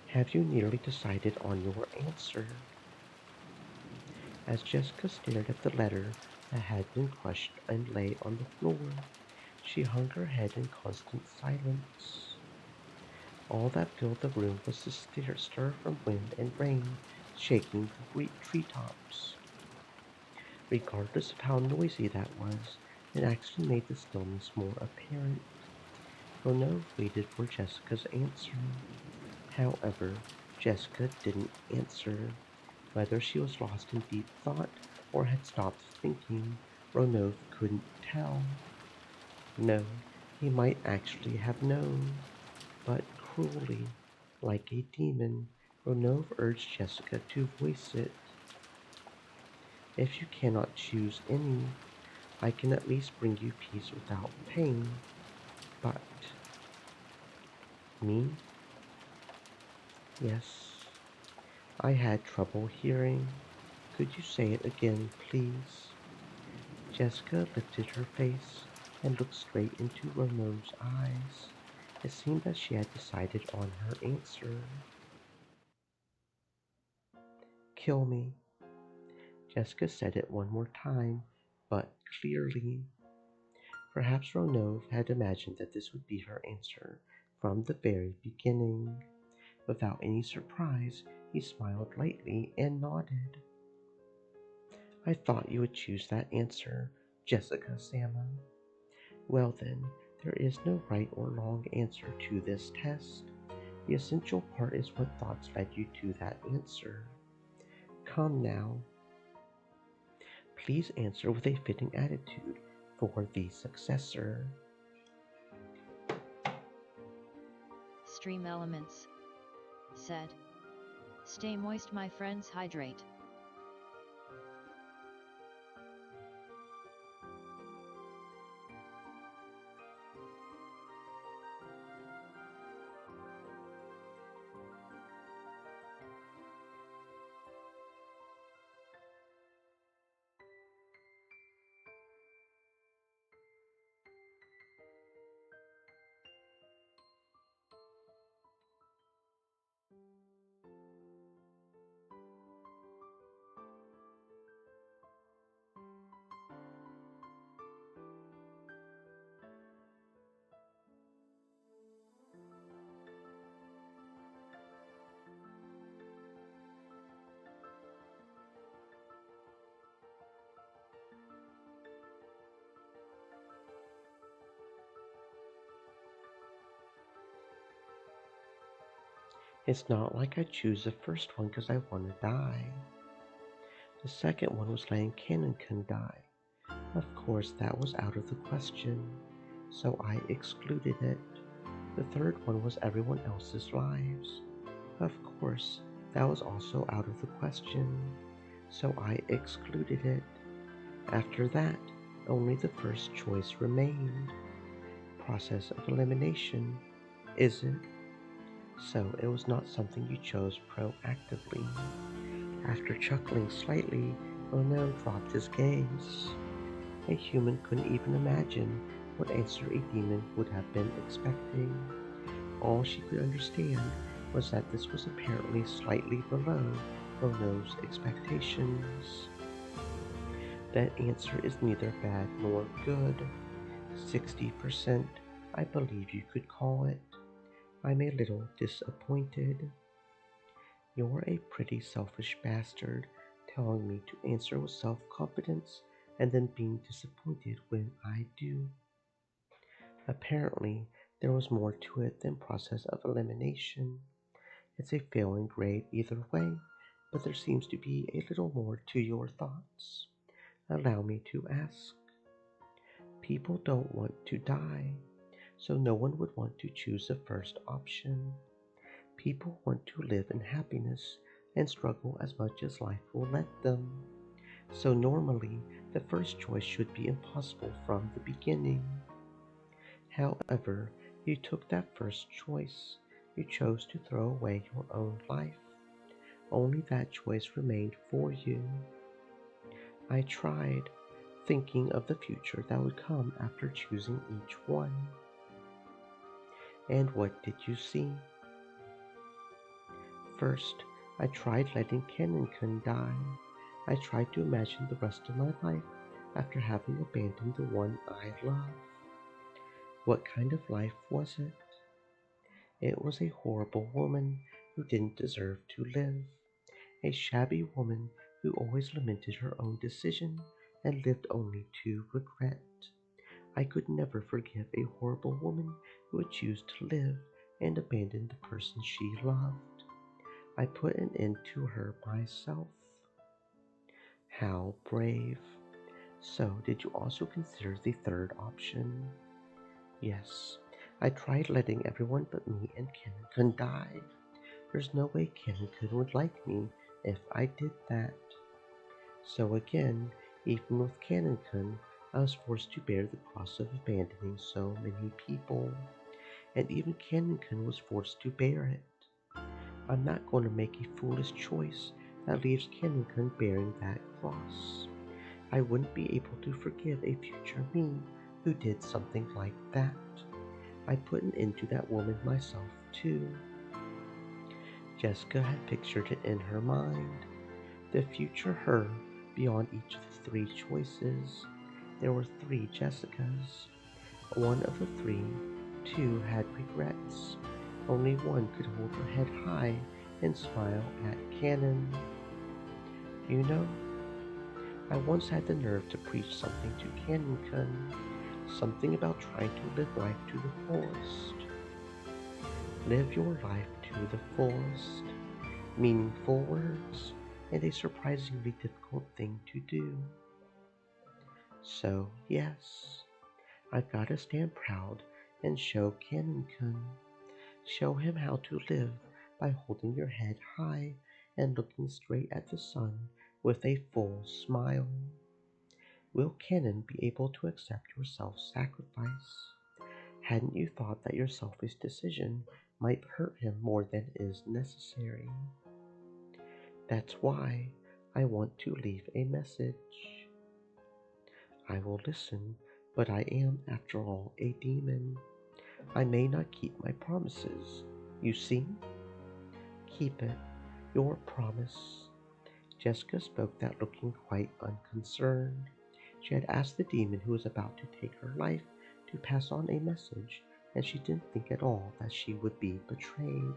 have you nearly decided on your answer? As Jessica stared at the letter that had been crushed and lay on the floor, she hung her head in constant silence. All that filled the room was the stir from wind and rain shaking the treetops. Regardless of how noisy that was, it actually made the stillness more apparent. Ronov waited for Jessica's answer. However, Jessica didn't answer. Whether she was lost in deep thought or had stopped thinking, Ronov couldn't tell. No, he might actually have known, but cruelly, like a demon, Ronov urged Jessica to voice it. If you cannot choose any, I can at least bring you peace without pain. But me? Yes, I had trouble hearing. Could you say it again, please? Jessica lifted her face and looked straight into Ronov's eyes. It seemed that she had decided on her answer. Kill me. Jessica said it one more time, but clearly. Perhaps Ronov had imagined that this would be her answer from the very beginning. Without any surprise, he smiled lightly and nodded. I thought you would choose that answer, Jessica Salmon. Well then, there is no right or wrong answer to this test. The essential part is what thoughts led you to that answer. Come now. Please answer with a fitting attitude for the successor. Stream elements. Said. Stay moist, my friends, hydrate. It's not like I choose the first one because I want to die. The second one was letting Canoncon die. Of course, that was out of the question, so I excluded it. The third one was everyone else's lives. Of course, that was also out of the question, so I excluded it. After that, only the first choice remained. Process of elimination, is it? So it was not something you chose proactively. After chuckling slightly, Ronel dropped his gaze. A human couldn't even imagine what answer a demon would have been expecting. All she could understand was that this was apparently slightly below Ronel's expectations. That answer is neither bad nor good. 60%, I believe you could call it. I'm a little disappointed. You're a pretty selfish bastard, telling me to answer with self-confidence and then being disappointed when I do. Apparently, there was more to it than process of elimination. It's a failing grade either way, but there seems to be a little more to your thoughts. Allow me to ask. People don't want to die, so no one would want to choose the first option. People want to live in happiness and struggle as much as life will let them. So normally, the first choice should be impossible from the beginning. However, you took that first choice. You chose to throw away your own life. Only that choice remained for you. I tried, thinking of the future that would come after choosing each one. And what did you see? first, I tried letting Kennen-kun die. I tried to imagine the rest of my life after having abandoned the one I love. What kind of life was it? It was a horrible woman who didn't deserve to live. A shabby woman who always lamented her own decision and lived only to regret. I could never forgive a horrible woman who would choose to live and abandon the person she loved. I put an end to her myself. How brave. So, did you also consider the third option? Yes, I tried letting everyone but me and Kennen-kun die. There's no way Kennen-kun would like me if I did that. So again, even with Kennen-kun, I was forced to bear the cross of abandoning so many people. And even Kennen-kun was forced to bear it. I'm not going to make a foolish choice that leaves Kennen-kun bearing that cross. I wouldn't be able to forgive a future me who did something like that. I put an end to that woman myself too. Jessica had pictured it in her mind. The future her beyond each of the three choices. There were three Jessicas. One of the three, two had regrets. Only one could hold her head high and smile at Canon. You know, I once had the nerve to preach something to Canon-kun, something about trying to live life to the fullest. Live your life to the fullest. Meaningful words, and a surprisingly difficult thing to do. So, yes, I've got to stand proud and show Canon-kun. Show him how to live by holding your head high and looking straight at the sun with a full smile. Will Canon be able to accept your self-sacrifice? Hadn't you thought that your selfish decision might hurt him more than is necessary? That's why I want to leave a message. I will listen, but I am, after all, a demon. I may not keep my promises. You see? Keep it, your promise. Jessica spoke that looking quite unconcerned. She had asked the demon who was about to take her life to pass on a message, and she didn't think at all that she would be betrayed.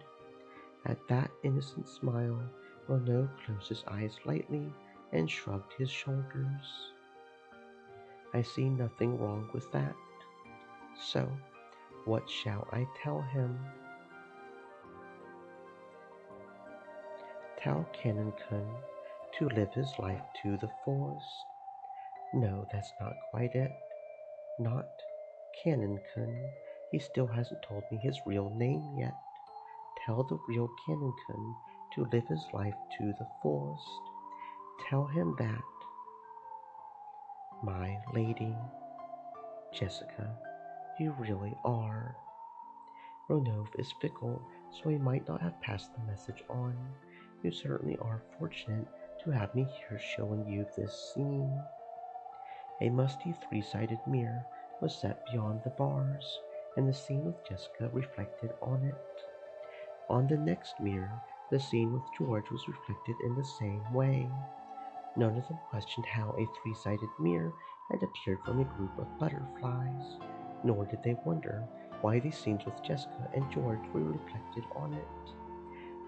At that innocent smile, Renaud closed his eyes lightly and shrugged his shoulders. I see nothing wrong with that. So, what shall I tell him? Tell Canon-kun to live his life to the fullest. No, that's not quite it. Not Canon-kun. He still hasn't told me his real name yet. Tell the real Canon-kun to live his life to the fullest. Tell him that, my lady, Jessica, you really are. Renaud is fickle, so he might not have passed the message on. You certainly are fortunate to have me here showing you this scene. A musty three-sided mirror was set beyond the bars, and the scene with Jessica reflected on it. On the next mirror, the scene with George was reflected in the same way. None of them questioned how a three-sided mirror had appeared from a group of butterflies, nor did they wonder why these scenes with Jessica and George were reflected on it,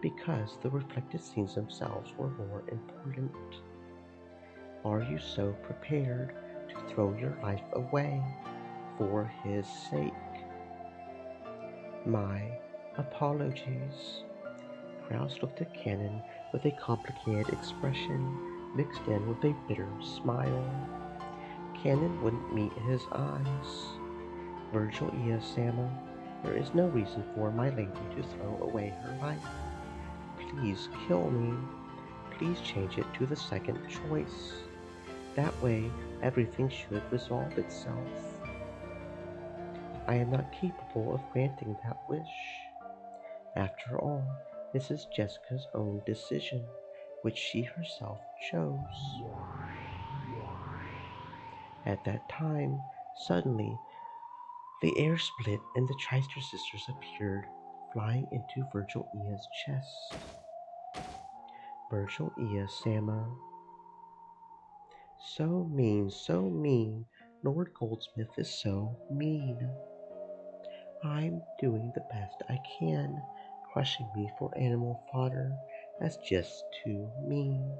because the reflected scenes themselves were more important. Are you so prepared to throw your life away for his sake? My apologies. Krause looked at Cannon with a complicated expression mixed in with a bitter smile. Cannon wouldn't meet his eyes. Virgil Sama, there is no reason for my lady to throw away her life. Please kill me. Please change it to the second choice. That way, everything should resolve itself. I am not capable of granting that wish. After all, this is Jessica's own decision, which she herself chose. At that time, suddenly, the air split and the Chichester sisters appeared, flying into Virgil Ea's chest. Virgil Ea Sama. So mean, so mean. Lord Goldsmith is so mean. I'm doing the best I can. Crushing me for animal fodder. That's just too mean.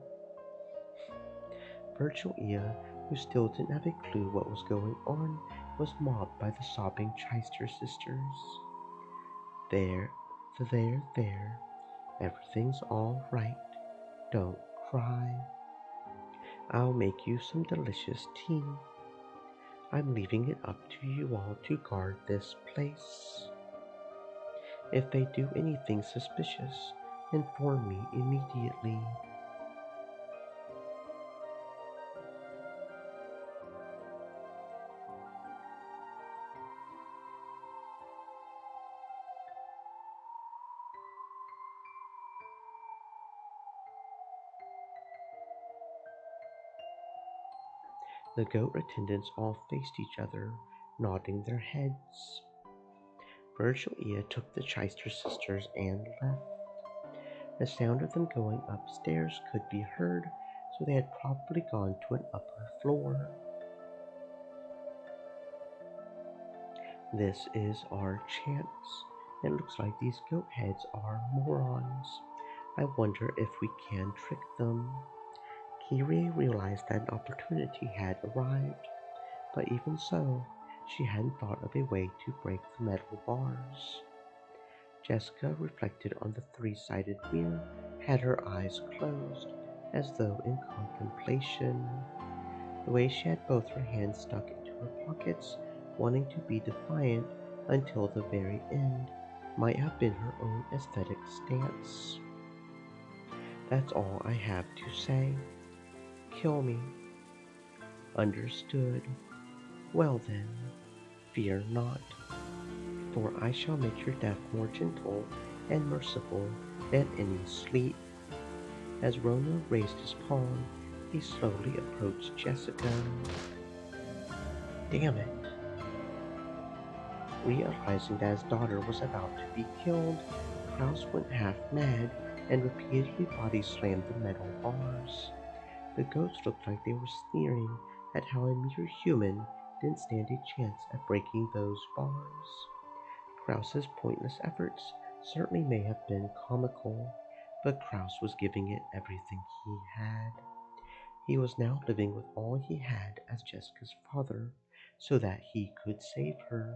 Virgil Ea, who still didn't have a clue what was going on, was mobbed by the sobbing Chister sisters. There, there. Everything's all right. Don't cry. I'll make you some delicious tea. I'm leaving it up to you all to guard this place. If they do anything suspicious, inform me immediately. The goat attendants all faced each other, nodding their heads. Virgil Ea took the Chister sisters and left. The sound of them going upstairs could be heard, so they had probably gone to an upper floor. This is our chance. It looks like these goat heads are morons. I wonder if we can trick them. Kyrie realized that an opportunity had arrived, but even so, she hadn't thought of a way to break the metal bars. Jessica reflected on the three-sided mirror, had her eyes closed, as though in contemplation. The way she had both her hands stuck into her pockets, wanting to be defiant until the very end, might have been her own aesthetic stance. That's all I have to say. Kill me. Understood. Well then, fear not, for I shall make your death more gentle and merciful than any sleep. As Rona raised his palm, he slowly approached Jessica. Damn it! Realizing that his daughter was about to be killed, Klaus went half mad and repeatedly body slammed the metal bars. The goats looked like they were sneering at how a mere human didn't stand a chance at breaking those bars. Krause's pointless efforts certainly may have been comical, but Krause was giving it everything he had. He was now living with all he had as Jessica's father, so that he could save her.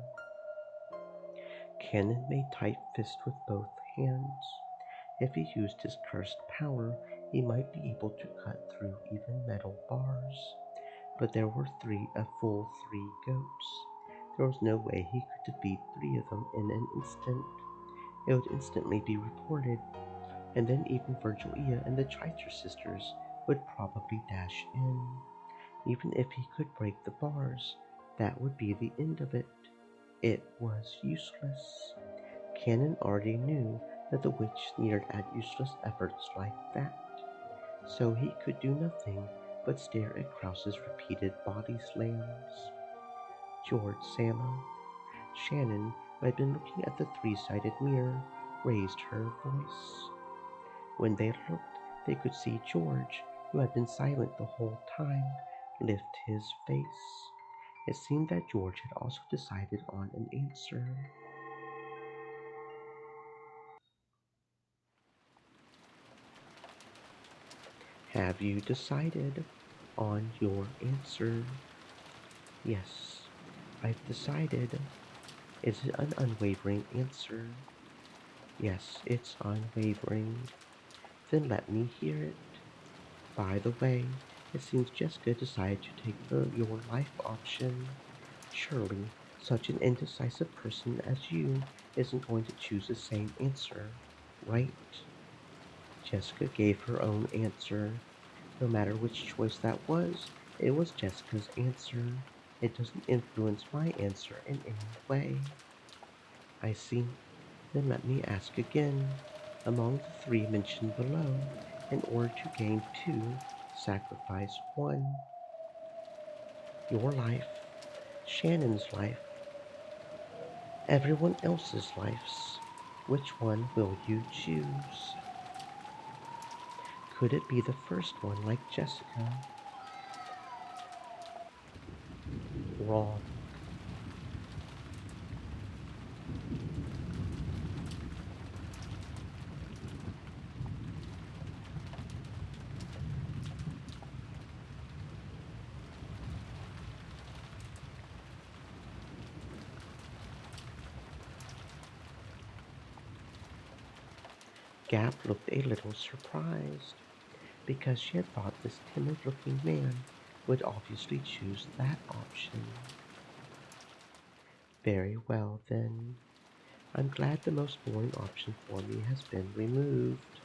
Cannon made tight fists with both hands. If he used his cursed power, he might be able to cut through even metal bars. But there were a full three goats. There was no way he could defeat three of them in an instant. It would instantly be reported, and then even Virgil Ea and the Chiser sisters would probably dash in. Even if he could break the bars, that would be the end of it. It was useless. Cannon already knew that the witch sneered at useless efforts like that, so he could do nothing but stare at Krause's repeated body slams. George Sama. Shannon, who had been looking at the three-sided mirror, raised her voice. When they looked, they could see George, who had been silent the whole time, lift his face. It seemed that George had also decided on an answer. Have you decided on your answer? Yes, I've decided. Is it an unwavering answer? Yes, it's unwavering. Then let me hear it. By the way, it seems Jessica decided to take your life option. Surely, such an indecisive person as you isn't going to choose the same answer, right? Jessica gave her own answer. No matter which choice that was, it was Jessica's answer. It doesn't influence my answer in any way. I see. Then let me ask again. Among the three mentioned below, in order to gain two, sacrifice one. Your life, Shannon's life, everyone else's lives. Which one will you choose? Could it be the first one like Jessica? Wrong. Gap looked a little surprised, because she had thought this timid-looking man would obviously choose that option. Very well, then. I'm glad the most boring option for me has been removed.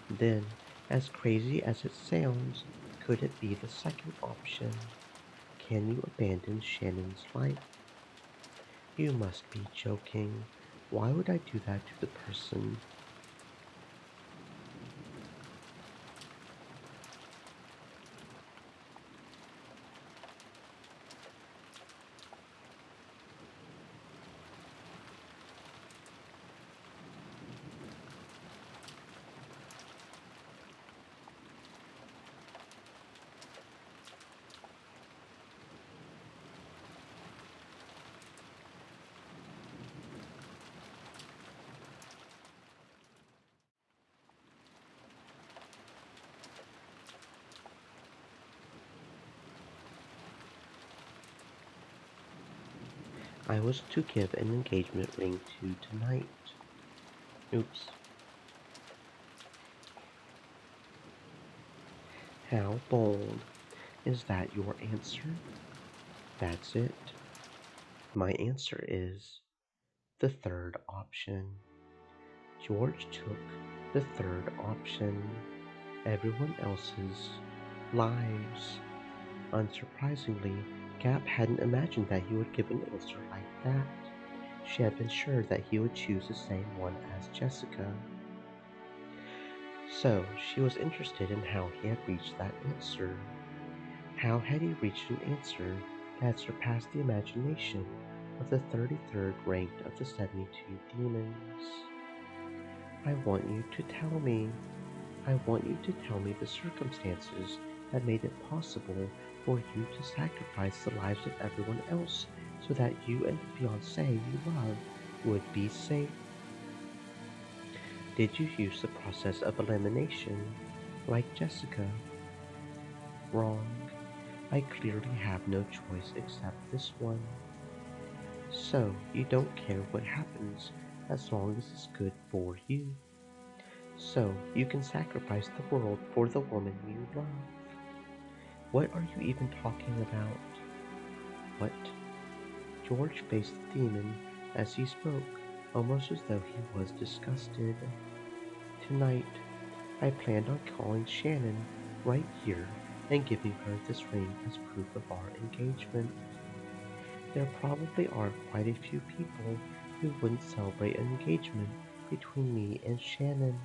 Then, as crazy as it sounds, could it be the second option? Can you abandon Shannon's life? You must be joking. Why would I do that to the person? I was to give an engagement ring to tonight. Oops. How bold. Is that your answer? That's it. My answer is the third option. George took the third option. Everyone else's lives. Unsurprisingly, Gap hadn't imagined that he would give an answer like that. She had been sure that he would choose the same one as Jessica. So she was interested in how he had reached that answer. How had he reached an answer that had surpassed the imagination of the 33rd ranked of the 72 demons? I want you to tell me. I want you to tell me the circumstances that made it possible for you to sacrifice the lives of everyone else so that you and the fiancé you love would be safe. Did you use the process of elimination like Jessica? Wrong. I clearly have no choice except this one. So you don't care what happens as long as it's good for you. So you can sacrifice the world for the woman you love. What are you even talking about? What? George faced the demon as he spoke, almost as though he was disgusted. Tonight, I planned on calling Shannon right here and giving her this ring as proof of our engagement. There probably are quite a few people who wouldn't celebrate an engagement between me and Shannon.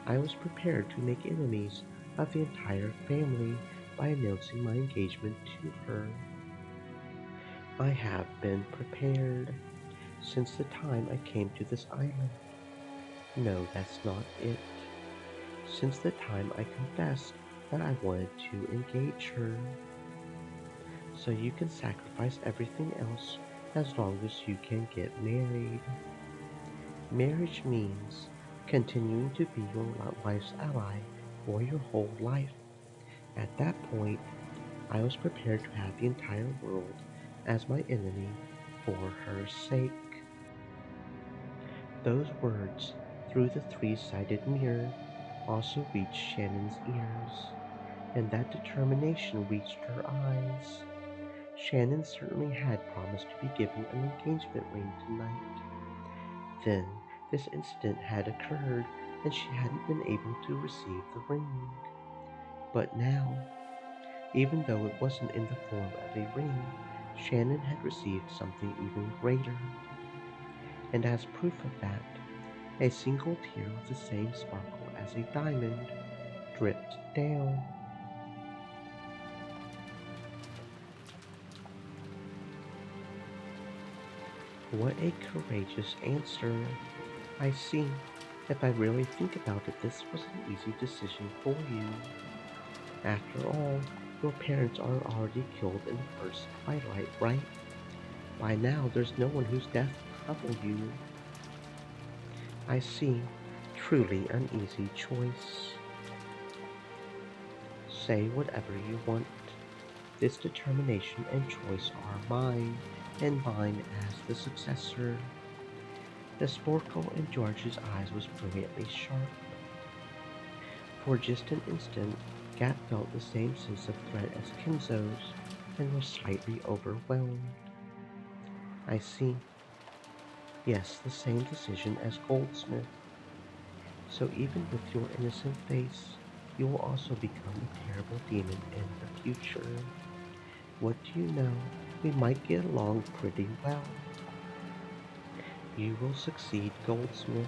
I was prepared to make enemies of the entire family by announcing my engagement to her. I have been prepared since the time I came to this island. No, that's not it. Since the time I confessed that I wanted to engage her. So you can sacrifice everything else as long as you can get married. Marriage means continuing to be your wife's ally for your whole life. At that point, I was prepared to have the entire world as my enemy for her sake. Those words, through the three-sided mirror, also reached Shannon's ears, and that determination reached her eyes. Shannon certainly had promised to be given an engagement ring tonight. Then, this incident had occurred, and she hadn't been able to receive the ring. But now, even though it wasn't in the form of a ring, Shannon had received something even greater. And as proof of that, a single tear with the same sparkle as a diamond dripped down. What a courageous answer. I see. If I really think about it, this was an easy decision for you. After all, your parents are already killed in the first twilight, right? By now, there's no one whose death will trouble you. I see. Truly an easy choice. Say whatever you want. This determination and choice are mine, and mine as the successor. The sparkle in George's eyes was brilliantly sharp. For just an instant, Gap felt the same sense of threat as Kinzo's, and was slightly overwhelmed. I see. Yes, the same decision as Goldsmith. So even with your innocent face, you will also become a terrible demon in the future. What do you know? We might get along pretty well. You will succeed, Goldsmith.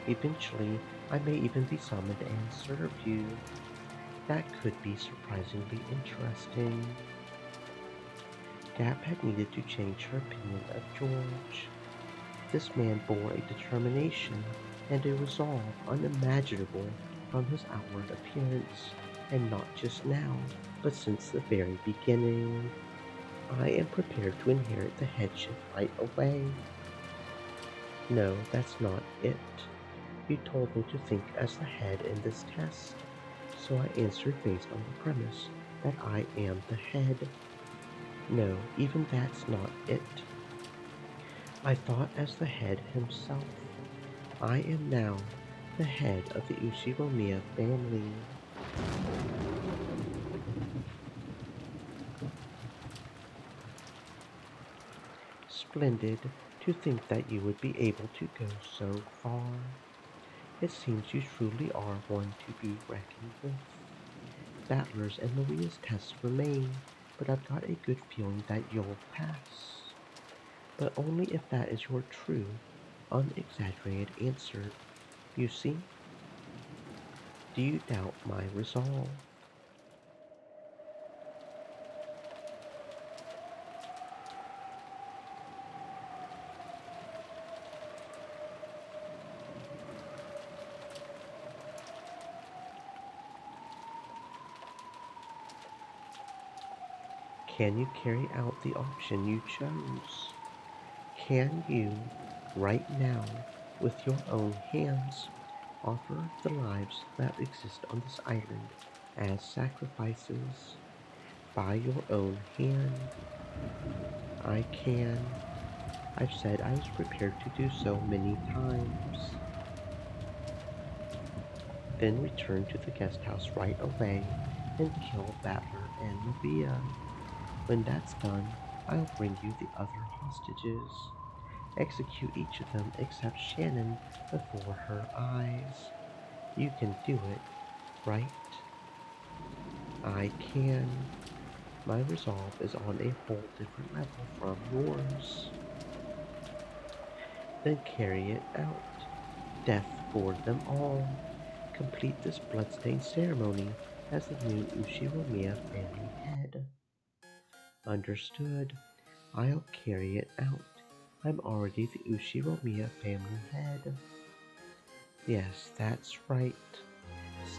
Eventually, I may even be summoned and serve you. That could be surprisingly interesting. Gap had needed to change her opinion of George. This man bore a determination and a resolve unimaginable from his outward appearance, and not just now, but since the very beginning. I am prepared to inherit the headship right away. No, that's not it. You told me to think as the head in this test, so I answered based on the premise that I am the head. No, even that's not it. I thought as the head himself. I am now the head of the Uchiromiya family. Splendid to think that you would be able to go so far. It seems you truly are one to be reckoned with. Battler's and Maria's tests remain, but I've got a good feeling that you'll pass. But only if that is your true, unexaggerated answer. You see? Do you doubt my resolve? Can you carry out the option you chose? Can you, right now, with your own hands, offer the lives that exist on this island as sacrifices? By your own hand? I can. I've said I was prepared to do so many times. Then return to the guest house right away and kill Battler and Maria. When that's done, I'll bring you the other hostages. Execute each of them except Shannon before her eyes. You can do it, right? I can. My resolve is on a whole different level from yours. Then carry it out. Death for them all. Complete this bloodstained ceremony as the new Uchiromiya family head. Understood. I'll carry it out. I'm already the Uchiromiya family head. Yes, that's right.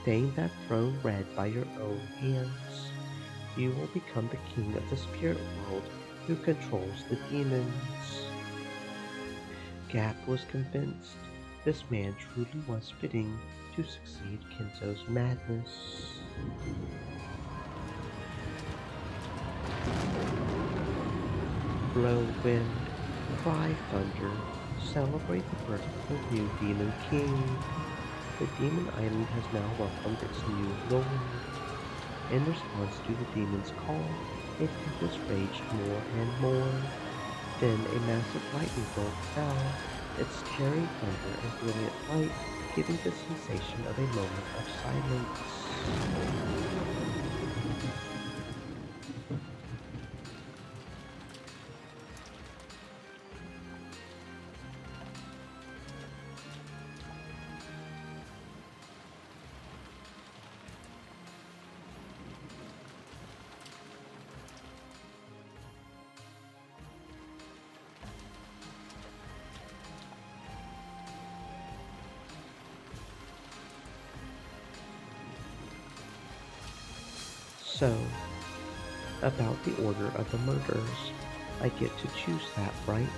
Stain that throne red by your own hands. You will become the king of the spirit world who controls the demons. Gap was convinced this man truly was fitting to succeed Kinzo's madness. Blow wind, cry thunder, celebrate the birth of the new demon king. The demon island has now welcomed its new lord. In response to the demon's call, a tempest raged more and more. Then a massive lightning bolt fell, its tearing thunder and brilliant light giving the sensation of a moment of silence. So, about the order of the murders, I get to choose that, right?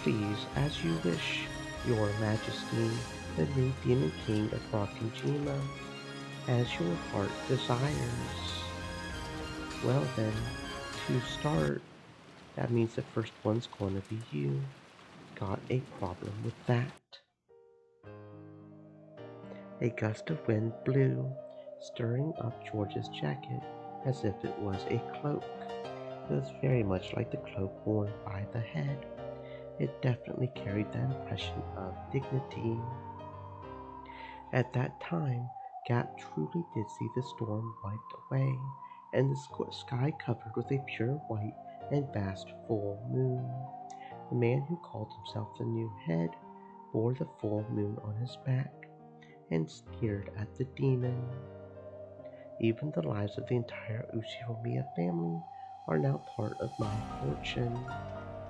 Please, as you wish, your majesty, the new demon king of Rokujima, as your heart desires. Well then, to start, that means the first one's gonna be you. Got a problem with that? A gust of wind blew, stirring up George's jacket as if it was a cloak. It was very much like the cloak worn by the head. It definitely carried the impression of dignity. At that time, Gap truly did see the storm wiped away, and the sky covered with a pure white and vast full moon. The man who called himself the new head bore the full moon on his back and stared at the demon. Even the lives of the entire Uchiromiya family are now part of my fortune.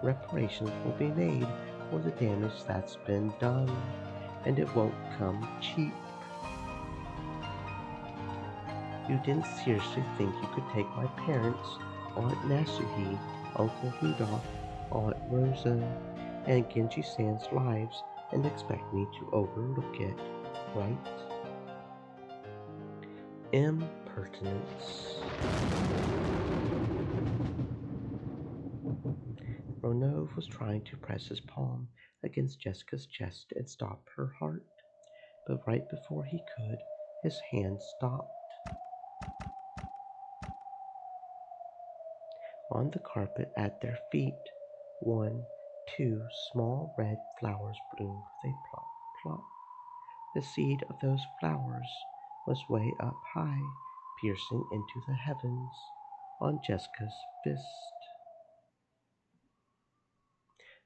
Reparations will be made for the damage that's been done, and it won't come cheap. You didn't seriously think you could take my parents, Aunt Nasuhi, Uncle Rudolph, Aunt Rosa, and Genji-san's lives and expect me to overlook it, right? Impertinence. Ronov was trying to press his palm against Jessica's chest and stop her heart, but right before he could, his hand stopped. On the carpet at their feet, two small red flowers bloomed with a plop, plop. The seed of those flowers was way up high, piercing into the heavens, on Jessica's fist.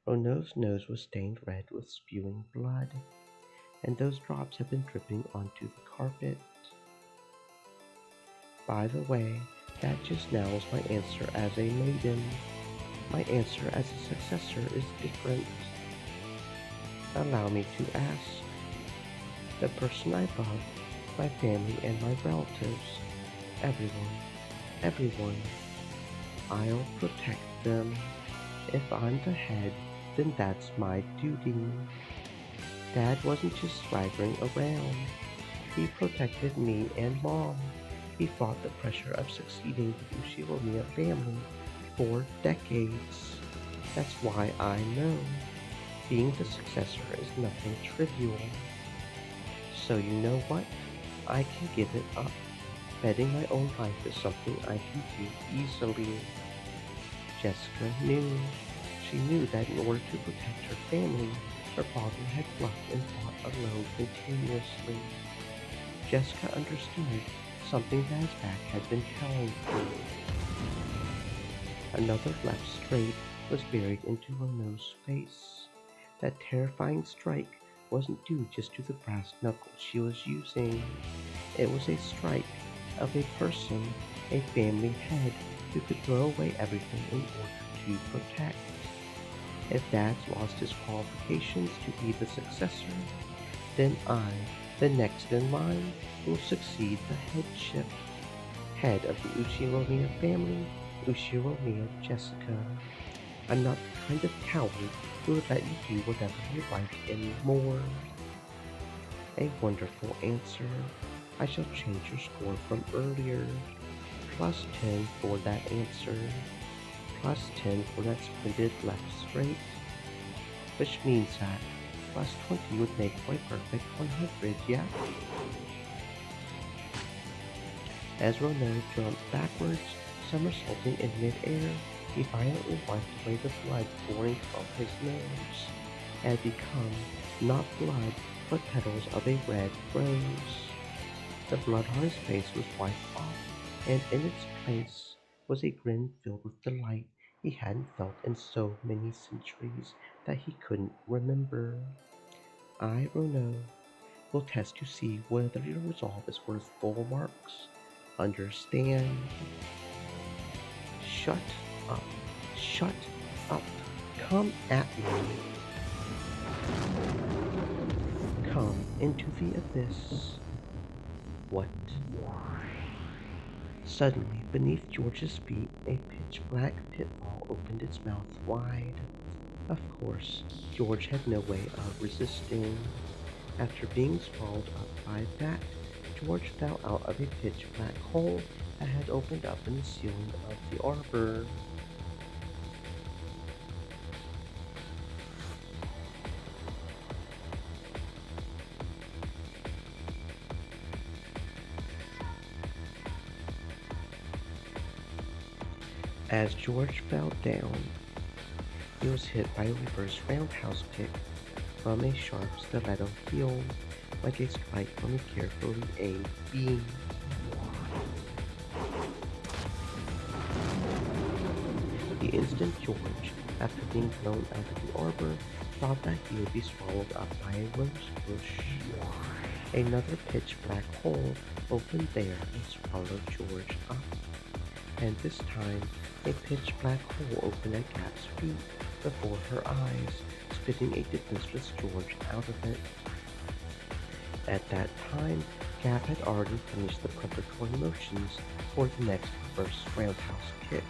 Ronov's nose was stained red with spewing blood, and those drops had been dripping onto the carpet. By the way, that just now was my answer as a maiden. My answer as a successor is different. Allow me to ask. The person I love, my family and my relatives, everyone, I'll protect them. If I'm the head, then that's my duty. Dad wasn't just swaggering around. He protected me and Mom. He fought the pressure of succeeding the Uchiromiya family for decades. That's why I know being the successor is nothing trivial. So you know what? I can give it up. Betting my own life is something I can do easily. Jessica knew. She knew that in order to protect her family, her father had bluffed and fought alone continuously. Jessica understood something that his back had been telling her. Another left straight was buried into Rono's face. That terrifying strike wasn't due just to the brass knuckles she was using. It was a strike of a person, a family head, who could throw away everything in order to protect. If Dad's lost his qualifications to be the successor, then I, the next in line, will succeed the headship. Head of the Uchiromiya family, Uchiromiya Jessica. I'm not the kind of coward who would let you do whatever you like anymore. A wonderful answer. I shall change your score from earlier. Plus 10 for that answer. Plus 10 for that splendid left straight. Which means that plus 20 would make for a perfect 100, yeah? As Rono jumped backwards, somersaulting in midair, he violently wiped away the blood pouring from his nose. It had become not blood, but petals of a red rose. The blood on his face was wiped off, and in its place was a grin filled with delight he hadn't felt in so many centuries that he couldn't remember. I, Rono, will test to see whether your resolve is worth full marks. Understand? Shut up. Shut up. Come at me. Come into the abyss. What? Suddenly, beneath George's feet, a pitch-black pitfall opened its mouth wide. Of course, George had no way of resisting. After being swallowed up by that, George fell out of a pitch-black hole that had opened up in the ceiling of the arbor. As George fell down, he was hit by a reverse roundhouse kick from a sharp stiletto heel, like a spike from a carefully aimed beam. The instant George, after being thrown out of the arbor, thought that he would be swallowed up by a rose bush. Another pitch-black hole opened there and swallowed George up. And this time, a pitch-black hole opened at Gap's feet before her eyes, spitting a defenseless George out of it. At that time, Gap had already finished the preparatory motions for the next reverse roundhouse kick.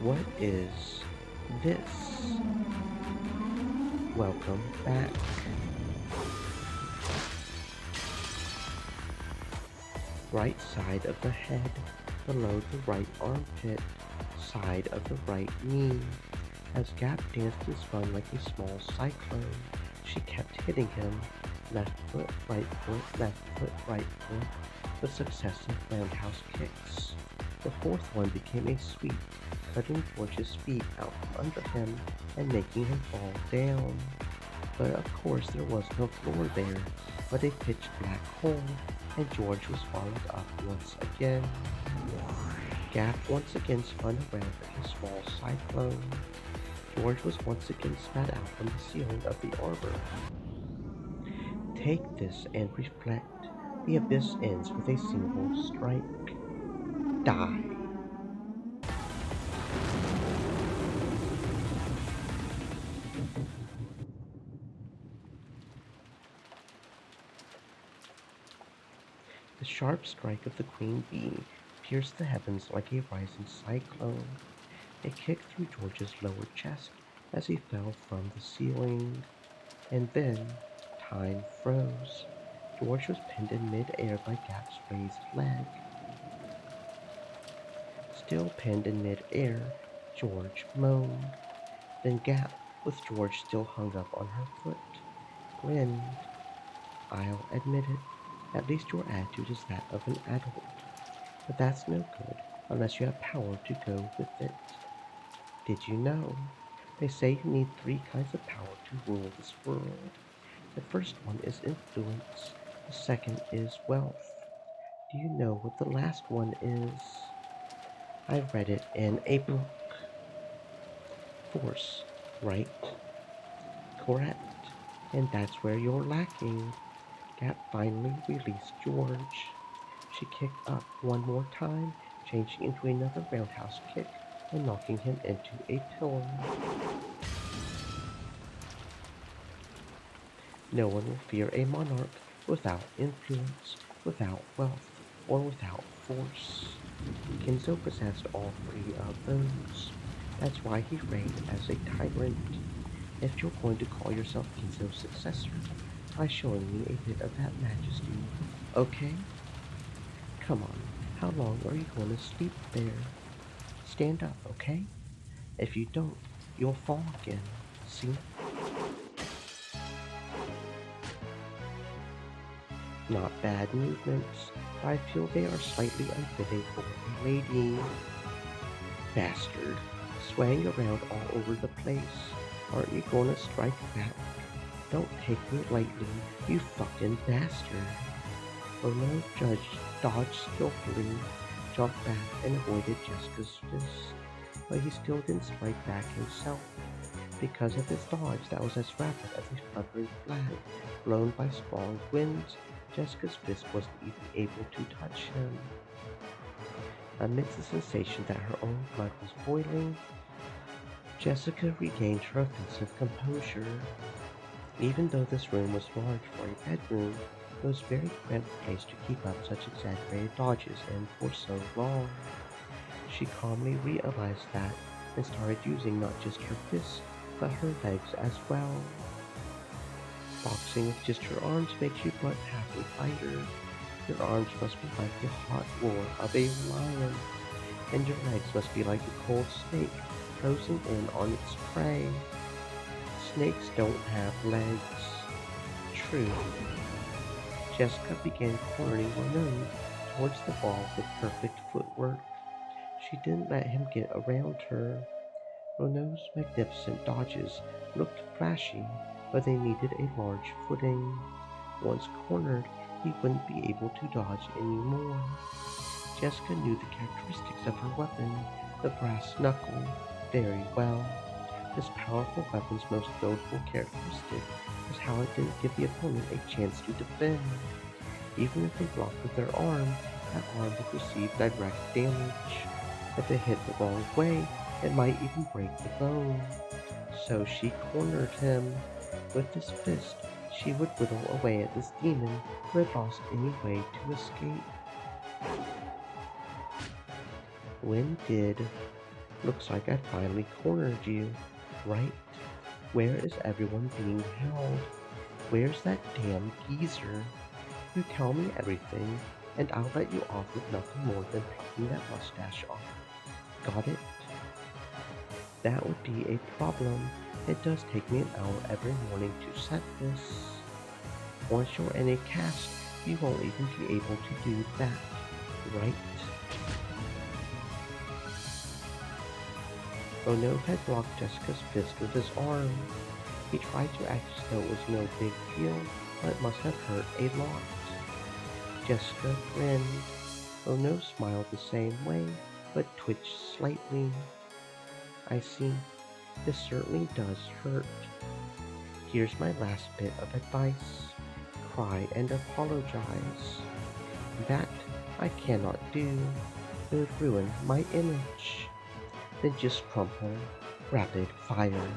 What is this? Welcome back. Right side of the head, below the right armpit, side of the right knee. As Gap danced and spun like a small cyclone, she kept hitting him, left foot, right foot, with successive roundhouse kicks. The fourth one became a sweep, cutting George's feet out from under him and making him fall down. But of course there was no floor there, but a pitch-black hole, and George was swallowed up once again. Gap once again spun around like a small cyclone. George was once again spat out from the ceiling of the arbor. Take this and reflect. The abyss ends with a single strike. Die. The sharp strike of the queen bee pierced the heavens like a rising cyclone. It kicked through George's lower chest as he fell from the ceiling. And then, time froze. George was pinned in mid-air by Gap's raised leg. Still pinned in mid-air, George moaned. Then Gap, with George still hung up on her foot, grinned. I'll admit it. At least your attitude is that of an adult. But that's no good unless you have power to go with it. Did you know? They say you need 3 kinds of power to rule this world. The first one is influence. The second is wealth. Do you know what the last one is? I read it in a book. Force, right? Correct. And that's where you're lacking. Gap finally released George. She kicked up one more time, changing into another roundhouse kick and knocking him into a pillar. No one will fear a monarch without influence, without wealth, or without force. Kinzo possessed all 3 of those. That's why he reigned as a tyrant. If you're going to call yourself Kinzo's successor, try showing me a bit of that majesty. Okay? Come on, how long are you going to sleep there? Stand up, okay? If you don't, you'll fall again. See? Not bad movements, but I feel they are slightly unfitting for a lady. Bastard, swaying around all over the place. Aren't you gonna strike back? Don't take me lightly, you fucking bastard. Ono dodged skillfully, jumped back and avoided Jessica's fist, but he still didn't strike back himself. Because of his dodge that was as rapid as a fluttering flag blown by strong winds, Jessica's fist wasn't even able to touch him. Amidst the sensation that her own blood was boiling, Jessica regained her offensive composure. Even though this room was large for a bedroom, It was a very cramped place to keep up such exaggerated dodges in for so long. She calmly realized that and started using not just her fists, but her legs as well. Boxing with just your arms makes you but half a fighter. Your arms must be like the hot roar of a lion, and your legs must be like a cold snake closing in on its prey. Snakes don't have legs. True. Jessica began cornering Renaud towards the wall with perfect footwork. She didn't let him get around her. Renaud's magnificent dodges looked flashy, but they needed a large footing. Once cornered, he wouldn't be able to dodge anymore. Jessica knew the characteristics of her weapon, the brass knuckle, very well. This powerful weapon's most notable characteristic was how it didn't give the opponent a chance to defend. Even if they blocked with their arm, that arm would receive direct damage. If it hit the wrong way, it might even break the bone. So she cornered him. With this fist, she would whittle away at this demon who had lost any way to escape. When did? Looks like I finally cornered you, right? Where is everyone being held? Where's that damn geezer? You tell me everything, and I'll let you off with nothing more than plucking that mustache off. Got it? That would be a problem. It does take me an hour every morning to set this. Once you're in a cast, you won't even be able to do that, right? Renaud had blocked Jessica's fist with his arm. He tried to act as though it was no big deal, but it must have hurt a lot. Jessica grinned. Renaud smiled the same way, but twitched slightly. I see. This certainly does hurt. Here's my last bit of advice. Cry and apologize. That I cannot do. It would ruin my image. Then just crumple. Rapid fire.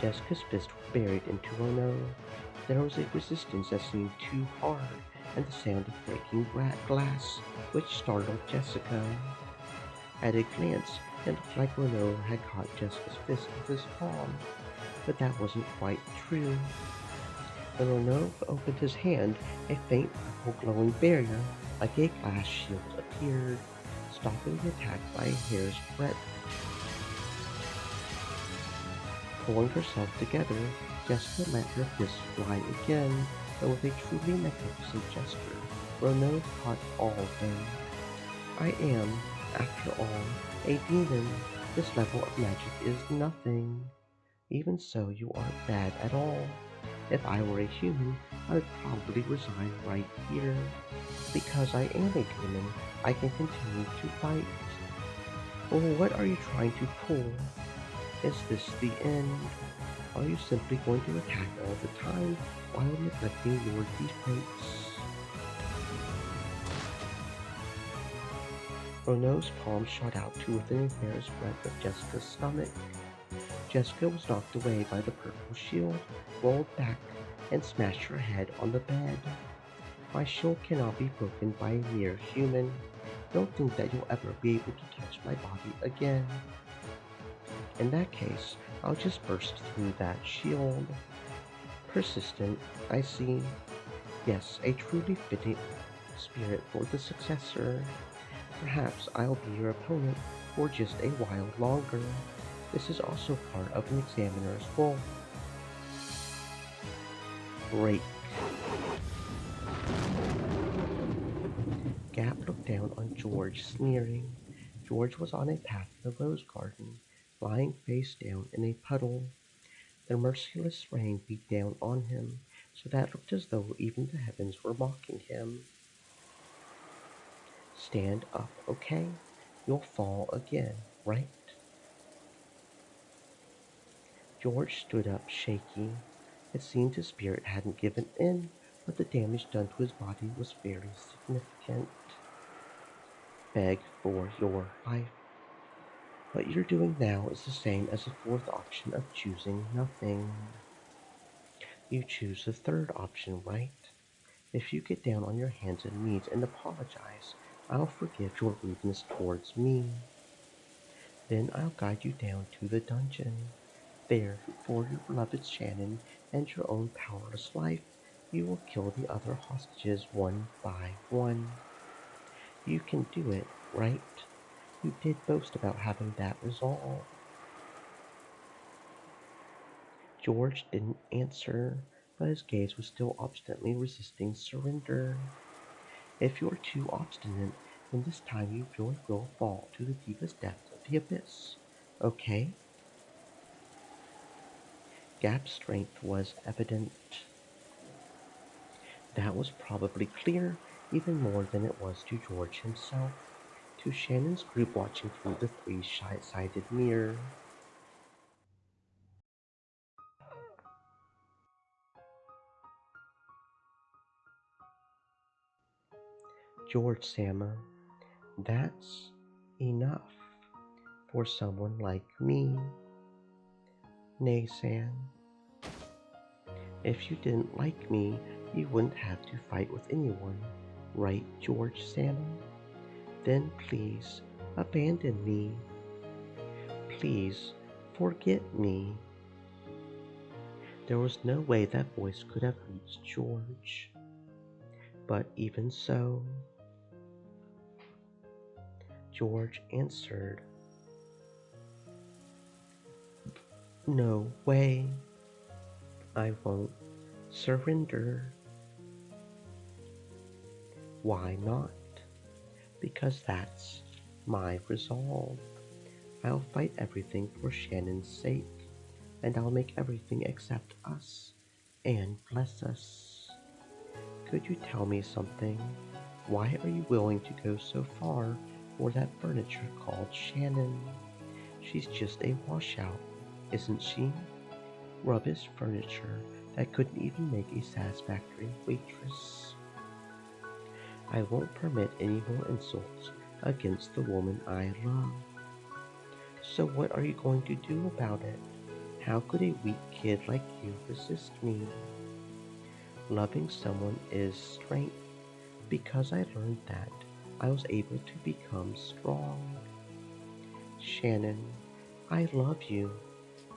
Jessica's fists were buried into Renaud. There was a resistance that seemed too hard, and the sound of breaking glass, which startled Jessica. At a glance, it looked like Renaud had caught Jessica's fist with his palm, but that wasn't quite true. When Renaud opened his hand, a faint purple glowing barrier, like a glass shield, appeared, stopping the attack by a hair's breadth. Pulling herself together, Jessica let her fist fly again, and with a truly magnificent gesture, Renaud caught all of them. I am, after all, a demon. This level of magic is nothing. Even so, you aren't bad at all. If I were a human, I would probably resign right here. Because I am a demon, I can continue to fight. Well, what are you trying to pull? Is this the end? Are you simply going to attack all the time while neglecting your defense? Renaud's palm shot out to within a hair's breadth of Jessica's stomach. Jessica was knocked away by the purple shield, rolled back, and smashed her head on the bed. My shield cannot be broken by a mere human. Don't think that you'll ever be able to touch my body again. In that case, I'll just burst through that shield. Persistent, I see. Yes, a truly fitting spirit for the successor. Perhaps I'll be your opponent for just a while longer. This is also part of an examiner's role. Break. Gap looked down on George, sneering. George was on a path in the rose garden, lying face down in a puddle. The merciless rain beat down on him, so that it looked as though even the heavens were mocking him. Stand up, okay? You'll fall again, right? George stood up, shaky. It seemed his spirit hadn't given in, but the damage done to his body was very significant. Beg for your life. What you're doing now is the same as the fourth option of choosing nothing. You choose the third option, right? If you get down on your hands and knees and apologize, I'll forgive your rudeness towards me. Then I'll guide you down to the dungeon. There, for your beloved Shannon and your own powerless life, you will kill the other hostages one by one. You can do it, right? You did boast about having that resolve. George didn't answer, but his gaze was still obstinately resisting surrender. If you're too obstinate, then this time you really will fall to the deepest depths of the abyss. Okay? Gap's strength was evident. That was probably clear, even more than it was to George himself, to Shannon's group watching through the three-sided mirror. George Sama, that's enough for someone like me. Nay-san, if you didn't like me, you wouldn't have to fight with anyone, right, George Sama? Then please abandon me. Please forget me. There was no way that voice could have reached George. But even so, George answered, "No way. I won't surrender." "Why not?" "Because that's my resolve. I'll fight everything for Shannon's sake, and I'll make everything accept us and bless us." "Could you tell me something? Why are you willing to go so far for that furniture called Shannon? She's just a washout, isn't she? Rubbish furniture that couldn't even make a satisfactory waitress." "I won't permit any more insults against the woman I love." "So what are you going to do about it? How could a weak kid like you resist me?" "Loving someone is strength. Because I learned that, I was able to become strong." "Shannon, I love you."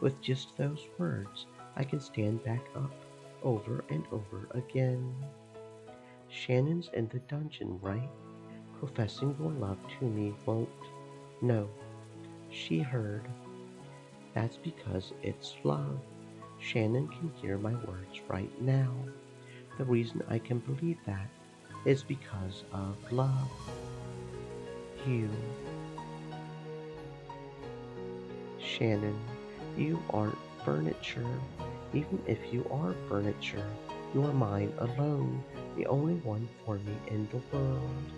With just those words, I can stand back up over and over again. "Shannon's in the dungeon, right? Professing your love to me won't." "No." She heard. "That's because it's love. Shannon can hear my words right now. The reason I can believe that is because of love. You, Shannon, you aren't furniture. Even if you are furniture, you're mine alone, the only one for me in the world.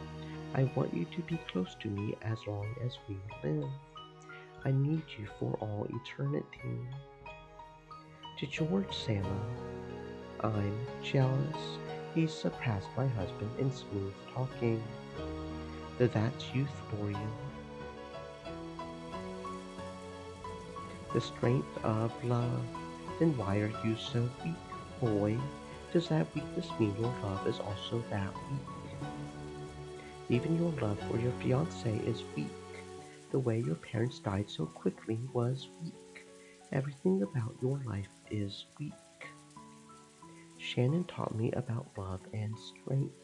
I want you to be close to me as long as we live. I need you for all eternity." To George Sama, "I'm jealous. He's surpassed my husband in smooth talking." "Though that's youth for you." "The strength of love. Then why are you so weak, boy? Does that weakness mean your love is also that weak? Even your love for your fiancé is weak. The way your parents died so quickly was weak. Everything about your life is weak." Shannon taught me about love and strength.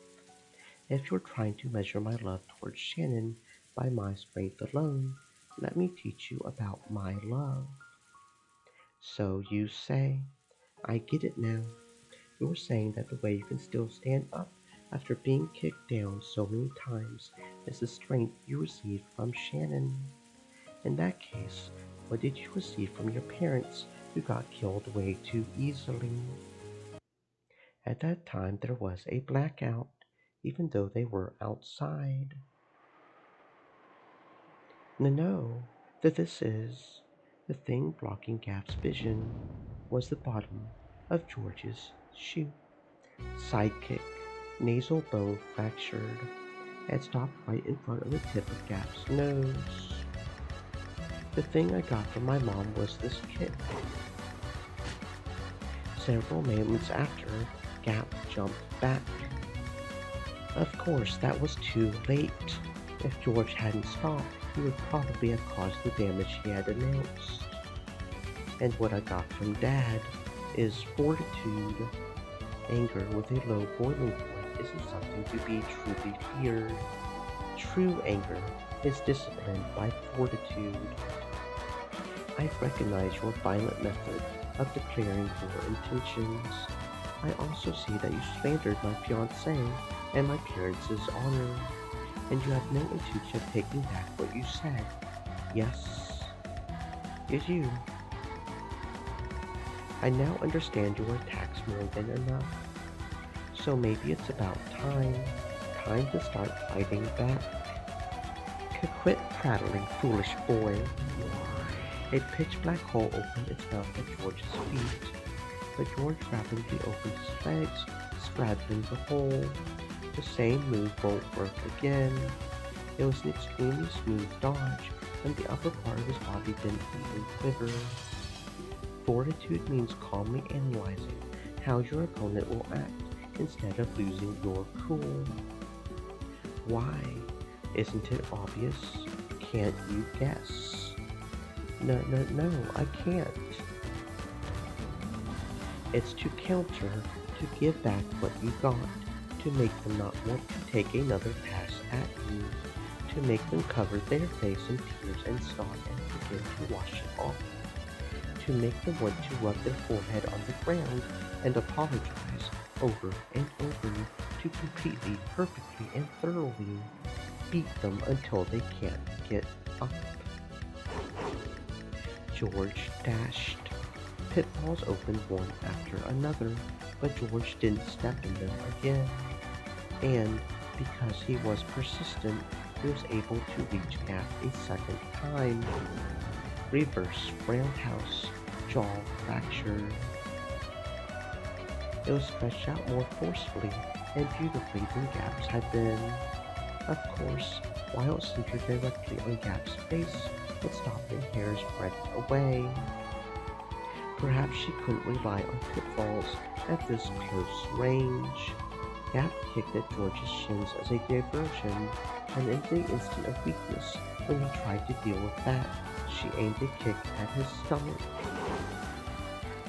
If you're trying to measure my love towards Shannon by my strength alone, let me teach you about my love. "So you say. I get it now. You're saying that the way you can still stand up after being kicked down so many times is the strength you received from Shannon. In that case, what did you receive from your parents who got killed way too easily?" At that time there was a blackout, even though they were outside. No, this is. The thing blocking Gap's vision was the bottom of George's shoe. Sidekick, nasal bone fractured, had stopped right in front of the tip of Gap's nose. "The thing I got from my mom was this kit," Several moments after, Gap jumped back. Of course, that was too late. If George hadn't stopped, he would probably have caused the damage he had announced. And what I got from Dad is fortitude. Anger with a low boiling point isn't something to be truly feared. True anger is disciplined by fortitude. I recognize your violent method of declaring your intentions. I also see that you slandered my fiancée and my parents' honor, and you have no intention of taking back what you said. Yes, you do. I now understand your attacks more than enough. So maybe it's about time. Time to start fighting back. Quit prattling, foolish boy. A pitch-black hole opened its mouth at George's feet, but George rapidly opened his legs, straddling the hole. The same move won't work again. It was an extremely smooth dodge, and the upper part of his body didn't even quiver. Fortitude means calmly analyzing how your opponent will act instead of losing your cool. Why? Isn't it obvious? Can't you guess? No, I can't. It's to counter, to give back what you got, to make them not want to take another pass at you, to make them cover their face in tears and stop and begin to wash it off, to make them want to rub their forehead on the ground and apologize over and over, to completely, perfectly, and thoroughly beat them until they can't get up. George dashed. Pitfalls opened one after another, but George didn't step in them again. And because he was persistent, he was able to reach Gap a second time. Reverse roundhouse, jaw fractured. It was stretched out more forcefully and beautifully than Gap's had been. Of course, while it centered directly on Gap's face, it stopped a hair's breadth away. Perhaps she couldn't rely on pitfalls at this close range. Gap kicked at George's shins as a diversion, and in the instant of weakness, when he tried to deal with that, she aimed a kick at his stomach.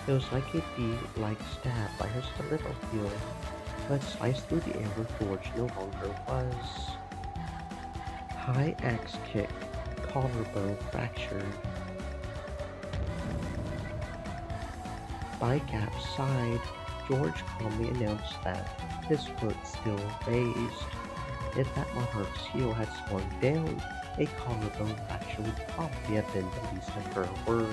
It was like a bee-like stab by her stiletto heel, but sliced through the air where George no longer was. High axe kick, collarbone fractured. By Gap's side, George calmly announced that his foot still raised. If that monarch's heel had swung down, a collarbone fracture would probably have been the least of her worries.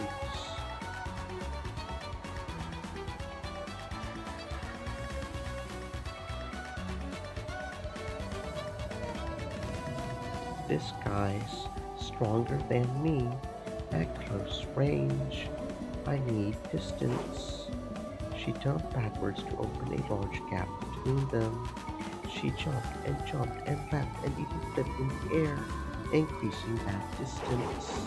This guy's stronger than me at close range. I need distance. She jumped backwards to open a large gap between them. She jumped and leapt and even flipped in the air, increasing that distance.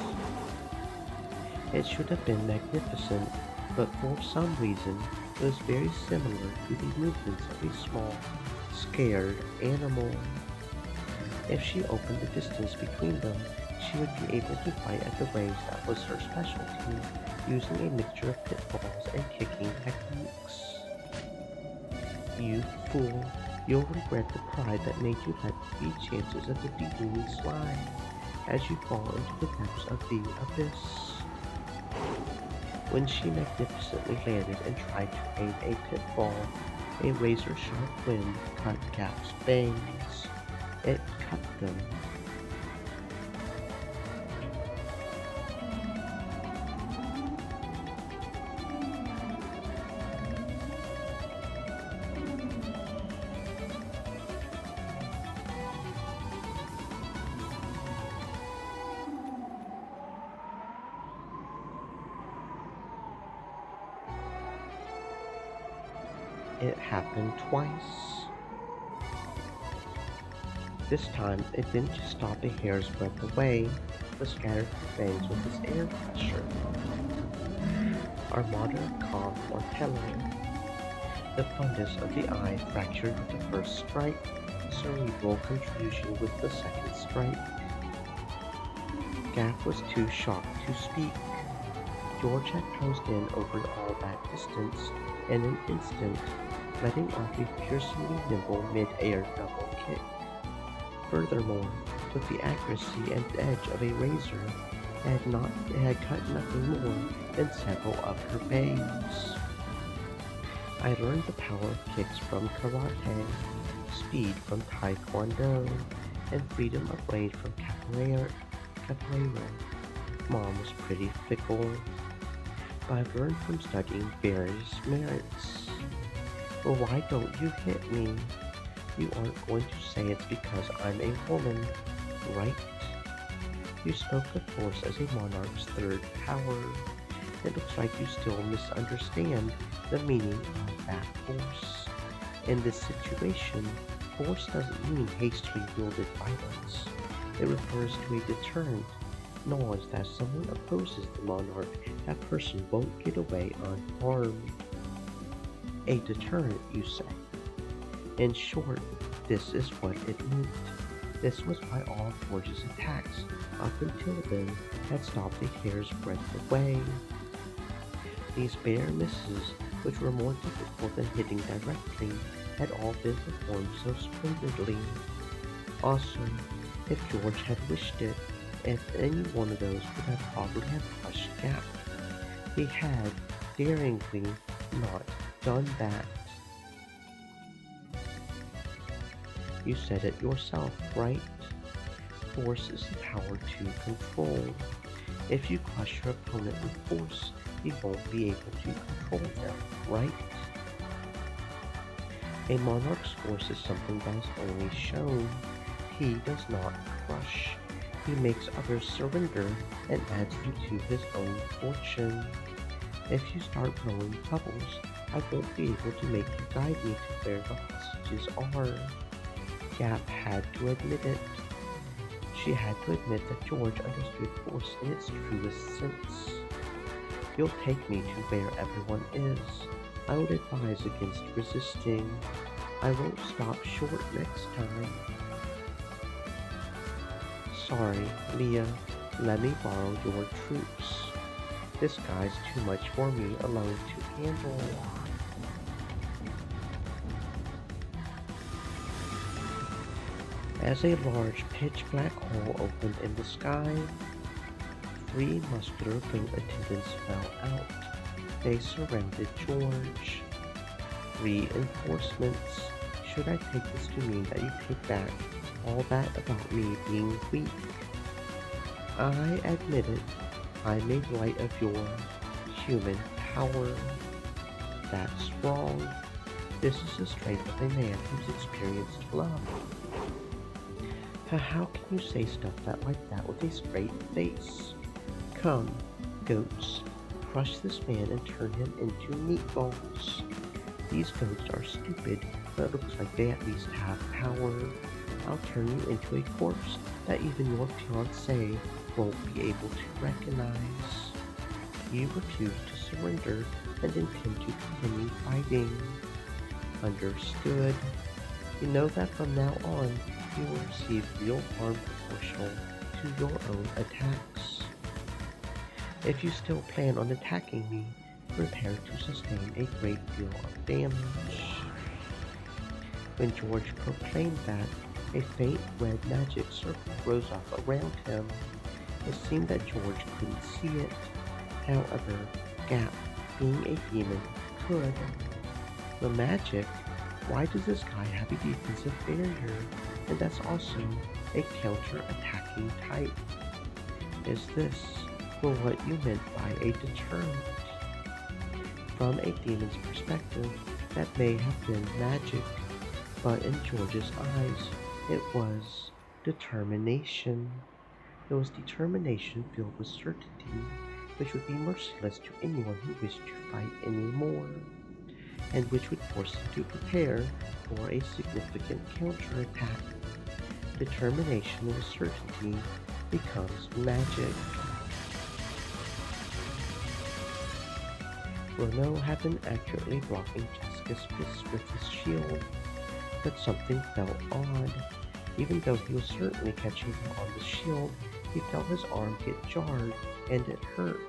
It should have been magnificent, but for some reason it was very similar to the movements of a small, scared animal. If she opened the distance between them, she would be able to fight at the range that was her specialty, using a mixture of pitfalls and kicking techniques. You fool, you'll regret the pride that made you let the chances of defeating me slide as you fall into the depths of the abyss. When she magnificently landed and tried to aim a pitfall, a razor-sharp wind cut Gap's bangs. It cut them. It happened twice. This time, it didn't just stop a hair's breadth away, but scattered the fangs with its air pressure. Our modern calm or telling, The fundus of the eye fractured with the first strike, cerebral contusion with the second strike. Gaff was too shocked to speak. George had closed in over all that distance in an instant, letting off a piercingly nimble mid-air double kick. Furthermore, with the accuracy and edge of a razor, it had cut nothing more than several of her bangs. I learned the power of kicks from karate, speed from taekwondo, and freedom of range from capoeira. Mom was pretty fickle, but I've learned from studying various merits. Well, why don't you hit me? You aren't going to say it's because I'm a woman, right? You spoke of force as a monarch's third power. It looks like you still misunderstand the meaning of that force. In this situation, force doesn't mean hastily wielded violence. It refers to a deterrent, knowledge that if someone opposes the monarch, that person won't get away unharmed. A deterrent, you say. In short, this is what it meant. This was why all of George's attacks, up until then, had stopped a hair's breadth away. These bare misses, which were more difficult than hitting directly, had all been performed so splendidly. Also, if George had wished it, if any one of those would have probably have crushed Gap. He had, daringly, not done that. You said it yourself, right? Force is the power to control. If you crush your opponent with force, you won't be able to control them, right? A monarch's force is something that is only shown. He does not crush. He makes others surrender and adds them to his own fortune. If you start blowing bubbles, I won't be able to make you guide me to where the hostages are. Gap had to admit it. She had to admit that George understood force in its truest sense. You'll take me to where everyone is. I would advise against resisting. I won't stop short next time. Sorry, Leah. Let me borrow your troops. This guy's too much for me alone to handle. As a large pitch-black hole opened in the sky, 3 muscular wing attendants fell out. They surrounded George. Reinforcements. Should I take this to mean that you take back all that about me being weak? I admit it. I made light of your human power. That's wrong. This is the strength of a man who's experienced love. How can you say stuff like that with a straight face? Come, goats, crush this man and turn him into meatballs. These goats are stupid, but it looks like they at least have power. I'll turn you into a corpse that even your fiancé won't be able to recognize. You refuse to surrender and intend to continue fighting. Understood. You know that from now on, you will receive real harm proportional to your own attacks. If you still plan on attacking me, prepare to sustain a great deal of damage. When George proclaimed that, a faint red magic circle rose up around him. It seemed that George couldn't see it. However, Gap, being a demon, could. The magic? Why does this guy have a defensive barrier? And that's also a counter-attacking type. Is this, well, what you meant by a deterrent? From a demon's perspective, that may have been magic, but in George's eyes, it was determination. It was determination filled with certainty, which would be merciless to anyone who wished to fight anymore, and which would force him to prepare for a significant counterattack. Determination with certainty becomes magic. Renault had been accurately blocking Jessica Jessica's fist with his shield, but something felt odd. Even though he was certainly catching her on the shield, he felt his arm get jarred, and it hurt.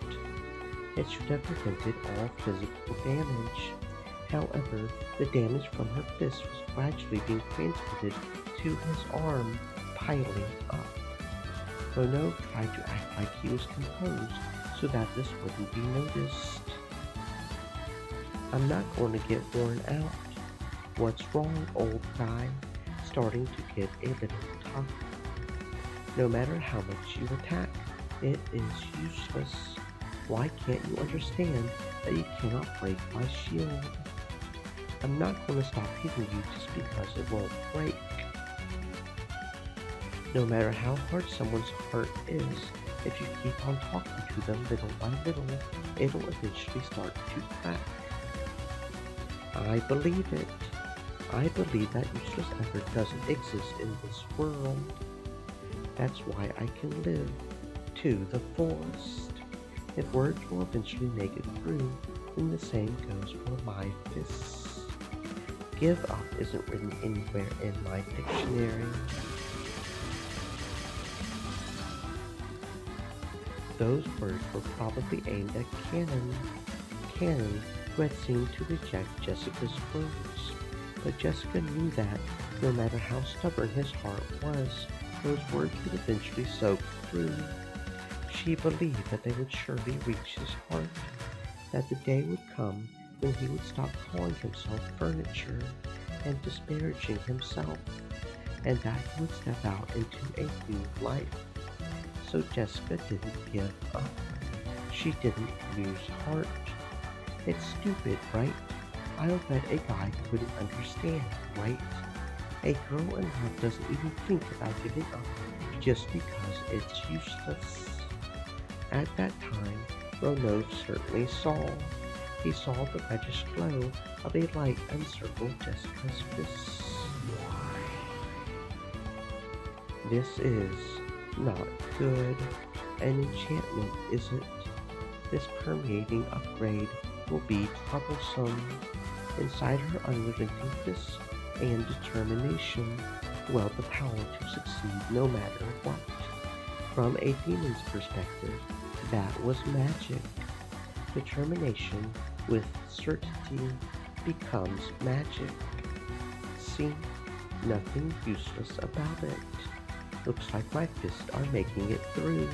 It should have prevented all physical damage. However, the damage from her fist was gradually being transmitted to his arm, piling up. Bono tried to act like he was composed so that this wouldn't be noticed. I'm not going to get worn out. What's wrong, old guy? Starting to get a little tough. No matter how much you attack, it is useless. Why can't you understand that you cannot break my shield? I'm not going to stop hitting you just because it won't break. No matter how hard someone's heart is, if you keep on talking to them little by little, it'll eventually start to crack. I believe it. I believe that useless effort doesn't exist in this world. That's why I can live to the fullest. If words will eventually make it through, then the same goes for my fists. Give up isn't written anywhere in my dictionary. Those words were probably aimed at Cannon, who had seemed to reject Jessica's words. But Jessica knew that, no matter how stubborn his heart was, those words would eventually soak through. She believed that they would surely reach his heart, that the day would come when he would stop calling himself furniture and disparaging himself, and that he would step out into a new life. So Jessica didn't give up. She didn't lose heart. It's stupid, right? I'll bet a guy couldn't understand, right? A girl in love doesn't even think about giving up just because it's useless. At that time, Ronov certainly saw. He saw the reddish glow of a light encircle Jessica's fists. This is not good. An enchantment, is it? This permeating upgrade will be troublesome. Inside her unrelenting fists and determination dwelled the power to succeed no matter what. From a demon's perspective, that was magic. Determination with certainty becomes magic. See, nothing useless about it. Looks like my fists are making it through.